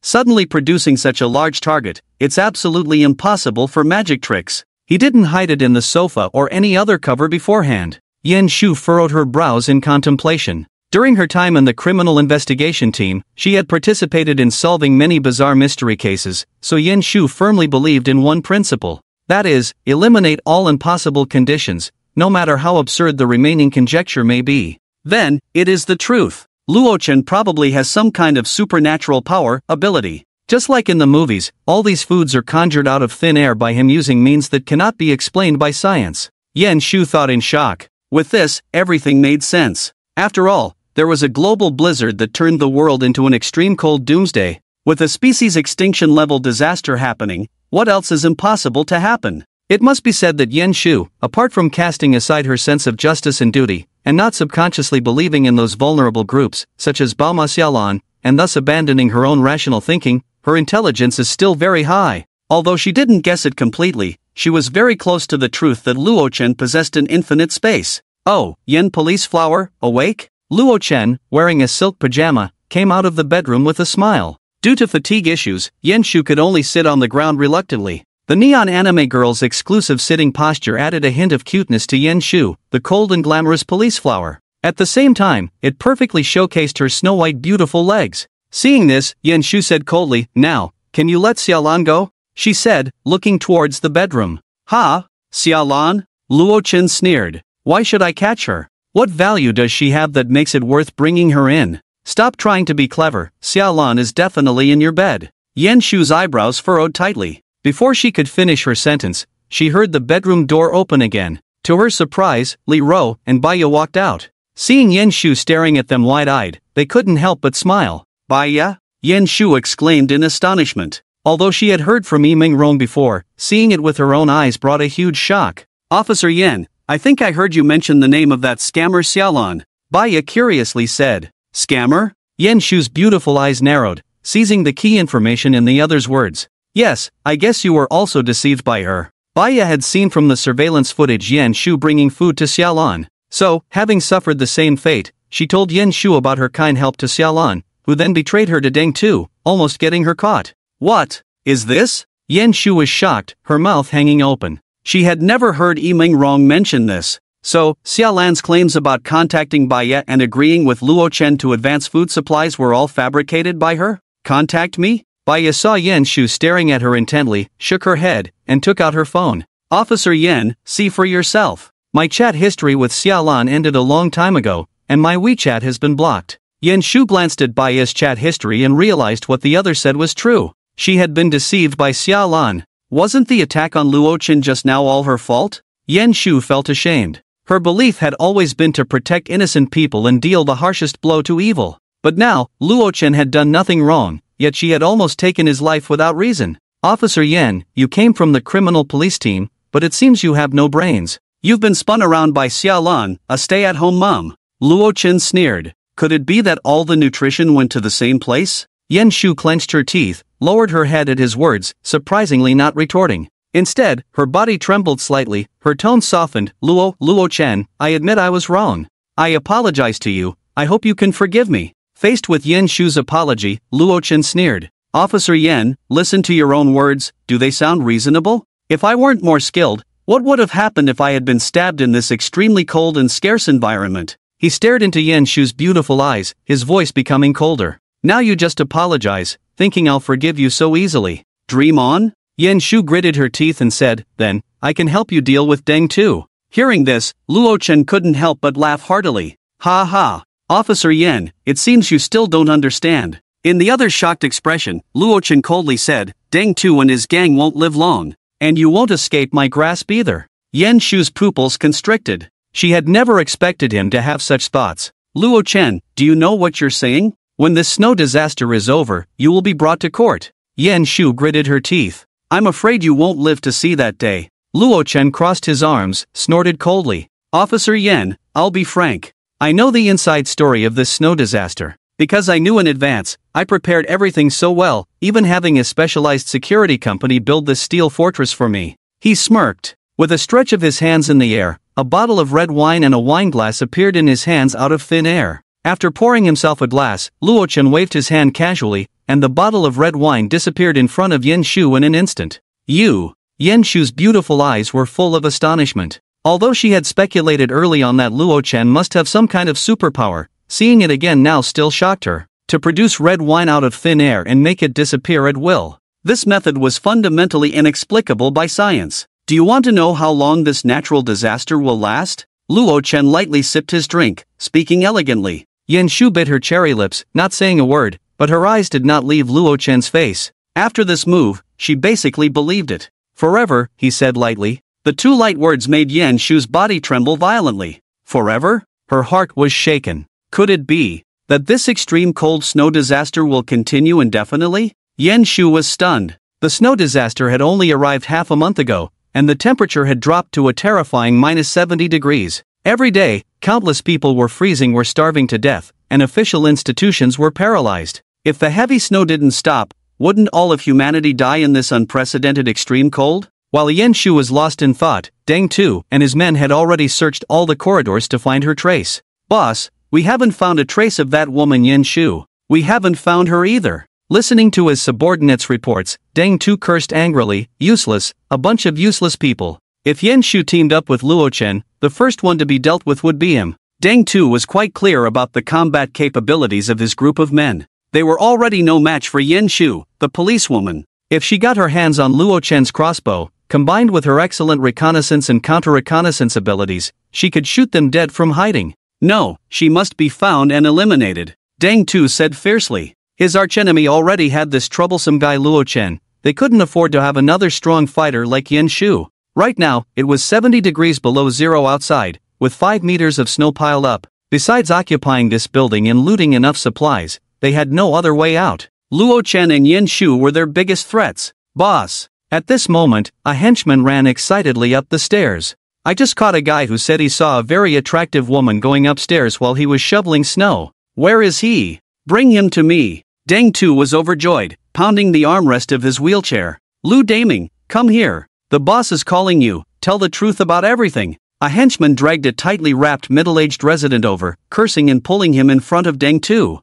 Suddenly producing such a large target, it's absolutely impossible for magic tricks. He didn't hide it in the sofa or any other cover beforehand. Yen Shu furrowed her brows in contemplation. During her time in the criminal investigation team, she had participated in solving many bizarre mystery cases, so Yen Shu firmly believed in one principle. That is, eliminate all impossible conditions, no matter how absurd the remaining conjecture may be. Then, it is the truth. Luo Chen probably has some kind of supernatural power, ability. Just like in the movies, all these foods are conjured out of thin air by him using means that cannot be explained by science. Yen Shu thought in shock. With this, everything made sense. After all, there was a global blizzard that turned the world into an extreme cold doomsday. With a species extinction level disaster happening, what else is impossible to happen? It must be said that Yen Shu, apart from casting aside her sense of justice and duty, and not subconsciously believing in those vulnerable groups, such as Baoma Xiaolan, and thus abandoning her own rational thinking, her intelligence is still very high. Although she didn't guess it completely, she was very close to the truth that Luo Chen possessed an infinite space. Oh, Yen Police Flower, awake? Luo Chen, wearing a silk pajama, came out of the bedroom with a smile. Due to fatigue issues, Yen Shu could only sit on the ground reluctantly. The neon anime girl's exclusive sitting posture added a hint of cuteness to Yen Shu, the cold and glamorous police flower. At the same time, it perfectly showcased her snow-white beautiful legs. Seeing this, Yen Shu said coldly, "Now, can you let Xiaolan go?" she said, looking towards the bedroom. "Ha? Xiaolan?" Luo Chen sneered. "Why should I catch her? What value does she have that makes it worth bringing her in? Stop trying to be clever, Xiaolan is definitely in your bed." Yen Shu's eyebrows furrowed tightly. Before she could finish her sentence, she heard the bedroom door open again. To her surprise, Li Ro and Baya walked out. Seeing Yen Shu staring at them wide-eyed, they couldn't help but smile. "Baya?" Yen Shu exclaimed in astonishment. Although she had heard from Yiming Rong before, seeing it with her own eyes brought a huge shock. "Officer Yen, I think I heard you mention the name of that scammer Xiaolan," Baya curiously said. "Scammer?" Yen Shu's beautiful eyes narrowed, seizing the key information in the other's words.
Yes, I guess you were also deceived by her. Baya had seen from the surveillance footage Yan Shu bringing food to Xiaolan. So, having suffered the same fate, she told Yan Shu about her kind help to Xiaolan, who then betrayed her to Deng Tu, almost getting her caught. What is this? Yan Shu was shocked, her mouth hanging open. She had never heard Yiming Rong mention this. So, Xiaolan's claims about contacting Baya and agreeing with Luo Chen to advance food supplies were all fabricated by her? Contact me? Baya saw Yan Shu staring at her intently, shook her head, and took out her phone. Officer Yan, see for yourself. My chat history with Xiaolan ended a long time ago, and my WeChat has been blocked. Yan Shu glanced at Baya's chat history and realized what the other said was true. She had been deceived by Xiaolan. Wasn't the attack on Luo Chen just now all her fault? Yan Shu felt ashamed. Her belief had always been to protect innocent people and deal the harshest blow to evil. But now, Luo Chen had done nothing wrong, yet she had almost taken his life without reason. Officer Yan, you came from the criminal police team, but it seems you have no brains. You've been spun around by Xiaolan, a stay-at-home mom. Luo Chen sneered. Could it be that all the nutrition went to the same place? Yan Shu clenched her teeth, lowered her head at his words, surprisingly not retorting. Instead, her body trembled slightly, her tone softened. Luo Chen, I admit I was wrong. I apologize to you, I hope you can forgive me. Faced with Yan Shu's apology, Luo Chen sneered. Officer Yan, listen to your own words, do they sound reasonable? If I weren't more skilled, what would have happened if I had been stabbed in this extremely cold and scarce environment? He stared into Yan Shu's beautiful eyes, his voice becoming colder. Now you just apologize, thinking I'll forgive you so easily. Dream on? Yan Shu gritted her teeth and said, then, I can help you deal with Deng Tu. Hearing this, Luo Chen couldn't help but laugh heartily. Ha ha. Officer Yan, it seems you still don't understand. In the other shocked expression, Luo Chen coldly said, Deng Tu and his gang won't live long. And you won't escape my grasp either. Yan Shu's pupils constricted. She had never expected him to have such thoughts. Luo Chen, do you know what you're saying? When this snow disaster is over, you will be brought to court. Yan Shu gritted her teeth. I'm afraid you won't live to see that day. Luo Chen crossed his arms, snorted coldly. Officer Yan, I'll be frank. I know the inside story of this snow disaster. Because I knew in advance, I prepared everything so well, even having a specialized security company build this steel fortress for me. He smirked. With a stretch of his hands in the air, a bottle of red wine and a wineglass appeared in his hands out of thin air. After pouring himself a glass, Luo Chen waved his hand casually, and the bottle of red wine disappeared in front of Yan Shu in an instant. You! Yan Shu's beautiful eyes were full of astonishment. Although she had speculated early on that Luo Chen must have some kind of superpower, seeing it again now still shocked her. To produce red wine out of thin air and make it disappear at will. This method was fundamentally inexplicable by science. Do you want to know how long this natural disaster will last? Luo Chen lightly sipped his drink, speaking elegantly. Yan Shu bit her cherry lips, not saying a word, but her eyes did not leave Luo Chen's face. After this move, she basically believed it. Forever, he said lightly. The two light words made Yan Shu's body tremble violently. Forever? Her heart was shaken. Could it be that this extreme cold snow disaster will continue indefinitely? Yan Shu was stunned. The snow disaster had only arrived half a month ago, and the temperature had dropped to a terrifying -70 degrees. Every day, countless people were freezing or starving to death, and official institutions were paralyzed. If the heavy snow didn't stop, wouldn't all of humanity die in this unprecedented extreme cold? While Yan Shu was lost in thought, Deng Tu and his men had already searched all the corridors to find her trace. Boss, we haven't found a trace of that woman Yan Shu. We haven't found her either. Listening to his subordinates' reports, Deng Tu cursed angrily, useless, a bunch of useless people. If Yan Shu teamed up with Luo Chen, the first one to be dealt with would be him. Deng Tu was quite clear about the combat capabilities of his group of men. They were already no match for Yan Shu, the policewoman. If she got her hands on Luo Chen's crossbow, combined with her excellent reconnaissance and counter-reconnaissance abilities, she could shoot them dead from hiding. No, she must be found and eliminated, Deng Tu said fiercely. His archenemy already had this troublesome guy Luo Chen. They couldn't afford to have another strong fighter like Yan Shu. Right now, it was 70 degrees below zero outside, with 5 meters of snow piled up. Besides occupying this building and looting enough supplies, they had no other way out. Luo Chen and Yan Shu were their biggest threats. Boss! At this moment, a henchman ran excitedly up the stairs. I just caught a guy who said he saw a very attractive woman going upstairs while he was shoveling snow. Where is he? Bring him to me. Deng Tu was overjoyed, pounding the armrest of his wheelchair.
Lu Daming, come here. The boss is calling you, tell the truth about everything. A henchman dragged a tightly wrapped middle-aged resident over, cursing and pulling him in front of Dang Tu.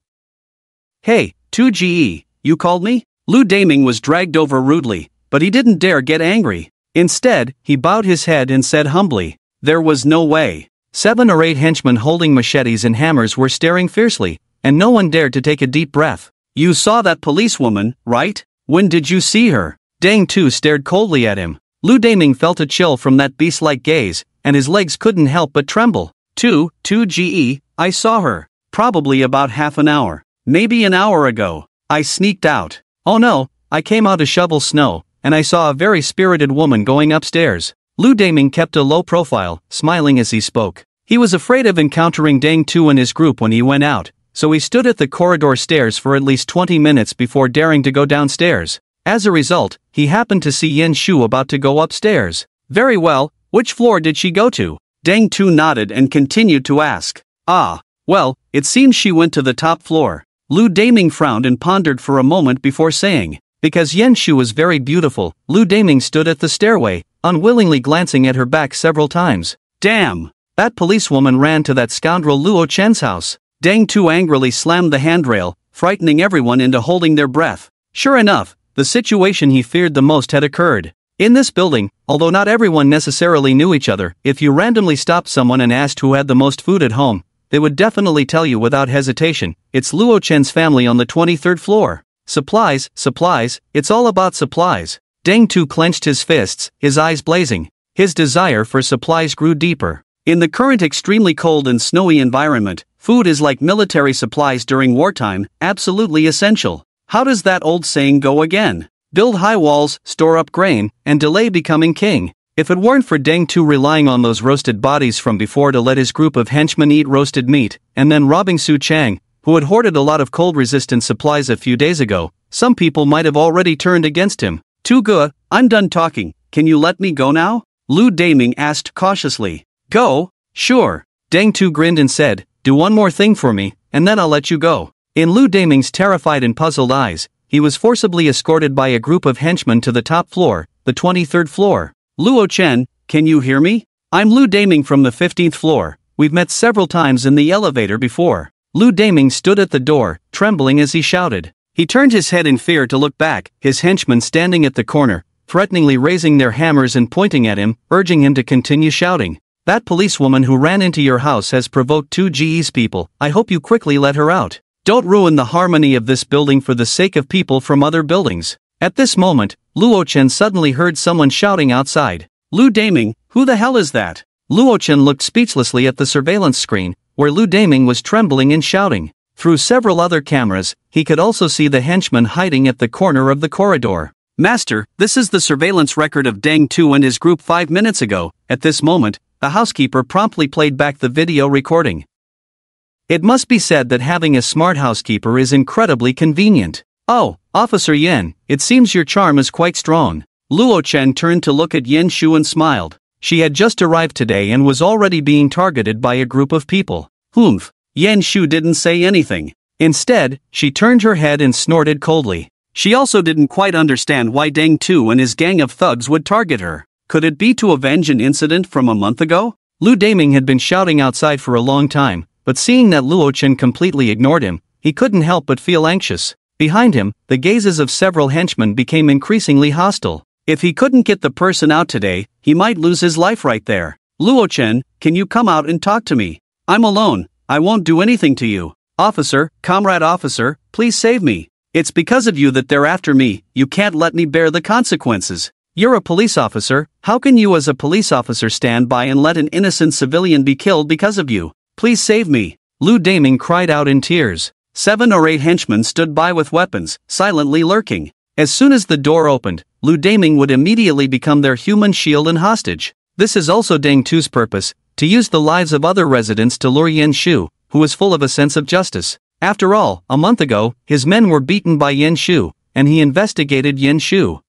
Hey, 2GE, you called me? Lu Daming was dragged over rudely, but he didn't dare get angry. Instead, he bowed his head and said humbly, there was no way.
7 or 8 henchmen holding machetes and hammers were staring fiercely, and no one dared to take a deep breath.
You saw that policewoman, right? When did you see her?
Dang Tu stared coldly at him. Lu Daming felt a chill from that beast-like gaze, and his legs couldn't help but tremble.
2GE, I saw her. Probably about half an hour. Maybe an hour ago. I sneaked out.
Oh no, I came out to shovel snow, and I saw a very spirited woman going upstairs. Lu Daming kept a low profile, smiling as he spoke. He was afraid of encountering Dang Tu and his group when he went out, so he stood at the corridor stairs for at least 20 minutes before daring to go downstairs. As a result, he happened to see Yen Shu about to go upstairs.
Very well, which floor did she go to? Dang Tu nodded and continued to ask. Ah, well, it seems she went to the top floor. Lu Daming frowned and pondered for a moment before saying,
because Yen Shu was very beautiful, Lu Daming stood at the stairway, unwillingly glancing at her back several times.
Damn!
That policewoman ran to that scoundrel Luo Chen's house.
Dang Tu angrily slammed the handrail, frightening everyone into holding their breath. Sure enough, the situation he feared the most had occurred.
In this building, although not everyone necessarily knew each other, if you randomly stopped someone and asked who had the most food at home, they would definitely tell you without hesitation, it's Luo Chen's family on the 23rd floor. Supplies, supplies, it's all about supplies. Dang Tu clenched his fists, his eyes blazing. His desire for supplies grew deeper.
In the current extremely cold and snowy environment, food is like military supplies during wartime, absolutely essential. How does that old saying go again? Build high walls, store up grain, and delay becoming king.
If it weren't for Dang Tu relying on those roasted bodies from before to let his group of henchmen eat roasted meat, and then robbing Su Chang, who had hoarded a lot of cold-resistant supplies a few days ago, some people might have already turned against him.
Too good, I'm done talking, can you let me go now? Lu Daming asked cautiously. Go? Sure.
Dang Tu grinned and said, do one more thing for me, and then I'll let you go. In Lu Daming's terrified and puzzled eyes, he was forcibly escorted by a group of henchmen to the top floor, the 23rd floor.
Luo Chen, can you hear me? I'm Lu Daming from the 15th floor. We've met several times in the elevator before.
Lu Daming stood at the door, trembling as he shouted. He turned his head in fear to look back, his henchmen standing at the corner, threateningly raising their hammers and pointing at him, urging him to continue shouting. That policewoman who ran into your house has provoked 2GE's people, I hope you quickly let her out. Don't ruin the harmony of this building for the sake of people from other buildings. At this moment, Luo Chen suddenly heard someone shouting outside.
Lu Daming, who the hell is that?
Luo Chen looked speechlessly at the surveillance screen, where Lu Daming was trembling and shouting. Through several other cameras, he could also see the henchman hiding at the corner of the corridor.
Master, this is the surveillance record of Dang Tu and his group 5 minutes ago. At this moment, the housekeeper promptly played back the video recording.
It must be said that having a smart housekeeper is incredibly convenient. Oh, Officer Yen, it seems your charm is quite strong.
Luo Chen turned to look at Yen Shu and smiled.
She had just arrived today and was already being targeted by a group of people.
Humph. Yen Shu didn't say anything.
Instead, she turned her head and snorted coldly.
She also didn't quite understand why Dang Tu and his gang of thugs would target her. Could it be to avenge an incident from a month ago?
Lu Daming had been shouting outside for a long time, but seeing that Luo Chen completely ignored him, he couldn't help but feel anxious. Behind him, the gazes of several henchmen became increasingly hostile. If he couldn't get the person out today, he might lose his life right there. Luo Chen, can you come out and talk to me? I'm alone, I won't do anything to you.
Officer, comrade officer, please save me. It's because of you that they're after me, you can't let me bear the consequences.
You're a police officer, how can you as a police officer stand by and let an innocent civilian be killed because of you?
Please save me.
Lu Daming cried out in tears.
7 or 8 henchmen stood by with weapons, silently lurking.
As soon as the door opened, Lu Daming would immediately become their human shield and hostage. This is also Dang Tu's purpose, to use the lives of other residents to lure Yen Shu, who is full of a sense of justice. After all, a month ago, his men were beaten by Yen Shu, and he investigated Yen Shu.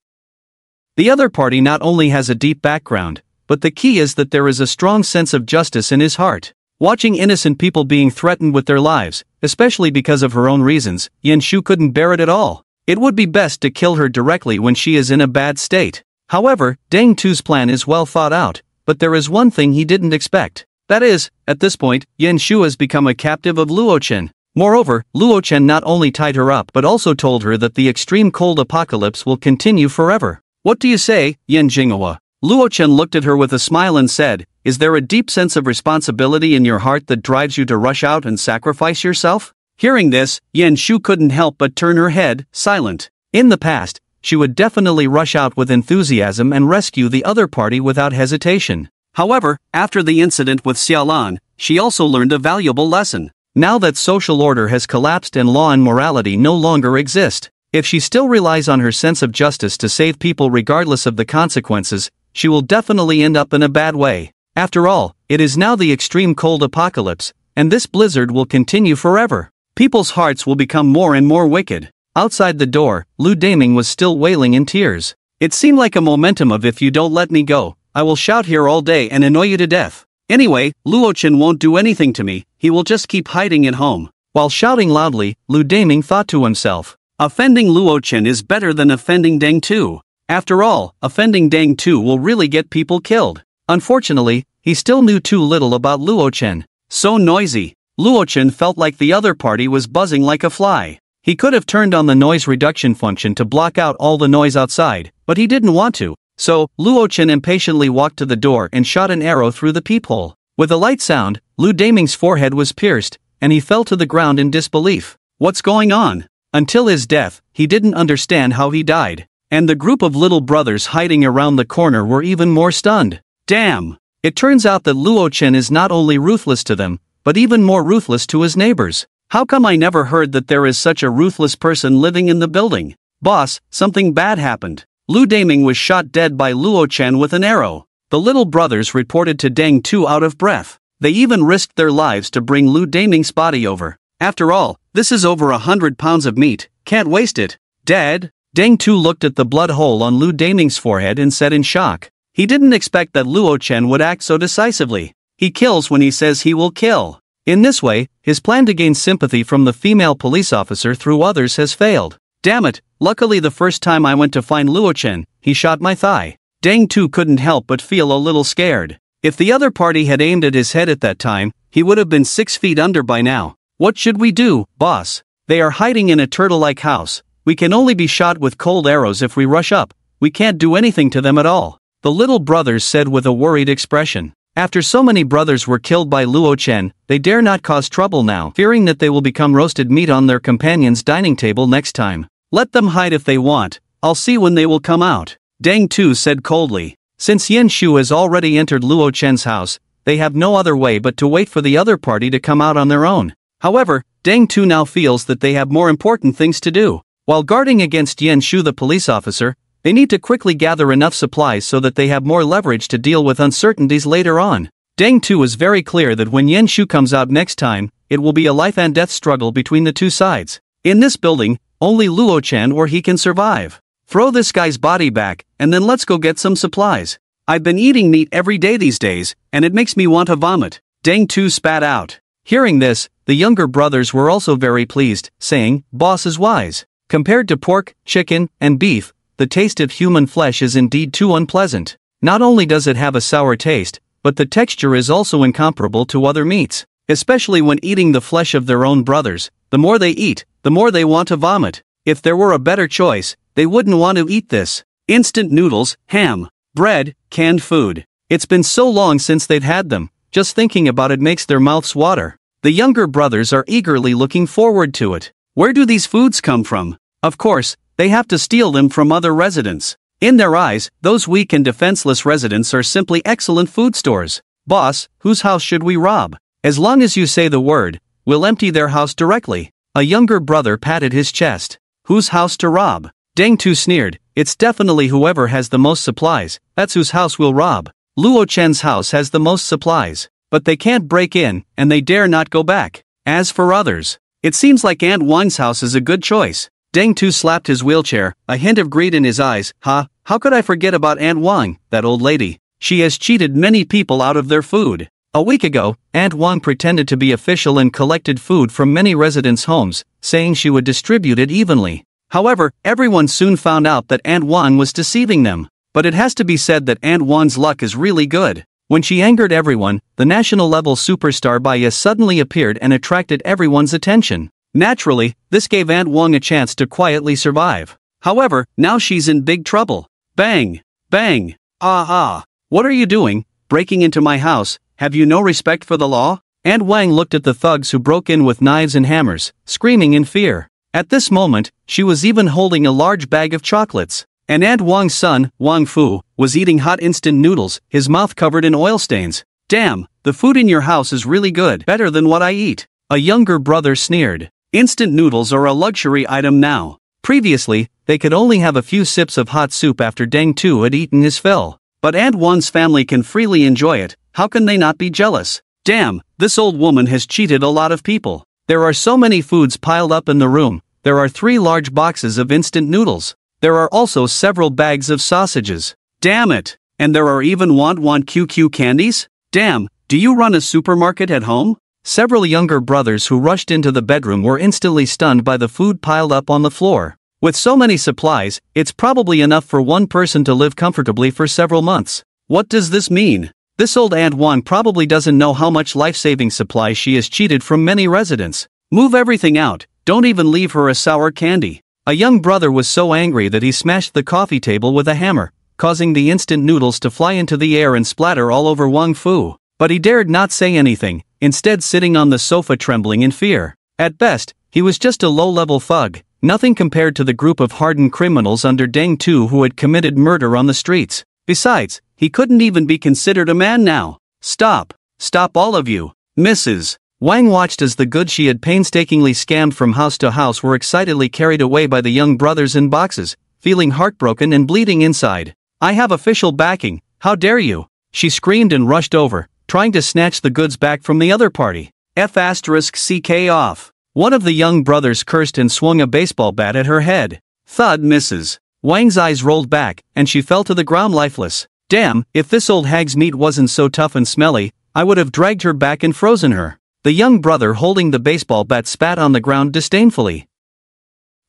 The other party not only has a deep background, but the key is that there is a strong sense of justice in his heart. Watching innocent people being threatened with their lives, especially because of her own reasons, Yen Shu couldn't bear it at all. It would be best to kill her directly when she is in a bad state. However, Dang Tu's plan is well thought out, but there is one thing he didn't expect. That is, at this point, Yan Shu has become a captive of Luo Chen. Moreover, Luo Chen not only tied her up but also told her that the extreme cold apocalypse will continue forever. What do you say, Yan Jinghua? Luo Chen looked at her with a smile and said, "Is there a deep sense of responsibility in your heart that drives you to rush out and sacrifice yourself?" Hearing this, Yan Shu couldn't help but turn her head, silent. In the past, she would definitely rush out with enthusiasm and rescue the other party without hesitation. However, after the incident with Xiaolan, she also learned a valuable lesson. Now that social order has collapsed and law and morality no longer exist, if she still relies on her sense of justice to save people regardless of the consequences, she will definitely end up in a bad way. After all, it is now the extreme cold apocalypse, and this blizzard will continue forever. People's hearts will become more and more wicked. Outside the door, Lu Daming was still wailing in tears. It seemed like a momentum of "if you don't let me go, I will shout here all day and annoy you to death. Anyway, Luo Chen won't do anything to me, he will just keep hiding at home." While shouting loudly, Lu Daming thought to himself, offending Luo Chen is better than offending Deng Tu. After all, offending Deng Tu will really get people killed. Unfortunately, he still knew too little about Luo Chen. So noisy. Luo Chen felt like the other party was buzzing like a fly. He could have turned on the noise reduction function to block out all the noise outside, but he didn't want to. So, Luo Chen impatiently walked to the door and shot an arrow through the peephole. With a light sound, Lu Daming's forehead was pierced, and he fell to the ground in disbelief. What's going on? Until his death, he didn't understand how he died. And the group of little brothers hiding around the corner were even more stunned. Damn! It turns out that Luo Chen is not only ruthless to them, but even more ruthless to his neighbors. How come I never heard that there is such a ruthless person living in the building? Boss, something bad happened. Lu Daming was shot dead by Luo Chen with an arrow. The little brothers reported to Deng Tu out of breath. They even risked their lives to bring Lu Daming's body over. After all, this is over 100 pounds of meat, can't waste it. Dad? Deng Tu looked at the blood hole on Lu Daming's forehead and said in shock. He didn't expect that Luo Chen would act so decisively. He kills when he says he will kill. In this way, his plan to gain sympathy from the female police officer through others has failed. Damn it, luckily the first time I went to find Luo Chen, he shot my thigh. Deng Tu couldn't help but feel a little scared. If the other party had aimed at his head at that time, he would have been 6 feet under by now. What should we do, boss? They are hiding in a turtle-like house. We can only be shot with cold arrows if we rush up. We can't do anything to them at all. The little brothers said with a worried expression. After so many brothers were killed by Luo Chen, they dare not cause trouble now, fearing that they will become roasted meat on their companion's dining table next time. Let them hide if they want, I'll see when they will come out. Deng Tu said coldly. Since Yan Shu has already entered Luo Chen's house, they have no other way but to wait for the other party to come out on their own. However, Deng Tu now feels that they have more important things to do. While guarding against Yan Shu the police officer, they need to quickly gather enough supplies so that they have more leverage to deal with uncertainties later on. Deng Tu is very clear that when Yan Shu comes out next time, it will be a life and death struggle between the two sides. In this building, only Luo Chen or he can survive. Throw this guy's body back, and then let's go get some supplies. I've been eating meat every day these days, and it makes me want to vomit. Deng Tu spat out. Hearing this, the younger brothers were also very pleased, saying, Boss is wise. Compared to pork, chicken, and beef, the taste of human flesh is indeed too unpleasant. Not only does it have a sour taste, but the texture is also incomparable to other meats. Especially when eating the flesh of their own brothers, the more they eat, the more they want to vomit. If there were a better choice, they wouldn't want to eat this. Instant noodles, ham, bread, canned food. It's been so long since they've had them, just thinking about it makes their mouths water. The younger brothers are eagerly looking forward to it. Where do these foods come from? Of course, they have to steal them from other residents. In their eyes, those weak and defenseless residents are simply excellent food stores. Boss, whose house should we rob? As long as you say the word, we'll empty their house directly. A younger brother patted his chest. Whose house to rob? Deng Tu sneered. It's definitely whoever has the most supplies, that's whose house we'll rob. Luo Chen's house has the most supplies, but they can't break in, and they dare not go back. As for others, it seems like Aunt Wang's house is a good choice. Deng Tu slapped his wheelchair, a hint of greed in his eyes. How could I forget about Aunt Wang, that old lady? She has cheated many people out of their food. A week ago, Aunt Wang pretended to be official and collected food from many residents' homes, saying she would distribute it evenly.
However, everyone soon found out that Aunt Wan was deceiving them. But it has to be said that Aunt Wan's luck is really good. When she angered everyone, the national-level superstar Baya suddenly appeared and attracted everyone's attention. Naturally, this gave Aunt Wang a chance to quietly survive. However, now she's in big trouble. Bang! Bang! Ah! What are you doing, breaking into my house? Have you no respect for the law? Aunt Wang looked at the thugs who broke in with knives and hammers, screaming in fear. At this moment, she was even holding a large bag of chocolates. And Aunt Wang's son, Wang Fu, was eating hot instant noodles, his mouth covered in oil stains. Damn, the food in your house is really good, better than what I eat. A younger brother sneered. Instant noodles are a luxury item now. Previously, they could only have a few sips of hot soup after Deng Tu had eaten his fill. But Aunt Wan's family can freely enjoy it, how can they not be jealous? Damn, this old woman has cheated a lot of people. There are so many foods piled up in the room. There are 3 large boxes of instant noodles. There are also several bags of sausages. Damn it! And there are even want QQ candies? Damn, do you run a supermarket at home? Several younger brothers who rushed into the bedroom were instantly stunned by the food piled up on the floor. With so many supplies, it's probably enough for one person to live comfortably for several months. What does this mean? This old Aunt Wan probably doesn't know how much life-saving supplies she has cheated from many residents. Move everything out, don't even leave her a sour candy. A young brother was so angry that he smashed the coffee table with a hammer, causing the instant noodles to fly into the air and splatter all over Wang Fu. But he dared not say anything, instead sitting on the sofa trembling in fear. At best, he was just a low-level thug, nothing compared to the group of hardened criminals under Deng Tu who had committed murder on the streets. Besides, he couldn't even be considered a man now. Stop! Stop all of you! Mrs. Wang watched as the goods she had painstakingly scammed from house to house were excitedly carried away by the young brothers in boxes, feeling heartbroken and bleeding inside. I have official backing, how dare you? She screamed and rushed over, trying to snatch the goods back from the other party. F***ck off. One of the young brothers cursed and swung a baseball bat at her head. Thud. Mrs. Wang's eyes rolled back, and she fell to the ground lifeless. Damn, if this old hag's meat wasn't so tough and smelly, I would have dragged her back and frozen her. The young brother holding the baseball bat spat on the ground disdainfully.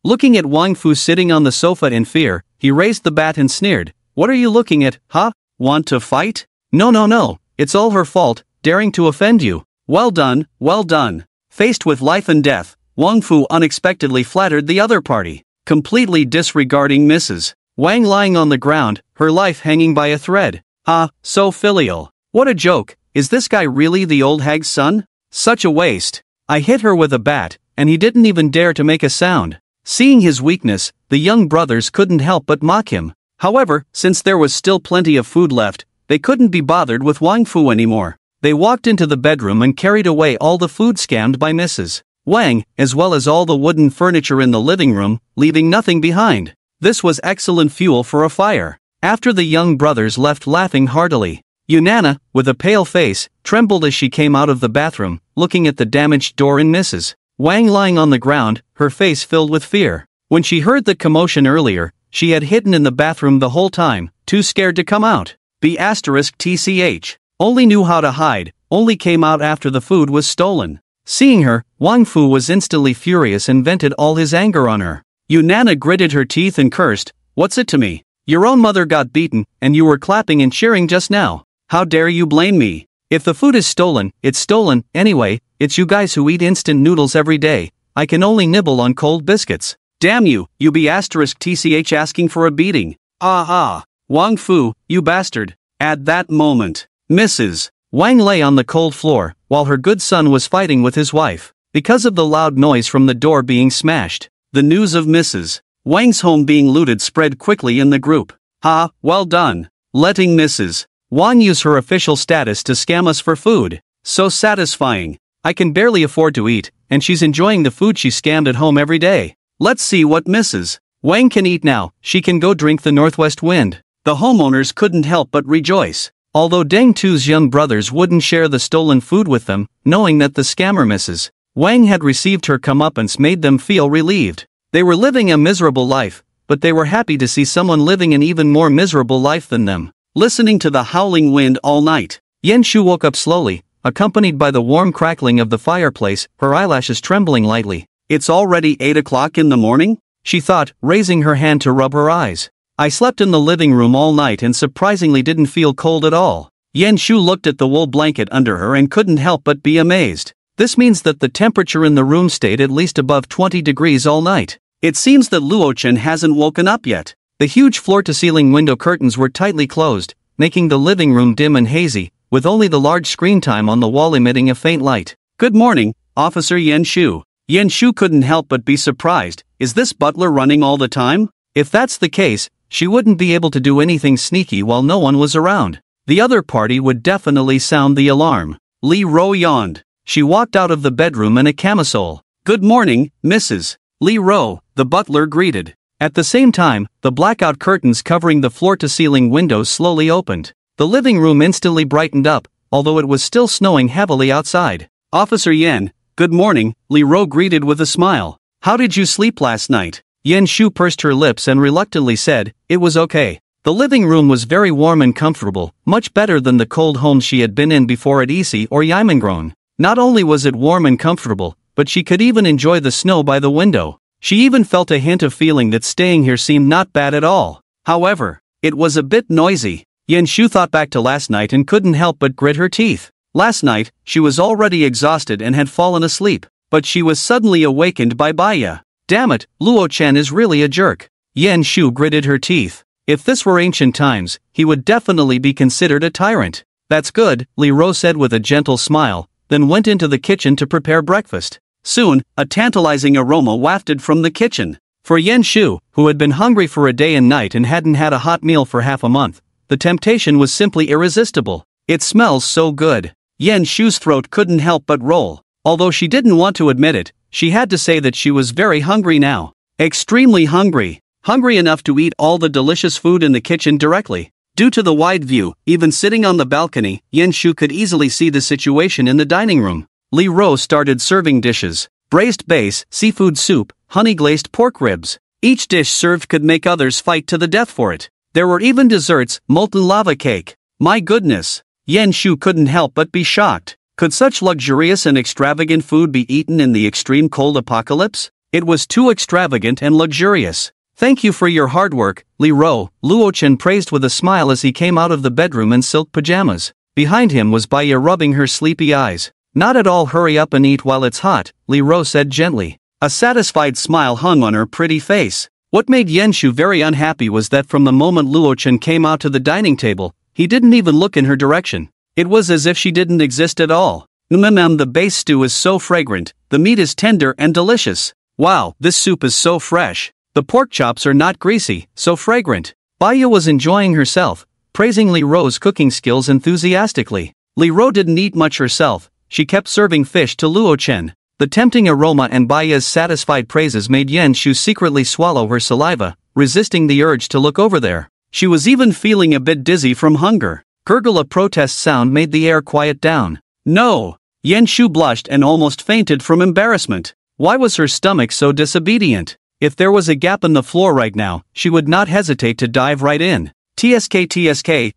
Looking at Wang Fu sitting on the sofa in fear, he raised the bat and sneered. What are you looking at, huh? Want to fight? No, it's all her fault, daring to offend you. Well done, well done. Faced with life and death, Wang Fu unexpectedly flattered the other party, completely disregarding Mrs. Wang lying on the ground, her life hanging by a thread. Ah, so filial. What a joke, is this guy really the old hag's son? Such a waste. I hit her with a bat, and he didn't even dare to make a sound. Seeing his weakness, the young brothers couldn't help but mock him. However, since there was still plenty of food left, they couldn't be bothered with Wang Fu anymore. They walked into the bedroom and carried away all the food scammed by Mrs. Wang, as well as all the wooden furniture in the living room, leaving nothing behind. This was excellent fuel for a fire. After the young brothers left laughing heartily, Yunana, with a pale face, trembled as she came out of the bathroom, looking at the damaged door and Mrs. Wang lying on the ground, her face filled with fear. When she heard the commotion earlier, she had hidden in the bathroom the whole time, too scared to come out. B***tch. Only knew how to hide, only came out after the food was stolen. Seeing her, Wang Fu was instantly furious and vented all his anger on her. Yunana gritted her teeth and cursed, "What's it to me? Your own mother got beaten, and you were clapping and cheering just now. How dare you blame me? If the food is stolen, it's stolen. Anyway, it's you guys who eat instant noodles every day. I can only nibble on cold biscuits. Damn you, you be***tch asking for a beating. Ah. Wang Fu, you bastard." At that moment, Mrs. Wang lay on the cold floor, while her good son was fighting with his wife. Because of the loud noise from the door being smashed, the news of Mrs. Wang's home being looted spread quickly in the group. Ha, well done. Letting Mrs. Wang use her official status to scam us for food. So satisfying. I can barely afford to eat, and she's enjoying the food she scammed at home every day. Let's see what Mrs. Wang can eat now. She can go drink the northwest wind. The homeowners couldn't help but rejoice. Although Deng Tu's young brothers wouldn't share the stolen food with them, knowing that the scammer Mrs. Wang had received her comeuppance made them feel relieved. They were living a miserable life, but they were happy to see someone living an even more miserable life than them. Listening to the howling wind all night, Yen Shu woke up slowly, accompanied by the warm crackling of the fireplace, her eyelashes trembling lightly. It's already 8 o'clock in the morning?
she thought, raising her hand to rub her eyes. I slept in the living room all night and surprisingly didn't feel cold at all. Yan Shu looked at the wool blanket under her and couldn't help but be amazed. This means that the temperature in the room stayed at least above 20 degrees all night. It seems that Luo Chen hasn't woken up yet. The huge floor-to-ceiling window curtains were tightly closed, making the living room dim and hazy, with only the large screen time on the wall emitting a faint light. Good morning, Officer Yan Shu. Yan Shu couldn't help but be surprised. Is this butler running all the time? If that's the case, she wouldn't be able to do anything sneaky while no one was around. The other party would definitely sound the alarm. Li Ro yawned. She walked out of the bedroom in a camisole. Good morning, Mrs. Li Ro, the butler greeted. At the same time, the blackout curtains covering the floor-to-ceiling windows slowly opened. The living room instantly brightened up, although it was still snowing heavily outside. Officer Yan, good morning, Li Ro greeted with a smile. How did you sleep last night? Yan Shu pursed her lips and reluctantly said, it was okay. The living room was very warm and comfortable, much better than the cold home she had been in before at Isi or Yimengron. Not only was it warm and comfortable, but she could even enjoy the snow by the window. She even felt a hint of feeling that staying here seemed not bad at all. However, it was a bit noisy. Yan Shu thought back to last night and couldn't help but grit her teeth. Last night, she was already exhausted and had fallen asleep, but she was suddenly awakened by Baya. Damn it, Luo Chen is really a jerk. Yan Shu gritted her teeth. If this were ancient times, he would definitely be considered a tyrant. That's good, Li Ro said with a gentle smile, then went into the kitchen to prepare breakfast. Soon, a tantalizing aroma wafted from the kitchen. For Yan Shu, who had been hungry for a day and night and hadn't had a hot meal for half a month, the temptation was simply irresistible. It smells so good. Yan Shu's throat couldn't help but roll. Although she didn't want to admit it, she had to say that she was very hungry now. Extremely hungry. Hungry enough to eat all the delicious food in the kitchen directly. Due to the wide view, even sitting on the balcony, Yan Shu could easily see the situation in the dining room. Li Ro started serving dishes. Braised base, seafood soup, honey-glazed pork ribs. Each dish served could make others fight to the death for it. There were even desserts, molten lava cake. My goodness. Yan Shu couldn't help but be shocked. Could such luxurious and extravagant food be eaten in the extreme cold apocalypse? It was too extravagant and luxurious. Thank you for your hard work, Li Ro, Luo Chen praised with a smile as he came out of the bedroom in silk pajamas. Behind him was Baya rubbing her sleepy eyes. Not at all, hurry up and eat while it's hot, Li Ro said gently. A satisfied smile hung on her pretty face. What made Yan Shu very unhappy was that from the moment Luo Chen came out to the dining table, he didn't even look in her direction. It was as if she didn't exist at all. The base stew is so fragrant, the meat is tender and delicious. Wow, this soup is so fresh. The pork chops are not greasy, so fragrant. Baya was enjoying herself, praising Li Ro's cooking skills enthusiastically. Li Ro didn't eat much herself, she kept serving fish to Luo Chen. The tempting aroma and Baya's satisfied praises made Yan Shu secretly swallow her saliva, resisting the urge to look over there. She was even feeling a bit dizzy from hunger. Gurgle, a protest sound made the air quiet down. No! Yan Shu blushed and almost fainted from embarrassment. Why was her stomach so disobedient? If there was a gap in the floor right now, she would not hesitate to dive right in. TSK,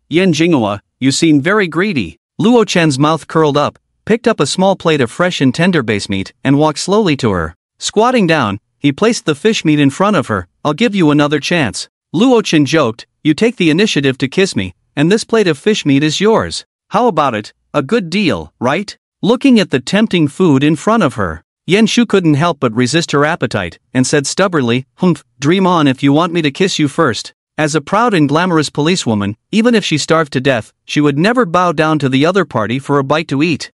Yan Jinghua, you seem very greedy. Luo Chen's mouth curled up, picked up a small plate of fresh and tender base meat, and walked slowly to her. Squatting down, he placed the fish meat in front of her. I'll give you another chance. Luo Chen joked, you take the initiative to kiss me, and this plate of fish meat is yours. How about it? A good deal, right? Looking at the tempting food in front of her, Yan Shu couldn't help but resist her appetite, and said stubbornly, dream on if you want me to kiss you first. As a proud and glamorous policewoman, even if she starved to death, she would never bow down to the other party for a bite to eat.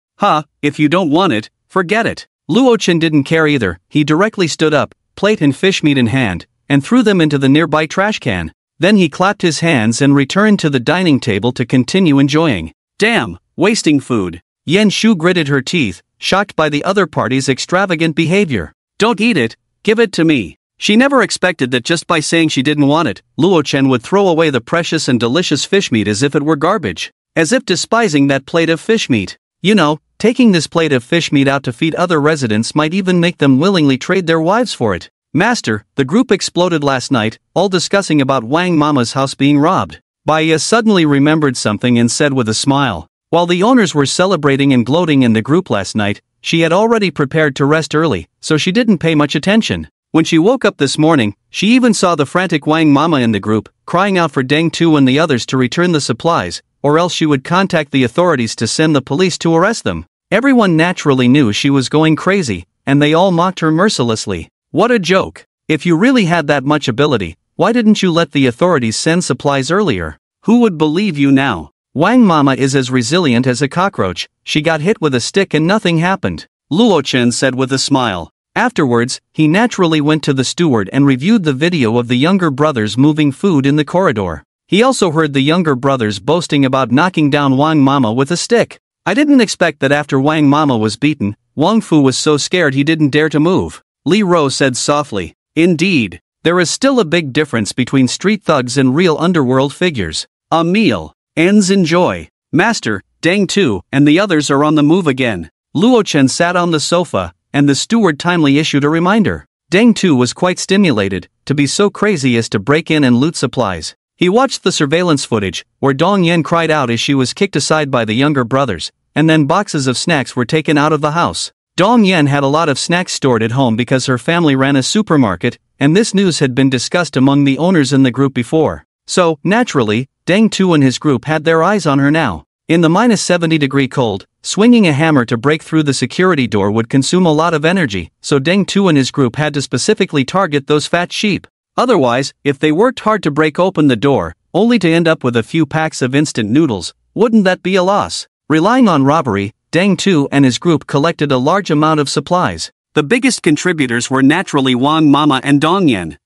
If you don't want it, forget it. Luo Chen didn't care either. He directly stood up, plate and fish meat in hand, and threw them into the nearby trash can. Then he clapped his hands and returned to the dining table to continue enjoying. Damn, wasting food. Yan Shu gritted her teeth, shocked by the other party's extravagant behavior. Don't eat it, give it to me. She never expected that just by saying she didn't want it, Luo Chen would throw away the precious and delicious fish meat as if it were garbage. As if despising that plate of fish meat. You know, taking this plate of fish meat out to feed other residents might even make them willingly trade their wives for it. Master, the group exploded last night, all discussing about Wang Mama's house being robbed. Baya suddenly remembered something and said with a smile. While the owners were celebrating and gloating in the group last night, she had already prepared to rest early, so she didn't pay much attention.
When she woke up this morning, she even saw the frantic Wang Mama in the group, crying out for Deng Tu and the others to return the supplies, or else she would contact the authorities to send the police to arrest them. Everyone naturally knew she was going crazy, and they all mocked her mercilessly. What a joke. If you really had that much ability, why didn't you let the authorities send supplies earlier? Who would believe you now? Wang Mama is as resilient as a cockroach. She got hit with a stick and nothing happened, Luo Chen said with a smile. Afterwards, he naturally went to the steward and reviewed the video of the younger brothers moving food in the corridor. He also heard the younger brothers boasting about knocking down Wang Mama with a stick. I didn't expect that after Wang Mama was beaten, Wang Fu was so scared he didn't dare to move, Li Ro said softly. Indeed, there is still a big difference between street thugs and real underworld figures. A meal ends in joy. Master, Deng Tu, and the others are on the move again. Luo Chen sat on the sofa, and the steward timely issued a reminder. Deng Tu was quite stimulated to be so crazy as to break in and loot supplies. He watched the surveillance footage, where Dong Yen cried out as she was kicked aside by the younger brothers, and then boxes of snacks were taken out of the house. Dong Yen had a lot of snacks stored at home because her family ran a supermarket, and this news had been discussed among the owners in the group before. So, naturally, Deng Tu and his group had their eyes on her now. In the -70-degree cold, swinging a hammer to break through the security door would consume a lot of energy, so Deng Tu and his group had to specifically target those fat sheep. Otherwise, if they worked hard to break open the door, only to end up with a few packs of instant noodles, wouldn't that be a loss? Relying on robbery, Deng Tu and his group collected a large amount of supplies. The biggest contributors were naturally Wang Mama and Dong Yen.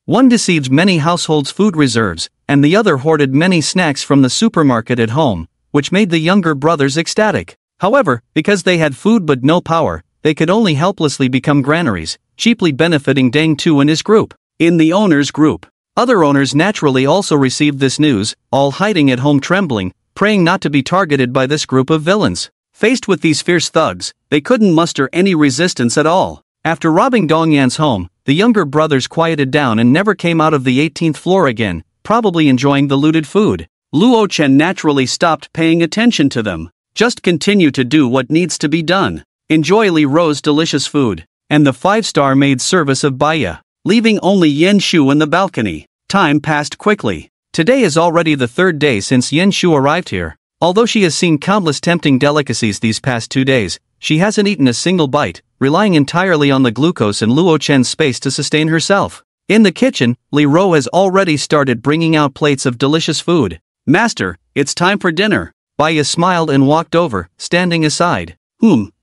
One deceived many households' food reserves, and the other hoarded many snacks from the supermarket at home, which made the younger brothers ecstatic. However, because they had food but no power, they could only helplessly become granaries, cheaply benefiting Deng Tu and his group. In the owners' group, other owners naturally also received this news, all hiding at home trembling, praying not to be targeted by this group of villains. Faced with these fierce thugs, they couldn't muster any resistance at all. After robbing Dong Yan's home, the younger brothers quieted down and never came out of the 18th floor again, probably enjoying the looted food. Luo Chen naturally stopped paying attention to them. Just continue to do what needs to be done. Enjoy Li Ro's delicious food, and the 5-star maid service of Baya, leaving only Yen Shu in the balcony. Time passed quickly. Today is already the 3rd day since Yen Shu arrived here. Although she has seen countless tempting delicacies these past 2 days, she hasn't eaten a single bite, relying entirely on the glucose and Luo Chen's space to sustain herself. In the kitchen, Li Ro has already started bringing out plates of delicious food. Master, it's time for dinner. Baya smiled and walked over, standing aside.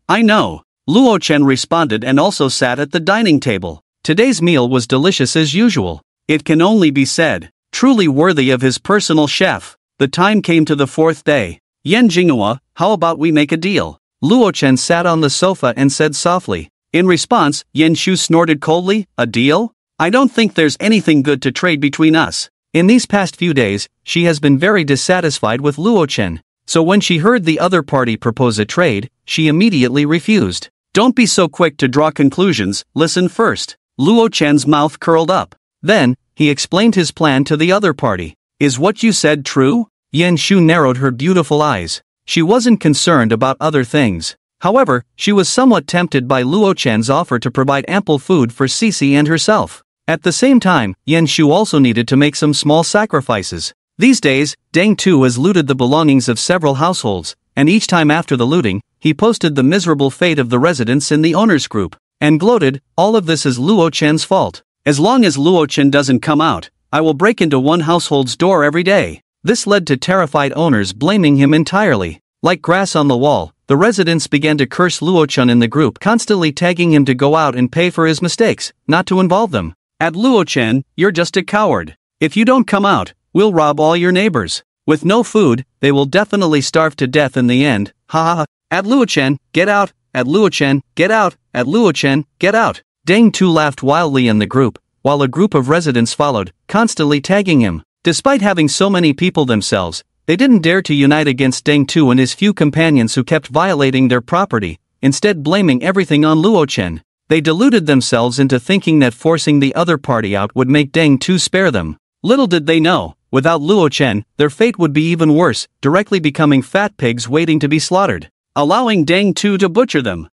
I know. Luo Chen responded and also sat at the dining table. Today's meal was delicious as usual. It can only be said, truly worthy of his personal chef. The time came to the 4th day. Yen Jinghua, how about we make a deal? Luo Chen sat on the sofa and said softly. In response, Yen Shu snorted coldly, a deal? I don't think there's anything good to trade between us. In these past few days, she has been very dissatisfied with Luo Chen. So when she heard the other party propose a trade, she immediately refused. Don't be so quick to draw conclusions, listen first. Luo Chen's mouth curled up. Then, he explained his plan to the other party. Is what you said true? Yen Shu narrowed her beautiful eyes. She wasn't concerned about other things. However, she was somewhat tempted by Luo Chen's offer to provide ample food for Cici and herself. At the same time, Yen Shu also needed to make some small sacrifices. These days, Deng Tu has looted the belongings of several households, and each time after the looting, he posted the miserable fate of the residents in the owners group, and gloated, all of this is Luo Chen's fault. As long as Luo Chen doesn't come out, I will break into one household's door every day. This led to terrified owners blaming him entirely. Like grass on the wall, the residents began to curse Luo Chen in the group, constantly tagging him to go out and pay for his mistakes, not to involve them. At Luo Chen, you're just a coward. If you don't come out, we'll rob all your neighbors. With no food, they will definitely starve to death in the end. Ha ha ha. At Luo Chen, get out. At Luo Chen, get out. At Luo Chen, get out. Deng Tu laughed wildly in the group, while a group of residents followed, constantly tagging him. Despite having so many people themselves, they didn't dare to unite against Deng Tu and his few companions who kept violating their property, instead blaming everything on Luo Chen. They deluded themselves into thinking that forcing the other party out would make Deng Tu spare them. Little did they know, without Luo Chen, their fate would be even worse, directly becoming fat pigs waiting to be slaughtered, allowing Deng Tu to butcher them.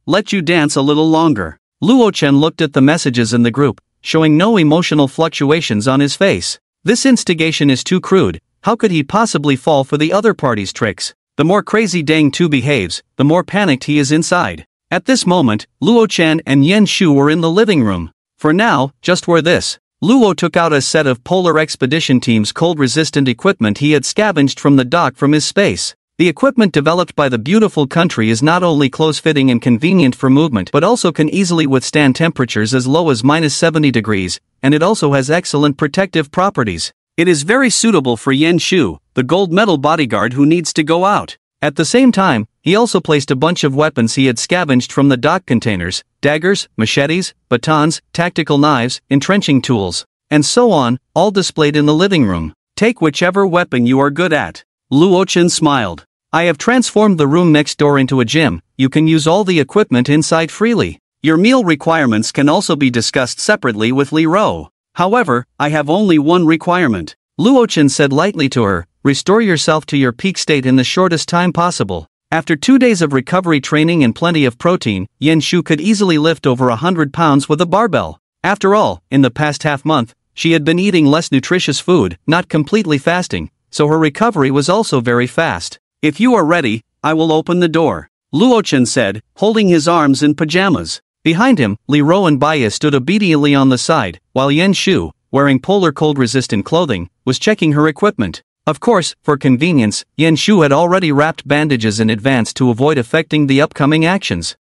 Let you dance a little longer. Luo Chen looked at the messages in the group, showing no emotional fluctuations on his face. This instigation is too crude. How could he possibly fall for the other party's tricks? The more crazy Dang Tu behaves, the more panicked he is inside. At this moment, Luo Chen and Yen Shu were in the living room. For now, just wear this. Luo took out a set of Polar Expedition Team's cold-resistant equipment he had scavenged from the dock from his space. The equipment developed by the beautiful country is not only close-fitting and convenient for movement but also can easily withstand temperatures as low as -70 degrees, and it also has excellent protective properties. It is very suitable for Yen Shu, the gold medal bodyguard who needs to go out. At the same time, he also placed a bunch of weapons he had scavenged from the dock containers: daggers, machetes, batons, tactical knives, entrenching tools, and so on, all displayed in the living room. Take whichever weapon you are good at. Luo Chen smiled. I have transformed the room next door into a gym. You can use all the equipment inside freely. Your meal requirements can also be discussed separately with Li Ro. However, I have only one requirement. Luo Chen said lightly to her, restore yourself to your peak state in the shortest time possible. After 2 days of recovery training and plenty of protein, Yen Shu could easily lift over 100 pounds with a barbell. After all, in the past half-month, she had been eating less nutritious food, not completely fasting, so her recovery was also very fast. If you are ready, I will open the door, Luo Chen said, holding his arms in pajamas. Behind him, Li Ro and Baya stood obediently on the side, while Yen Shu, wearing polar cold-resistant clothing, was checking her equipment. Of course, for convenience, Yen Shu had already wrapped bandages in advance to avoid affecting the upcoming actions.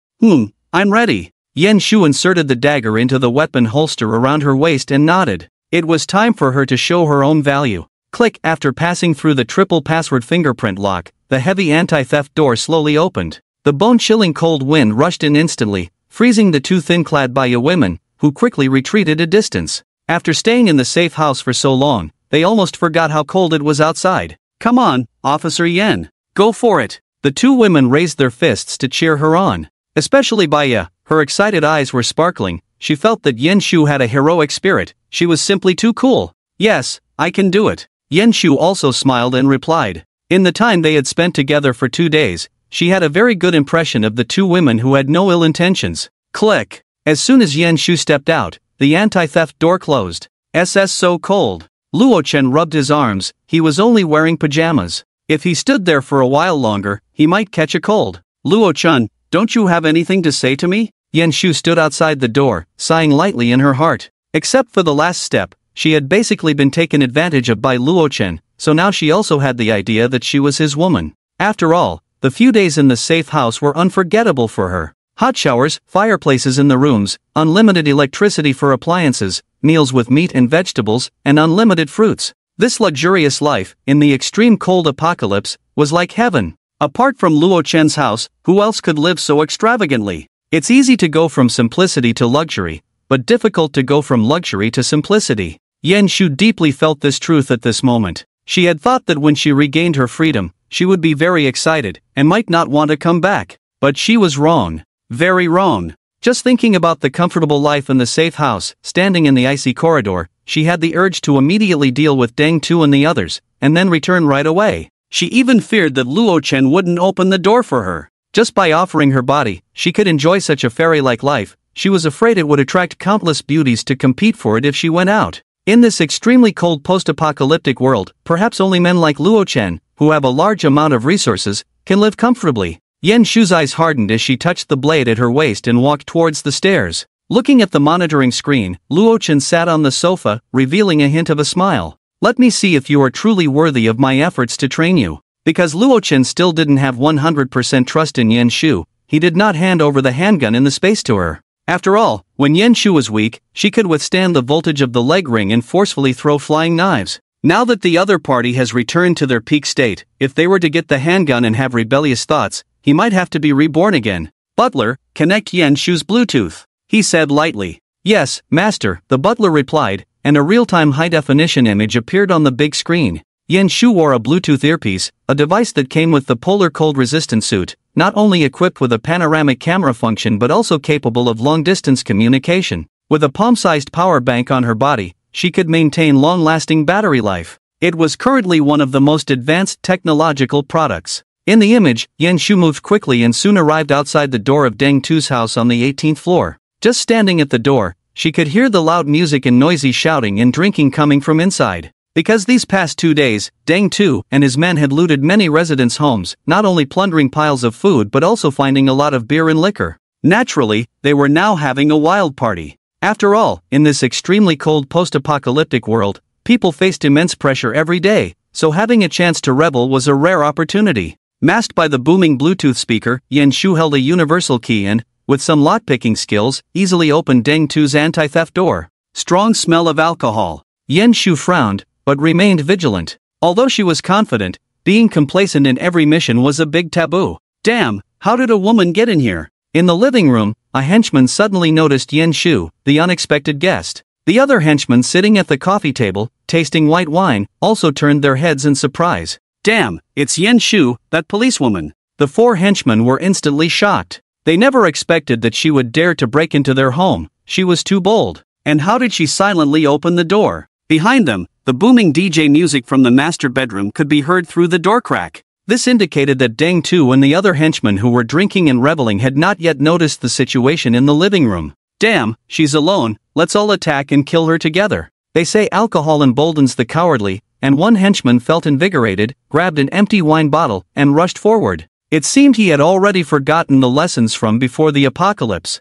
I'm ready. Yen Shu inserted the dagger into the weapon holster around her waist and nodded. It was time for her to show her own value. Click. After passing through the triple password fingerprint lock, the heavy anti-theft door slowly opened. The bone-chilling cold wind rushed in instantly, freezing the two thin-clad Baya women, who quickly retreated a distance. After staying in the safe house for so long, they almost forgot how cold it was outside. Come on, Officer Yen. Go for it. The two women raised their fists to cheer her on. Especially Baya, her excited eyes were sparkling. She felt that Yen Shu had a heroic spirit. She was simply too cool. Yes, I can do it. Yen Shu also smiled and replied. In the time they had spent together for 2 days, she had a very good impression of the two women who had no ill intentions. Click. As soon as Yen Shu stepped out, the anti-theft door closed. SS so cold. Luo Chen rubbed his arms. He was only wearing pajamas. If he stood there for a while longer, he might catch a cold. Luo Chen, don't you have anything to say to me? Yen Shu stood outside the door, sighing lightly in her heart. Except for the last step, she had basically been taken advantage of by Luo Chen, so now she also had the idea that she was his woman. After all, the few days in the safe house were unforgettable for her. Hot showers, fireplaces in the rooms, unlimited electricity for appliances, meals with meat and vegetables, and unlimited fruits. This luxurious life, in the extreme cold apocalypse, was like heaven. Apart from Luo Chen's house, who else could live so extravagantly? It's easy to go from simplicity to luxury, but difficult to go from luxury to simplicity. Yen Shu deeply felt this truth at this moment. She had thought that when she regained her freedom, she would be very excited, and might not want to come back. But she was wrong. Very wrong. Just thinking about the comfortable life in the safe house, standing in the icy corridor, she had the urge to immediately deal with Deng Tu and the others, and then return right away. She even feared that Luo Chen wouldn't open the door for her. Just by offering her body, she could enjoy such a fairy-like life. She was afraid it would attract countless beauties to compete for it if she went out. In this extremely cold post-apocalyptic world, perhaps only men like Luo Chen, who have a large amount of resources, can live comfortably. Yen Shu's eyes hardened as she touched the blade at her waist and walked towards the stairs. Looking at the monitoring screen, Luo Chen sat on the sofa, revealing a hint of a smile. Let me see if you are truly worthy of my efforts to train you. Because Luo Chen still didn't have 100% trust in Yen Shu, he did not hand over the handgun in the space to her. After all, when Yen Shu was weak, she could withstand the voltage of the leg ring and forcefully throw flying knives. Now that the other party has returned to their peak state, if they were to get the handgun and have rebellious thoughts, he might have to be reborn again. Butler, connect Yen Shu's Bluetooth, he said lightly. Yes, master, the butler replied, and a real-time high-definition image appeared on the big screen. Yen Shu wore a Bluetooth earpiece, a device that came with the polar cold-resistant suit, not only equipped with a panoramic camera function but also capable of long-distance communication. With a palm-sized power bank on her body, she could maintain long-lasting battery life. It was currently one of the most advanced technological products. In the image, Yen Shu moved quickly and soon arrived outside the door of Deng Tu's house on the 18th floor.
Just standing at the door, she could hear the loud music and noisy shouting and drinking coming from inside. Because these past 2 days, Deng Tu and his men had looted many residents' homes, not only plundering piles of food but also finding a lot of beer and liquor. Naturally, they were now having a wild party. After all, in this extremely cold post-apocalyptic world, people faced immense pressure every day, so having a chance to revel was a rare opportunity. Masked by the booming Bluetooth speaker, Yan Shu held a universal key and, with some lockpicking skills, easily opened Deng Tu's anti-theft door. Strong smell of alcohol. Yan Shu frowned, but remained vigilant. Although she was confident, being complacent in every mission was a big taboo. Damn, how did a woman get in here? In the living room, a henchman suddenly noticed Yan Shu, the unexpected guest. The other henchmen sitting at the coffee table, tasting white wine, also turned their heads in surprise. Damn, it's Yan Shu, that policewoman. The 4 henchmen were instantly shocked. They never expected that she would dare to break into their home. She was too bold. And how did she silently open the door? Behind them, the booming DJ music from the master bedroom could be heard through the door crack. This indicated that Deng Tu and the other henchmen who were drinking and reveling had not yet noticed the situation in the living room. Damn, she's alone, let's all attack and kill her together. They say alcohol emboldens the cowardly, and one henchman felt invigorated, grabbed an empty wine bottle, and rushed forward. It seemed he had already forgotten the lessons from before the apocalypse.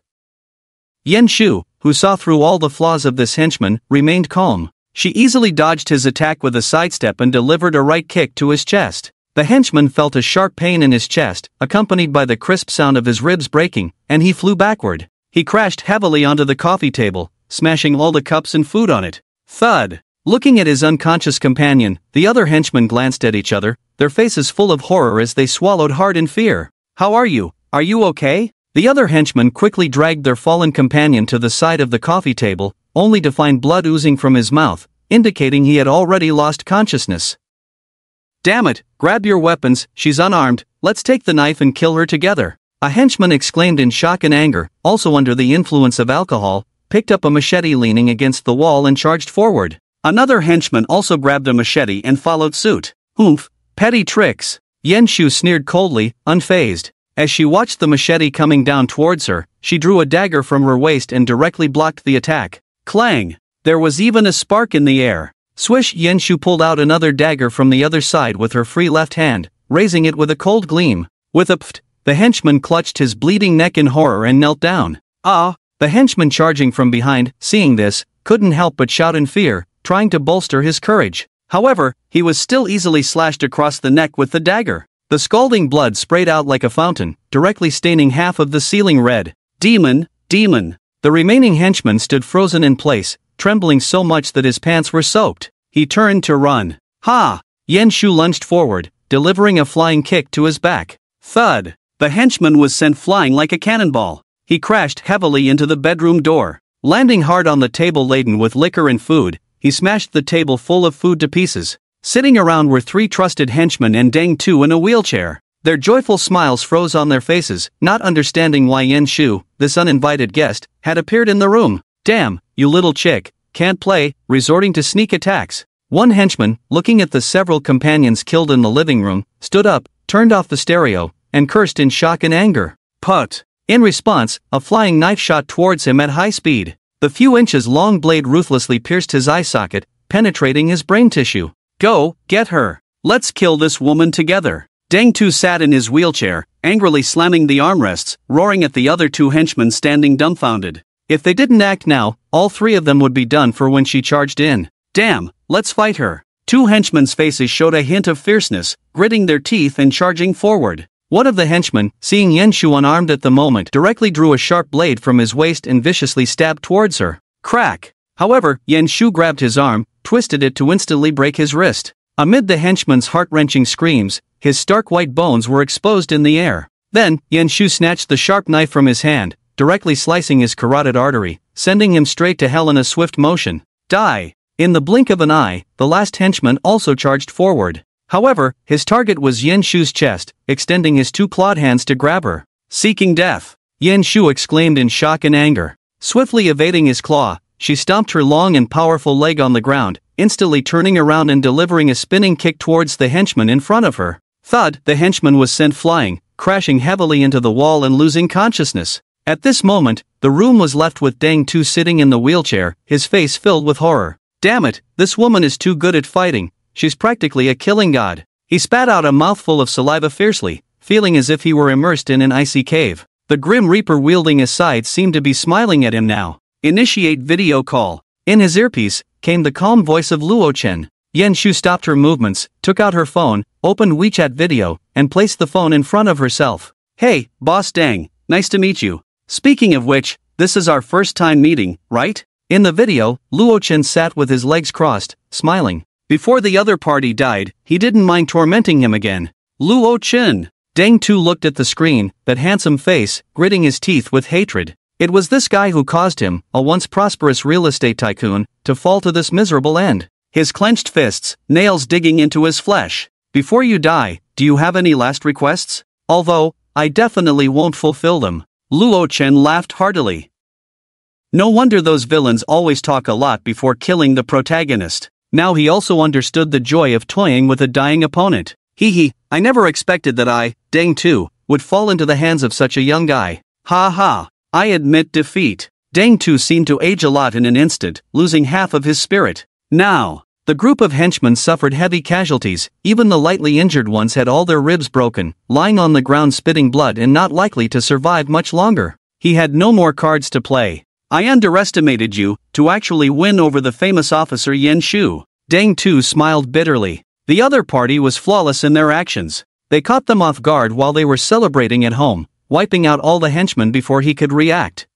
Yan Shu, who saw through all the flaws of this henchman, remained calm. She easily dodged his attack with a sidestep and delivered a right kick to his chest. The henchman felt a sharp pain in his chest, accompanied by the crisp sound of his ribs breaking, and he flew backward. He crashed heavily onto the coffee table, smashing all the cups and food on it. Thud! Looking at his unconscious companion, the other henchmen glanced at each other, their faces full of horror as they swallowed hard in fear. How are you? Are you okay? The other henchmen quickly dragged their fallen companion to the side of the coffee table, only to find blood oozing from his mouth, indicating he had already lost consciousness. Damn it, grab your weapons, she's unarmed, let's take the knife and kill her together. A henchman exclaimed in shock and anger, also under the influence of alcohol, picked up a machete leaning against the wall and charged forward. Another henchman also grabbed a machete and followed suit. Oomph, petty tricks. Yan Shu sneered coldly, unfazed. As she watched the machete coming down towards her, she drew a dagger from her waist and directly blocked the attack. Clang! There was even a spark in the air. Swish! Yan Shu pulled out another dagger from the other side with her free left hand, raising it with a cold gleam. With a pft, the henchman clutched his bleeding neck in horror and knelt down. Ah! The henchman charging from behind, seeing this, couldn't help but shout in fear, trying to bolster his courage. However, he was still easily slashed across the neck with the dagger. The scalding blood sprayed out like a fountain, directly staining half of the ceiling red. Demon! Demon! The remaining henchman stood frozen in place, trembling so much that his pants were soaked. He turned to run. Ha! Yan Shu lunged forward, delivering a flying kick to his back. Thud! The henchman was sent flying like a cannonball. He crashed heavily into the bedroom door. Landing hard on the table laden with liquor and food, he smashed the table full of food to pieces. Sitting around were 3 trusted henchmen and Deng Tu in a wheelchair. Their joyful smiles froze on their faces, not understanding why Yan Shu, this uninvited guest, had appeared in the room. Damn, you little chick, can't play, resorting to sneak attacks. One henchman, looking at the several companions killed in the living room, stood up, turned off the stereo, and cursed in shock and anger. Put! In response, a flying knife shot towards him at high speed. The few inches long blade ruthlessly pierced his eye socket, penetrating his brain tissue. Go, get her. Let's kill this woman together. Deng Tu sat in his wheelchair, angrily slamming the armrests, roaring at the other 2 henchmen standing dumbfounded. If they didn't act now, all 3 of them would be done for when she charged in. Damn, let's fight her. 2 henchmen's faces showed a hint of fierceness, gritting their teeth and charging forward. One of the henchmen, seeing Yan Shu unarmed at the moment, directly drew a sharp blade from his waist and viciously stabbed towards her. Crack! However, Yan Shu grabbed his arm, twisted it to instantly break his wrist. Amid the henchman's heart-wrenching screams, his stark white bones were exposed in the air. Then, Yan Shu snatched the sharp knife from his hand, directly slicing his carotid artery, sending him straight to hell in a swift motion. Die! In the blink of an eye, the last henchman also charged forward. However, his target was Yan Shu's chest, extending his 2 clawed hands to grab her. Seeking death! Yan Shu exclaimed in shock and anger. Swiftly evading his claw, she stomped her long and powerful leg on the ground, instantly turning around and delivering a spinning kick towards the henchman in front of her. Thud! The henchman was sent flying, crashing heavily into the wall and losing consciousness. At this moment, the room was left with Dang Tu sitting in the wheelchair, his face filled with horror. Damn it, this woman is too good at fighting, she's practically a killing god. He spat out a mouthful of saliva fiercely, feeling as if he were immersed in an icy cave. The Grim Reaper wielding his scythe seemed to be smiling at him now. Initiate video call. In his earpiece, came the calm voice of Luo Chen. Yen Shu stopped her movements, took out her phone, opened WeChat video, and placed the phone in front of herself. Hey, Boss Dang, nice to meet you. Speaking of which, this is our first time meeting, right? In the video, Luo Chen sat with his legs crossed, smiling. Before the other party died, he didn't mind tormenting him again. Luo Chen. Dang Tu looked at the screen, that handsome face, gritting his teeth with hatred. It was this guy who caused him, a once prosperous real estate tycoon, to fall to this miserable end. His clenched fists, nails digging into his flesh. Before you die, do you have any last requests? Although, I definitely won't fulfill them. Luo Chen laughed heartily. No wonder those villains always talk a lot before killing the protagonist. Now he also understood the joy of toying with a dying opponent. Hee, I never expected that I, Dang Tu, would fall into the hands of such a young guy. Ha ha, I admit defeat. Dang Tu seemed to age a lot in an instant, losing half of his spirit. Now, the group of henchmen suffered heavy casualties, even the lightly injured ones had all their ribs broken, lying on the ground spitting blood and not likely to survive much longer. He had no more cards to play. I underestimated you, to actually win over the famous officer Yen Shu. Dang Tu smiled bitterly. The other party was flawless in their actions. They caught them off guard while they were celebrating at home, wiping out all the henchmen before he could react.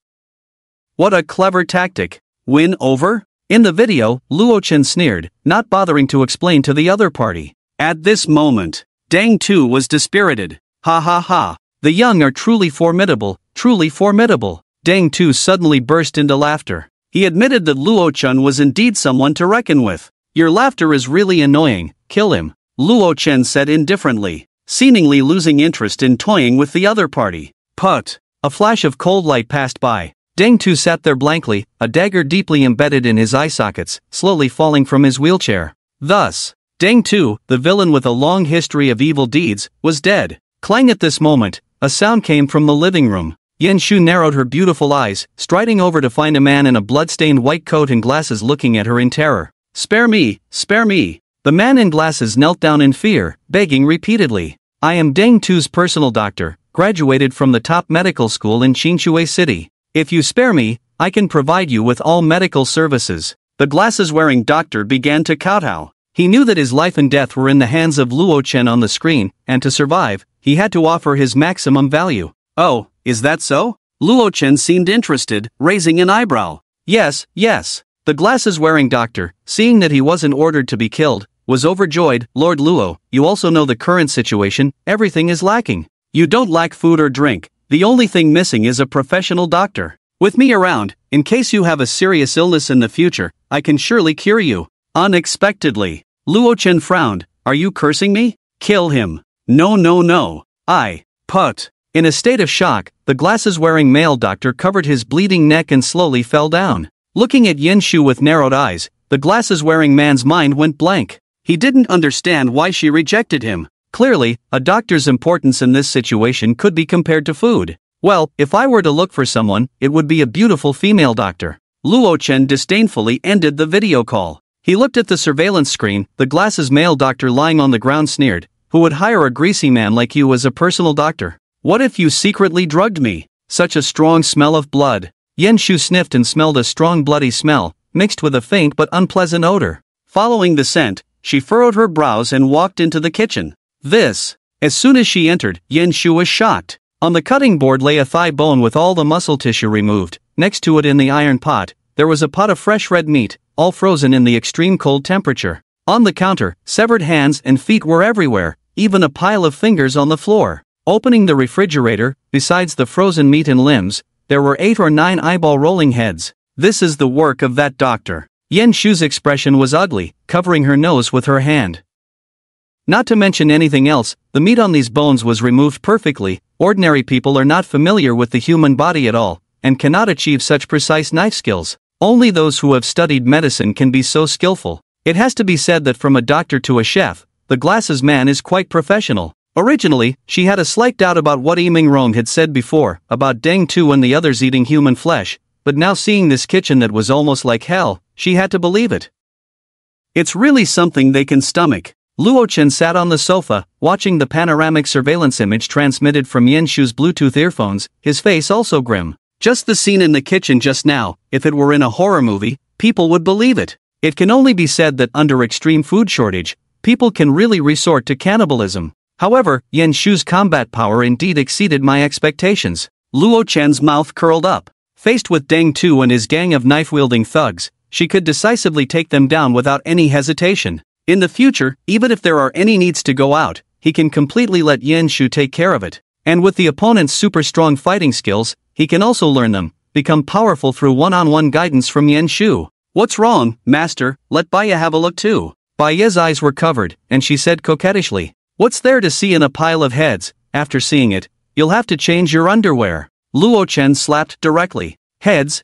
What a clever tactic. Win over? In the video, Luo Chen sneered, not bothering to explain to the other party. At this moment, Dang Tu was dispirited. Ha ha ha. The young are truly formidable, truly formidable. Dang Tu suddenly burst into laughter. He admitted that Luo Chen was indeed someone to reckon with. Your laughter is really annoying, kill him, Luo Chen said indifferently, seemingly losing interest in toying with the other party. Put. A flash of cold light passed by. Dang Tu sat there blankly, a dagger deeply embedded in his eye sockets, slowly falling from his wheelchair. Thus, Dang Tu, the villain with a long history of evil deeds, was dead. Clang at this moment, a sound came from the living room. Yen Shu narrowed her beautiful eyes, striding over to find a man in a blood-stained white coat and glasses looking at her in terror. Spare me, spare me. The man in glasses knelt down in fear, begging repeatedly. I am Dang Tu's personal doctor, graduated from the top medical school in Qingxue City. If you spare me, I can provide you with all medical services. The glasses-wearing doctor began to kowtow. He knew that his life and death were in the hands of Luo Chen on the screen, and to survive, he had to offer his maximum value. Oh, is that so? Luo Chen seemed interested, raising an eyebrow. Yes. The glasses-wearing doctor, seeing that he wasn't ordered to be killed, was overjoyed. Lord Luo, you also know the current situation, everything is lacking. You don't lack food or drink. The only thing missing is a professional doctor. With me around, in case you have a serious illness in the future, I can surely cure you. Unexpectedly, Luo Chen frowned. Are you cursing me? Kill him. No. Put. In a state of shock, the glasses-wearing male doctor covered his bleeding neck and slowly fell down. Looking at Yen Shu with narrowed eyes, the glasses-wearing man's mind went blank. He didn't understand why she rejected him. Clearly, a doctor's importance in this situation could be compared to food. Well, if I were to look for someone, it would be a beautiful female doctor. Luo Chen disdainfully ended the video call. He looked at the surveillance screen. The glasses male doctor lying on the ground sneered. Who would hire a greasy man like you as a personal doctor? What if you secretly drugged me? Such a strong smell of blood. Yen Shu sniffed and smelled a strong bloody smell, mixed with a faint but unpleasant odor. Following the scent, she furrowed her brows and walked into the kitchen. As soon as she entered, Yen Shu was shocked. On the cutting board lay a thigh bone with all the muscle tissue removed. Next to it in the iron pot, there was a pot of fresh red meat, all frozen in the extreme cold temperature. On the counter, severed hands and feet were everywhere, even a pile of fingers on the floor. Opening the refrigerator, besides the frozen meat and limbs, there were 8 or 9 eyeball rolling heads. This is the work of that doctor. Yen Shu's expression was ugly, covering her nose with her hand. Not to mention anything else, the meat on these bones was removed perfectly. Ordinary people are not familiar with the human body at all, and cannot achieve such precise knife skills. Only those who have studied medicine can be so skillful. It has to be said that from a doctor to a chef, the glasses man is quite professional. Originally, she had a slight doubt about what Rong had said before, about Deng Tu and the others eating human flesh, but now seeing this kitchen that was almost like hell, she had to believe it.
It's really something they can stomach.
Luo Chen sat on the sofa, watching the panoramic surveillance image transmitted from Yan Shu's Bluetooth earphones, his face also grim.
Just the scene in the kitchen just now, if it were in a horror movie, people would believe it.
It can only be said that under extreme food shortage, people can really resort to cannibalism. However, Yan Shu's combat power indeed exceeded my expectations.
Luo Chen's mouth curled up.
Faced with Deng Tu and his gang of knife-wielding thugs, she could decisively take them down without any hesitation. In the future, even if there are any needs to go out, he can completely let Yan Shu take care of it. And with the opponent's super strong fighting skills, he can also learn them, become powerful through one-on-one guidance from Yan Shu.
What's wrong, master? Let Baya have a look too.
Baya's eyes were covered, and she said coquettishly, "What's there to see in a pile of heads? After seeing it, you'll have to change your underwear."
Luo Chen slapped directly.
Heads.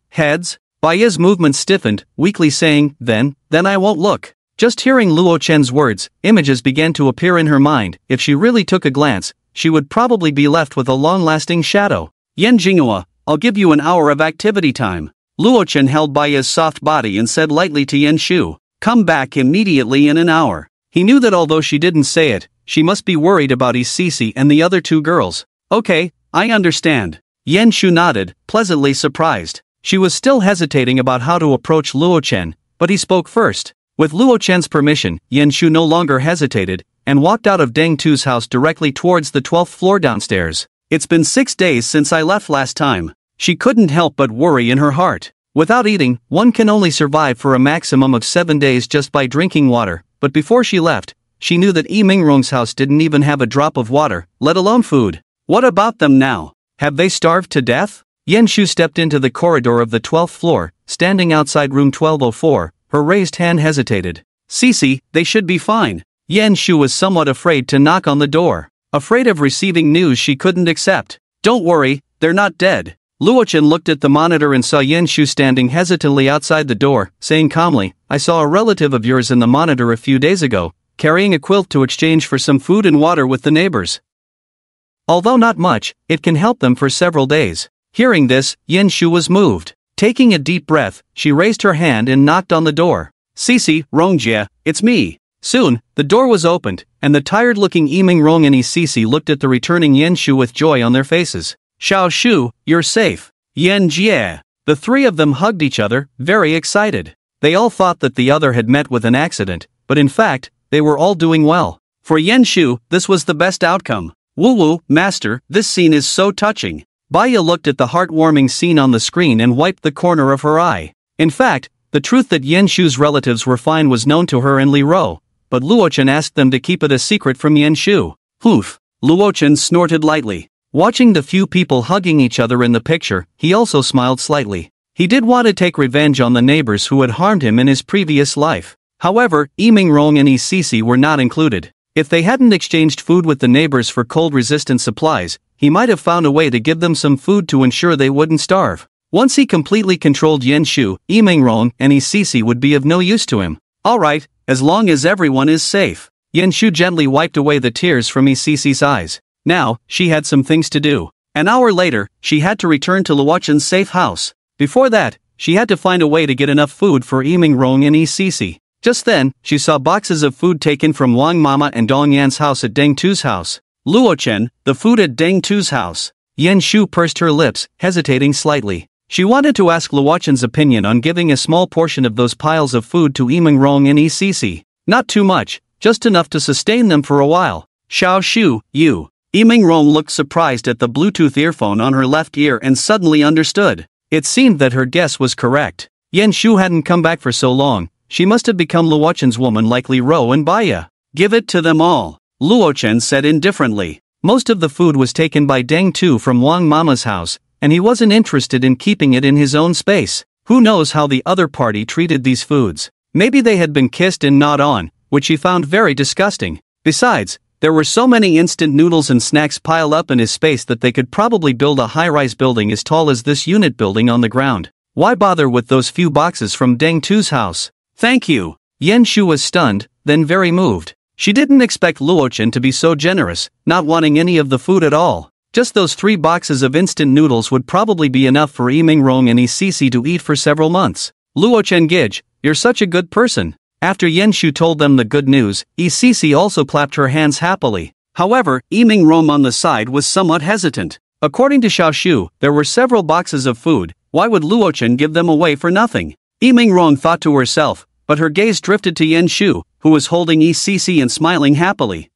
Baya's movement stiffened, weakly saying, then I won't look. Just hearing Luo Chen's words, images began to appear in her mind. If she really took a glance, she would probably be left with a long-lasting shadow.
Yan Jinghua, I'll give you an hour of activity time. Luo Chen held Baya's soft body and said lightly to Yan Shu, "Come back immediately in an hour."
He knew that although she didn't say it, she must be worried about Isisi and the other two girls.
Okay, I understand.
Yan Shu nodded, pleasantly surprised. She was still hesitating about how to approach Luo Chen, but he spoke first. With Luo Chen's permission, Yan Shu no longer hesitated, and walked out of Deng Tu's house directly towards the 12th floor downstairs.
It's been 6 days since I left last time. She couldn't help but worry in her heart.
Without eating, one can only survive for a maximum of 7 days just by drinking water, but before she left, she knew that Mingrong's house didn't even have a drop of water, let alone food.
What about them now?
Have they starved to death? Yan Shu stepped into the corridor of the 12th floor, standing outside room 1204. Her raised hand hesitated.
Cece, they should be fine.
Yan Shu was somewhat afraid to knock on the door, afraid of receiving news she couldn't accept.
Don't worry, they're not dead.
Luo Chen looked at the monitor and saw Yan Shu standing hesitantly outside the door, saying calmly, "I saw a relative of yours in the monitor a few days ago, carrying a quilt to exchange for some food and water with the neighbors. Although not much, it can help them for several days." Hearing this, Yan Shu was moved. Taking a deep breath, she raised her hand and knocked on the door.
"Cece, Rongjie, it's me."
Soon, the door was opened, and the tired-looking Rong and Cece looked at the returning Yan Shu with joy on their faces.
"Xiao Shu, you're safe."
Yan Jie. The three of them hugged each other, very excited. They all thought that the other had met with an accident, but in fact, they were all doing well.
For Yan Shu, this was the best outcome. Woo, master, this scene is so touching.
Baya looked at the heartwarming scene on the screen and wiped the corner of her eye. In fact, the truth that Yan Shu's relatives were fine was known to her and Li Ro, but Luo Chen asked them to keep it a secret from Yan Shu.
Hoof. Luo Chen snorted lightly.
Watching the few people hugging each other in the picture, he also smiled slightly. He did want to take revenge on the neighbors who had harmed him in his previous life. However, Mingrong and Cece were not included. If they hadn't exchanged food with the neighbors for cold-resistant supplies, he might have found a way to give them some food to ensure they wouldn't starve. Once he completely controlled Yan Shu, Mingrong and Cece would be of no use to him.
Alright, as long as everyone is safe.
Yan Shu gently wiped away the tears from Cece's eyes. Now, she had some things to do.
An hour later, she had to return to Luo Chen's safe house.
Before that, she had to find a way to get enough food for Mingrong and Cece. Just then, she saw boxes of food taken from Wang Mama and Dong Yan's house at Deng Tu's house.
Luo Chen, the food at Deng Tu's house.
Yan Shu pursed her lips, hesitating slightly. She wanted to ask Luo Chen's opinion on giving a small portion of those piles of food to Mingrong and Cece. Not too much, just enough to sustain them for a while.
Xiao Shu, you. Mingrong looked surprised at the Bluetooth earphone on her left ear and suddenly understood.
It seemed that her guess was correct. Yan Shu hadn't come back for so long. She must have become Luo Chen's woman like Li Ro and Baya.
Give it to them all, Luo Chen said indifferently.
Most of the food was taken by Deng Tu from Wang Mama's house, and he wasn't interested in keeping it in his own space. Who knows how the other party treated these foods? Maybe they had been kissed and gnawed on, which he found very disgusting. Besides, there were so many instant noodles and snacks piled up in his space that they could probably build a high-rise building as tall as this unit building on the ground. Why bother with those few boxes from Deng Tu's house?
Thank you.
Yan Shu was stunned, then very moved.
She didn't expect Luochen to be so generous, not wanting any of the food at all. Just those 3 boxes of instant noodles would probably be enough for Lee Mingrong and Ecc to eat for several months. Luochen Gij, you're such a good person. After Yenshu told them the good news, Ecc also clapped her hands happily. However, Lee Mingrong on the side was somewhat hesitant. According to Xiaoshu, there were several boxes of food. Why would Luochen give them away for nothing? Lee Mingrong thought to herself, but her gaze drifted to Yenshu, who was holding Ecc and smiling happily.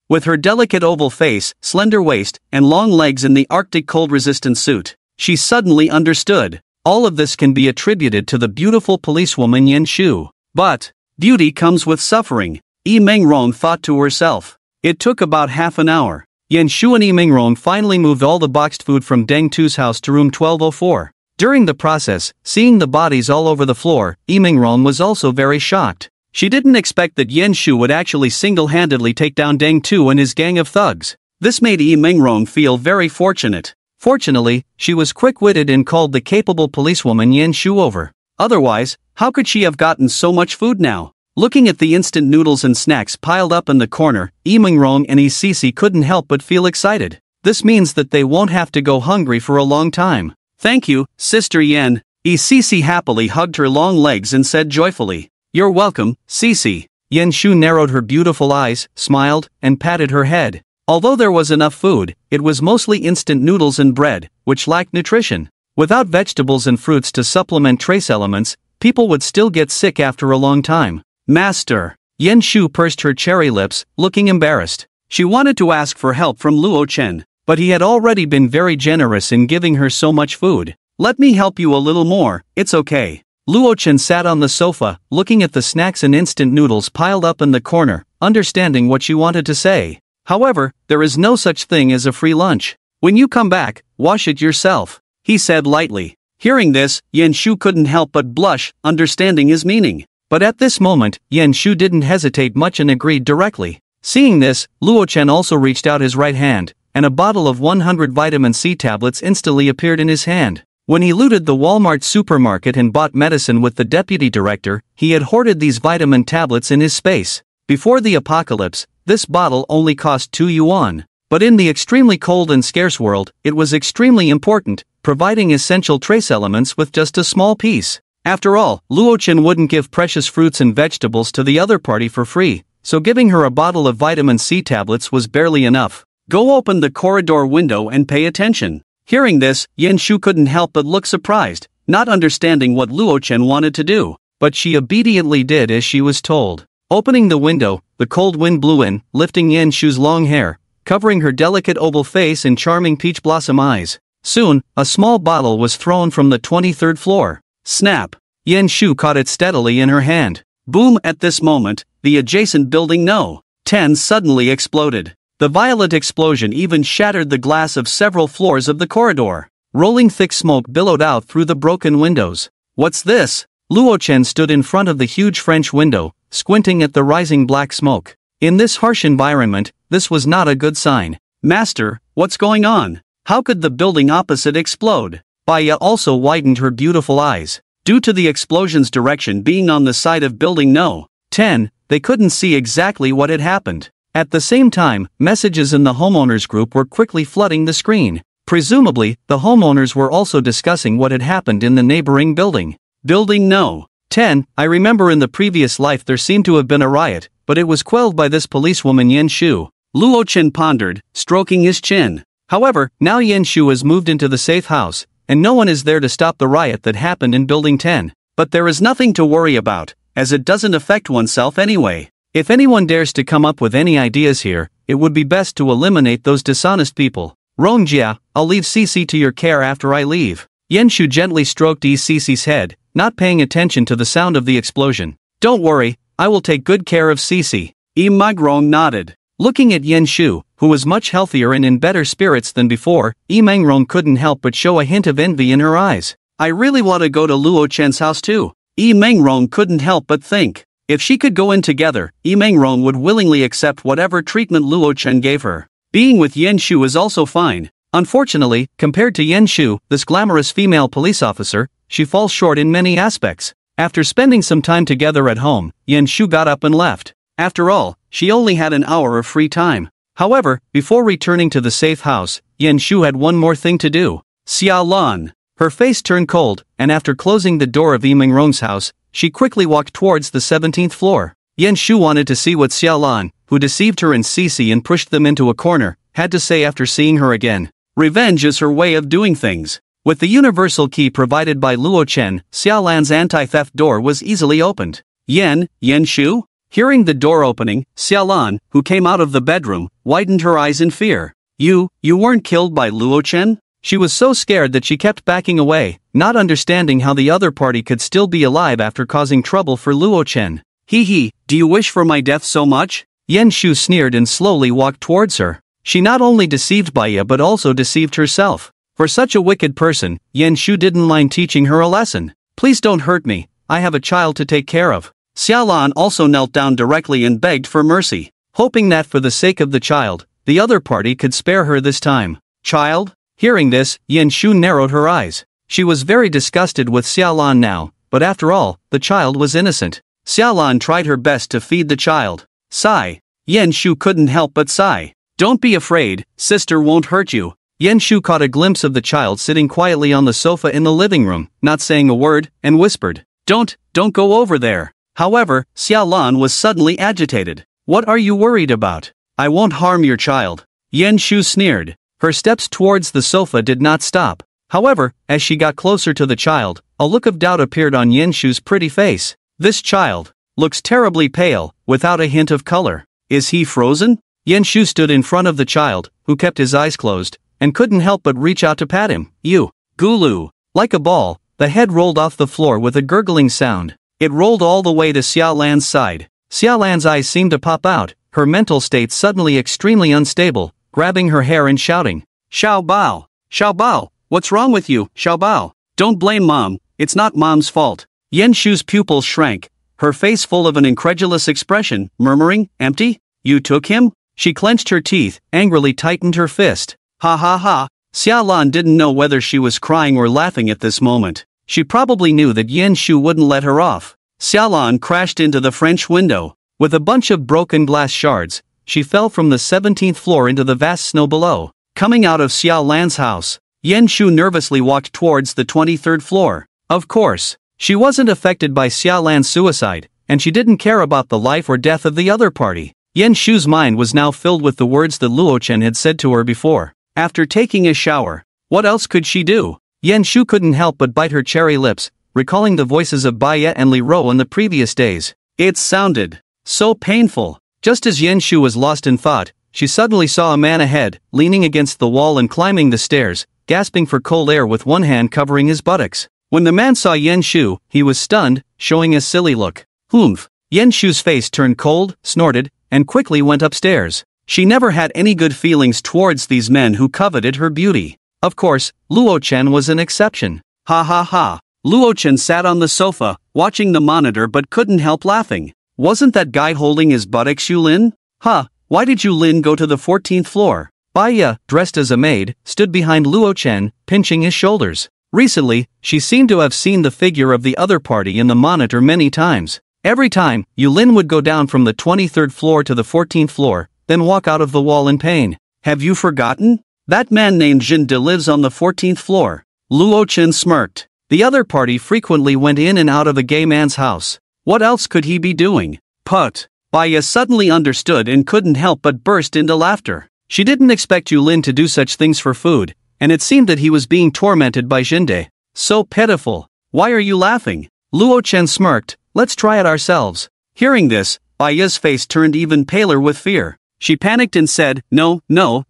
With her delicate oval face, slender waist, and long legs in the Arctic cold-resistant suit, she suddenly understood. All of this can be attributed to the beautiful policewoman Yenshu. But beauty comes with suffering, Lee Mingrong thought to herself. It took about half an hour. Yenshu and Lee Mingrong finally moved all the boxed food from Deng Tu's house to room 1204. During the process, seeing the bodies all over the floor, Lee Mingrong was also very shocked. She didn't expect that Yenshu would actually single-handedly take down Deng Tu and his gang of thugs. This made Lee Mingrong feel very fortunate. Fortunately, she was quick-witted and called the capable policewoman Yenshu over. Otherwise, how could she have gotten so much food now? Looking at the instant noodles and snacks piled up in the corner, Lee Mingrong and Ecc couldn't help but feel excited. This means that they won't have to go hungry for a long time. Thank you, Sister Yen. Ecc happily hugged her long legs and said joyfully, "You're welcome, Cece." Yenshu narrowed her beautiful eyes, smiled, and patted her head. Although there was enough food, it was mostly instant noodles and bread, which lacked nutrition. Without vegetables and fruits to supplement trace elements, people would still get sick after a long time. Master. Yenshu pursed her cherry lips, looking embarrassed. She wanted to ask for help from Luochen, but he had already been very generous in giving her so much food. "Let me help you a little more, it's okay." Luochen sat on the sofa, looking at the snacks and instant noodles piled up in the corner, understanding what she wanted to say. However, there is no such thing as a free lunch. "When you come back, wash it yourself," he said lightly. Hearing this, Yenshu couldn't help but blush, understanding his meaning. But at this moment, Yenshu didn't hesitate much and agreed directly. Seeing this, Luochen also reached out his right hand, and a bottle of 100 vitamin C tablets instantly appeared in his hand. When he looted the Walmart supermarket and bought medicine with the deputy director, he had hoarded these vitamin tablets in his space. Before the apocalypse, this bottle only cost 2 yuan. But in the extremely cold and scarce world, it was extremely important, providing essential trace elements with just a small piece. After all, Luochen wouldn't give precious fruits and vegetables to the other party for free, so giving her a bottle of vitamin C tablets was barely enough. "Go open the corridor window and pay attention." Hearing this, Yenshu couldn't help but look surprised, not understanding what Luochen wanted to do, but she obediently did as she was told. Opening the window, the cold wind blew in, lifting Yenshu's long hair, covering her delicate oval face and charming peach blossom eyes. Soon, a small bottle was thrown from the 23rd floor. Snap! Yenshu caught it steadily in her hand. Boom! At this moment, the adjacent building No. 10 suddenly exploded. The violent explosion even shattered the glass of several floors of the corridor. Rolling thick smoke billowed out through the broken windows. "What's this?" Luochen stood in front of the huge French window, squinting at the rising black smoke. In this harsh environment, this was not a good sign. "Master, what's going on? How could the building opposite explode?" Baya also widened her beautiful eyes. Due to the explosion's direction being on the side of building No. 10, they couldn't see exactly what had happened. At the same time, messages in the homeowners group were quickly flooding the screen. Presumably, the homeowners were also discussing what had happened in the neighboring building. Building No. 10, I remember in the previous life there seemed to have been a riot, but it was quelled by this policewoman Yenshu. Luochen pondered, stroking his chin. However, now Yenshu has moved into the safe house, and no one is there to stop the riot that happened in Building 10. But there is nothing to worry about, as it doesn't affect oneself anyway. If anyone dares to come up with any ideas here, it would be best to eliminate those dishonest people. Rongjia, I'll leave Cece to your care after I leave. Yenshu gently stroked Cece's head, not paying attention to the sound of the explosion. Don't worry, I will take good care of Cece. Mingrong nodded. Looking at Yenshu, who was much healthier and in better spirits than before, Mingrong couldn't help but show a hint of envy in her eyes. I really want to go to Luochen's house too. Mingrong couldn't help but think. If she could go in together, Mingrong would willingly accept whatever treatment Luochen gave her. Being with Yenshu is also fine. Unfortunately, compared to Yenshu, this glamorous female police officer, she falls short in many aspects. After spending some time together at home, Yenshu got up and left. After all, she only had an hour of free time. However, before returning to the safe house, Yen Shu had one more thing to do. Xia Lan. Her face turned cold, and after closing the door of Yiming Rong's house, she quickly walked towards the 17th floor. Yen Shu wanted to see what Xia Lan, who deceived her and Cece and pushed them into a corner, had to say after seeing her again. Revenge is her way of doing things. With the universal key provided by Luo Chen, Xia Lan's anti-theft door was easily opened. Yen Shu? Hearing the door opening, Xia Lan, who came out of the bedroom, widened her eyes in fear. You weren't killed by Luo Chen? She was so scared that she kept backing away, not understanding how the other party could still be alive after causing trouble for Luo Chen. Do you wish for my death so much? Yen Shu sneered and slowly walked towards her. She not only deceived Baiya but also deceived herself. For such a wicked person, Yen Shu didn't mind teaching her a lesson. Please don't hurt me, I have a child to take care of. Xia Lan also knelt down directly and begged for mercy, hoping that for the sake of the child, the other party could spare her this time. Child? Hearing this, Yen Shu narrowed her eyes. She was very disgusted with Xia Lan now, but after all, the child was innocent. Xia Lan tried her best to feed the child. Sigh. Yen Shu couldn't help but sigh. Don't be afraid, sister won't hurt you. Yen Shu caught a glimpse of the child sitting quietly on the sofa in the living room, not saying a word, and whispered, Don't go over there. However, Xia Lan was suddenly agitated. What are you worried about? I won't harm your child. Yen Shu sneered. Her steps towards the sofa did not stop. However, as she got closer to the child, a look of doubt appeared on Yen Shu's pretty face. This child looks terribly pale, without a hint of color. Is he frozen? Yen Shu stood in front of the child, who kept his eyes closed, and couldn't help but reach out to pat him. Gulu. Like a ball, the head rolled off the floor with a gurgling sound. It rolled all the way to Xia Lan's side. Xia Lan's eyes seemed to pop out, her mental state suddenly extremely unstable, grabbing her hair and shouting, Xiao Bao, what's wrong with you, Xiao Bao? Don't blame mom, it's not mom's fault. Yen Shu's pupils shrank, her face full of an incredulous expression, murmuring, Empty? You took him? She clenched her teeth, angrily tightened her fist. Ha ha ha. Xia Lan didn't know whether she was crying or laughing at this moment. She probably knew that Yen Shu wouldn't let her off. Xia Lan crashed into the French window. With a bunch of broken glass shards, she fell from the 17th floor into the vast snow below. Coming out of Xia Lan's house, Yen Shu nervously walked towards the 23rd floor. Of course, she wasn't affected by Xia Lan's suicide, and she didn't care about the life or death of the other party. Yen Shu's mind was now filled with the words that Luo Chen had said to her before. After taking a shower, what else could she do? Yen Shu couldn't help but bite her cherry lips, recalling the voices of Baiya and Li Ro in the previous days. It sounded so painful. Just as Yen Shu was lost in thought, she suddenly saw a man ahead, leaning against the wall and climbing the stairs, gasping for cold air with one hand covering his buttocks. When the man saw Yen Shu, he was stunned, showing a silly look. Humph. Yen Shu's face turned cold, snorted, and quickly went upstairs. She never had any good feelings towards these men who coveted her beauty. Of course, Luo Chen was an exception. Ha ha ha. Luo Chen sat on the sofa, watching the monitor but couldn't help laughing. Wasn't that guy holding his buttocks Yulin? Why did Yulin go to the 14th floor? Baiya, dressed as a maid, stood behind Luo Chen, pinching his shoulders. Recently, she seemed to have seen the figure of the other party in the monitor many times. Every time, Yulin would go down from the 23rd floor to the 14th floor, then walk out of the wall in pain. Have you forgotten? That man named Jin De lives on the 14th floor. Luo Chen smirked. The other party frequently went in and out of a gay man's house. What else could he be doing? Put. Baiya suddenly understood and couldn't help but burst into laughter. She didn't expect Yulin to do such things for food, and it seemed that he was being tormented by Jinde. So pitiful. Why are you laughing? Luo Chen smirked. Let's try it ourselves. Hearing this, Baiya's face turned even paler with fear. She panicked and said, No,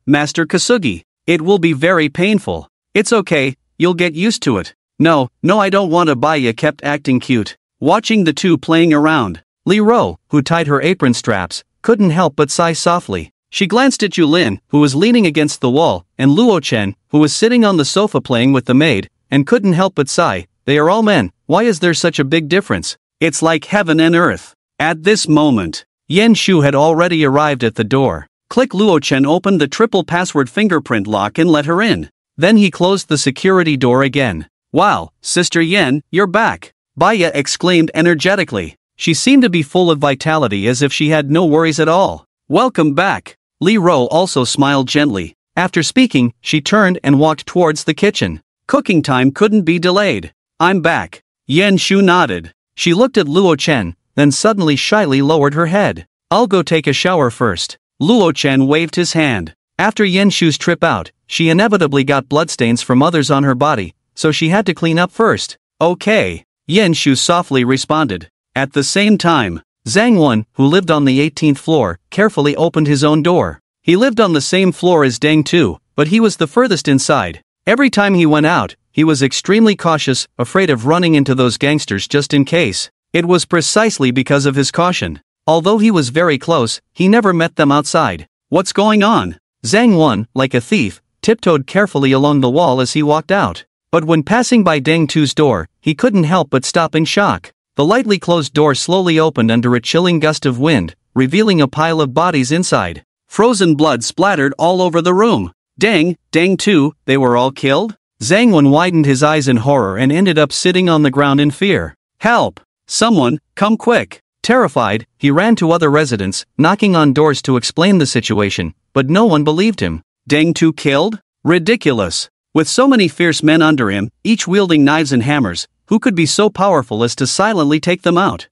Master Kasugi. It will be very painful. It's okay, you'll get used to it. No, I don't want to. Baiya kept acting cute, watching the two playing around. Li Ro, who tied her apron straps, couldn't help but sigh softly. She glanced at Yulin, who was leaning against the wall, and Luo Chen, who was sitting on the sofa playing with the maid, and couldn't help but sigh. They are all men, why is there such a big difference? It's like heaven and earth. At this moment, Yen Shu had already arrived at the door. Click. Luo Chen opened the triple password fingerprint lock and let her in. Then he closed the security door again. Wow, Sister Yen, you're back. Baiya exclaimed energetically. She seemed to be full of vitality, as if she had no worries at all. "Welcome back." Lee Ro also smiled gently. After speaking, she turned and walked towards the kitchen. Cooking time couldn't be delayed. "I'm back." Yen Shu nodded. She looked at Luo Chen, then suddenly shyly lowered her head. "I'll go take a shower first." Luo Chen waved his hand. After Yen Shu's trip out, she inevitably got bloodstains from others on her body, so she had to clean up first. "Okay," Yen Shu softly responded. At the same time, Zhang Wen, who lived on the 18th floor, carefully opened his own door. He lived on the same floor as Deng Tu, but he was the furthest inside. Every time he went out, he was extremely cautious, afraid of running into those gangsters just in case. It was precisely because of his caution. Although he was very close, he never met them outside. "What's going on?" Zhang Wen, like a thief, tiptoed carefully along the wall as he walked out. But when passing by Deng Tu's door, he couldn't help but stop in shock. The lightly closed door slowly opened under a chilling gust of wind, revealing a pile of bodies inside. Frozen blood splattered all over the room. Deng Tu, they were all killed? Zhang Wen widened his eyes in horror and ended up sitting on the ground in fear. "Help! Someone, come quick!" Terrified, he ran to other residents, knocking on doors to explain the situation, but no one believed him. Deng Tu killed? Ridiculous! With so many fierce men under him, each wielding knives and hammers, who could be so powerful as to silently take them out?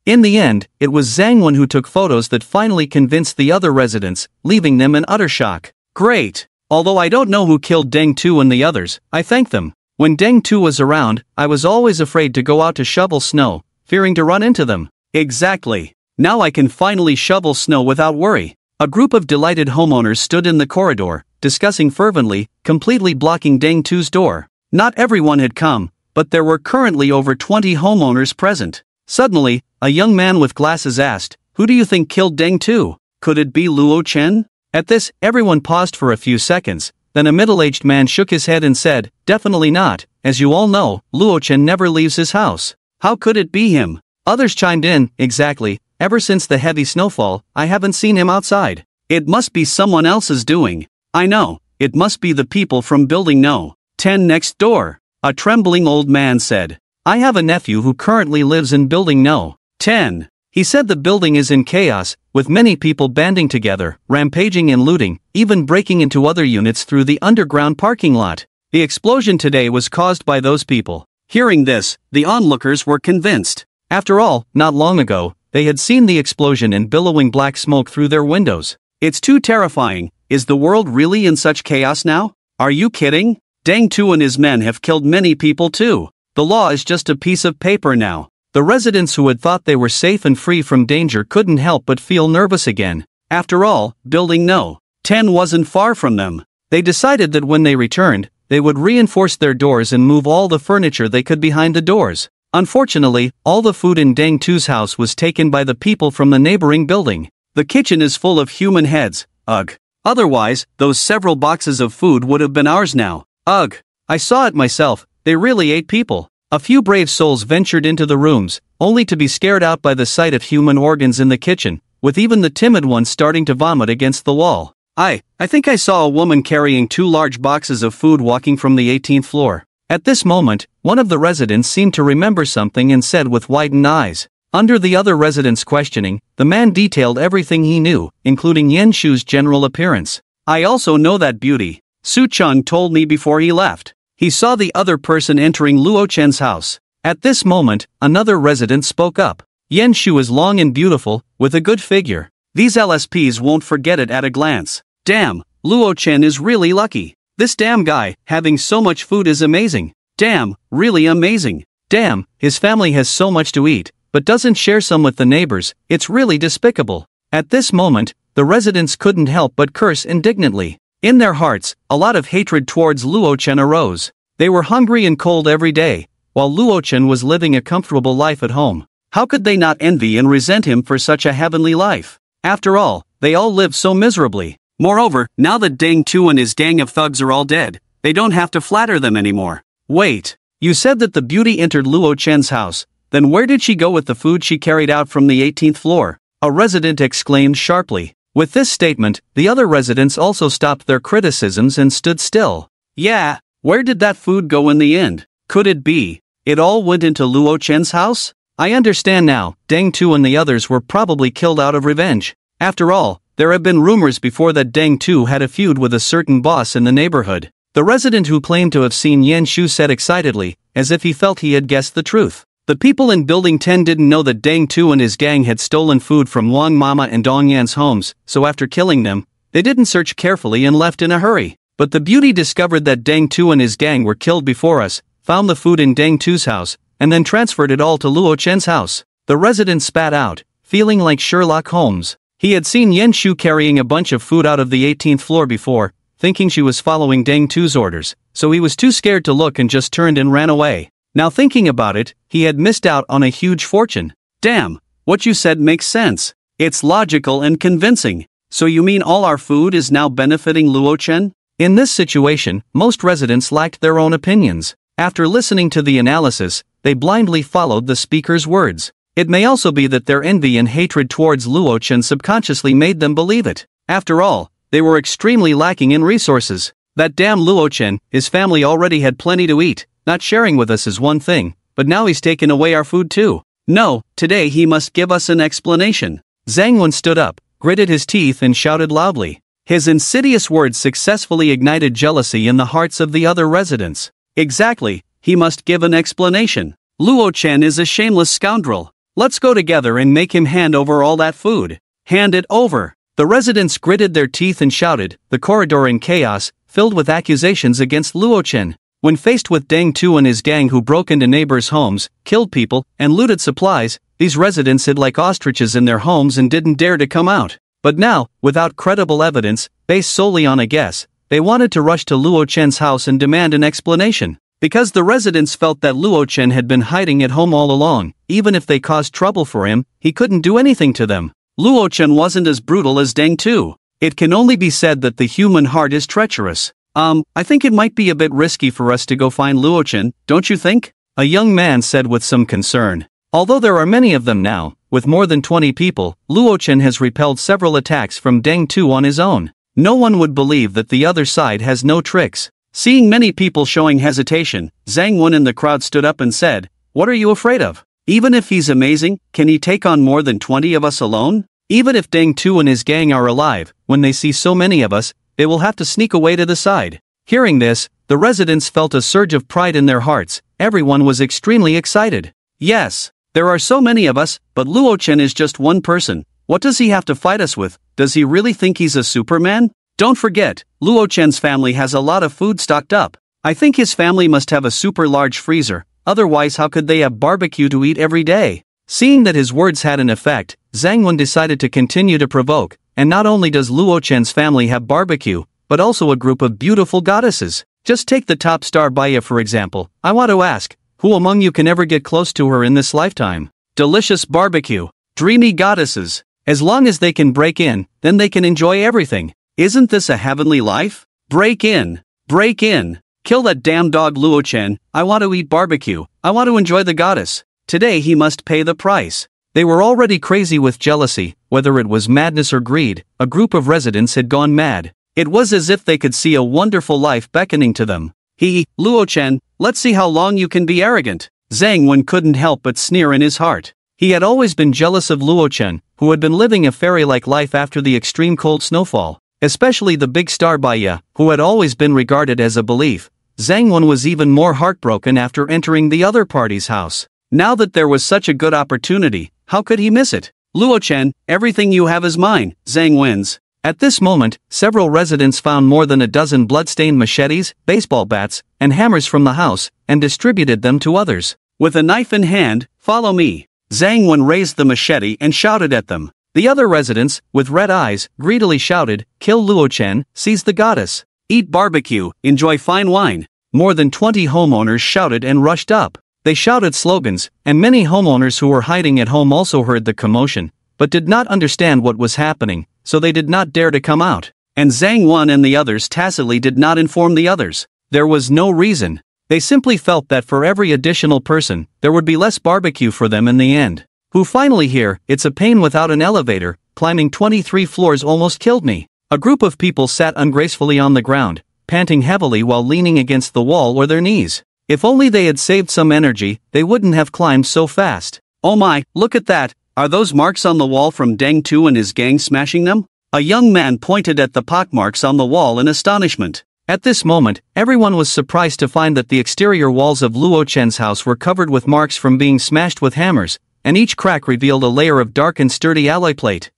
In the end, it was Zhang Wen who took photos that finally convinced the other residents, leaving them in utter shock. "Great! Although I don't know who killed Deng Tu and the others, I thank them. When Deng Tu was around, I was always afraid to go out to shovel snow, fearing to run into them." Exactly. Now I can finally shovel snow without worry. A group of delighted homeowners stood in the corridor, discussing fervently, completely blocking Deng Tu's door. Not everyone had come, but there were currently over 20 homeowners present. Suddenly, a young man with glasses asked, "Who do you think killed Deng Tu? Could it be Luo Chen?" At this, everyone paused for a few seconds, then a middle-aged man shook his head and said, "Definitely not. As you all know, Luo Chen never leaves his house. How could it be him?" Others chimed in, "Exactly. Ever since the heavy snowfall, I haven't seen him outside. It must be someone else's doing. I know, it must be the people from building No. 10 next door." A trembling old man said, "I have a nephew who currently lives in building No. 10. He said the building is in chaos, with many people banding together, rampaging and looting, even breaking into other units through the underground parking lot. The explosion today was caused by those people." Hearing this, the onlookers were convinced. After all, not long ago, they had seen the explosion and billowing black smoke through their windows. It's too terrifying. Is the world really in such chaos now? Are you kidding? Deng Tu and his men have killed many people too. The law is just a piece of paper now. The residents who had thought they were safe and free from danger couldn't help but feel nervous again. After all, building No. 10 wasn't far from them. They decided that when they returned, they would reinforce their doors and move all the furniture they could behind the doors. Unfortunately, all the food in Deng Tu's house was taken by the people from the neighboring building. The kitchen is full of human heads. Ugh. Otherwise, those several boxes of food would have been ours now. Ugh. I saw it myself. They really ate people. A few brave souls ventured into the rooms, only to be scared out by the sight of human organs in the kitchen, with even the timid ones starting to vomit against the wall. I think I saw a woman carrying 2 large boxes of food walking from the 18th floor. At this moment, one of the residents seemed to remember something and said with widened eyes. Under the other residents' questioning, the man detailed everything he knew, including Yen Shu's general appearance. "I also know that beauty. Su Cheng told me before he left. He saw the other person entering Luo Chen's house." At this moment, another resident spoke up. "Yen Shu is long and beautiful, with a good figure. These LSPs won't forget it at a glance. Damn, Luo Chen is really lucky. This damn guy, having so much food is amazing. Damn, really amazing. Damn, his family has so much to eat, but doesn't share some with the neighbors. It's really despicable." At this moment, the residents couldn't help but curse indignantly. In their hearts, a lot of hatred towards Luo Chen arose. They were hungry and cold every day, while Luo Chen was living a comfortable life at home. How could they not envy and resent him for such a heavenly life? After all, they all lived so miserably. Moreover, now that Deng Tu and his gang of thugs are all dead, they don't have to flatter them anymore. Wait, you said that the beauty entered Luo Chen's house, then where did she go with the food she carried out from the 18th floor? A resident exclaimed sharply. With this statement, the other residents also stopped their criticisms and stood still. Yeah, where did that food go in the end? Could it be it all went into Luo Chen's house?
I understand now, Deng Tu and the others were probably killed out of revenge. After all, there have been rumors before that Deng Tu had a feud with a certain boss in the neighborhood. The resident who claimed to have seen Yan Shu said excitedly, as if he felt he had guessed the truth. The people in Building 10 didn't know that Deng Tu and his gang had stolen food from Wang Mama and Dong Yan's homes, so after killing them, they didn't search carefully and left in a hurry. But the beauty discovered that Deng Tu and his gang were killed before us, found the food in Deng Tu's house, and then transferred it all to Luo Chen's house. The resident spat out, feeling like Sherlock Holmes. He had seen Yan Shu carrying a bunch of food out of the 18th floor before, thinking she was following Deng Tu's orders, so he was too scared to look and just turned and ran away. Now thinking about it, he had missed out on a huge fortune.
Damn, what you said makes sense. It's logical and convincing. So you mean all our food is now benefiting Luo Chen?
In this situation, most residents lacked their own opinions. After listening to the analysis, they blindly followed the speaker's words. It may also be that their envy and hatred towards Luo Chen subconsciously made them believe it. After all, they were extremely lacking in resources. That damn Luo Chen, his family already had plenty to eat. Not sharing with us is one thing, but now he's taken away our food too.
No, today he must give us an explanation.
Zhang Wen stood up, gritted his teeth and shouted loudly. His insidious words successfully ignited jealousy in the hearts of the other residents.
Exactly, he must give an explanation. Luo Chen is a shameless scoundrel. Let's go together and make him hand over all that food. Hand it over.
The residents gritted their teeth and shouted, the corridor in chaos, filled with accusations against Luo Chen. When faced with Deng Tu and his gang who broke into neighbors' homes, killed people, and looted supplies, these residents hid like ostriches in their homes and didn't dare to come out. But now, without credible evidence, based solely on a guess, they wanted to rush to Luo Chen's house and demand an explanation. Because the residents felt that Luo Chen had been hiding at home all along, even if they caused trouble for him, he couldn't do anything to them.
Luo Chen wasn't as brutal as Deng Tu.
It can only be said that the human heart is treacherous.
I think it might be a bit risky for us to go find Luo Chen, don't you think?
A young man said with some concern. Although there are many of them now, with more than 20 people, Luo Chen has repelled several attacks from Deng Tu on his own. No one would believe that the other side has no tricks.
Seeing many people showing hesitation, Zhang Wen in the crowd stood up and said, "What are you afraid of? Even if he's amazing, can he take on more than 20 of us alone?
Even if Deng Tu and his gang are alive, when they see so many of us, they will have to sneak away to the side." Hearing this, the residents felt a surge of pride in their hearts. Everyone was extremely excited.
Yes, there are so many of us, but Luo Chen is just one person. What does he have to fight us with? Does he really think he's a Superman? Don't forget, Luo Chen's family has a lot of food stocked up. I think his family must have a super large freezer, otherwise how could they have barbecue to eat every day?
Seeing that his words had an effect, Zhang Wen decided to continue to provoke, and not only does Luo Chen's family have barbecue, but also a group of beautiful goddesses. Just take the top star Baya for example. I want to ask, who among you can ever get close to her in this lifetime?
Delicious barbecue, dreamy goddesses.
As long as they can break in, then they can enjoy everything.
Isn't this a heavenly life? Break in. Break in. Kill that damn dog Luo Chen. I want to eat barbecue. I want to enjoy the goddess. Today he must pay the price.
They were already crazy with jealousy, whether it was madness or greed. A group of residents had gone mad. It was as if they could see a wonderful life beckoning to them.
Luo Chen, let's see how long you can be arrogant.
Zhang Wen couldn't help but sneer in his heart. He had always been jealous of Luo Chen, who had been living a fairy-like life after the extreme cold snowfall. Especially the big star Baya, who had always been regarded as a belief. Zhang Wen was even more heartbroken after entering the other party's house. Now that there was such a good opportunity, how could he miss it?
Luo Chen, everything you have is mine, Zhang Wen's.
At this moment, several residents found more than a dozen blood-stained machetes, baseball bats, and hammers from the house, and distributed them to others.
With a knife in hand, follow me. Zhang Wen raised the machete and shouted at them.
The other residents, with red eyes, greedily shouted, "Kill Luo Chen, seize the goddess.
Eat barbecue, enjoy fine wine."
More than 20 homeowners shouted and rushed up. They shouted slogans, and many homeowners who were hiding at home also heard the commotion, but did not understand what was happening, so they did not dare to come out.
And Zhang Wen and the others tacitly did not inform the others.
There was no reason. They simply felt that for every additional person, there would be less barbecue for them in the end. Who finally here, it's a pain without an elevator, climbing 23 floors almost killed me. A group of people sat ungracefully on the ground, panting heavily while leaning against the wall or their knees. If only they had saved some energy, they wouldn't have climbed so fast.
Oh my, look at that, are those marks on the wall from Deng Tu and his gang smashing them? A young man pointed at the pockmarks on the wall in astonishment.
At this moment, everyone was surprised to find that the exterior walls of Luo Chen's house were covered with marks from being smashed with hammers, and each crack revealed a layer of dark and sturdy alloy plate.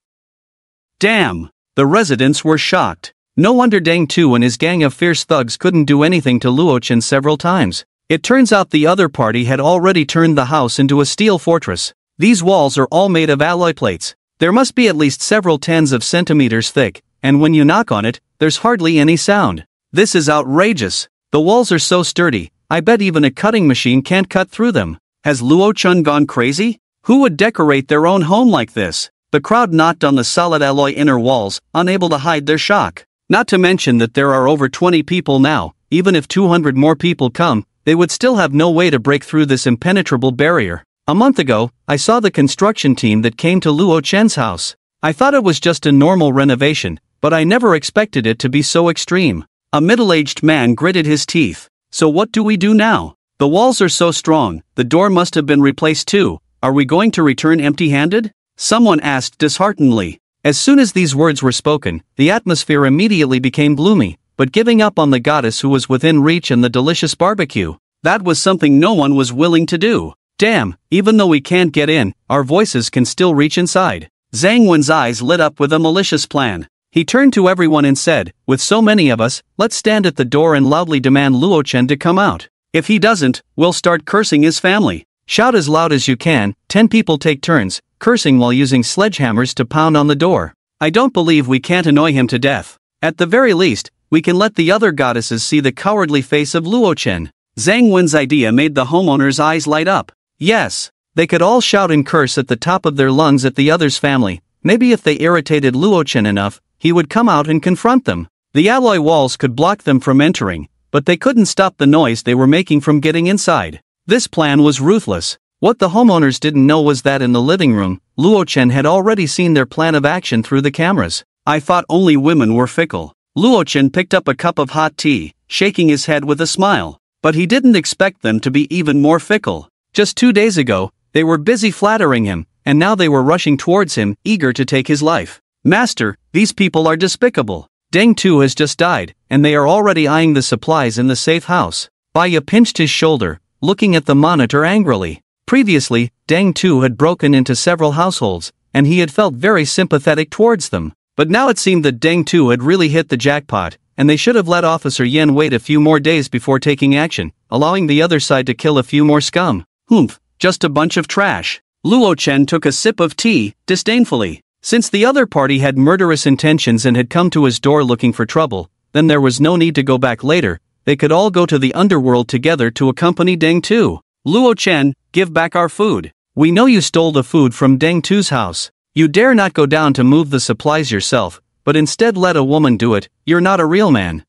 Damn! The residents were shocked.
No wonder Deng Tu and his gang of fierce thugs couldn't do anything to Luo Chen several times. It turns out the other party had already turned the house into a steel fortress. These walls are all made of alloy plates. There must be at least several tens of centimeters thick, and when you knock on it, there's hardly any sound.
This is outrageous.
The walls are so sturdy, I bet even a cutting machine can't cut through them.
Has Luo Chen gone crazy? Who would decorate their own home like this? The crowd knocked on the solid alloy inner walls, unable to hide their shock. Not to mention that there are over 20 people now. Even if 200 more people come, they would still have no way to break through this impenetrable barrier. A month ago, I saw the construction team that came to Luo Chen's house. I thought it was just a normal renovation, but I never expected it to be so extreme. A middle-aged man gritted his teeth. So what do we do now? The walls are so strong, the door must have been replaced too. Are we going to return empty-handed? Someone asked disheartenedly.
As soon as these words were spoken, the atmosphere immediately became gloomy, but giving up on the goddess who was within reach and the delicious barbecue.
That was something no one was willing to do.
Damn, even though we can't get in, our voices can still reach inside.
Zhang Wen's eyes lit up with a malicious plan.
He turned to everyone and said, with so many of us, let's stand at the door and loudly demand Luo Chen to come out.
If he doesn't, we'll start cursing his family.
Shout as loud as you can. 10 people take turns, cursing while using sledgehammers to pound on the door.
I don't believe we can't annoy him to death. At the very least, we can let the other goddesses see the cowardly face of Luo Chen. Zhang Wen's idea made the homeowners' eyes light up. Yes,
they could all shout and curse at the top of their lungs at the other's family. Maybe if they irritated Luo Chen enough, he would come out and confront them. The alloy walls could block them from entering, but they couldn't stop the noise they were making from getting inside. This plan was ruthless. What the homeowners didn't know was that in the living room, Luo Chen had already seen their plan of action through the cameras.
I thought only women were fickle. Luo Chen picked up a cup of hot tea, shaking his head with a smile. But he didn't expect them to be even more fickle.
Just 2 days ago, they were busy flattering him, and now they were rushing towards him, eager to take his life.
Master, these people are despicable.
Deng Tu has just died, and they are already eyeing the supplies in the safe house. Baya pinched his shoulder, looking at the monitor angrily. Previously, Deng Tu had broken into several households, and he had felt very sympathetic towards them. But now it seemed that Deng Tu had really hit the jackpot, and they should have let Officer Yen wait a few more days before taking action, allowing the other side to kill a few more scum.
Humph, just a bunch of trash. Luo Chen took a sip of tea, disdainfully.
Since the other party had murderous intentions and had come to his door looking for trouble, then there was no need to go back later. They could all go to the underworld together to accompany Deng Tu.
Luo Chen, give back our food.
We know you stole the food from Deng Tu's house. You dare not go down to move the supplies yourself, but instead let a woman do it. You're not a real man.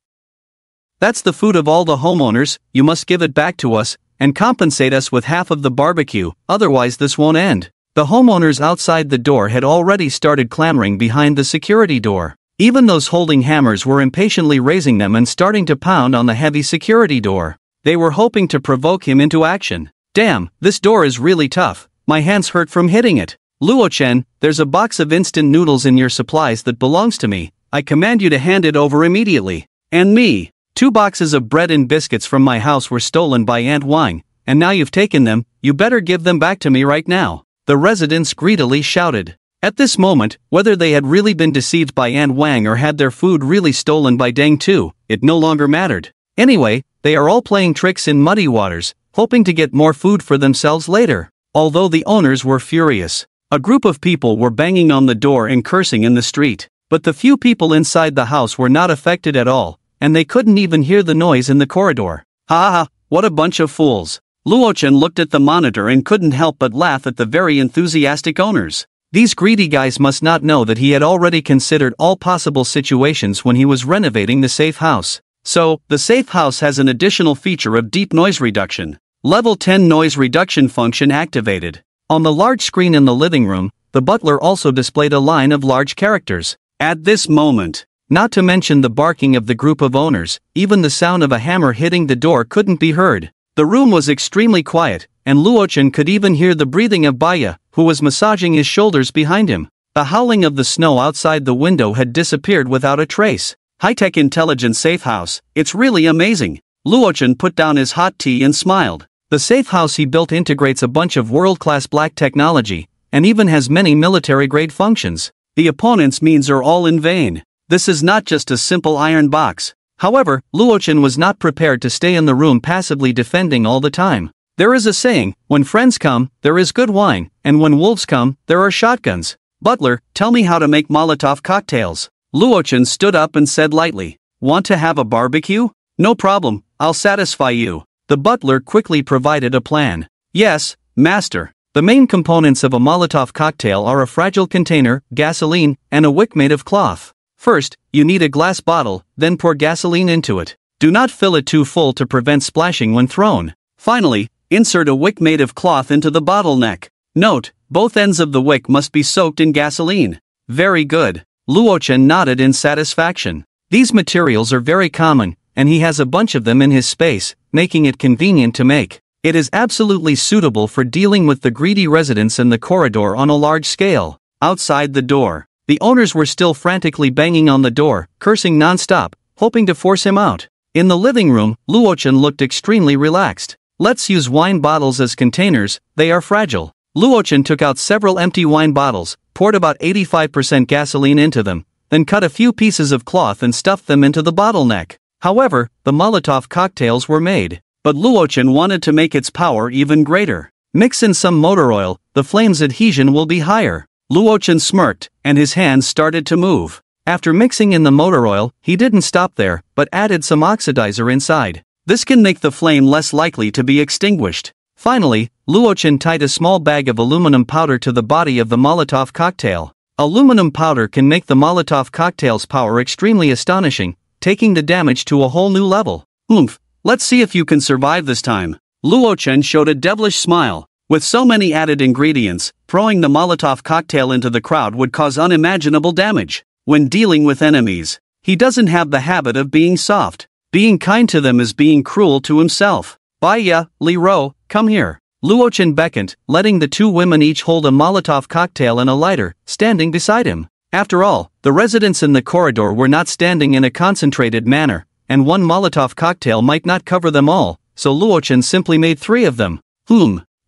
That's the food of all the homeowners. You must give it back to us, and compensate us with half of the barbecue, otherwise this won't end. The homeowners outside the door had already started clamoring behind the security door. Even those holding hammers were impatiently raising them and starting to pound on the heavy security door. They were hoping to provoke him into action. Damn, this door is really tough. My hands hurt from hitting it. Luo Chen, there's a box of instant noodles in your supplies that belongs to me. I command you to hand it over immediately.
And me.
2 boxes of bread and biscuits from my house were stolen by Aunt Wang, and now you've taken them. You better give them back to me right now. The residents greedily shouted. At this moment, whether they had really been deceived by Aunt Wang or had their food really stolen by Deng Tu, it no longer mattered. Anyway, they are all playing tricks in muddy waters, hoping to get more food for themselves later. Although the owners were furious, a group of people were banging on the door and cursing in the street. But the few people inside the house were not affected at all, and they couldn't even hear the noise in the corridor.
Ha ha, what a bunch of fools. Luo Chen looked at the monitor and couldn't help but laugh at the very enthusiastic owners.
These greedy guys must not know that he had already considered all possible situations when he was renovating the safe house.
So, the safe house has an additional feature of deep noise reduction. Level 10 noise reduction function activated.
On the large screen in the living room, the butler also displayed a line of large characters.
At this moment,
not to mention the barking of the group of owners, even the sound of a hammer hitting the door couldn't be heard.
The room was extremely quiet,
and Luochen could even hear the breathing of Baya, who was massaging his shoulders behind him. The howling of the snow outside the window had disappeared without a trace. High-tech intelligent safe house, it's really amazing. Luochen put down his hot tea and smiled. The safe house he built integrates a bunch of world-class black technology, and even has many military-grade functions. The opponent's means are all in vain. This is not just a simple iron box. However, Luochen was not prepared to stay in the room passively defending all the time. There is a saying, when friends come, there is good wine, and when wolves come, there are shotguns. Butler, tell me how to make Molotov cocktails. Luochen stood up and said lightly, want to have a barbecue? No problem, I'll satisfy you. The butler quickly provided a plan. Yes, master. The main components of a Molotov cocktail are a fragile container, gasoline, and a wick made of cloth. First, you need a glass bottle, then pour gasoline into it. Do not fill it too full to prevent splashing when thrown. Finally, insert a wick made of cloth into the bottleneck. Note, both ends of the wick must be soaked in gasoline. Very good. Luochen nodded in satisfaction. These materials are very common, and he has a bunch of them in his space, making it convenient to make. It is absolutely suitable for dealing with the greedy residents in the corridor on a large scale. Outside the door, the owners were still frantically banging on the door, cursing non-stop, hoping to force him out. In the living room, Luochen looked extremely relaxed. Let's use wine bottles as containers, they are fragile. Luochen took out several empty wine bottles, poured about 85% gasoline into them, then cut a few pieces of cloth and stuffed them into the bottleneck. However, the Molotov cocktails were made. But Luochen wanted to make its power even greater. Mix in some motor oil, the flame's adhesion will be higher. Luochen smirked, and his hands started to move. After mixing in the motor oil, he didn't stop there, but added some oxidizer inside. This can make the flame less likely to be extinguished. Finally, Luochen tied a small bag of aluminum powder to the body of the Molotov cocktail. Aluminum powder can make the Molotov cocktail's power extremely astonishing, taking the damage to a whole new level. Oomph! Let's see if you can survive this time. Luochen showed a devilish smile. With so many added ingredients, throwing the Molotov cocktail into the crowd would cause unimaginable damage. When dealing with enemies, he doesn't have the habit of being soft. Being kind to them is being cruel to himself. Baya, Li-ro, come here. Luochen beckoned, letting the two women each hold a Molotov cocktail and a lighter, standing beside him. After all, the residents in the corridor were not standing in a concentrated manner, and one Molotov cocktail might not cover them all, so Luochen simply made 3 of them.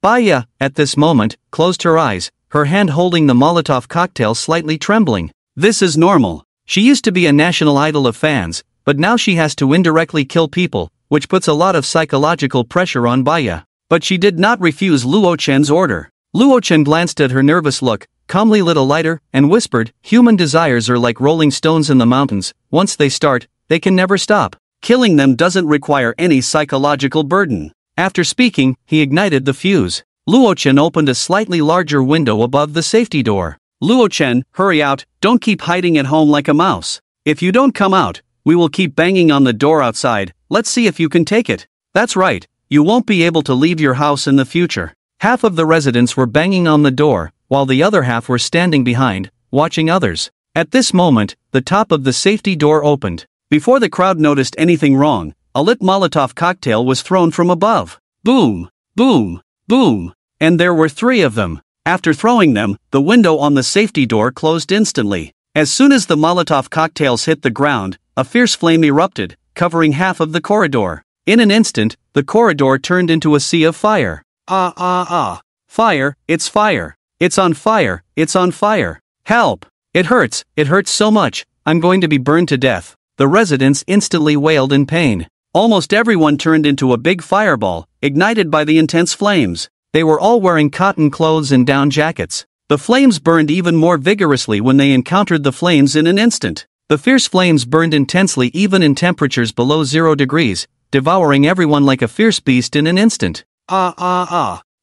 Baya, at this moment, closed her eyes, her hand holding the Molotov cocktail slightly trembling. This is normal. She used to be a national idol of fans, but now she has to indirectly kill people, which puts a lot of psychological pressure on Baya. But she did not refuse Luochen's order. Luochen glanced at her nervous look, calmly lit a lighter, and whispered, human desires are like rolling stones in the mountains, once they start, they can never stop. Killing them doesn't require any psychological burden. After speaking, he ignited the fuse. Luochen opened a slightly larger window above the safety door. Luochen, hurry out, don't keep hiding at home like a mouse. If you don't come out, we will keep banging on the door outside, let's see if you can take it. That's right, you won't be able to leave your house in the future. Half of the residents were banging on the door, while the other half were standing behind, watching others. At this moment, the top of the safety door opened. Before the crowd noticed anything wrong, a lit Molotov cocktail was thrown from above. Boom, boom, boom, and there were 3 of them. After throwing them, the window on the safety door closed instantly. As soon as the Molotov cocktails hit the ground, a fierce flame erupted, covering half of the corridor. In an instant, the corridor turned into a sea of fire. Fire, it's fire. It's on fire, it's on fire. Help! It hurts so much, I'm going to be burned to death. The residents instantly wailed in pain. Almost everyone turned into a big fireball, ignited by the intense flames. They were all wearing cotton clothes and down jackets. The flames burned even more vigorously when they encountered the flames in an instant. The fierce flames burned intensely even in temperatures below 0 degrees, devouring everyone like a fierce beast in an instant.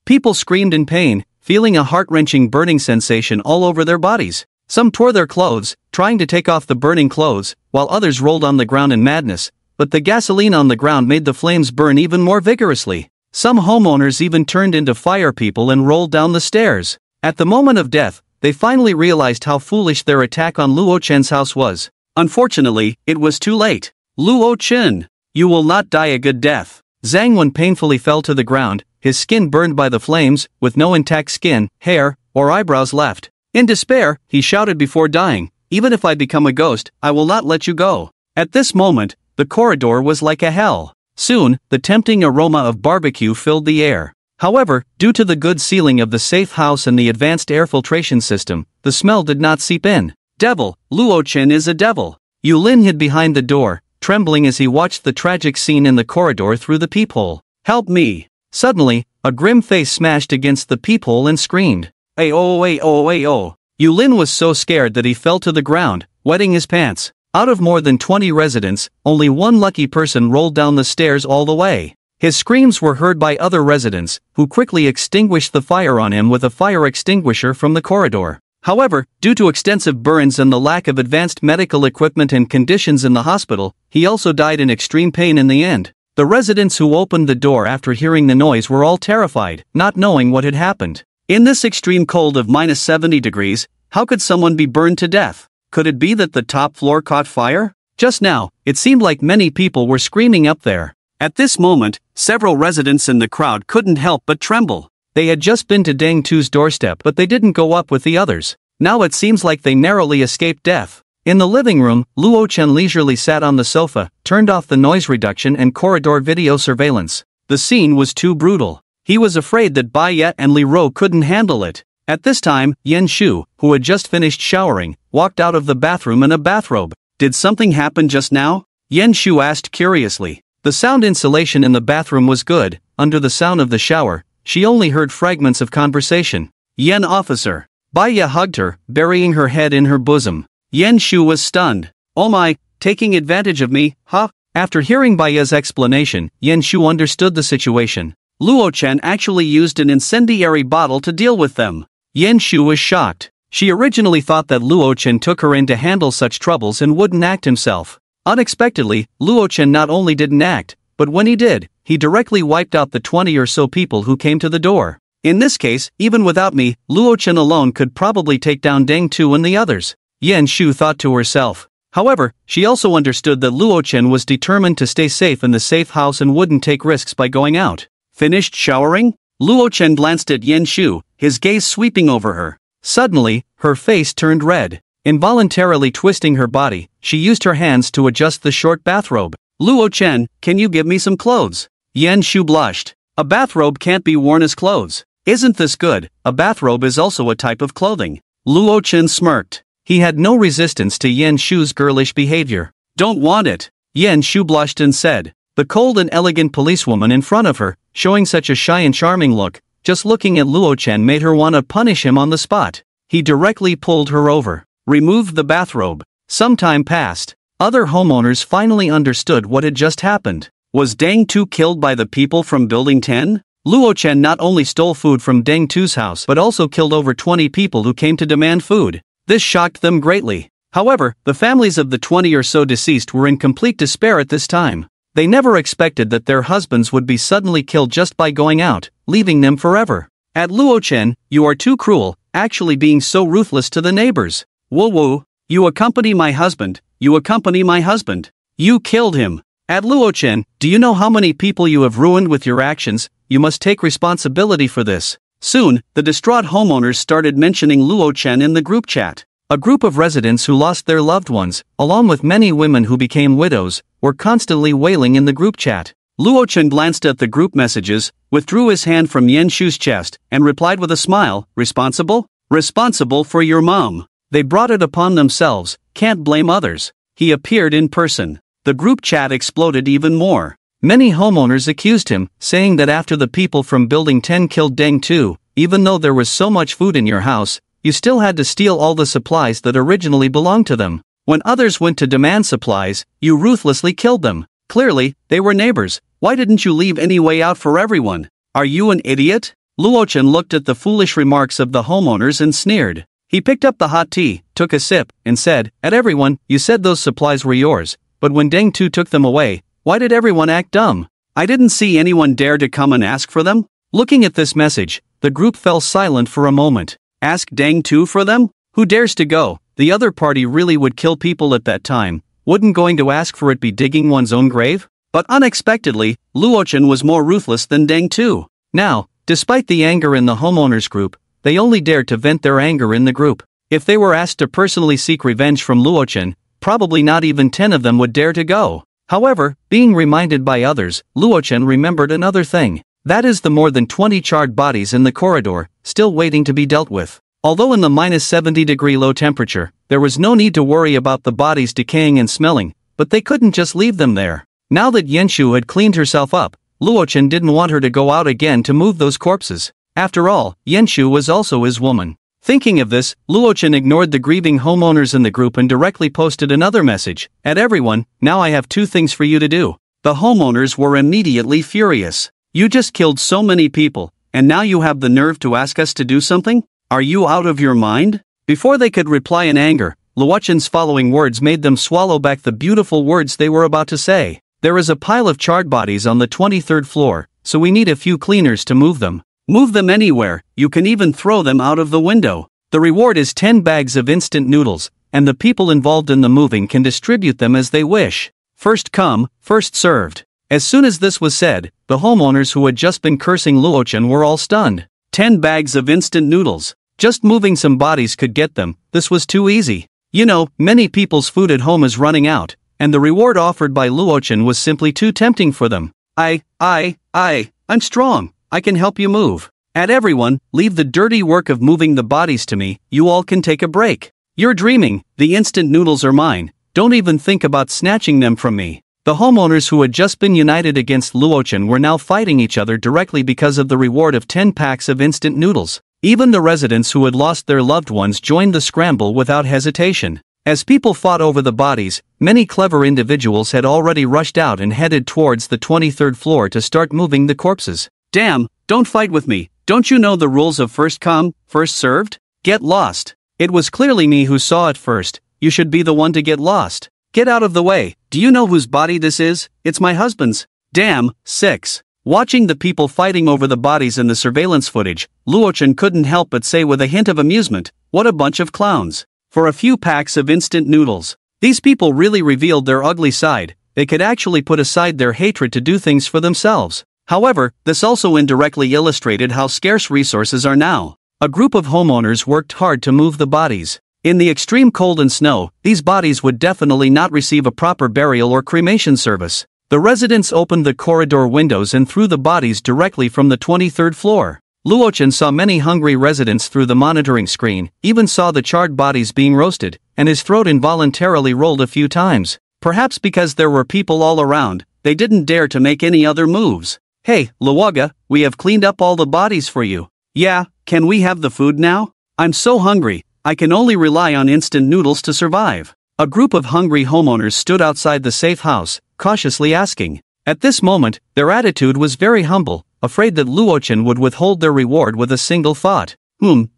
People screamed in pain, feeling a heart-wrenching burning sensation all over their bodies. Some tore their clothes, trying to take off the burning clothes, while others rolled on the ground in madness, but the gasoline on the ground made the flames burn even more vigorously. Some homeowners even turned into fire people and rolled down the stairs. At the moment of death, they finally realized how foolish their attack on Luochen's house was. Unfortunately, it was too late. Luochen, you will not die a good death. Zhang Wen painfully fell to the ground, his skin burned by the flames, with no intact skin, hair, or eyebrows left. In despair, he shouted before dying, "Even if I become a ghost, I will not let you go." At this moment, the corridor was like a hell. Soon, the tempting aroma of barbecue filled the air. However, due to the good sealing of the safe house and the advanced air filtration system, the smell did not seep in. Devil, Luo Chen is a devil. Yu Lin hid behind the door, trembling as he watched the tragic scene in the corridor through the peephole. "Help me!" Suddenly, a grim face smashed against the peephole and screamed. "Ayo, ayo, ayo." Yu Lin was so scared that he fell to the ground, wetting his pants. Out of more than 20 residents, only one lucky person rolled down the stairs all the way. His screams were heard by other residents, who quickly extinguished the fire on him with a fire extinguisher from the corridor. However, due to extensive burns and the lack of advanced medical equipment and conditions in the hospital, he also died in extreme pain in the end. The residents who opened the door after hearing the noise were all terrified, not knowing what had happened. In this extreme cold of minus 70 degrees, how could someone be burned to death? Could it be that the top floor caught fire? Just now, it seemed like many people were screaming up there. At this moment, several residents in the crowd couldn't help but tremble. They had just been to Deng Tu's doorstep, but they didn't go up with the others. Now it seems like they narrowly escaped death. In the living room, Luo Chen leisurely sat on the sofa, turned off the noise reduction and corridor video surveillance. The scene was too brutal. He was afraid that Bai Ye and Li Ro couldn't handle it. At this time, Yan Shu, who had just finished showering, walked out of the bathroom in a bathrobe. "Did something happen just now?" Yan Shu asked curiously. The sound insulation in the bathroom was good. Under the sound of the shower, she only heard fragments of conversation. "Yan officer." Bai Ye hugged her, burying her head in her bosom. Yan Shu was stunned. "Oh my, taking advantage of me, huh?" After hearing Bai Ye's explanation, Yan Shu understood the situation. Luo Chen actually used an incendiary bottle to deal with them. Yan Shu was shocked. She originally thought that Luo Chen took her in to handle such troubles and wouldn't act himself. Unexpectedly, Luo Chen not only didn't act, but when he did, he directly wiped out the 20 or so people who came to the door. In this case, even without me, Luo Chen alone could probably take down Deng Tu and the others. Yan Shu thought to herself. However, she also understood that Luo Chen was determined to stay safe in the safe house and wouldn't take risks by going out. Finished showering? Luo Chen glanced at Yan Shu, his gaze sweeping over her. Suddenly, her face turned red. Involuntarily twisting her body, she used her hands to adjust the short bathrobe. "Luo Chen, can you give me some clothes?" Yan Shu blushed. "A bathrobe can't be worn as clothes. Isn't this good? A bathrobe is also a type of clothing." Luo Chen smirked. He had no resistance to Yan Shu's girlish behavior. "Don't want it." Yan Shu blushed and said. The cold and elegant policewoman in front of her, showing such a shy and charming look, just looking at Luo Chen made her want to punish him on the spot. He directly pulled her over, removed the bathrobe. Some time passed. Other homeowners finally understood what had just happened. Was Deng Tu killed by the people from Building 10? Luo Chen not only stole food from Deng Tu's house but also killed over 20 people who came to demand food. This shocked them greatly. However, the families of the 20 or so deceased were in complete despair at this time. They never expected that their husbands would be suddenly killed just by going out, leaving them forever. At Luo Chen, you are too cruel, actually being so ruthless to the neighbors. Woo woo, you accompany my husband, you accompany my husband. You killed him. At Luo Chen, do you know how many people you have ruined with your actions? You must take responsibility for this. Soon, the distraught homeowners started mentioning Luo Chen in the group chat. A group of residents who lost their loved ones, along with many women who became widows, were constantly wailing in the group chat. Luo Chen glanced at the group messages, withdrew his hand from Yan Shu's chest, and replied with a smile, "Responsible? Responsible for your mom. They brought it upon themselves, can't blame others." He appeared in person. The group chat exploded even more. Many homeowners accused him, saying that after the people from Building 10 killed Deng Tu, even though there was so much food in your house, you still had to steal all the supplies that originally belonged to them. When others went to demand supplies, you ruthlessly killed them. Clearly, they were neighbors. Why didn't you leave any way out for everyone? Are you an idiot? Luo Chen looked at the foolish remarks of the homeowners and sneered. He picked up the hot tea, took a sip, and said, "At everyone, you said those supplies were yours, but when Deng Tu took them away, why did everyone act dumb? I didn't see anyone dare to come and ask for them." Looking at this message, the group fell silent for a moment. Ask Deng Tu for them? Who dares to go? The other party really would kill people at that time. Wouldn't going to ask for it be digging one's own grave?
But unexpectedly, Luochen was more ruthless than Deng too. Now, despite the anger in the homeowners group, they only dared to vent their anger in the group. If they were asked to personally seek revenge from Luochen, probably not even 10 of them would dare to go. However, being reminded by others, Luochen remembered another thing. That is the more than 20 charred bodies in the corridor, still waiting to be dealt with. Although in the -70-degree low temperature, there was no need to worry about the bodies decaying and smelling, but they couldn't just leave them there. Now that Yenshu had cleaned herself up, Luochen didn't want her to go out again to move those corpses. After all, Yenshu was also his woman. Thinking of this, Luochen ignored the grieving homeowners in the group and directly posted another message. At everyone, now I have 2 things for you to do. The homeowners were immediately furious. You just killed so many people, and now you have the nerve to ask us to do something? Are you out of your mind? Before they could reply in anger, Luochen's following words made them swallow back the beautiful words they were about to say. There is a pile of charred bodies on the 23rd floor, so we need a few cleaners to move them. Move them anywhere, you can even throw them out of the window. The reward is 10 bags of instant noodles, and the people involved in the moving can distribute them as they wish. First come, first served. As soon as this was said, the homeowners who had just been cursing Luochen were all stunned. 10 bags of instant noodles. Just moving some bodies could get them. This was too easy. You know, many people's food at home is running out, and the reward offered by Luochen was simply too tempting for them. I'm strong. I can help you move. At everyone, leave the dirty work of moving the bodies to me, you all can take a break. You're dreaming, the instant noodles are mine, don't even think about snatching them from me. The homeowners who had just been united against Luochen were now fighting each other directly because of the reward of 10 packs of instant noodles. Even the residents who had lost their loved ones joined the scramble without hesitation. As people fought over the bodies, many clever individuals had already rushed out and headed towards the 23rd floor to start moving the corpses. Damn, don't fight with me, don't you know the rules of first come, first served? Get lost. It was clearly me who saw it first, you should be the one to get lost. Get out of the way, do you know whose body this is? It's my husband's. Damn, 6. Watching the people fighting over the bodies in the surveillance footage, Luochen couldn't help but say with a hint of amusement, what a bunch of clowns. For a few packs of instant noodles. These people really revealed their ugly side, they could actually put aside their hatred to do things for themselves. However, this also indirectly illustrated how scarce resources are now. A group of homeowners worked hard to move the bodies. In the extreme cold and snow, these bodies would definitely not receive a proper burial or cremation service. The residents opened the corridor windows and threw the bodies directly from the 23rd floor. Luochen saw many hungry residents through the monitoring screen, even saw the charred bodies being roasted, and his throat involuntarily rolled a few times. Perhaps because there were people all around, they didn't dare to make any other moves. Hey, Luoga, we have cleaned up all the bodies for you. Yeah, can we have the food now? I'm so hungry, I can only rely on instant noodles to survive. A group of hungry homeowners stood outside the safe house, cautiously asking. At this moment, their attitude was very humble, afraid that Luochen would withhold their reward with a single thought.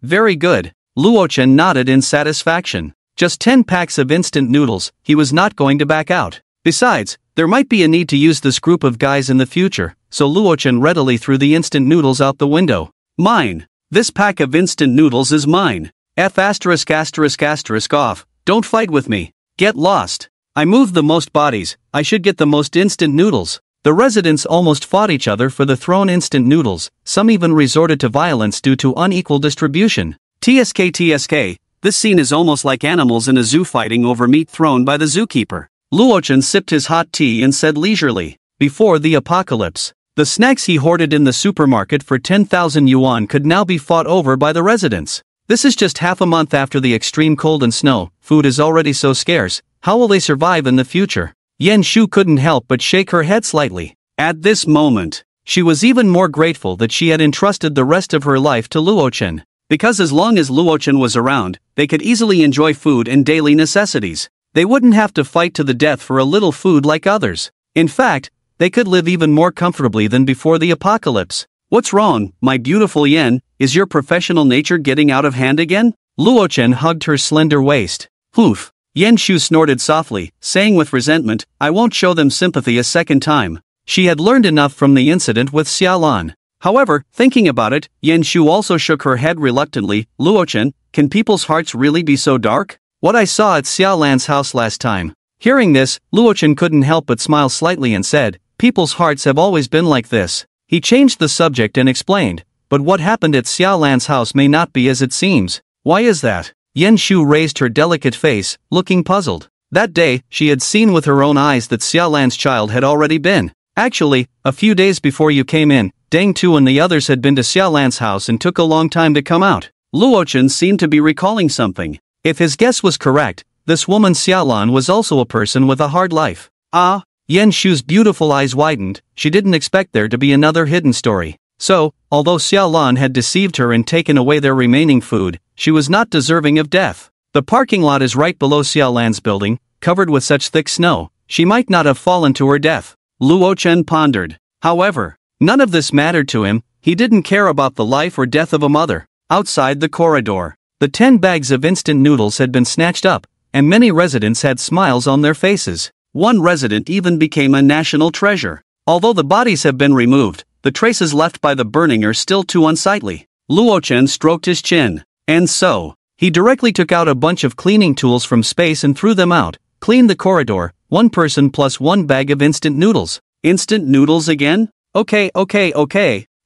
Very good. Luochen nodded in satisfaction. Just 10 packs of instant noodles, he was not going to back out. Besides, there might be a need to use this group of guys in the future, so Luochen readily threw the instant noodles out the window. Mine. This pack of instant noodles is mine. F*** off, don't fight with me. Get lost. I moved the most bodies, I should get the most instant noodles. The residents almost fought each other for the thrown instant noodles, some even resorted to violence due to unequal distribution. TSK, this scene is almost like animals in a zoo fighting over meat thrown by the zookeeper. Luochen sipped his hot tea and said leisurely, before the apocalypse. The snacks he hoarded in the supermarket for 10,000 yuan could now be fought over by the residents. This is just half a month after the extreme cold and snow, food is already so scarce, how will they survive in the future? Yen Shu couldn't help but shake her head slightly. At this moment, she was even more grateful that she had entrusted the rest of her life to Luochen. Because as long as Luochen was around, they could easily enjoy food and daily necessities. They wouldn't have to fight to the death for a little food like others. In fact, they could live even more comfortably than before the apocalypse. What's wrong, my beautiful Yen, is your professional nature getting out of hand again? Luochen hugged her slender waist. Poof. Yen Shu snorted softly, saying with resentment, I won't show them sympathy a second time. She had learned enough from the incident with Xiaolan. However, thinking about it, Yen Shu also shook her head reluctantly. Luochen, can people's hearts really be so dark? What I saw at Xiaolan's house last time. Hearing this, Luochen couldn't help but smile slightly and said,
people's hearts have always been like this. He changed the subject and explained, but what happened at Xiaolan's house may not be as it seems. Why is that? Yan Shu raised her delicate face, looking puzzled. That day, she had seen with her own eyes that Xiaolan's child had already been. Actually, a few days before you came in, Deng Tu and the others had been to Xiaolan's house and took a long time to come out. Luochen seemed to be recalling something. If his guess was correct, this woman Xiaolan was also a person with a hard life. Ah, Yan Shu's beautiful eyes widened. She didn't expect there to be another hidden story. So, although Xiaolan had deceived her and taken away their remaining food, she was not deserving of death. The parking lot is right below Xiaolan's building, covered with such thick snow. She might not have fallen to her death. Luochen pondered. However, none of this mattered to him. He didn't care about the life or death of a mother. Outside the corridor, the 10 bags of instant noodles had been snatched up, and many residents had smiles on their faces. One resident even became a national treasure. Although the bodies have been removed, the traces left by the burning are still too unsightly. Luochen stroked his chin. And so, he directly took out a bunch of cleaning tools from space and threw them out. Clean the corridor, one person plus one bag of instant noodles. Instant noodles again? Okay.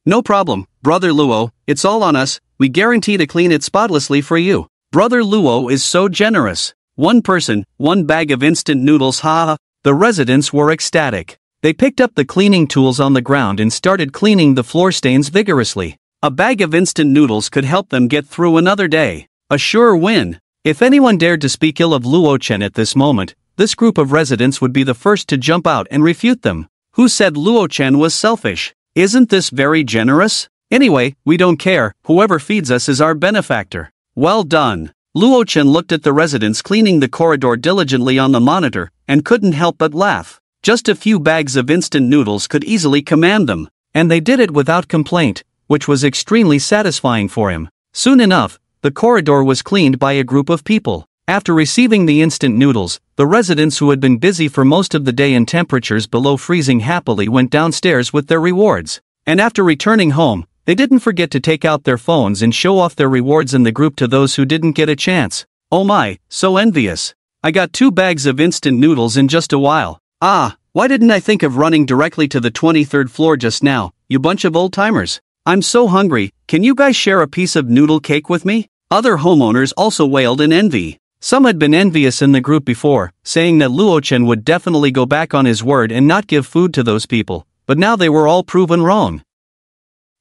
No problem, Brother Luo, it's all on us. We guarantee to clean it spotlessly for you. Brother Luo is so generous. One person, one bag of instant noodles, ha. The residents were ecstatic. They picked up the cleaning tools on the ground and started cleaning the floor stains vigorously. A bag of instant noodles could help them get through another day. A sure win. If anyone dared to speak ill of Luochen at this moment, this group of residents would be the first to jump out and refute them. Who said Luochen was selfish? Isn't this very generous? Anyway, we don't care, whoever feeds us is our benefactor. Well done. Luochen looked at the residents cleaning the corridor diligently on the monitor, and couldn't help but laugh. Just a few bags of instant noodles could easily command them, and they did it without complaint, which was extremely satisfying for him. Soon enough, the corridor was cleaned by a group of people. After receiving the instant noodles, the residents who had been busy for most of the day in temperatures below freezing happily went downstairs with their rewards. And after returning home, they didn't forget to take out their phones and show off their rewards in the group to those who didn't get a chance. Oh my, so envious. I got 2 bags of instant noodles in just a while. Ah, why didn't I think of running directly to the 23rd floor just now, you bunch of old-timers? I'm so hungry, can you guys share a piece of noodle cake with me? Other homeowners also wailed in envy. Some had been envious in the group before, saying that Luochen would definitely go back on his word and not give food to those people, but now they were all proven wrong.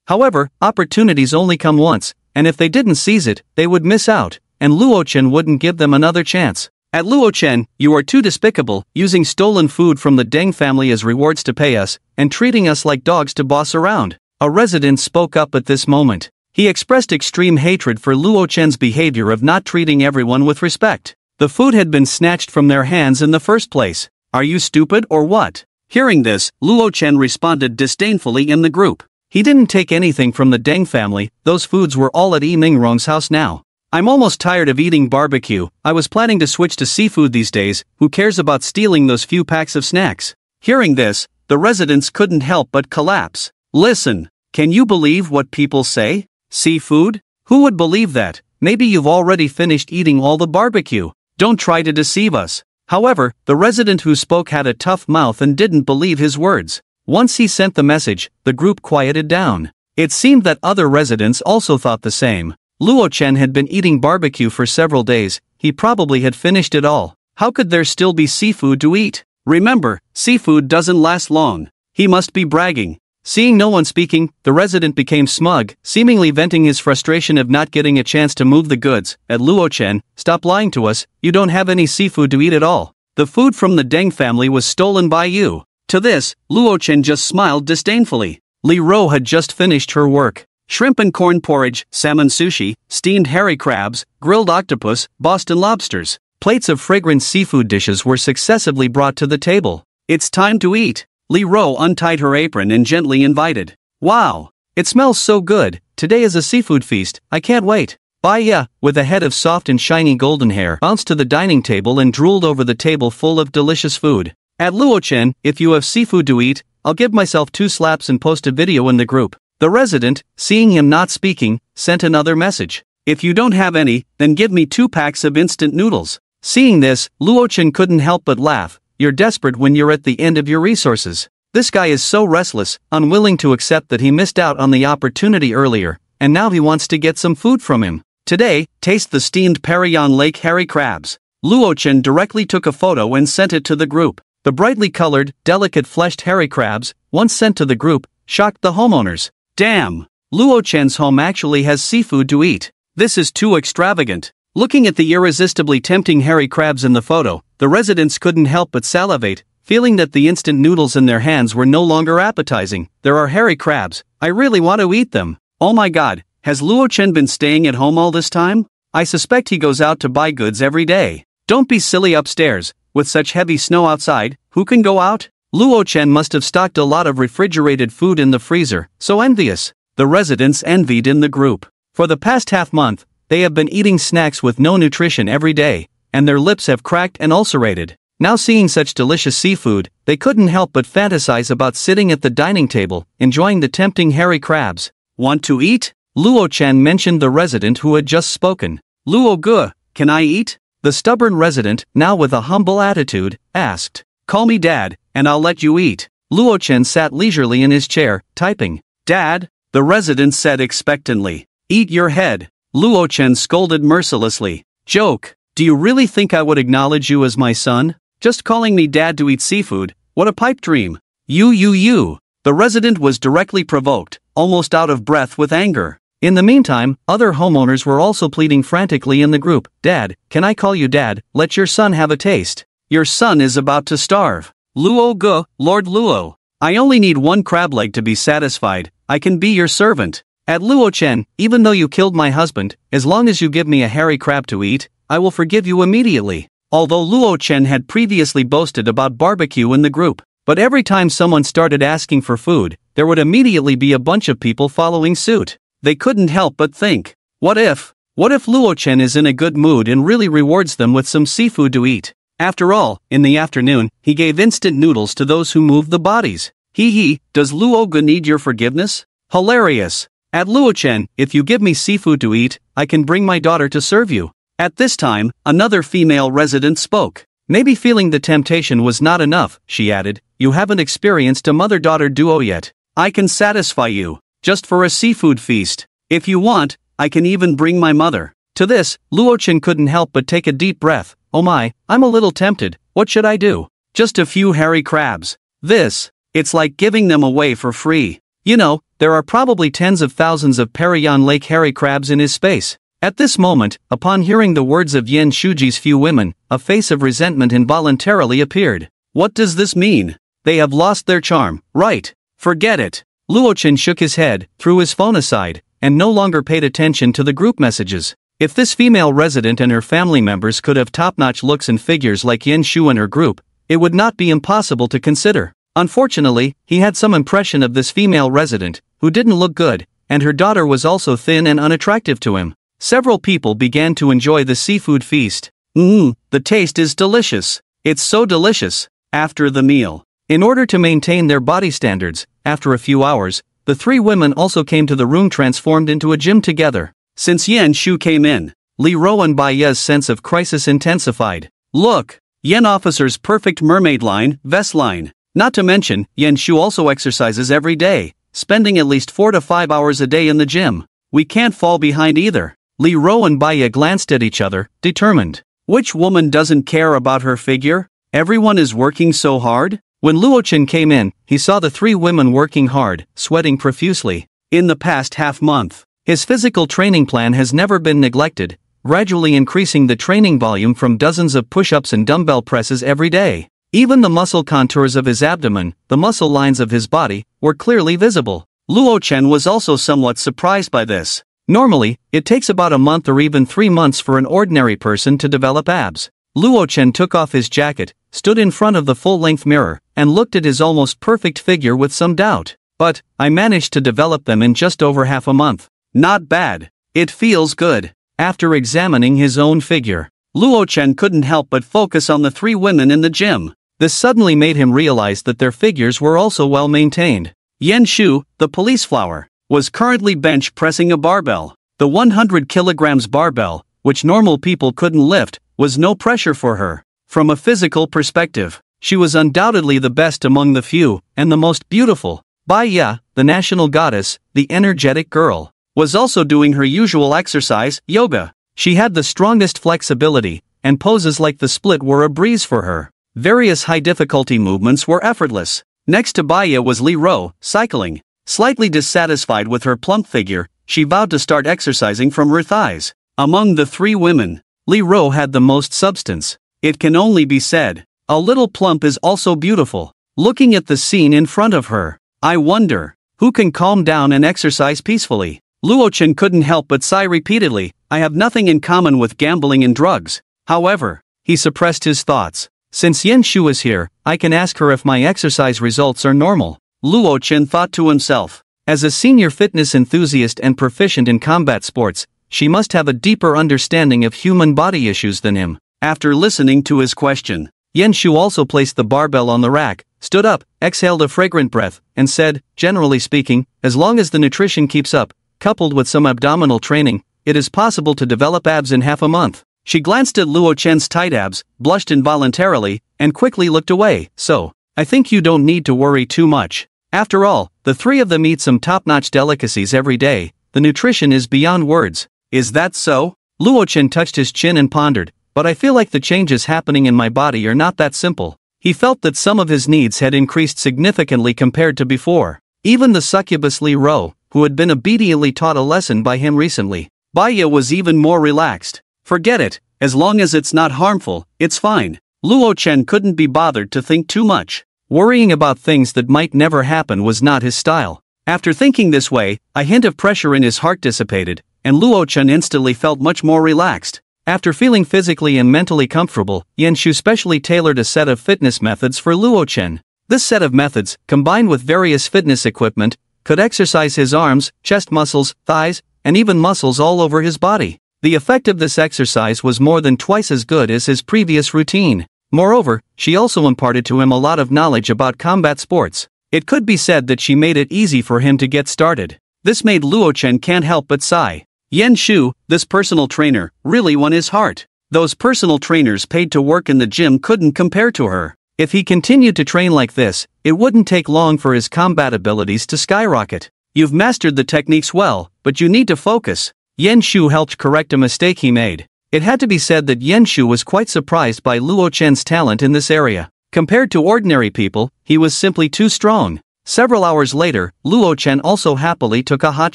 However, opportunities only come once, and if they didn't seize it, they would miss out, and Luochen wouldn't give them another chance. At Luochen, you are too despicable, using stolen food from the Deng family as rewards to pay us, and treating us like dogs to boss around. A resident spoke up at this moment. He expressed extreme hatred for Luochen's behavior of not treating everyone with respect. The food had been snatched from their hands in the first place. Are you stupid or what? Hearing this, Luochen responded disdainfully in the group. He didn't take anything from the Deng family, those foods were all at Yi Mingrong's house now. I'm almost tired of eating barbecue, I was planning to switch to seafood these days, who cares about stealing those few packs of snacks? Hearing this, the residents couldn't help but collapse. Listen, can you believe what people say? Seafood? Who would believe that? Maybe you've already finished eating all the barbecue. Don't try to deceive us. However, the resident who spoke had a tough mouth and didn't believe his words. Once he sent the message, the group quieted down. It seemed that other residents also thought the same. Luochen had been eating barbecue for several days, he probably had finished it all. How could there still be seafood to eat? Remember, seafood doesn't last long. He must be bragging. Seeing no one speaking, the resident became smug, seemingly venting his frustration of not getting a chance to move the goods. At Luochen, stop lying to us, you don't have any seafood to eat at all. The food from the Deng family was stolen by you. To this, Luochen just smiled disdainfully. Li Ro had just finished her work. Shrimp and corn porridge, salmon sushi, steamed hairy crabs, grilled octopus, Boston lobsters. Plates of fragrant seafood dishes were successively brought to the table. It's time to eat. Li Ro untied her apron and gently invited. Wow! It smells so good, today is a seafood feast, I can't wait. Baya, with a head of soft and shiny golden hair, bounced to the dining table and drooled over the table full of delicious food. At Luochen, if you have seafood to eat, I'll give myself 2 slaps and post a video in the group. The resident, seeing him not speaking, sent another message. If you don't have any, then give me 2 packs of instant noodles. Seeing this, Luochen couldn't help but laugh. You're desperate when you're at the end of your resources. This guy is so restless, unwilling to accept that he missed out on the opportunity earlier, and now he wants to get some food from him. Today, taste the steamed Parayan Lake hairy crabs. Luo Chen directly took a photo and sent it to the group. The brightly colored, delicate-fleshed hairy crabs, once sent to the group, shocked the homeowners. Damn! Luo Chen's home actually has seafood to eat. This is too extravagant. Looking at the irresistibly tempting hairy crabs in the photo, the residents couldn't help but salivate, feeling that the instant noodles in their hands were no longer appetizing. There are hairy crabs. I really want to eat them. Oh my god, has Luo Chen been staying at home all this time? I suspect he goes out to buy goods every day. Don't be silly upstairs. With such heavy snow outside, who can go out? Luo Chen must have stocked a lot of refrigerated food in the freezer. So envious. The residents envied in the group. For the past half month, they have been eating snacks with no nutrition every day, and their lips have cracked and ulcerated. Now seeing such delicious seafood, they couldn't help but fantasize about sitting at the dining table, enjoying the tempting hairy crabs. Want to eat? Luo Chen mentioned the resident who had just spoken. Luo Ge, can I eat? The stubborn resident, now with a humble attitude, asked. Call me Dad, and I'll let you eat. Luo Chen sat leisurely in his chair, typing. Dad? The resident said expectantly. Eat your head. Luo Chen scolded mercilessly. Joke. Do you really think I would acknowledge you as my son? Just calling me Dad to eat seafood, what a pipe dream. You. The resident was directly provoked, almost out of breath with anger. In the meantime, other homeowners were also pleading frantically in the group. Dad, can I call you Dad? Let your son have a taste. Your son is about to starve. Luo Ge, Lord Luo. I only need one crab leg to be satisfied. I can be your servant. At Luo Chen, even though you killed my husband, as long as you give me a hairy crab to eat, I will forgive you immediately. Although Luo Chen had previously boasted about barbecue in the group, but every time someone started asking for food, there would immediately be a bunch of people following suit. They couldn't help but think, what if Luo Chen is in a good mood and really rewards them with some seafood to eat? After all, in the afternoon, he gave instant noodles to those who moved the bodies. Does Luo Ge need your forgiveness? Hilarious. At Luo Chen, if you give me seafood to eat, I can bring my daughter to serve you. At this time, another female resident spoke. Maybe feeling the temptation was not enough, she added, you haven't experienced a mother-daughter duo yet. I can satisfy you. Just for a seafood feast. If you want, I can even bring my mother. To this, Luo Chen couldn't help but take a deep breath. Oh my, I'm a little tempted. What should I do? Just a few hairy crabs. It's like giving them away for free. You know, there are probably tens of thousands of Parayan Lake hairy crabs in his space. At this moment, upon hearing the words of Yan Shuji's few women, a face of resentment involuntarily appeared. What does this mean? They have lost their charm, right? Forget it. Luo Chen shook his head, threw his phone aside, and no longer paid attention to the group messages. If this female resident and her family members could have top-notch looks and figures like Yan Shu and her group, it would not be impossible to consider. Unfortunately, he had some impression of this female resident, who didn't look good, and her daughter was also thin and unattractive to him. Several people began to enjoy the seafood feast. The taste is delicious. It's so delicious. After the meal, in order to maintain their body standards, after a few hours, the three women also came to the room transformed into a gym together. Since Yan Shu came in, Li Rowan Baiye's sense of crisis intensified. Look, Yan officer's perfect mermaid line, vest line. Not to mention, Yan Shu also exercises every day, spending at least 4 to 5 hours a day in the gym. We can't fall behind either. Li Rowan and Baiye glanced at each other, determined. Which woman doesn't care about her figure? Everyone is working so hard? When Luo Chen came in, he saw the three women working hard, sweating profusely. In the past half-month, his physical training plan has never been neglected, gradually increasing the training volume from dozens of push-ups and dumbbell presses every day. Even the muscle contours of his abdomen, the muscle lines of his body, were clearly visible. Luo Chen was also somewhat surprised by this. Normally, it takes about a month or even 3 months for an ordinary person to develop abs. Luo Chen took off his jacket, stood in front of the full-length mirror, and looked at his almost perfect figure with some doubt. But, I managed to develop them in just over half a month. Not bad. It feels good. After examining his own figure, Luo Chen couldn't help but focus on the three women in the gym. This suddenly made him realize that their figures were also well maintained. Yan Shu, the police flower, was currently bench pressing a barbell. The 100 kilograms barbell, which normal people couldn't lift, was no pressure for her. From a physical perspective,
She was undoubtedly the best among the few, and the most beautiful. Baya, the national goddess, the energetic girl, was also doing her usual exercise, yoga. She had the strongest flexibility, and poses like the split were a breeze for her. Various high-difficulty movements were effortless. Next to Baya was Lee Ro, cycling. Slightly dissatisfied with her plump figure, she vowed to start exercising from her thighs. Among the three women, Lee Ro had the most substance. It can only be said, a little plump is also beautiful. Looking at the scene in front of her, I wonder, who can calm down and exercise peacefully? Luo-chan couldn't help but sigh repeatedly. I have nothing in common with gambling and drugs. However, he suppressed his thoughts. Since Yen Shu is here, I can ask her if my exercise results are normal. Luo-chan thought to himself. As a senior fitness enthusiast and proficient in combat sports, she must have a deeper understanding of human body issues than him. After listening to his question, Yen Shu also placed the barbell on the rack, stood up, exhaled a fragrant breath, and said, generally speaking, as long as the nutrition keeps up, coupled with some abdominal training, it is possible to develop abs in half a month. She glanced at Luo-chan's tight abs, blushed involuntarily, and quickly looked away. So, I think you don't need to worry too much. After all, the three of them eat some top-notch delicacies every day. The nutrition is beyond words. Is that so? Luo-chan touched his chin and pondered, but I feel like the changes happening in my body are not that simple. He felt that some of his needs had increased significantly compared to before. Even the succubus Lee Ro, who had been obediently taught a lesson by him recently, Baya was even more relaxed. Forget it, as long as it's not harmful, it's fine. Luo-chan couldn't be bothered to think too much. Worrying about things that might never happen was not his style. After thinking this way, a hint of pressure in his heart dissipated, and Luo-chan instantly felt much more relaxed. After feeling physically and mentally comfortable, Yen Shu specially tailored a set of fitness methods for Luo-chan. This set of methods, combined with various fitness equipment, could exercise his arms, chest muscles, thighs, and even muscles all over his body. The effect of this exercise was more than twice as good as his previous routine. Moreover, she also imparted to him a lot of knowledge about combat sports. It could be said that she made it easy for him to get started. This made Luo-chan can't help but sigh. Yen Shu, this personal trainer, really won his heart. Those personal trainers paid to work in the gym couldn't compare to her. If he continued to train like this, it wouldn't take long for his combat abilities to skyrocket. You've mastered the techniques well, but you need to focus. Yen Shu helped correct a mistake he made. It had to be said that Yen Shu was quite surprised by Luo-chan's talent in this area. Compared to ordinary people, he was simply too strong. Several hours later, Luo-chan also happily took a hot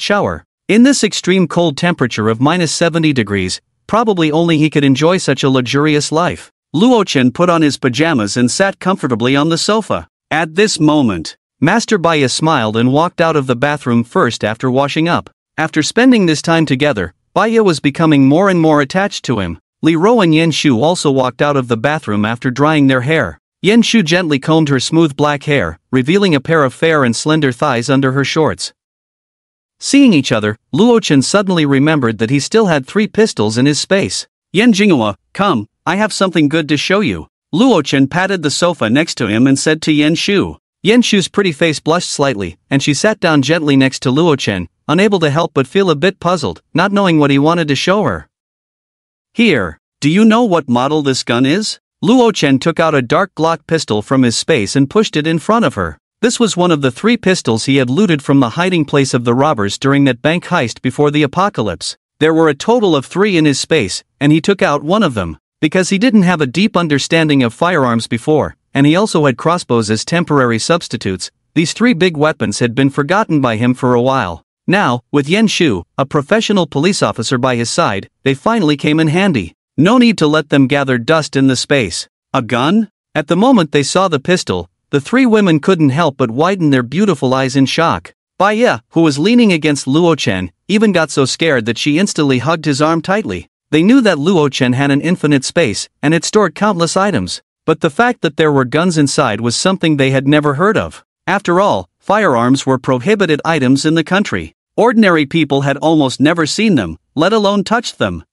shower. In this extreme cold temperature of -70 degrees, probably only he could enjoy such a luxurious life. Luo-chan put on his pajamas and sat comfortably on the sofa. At this moment, Master Baya smiled and walked out of the bathroom first after washing up. After spending this time together, Baya was becoming more and more attached to him. Lee Ro and Yen Shu also walked out of the bathroom after drying their hair. Yen Shu gently combed her smooth black hair, revealing a pair of fair and slender thighs under her shorts. Seeing each other, Luo-chan suddenly remembered that he still had 3 pistols in his space. Yen Jinghua, come, I have something good to show you. Luo-chan patted the sofa next to him and said to Yen Shu. Yen Shu's pretty face blushed slightly, and she sat down gently next to Luo-chan, unable to help but feel a bit puzzled, not knowing what he wanted to show her. Here, do you know what model this gun is? Luo-chan took out a dark Glock pistol from his space and pushed it in front of her. This was one of the 3 pistols he had looted from the hiding place of the robbers during that bank heist before the apocalypse. There were a total of 3 in his space, and he took out one of them. Because he didn't have a deep understanding of firearms before, and he also had crossbows as temporary substitutes, these 3 big weapons had been forgotten by him for a while. Now, with Yen Shu, a professional police officer by his side, they finally came in handy. No need to let them gather dust in the space. A gun? At the moment they saw the pistol, the 3 women couldn't help but widen their beautiful eyes in shock. Baya, who was leaning against Luo-chan, even got so scared that she instantly hugged his arm tightly. They knew that Luo-chan had an infinite space, and it stored countless items. But the fact that there were guns inside was something they had never heard of. After all, firearms were prohibited items in the country. Ordinary people had almost never seen them, let alone touched them.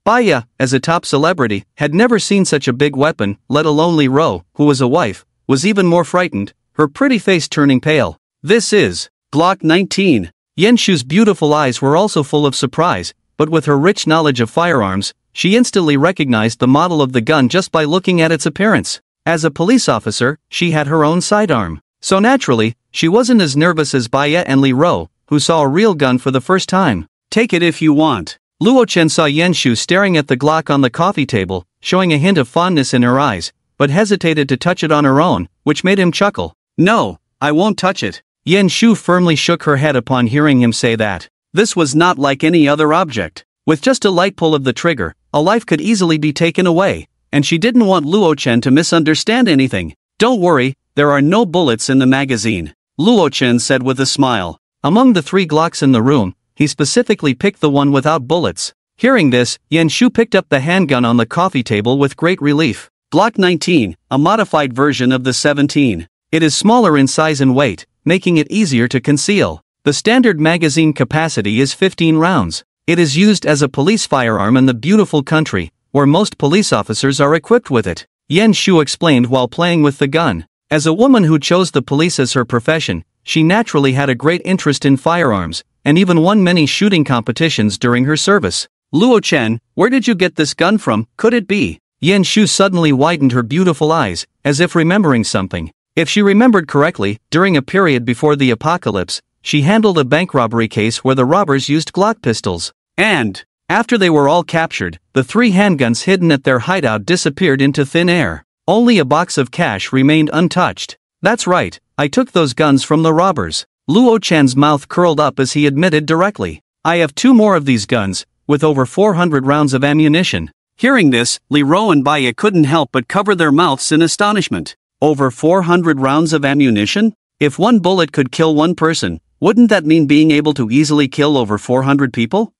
Baya, as a top celebrity, had never seen such a big weapon, let alone Lee Ro, who was a wife, was even more frightened, her pretty face turning pale. This is Glock 19. Yen Shu's beautiful eyes were also full of surprise, but with her rich knowledge of firearms, she instantly recognized the model of the gun just by looking at its appearance.
As a police officer, she had her own sidearm. So naturally, she wasn't as nervous as Baya and Li Ro, who saw a real gun for the first time.
Take it if you want.
Luo Chen saw Yan Shu staring at the Glock on the coffee table, showing a hint of fondness in her eyes, but hesitated to touch it on her own, which made him chuckle.
No, I won't touch it.
Yan Shu firmly shook her head upon hearing him say that.
This was not like any other object.
With just a light pull of the trigger, a life could easily be taken away, and she didn't want Luo Chen to misunderstand anything.
Don't worry, there are no bullets in the magazine, Luo Chen said with a smile.
Among the 3 Glocks in the room, he specifically picked the one without bullets. Hearing this, Yan Shu picked up the handgun on the coffee table with great relief.
Glock 19, a modified version of the 17.
It is smaller in size and weight, making it easier to conceal. The standard magazine capacity is 15 rounds. It is used as a police firearm in the beautiful country, where most police officers are equipped with it, Yan Shu explained while playing with the gun. As a woman who chose the police as her profession, she naturally had a great interest in firearms, and even won many shooting competitions during her service.
Luo Chen, where did you get this gun from, could it be?
Yan Shu suddenly widened her beautiful eyes, as if remembering something. If she remembered correctly, during a period before the apocalypse, she handled a bank robbery case where the robbers used Glock pistols.
And,
after they were all captured, the 3 handguns hidden at their hideout disappeared into thin air. Only a box of cash remained untouched. That's right, I took those guns from the robbers. Luo Chen's mouth curled up as he admitted directly. I have 2 more of these guns, with over 400 rounds of ammunition.
Hearing this, Li Ro and Baya couldn't help but cover their mouths in astonishment. Over 400 rounds of ammunition? If 1 bullet could kill 1 person, wouldn't that mean being able to easily kill over 400 people?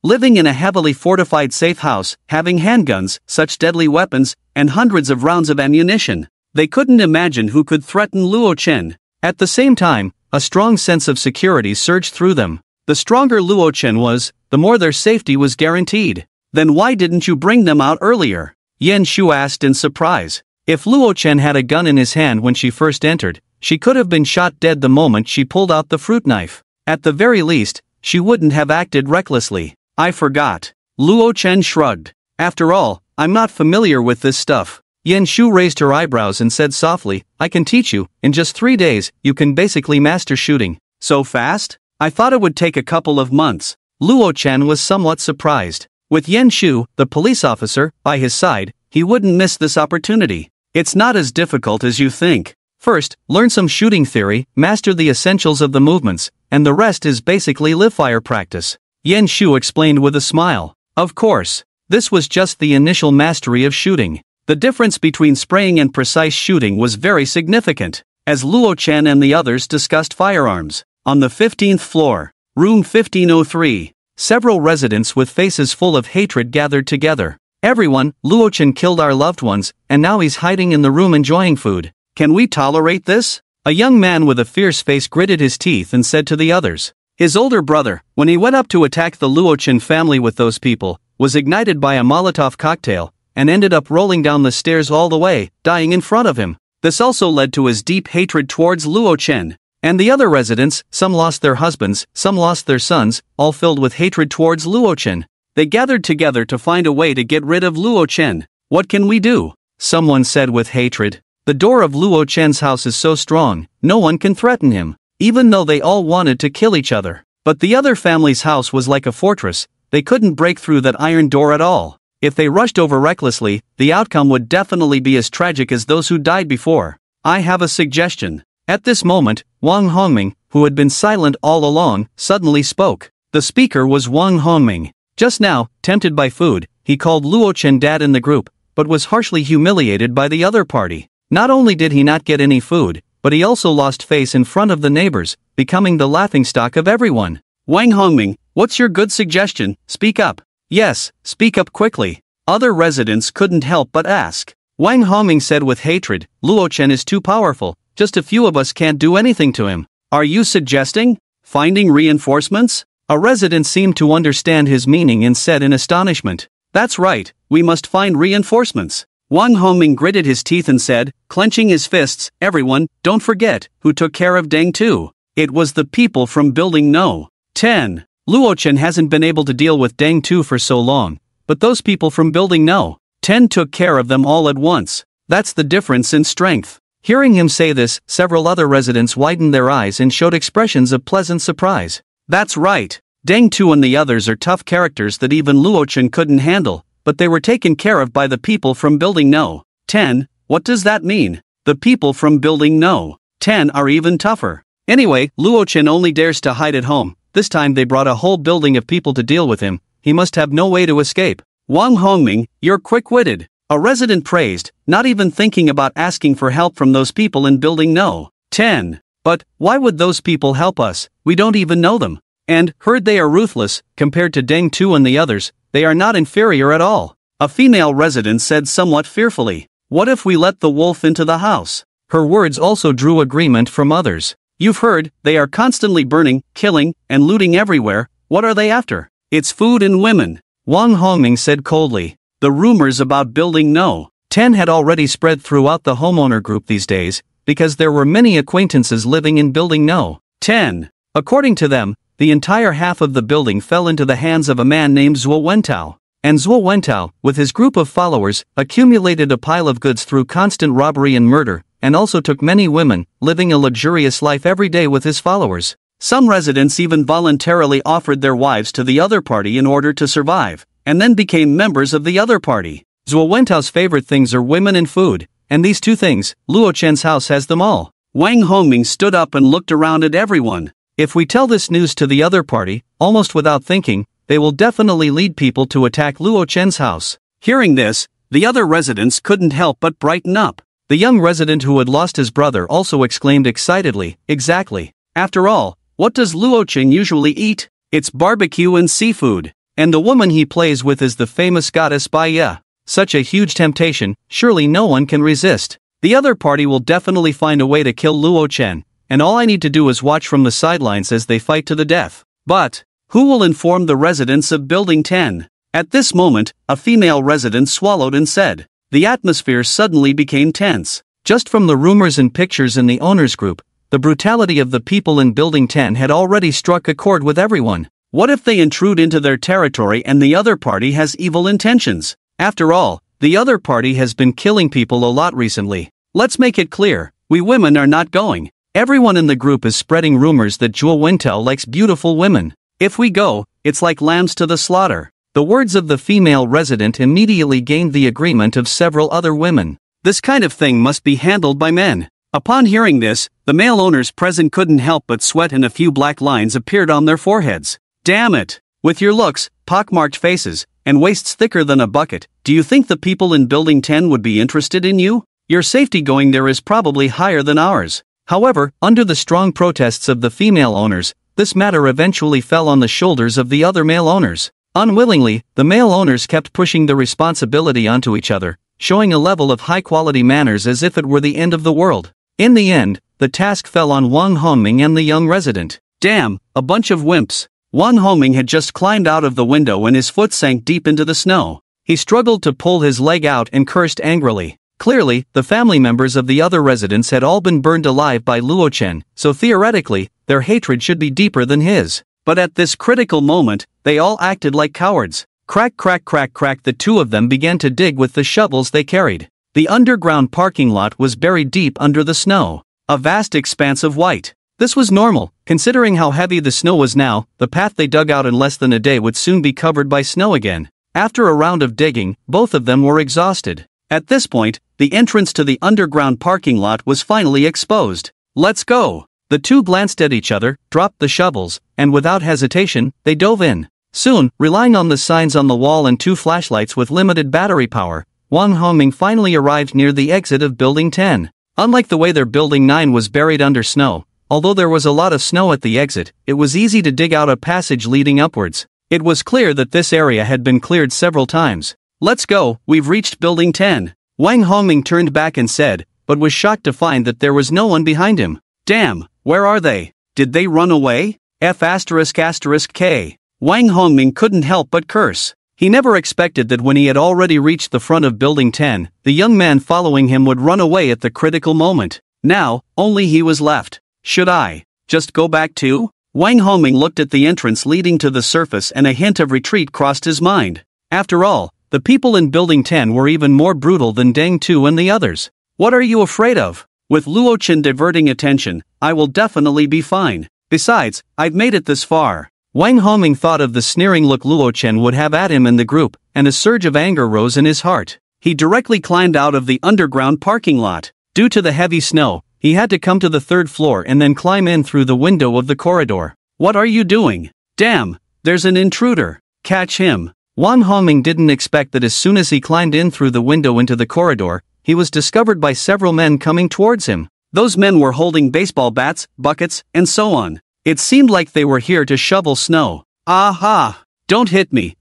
Living in a heavily fortified safe house, having handguns, such deadly weapons, and hundreds of rounds of ammunition, they couldn't imagine who could threaten Luo Chen.
At the same time, a strong sense of security surged through them. The stronger Luo Chen was, the more their safety was guaranteed.
Then why didn't you bring them out earlier?
Yan Shu asked in surprise. If Luo Chen had a gun in his hand when she first entered, she could have been shot dead the moment she pulled out the fruit knife. At the very least, she wouldn't have acted recklessly.
I forgot. Luo Chen shrugged.
After all, I'm not familiar with this stuff. Yan Shu raised her eyebrows and said softly, I can teach you. In just 3 days, you can basically master shooting.
So fast? I thought it would take a couple of months.
Luo Chen was somewhat surprised. With Yan Shu, the police officer, by his side, he wouldn't miss this opportunity.
It's not as difficult as you think.
First, learn some shooting theory, master the essentials of the movements, and the rest is basically live-fire practice. Yan Shu explained with a smile. Of course, this was just the initial mastery of shooting. The difference between spraying and precise shooting was very significant. As Luo Chen and the others discussed firearms, on the 15th floor, room 1503, several residents with faces full of hatred gathered together. Everyone, Luo Chen killed our loved ones, and now he's hiding in the room enjoying food.
Can we tolerate this?
A young man with a fierce face gritted his teeth and said to the others.
His older brother, when he went up to attack the Luo Chen family with those people, was ignited by a Molotov cocktail, and ended up rolling down the stairs all the way, dying in front of him. This also led to his deep hatred towards Luo Chen. And the other residents, some lost their husbands, some lost their sons, all filled with hatred towards Luo Chen. They gathered together to find a way to get rid of Luo Chen. What can we do? Someone said with hatred. The door of Luo Chen's house is so strong, no one can threaten him, even though they all wanted to kill each other. But the other family's house was like a fortress, they couldn't break through that iron door at all. If they rushed over recklessly, the outcome would definitely be as tragic as those who died before. I have a suggestion. At this moment, Wang Hongming, who had been silent all along, suddenly spoke. The speaker was Wang Hongming. Just now, tempted by food, he called Luo Chen dad in the group, but was harshly humiliated by the other party. Not only did he not get any food, but he also lost face in front of the neighbors, becoming the laughingstock of everyone. Wang Hongming, what's your good suggestion? Speak up.
Yes, speak up quickly.
Other residents couldn't help but ask.
Wang Hongming said with hatred, Luo Chen is too powerful, just a few of us can't do anything to him.
Are you suggesting finding reinforcements?
A resident seemed to understand his meaning and said in astonishment.
That's right, we must find reinforcements. Wang Hongming gritted his teeth and said, clenching his fists, everyone, don't forget, who took care of Deng Tu. It was the people from Building No. 10. Luo Chen hasn't been able to deal with Deng Tu for so long, but those people from Building No. 10 took care of them all at once. That's the difference in strength. Hearing him say this, several other residents widened their eyes and showed expressions of pleasant surprise. That's right. Deng Tu and the others are tough characters that even Luochen couldn't handle, but they were taken care of by the people from Building No. 10. What does that mean? The people from Building No. 10 are even tougher. Anyway, Luochen only dares to hide at home. This time they brought a whole building of people to deal with him. He must have no way to escape. Wang Hongming, you're quick-witted. A resident praised, not even thinking about asking for help from those people in Building No. 10. But, why would those people help us? We don't even know them. And, heard they are ruthless, compared to Deng Tu and the others, they are not inferior at all. A female resident said somewhat fearfully. What if we let the wolf into the house? Her words also drew agreement from others. You've heard, they are constantly burning, killing, and looting everywhere. What are they after? It's food and women. Wang Hongming said coldly. The rumors about Building No. 10 had already spread throughout the homeowner group these days, because there were many acquaintances living in Building No. 10. According to them, the entire half of the building fell into the hands of a man named Zhuo Wentao. And Zhuo Wentao, with his group of followers, accumulated a pile of goods through constant robbery and murder, and also took many women, living a luxurious life every day with his followers. Some residents even voluntarily offered their wives to the other party in order to survive, and then became members of the other party. Zhuo Wentao's favorite things are women and food, and these two things, Luo Chen's house has them all. Wang Hongming stood up and looked around at everyone. If we tell this news to the other party, almost without thinking, they will definitely lead people to attack Luo Chen's house. Hearing this, the other residents couldn't help but brighten up. The young resident who had lost his brother also exclaimed excitedly, exactly. After all, what does Luo Chen usually eat? It's barbecue and seafood. And the woman he plays with is the famous goddess Baiya. Such a huge temptation, surely no one can resist. The other party will definitely find a way to kill Luo Chen, and all I need to do is watch from the sidelines as they fight to the death. But, who will inform the residents of Building 10? At this moment, a female resident swallowed and said. The atmosphere suddenly became tense. Just from the rumors and pictures in the owners group, the brutality of the people in Building 10 had already struck a chord with everyone. What if they intrude into their territory and the other party has evil intentions? After all, the other party has been killing people a lot recently. Let's make it clear, we women are not going. Everyone in the group is spreading rumors that Zhuo Wentao likes beautiful women. If we go, it's like lambs to the slaughter. The words of the female resident immediately gained the agreement of several other women. This kind of thing must be handled by men. Upon hearing this, the male owners present couldn't help but sweat and a few black lines appeared on their foreheads. Damn it! With your looks, pockmarked faces, and waists thicker than a bucket, do you think the people in Building 10 would be interested in you? Your safety going there is probably higher than ours. However, under the strong protests of the female owners, this matter eventually fell on the shoulders of the other male owners. Unwillingly, the male owners kept pushing the responsibility onto each other, showing a level of high-quality manners as if it were the end of the world. In the end, the task fell on Wang Hongming and the young resident. Damn, a bunch of wimps. Wang Hongming had just climbed out of the window when his foot sank deep into the snow. He struggled to pull his leg out and cursed angrily. Clearly, the family members of the other residents had all been burned alive by Luo Chen, so theoretically, their hatred should be deeper than his. But at this critical moment, they all acted like cowards. Crack, crack, crack, crack. The two of them began to dig with the shovels they carried. The underground parking lot was buried deep under the snow. A vast expanse of white. This was normal, considering how heavy the snow was now. The path they dug out in less than a day would soon be covered by snow again. After a round of digging, both of them were exhausted. At this point, the entrance to the underground parking lot was finally exposed. Let's go! The two glanced at each other, dropped the shovels, and without hesitation, they dove in. Soon, relying on the signs on the wall and two flashlights with limited battery power, Wang Hongming finally arrived near the exit of Building 10. Unlike the way their Building 9 was buried under snow, although there was a lot of snow at the exit, it was easy to dig out a passage leading upwards. It was clear that this area had been cleared several times. Let's go, we've reached Building 10. Wang Hongming turned back and said, but was shocked to find that there was no one behind him. Damn, where are they? Did they run away? F***K. Wang Hongming couldn't help but curse. He never expected that when he had already reached the front of Building 10, the young man following him would run away at the critical moment. Now, only he was left. Should I just go back too? Wang Hongming looked at the entrance leading to the surface and a hint of retreat crossed his mind. After all, The people in Building 10 were even more brutal than Deng Tu and the others. What are you afraid of? With Luo Chen diverting attention, I will definitely be fine. Besides, I've made it this far. Wang Hongming thought of the sneering look Luo Chen would have at him in the group, and a surge of anger rose in his heart. He directly climbed out of the underground parking lot. Due to the heavy snow, he had to come to the third floor and then climb in through the window of the corridor. What are you doing? Damn, there's an intruder. Catch him. Wang Hongming didn't expect that as soon as he climbed in through the window into the corridor, he was discovered by several men coming towards him. Those men were holding baseball bats, buckets, and so on. It seemed like they were here to shovel snow. Aha! Don't hit me,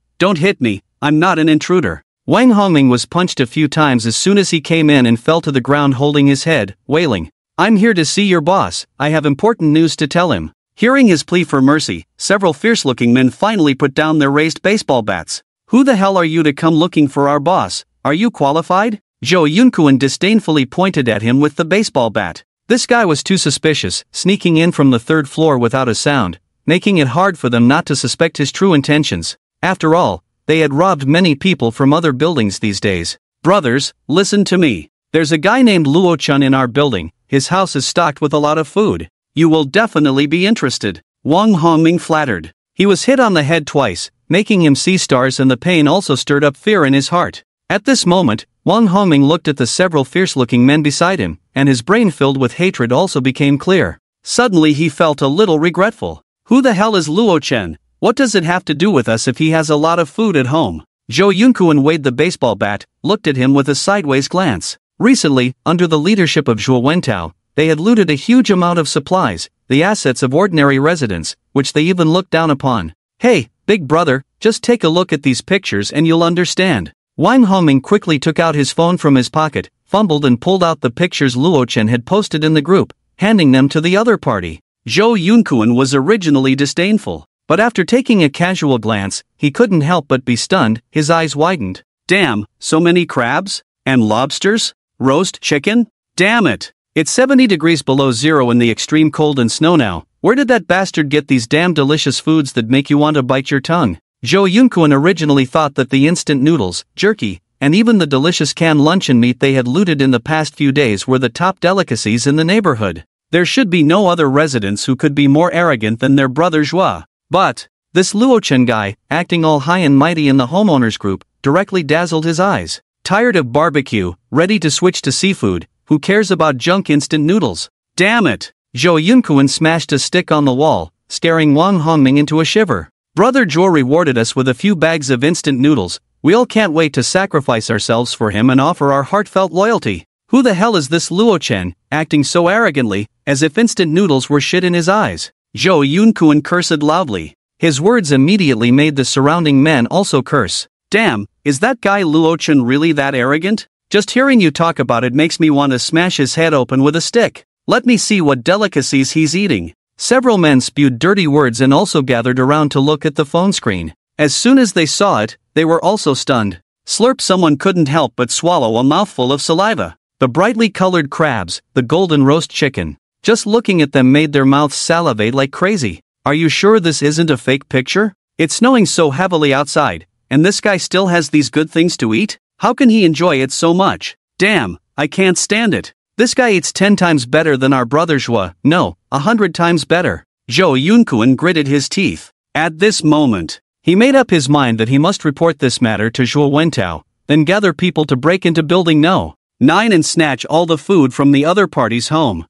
I'm not an intruder. Wang Hongming was punched a few times as soon as he came in and fell to the ground holding his head, wailing. I'm here to see your boss, I have important news to tell him. Hearing his plea for mercy, several fierce-looking men finally put down their raised baseball bats. Who the hell are you to come looking for our boss? Are you qualified? Zhou Yunkuan disdainfully pointed at him with the baseball bat. This guy was too suspicious, sneaking in from the third floor without a sound, making it hard for them not to suspect his true intentions. After all, they had robbed many people from other buildings these days. Brothers, listen to me. There's a guy named Luo Chen in our building, his house is stocked with a lot of food. You will definitely be interested. Wang Hongming flattered. He was hit on the head twice, making him see stars, and the pain also stirred up fear in his heart. At this moment, Wang Hongming looked at the several fierce-looking men beside him, and his brain filled with hatred also became clear. Suddenly he felt a little regretful. Who the hell is Luo Chen? What does it have to do with us if he has a lot of food at home? Zhou Yunkuan weighed the baseball bat, looked at him with a sideways glance. Recently, under the leadership of Zhuo Wentao, they had looted a huge amount of supplies, the assets of ordinary residents, which they even looked down upon. Hey, big brother, just take a look at these pictures and you'll understand. Wang Hongming quickly took out his phone from his pocket, fumbled and pulled out the pictures Luo Chen had posted in the group, handing them to the other party. Zhou Yunkuan was originally disdainful, but after taking a casual glance, he couldn't help but be stunned, his eyes widened. Damn, so many crabs? And lobsters? Roast chicken? Damn it! It's 70 degrees below zero in the extreme cold and snow now. Where did that bastard get these damn delicious foods that make you want to bite your tongue? Zhou Yunkuan originally thought that the instant noodles, jerky, and even the delicious canned luncheon meat they had looted in the past few days were the top delicacies in the neighborhood. There should be no other residents who could be more arrogant than their brother Zhua. But this Luo Chen guy, acting all high and mighty in the homeowners group, directly dazzled his eyes. Tired of barbecue, ready to switch to seafood, who cares about junk instant noodles? Damn it! Zhou Yunkuan smashed a stick on the wall, scaring Wang Hongming into a shiver. Brother Zhuo rewarded us with a few bags of instant noodles. We all can't wait to sacrifice ourselves for him and offer our heartfelt loyalty. Who the hell is this Luo Chen, acting so arrogantly, as if instant noodles were shit in his eyes? Zhou Yunkuan cursed loudly. His words immediately made the surrounding men also curse. Damn, is that guy Luo Chen really that arrogant? Just hearing you talk about it makes me want to smash his head open with a stick. Let me see what delicacies he's eating. Several men spewed dirty words and also gathered around to look at the phone screen. As soon as they saw it, they were also stunned. Slurp! Someone couldn't help but swallow a mouthful of saliva. The brightly colored crabs, the golden roast chicken. Just looking at them made their mouths salivate like crazy. Are you sure this isn't a fake picture? It's snowing so heavily outside, and this guy still has these good things to eat? How can he enjoy it so much? Damn, I can't stand it. This guy eats 10 times better than our brother Zhua, no, 100 times better. Zhou Yunkuan gritted his teeth. At this moment, he made up his mind that he must report this matter to Zhuo Wentao, then gather people to break into Building No. 9 and snatch all the food from the other party's home.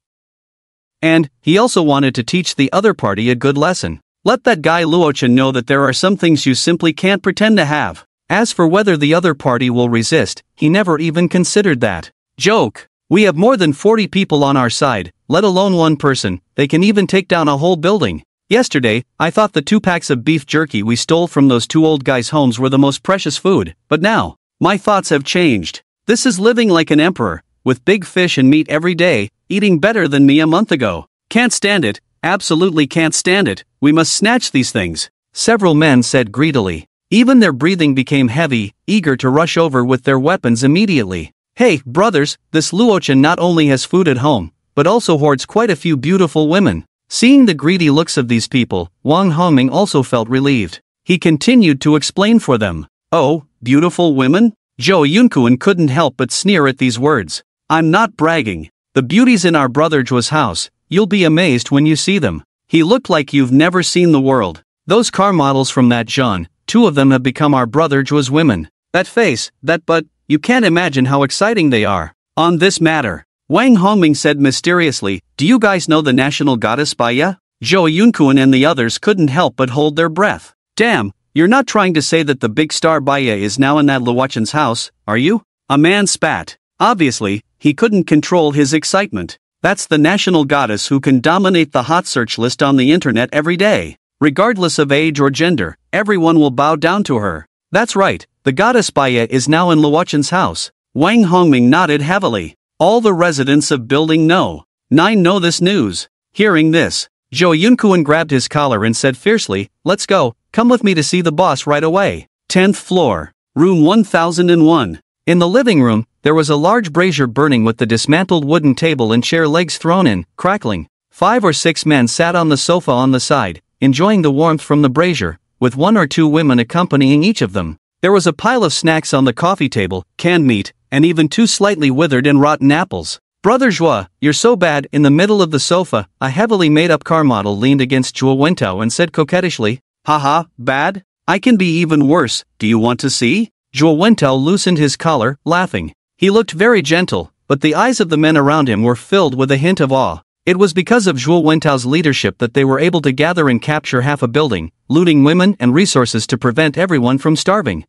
And he also wanted to teach the other party a good lesson. Let that guy Luo Chen know that there are some things you simply can't pretend to have. As for whether the other party will resist, he never even considered that. Joke. We have more than 40 people on our side, let alone one person. They can even take down a whole building. Yesterday, I thought the 2 packs of beef jerky we stole from those 2 old guys' homes were the most precious food, but now, my thoughts have changed. This is living like an emperor, with big fish and meat every day, eating better than me a month ago. Can't stand it, absolutely can't stand it, we must snatch these things. Several men said greedily. Even their breathing became heavy, eager to rush over with their weapons immediately. Hey, brothers, this Luo Chen not only has food at home, but also hoards quite a few beautiful women. Seeing the greedy looks of these people, Wang Hongming also felt relieved. He continued to explain for them. Oh, beautiful women? Jo Yoon-kun couldn't help but sneer at these words. I'm not bragging. The beauties in our brother Jwa's house, you'll be amazed when you see them. He looked like you've never seen the world. Those car models from that genre, 2 of them have become our brother Jwa's women. That face, that butt, you can't imagine how exciting they are. On this matter, Wang Hongming said mysteriously, do you guys know the national goddess Baya? Jo Yoon-kun and the others couldn't help but hold their breath. Damn, you're not trying to say that the big star Baya is now in that Luochen's house, are you? A man spat. Obviously, he couldn't control his excitement. That's the national goddess who can dominate the hot search list on the internet every day. Regardless of age or gender, everyone will bow down to her. That's right, the goddess Baya is now in Luochen's house. Wang Hongming nodded heavily. All the residents of Building 9 know this news. Hearing this, Jo Yoon-kun grabbed his collar and said fiercely, let's go, come with me to see the boss right away. 10th floor, room 1001. In the living room, there was a large brazier burning with the dismantled wooden table and chair legs thrown in, crackling. 5 or 6 men sat on the sofa on the side, enjoying the warmth from the brazier, with 1 or 2 women accompanying each of them. There was a pile of snacks on the coffee table, canned meat, and even 2 slightly withered and rotten apples. Brother Jwa, you're so bad. In the middle of the sofa, a heavily made-up car model leaned against Jwa Wentao and said coquettishly, haha, bad? I can be even worse, do you want to see? Jwa Wentao loosened his collar, laughing. He looked very gentle, but the eyes of the men around him were filled with a hint of awe. It was because of Jwa Wentao's leadership that they were able to gather and capture half a building, looting women and resources to prevent everyone from starving.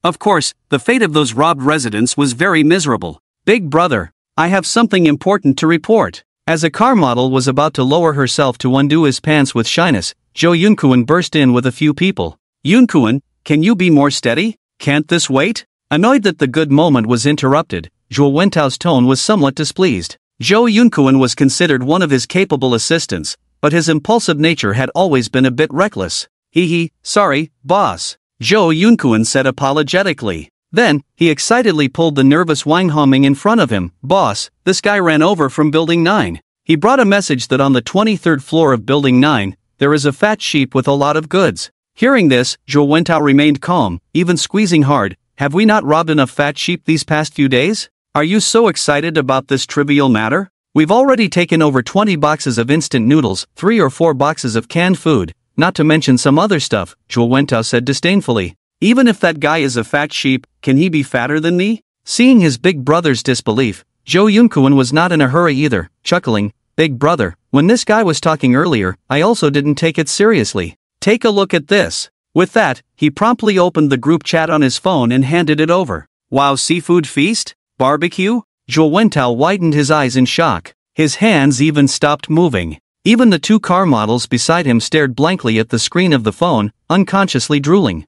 Of course, the fate of those robbed residents was very miserable. Big brother, I have something important to report. As a car model was about to lower herself to undo his pants with shyness, Jo Yoon-kun burst in with a few people. Yoon-kun, can you be more steady? Can't this wait? Annoyed that the good moment was interrupted, Jwa Wentao's tone was somewhat displeased. Jo Yoon-kun was considered one of his capable assistants, but his impulsive nature had always been a bit reckless. Sorry, boss. Jo Yoon-kun said apologetically. Then, he excitedly pulled the nervous Wang Hongming in front of him. Boss, this guy ran over from Building 9. He brought a message that on the 23rd floor of Building 9, there is a fat sheep with a lot of goods. Hearing this, Jwa Wentao remained calm, even squeezing hard. Have we not robbed enough fat sheep these past few days? Are you so excited about this trivial matter? We've already taken over 20 boxes of instant noodles, 3 or 4 boxes of canned food, not to mention some other stuff, Jwa Wentao said disdainfully. Even if that guy is a fat sheep, can he be fatter than me? Seeing his big brother's disbelief, Jo Yoon-kun was not in a hurry either, chuckling, Big brother, when this guy was talking earlier, I also didn't take it seriously. Take a look at this. With that, he promptly opened the group chat on his phone and handed it over. Wow, seafood feast? Barbecue? Jwa Wentao widened his eyes in shock. His hands even stopped moving. Even the 2 car models beside him stared blankly at the screen of the phone, unconsciously drooling.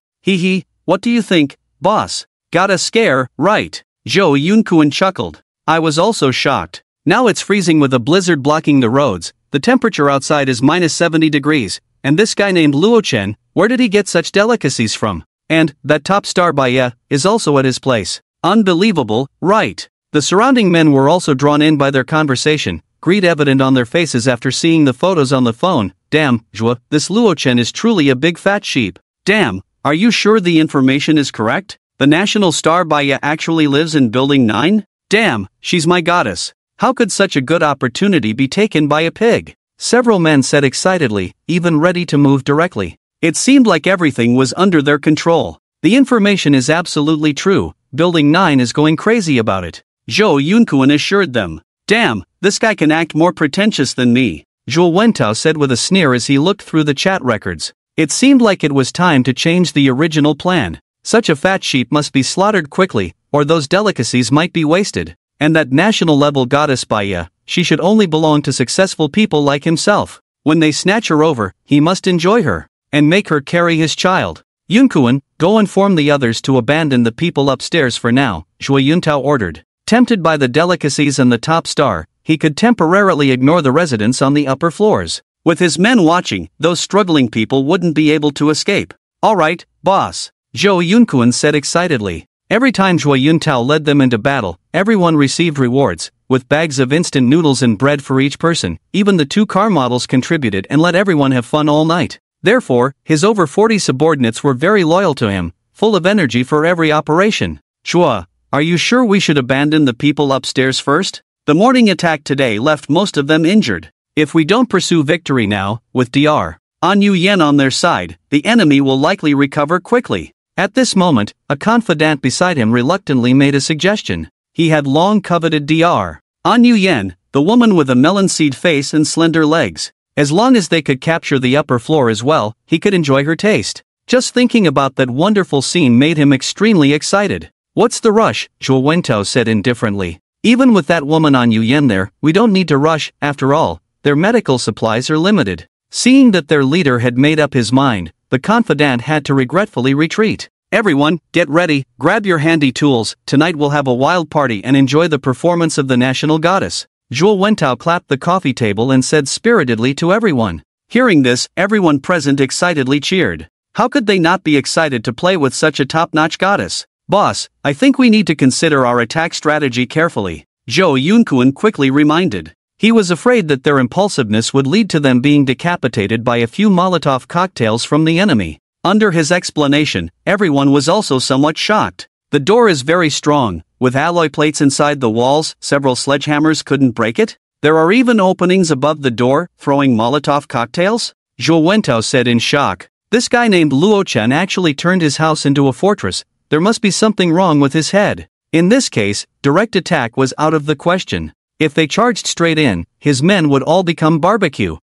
What do you think, boss? Got a scare, right? Jo Yoon-kun chuckled. I was also shocked. Now it's freezing with a blizzard blocking the roads, the temperature outside is minus 70 degrees, and this guy named Luo Chen, where did he get such delicacies from? And, that top star Baya, is also at his place. Unbelievable, right? The surrounding men were also drawn in by their conversation, greed evident on their faces after seeing the photos on the phone. Damn, Jwa, this Luo Chen is truly a big fat sheep. Damn, are you sure the information is correct? The national star Baya actually lives in Building 9? Damn, she's my goddess. How could such a good opportunity be taken by a pig? Several men said excitedly, even ready to move directly. It seemed like everything was under their control. The information is absolutely true. Building 9 is going crazy about it. Jo Yoon-kun assured them. Damn, this guy can act more pretentious than me, Jwa Wentao said with a sneer as he looked through the chat records. It seemed like it was time to change the original plan. Such a fat sheep must be slaughtered quickly, or those delicacies might be wasted. And that national-level goddess Baya, she should only belong to successful people like himself. When they snatch her over, he must enjoy her, and make her carry his child. Yoon-kun, go inform the others to abandon the people upstairs for now, Jwa Wentao ordered. Tempted by the delicacies and the top star, he could temporarily ignore the residents on the upper floors. With his men watching, those struggling people wouldn't be able to escape. Alright, boss, Jo Yoon-kun said excitedly. Every time Jwa Wentao led them into battle, everyone received rewards, with bags of instant noodles and bread for each person. Even the 2 car models contributed and let everyone have fun all night. Therefore, his over 40 subordinates were very loyal to him, full of energy for every operation. Chua, are you sure we should abandon the people upstairs first? The morning attack today left most of them injured. If we don't pursue victory now, with Dr. An Yu Yen on their side, the enemy will likely recover quickly. At this moment, a confidant beside him reluctantly made a suggestion. He had long coveted Dr. An Yu Yen, the woman with a melon seed face and slender legs. As long as they could capture the upper floor as well, he could enjoy her taste. Just thinking about that wonderful scene made him extremely excited. What's the rush? Zhuo Wentao said indifferently. Even with that woman An Yu Yen there, we don't need to rush, after all, their medical supplies are limited. Seeing that their leader had made up his mind, the confidant had to regretfully retreat. Everyone, get ready, grab your handy tools, tonight we'll have a wild party and enjoy the performance of the national goddess. Zhuo Wentao clapped the coffee table and said spiritedly to everyone. Hearing this, everyone present excitedly cheered. How could they not be excited to play with such a top-notch goddess? Boss, I think we need to consider our attack strategy carefully, Zhou Yunkuan quickly reminded. He was afraid that their impulsiveness would lead to them being decapitated by a few Molotov cocktails from the enemy. Under his explanation, everyone was also somewhat shocked. The door is very strong, with alloy plates inside the walls, several sledgehammers couldn't break it. There are even openings above the door, throwing Molotov cocktails? Zhuo Wentao said in shock. This guy named Luo Chen actually turned his house into a fortress. There must be something wrong with his head. In this case, direct attack was out of the question. If they charged straight in, his men would all become barbecue.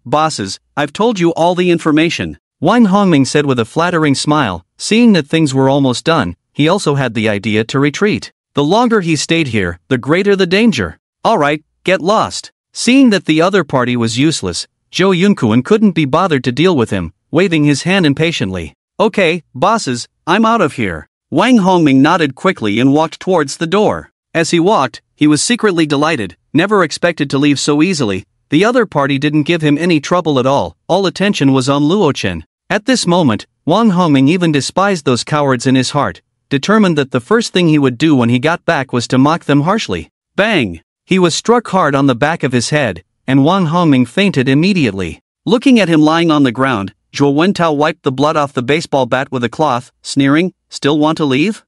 Bosses, I've told you all the information, Wang Hongming said with a flattering smile. Seeing that things were almost done, he also had the idea to retreat. The longer he stayed here, the greater the danger. Alright, get lost. Seeing that the other party was useless, Zhou Yunkuan couldn't be bothered to deal with him, waving his hand impatiently. Okay, bosses, I'm out of here. Wang Hongming nodded quickly and walked towards the door. As he walked, he was secretly delighted, never expected to leave so easily. The other party didn't give him any trouble at all attention was on Luo Chen. At this moment, Wang Hongming even despised those cowards in his heart, determined that the first thing he would do when he got back was to mock them harshly. Bang! He was struck hard on the back of his head, and Wang Hongming fainted immediately. Looking at him lying on the ground, Zhuo Wentao wiped the blood off the baseball bat with a cloth, sneering, "Still want to leave?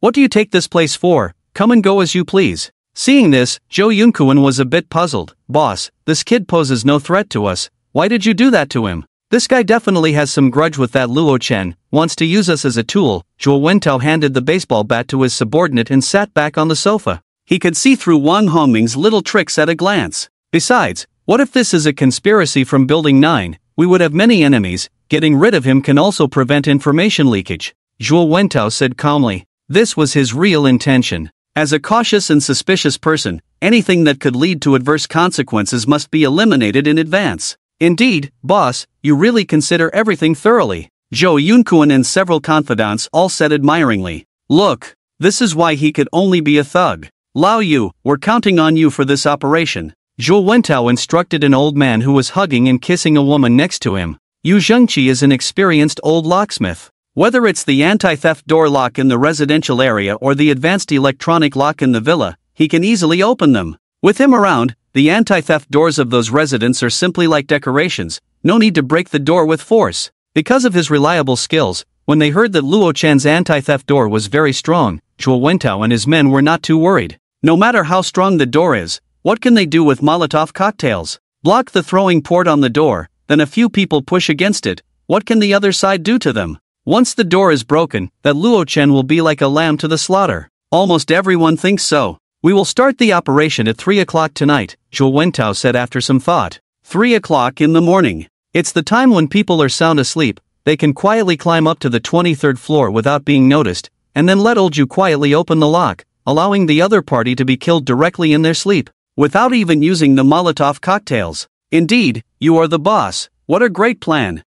What do you take this place for? Come and go as you please." Seeing this, Zhou Yunkuan was a bit puzzled. Boss, this kid poses no threat to us. Why did you do that to him? This guy definitely has some grudge with that Luo Chen, wants to use us as a tool. Zhuo Wentao handed the baseball bat to his subordinate and sat back on the sofa. He could see through Wang Hongming's little tricks at a glance. Besides, what if this is a conspiracy from Building 9? We would have many enemies. Getting rid of him can also prevent information leakage. Zhuo Wentao said calmly. This was his real intention. As a cautious and suspicious person, anything that could lead to adverse consequences must be eliminated in advance. Indeed, boss, you really consider everything thoroughly. Zhou Yunkuan and several confidants all said admiringly. Look, this is why he could only be a thug. Lao Yu, we're counting on you for this operation. Zhuo Wentao instructed an old man who was hugging and kissing a woman next to him. Yu Zhengqi is an experienced old locksmith. Whether it's the anti-theft door lock in the residential area or the advanced electronic lock in the villa, he can easily open them. With him around, the anti-theft doors of those residents are simply like decorations, no need to break the door with force. Because of his reliable skills, when they heard that Luo Chen's anti-theft door was very strong, Zhuo Wentao and his men were not too worried. No matter how strong the door is, what can they do with Molotov cocktails? Block the throwing port on the door, then a few people push against it. What can the other side do to them? Once the door is broken, that Luo Chen will be like a lamb to the slaughter. Almost everyone thinks so. We will start the operation at 3 o'clock tonight, Zhuo Wentao said after some thought. 3 o'clock in the morning. It's the time when people are sound asleep. They can quietly climb up to the 23rd floor without being noticed, and then let old Zhu quietly open the lock, allowing the other party to be killed directly in their sleep, without even using the Molotov cocktails. Indeed, you are the boss. What a great plan.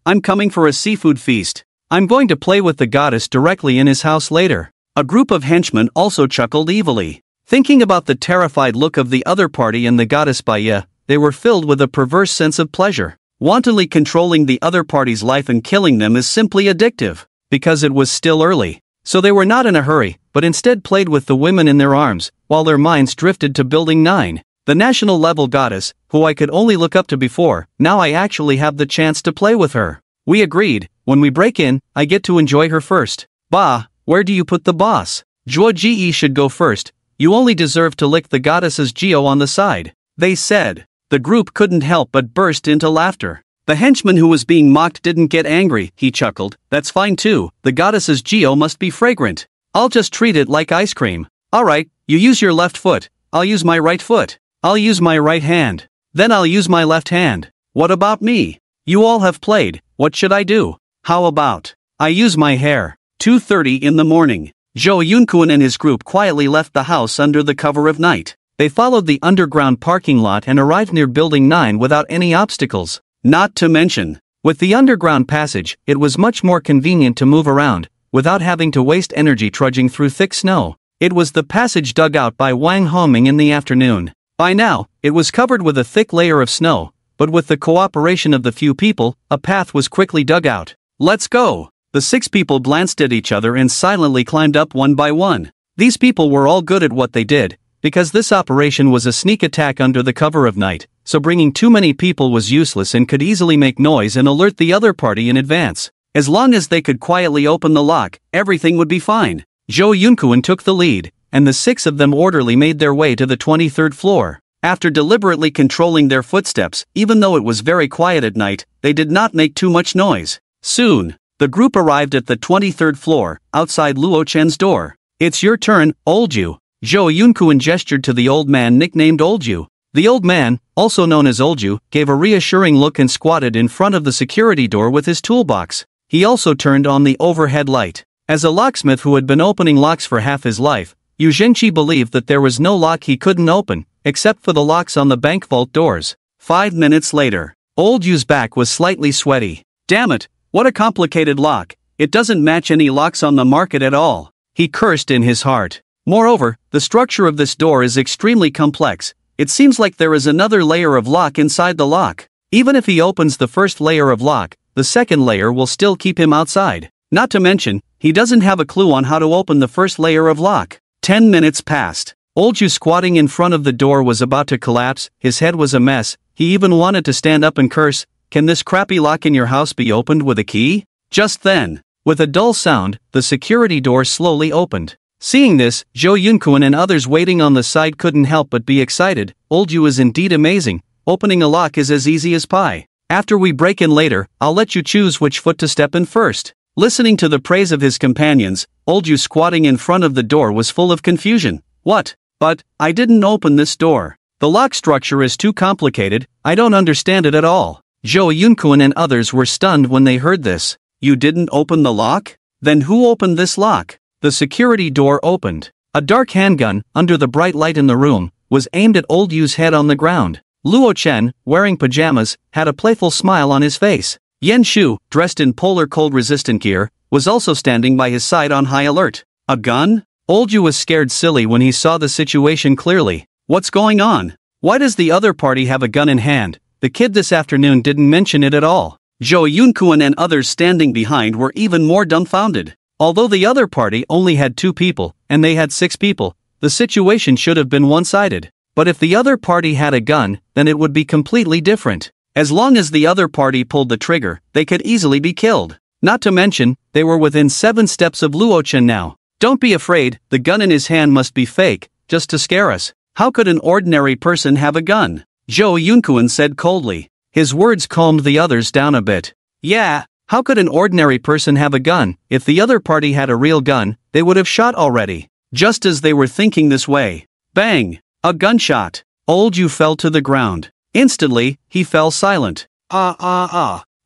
I'm coming for a seafood feast. I'm going to play with the goddess directly in his house later. A group of henchmen also chuckled evilly. Thinking about the terrified look of the other party and the goddess Baya, they were filled with a perverse sense of pleasure. Wantonly controlling the other party's life and killing them is simply addictive. Because it was still early. So they were not in a hurry, but instead played with the women in their arms, while their minds drifted to Building 9. The national level goddess, who I could only look up to before, now I actually have the chance to play with her. We agreed,
When we break in, I get to enjoy her first. Bah, where do you put the boss? Zhuo Ji should go first. You only deserve to lick the goddess's Geo on the side, they said. The group couldn't help but burst into laughter. The henchman who was being mocked didn't get angry, he chuckled. That's fine too, the goddess's Geo must be fragrant. I'll just treat it like ice cream. Alright, you use your left foot, I'll use my right foot. I'll use my right hand. Then I'll use my left hand. What about me? You all have played, what should I do? How about I use my hair? 2:30 in the morning. Zhou Yunkuan and his group quietly left the house under the cover of night. They followed the underground parking lot and arrived near Building 9 without any obstacles. Not to mention, with the underground passage, it was much more convenient to move around, without having to waste energy trudging through thick snow. It was the passage dug out by Wang Homing in the afternoon. By now, it was covered with a thick layer of snow, but with the cooperation of the few people, a path was quickly dug out. Let's go! The 6 people glanced at each other and silently climbed up one by one. These people were all good at what they did, because this operation was a sneak attack under the cover of night, so bringing too many people was useless and could easily make noise and alert the other party in advance. As long as they could quietly open the lock, everything would be fine. Zhou Yunkuan took the lead, and the 6 of them orderly made their way to the 23rd floor. After deliberately controlling their footsteps, even though it was very quiet at night, they did not make too much noise. Soon, the group arrived at the 23rd floor, outside Luo Chen's door. It's your turn, Oldju. Zhou Yunkuan gestured to the old man nicknamed Oldju. The old man, also known as Oldju, gave a reassuring look and squatted in front of the security door with his toolbox. He also turned on the overhead light. As a locksmith who had been opening locks for half his life, Yu Zhengqi believed that there was no lock he couldn't open, except for the locks on the bank vault doors. 5 minutes later, Oldju's back was slightly sweaty. Damn it! What a complicated lock, it doesn't match any locks on the market at all. He cursed in his heart. Moreover, the structure of this door is extremely complex. It seems like there is another layer of lock inside the lock. Even if he opens the first layer of lock, the second layer will still keep him outside. Not to mention, he doesn't have a clue on how to open the first layer of lock. 10 minutes passed. Oldju squatting in front of the door was about to collapse, his head was a mess, he even wanted to stand up and curse. Can this crappy lock in your house be opened with a key? Just then, with a dull sound, the security door slowly opened. Seeing this, Zhou Yunkuan and others waiting on the side couldn't help but be excited. Oldju is indeed amazing. Opening a lock is as easy as pie. After we break in later, I'll let you choose which foot to step in first. Listening to the praise of his companions, Oldju squatting in front of the door was full of confusion. What? But, I didn't open this door. The lock structure is too complicated, I don't understand it at all. Zhou Yunkuan and others were stunned when they heard this. You didn't open the lock? Then who opened this lock? The security door opened. A dark handgun, under the bright light in the room, was aimed at Oldju's head on the ground. Luo Chen, wearing pajamas, had a playful smile on his face. Yan Shu, dressed in polar cold-resistant gear, was also standing by his side on high alert. A gun? Oldju was scared silly when he saw the situation clearly. What's going on? Why does the other party have a gun in hand? The kid this afternoon didn't mention it at all. Zhou Yunkuan and others standing behind were even more dumbfounded. Although the other party only had 2 people, and they had 6 people, the situation should have been one-sided. But if the other party had a gun, then it would be completely different. As long as the other party pulled the trigger, they could easily be killed. Not to mention, they were within 7 steps of Luo Chen now. Don't be afraid, the gun in his hand must be fake, just to scare us. How could an ordinary person have a gun? Zhou Yunkuan said coldly. His words calmed the others down a bit. Yeah, how could an ordinary person have a gun? If the other party had a real gun, they would have shot already. Just as they were thinking this way. Bang! A gunshot. Oldju fell to the ground. Instantly, he fell silent.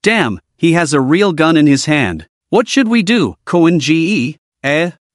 Damn, he has a real gun in his hand. What should we do, Kuan Ge?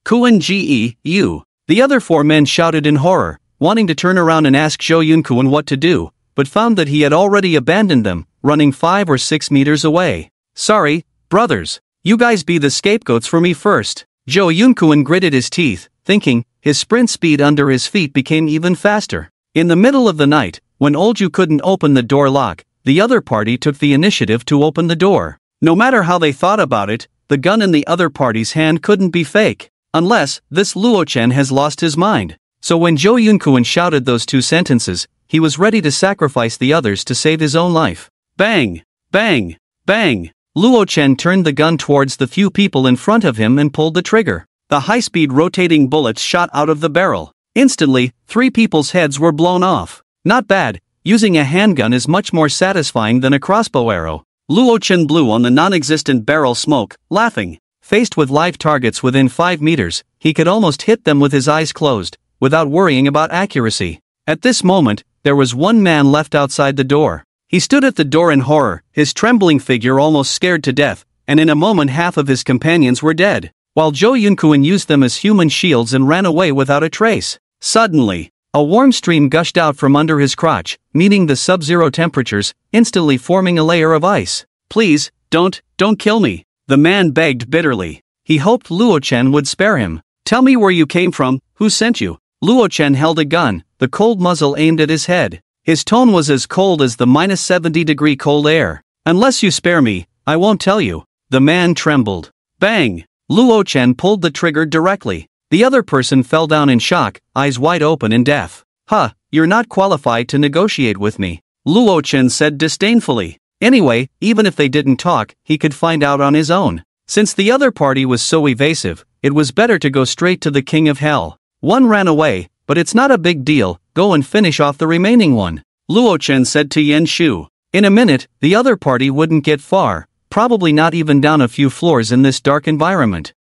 Kuan Ge, you. The other 4 men shouted in horror, wanting to turn around and ask Zhou Yunkuan what to do, but found that he had already abandoned them, running 5 or 6 meters away. Sorry, brothers. You guys be the scapegoats for me first. Zhou Yunkuan gritted his teeth, thinking, his sprint speed under his feet became even faster. In the middle of the night, when Oldju couldn't open the door lock, the other party took the initiative to open the door. No matter how they thought about it, the gun in the other party's hand couldn't be fake. Unless, this Luo Chen has lost his mind. So when Zhou Yunkuan shouted those 2 sentences, he was ready to sacrifice the others to save his own life. Bang! Bang! Bang! Luo Chen turned the gun towards the few people in front of him and pulled the trigger. The high-speed rotating bullets shot out of the barrel. Instantly, 3 people's heads were blown off. Not bad, using a handgun is much more satisfying than a crossbow arrow. Luo Chen blew on the non-existent barrel smoke, laughing. Faced with live targets within 5 meters, he could almost hit them with his eyes closed, without worrying about accuracy. At this moment, there was one man left outside the door. He stood at the door in horror, his trembling figure almost scared to death, and in a moment half of his companions were dead, while Zhou Yunkuan used them as human shields and ran away without a trace. Suddenly, a warm stream gushed out from under his crotch, meeting the sub-zero temperatures, instantly forming a layer of ice. "Please, don't kill me," the man begged bitterly. He hoped Luo Chen would spare him. "Tell me where you came from, who sent you?" Luo Chen held a gun, the cold muzzle aimed at his head. His tone was as cold as the -70-degree cold air. "Unless you spare me, I won't tell you." The man trembled. Bang! Luo Chen pulled the trigger directly. The other person fell down in shock, eyes wide open in death. "Huh, you're not qualified to negotiate with me," Luo Chen said disdainfully. Anyway, even if they didn't talk, he could find out on his own. Since the other party was so evasive, it was better to go straight to the King of Hell. One ran away, but it's not a big deal, go and finish off the remaining one, Luo Chen said to Yan Shu. In a minute, the other party wouldn't get far, probably not even down a few floors in this dark environment.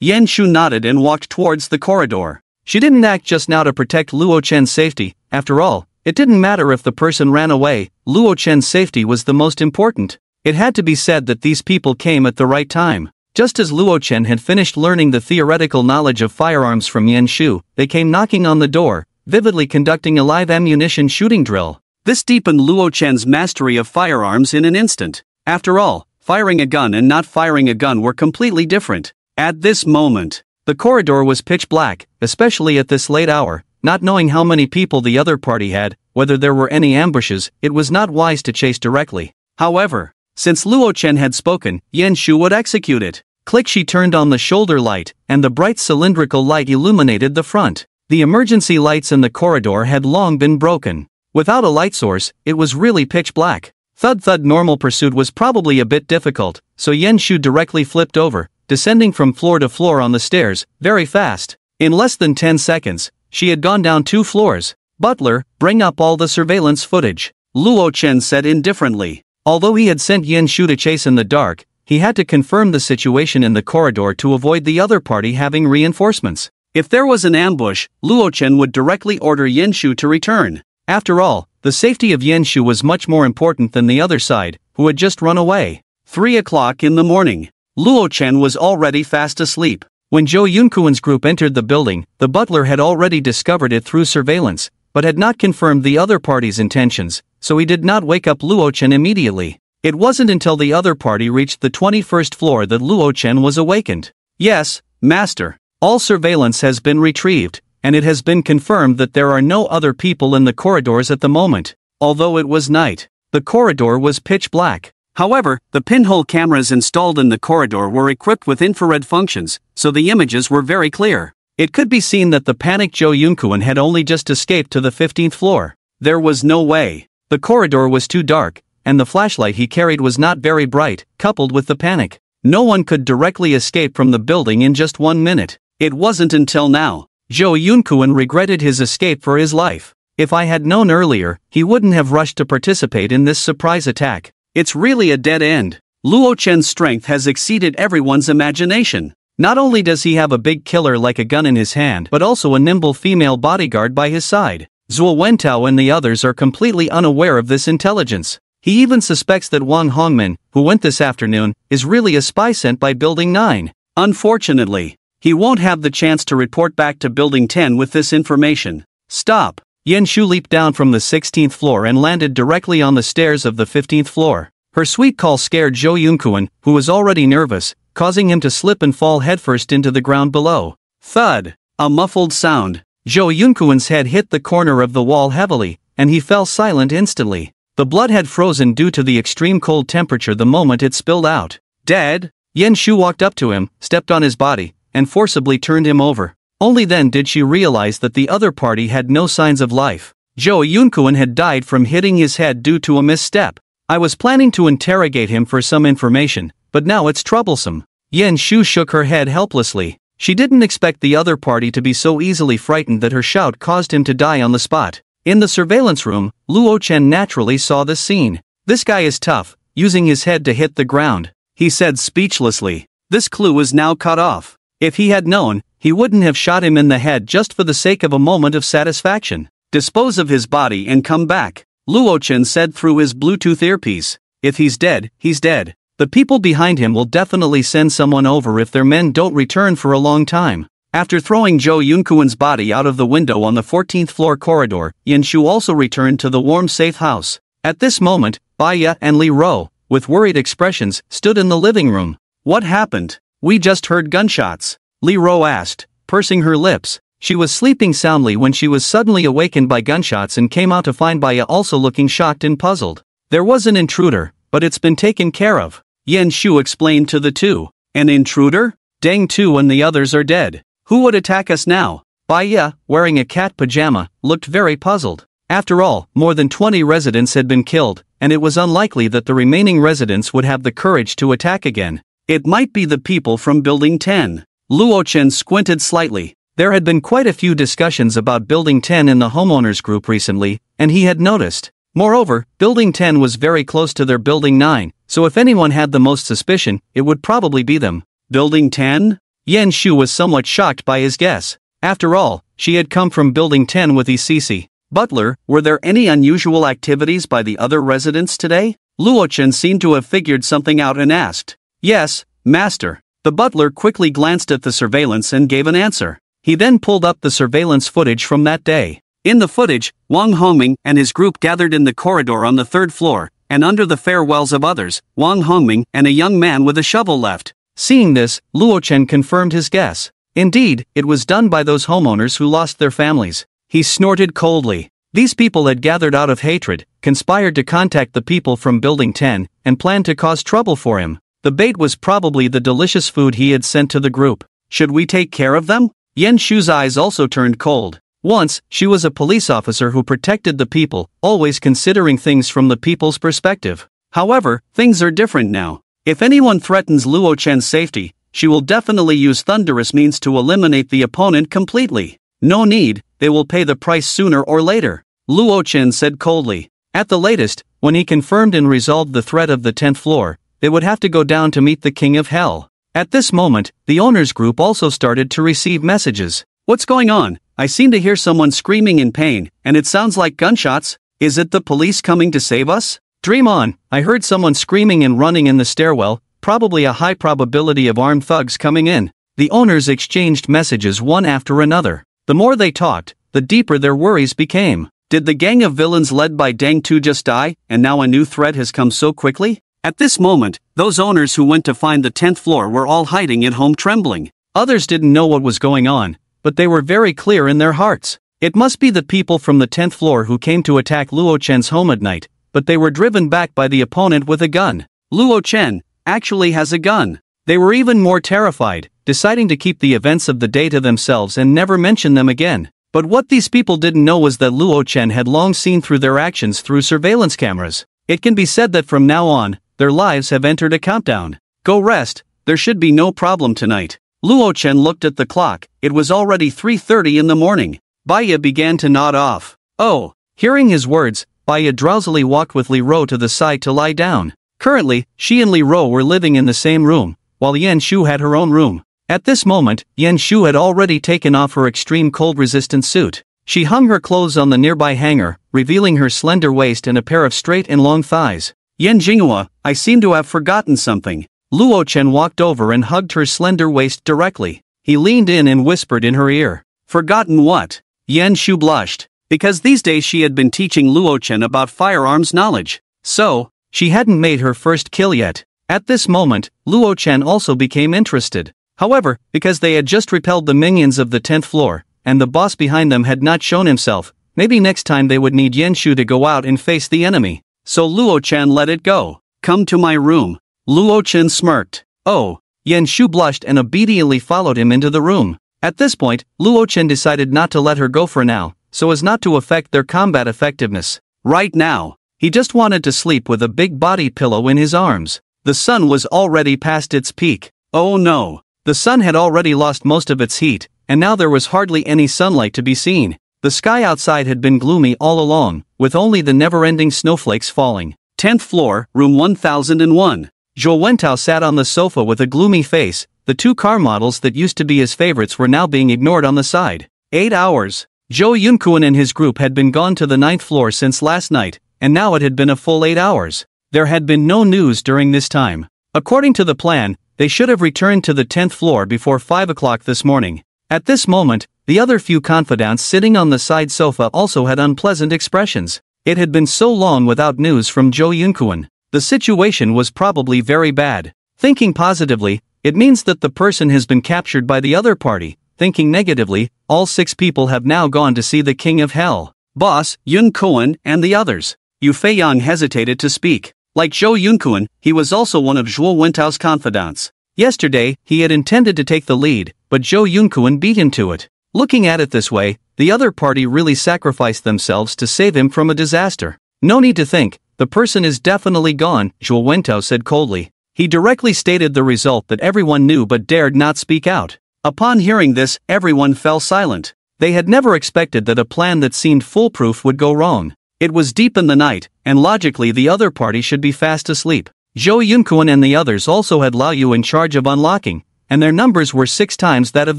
Yan Shu nodded and walked towards the corridor. She didn't act just now to protect Luo Chen's safety. After all, it didn't matter if the person ran away, Luo Chen's safety was the most important. It had to be said that these people came at the right time. Just as Luo Chen had finished learning the theoretical knowledge of firearms from Yan Shu, they came knocking on the door, vividly conducting a live ammunition shooting drill. This deepened Luo Chen's mastery of firearms in an instant. After all, firing a gun and not firing a gun were completely different. At this moment, the corridor was pitch black, especially at this late hour. Not knowing how many people the other party had, whether there were any ambushes, it was not wise to chase directly. However, since Luo Chen had spoken, Yan Shu would execute it. Click, she turned on the shoulder light, and the bright cylindrical light illuminated the front. The emergency lights in the corridor had long been broken. Without a light source, it was really pitch black. Thud. Normal pursuit was probably a bit difficult, so Yan Shu directly flipped over, descending from floor to floor on the stairs, very fast. In less than 10 seconds, she had gone down 2 floors. "Butler, bring up all the surveillance footage," Luo Chen said indifferently. Although he had sent Yan Shu to chase in the dark, he had to confirm the situation in the corridor to avoid the other party having reinforcements. If there was an ambush, Luo Chen would directly order Yan Shu to return. After all, the safety of Yan Shu was much more important than the other side, who had just run away. 3 o'clock in the morning. Luo Chen was already fast asleep. When Zhou Yunkuan's group entered the building, the butler had already discovered it through surveillance, but had not confirmed the other party's intentions, so he did not wake up Luo Chen immediately. It wasn't until the other party reached the 21st floor that Luo Chen was awakened. "Yes, master. All surveillance has been retrieved, and it has been confirmed that there are no other people in the corridors at the moment." Although it was night, the corridor was pitch black. However, the pinhole cameras installed in the corridor were equipped with infrared functions, so the images were very clear. It could be seen that the panicked Zhou Yunkuan had only just escaped to the 15th floor. There was no way. The corridor was too dark, and the flashlight he carried was not very bright, coupled with the panic. No one could directly escape from the building in just 1 minute. It wasn't until now. Zhou Yunkuan regretted his escape for his life. If I had known earlier, he wouldn't have rushed to participate in this surprise attack. It's really a dead end. Luo Chen's strength has exceeded everyone's imagination. Not only does he have a big killer like a gun in his hand, but also a nimble female bodyguard by his side. Zhuo Wentao and the others are completely unaware of this intelligence. He even suspects that Wang Hongmin, who went this afternoon, is really a spy sent by Building 9. Unfortunately, he won't have the chance to report back to Building 10 with this information. Stop! Yan Shu leaped down from the 16th floor and landed directly on the stairs of the 15th floor. Her sweet call scared Zhou Yunkuan, who was already nervous, causing him to slip and fall headfirst into the ground below. Thud! A muffled sound. Zhou Yunkuan's head hit the corner of the wall heavily, and he fell silent instantly. The blood had frozen due to the extreme cold temperature the moment it spilled out. Dead? Yan Shu walked up to him, stepped on his body, and forcibly turned him over. Only then did she realize that the other party had no signs of life. Zhou Yunkuan had died from hitting his head due to a misstep. I was planning to interrogate him for some information, but now it's troublesome. Yan Shu shook her head helplessly. She didn't expect the other party to be so easily frightened that her shout caused him to die on the spot. In the surveillance room, Luo Chen naturally saw this scene. This guy is tough, using his head to hit the ground, he said speechlessly. This clue is now cut off. If he had known, he wouldn't have shot him in the head just for the sake of a moment of satisfaction. Dispose of his body and come back, Luo Chen said through his Bluetooth earpiece. If he's dead, he's dead. The people behind him will definitely send someone over if their men don't return for a long time. After throwing Zhou Yunkuan's body out of the window on the 14th floor corridor, Yan Shu also returned to the warm safe house. At this moment, Baya and Li Ro, with worried expressions, stood in the living room. What happened? We just heard gunshots, Li Ro asked, pursing her lips. She was sleeping soundly when she was suddenly awakened by gunshots and came out to find Baya also looking shocked and puzzled. There was an intruder, but it's been taken care of, Yan Shu explained to the two. An intruder? Deng Tu and the others are dead. Who would attack us now? Baya, wearing a cat pajama, looked very puzzled. After all, more than 20 residents had been killed, and it was unlikely that the remaining residents would have the courage to attack again. It might be the people from Building 10. Luo Chen squinted slightly. There had been quite a few discussions about Building 10 in the homeowners group recently, and he had noticed. Moreover, Building 10 was very close to their Building 9, so if anyone had the most suspicion, it would probably be them. Building 10? Yan Shu was somewhat shocked by his guess. After all, she had come from Building 10 with Isisi. Butler, were there any unusual activities by the other residents today? Luo Chen seemed to have figured something out and asked. Yes, master. The butler quickly glanced at the surveillance and gave an answer. He then pulled up the surveillance footage from that day. In the footage, Wang Hongming and his group gathered in the corridor on the 3rd floor, and under the farewells of others, Wang Hongming and a young man with a shovel left. Seeing this, Luo Chen confirmed his guess. Indeed, it was done by those homeowners who lost their families. He snorted coldly. These people had gathered out of hatred, conspired to contact the people from Building 10, and planned to cause trouble for him. The bait was probably the delicious food he had sent to the group. Should we take care of them? Yan Shu's eyes also turned cold. Once, she was a police officer who protected the people, always considering things from the people's perspective. However, things are different now. If anyone threatens Luo Chen's safety, she will definitely use thunderous means to eliminate the opponent completely. No need, they will pay the price sooner or later, Luo Chen said coldly. At the latest, when he confirmed and resolved the threat of the 10th floor, they would have to go down to meet the King of Hell. At this moment, the owners group also started to receive messages. What's going on? I seem to hear someone screaming in pain, and it sounds like gunshots. Is it the police coming to save us? Dream on, I heard someone screaming and running in the stairwell, probably a high probability of armed thugs coming in. The owners exchanged messages one after another. The more they talked, the deeper their worries became. Did the gang of villains led by Deng Tu just die, and now a new threat has come so quickly? At this moment, those owners who went to find the 10th floor were all hiding at home trembling. Others didn't know what was going on, but they were very clear in their hearts. It must be the people from the 10th floor who came to attack Luo Chen's home at night, but they were driven back by the opponent with a gun. Luo Chen actually has a gun. They were even more terrified, deciding to keep the events of the day to themselves and never mention them again. But what these people didn't know was that Luo Chen had long seen through their actions through surveillance cameras. It can be said that from now on, their lives have entered a countdown. Go rest, there should be no problem tonight. Luo Chen looked at the clock, it was already 3:30 in the morning. Baya began to nod off. Oh, hearing his words, Baya drowsily walked with Li Ro to the side to lie down. Currently, she and Li Ro were living in the same room, while Yan Shu had her own room. At this moment, Yan Shu had already taken off her extreme cold-resistant suit. She hung her clothes on the nearby hanger, revealing her slender waist and a pair of straight and long thighs. Yan Jinghua, I seem to have forgotten something. Luo Chen walked over and hugged her slender waist directly. He leaned in and whispered in her ear. Forgotten what? Yan Shu blushed, because these days she had been teaching Luo Chen about firearms knowledge. So, she hadn't made her first kill yet. At this moment, Luo Chen also became interested. However, because they had just repelled the minions of the 10th floor, and the boss behind them had not shown himself, maybe next time they would need Yan Shu to go out and face the enemy. So Luo Chen let it go. Come to my room. Luo Chen smirked. Oh. Yan Shu blushed and obediently followed him into the room. At this point, Luo Chen decided not to let her go for now, so as not to affect their combat effectiveness. Right now, He just wanted to sleep with a big body pillow in his arms. The sun was already past its peak. Oh no! The sun had already lost most of its heat, and now there was hardly any sunlight to be seen. The sky outside had been gloomy all along, with only the never-ending snowflakes falling. 10th floor, room 1001. Zhou Wentao sat on the sofa with a gloomy face. The two car models that used to be his favorites were now being ignored on the side. 8 hours. Zhou Yunkuan and his group had been gone to the 9th floor since last night, and now it had been a full 8 hours. There had been no news during this time. According to the plan, they should have returned to the 10th floor before 5 o'clock this morning. At this moment, the other few confidants sitting on the side sofa also had unpleasant expressions. It had been so long without news from Zhou Yunkuan. The situation was probably very bad. Thinking positively, it means that the person has been captured by the other party. Thinking negatively, all 6 people have now gone to see the King of Hell. Boss, Yunkuan, and the others. Yu Feiyang hesitated to speak. Like Zhou Yunkuan, he was also one of Zhuo Wentao's confidants. Yesterday, he had intended to take the lead, but Zhou Yunkuan beat him to it. Looking at it this way, the other party really sacrificed themselves to save him from a disaster. No need to think, the person is definitely gone, Zhuo Wentao said coldly. He directly stated the result that everyone knew but dared not speak out. Upon hearing this, everyone fell silent. They had never expected that a plan that seemed foolproof would go wrong. It was deep in the night, and logically the other party should be fast asleep. Zhou Yunkuan and the others also had Lao Yu in charge of unlocking, and their numbers were 6 times that of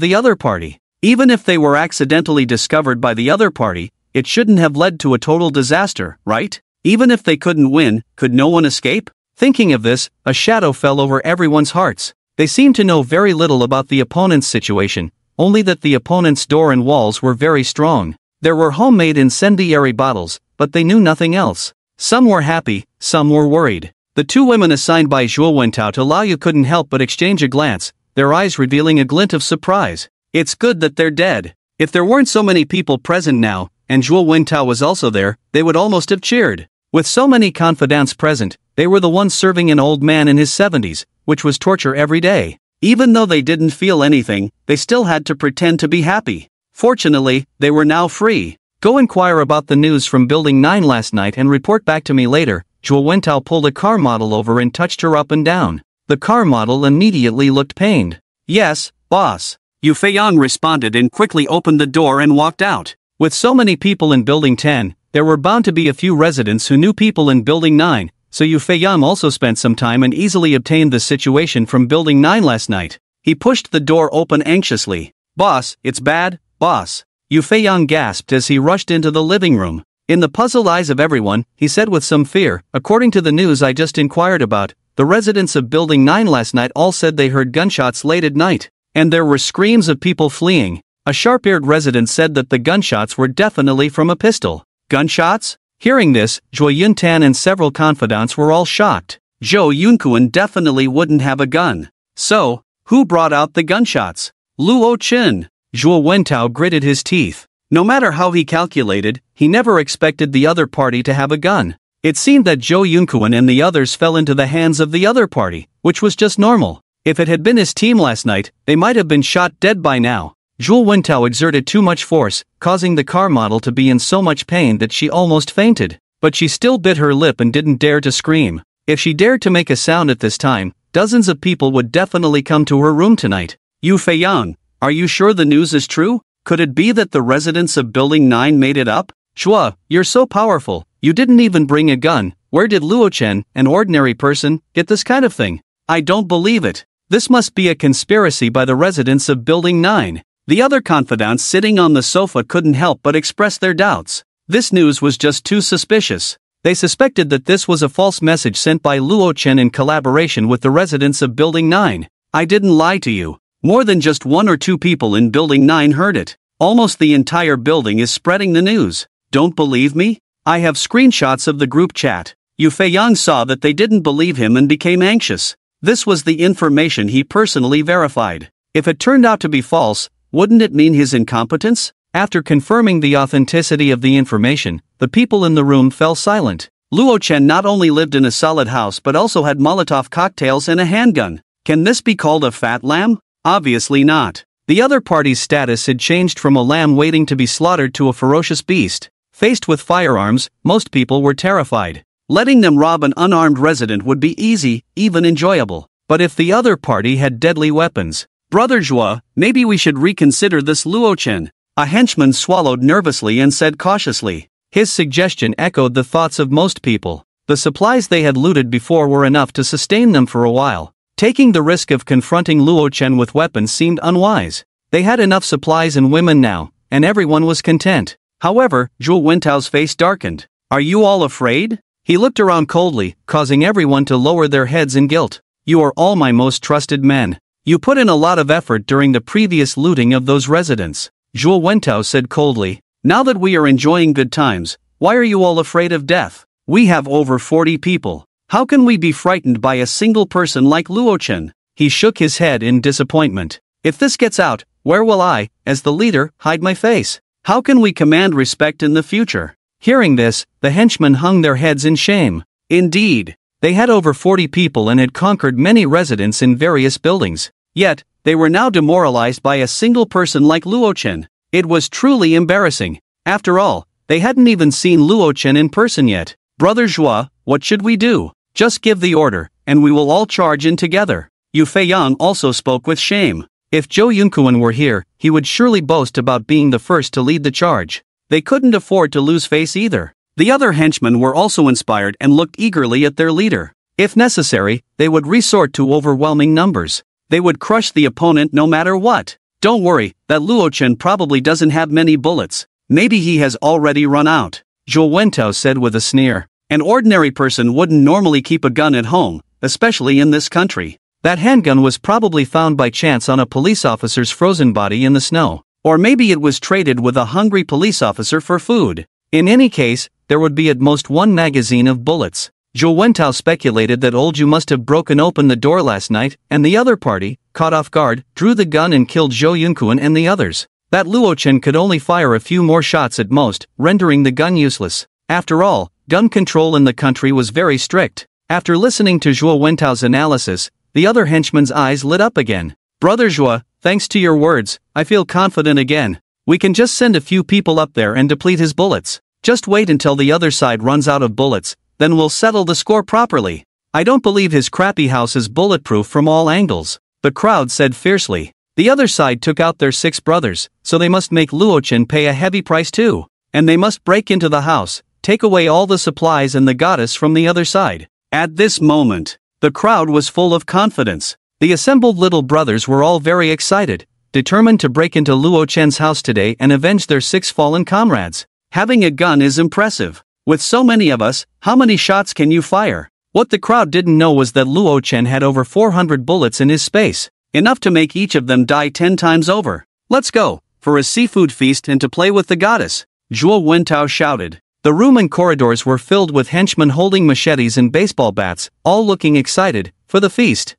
the other party. Even if they were accidentally discovered by the other party, it shouldn't have led to a total disaster, right? Even if they couldn't win, could no one escape? Thinking of this, a shadow fell over everyone's hearts. They seemed to know very little about the opponent's situation, only that the opponent's door and walls were very strong. There were homemade incendiary bottles, but they knew nothing else. Some were happy, some were worried. The 2 women assigned by Zhuo Wentao to Lao Yu couldn't help but exchange a glance, their eyes revealing a glint of surprise. It's good that they're dead. If there weren't so many people present now, and Zhuo Wentao was also there, they would almost have cheered. With so many confidants present, they were the ones serving an old man in his 70s, which was torture every day. Even though they didn't feel anything, they still had to pretend to be happy. Fortunately, they were now free. Go inquire about the news from Building 9 last night and report back to me later. Zhuo Wentao pulled a car model over and touched her up and down. The car model immediately looked pained. Yes, boss. Yu Feiyang responded and quickly opened the door and walked out. With so many people in Building 10, there were bound to be a few residents who knew people in Building 9, so Yu Feiyang also spent some time and easily obtained the situation from Building 9 last night. He pushed the door open anxiously. Boss, it's bad, boss. Yu Feiyang gasped as he rushed into the living room. In the puzzled eyes of everyone, he said with some fear, according to the news I just inquired about, the residents of Building 9 last night all said they heard gunshots late at night, and there were screams of people fleeing. A sharp-eared resident said that the gunshots were definitely from a pistol. Gunshots? Hearing this, Zhuo Yuntan and several confidants were all shocked. Zhou Yunkuan definitely wouldn't have a gun. So, who brought out the gunshots? Luo Chen. Zhuo Wentao gritted his teeth. No matter how he calculated, he never expected the other party to have a gun. It seemed that Zhou Yunkuan and the others fell into the hands of the other party, which was just normal. If it had been his team last night, they might have been shot dead by now. Zhuo Wentao exerted too much force, causing the car model to be in so much pain that she almost fainted. But she still bit her lip and didn't dare to scream. If she dared to make a sound at this time, dozens of people would definitely come to her room tonight. Yu Feiyang, are you sure the news is true? Could it be that the residents of Building 9 made it up? Chua, you're so powerful, you didn't even bring a gun. Where did Luo Chen, an ordinary person, get this kind of thing? I don't believe it. This must be a conspiracy by the residents of Building 9. The other confidants sitting on the sofa couldn't help but express their doubts. This news was just too suspicious. They suspected that this was a false message sent by Luo Chen in collaboration with the residents of Building 9. I didn't lie to you. More than just 1 or 2 people in Building 9 heard it. Almost the entire building is spreading the news. Don't believe me? I have screenshots of the group chat. Yu Feiyang saw that they didn't believe him and became anxious. This was the information he personally verified. If it turned out to be false, wouldn't it mean his incompetence? After confirming the authenticity of the information, the people in the room fell silent. Luo Chen not only lived in a solid house but also had Molotov cocktails and a handgun. Can this be called a fat lamb? Obviously not. The other party's status had changed from a lamb waiting to be slaughtered to a ferocious beast. Faced with firearms, most people were terrified.
Letting them rob an unarmed resident would be easy, even enjoyable. But if the other party had deadly weapons, Brother Zhua, maybe we should reconsider this Luochen. A henchman swallowed nervously and said cautiously. His suggestion echoed the thoughts of most people. The supplies they had looted before were enough to sustain them for a while. Taking the risk of confronting Luochen with weapons seemed unwise. They had enough supplies and women now, and everyone was content. However, Zhuo Wentao's face darkened. Are you all afraid? He looked around coldly, causing everyone to lower their heads in guilt. You are all my most trusted men. You put in a lot of effort during the previous looting of those residents. Zhuo Wentao said coldly. Now that we are enjoying good times, why are you all afraid of death? We have over 40 people. How can we be frightened by a single person like Luochen? He shook his head in disappointment. If this gets out, where will I, as the leader, hide my face? How can we command respect in the future? Hearing this, the henchmen hung their heads in shame. Indeed, they had over 40 people and had conquered many residents in various buildings. Yet, they were now demoralized by a single person like Luochen. It was truly embarrassing. After all, they hadn't even seen Luochen in person yet. Brother Zhua, what should we do? Just give the order, and we will all charge in together. Yu Feiyang also spoke with shame. If Zhou Yunkuan were here, he would surely boast about being the first to lead the charge. They couldn't afford to lose face either. The other henchmen were also inspired and looked eagerly at their leader. If necessary, they would resort to overwhelming numbers. They would crush the opponent no matter what. Don't worry, that Luochen probably doesn't have many bullets. Maybe he has already run out. Zhuo Wentao said with a sneer. An ordinary person wouldn't normally keep a gun at home, especially in this country. That handgun was probably found by chance on a police officer's frozen body in the snow. Or maybe it was traded with a hungry police officer for food. In any case, there would be at most one magazine of bullets. Zhuo Wentao speculated that old Zhu must have broken open the door last night, and the other party, caught off guard, drew the gun and killed Zhou Yunkuan and the others. That Luochen could only fire a few more shots at most, rendering the gun useless. After all, gun control in the country was very strict. After listening to Zhuo Wentao's analysis, the other henchman's eyes lit up again. Brother Zhua, thanks to your words, I feel confident again. We can just send a few people up there and deplete his bullets. Just wait until the other side runs out of bullets, then we'll settle the score properly. I don't believe his crappy house is bulletproof from all angles. The crowd said fiercely. The other side took out their 6 brothers, so they must make Luochen pay a heavy price too. And they must break into the house, take away all the supplies and the goddess from the other side. At this moment, the crowd was full of confidence. The assembled little brothers were all very excited, determined to break into Luochen's house today and avenge their 6 fallen comrades. Having a gun is impressive. With so many of us, how many shots can you fire? What the crowd didn't know was that Luochen had over 400 bullets in his space, enough to make each of them die 10 times over. Let's go, for a seafood feast and to play with the goddess. Zhuo Wentao shouted. The room and corridors were filled with henchmen holding machetes and baseball bats, all looking excited, for the feast.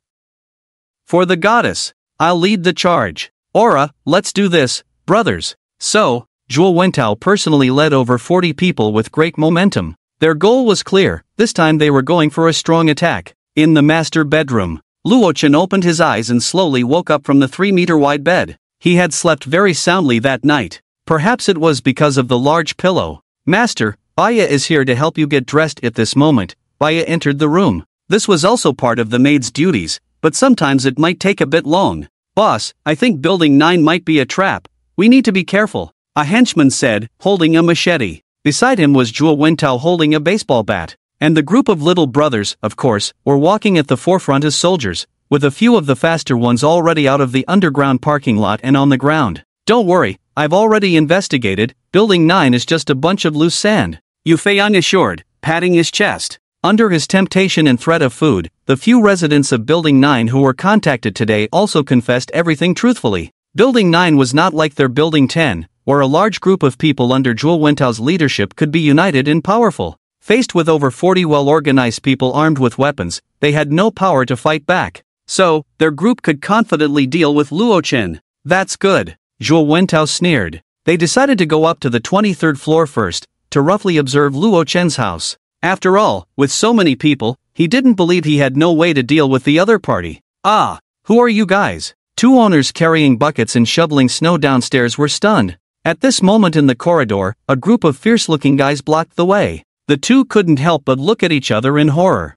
For the goddess, I'll lead the charge. Aura, let's do this, brothers. So, Zhuo Wentao personally led over 40 people with great momentum. Their goal was clear, this time they were going for a strong attack. In the master bedroom, Luochen opened his eyes and slowly woke up from the 3-meter-wide bed. He had slept very soundly that night. Perhaps it was because of the large pillow. Master, Baya is here to help you get dressed. At this moment, Baya entered the room. This was also part of the maid's duties, but sometimes it might take a bit long. Boss, I think Building 9 might be a trap. We need to be careful, a henchman said, holding a machete. Beside him was Zhuo Wentao holding a baseball bat. And the group of little brothers, of course, were walking at the forefront as soldiers, with a few of the faster ones already out of the underground parking lot and on the ground. Don't worry, I've already investigated, Building 9 is just a bunch of loose sand, Yu Feiyang assured, patting his chest. Under his temptation and threat of food, the few residents of Building 9 who were contacted today also confessed everything truthfully. Building 9 was not like their Building 10, where a large group of people under Zhuo Wentao's leadership could be united and powerful. Faced with over 40 well-organized people armed with weapons, they had no power to fight back. So, their group could confidently deal with Luochen. That's good, Zhuo Wentao sneered. They decided to go up to the 23rd floor first, to roughly observe Luochen's house. After all, with so many people, he didn't believe he had no way to deal with the other party. Ah, who are you guys? 2 owners carrying buckets and shoveling snow downstairs were stunned. At this moment in the corridor, a group of fierce-looking guys blocked the way. The two couldn't help but look at each other in horror.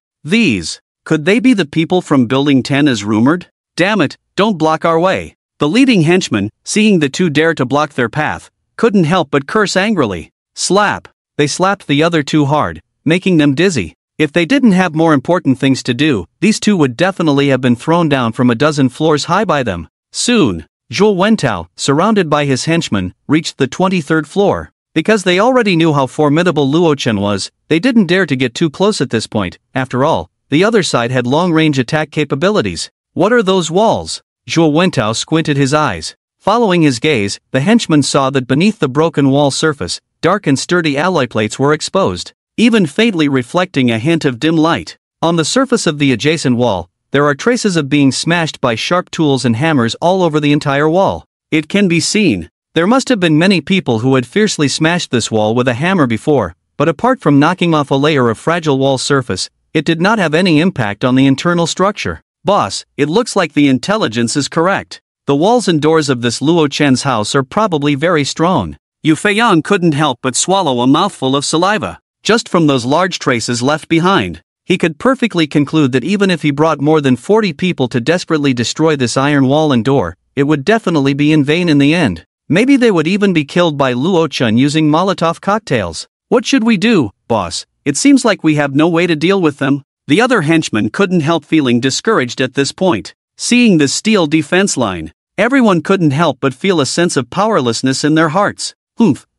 Could they be the people from Building 10 as rumored? Damn it, don't block our way. The leading henchman, seeing the two dare to block their path, couldn't help but curse angrily. Slap! They slapped the other two hard, making them dizzy. If they didn't have more important things to do, these two would definitely have been thrown down from a dozen floors high by them. Soon, Zhou Wentao, surrounded by his henchmen, reached the 23rd floor. Because they already knew how formidable Luo Chen was, they didn't dare to get too close at this point. After all, the other side had long-range attack capabilities. What are those walls? Zhou Wentao squinted his eyes. Following his gaze, the henchman saw that beneath the broken wall surface, dark and sturdy alloy plates were exposed, even faintly reflecting a hint of dim light. On the surface of the adjacent wall, there are traces of being smashed by sharp tools and hammers all over the entire wall. It can be seen. There must have been many people who had fiercely smashed this wall with a hammer before, but apart from knocking off a layer of fragile wall surface, it did not have any impact on the internal structure. Boss, it looks like the intelligence is correct. The walls and doors of this Luo Chen's house are probably very strong. Yu Feiyang couldn't help but swallow a mouthful of saliva. Just from those large traces left behind, he could perfectly conclude that even if he brought more than 40 people to desperately destroy this iron wall and door, it would definitely be in vain in the end. Maybe they would even be killed by Luo Chen using Molotov cocktails. What should we do, boss? It seems like we have no way to deal with them. The other henchman couldn't help feeling discouraged at this point. Seeing this steel defense line, everyone couldn't help but feel a sense of powerlessness in their hearts.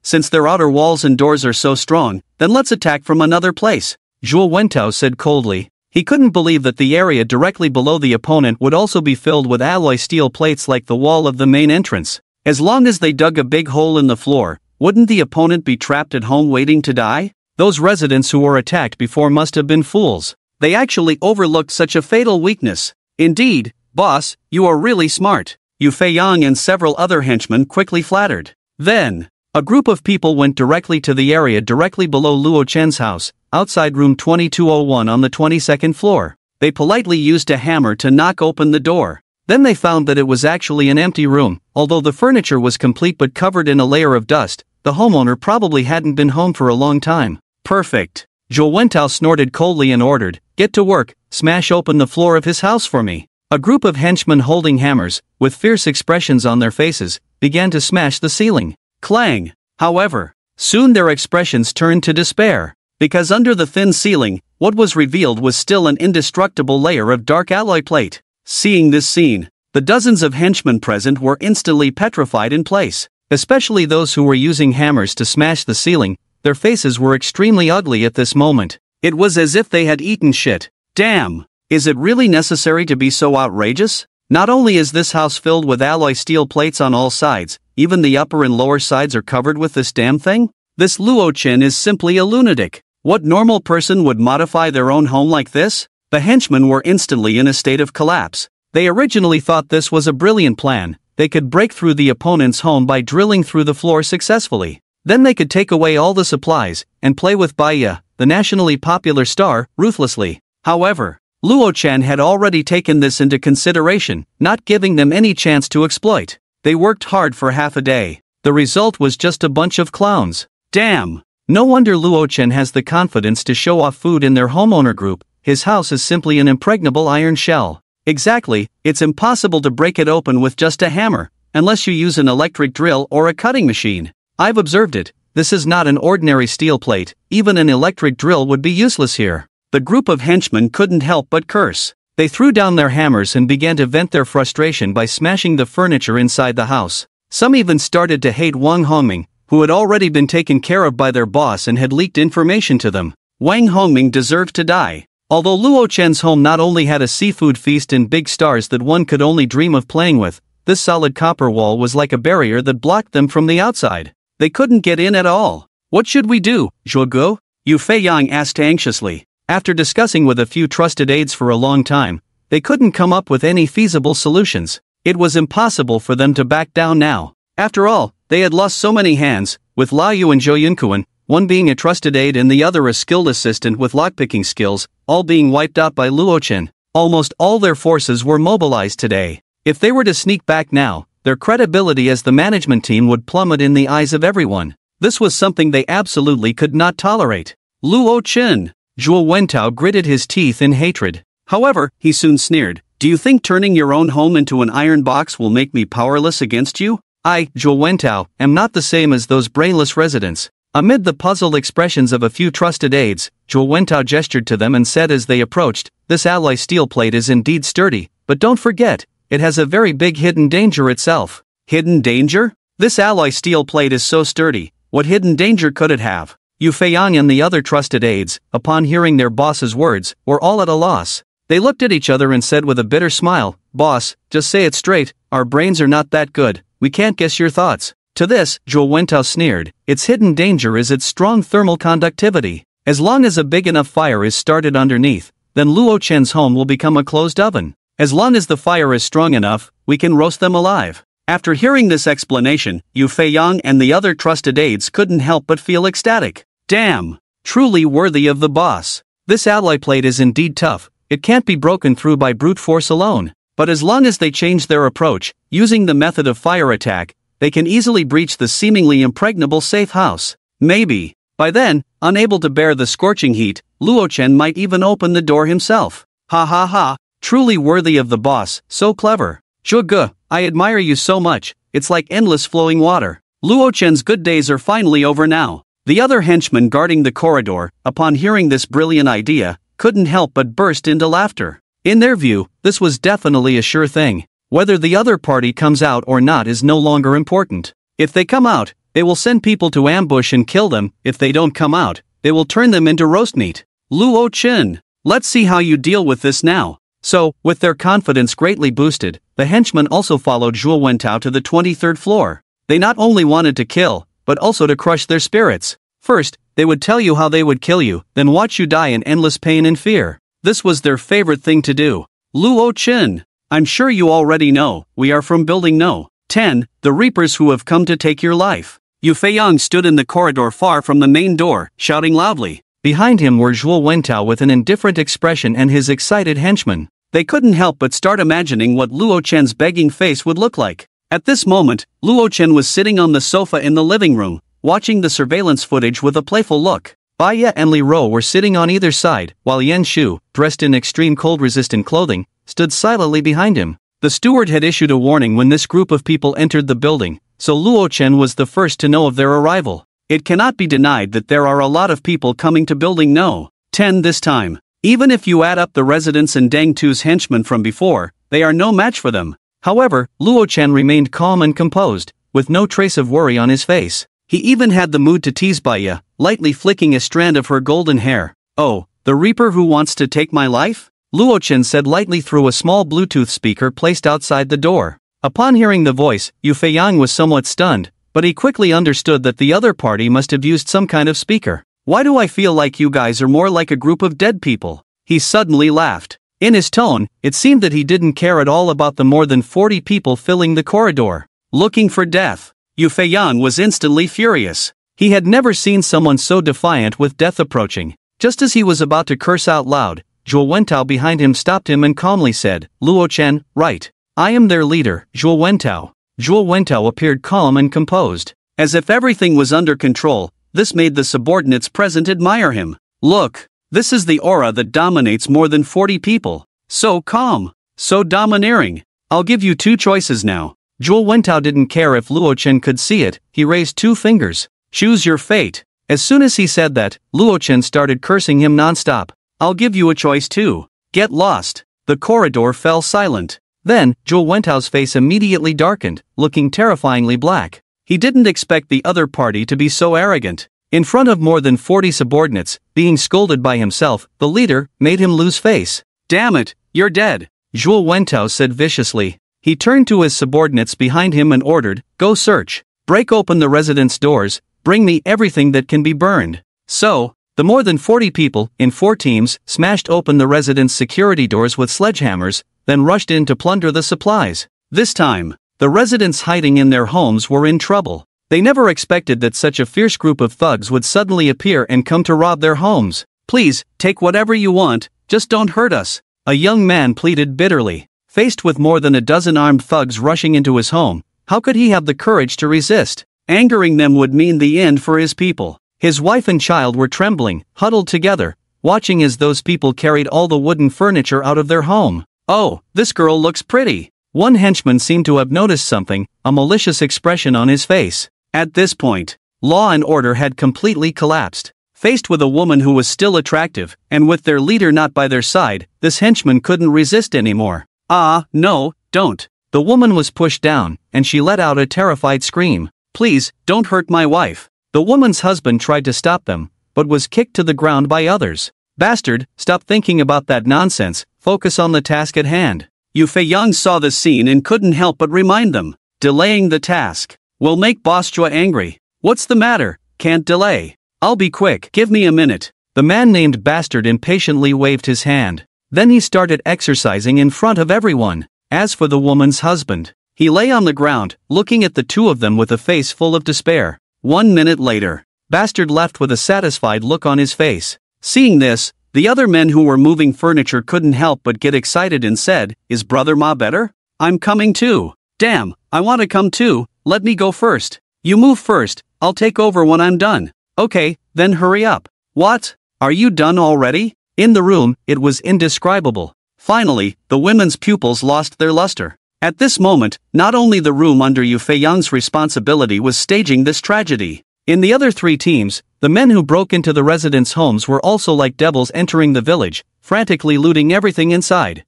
Since their outer walls and doors are so strong, then let's attack from another place, Zhou Wentao said coldly. He couldn't believe that the area directly below the opponent would also be filled with alloy steel plates like the wall of the main entrance. As long as they dug a big hole in the floor, wouldn't the opponent be trapped at home waiting to die? Those residents who were attacked before must have been fools. They actually overlooked such a fatal weakness. Indeed, boss, you are really smart, Yu Feiyang and several other henchmen quickly flattered. Then, a group of people went directly to the area directly below Luo Chen's house, outside room 2201 on the 22nd floor. They politely used a hammer to knock open the door. Then they found that it was actually an empty room. Although the furniture was complete but covered in a layer of dust, the homeowner probably hadn't been home for a long time. Perfect. Zhou Wentao snorted coldly and ordered, "Get to work, smash open the floor of his house for me." A group of henchmen holding hammers, with fierce expressions on their faces, began to smash the ceiling. Clang! However, soon their expressions turned to despair. Because under the thin ceiling, what was revealed was still an indestructible layer of dark alloy plate. Seeing this scene, the dozens of henchmen present were instantly petrified in place. Especially those who were using hammers to smash the ceiling, their faces were extremely ugly at this moment. It was as if they had eaten shit. Damn! Is it really necessary to be so outrageous? Not only is this house filled with alloy steel plates on all sides, even the upper and lower sides are covered with this damn thing? This Luo Chen is simply a lunatic. What normal person would modify their own home like this? The henchmen were instantly in a state of collapse. They originally thought this was a brilliant plan. They could break through the opponent's home by drilling through the floor successfully. Then they could take away all the supplies, and play with Baiya, the nationally popular star, ruthlessly. However, Luo Chen had already taken this into consideration, not giving them any chance to exploit. They worked hard for half a day. The result was just a bunch of clowns. Damn! No wonder Luo Chen has the confidence to show off food in their homeowner group. His house is simply an impregnable iron shell. Exactly, it's impossible to break it open with just a hammer, unless you use an electric drill or a cutting machine. I've observed it. This is not an ordinary steel plate. Even an electric drill would be useless here. The group of henchmen couldn't help but curse. They threw down their hammers and began to vent their frustration by smashing the furniture inside the house. Some even started to hate Wang Hongming, who had already been taken care of by their boss and had leaked information to them. Wang Hongming deserved to die. Although Luo Chen's home not only had a seafood feast and big stars that one could only dream of playing with, this solid copper wall was like a barrier that blocked them from the outside. They couldn't get in at all. What should we do, Zhuoguo? Yu Feiyang asked anxiously. After discussing with a few trusted aides for a long time, they couldn't come up with any feasible solutions. It was impossible for them to back down now. After all, they had lost so many hands, with Lao Yu and Zhou Yunkuan, one being a trusted aide and the other a skilled assistant with lockpicking skills, all being wiped out by Luo Chen. Almost all their forces were mobilized today. If they were to sneak back now, their credibility as the management team would plummet in the eyes of everyone. This was something they absolutely could not tolerate. Luo Chen. Zhuo Wentao gritted his teeth in hatred. However, he soon sneered. Do you think turning your own home into an iron box will make me powerless against you? I, Zhuo Wentao, am not the same as those brainless residents. Amid the puzzled expressions of a few trusted aides, Zhuo Wentao gestured to them and said as they approached, this alloy steel plate is indeed sturdy, but don't forget, it has a very big hidden danger itself. Hidden danger? This alloy steel plate is so sturdy, what hidden danger could it have? Yu Feiyang and the other trusted aides, upon hearing their boss's words, were all at a loss. They looked at each other and said with a bitter smile, Boss, just say it straight, our brains are not that good, we can't guess your thoughts. To this, Zhuo Wentao sneered, its hidden danger is its strong thermal conductivity. As long as a big enough fire is started underneath, then Luo Chen's home will become a closed oven. As long as the fire is strong enough, we can roast them alive. After hearing this explanation, Yu Feiyang and the other trusted aides couldn't help but feel ecstatic. Damn! Truly worthy of the boss. This alloy plate is indeed tough, it can't be broken through by brute force alone. But as long as they change their approach, using the method of fire attack, they can easily breach the seemingly impregnable safe house. Maybe. By then, unable to bear the scorching heat, Luo Chen might even open the door himself. Ha ha ha, truly worthy of the boss, so clever. Zhuge, I admire you so much, it's like endless flowing water. Luo Chen's good days are finally over now. The other henchmen guarding the corridor, upon hearing this brilliant idea, couldn't help but burst into laughter. In their view, this was definitely a sure thing. Whether the other party comes out or not is no longer important. If they come out, they will send people to ambush and kill them. If they don't come out, they will turn them into roast meat. Luo Chen, let's see how you deal with this now. So, with their confidence greatly boosted, the henchmen also followed Zhuo Wentao to the 23rd floor. They not only wanted to kill, but also to crush their spirits. First, they would tell you how they would kill you, then watch you die in endless pain and fear. This was their favorite thing to do. Luo Chen, I'm sure you already know, we are from Building No. 10, the Reapers who have come to take your life. Yu Feiyang stood in the corridor far from the main door, shouting loudly. Behind him were Zhuo Wentao with an indifferent expression and his excited henchmen. They couldn't help but start imagining what Luo Chen's begging face would look like. At this moment, Luo Chen was sitting on the sofa in the living room, watching the surveillance footage with a playful look. Baya and Li Ro were sitting on either side, while Yan Shu, dressed in extreme cold-resistant clothing, stood silently behind him. The steward had issued a warning when this group of people entered the building, so Luo Chen was the first to know of their arrival. It cannot be denied that there are a lot of people coming to Building No. 10 this time. Even if you add up the residents and Deng Tu's henchmen from before, they are no match for them. However, Luo Chen remained calm and composed, with no trace of worry on his face. He even had the mood to tease Baya, lightly flicking a strand of her golden hair. Oh, the Reaper who wants to take my life? Luo Chen said lightly through a small Bluetooth speaker placed outside the door. Upon hearing the voice, Yu Feiyang was somewhat stunned, but he quickly understood that the other party must have used some kind of speaker. Why do I feel like you guys are more like a group of dead people? He suddenly laughed. In his tone, it seemed that he didn't care at all about the more than 40 people filling the corridor. Looking for death. Yu Feiyang was instantly furious. He had never seen someone so defiant with death approaching. Just as he was about to curse out loud, Zhuo Wentao behind him stopped him and calmly said, Luo Chen, right. I am their leader, Zhuo Wentao. Zhuo Wentao appeared calm and composed. As if everything was under control, this made the subordinates present admire him. Look, this is the aura that dominates more than 40 people. So calm, so domineering. I'll give you two choices now. Zhuo Wentao didn't care if Luo Chen could see it, he raised two fingers. Choose your fate. As soon as he said that, Luo Chen started cursing him non-stop. I'll give you a choice too. Get lost. The corridor fell silent. Then, Zhuo Wentao's face immediately darkened, looking terrifyingly black. He didn't expect the other party to be so arrogant. In front of more than 40 subordinates, being scolded by himself, the leader, made him lose face. Damn it, you're dead, Zhuo Wentao said viciously. He turned to his subordinates behind him and ordered, go search. Break open the residence doors, bring me everything that can be burned. So, the more than 40 people, in 4 teams, smashed open the residence security doors with sledgehammers, then rushed in to plunder the supplies. This time, the residents hiding in their homes were in trouble. They never expected that such a fierce group of thugs would suddenly appear and come to rob their homes. Please, take whatever you want, just don't hurt us, a young man pleaded bitterly. Faced with more than a dozen armed thugs rushing into his home, how could he have the courage to resist? Angering them would mean the end for his people.
His wife and child were trembling, huddled together, watching as those people carried all the wooden furniture out of their home.
"Oh, this girl looks pretty."
One henchman seemed to have noticed something, a malicious expression on his face.
At this point, law and order had completely collapsed. Faced with a woman who was still attractive, and with their leader not by their side, this henchman couldn't resist anymore.
"Ah, no, don't." The woman was pushed down, and she let out a terrified scream.
"Please, don't hurt my wife."
The woman's husband tried to stop them, but was kicked to the ground by others. "Bastard, stop thinking about that nonsense, focus on the task at hand."
Yu Fei-yang saw the scene and couldn't help but remind them. "Delaying the task will make Boss Jua angry." "What's the matter? Can't delay. I'll be quick, give me a minute."
The man named Bastard impatiently waved his hand. Then he started exercising in front of everyone. As for the woman's husband,
he lay on the ground, looking at the two of them with a face full of despair. 1 minute later,
Bastard left with a satisfied look on his face.
Seeing this, the other men who were moving furniture couldn't help but get excited and said, "Is Brother Ma better? I'm coming too." "Damn, I want to come too, let me go first." "You move first, I'll take over when I'm done."
"Okay, then hurry up."
"What? Are you done already?"
In the room, it was indescribable.
Finally, the women's pupils lost their luster. At this moment, not only the room under Yu Fei-yang's responsibility was staging this tragedy.
In the other 3 teams, the men who broke into the residents' homes were also like devils entering the village, frantically looting everything inside.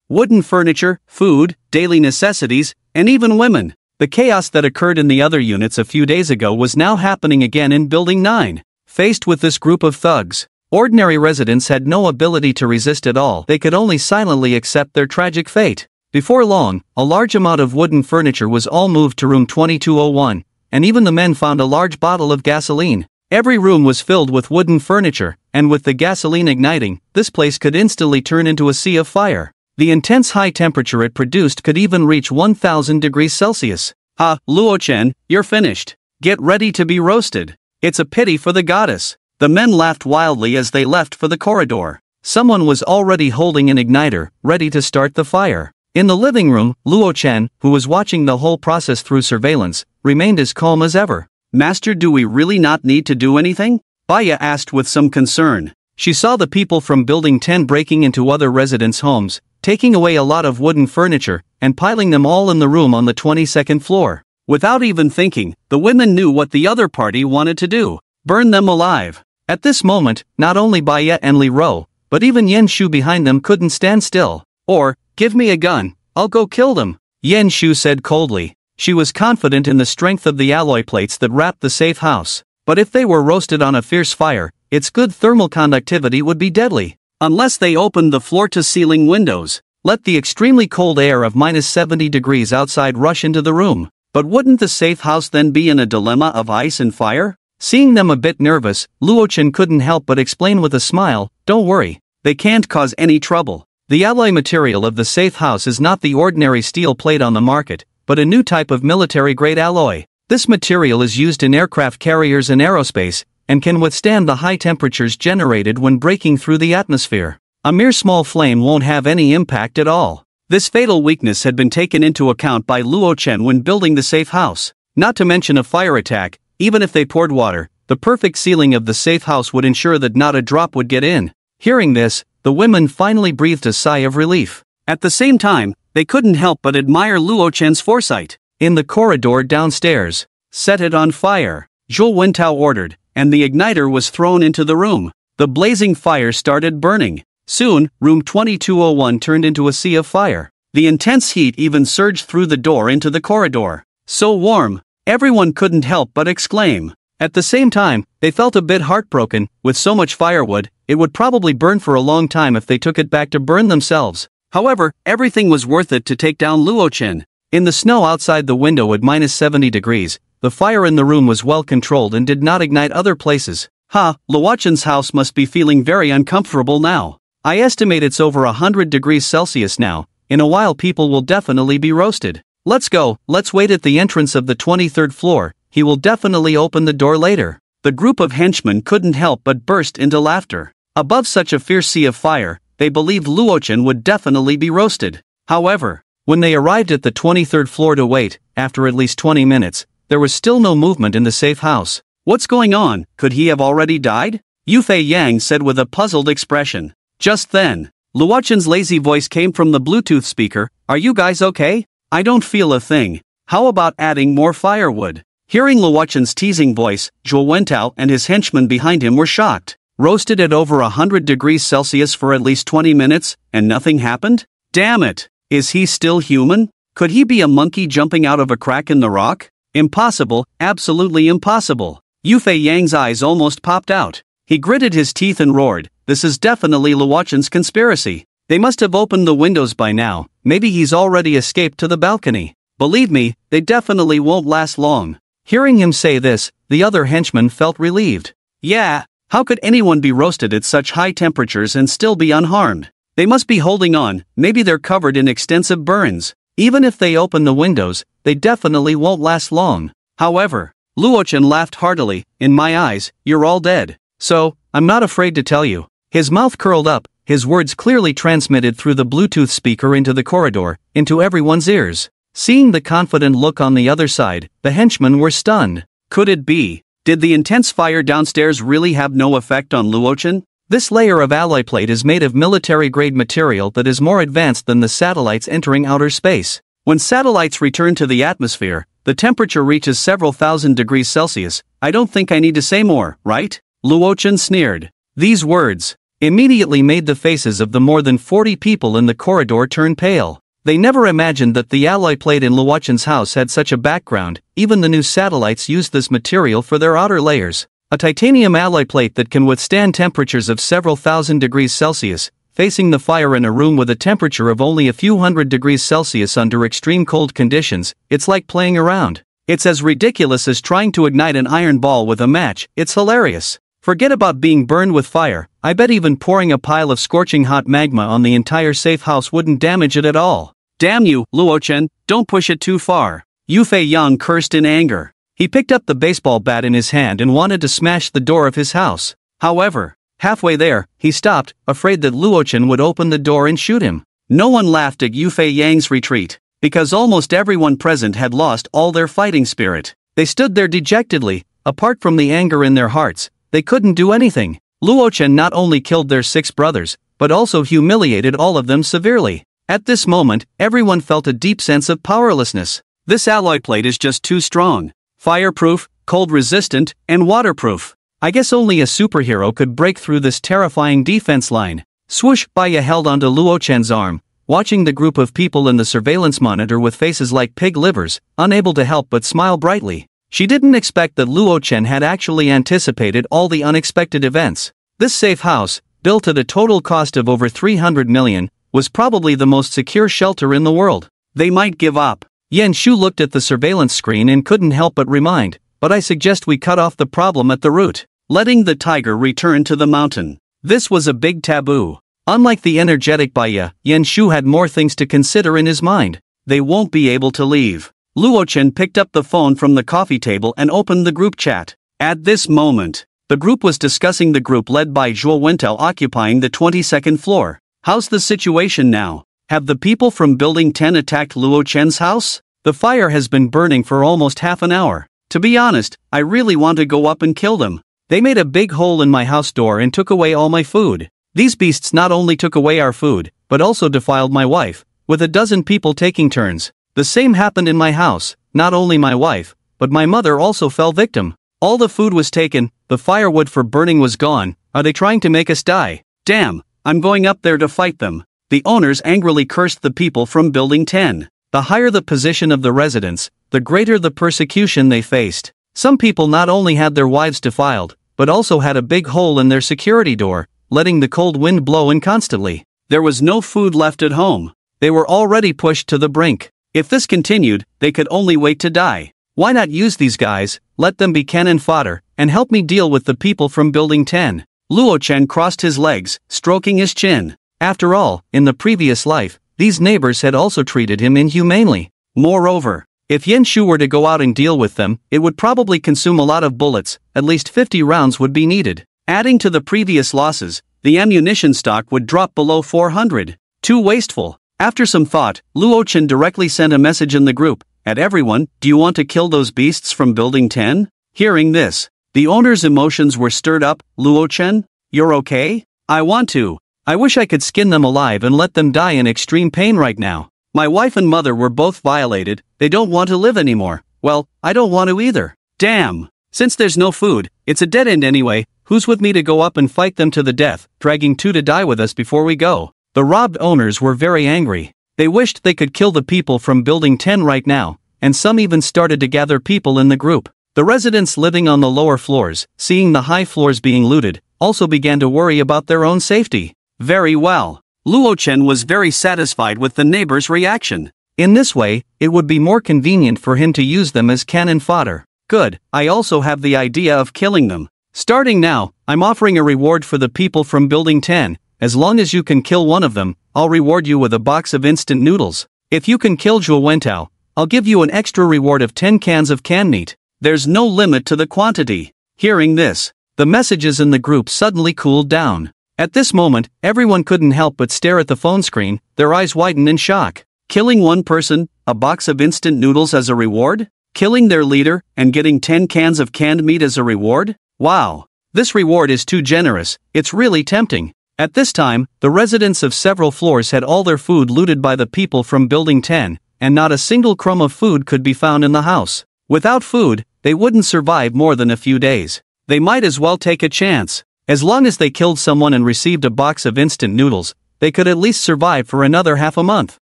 Wooden furniture, food, daily necessities, and even women.
The chaos that occurred in the other units a few days ago was now happening again in Building 9. Faced with this group of thugs, ordinary residents had no ability to resist at all. They could only silently accept their tragic fate. Before long, a large amount of wooden furniture was all moved to room 2201, and even the men found a large bottle of gasoline. Every room was filled with wooden furniture, and with the gasoline igniting, this place could instantly turn into a sea of fire. The intense high temperature it produced could even reach 1000 degrees Celsius.
"Ah, Luo Chen, you're finished. Get ready to be roasted. It's a pity for the goddess." The men laughed wildly as they left for the corridor.
Someone was already holding an igniter, ready to start the fire. In the living room, Luo Chen, who was watching the whole process through surveillance, remained as calm as ever.
"Master, do we really not need to do anything?" Baya asked with some concern.
She saw the people from Building 10 breaking into other residents' homes, taking away a lot of wooden furniture, and piling them all in the room on the 22nd floor.
Without even thinking, the women knew what the other party wanted to do: burn them alive.
At this moment, not only Baya and Li Ro, but even Yen Shu behind them couldn't stand still.
"Or, give me a gun, I'll go kill them,"
Yen Shu said coldly. She was confident in the strength of the alloy plates that wrapped the safe house, but if they were roasted on a fierce fire, its good thermal conductivity would be deadly.
Unless they opened the floor-to-ceiling windows.
Let the extremely cold air of -70 degrees outside rush into the room.
But wouldn't the safe house then be in a dilemma of ice and fire?
Seeing them a bit nervous, Luo Chen couldn't help but explain with a smile, "Don't worry,
they can't cause any trouble.
The alloy material of the safe house is not the ordinary steel plate on the market, but a new type of military-grade alloy. This material is used in aircraft carriers and aerospace, and can withstand the high temperatures generated when breaking through the atmosphere. A mere small flame won't have any impact at all."
This fatal weakness had been taken into account by Luo Chen when building the safe house.
Not to mention a fire attack, even if they poured water, the perfect sealing of the safe house would ensure that not a drop would get in. Hearing this, the women finally breathed a sigh of relief.
At the same time, they couldn't help but admire Luo Chen's foresight.
In the corridor downstairs,
"Set it on fire," Zhou Wentao ordered, and the igniter was thrown into the room. The blazing fire started burning. Soon, room 2201 turned into a sea of fire. The intense heat even surged through the door into the corridor. "So warm," everyone couldn't help but exclaim.
At the same time, they felt a bit heartbroken. With so much firewood, it would probably burn for a long time if they took it back to burn themselves.
However, everything was worth it to take down Luo Chen.
In the snow outside the window at -70 degrees, the fire in the room was well controlled and did not ignite other places.
Luo Chen's house must be feeling very uncomfortable now.
I estimate it's over 100 degrees Celsius now. In a while people will definitely be roasted. Let's go, let's wait at the entrance of the 23rd floor, he will definitely open the door later.
The group of henchmen couldn't help but burst into laughter. Above such a fierce sea of fire, they believed Luo Chen would definitely be roasted. However,
when they arrived at the 23rd floor to wait, after at least 20 minutes, there was still no movement in the safe house.
What's going on? Could he have already died? Yufei Yang said with a puzzled expression. Just then, Luochen's lazy voice came from the Bluetooth speaker. Are you guys okay? I don't feel a thing. How about adding more firewood? Hearing Luochen's teasing voice, Zhuo Wentao and his henchmen behind him were shocked. Roasted at over 100 degrees Celsius for at least 20 minutes, and nothing happened? Damn it! Is he still human? Could he be a monkey jumping out of a crack in the rock? Impossible, absolutely impossible. Yufei Yang's eyes almost popped out. He gritted his teeth and roared, this is definitely Luochen's conspiracy. They must have opened the windows by now, maybe he's already escaped to the balcony. Believe me, they definitely won't last long. Hearing him say this, the other henchman felt relieved. Yeah, how could anyone be roasted at such high temperatures and still be unharmed? They must be holding on, maybe they're covered in extensive burns. Even if they open the windows, they definitely won't last long. However, Luochen laughed heartily, in my eyes, you're all dead. So, I'm not afraid to tell you. His mouth curled up, his words clearly transmitted through the Bluetooth speaker into the corridor, into everyone's ears. Seeing the confident look on the other side, the henchmen were stunned. Could it be? Did the intense fire downstairs really have no effect on Luochen? This layer of alloy plate is made of military-grade material that is more advanced than the satellites entering outer space. When satellites return to the atmosphere, the temperature reaches several thousand degrees Celsius. I don't think I need to say more, right? Luochen sneered. These words immediately made the faces of the more than 40 people in the corridor turn pale. They never imagined that the alloy plate in Luochen's house had such a background. Even the new satellites used this material for their outer layers. A titanium alloy plate that can withstand temperatures of several thousand degrees Celsius, facing the fire in a room with a temperature of only a few hundred degrees Celsius under extreme cold conditions. It's like playing around. It's as ridiculous as trying to ignite an iron ball with a match. It's hilarious. Forget about being burned with fire. I bet even pouring a pile of scorching hot magma on the entire safe house wouldn't damage it at all. Damn you, Luochen, don't push it too far. Yufei Yang cursed in anger. He picked up the baseball bat in his hand and wanted to smash the door of his house. However, halfway there, he stopped, afraid that Luochen would open the door and shoot him. No one laughed at Yufei Yang's retreat, because almost everyone present had lost all their fighting spirit. They stood there dejectedly, apart from the anger in their hearts. They couldn't do anything. Luochen not only killed their 6 brothers, but also humiliated all of them severely. At this moment, everyone felt a deep sense of powerlessness. This alloy plate is just too strong. Fireproof, cold-resistant, and waterproof. I guess only a superhero could break through this terrifying defense line. Swoosh! Baya held onto Luochen's arm, watching the group of people in the surveillance monitor with faces like pig livers, unable to help but smile brightly. She didn't expect that Luochen had actually anticipated all the unexpected events. This safe house, built at a total cost of over 300 million, was probably the most secure shelter in the world. They might give up. Yan Shu looked at the surveillance screen and couldn't help but remind, but I suggest we cut off the problem at the root, letting the tiger return to the mountain. This was a big taboo. Unlike the energetic Baya, Yan Shu had more things to consider in his mind. They won't be able to leave. Luochen picked up the phone from the coffee table and opened the group chat. At this moment, the group was discussing the group led by Zhuo Wentao occupying the 22nd floor. How's the situation now? Have the people from Building 10 attacked Luochen's house? The fire has been burning for almost half an hour. To be honest, I really want to go up and kill them. They made a big hole in my house door and took away all my food. These beasts not only took away our food, but also defiled my wife, with a dozen people taking turns. The same happened in my house. Not only my wife, but my mother also fell victim. All the food was taken, the firewood for burning was gone. Are they trying to make us die? Damn, I'm going up there to fight them. The owners angrily cursed the people from Building 10. The higher the position of the residents, the greater the persecution they faced. Some people not only had their wives defiled, but also had a big hole in their security door, letting the cold wind blow in constantly. There was no food left at home. They were already pushed to the brink. If this continued, they could only wait to die. Why not use these guys, let them be cannon fodder, and help me deal with the people from Building 10? Luochen crossed his legs, stroking his chin. After all, in the previous life, these neighbors had also treated him inhumanely. Moreover, if Yan Shu were to go out and deal with them, it would probably consume a lot of bullets. At least 50 rounds would be needed. Adding to the previous losses, the ammunition stock would drop below 400. Too wasteful. After some thought, Luochen directly sent a message in the group. At everyone, do you want to kill those beasts from Building 10? Hearing this, The owner's emotions were stirred up. Luo-chen, you're okay? I want to. I wish I could skin them alive and let them die in extreme pain right now. My wife and mother were both violated, they don't want to live anymore. Well, I don't want to either. Damn. Since there's no food, it's a dead end anyway. Who's with me to go up and fight them to the death, dragging two to die with us before we go? The robbed owners were very angry. They wished they could kill the people from Building 10 right now, and some even started to gather people in the group. The residents living on the lower floors, seeing the high floors being looted, also began to worry about their own safety. Very well. Luo-chen was very satisfied with the neighbor's reaction. In this way, it would be more convenient for him to use them as cannon fodder. Good, I also have the idea of killing them. Starting now, I'm offering a reward for the people from Building 10. As long as you can kill one of them, I'll reward you with a box of instant noodles. If you can kill Zhuo Wentao, I'll give you an extra reward of 10 cans of canned meat. There's no limit to the quantity. Hearing this, the messages in the group suddenly cooled down. At this moment, everyone couldn't help but stare at the phone screen, their eyes widened in shock. Killing one person, a box of instant noodles as a reward? Killing their leader, and getting 10 cans of canned meat as a reward? Wow. This reward is too generous, it's really tempting. At this time, the residents of several floors had all their food looted by the people from Building 10, and not a single crumb of food could be found in the house. Without food, they wouldn't survive more than a few days. They might as well take a chance. As long as they killed someone and received a box of instant noodles, they could at least survive for another half a month.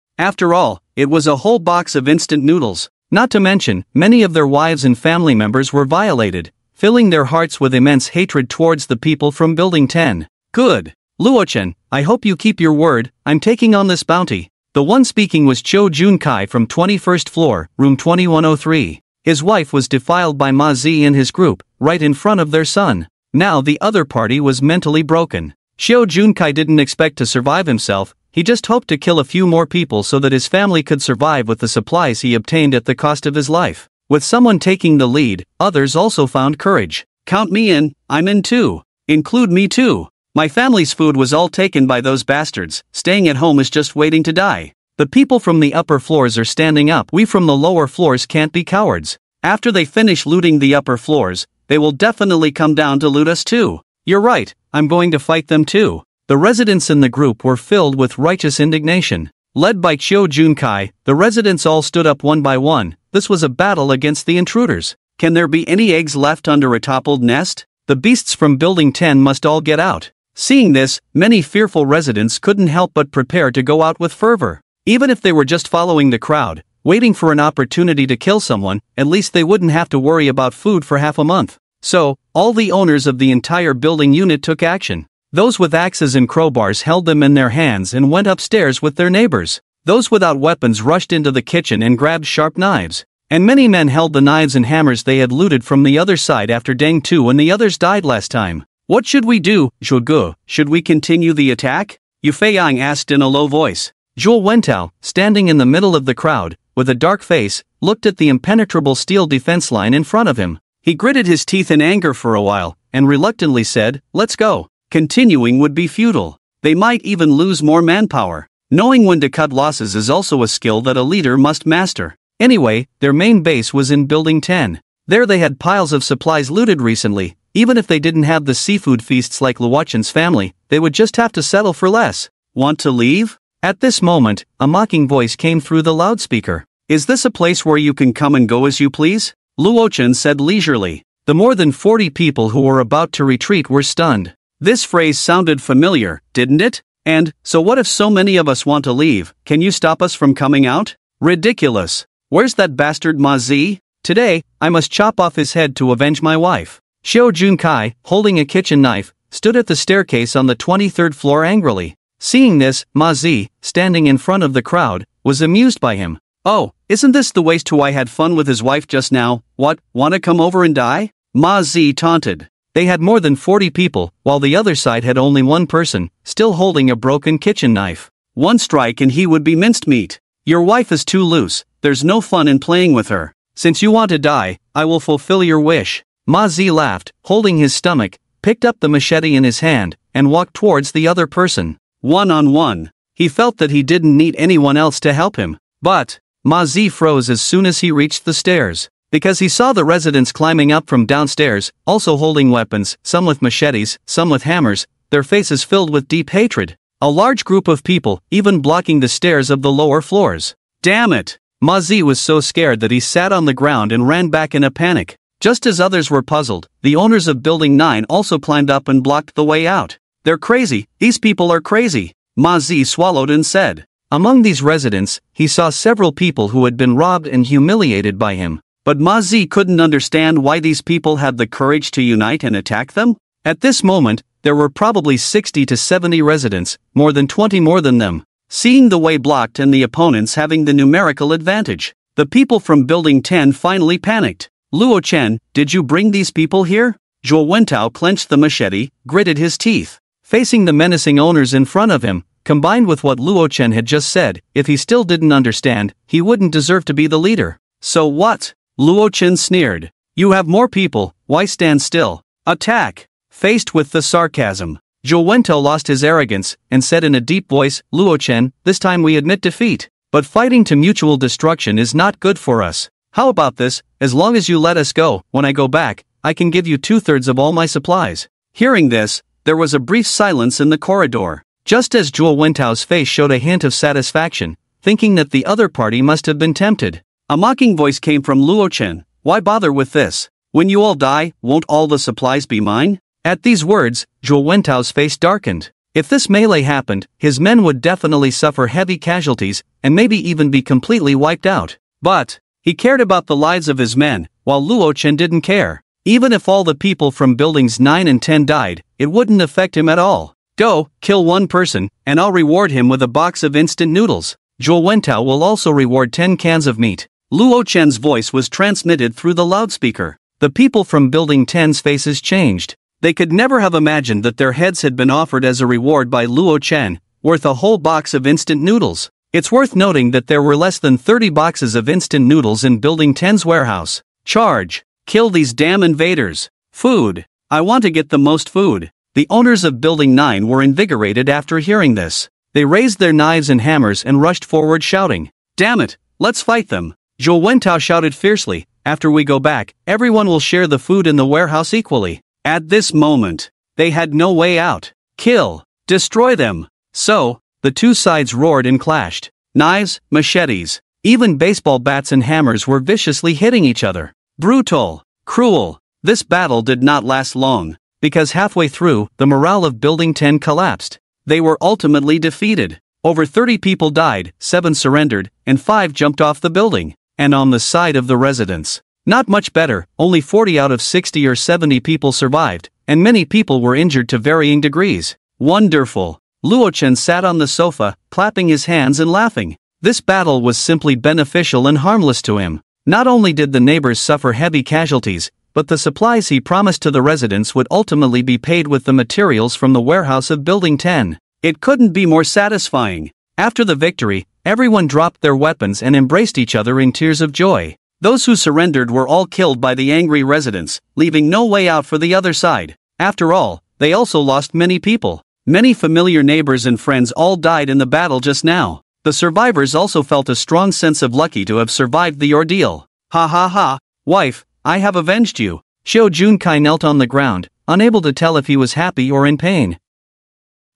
After all, it was a whole box of instant noodles. Not to mention, many of their wives and family members were violated, filling their hearts with immense hatred towards the people from Building 10. Good. Luo-chen, I hope you keep your word, I'm taking on this bounty. The one speaking was Cho Jun-kai from 21st floor, room 2103. His wife was defiled by Ma Zi and his group, right in front of their son. Now the other party was mentally broken. Cho Jun-kai didn't expect to survive himself, he just hoped to kill a few more people so that his family could survive with the supplies he obtained at the cost of his life. With someone taking the lead, others also found courage. Count me in, I'm in too. Include me too. My family's food was all taken by those bastards, staying at home is just waiting to die. The people from the upper floors are standing up, we from the lower floors can't be cowards. After they finish looting the upper floors, they will definitely come down to loot us too. You're right, I'm going to fight them too. The residents in the group were filled with righteous indignation. Led by Cho Jun-kai, the residents all stood up one by one. This was a battle against the intruders. Can there be any eggs left under a toppled nest? The beasts from Building 10 must all get out. Seeing this, many fearful residents couldn't help but prepare to go out with fervor. Even if they were just following the crowd, waiting for an opportunity to kill someone, at least they wouldn't have to worry about food for half a month. So, all the owners of the entire building unit took action. Those with axes and crowbars held them in their hands and went upstairs with their neighbors. Those without weapons rushed into the kitchen and grabbed sharp knives. And many men held the knives and hammers they had looted from the other side after Deng Tu and the others died last time. What should we do, Zhuge? Should we continue the attack? Yu Feiyang asked in a low voice. Zhuo Wentao, standing in the middle of the crowd, with a dark face, looked at the impenetrable steel defense line in front of him. He gritted his teeth in anger for a while, and reluctantly said, "Let's go." Continuing would be futile. They might even lose more manpower. Knowing when to cut losses is also a skill that a leader must master. Anyway, their main base was in Building 10. There they had piles of supplies looted recently. Even if they didn't have the seafood feasts like Luochen's family, they would just have to settle for less. Want to leave? At this moment, a mocking voice came through the loudspeaker. Is this a place where you can come and go as you please? Luochen said leisurely. The more than 40 people who were about to retreat were stunned. This phrase sounded familiar, didn't it? And, so what if so many of us want to leave, can you stop us from coming out? Ridiculous. Where's that bastard Ma Zi? Today, I must chop off his head to avenge my wife. Xiao Junkai, holding a kitchen knife, stood at the staircase on the 23rd floor angrily. Seeing this, Ma Zi, standing in front of the crowd, was amused by him. Oh, isn't this the waste who I had fun with his wife just now? What, wanna come over and die? Ma Zi taunted. They had more than 40 people, while the other side had only one person, still holding a broken kitchen knife. One strike and he would be minced meat. Your wife is too loose, there's no fun in playing with her. Since you want to die, I will fulfill your wish. Ma Zi laughed, holding his stomach, picked up the machete in his hand, and walked towards the other person. One-on-one. He felt that he didn't need anyone else to help him. But Ma Zi froze as soon as he reached the stairs.
because he saw the residents climbing up from downstairs, also holding weapons, some with machetes, some with hammers, their faces filled with deep hatred. A large group of people, even blocking the stairs of the lower floors. Damn it! Ma Zi was so scared that he sat on the ground and ran back in a panic. Just as others were puzzled, the owners of Building 9 also climbed up and blocked the way out. They're crazy, these people are crazy, Ma Zi swallowed and said. Among these residents, he saw several people who had been robbed and humiliated by him. But Ma Zi couldn't understand why these people had the courage to unite and attack them. At this moment, there were probably 60 to 70 residents, more than 20 more than them. Seeing the way blocked and the opponents having the numerical advantage, the people from Building 10 finally panicked. Luo Chen, did you bring these people here? Zhuo Wentao clenched the machete, gritted his teeth. Facing the menacing owners in front of him, combined with what Luo Chen had just said, if he still didn't understand, he wouldn't deserve to be the leader. So what? Luo Chen sneered. You have more people, why stand still? Attack! Faced with the sarcasm, Zhuo Wentao lost his arrogance and said in a deep voice, Luo Chen, this time we admit defeat. But fighting to mutual destruction is not good for us. How about this, as long as you let us go, when I go back, I can give you 2/3 of all my supplies. Hearing this, there was a brief silence in the corridor. Just as Zhuo Wentao's face showed a hint of satisfaction, thinking that the other party must have been tempted. A mocking voice came from Luo Chen, why bother with this? When you all die, won't all the supplies be mine? At these words, Zhuo Wentao's face darkened. If this melee happened, his men would definitely suffer heavy casualties, and maybe even be completely wiped out. But he cared about the lives of his men, while Luo Chen didn't care. Even if all the people from buildings 9 and 10 died, it wouldn't affect him at all. Go, kill one person, and I'll reward him with a box of instant noodles. Zhuo Wentao will also reward 10 cans of meat. Luo Chen's voice was transmitted through the loudspeaker. The people from Building 10's faces changed. They could never have imagined that their heads had been offered as a reward by Luo Chen, worth a whole box of instant noodles. It's worth noting that there were less than 30 boxes of instant noodles in Building 10's warehouse. Charge! Kill these damn invaders! Food! I want to get the most food! The owners of Building 9 were invigorated after hearing this. They raised their knives and hammers and rushed forward shouting, damn it, let's fight them! Zhuo Wentao shouted fiercely, after we go back, everyone will share the food in the warehouse equally. At this moment, they had no way out. Kill! Destroy them! So, the two sides roared and clashed. Knives, machetes, even baseball bats and hammers were viciously hitting each other. Brutal! Cruel! This battle did not last long, because halfway through, the morale of Building 10 collapsed. They were ultimately defeated. Over 30 people died, 7 surrendered, and 5 jumped off the building. And on the side of the residents, not much better, only 40 out of 60 or 70 people survived, and many people were injured to varying degrees. Wonderful! Luo Chen sat on the sofa, clapping his hands and laughing. This battle was simply beneficial and harmless to him. Not only did the neighbors suffer heavy casualties, but the supplies he promised to the residents would ultimately be paid with the materials from the warehouse of Building 10. It couldn't be more satisfying. After the victory, everyone dropped their weapons and embraced each other in tears of joy. Those who surrendered were all killed by the angry residents, leaving no way out for the other side. After all, they also lost many people. Many familiar neighbors and friends all died in the battle just now. The survivors also felt a strong sense of lucky to have survived the ordeal. Ha ha ha, wife, I have avenged you. Xiao Junkai knelt on the ground, unable to tell if he was happy or in pain.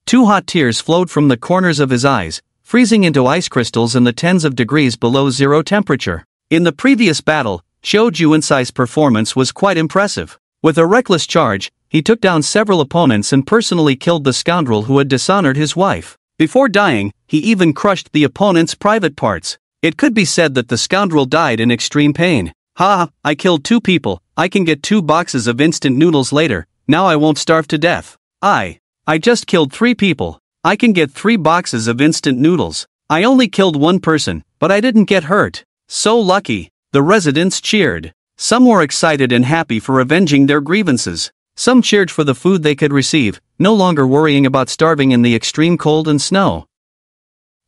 2 hot tears flowed from the corners of his eyes, freezing into ice crystals in the tens of degrees below zero temperature. In the previous battle, Xiao Junsai's performance was quite impressive. With a reckless charge, he took down several opponents and personally killed the scoundrel who had dishonored his wife. Before dying, he even crushed the opponent's private parts. It could be said that the scoundrel died in extreme pain. Ha, I killed 2 people, I can get 2 boxes of instant noodles later, now I won't starve to death. I just killed 3 people, I can get 3 boxes of instant noodles. I only killed 1 person, but I didn't get hurt. So lucky. The residents cheered. Some were excited and happy for avenging their grievances. Some cheered for the food they could receive, no longer worrying about starving in the extreme cold and snow.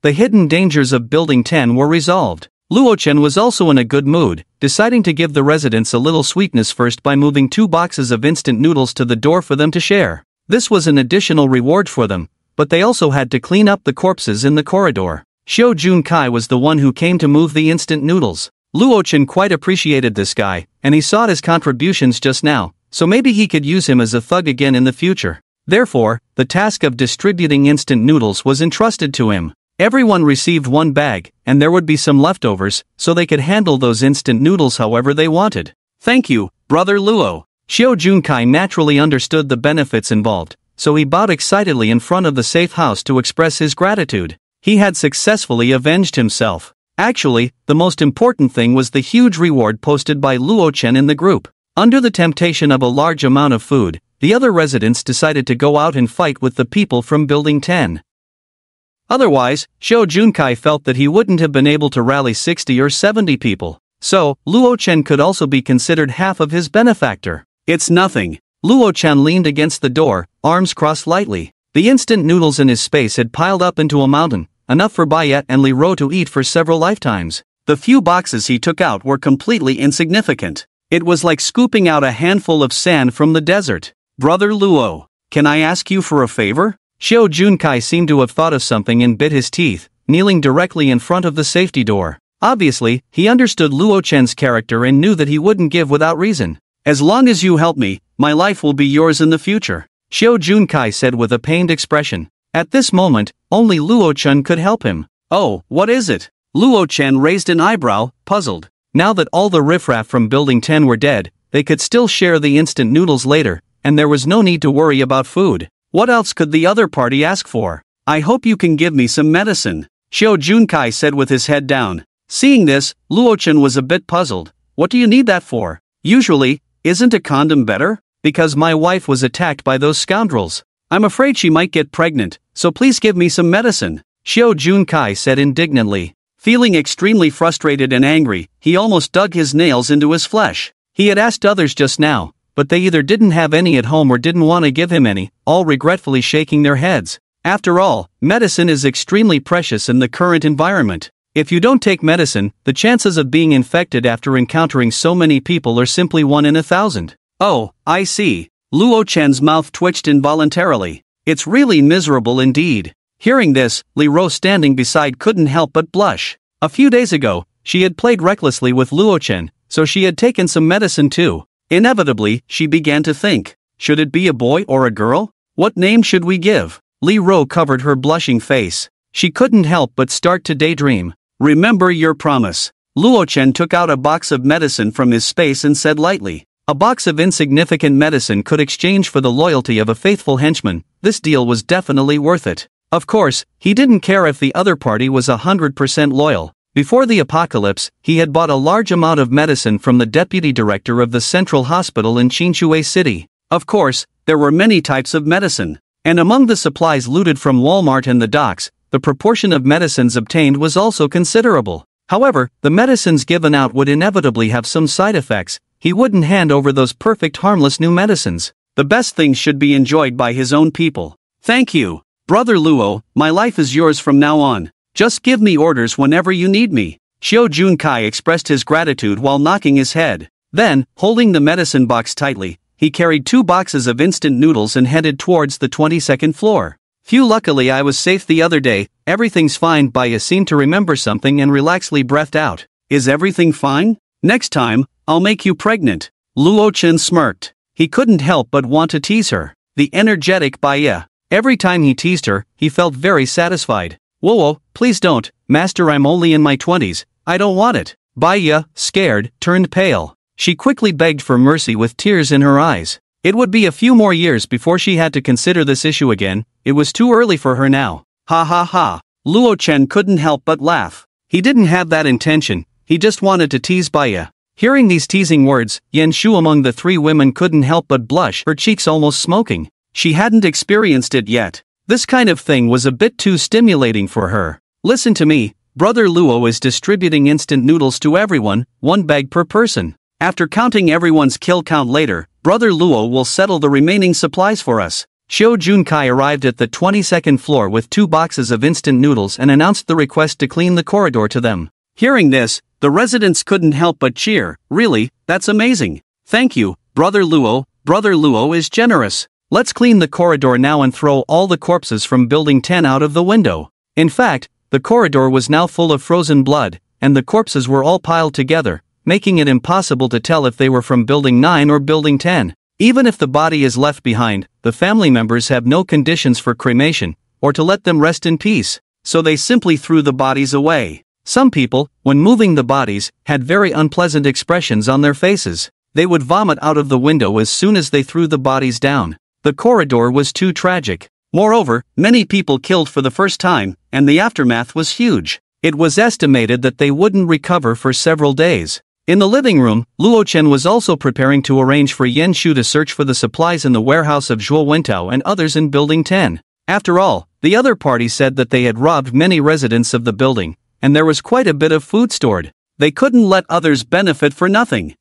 The hidden dangers of Building 10 were resolved. Luo Chen was also in a good mood, deciding to give the residents a little sweetness first by moving 2 boxes of instant noodles to the door for them to share. This was an additional reward for them, but they also had to clean up the corpses in the corridor. Xiao Junkai was the one who came to move the instant noodles. Luo-chan quite appreciated this guy, and he sought his contributions just now, so maybe he could use him as a thug again in the future. Therefore, the task of distributing instant noodles was entrusted to him. Everyone received one bag, and there would be some leftovers, so they could handle those instant noodles however they wanted. Thank you, Brother Luo. Xiao Junkai naturally understood the benefits involved, so he bowed excitedly in front of the safe house to express his gratitude. He had successfully avenged himself. Actually, the most important thing was the huge reward posted by Luo-chen in the group. Under the temptation of a large amount of food, the other residents decided to go out and fight with the people from Building 10. Otherwise, Xiao Junkai felt that he wouldn't have been able to rally 60 or 70 people. So, Luo-chen could also be considered half of his benefactor. It's nothing. Luo-chen leaned against the door, arms crossed lightly. The instant noodles in his space had piled up into a mountain, enough for Bayet and Li Ro to eat for several lifetimes. The few boxes he took out were completely insignificant. It was like scooping out a handful of sand from the desert. Brother Luo, can I ask you for a favor? Xiao Junkai seemed to have thought of something and bit his teeth, kneeling directly in front of the safety door. Obviously, he understood Luo-chen's character and knew that he wouldn't give without reason. As long as you help me, my life will be yours in the future, Xiao Junkai said with a pained expression. At this moment, only Luo-chen could help him. Oh, what is it? Luo-chen raised an eyebrow, puzzled. Now that all the riffraff from Building 10 were dead, they could still share the instant noodles later, and there was no need to worry about food. What else could the other party ask for? I hope you can give me some medicine, Xiao Junkai said with his head down. Seeing this, Luo-chen was a bit puzzled. What do you need that for? Usually, isn't a condom better? Because my wife was attacked by those scoundrels. I'm afraid she might get pregnant, so please give me some medicine, Xiao Junkai said indignantly. Feeling extremely frustrated and angry, he almost dug his nails into his flesh. He had asked others just now, but they either didn't have any at home or didn't want to give him any, all regretfully shaking their heads. After all, medicine is extremely precious in the current environment. If you don't take medicine, the chances of being infected after encountering so many people are simply 1 in 1,000. Oh, I see. Luo-chen's mouth twitched involuntarily. It's really miserable indeed. Hearing this, Li Ro standing beside couldn't help but blush. A few days ago, she had played recklessly with Luo-chen, so she had taken some medicine too. Inevitably, she began to think, should it be a boy or a girl? What name should we give? Li Ro covered her blushing face. She couldn't help but start to daydream. Remember your promise. Luo-chen took out a box of medicine from his space and said lightly. A box of insignificant medicine could exchange for the loyalty of a faithful henchman. This deal was definitely worth it. Of course, he didn't care if the other party was 100% loyal. Before the apocalypse, he had bought a large amount of medicine from the deputy director of the central hospital in Qinchuan City. Of course, there were many types of medicine. And among the supplies looted from Walmart and the docks, the proportion of medicines obtained was also considerable. However, the medicines given out would inevitably have some side effects. He wouldn't hand over those perfect harmless new medicines. The best things should be enjoyed by his own people. Thank you, Brother Luo, my life is yours from now on. Just give me orders whenever you need me. Xiao Junkai expressed his gratitude while knocking his head. Then, holding the medicine box tightly, he carried 2 boxes of instant noodles and headed towards the 22nd floor. Phew, luckily I was safe the other day. Everything's fine. Baya seemed to remember something and relaxedly breathed out. Is everything fine? Next time, I'll make you pregnant. Luo-chen smirked. He couldn't help but want to tease her. The energetic Baya. Every time he teased her, he felt very satisfied. Whoa, please don't, master, I'm only in my 20s, I don't want it. Baya, scared, turned pale. She quickly begged for mercy with tears in her eyes. It would be a few more years before she had to consider this issue again. It was too early for her now. Ha ha ha. Luo-chen couldn't help but laugh. He didn't have that intention, he just wanted to tease Baya. Hearing these teasing words, Yan Shu among the 3 women couldn't help but blush, her cheeks almost smoking. She hadn't experienced it yet. This kind of thing was a bit too stimulating for her. Listen to me, Brother Luo is distributing instant noodles to everyone, 1 bag per person. After counting everyone's kill count later, Brother Luo will settle the remaining supplies for us. Xiao Junkai arrived at the 22nd floor with 2 boxes of instant noodles and announced the request to clean the corridor to them. Hearing this, the residents couldn't help but cheer. Really, that's amazing. Thank you, Brother Luo. Brother Luo is generous. Let's clean the corridor now and throw all the corpses from Building 10 out of the window. In fact, the corridor was now full of frozen blood, and the corpses were all piled together, making it impossible to tell if they were from Building 9 or Building 10. Even if the body is left behind, the family members have no conditions for cremation, or to let them rest in peace, so they simply threw the bodies away. Some people, when moving the bodies, had very unpleasant expressions on their faces. They would vomit out of the window as soon as they threw the bodies down. The corridor was too tragic. Moreover, many people killed for the first time, and the aftermath was huge. It was estimated that they wouldn't recover for several days. In the living room, Luo Chen was also preparing to arrange for Yen Shu to search for the supplies in the warehouse of Zhuo Wentao and others in Building 10. After all, the other party said that they had robbed many residents of the building, and there was quite a bit of food stored. They couldn't let others benefit for nothing.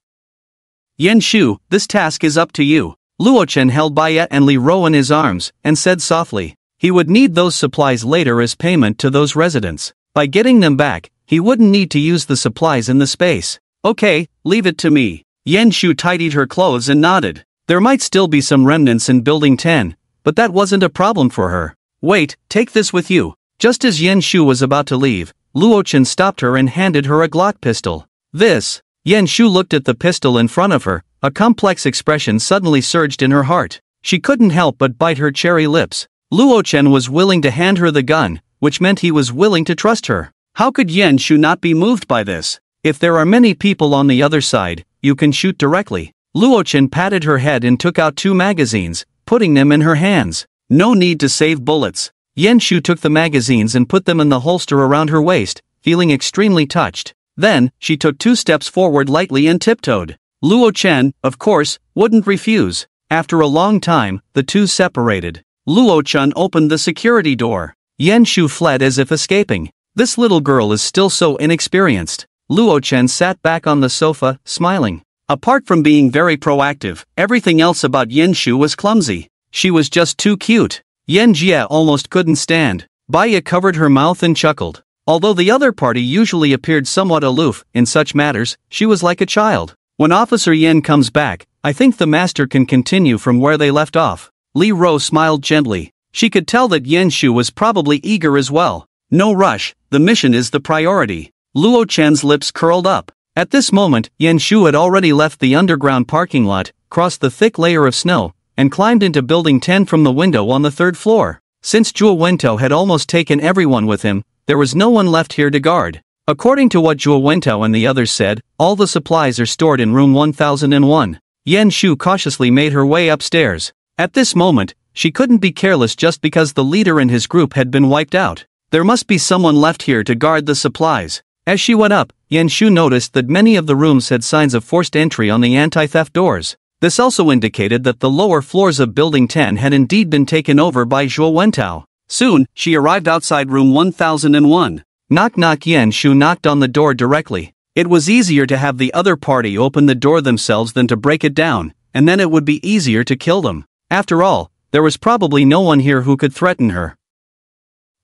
Yen Shu, this task is up to you. Luo Chen held Bayet and Li Ro in his arms, and said softly. He would need those supplies later as payment to those residents. By getting them back, he wouldn't need to use the supplies in the space. Okay, leave it to me. Yen Shu tidied her clothes and nodded. There might still be some remnants in Building 10, but that wasn't a problem for her. Wait, take this with you. Just as Yen Shu was about to leave, Luo Chen stopped her and handed her a Glock pistol. This. Yen Shu looked at the pistol in front of her. A complex expression suddenly surged in her heart. She couldn't help but bite her cherry lips. Luo Chen was willing to hand her the gun, which meant he was willing to trust her. How could Yen Shu not be moved by this? If there are many people on the other side, you can shoot directly. Luo Chen patted her head and took out 2 magazines, putting them in her hands. No need to save bullets. Yen Shu took the magazines and put them in the holster around her waist, feeling extremely touched. Then, she took 2 steps forward lightly and tiptoed. Luo Chen, of course, wouldn't refuse. After a long time, the two separated. Luo Chen opened the security door. Yen Shu fled as if escaping. This little girl is still so inexperienced. Luo Chen sat back on the sofa, smiling. Apart from being very proactive, everything else about Yen Shu was clumsy. She was just too cute. Yen Jia almost couldn't stand. Baya covered her mouth and chuckled. Although the other party usually appeared somewhat aloof in such matters, she was like a child. When Officer Yen comes back, I think the master can continue from where they left off. Li Ro smiled gently. She could tell that Yen Shu was probably eager as well. No rush, the mission is the priority. Luo Chen's lips curled up. At this moment, Yen Shu had already left the underground parking lot, crossed the thick layer of snow, and climbed into Building 10 from the window on the 3rd floor. Since Zhuo Wentao had almost taken everyone with him, there was no one left here to guard. According to what Zhuo Wentao and the others said, all the supplies are stored in room 1001. Yen Shu cautiously made her way upstairs. At this moment, she couldn't be careless just because the leader and his group had been wiped out. There must be someone left here to guard the supplies. As she went up, Yen Shu noticed that many of the rooms had signs of forced entry on the anti-theft doors. This also indicated that the lower floors of Building 10 had indeed been taken over by Zhuo Wentao. Soon, she arrived outside room 1001. Knock knock. Yen Shu knocked on the door directly. It was easier to have the other party open the door themselves than to break it down, and then it would be easier to kill them. After all, there was probably no one here who could threaten her.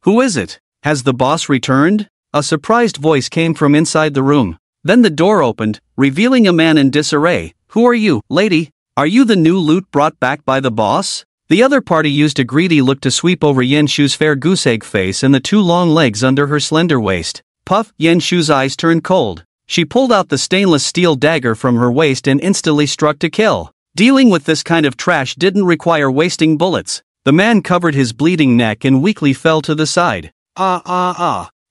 Who is it? Has the boss returned? A surprised voice came from inside the room. Then the door opened, revealing a man in disarray. Who are you, lady? Are you the new loot brought back by the boss? The other party used a greedy look to sweep over Yen Shu's fair goose-egg face and the 2 long legs under her slender waist. Puff, Yen Shu's eyes turned cold. She pulled out the stainless steel dagger from her waist and instantly struck to kill. Dealing with this kind of trash didn't require wasting bullets. The man covered his bleeding neck and weakly fell to the side.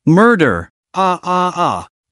Murder!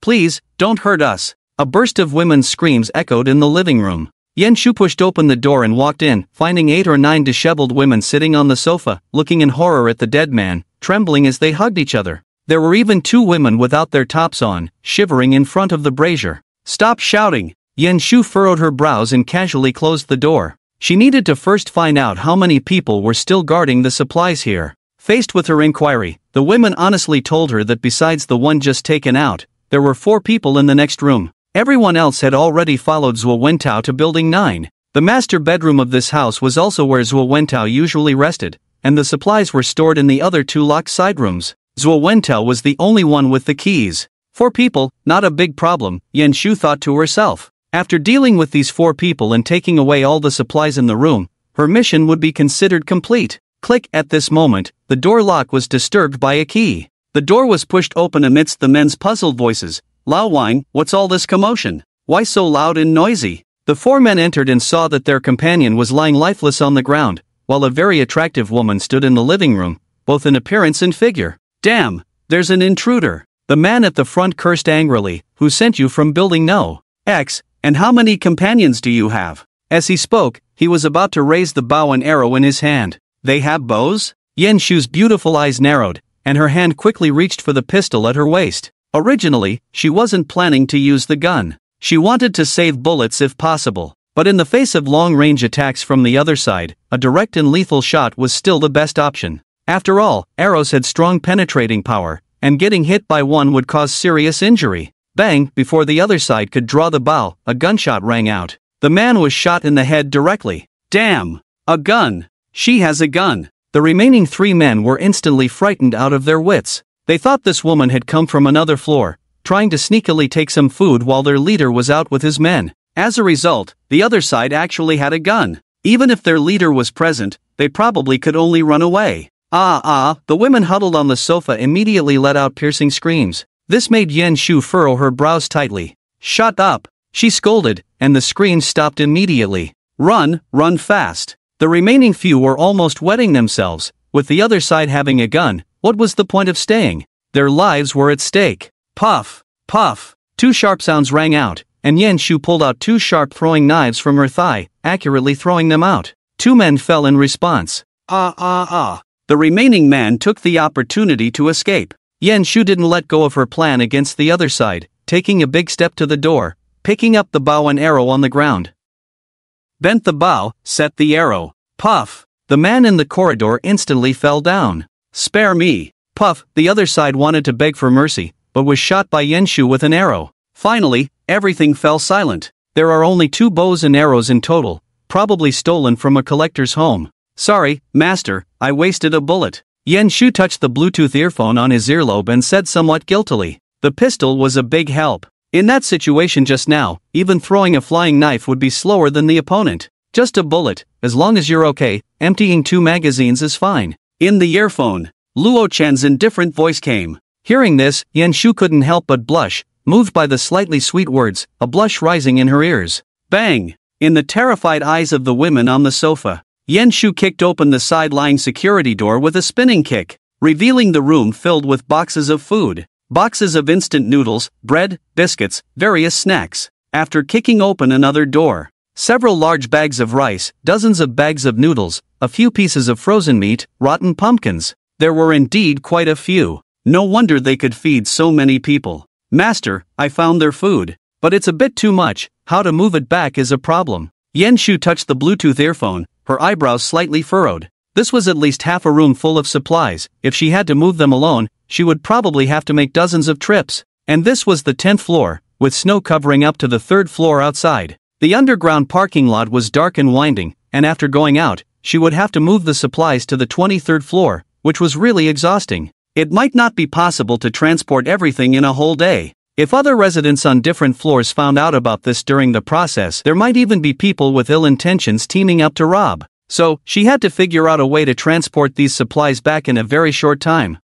Please, don't hurt us. A burst of women's screams echoed in the living room. Yen Shu pushed open the door and walked in, finding 8 or 9 disheveled women sitting on the sofa, looking in horror at the dead man, trembling as they hugged each other. There were even 2 women without their tops on, shivering in front of the brazier. Stop shouting! Yen Shu furrowed her brows and casually closed the door. She needed to first find out how many people were still guarding the supplies here. Faced with her inquiry, the women honestly told her that besides the one just taken out, there were 4 people in the next room. Everyone else had already followed Zhuo Wentao to Building 9. The master bedroom of this house was also where Zhuo Wentao usually rested, and the supplies were stored in the other 2 locked side rooms. Zhuo Wentao was the only one with the keys. 4 people, not a big problem, Yen Shu thought to herself. After dealing with these 4 people and taking away all the supplies in the room, her mission would be considered complete. Click. At this moment, the door lock was disturbed by a key. The door was pushed open amidst the men's puzzled voices.
Lao Wang, what's all this commotion? Why so loud and noisy?
The four men entered and saw that their companion was lying lifeless on the ground, while a very attractive woman stood in the living room, both in appearance and figure.
Damn, there's an intruder.
The man at the front cursed angrily. Who sent you from building No.
X, and how many companions do you have?
As he spoke, he was about to raise the bow and arrow in his hand.
They have bows?
Yen Shu's beautiful eyes narrowed, and her hand quickly reached for the pistol at her waist. Originally, she wasn't planning to use the gun. She wanted to save bullets if possible, but in the face of long-range attacks from the other side, a direct and lethal shot was still the best option. After all, arrows had strong penetrating power, and getting hit by one would cause serious injury. Bang! Before the other side could draw the bow, a gunshot rang out. The man was shot in the head directly.
Damn! A gun! She has a gun!
The remaining three men were instantly frightened out of their wits. They thought this woman had come from another floor, trying to sneakily take some food while their leader was out with his men.
As a result, the other side actually had a gun. Even if their leader was present, they probably could only run away.
The women huddled on the sofa immediately let out piercing screams. This made Yen Shu furrow her brows tightly.
Shut up!
She scolded, and the screams stopped immediately.
Run fast!
The remaining few were almost wetting themselves. With the other side having a gun, what was the point of staying? Their lives were at stake.
Puff! Puff!
2 sharp sounds rang out, and Yen Shu pulled out 2 sharp throwing knives from her thigh, accurately throwing them out. 2 men fell in response.
The remaining man took the opportunity to escape.
Yen Shu didn't let go of her plan against the other side, taking a big step to the door, picking up the bow and arrow on the ground.
Bent the bow, set the arrow. Puff!
The man in the corridor instantly fell down.
Spare me!
Puff! The other side wanted to beg for mercy, but was shot by Yen Shu with an arrow.
Finally, everything fell silent.
There are only 2 bows and arrows in total, probably stolen from a collector's home.
Sorry, master, I wasted a bullet.
Yen Shu touched the Bluetooth earphone on his earlobe and said somewhat guiltily. The pistol was a big help. In that situation just now, even throwing a flying knife would be slower than the opponent. Just a bullet, as long as you're okay, emptying 2 magazines is fine.
In the earphone, Luo Chen's indifferent voice came.
Hearing this, Yen Shu couldn't help but blush, moved by the slightly sweet words, a blush rising in her ears.
Bang! In the terrified eyes of the women on the sofa, Yen Shu kicked open the side-lying security door with a spinning kick, revealing the room filled with boxes of food. Boxes of instant noodles, bread, biscuits, various snacks. After kicking open another door, several large bags of rice, dozens of bags of noodles, a few pieces of frozen meat, rotten pumpkins. There were indeed quite a few. No wonder they could feed so many people. Master, I found their food. But it's a bit too much. How to move it back is a problem. Yen Shu touched the Bluetooth earphone, her eyebrows slightly furrowed. This was at least half a room full of supplies. If she had to move them alone, she would probably have to make dozens of trips. And this was the 10th floor, with snow covering up to the 3rd floor outside. The underground parking lot was dark and winding, and after going out, she would have to move the supplies to the 23rd floor, which was really exhausting. It might not be possible to transport everything in a whole day. If other residents on different floors found out about this during the process, there might even be people with ill intentions teaming up to rob. So, she had to figure out a way to transport these supplies back in a very short time.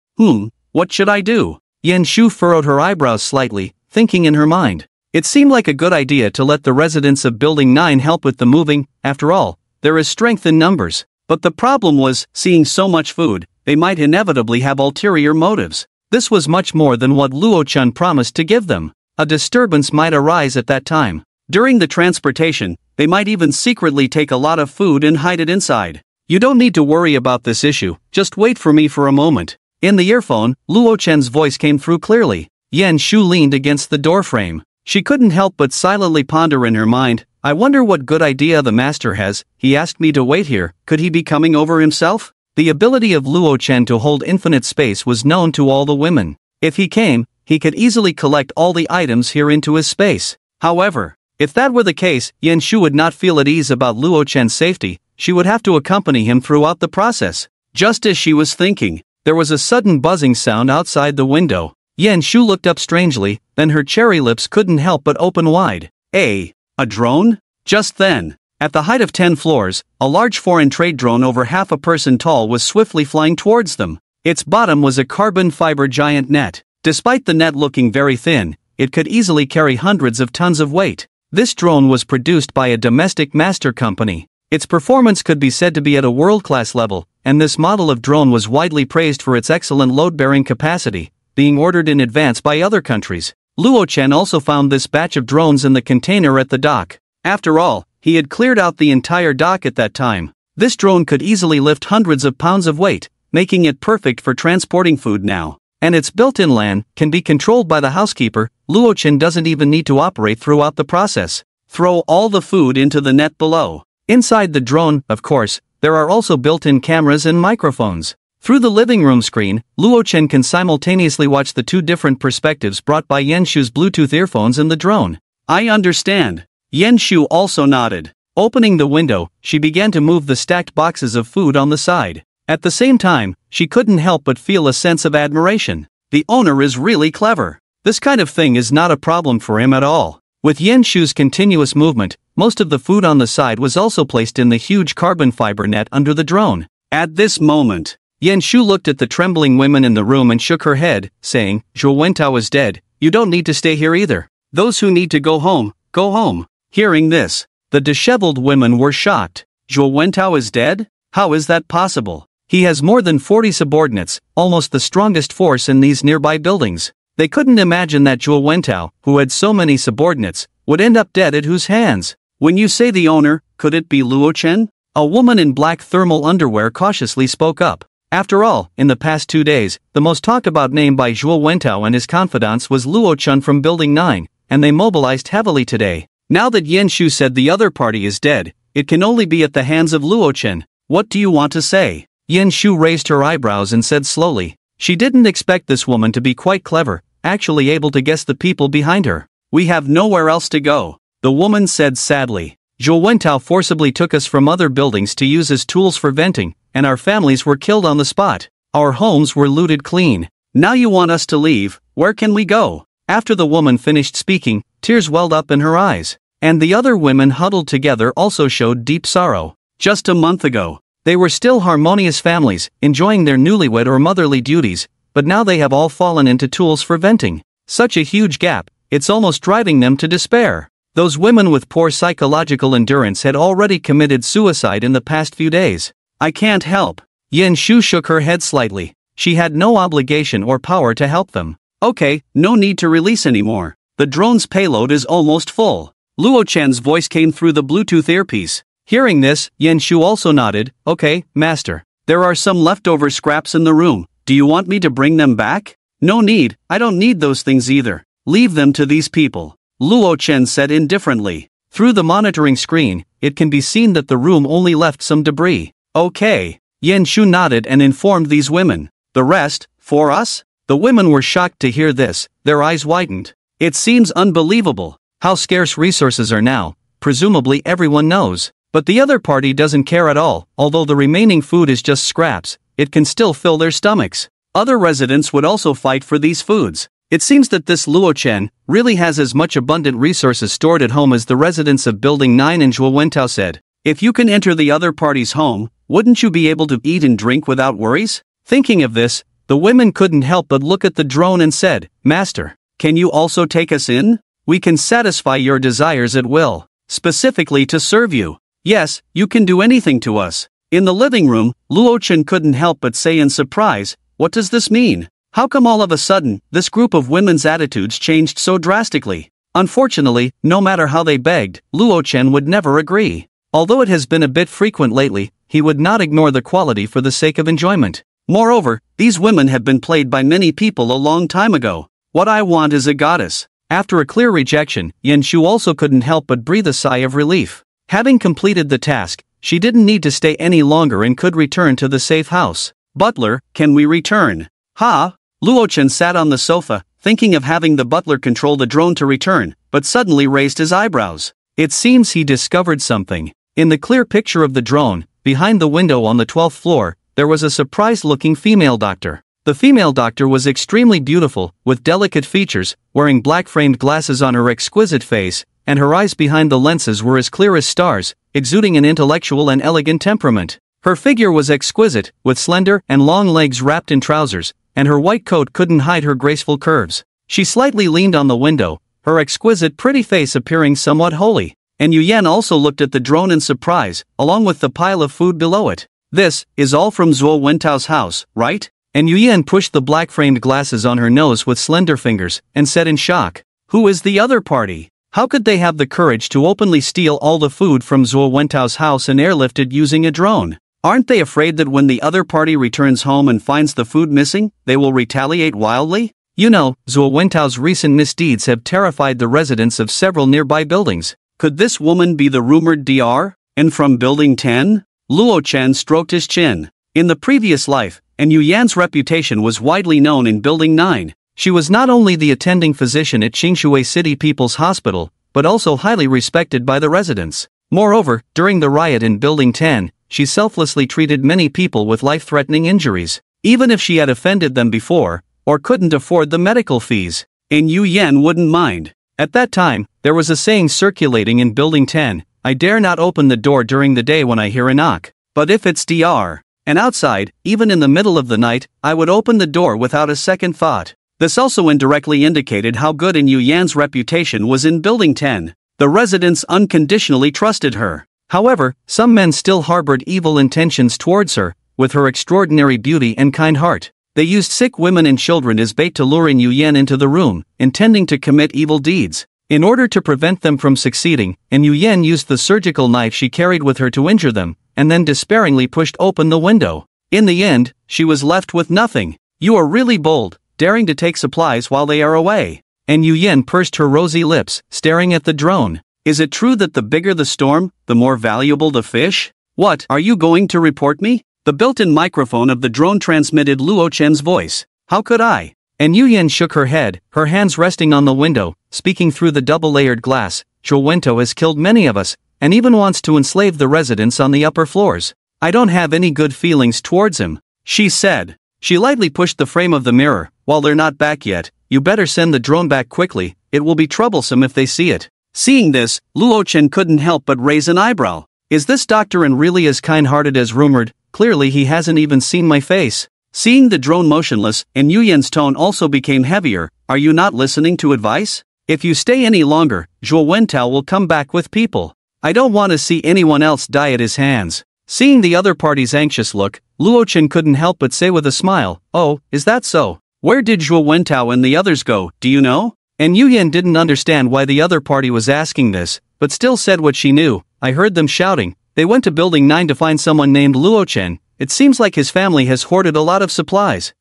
What should I do?
Yen Shu furrowed her eyebrows slightly, thinking in her mind. It seemed like a good idea to let the residents of Building 9 help with the moving. After all, there is strength in numbers. But the problem was, seeing so much food, they might inevitably have ulterior motives. This was much more than what Luo Chun promised to give them. A disturbance might arise at that time. During the transportation, they might even secretly take a lot of food and hide it inside. You don't need to worry about this issue, just wait for me for a moment. In the earphone, Luo Chen's voice came through clearly. Yen Shu leaned against the doorframe. She couldn't help but silently ponder in her mind, I wonder what good idea the master has. He asked me to wait here, could he be coming over himself? The ability of Luo Chen to hold infinite space was known to all the women. If he came, he could easily collect all the items here into his space. However, if that were the case, Yen Shu would not feel at ease about Luo Chen's safety. She would have to accompany him throughout the process. Just as she was thinking, there was a sudden buzzing sound outside the window. Yen Shu looked up strangely, then her cherry lips couldn't help but open wide. A drone? Just then, at the height of 10 floors, a large foreign trade drone over half a person tall was swiftly flying towards them. Its bottom was a carbon fiber giant net. Despite the net looking very thin, it could easily carry hundreds of tons of weight. This drone was produced by a domestic master company. Its performance could be said to be at a world-class level, and this model of drone was widely praised for its excellent load-bearing capacity, being ordered in advance by other countries. Luo Chen also found this batch of drones in the container at the dock. After all, he had cleared out the entire dock at that time. This drone could easily lift hundreds of pounds of weight, making it perfect for transporting food now. And its built-in LAN can be controlled by the housekeeper. Luo Chen doesn't even need to operate throughout the process. Throw all the food into the net below. Inside the drone, of course, there are also built-in cameras and microphones. Through the living room screen, Luo Chen can simultaneously watch the two different perspectives brought by Yan Shu's Bluetooth earphones in the drone.
I understand. Yan Shu also nodded.
Opening the window, she began to move the stacked boxes of food on the side. At the same time, she couldn't help but feel a sense of admiration.
The owner is really clever.
This kind of thing is not a problem for him at all. With Yan Shu's continuous movement, most of the food on the side was also placed in the huge carbon fiber net under the drone.
At this moment,
Yan Shu looked at the trembling women in the room and shook her head, saying, "Zhou Wentao is dead. You don't need to stay here either.
Those who need to go home, go home." Hearing this,
the disheveled women were shocked.
Zhou Wentao is dead? How is that possible?
He has more than 40 subordinates, almost the strongest force in these nearby buildings. They couldn't imagine that Zhou Wentao, who had so many subordinates, would end up dead at whose hands?
When you say the owner, could it be Luo Chen?
A woman in black thermal underwear cautiously spoke up. After all, in the past 2 days, the most talked about name by Zhou Wentao and his confidants was Luo Chen from Building 9, and they mobilized heavily today. Now that Yan Shu said the other party is dead, it can only be at the hands of Luo Chen.
What do you want to say?
Yan Shu raised her eyebrows and said slowly. She didn't expect this woman to be quite clever, actually able to guess the people behind her.
We have nowhere else to go, the woman said sadly.
Zhou Wentao forcibly took us from other buildings to use as tools for venting, and our families were killed on the spot. Our homes were looted clean.
Now you want us to leave, where can we go?
After the woman finished speaking, tears welled up in her eyes. And the other women huddled together also showed deep sorrow.
Just a month ago,
they were still harmonious families, enjoying their newlywed or motherly duties, but now they have all fallen into tools for venting. Such a huge gap, it's almost driving them to despair. Those women with poor psychological endurance had already committed suicide in the past few days.
I can't help.
Yan Shu shook her head slightly. She had no obligation or power to help them.
Okay, no need to release anymore. The drone's payload is almost full. Luo Chen's voice came through the Bluetooth earpiece.
Hearing this, Yan Shu also nodded. Okay, master.
There are some leftover scraps in the room. Do you want me to bring them back? No need, I don't need those things either. Leave them to these people, Luo Chen said indifferently.
Through the monitoring screen, it can be seen that the room only left some debris.
Okay.
Yan Shu nodded and informed these women.
The rest, for us?
The women were shocked to hear this, their eyes widened.
It seems unbelievable.
How scarce resources are now, presumably everyone knows. But the other party doesn't care at all. Although the remaining food is just scraps, it can still fill their stomachs.
Other residents would also fight for these foods. It seems that this Luo Chen really has as much abundant resources stored at home as the residents of Building 9 and Zhou Wentao said. If you can enter the other party's home, wouldn't you be able to eat and drink without worries?
Thinking of this, the women couldn't help but look at the drone and said, Master,
can you also take us in?
We can satisfy your desires at will,
specifically to serve you. Yes, you can do anything to us. In the living room, Luo Chen couldn't help but say in surprise, what does this mean? How come all of a sudden, this group of women's attitudes changed so drastically? Unfortunately, no matter how they begged, Luo Chen would never agree. Although it has been a bit frequent lately, he would not ignore the quality for the sake of enjoyment. Moreover, these women have been played by many people a long time ago. What I want is a goddess.
After a clear rejection, Yan Shu also couldn't help but breathe a sigh of relief. Having completed the task, she didn't need to stay any longer and could return to the safe house.
Butler, can we return? Ha! Luo Chen sat on the sofa, thinking of having the butler control the drone to return, but suddenly raised his eyebrows.
It seems he discovered something. In the clear picture of the drone, behind the window on the 12th floor, there was a surprised-looking female doctor. The female doctor was extremely beautiful, with delicate features, wearing black-framed glasses on her exquisite face, and her eyes behind the lenses were as clear as stars, exuding an intellectual and elegant temperament. Her figure was exquisite, with slender and long legs wrapped in trousers, and her white coat couldn't hide her graceful curves. She slightly leaned on the window, her exquisite pretty face appearing somewhat holy. And Yuyan also looked at the drone in surprise, along with the pile of food below it. This is all from Zhuo Wentao's house, right? And Yuyan pushed the black-framed glasses on her nose with slender fingers, and said in shock, "Who is the other party? How could they have the courage to openly steal all the food from Zhuo Wentao's house and airlift it using a drone? Aren't they afraid that when the other party returns home and finds the food missing, they will retaliate wildly? You know, Zhuo Wentao's recent misdeeds have terrified the residents of several nearby buildings. Could this woman be the rumored DR? And from Building 10? Luo Chen stroked his chin. In the previous life, and Yuyan's reputation was widely known in Building 9. She was not only the attending physician at Qingshui City People's Hospital, but also highly respected by the residents. Moreover, during the riot in Building 10, she selflessly treated many people with life-threatening injuries, even if she had offended them before, or couldn't afford the medical fees. And Yuyan wouldn't mind. At that time, there was a saying circulating in Building 10, "I dare not open the door during the day when I hear a knock. But if it's DR, and outside, even in the middle of the night, I would open the door without a second thought." This also indirectly indicated how good in Yuyan's reputation was in Building 10. The residents unconditionally trusted her. However, some men still harbored evil intentions towards her, with her extraordinary beauty and kind heart. They used sick women and children as bait to lure in Yuyan into the room, intending to commit evil deeds. In order to prevent them from succeeding, and Yuyan used the surgical knife she carried with her to injure them, and then despairingly pushed open the window. In the end, she was left with nothing. "You are really bold, daring to take supplies while they are away." And Yuyan pursed her rosy lips, staring at the drone. "Is it true that the bigger the storm, the more valuable the fish? What, are you going to report me?" The built-in microphone of the drone transmitted Luo Chen's voice. "How could I?" And Yuyan shook her head, her hands resting on the window, speaking through the double-layered glass. "Zhuo Wentao has killed many of us, and even wants to enslave the residents on the upper floors. I don't have any good feelings towards him," she said. She lightly pushed the frame of the mirror. "While they're not back yet, you better send the drone back quickly, it will be troublesome if they see it." Seeing this, Luo Chen couldn't help but raise an eyebrow. "Is this doctor really as kind-hearted as rumored? Clearly he hasn't even seen my face." Seeing the drone motionless, and Yuyan's tone also became heavier, "Are you not listening to advice? If you stay any longer, Zhuo Wentao will come back with people. I don't want to see anyone else die at his hands." Seeing the other party's anxious look, Luo Chen couldn't help but say with a smile, "Oh, is that so? Where did Zhuo Wentao and the others go, do you know?" And Yuyan didn't understand why the other party was asking this, but still said what she knew. "I heard them shouting. They went to Building 9 to find someone named Luo Chen. It seems like his family has hoarded a lot of supplies."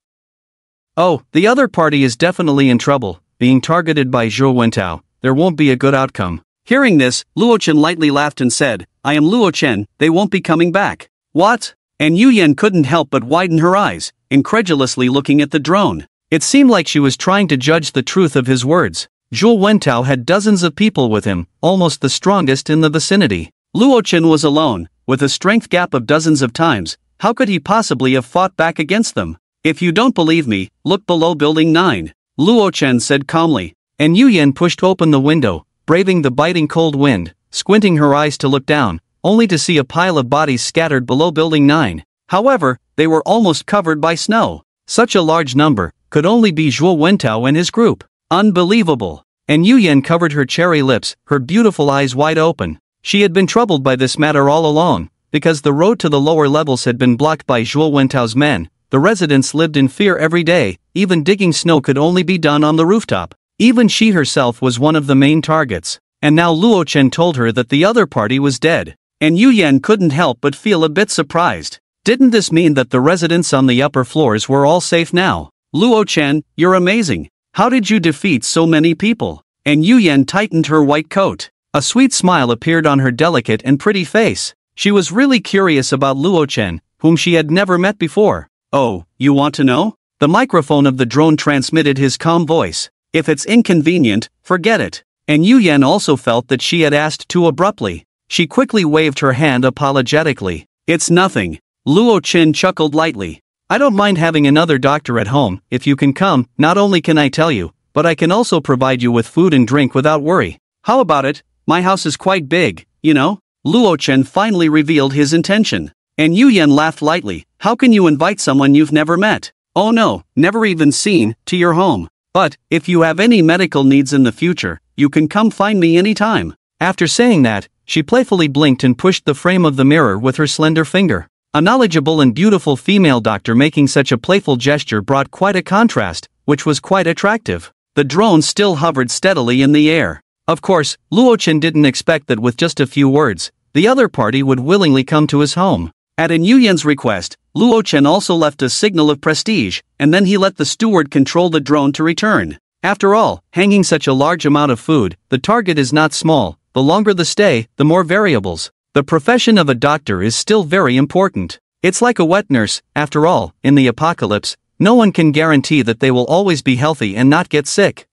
"Oh, the other party is definitely in trouble, being targeted by Zhuo Wentao. There won't be a good outcome." Hearing this, Luo Chen lightly laughed and said, "I am Luo Chen, they won't be coming back." "What?" And Yuyan couldn't help but widen her eyes, incredulously looking at the drone. It seemed like she was trying to judge the truth of his words. Zhuo Wentao had dozens of people with him, almost the strongest in the vicinity. Luo Chen was alone, with a strength gap of dozens of times. How could he possibly have fought back against them? "If you don't believe me, look below Building 9, Luo Chen said calmly. And Yuyan pushed open the window, braving the biting cold wind, squinting her eyes to look down, only to see a pile of bodies scattered below Building 9. However, they were almost covered by snow. Such a large number could only be Zhuo Wentao and his group. Unbelievable. And Yuyan covered her cherry lips, her beautiful eyes wide open. She had been troubled by this matter all along, because the road to the lower levels had been blocked by Zhuo Wentao's men. The residents lived in fear every day, even digging snow could only be done on the rooftop. Even she herself was one of the main targets. And now Luo Chen told her that the other party was dead. And Yuyan couldn't help but feel a bit surprised. Didn't this mean that the residents on the upper floors were all safe now? "Luo Chen, you're amazing. How did you defeat so many people?" And Yuyan tightened her white coat. A sweet smile appeared on her delicate and pretty face. She was really curious about Luo Chen, whom she had never met before. "Oh, you want to know?" The microphone of the drone transmitted his calm voice. "If it's inconvenient, forget it." And Yuyan also felt that she had asked too abruptly. She quickly waved her hand apologetically. "It's nothing." Luo Chen chuckled lightly. "I don't mind having another doctor at home. If you can come, not only can I tell you, but I can also provide you with food and drink without worry. How about it? My house is quite big, you know?" Luo Chen finally revealed his intention. And Yuyan laughed lightly. "How can you invite someone you've never met? Oh no, never even seen, to your home?
But, if you have any medical needs in the future, you can come find me anytime.
After saying that, she playfully blinked and pushed the frame of the mirror with her slender finger. A knowledgeable and beautiful female doctor making such a playful gesture brought quite a contrast, which was quite attractive. The drone still hovered steadily in the air. Of course, Luo Chen didn't expect that with just a few words, the other party would willingly come to his home. At An Yuyan's request, Luo Chen also left a signal of prestige, and then he let the steward control the drone to return. After all, hanging such a large amount of food, the target is not small. The longer the stay, the more variables. The profession of a doctor is still very important. It's like a wet nurse, after all, in the apocalypse, no one can guarantee that they will always be healthy and not get sick.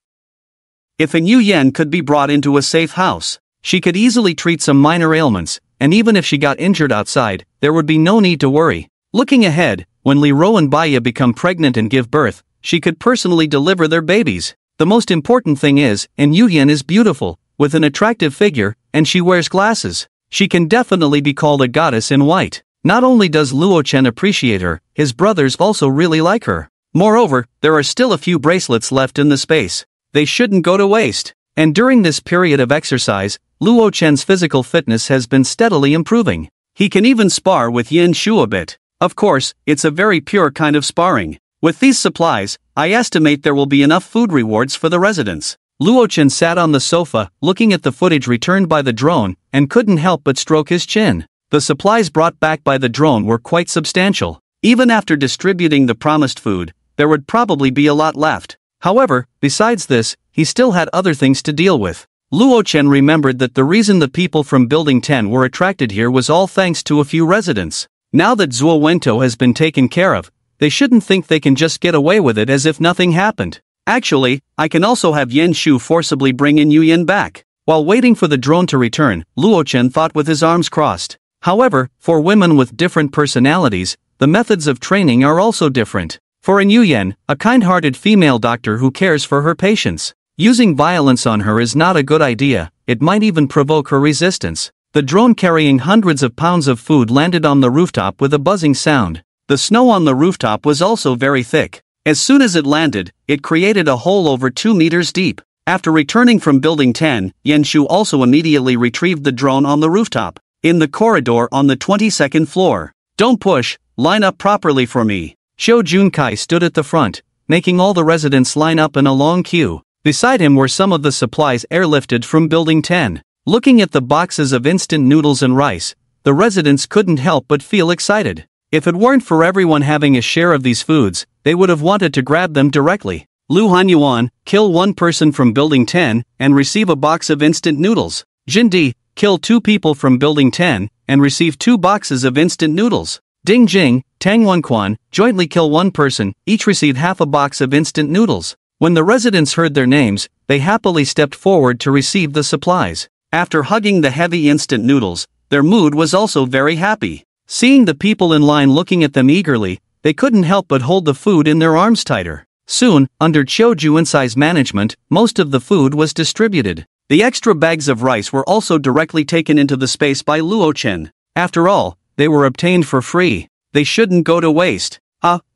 If An Yuyan could be brought into a safe house, she could easily treat some minor ailments, and even if she got injured outside, there would be no need to worry. Looking ahead, when Li Ro and Baya become pregnant and give birth, she could personally deliver their babies. The most important thing is, An Yuyan is beautiful, with an attractive figure, and she wears glasses. She can definitely be called a goddess in white. Not only does Luo Chen appreciate her, his brothers also really like her. Moreover, there are still a few bracelets left in the space. They shouldn't go to waste. And during this period of exercise, Luo Chen's physical fitness has been steadily improving. He can even spar with Yin Shu a bit. Of course, it's a very pure kind of sparring. With these supplies, I estimate there will be enough food rewards for the residents. Luo Chen sat on the sofa, looking at the footage returned by the drone, and couldn't help but stroke his chin. The supplies brought back by the drone were quite substantial. Even after distributing the promised food, there would probably be a lot left. However, besides this, he still had other things to deal with. Luo Chen remembered that the reason the people from Building 10 were attracted here was all thanks to a few residents. Now that Zuo Wento has been taken care of, they shouldn't think they can just get away with it as if nothing happened. Actually, I can also have Yen Shu forcibly bring in Yuyan back. While waiting for the drone to return, Luo Chen thought with his arms crossed. However, for women with different personalities, the methods of training are also different. For An Yuyan, a kind-hearted female doctor who cares for her patients, using violence on her is not a good idea. It might even provoke her resistance. The drone carrying hundreds of pounds of food landed on the rooftop with a buzzing sound. The snow on the rooftop was also very thick. As soon as it landed, it created a hole over 2 meters deep. After returning from Building 10, Yen Shu also immediately retrieved the drone on the rooftop. In the corridor on the 22nd floor. Don't push, line up properly for me. Xiao Junkai stood at the front, making all the residents line up in a long queue. Beside him were some of the supplies airlifted from Building 10. Looking at the boxes of instant noodles and rice, the residents couldn't help but feel excited. If it weren't for everyone having a share of these foods, they would have wanted to grab them directly. Lu Hanyuan, kill one person from Building 10, and receive a box of instant noodles. Jindi, kill 2 people from Building 10, and receive 2 boxes of instant noodles. Ding Jing, Tang Wenquan, jointly kill 1 person, each receive half a box of instant noodles. When the residents heard their names, they happily stepped forward to receive the supplies. After hugging the heavy instant noodles, their mood was also very happy. Seeing the people in line looking at them eagerly, they couldn't help but hold the food in their arms tighter. Soon, under Chiu Junsai's management, most of the food was distributed. The extra bags of rice were also directly taken into the space by Luo Chen. After all, they were obtained for free. They shouldn't go to waste.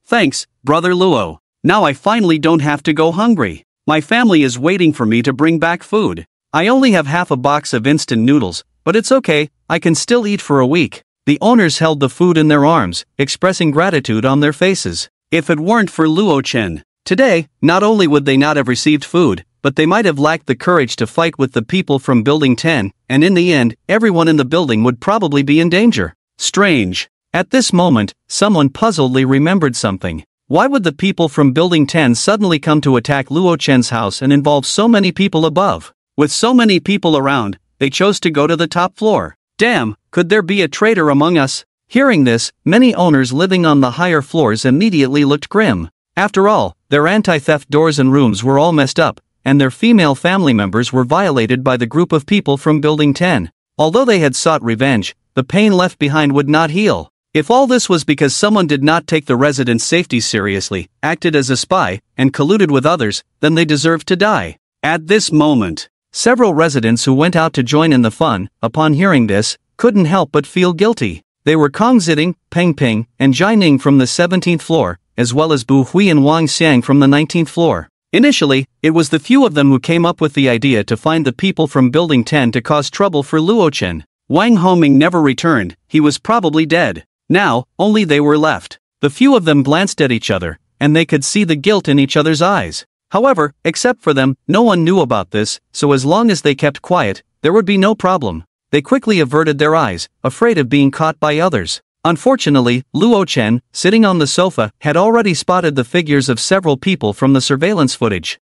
Thanks, brother Luo. Now I finally don't have to go hungry. My family is waiting for me to bring back food. I only have half a box of instant noodles, but it's okay, I can still eat for a week. The owners held the food in their arms, expressing gratitude on their faces. If it weren't for Luo Chen, today, not only would they not have received food, but they might have lacked the courage to fight with the people from Building 10, and in the end, everyone in the building would probably be in danger. Strange. At this moment, someone puzzledly remembered something. Why would the people from Building 10 suddenly come to attack Luo Chen's house and involve so many people above? With so many people around, they chose to go to the top floor. Damn, could there be a traitor among us? Hearing this, many owners living on the higher floors immediately looked grim. After all, their anti-theft doors and rooms were all messed up, and their female family members were violated by the group of people from Building 10. Although they had sought revenge, the pain left behind would not heal. If all this was because someone did not take the residents' safety seriously, acted as a spy, and colluded with others, then they deserved to die. At this moment, several residents who went out to join in the fun, upon hearing this, couldn't help but feel guilty. They were Kong Ziding, Peng Ping, and Jai Ning from the 17th floor, as well as Bu Hui and Wang Xiang from the 19th floor.
Initially, it was the few of them who came up with the idea to find the people from Building 10 to cause trouble for Luochen. Wang Homing never returned, he was probably dead. Now, only they were left. The few of them glanced at each other, and they could see the guilt in each other's eyes. However, except for them, no one knew about this, so as long as they kept quiet, there would be no problem. They quickly averted their eyes, afraid of being caught by others. Unfortunately, Luo Chen, sitting on the sofa, had already spotted the figures of several people from the surveillance footage.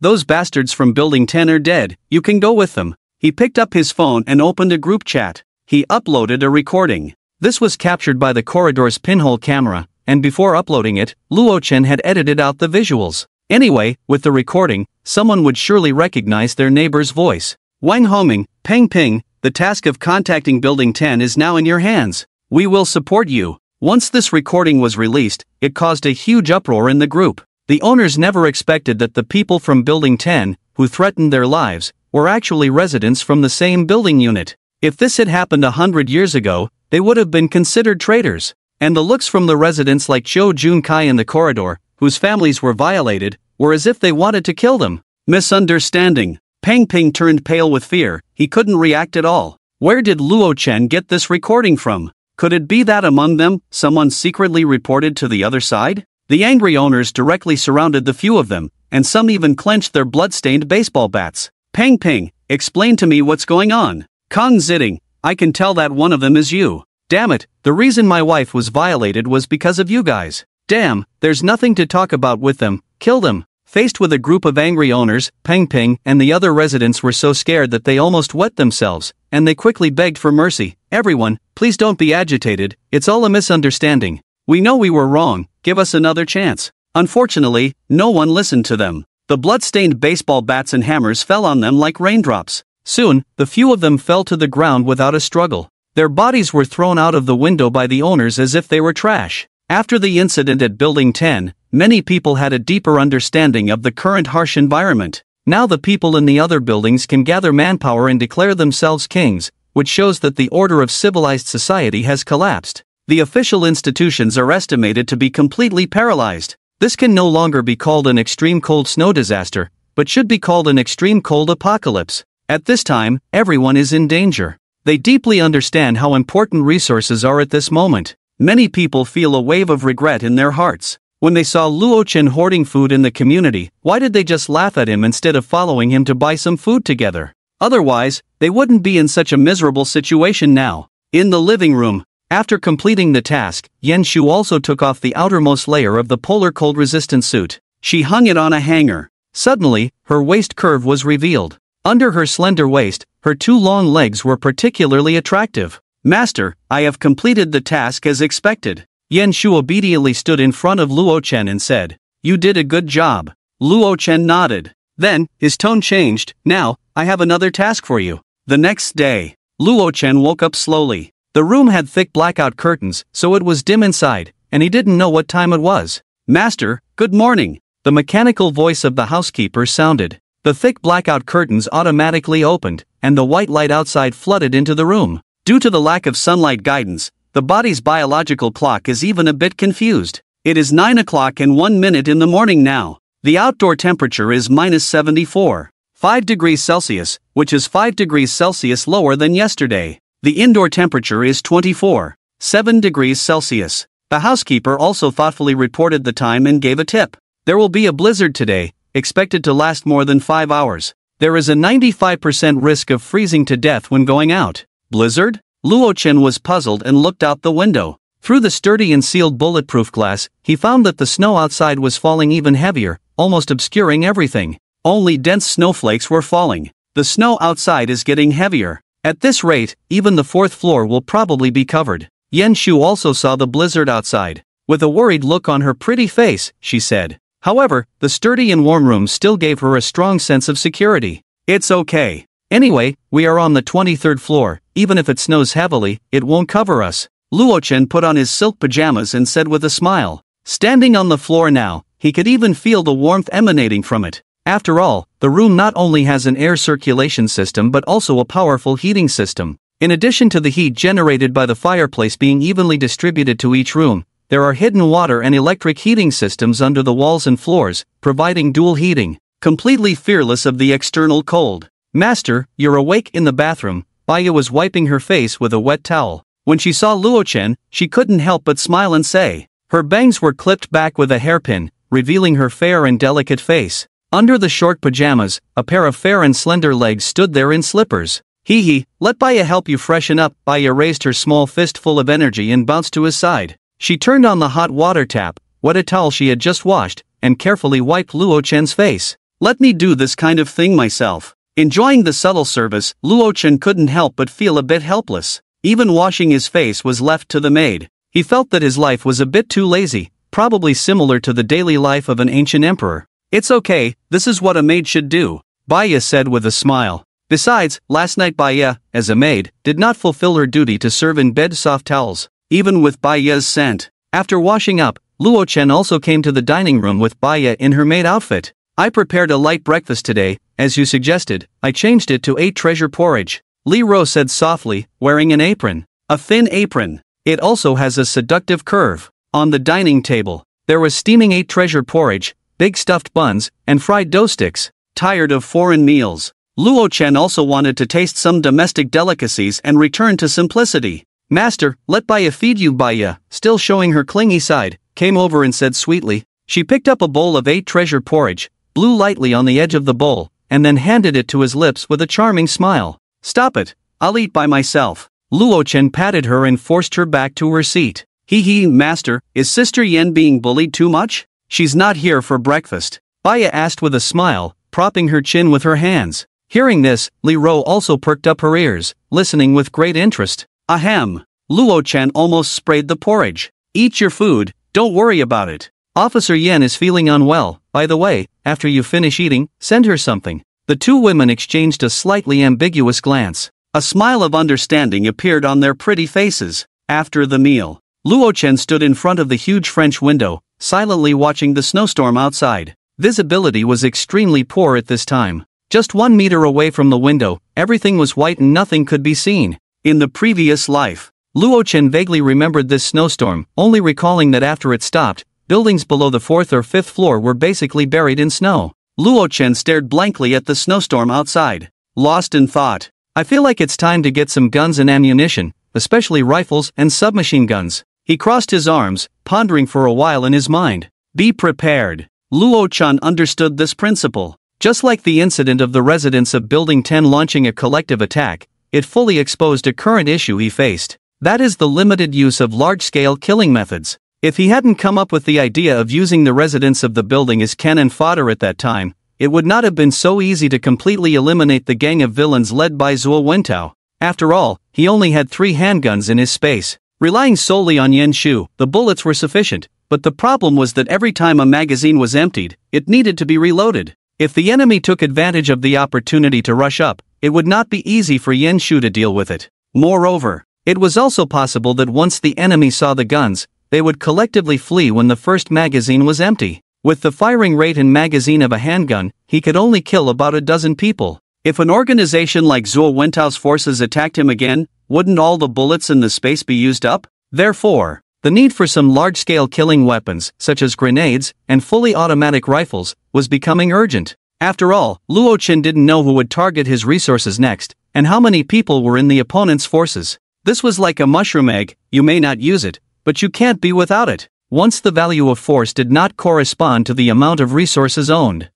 Those bastards from Building 10 are dead, you can go with them. He picked up his phone and opened a group chat. He uploaded a recording. This was captured by the corridor's pinhole camera, and before uploading it, Luo Chen had edited out the visuals. Anyway, with the recording, someone would surely recognize their neighbor's voice. Wang Homing, Peng Ping, the task of contacting Building 10 is now in your hands. We will support you. Once this recording was released, it caused a huge uproar in the group. The owners never expected that the people from Building 10, who threatened their lives, were actually residents from the same building unit. If this had happened 100 years ago, they would have been considered traitors. And the looks from the residents like Zhou Junkai in the corridor, whose families were violated, were as if they wanted to kill them. Misunderstanding. Peng Ping turned pale with fear, he couldn't react at all. Where did Luo Chen get this recording from? Could it be that among them, someone secretly reported to the other side? The angry owners directly surrounded the few of them, and some even clenched their blood-stained baseball bats. Peng Ping, explain to me what's going on. Kong Zitting, I can tell that one of them is you. Damn it, the reason my wife was violated was because of you guys. Damn, there's nothing to talk about with them, kill them. Faced with a group of angry owners, Peng Ping and the other residents were so scared that they almost wet themselves, and they quickly begged for mercy. Everyone, please don't be agitated, it's all a misunderstanding. We know we were wrong, give us another chance. Unfortunately, no one listened to them. The blood-stained baseball bats and hammers fell on them like raindrops. Soon, the few of them fell to the ground without a struggle. Their bodies were thrown out of the window by the owners as if they were trash. After the incident at Building 10, many people had a deeper understanding of the current harsh environment. Now the people in the other buildings can gather manpower and declare themselves kings, which shows that the order of civilized society has collapsed. The official institutions are estimated to be completely paralyzed. This can no longer be called an extreme cold snow disaster, but should be called an extreme cold apocalypse. At this time, everyone is in danger. They deeply understand how important resources are at this moment. Many people feel a wave of regret in their hearts. When they saw Luo Chen hoarding food in the community, why did they just laugh at him instead of following him to buy some food together? Otherwise, they wouldn't be in such a miserable situation now. In the living room, after completing the task, Yen Shu also took off the outermost layer of the polar cold-resistant suit. She hung it on a hanger. Suddenly, her waist curve was revealed. Under her slender waist, her two long legs were particularly attractive. Master, I have completed the task as expected. Yen Shu obediently stood in front of Luo Chen and said, You did a good job. Luo Chen nodded. Then, his tone changed. Now, I have another task for you. The next day, Luo Chen woke up slowly. The room had thick blackout curtains, so it was dim inside, and he didn't know what time it was. Master, good morning. The mechanical voice of the housekeeper sounded. The thick blackout curtains automatically opened, and the white light outside flooded into the room. Due to the lack of sunlight guidance, the body's biological clock is even a bit confused. It is 9 o'clock and 1 minute in the morning now. The outdoor temperature is -74.5 degrees Celsius, which is 5 degrees Celsius lower than yesterday. The indoor temperature is 24.7 degrees Celsius. The housekeeper also thoughtfully reported the time and gave a tip. There will be a blizzard today, expected to last more than 5 hours. There is a 95% risk of freezing to death when going out. Blizzard? Luo Chen was puzzled and looked out the window. Through the sturdy and sealed bulletproof glass, he found that the snow outside was falling even heavier, almost obscuring everything. Only dense snowflakes were falling. The snow outside is getting heavier. At this rate, even the fourth floor will probably be covered. Yen Shu also saw the blizzard outside. With a worried look on her pretty face, she said. However, the sturdy and warm room still gave her a strong sense of security. It's okay. Anyway, we are on the 23rd floor, even if it snows heavily, it won't cover us. Luo Chen put on his silk pajamas and said with a smile. Standing on the floor now, he could even feel the warmth emanating from it. After all, the room not only has an air circulation system but also a powerful heating system. In addition to the heat generated by the fireplace being evenly distributed to each room,
there are hidden water and electric heating systems under the walls and floors, providing dual heating.
Completely fearless of the external cold.
Master, you're awake in the bathroom. Baya was wiping her face with a wet towel. When she saw Luo Chen, she couldn't help but smile and say. Her bangs were clipped back with a hairpin, revealing her fair and delicate face. Under the short pajamas, a pair of fair and slender legs stood there in slippers. Hee hee, let Baya help you freshen up. Baya raised her small fist full of energy and bounced to his side. She turned on the hot water tap, wet a towel she had just washed, and carefully wiped Luo Chen's face.
Let me do this kind of thing myself. Enjoying the subtle service, Luo Chen couldn't help but feel a bit helpless. Even washing his face was left to the maid. He felt that his life was a bit too lazy, probably similar to the daily life of an ancient emperor.
It's okay, this is what a maid should do, Baya said with a smile. Besides, last night Baya, as a maid, did not fulfill her duty to serve in bed soft towels, even with Baya's scent. After washing up, Luo Chen also came to the dining room with Baya in her maid outfit. I prepared a light breakfast today, as you suggested. I changed it to 8 treasure porridge, Li Ro said softly, wearing an apron.
A thin apron.
It also has a seductive curve. On the dining table, there was steaming 8 treasure porridge, big stuffed buns, and fried dough sticks.
Tired of foreign meals, Luo Chen also wanted to taste some domestic delicacies and return to simplicity.
Master, let Baya feed you. Baya, still showing her clingy side, came over and said sweetly. She picked up a bowl of 8 treasure porridge, blew lightly on the edge of the bowl, and then handed it to his lips with a charming smile.
Stop it, I'll eat by myself.
Luo Chen patted her and forced her back to her seat.
Hee hee, master, is Sister Yen being bullied too much?
She's not here for breakfast, Baya asked with a smile, propping her chin with her hands. Hearing this, Li Ro also perked up her ears, listening with great interest.
Ahem. Luo Chen almost sprayed the porridge. Eat your food, don't worry about it.
Officer Yen is feeling unwell. By the way, after you finish eating, send her something. The two women exchanged a slightly ambiguous glance.
A smile of understanding appeared on their pretty faces. After the meal,
Luo Chen stood in front of the huge French window, silently watching the snowstorm outside. Visibility was extremely poor at this time. Just 1 meter away from the window, everything was white and nothing could be seen.
In the previous life,
Luo Chen vaguely remembered this snowstorm, only recalling that after it stopped, buildings below the 4th or 5th floor were basically buried in snow.
Luo Chen stared blankly at the snowstorm outside, lost in thought.
I feel like it's time to get some guns and ammunition, especially rifles and submachine guns. He crossed his arms, pondering for a while in his mind.
Be prepared. Luo Chen understood this principle.
Just like the incident of the residents of Building 10 launching a collective attack, it fully exposed a current issue he faced. That is the limited use of large-scale killing methods. If he hadn't come up with the idea of using the residents of the building as cannon fodder at that time, it would not have been so easy to completely eliminate the gang of villains led by Zuo Wentao. After all, he only had 3 handguns in his space. Relying solely on Yen Shu, the bullets were sufficient, but the problem was that every time a magazine was emptied, it needed to be reloaded. If the enemy took advantage of the opportunity to rush up, it would not be easy for Yen Shu to deal with it. Moreover, it was also possible that once the enemy saw the guns, they would collectively flee when the first magazine was empty. With the firing rate and magazine of a handgun, he could only kill about a dozen people.
If an organization like Zuo Wentao's forces attacked him again, wouldn't all the bullets in the space be used up?
Therefore, the need for some large-scale killing weapons, such as grenades and fully automatic rifles, was becoming urgent. After all, Luo Chen didn't know who would target his resources next, and how many people were in the opponent's forces. This was like a mushroom egg, you may not use it, but you can't be without it. Once the value of force did not correspond to the amount of resources owned,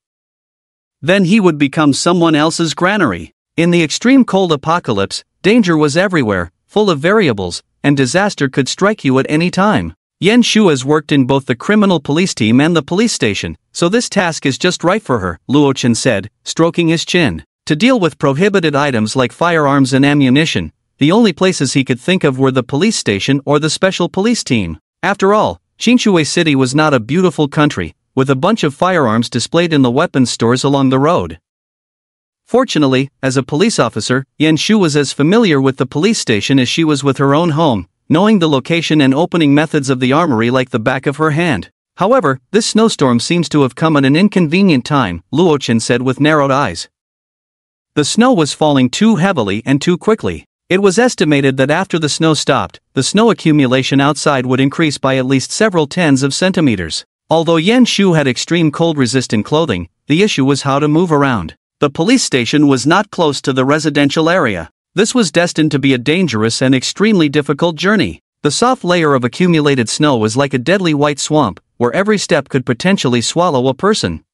then he would become someone else's granary.
In the extreme cold apocalypse, danger was everywhere, full of variables, and disaster could strike you at any time. Yen Shu has worked in both the criminal police team and the police station, so this task is just right for her, Luo Chen said, stroking his chin. To deal with prohibited items like firearms and ammunition, the only places he could think of were the police station or the special police team. After all, Qinshui City was not a beautiful country, with a bunch of firearms displayed in the weapons stores along the road. Fortunately, as a police officer, Yen Shu was as familiar with the police station as she was with her own home, knowing the location and opening methods of the armory like the back of her hand. However, this snowstorm seems to have come at an inconvenient time, Luo Chen said with narrowed eyes. The snow was falling too heavily and too quickly. It was estimated that after the snow stopped, the snow accumulation outside would increase by at least several tens of centimeters. Although Yan Shu had extreme cold-resistant clothing, the issue was how to move around. The police station was not close to the residential area. This was destined to be a dangerous and extremely difficult journey. The soft layer of accumulated snow was like a deadly white swamp, where every step could potentially swallow a person.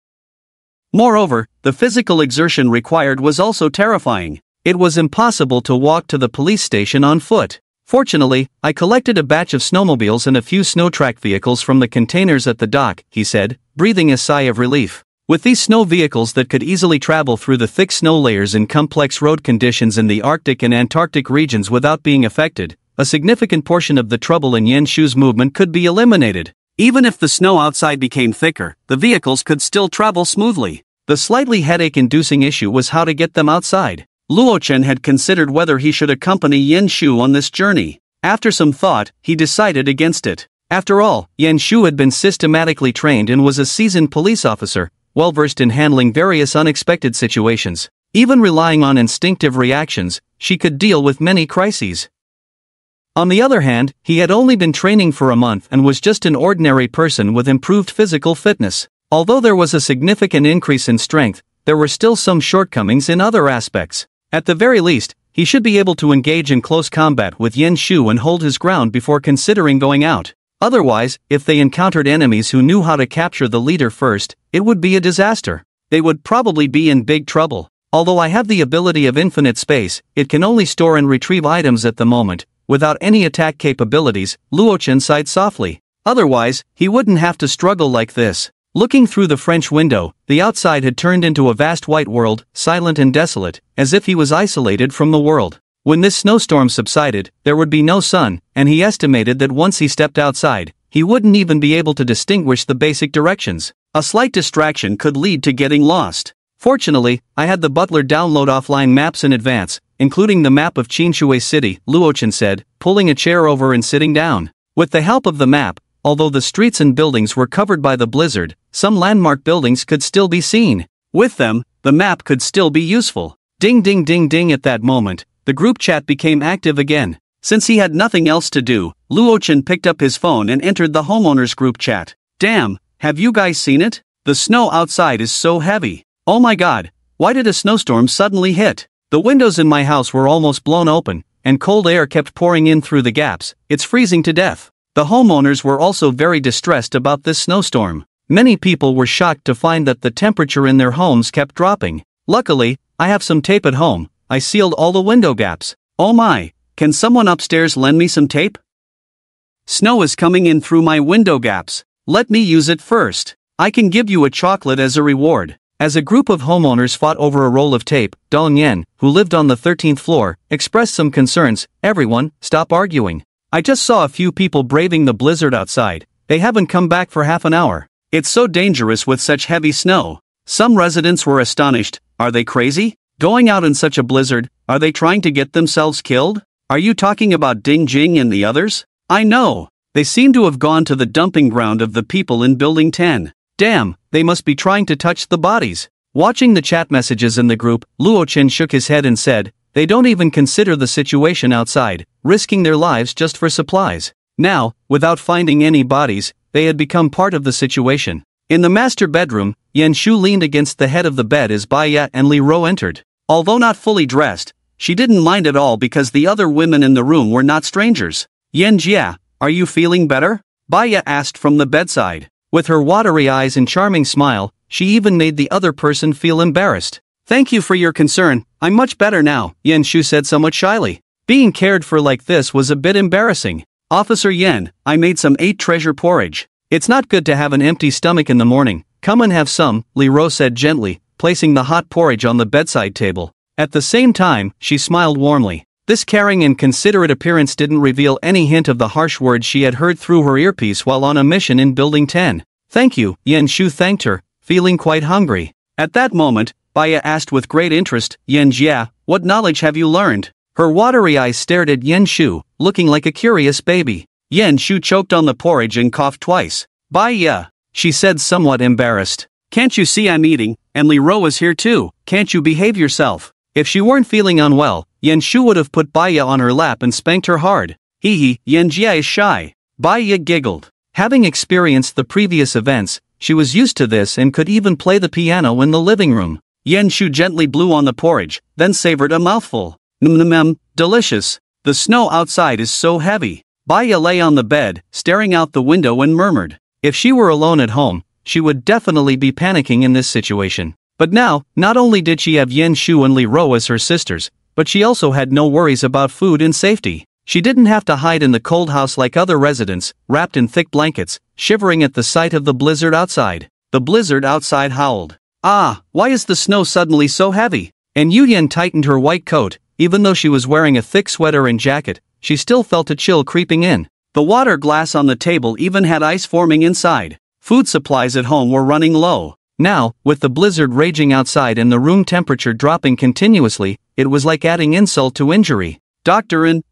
Moreover, the physical exertion required was also terrifying. It was impossible to walk to the police station on foot. Fortunately, I collected a batch of snowmobiles and a few snow-track vehicles from the containers at the dock, he said, breathing a sigh of relief. With these snow vehicles that could easily travel through the thick snow layers in complex road conditions in the Arctic and Antarctic regions without being affected, a significant portion of the trouble in Yan Shu's movement could be eliminated. Even if the snow outside became thicker, the vehicles could still travel smoothly. The slightly headache-inducing issue was how to get them outside. Luo Chen had considered whether he should accompany Yan Shu on this journey. After some thought, he decided against it. After all, Yan Shu had been systematically trained and was a seasoned police officer, well-versed in handling various unexpected situations. Even relying on instinctive reactions, she could deal with many crises. On the other hand, he had only been training for a month and was just an ordinary person with improved physical fitness. Although there was a significant increase in strength, there were still some shortcomings in other aspects. At the very least, he should be able to engage in close combat with Yan Shu and hold his ground before considering going out. Otherwise, if they encountered enemies who knew how to capture the leader first, it would be a disaster. They would probably be in big trouble. Although I have the ability of infinite space, it can only store and retrieve items at the moment. Without any attack capabilities, Luo Chen sighed softly. Otherwise, he wouldn't have to struggle like this. Looking through the French window, the outside had turned into a vast white world, silent and desolate, as if he was isolated from the world. When this snowstorm subsided, there would be no sun, and he estimated that once he stepped outside, he wouldn't even be able to distinguish the basic directions. A slight distraction could lead to getting lost. Fortunately, I had the butler download offline maps in advance, including the map of Qinshui City, Luo Chen said, pulling a chair over and sitting down. With the help of the map, although the streets and buildings were covered by the blizzard, some landmark buildings could still be seen. With them, the map could still be useful. Ding ding ding ding. At that moment, the group chat became active again. Since he had nothing else to do, Luo Chen picked up his phone and entered the homeowners group chat. Damn, have you guys seen it? The snow outside is so heavy. Oh my god, why did a snowstorm suddenly hit? The windows in my house were almost blown open, and cold air kept pouring in through the gaps. It's freezing to death. The homeowners were also very distressed about this snowstorm. Many people were shocked to find that the temperature in their homes kept dropping. Luckily, I have some tape at home. I sealed all the window gaps. Oh my, can someone upstairs lend me some tape? Snow is coming in through my window gaps. Let me use it first. I can give you a chocolate as a reward. As a group of homeowners fought over a roll of tape, Dong Yen, who lived on the 13th floor, expressed some concerns. Everyone, stop arguing. I just saw a few people braving the blizzard outside. They haven't come back for half an hour. It's so dangerous with such heavy snow. Some residents were astonished. Are they crazy? Going out in such a blizzard, are they trying to get themselves killed? Are you talking about Ding Jing and the others? I know. They seem to have gone to the dumping ground of the people in Building 10. Damn, they must be trying to touch the bodies. Watching the chat messages in the group, Luo Chen shook his head and said, they don't even consider the situation outside, risking their lives just for supplies. Now, without finding any bodies, they had become part of the situation. In the master bedroom, Yan Shu leaned against the head of the bed as Bai Ya and Li Ro entered. Although not fully dressed, she didn't mind at all because the other women in the room were not strangers. Yan Jia, are you feeling better? Bai Ya asked from the bedside. With her watery eyes and charming smile, she even made the other person feel embarrassed. Thank you for your concern, I'm much better now, Yan Shu said somewhat shyly. Being cared for like this was a bit embarrassing. Officer Yan, I made some 8 treasure porridge. It's not good to have an empty stomach in the morning. Come and have some, Li Ro said gently, placing the hot porridge on the bedside table. At the same time, she smiled warmly. This caring and considerate appearance didn't reveal any hint of the harsh words she had heard through her earpiece while on a mission in Building 10. Thank you, Yan Shu thanked her, feeling quite hungry. At that moment, Baya asked with great interest, Yan Jia, what knowledge have you learned? Her watery eyes stared at Yan Shu, looking like a curious baby. Yan Shu choked on the porridge and coughed twice. Baya, she said somewhat embarrassed. Can't you see I'm eating, and Li Ro is here too, can't you behave yourself? If she weren't feeling unwell,
Yan Shu would have put Baya on her lap and spanked her hard. Hee, Yan Jia is shy. Baya giggled. Having experienced the previous events, she was used to this and could even play the piano in the living room. Yan Shu gently blew on the porridge, then savored a mouthful. Delicious. The snow outside is so heavy. Baya lay on the bed, staring out the window and murmured. If she were alone at home, she would definitely be panicking in this situation. But now, not only did she have Yan Shu and Li Ro as her sisters, but she also had no worries about food and safety. She didn't have to hide in the cold house like other residents, wrapped in thick blankets, shivering at the sight of the blizzard outside. The blizzard outside howled. Ah, why is the snow suddenly so heavy? And Yuyan tightened her white coat. Even though she was wearing a thick sweater and jacket, she still felt a chill creeping in. The water glass on the table even had ice forming inside. Food supplies at home were running low. Now, with the blizzard raging outside and the room temperature dropping continuously, it was like adding insult to injury. Doctorin.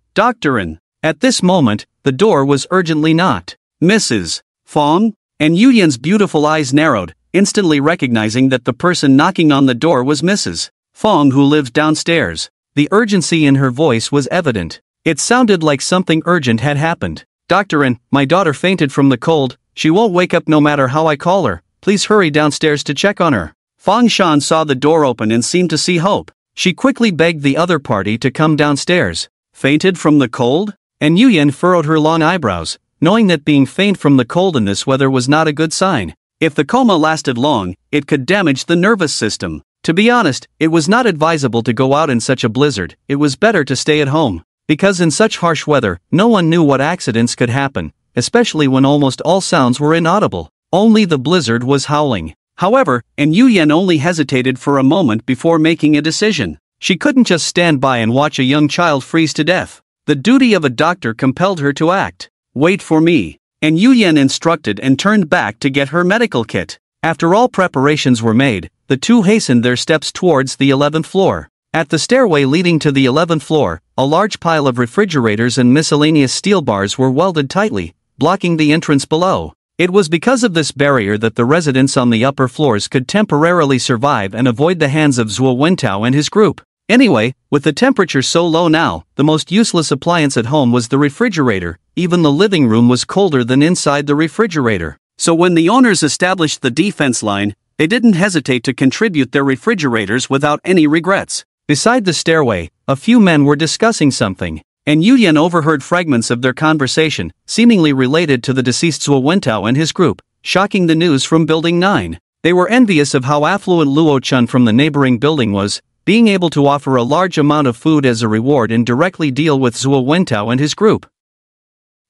At this moment, the door was urgently knocked. Mrs. Fong? And Yuyan's beautiful eyes narrowed, instantly recognizing that the person knocking on the door was Mrs. Fong, who lived downstairs. The urgency in her voice was evident. It sounded like something urgent had happened. Doctorin, my daughter fainted from the cold. She won't wake up no matter how I call her. Please hurry downstairs to check on her. Fong Shan saw the door open and seemed to see hope. She quickly begged the other party to come downstairs. Fainted from the cold? And Yuyan furrowed her long eyebrows, knowing that being faint from the cold in this weather was not a good sign. If the coma lasted long, it could damage the nervous system. To be honest, it was not advisable to go out in such a blizzard. It was better to stay at home. Because in such harsh weather, no one knew what accidents could happen, especially when almost all sounds were inaudible. Only the blizzard was howling. However, and Yuyan only hesitated for a moment before making a decision. She couldn't just stand by and watch a young child freeze to death. The duty of a doctor compelled her to act. Wait for me. And Yuyan instructed and turned back to get her medical kit. After all preparations were made, the two hastened their steps towards the 11th floor. At the stairway leading to the 11th floor, a large pile of refrigerators and miscellaneous steel bars were welded tightly, blocking the entrance below. It was because of this barrier that the residents on the upper floors could temporarily survive and avoid the hands of Zhuo Wentao and his group. Anyway, with the temperature so low now, the most useless appliance at home was the refrigerator. Even the living room was colder than inside the refrigerator. So when the owners established the defense line, they didn't hesitate to contribute their refrigerators without any regrets. Beside the stairway, a few men were discussing something, and Yuyan overheard fragments of their conversation, seemingly related to the deceased Zhuo Wentao and his group, shocking the news from Building 9. They were envious of how affluent Luo Chun from the neighboring building was, being able to offer a large amount of food as a reward and directly deal with Zhuo Wentao and his group.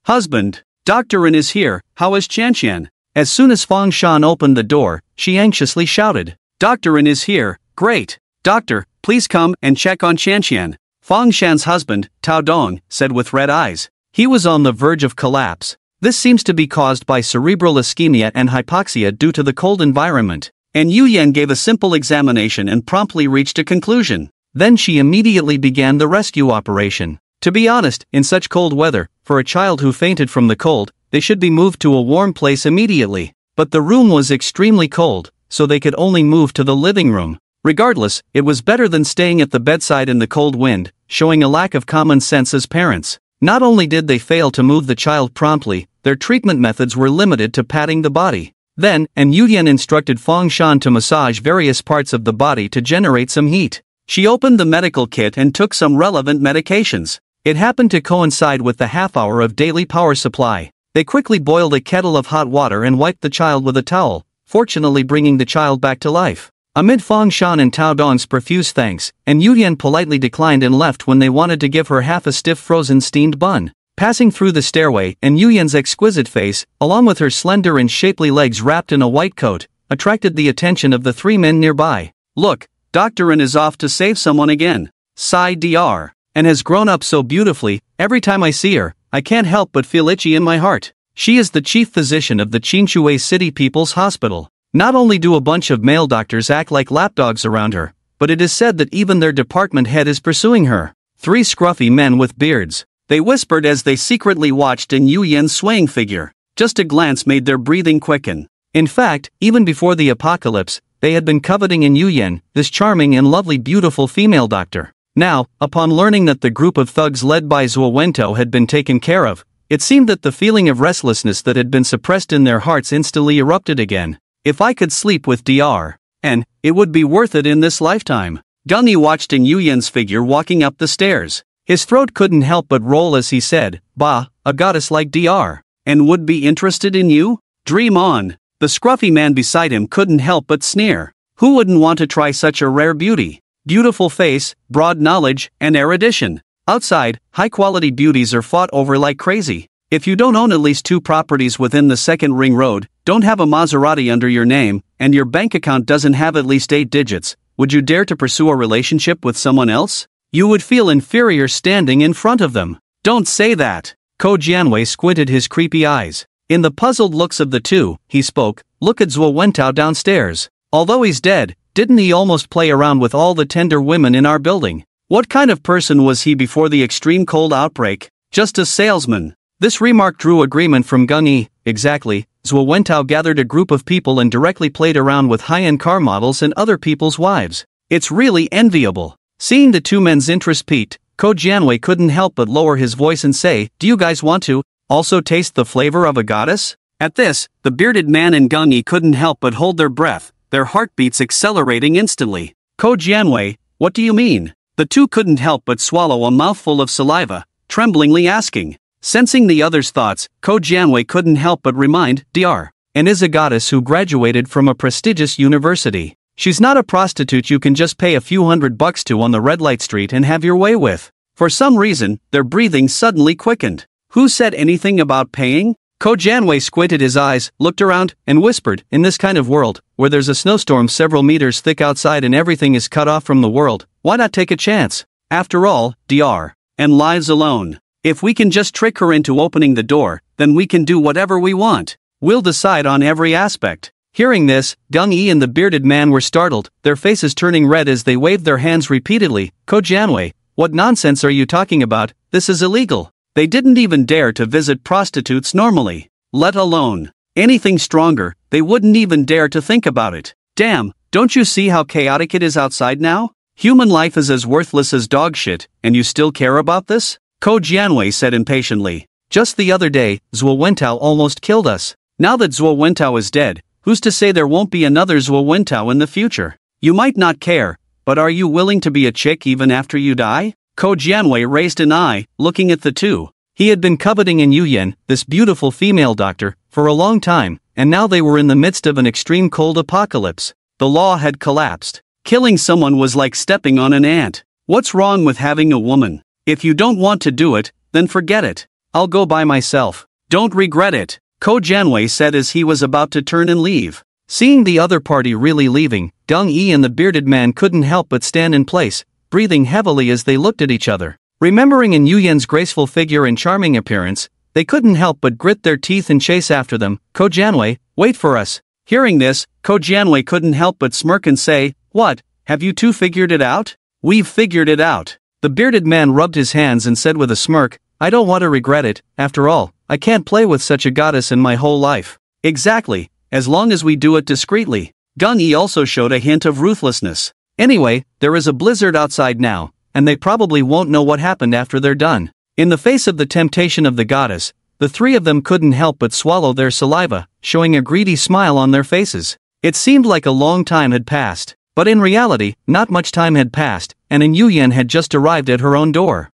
Husband, Doctorin is here, how is Qianqian? As soon as Fong Shan opened the door, she anxiously shouted, Doctorin is here, great. Doctor, please come and check on Qianqian. Fong Shan's husband, Tao Dong, said with red eyes. He was on the verge of collapse. This seems to be caused by cerebral ischemia and hypoxia due to the cold environment. And Yuyan gave a simple examination and promptly reached a conclusion. Then she immediately began the rescue operation. To be honest, in such cold weather, for a child who fainted from the cold, they should be moved to a warm place immediately. But the room was extremely cold, so they could only move to the living room. Regardless, it was better than staying at the bedside in the cold wind, showing a lack of common sense as parents. Not only did they fail to move the child promptly, their treatment methods were limited to patting the body. Then, and Yuyan instructed Fong Shan to massage various parts of the body to generate some heat. She opened the medical kit and took some relevant medications. It happened to coincide with the half-hour of daily power supply. They quickly boiled a kettle of hot water and wiped the child with a towel, fortunately bringing the child back to life. Amid Fong Shan and Tao Dong's profuse thanks, and Yuyan politely declined and left when they wanted to give her half a stiff frozen steamed bun. Passing through the stairway, and Yuyan's exquisite face, along with her slender and shapely legs wrapped in a white coat, attracted the attention of the three men nearby. Look, Doctorin is off to save someone again. Sigh Dr. And has grown up so beautifully. Every time I see her, I can't help but feel itchy in my heart. She is the chief physician of the Qinchuan City People's Hospital. Not only do a bunch of male doctors act like lapdogs around her, but it is said that even their department head is pursuing her. Three scruffy men with beards. They whispered as they secretly watched in Yuyan's swaying figure. Just a glance made their breathing quicken. In fact, even before the apocalypse, they had been coveting in Yuyan, this charming and lovely beautiful female doctor.
Now, upon learning that the group of thugs led by Zuowento had been taken care of, it seemed that the feeling of restlessness that had been suppressed in their hearts instantly erupted again. If I could sleep with Dr. N, it would be worth it in this lifetime. Gunny watched in Yuyen's figure walking up the stairs. His throat couldn't help but roll as he said, "Bah, a goddess like Dr. N would be interested in you? Dream on." The scruffy man beside him couldn't help but sneer. Who wouldn't want to try such a rare beauty? Beautiful face, broad knowledge, and erudition. Outside, high-quality beauties are fought over like crazy. If you don't own at least 2 properties within the second ring road, don't have a Maserati under your name, and your bank account doesn't have at least 8 digits, would you dare to pursue a relationship with someone else? You would feel inferior standing in front of them. Don't say that. Ko Jianwei squinted his creepy eyes. In the puzzled looks of the two, he spoke, "Look at Zuowento downstairs. Although he's dead, didn't he almost play around with all the tender women in our building? What kind of person was he before the extreme cold outbreak? Just a salesman." This remark drew agreement from Gung Yi. Exactly, Zuowento gathered a group of people and directly played around with high-end car models and other people's wives. It's really enviable. Seeing the two men's interest piqued, Ko Jianwei couldn't help but lower his voice and say, "Do you guys want to also taste the flavor of a goddess?" At this, the bearded man and Gung Yi couldn't help but hold their breath, their heartbeats accelerating instantly. "Ko Jianwei, what do you mean?" The two couldn't help but swallow a mouthful of saliva, tremblingly asking. Sensing the other's thoughts, Ko Jianwei couldn't help but remind, "Dr. N is a goddess who graduated from a prestigious university. She's not a prostitute you can just pay a few $100 to on the red light street and have your way with." For some reason, their breathing suddenly quickened. Who said anything about paying? Ko Jianwei squinted his eyes, looked around, and whispered, "In this kind of world, where there's a snowstorm several meters thick outside and everything is cut off from the world, why not take a chance? After all, Dr. N lives alone. If we can just trick her into opening the door, then we can do whatever we want. We'll decide on every aspect." Hearing this, Gung Yi and the bearded man were startled, their faces turning red as they waved their hands repeatedly. "Ko Jianwei, what nonsense are you talking about? This is illegal." They didn't even dare to visit prostitutes normally. Let alone anything stronger, they wouldn't even dare to think about it. Damn, don't you see how chaotic it is outside now? Human life is as worthless as dog shit, and you still care about this? Ko Jianwei said impatiently. "Just the other day, Zuowento almost killed us. Now that Zuowento is dead, who's to say there won't be another Zuowento in the future? You might not care, but are you willing to be a chick even after you die?" Ko Jianwei raised an eye, looking at the two. He had been coveting in Yuyen, this beautiful female doctor, for a long time, and now they were in the midst of an extreme cold apocalypse. The law had collapsed. Killing someone was like stepping on an ant. What's wrong with having a woman? If you don't want to do it, then forget it. I'll go by myself. Don't regret it, Ko Jianwei said as he was about to turn and leave. Seeing the other party really leaving, Gung Yi and the bearded man couldn't help but stand in place, breathing heavily as they looked at each other. Remembering in Yuyen's graceful figure and charming appearance, they couldn't help but grit their teeth and chase after them. "Ko Jianwei, wait for us." Hearing this, Ko Jianwei couldn't help but smirk and say, "What, have you two figured it out?" "We've figured it out." The bearded man rubbed his hands and said with a smirk, "I don't want to regret it. After all, I can't play with such a goddess in my whole life." "Exactly, as long as we do it discreetly." Gung Yi also showed a hint of ruthlessness. "Anyway, there is a blizzard outside now, and they probably won't know what happened after they're done." In the face of the temptation of the goddess, the three of them couldn't help but swallow their saliva, showing a greedy smile on their faces. It seemed like a long time had passed, but in reality, not much time had passed, and Yuyen had just arrived at her own door.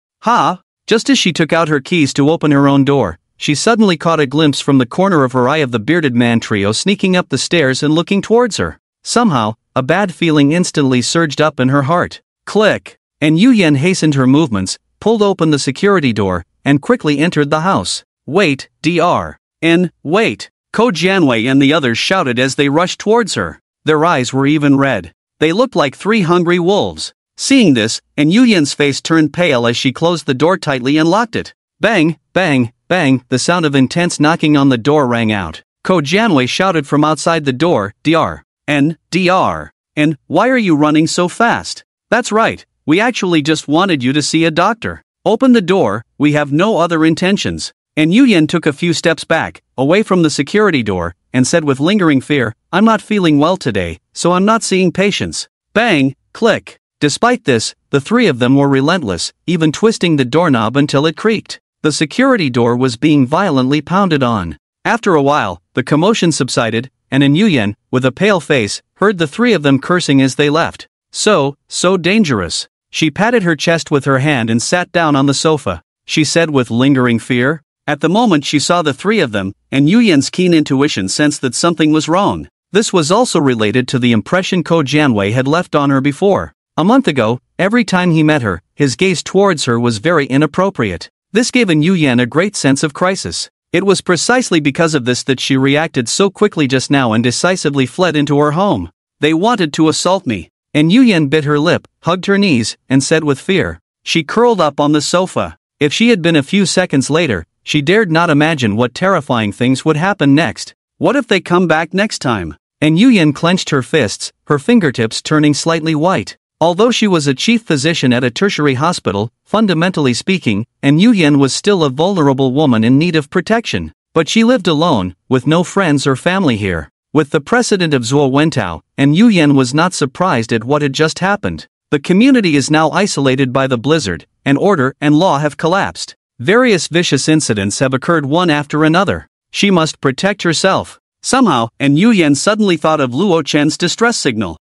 Just as she took out her keys to open her own door, she suddenly caught a glimpse from the corner of her eye of the bearded man trio sneaking up the stairs and looking towards her. Somehow, a bad feeling instantly surged up in her heart. Click! And Yuyen hastened her movements, pulled open the security door, and quickly entered the house. "Wait, Dr. N, wait!" Ko Jianwei and the others shouted as they rushed towards her. Their eyes were even red. They looked like 3 hungry wolves. Seeing this, and Yuyen's face turned pale as she closed the door tightly and locked it. Bang, bang, bang, the sound of intense knocking on the door rang out. Ko Jianwei shouted from outside the door, Dr. N, why are you running so fast?" "That's right, we actually just wanted you to see a doctor. Open the door, we have no other intentions." And Yuyen took a few steps back, away from the security door, and said with lingering fear, "I'm not feeling well today, so I'm not seeing patients." Bang, click. Despite this, the three of them were relentless, even twisting the doorknob until it creaked. The security door was being violently pounded on. After a while, the commotion subsided, and Nguyen, with a pale face, heard the three of them cursing as they left. So dangerous. She patted her chest with her hand and sat down on the sofa. She said with lingering fear. At the moment she saw the three of them, and Nguyen's keen intuition sensed that something was wrong. This was also related to the impression Ko Janwei had left on her before. A month ago, every time he met her, his gaze towards her was very inappropriate. This gave Nguyen a great sense of crisis. It was precisely because of this that she reacted so quickly just now and decisively fled into her home. They wanted to assault me. And Nguyen bit her lip, hugged her knees, and said with fear. She curled up on the sofa. If she had been a few seconds later, she dared not imagine what terrifying things would happen next. What if they come back next time? And Nguyen clenched her fists, her fingertips turning slightly white. Although she was a chief physician at a tertiary hospital, fundamentally speaking, and Nguyen was still a vulnerable woman in need of protection. But she lived alone, with no friends or family here. With the precedent of Zhuo Wentao, and Nguyen was not surprised at what had just happened. The community is now isolated by the blizzard, and order and law have collapsed. Various vicious incidents have occurred one after another. She must protect herself. Somehow, and Nguyen suddenly thought of Luo Chen's distress signal.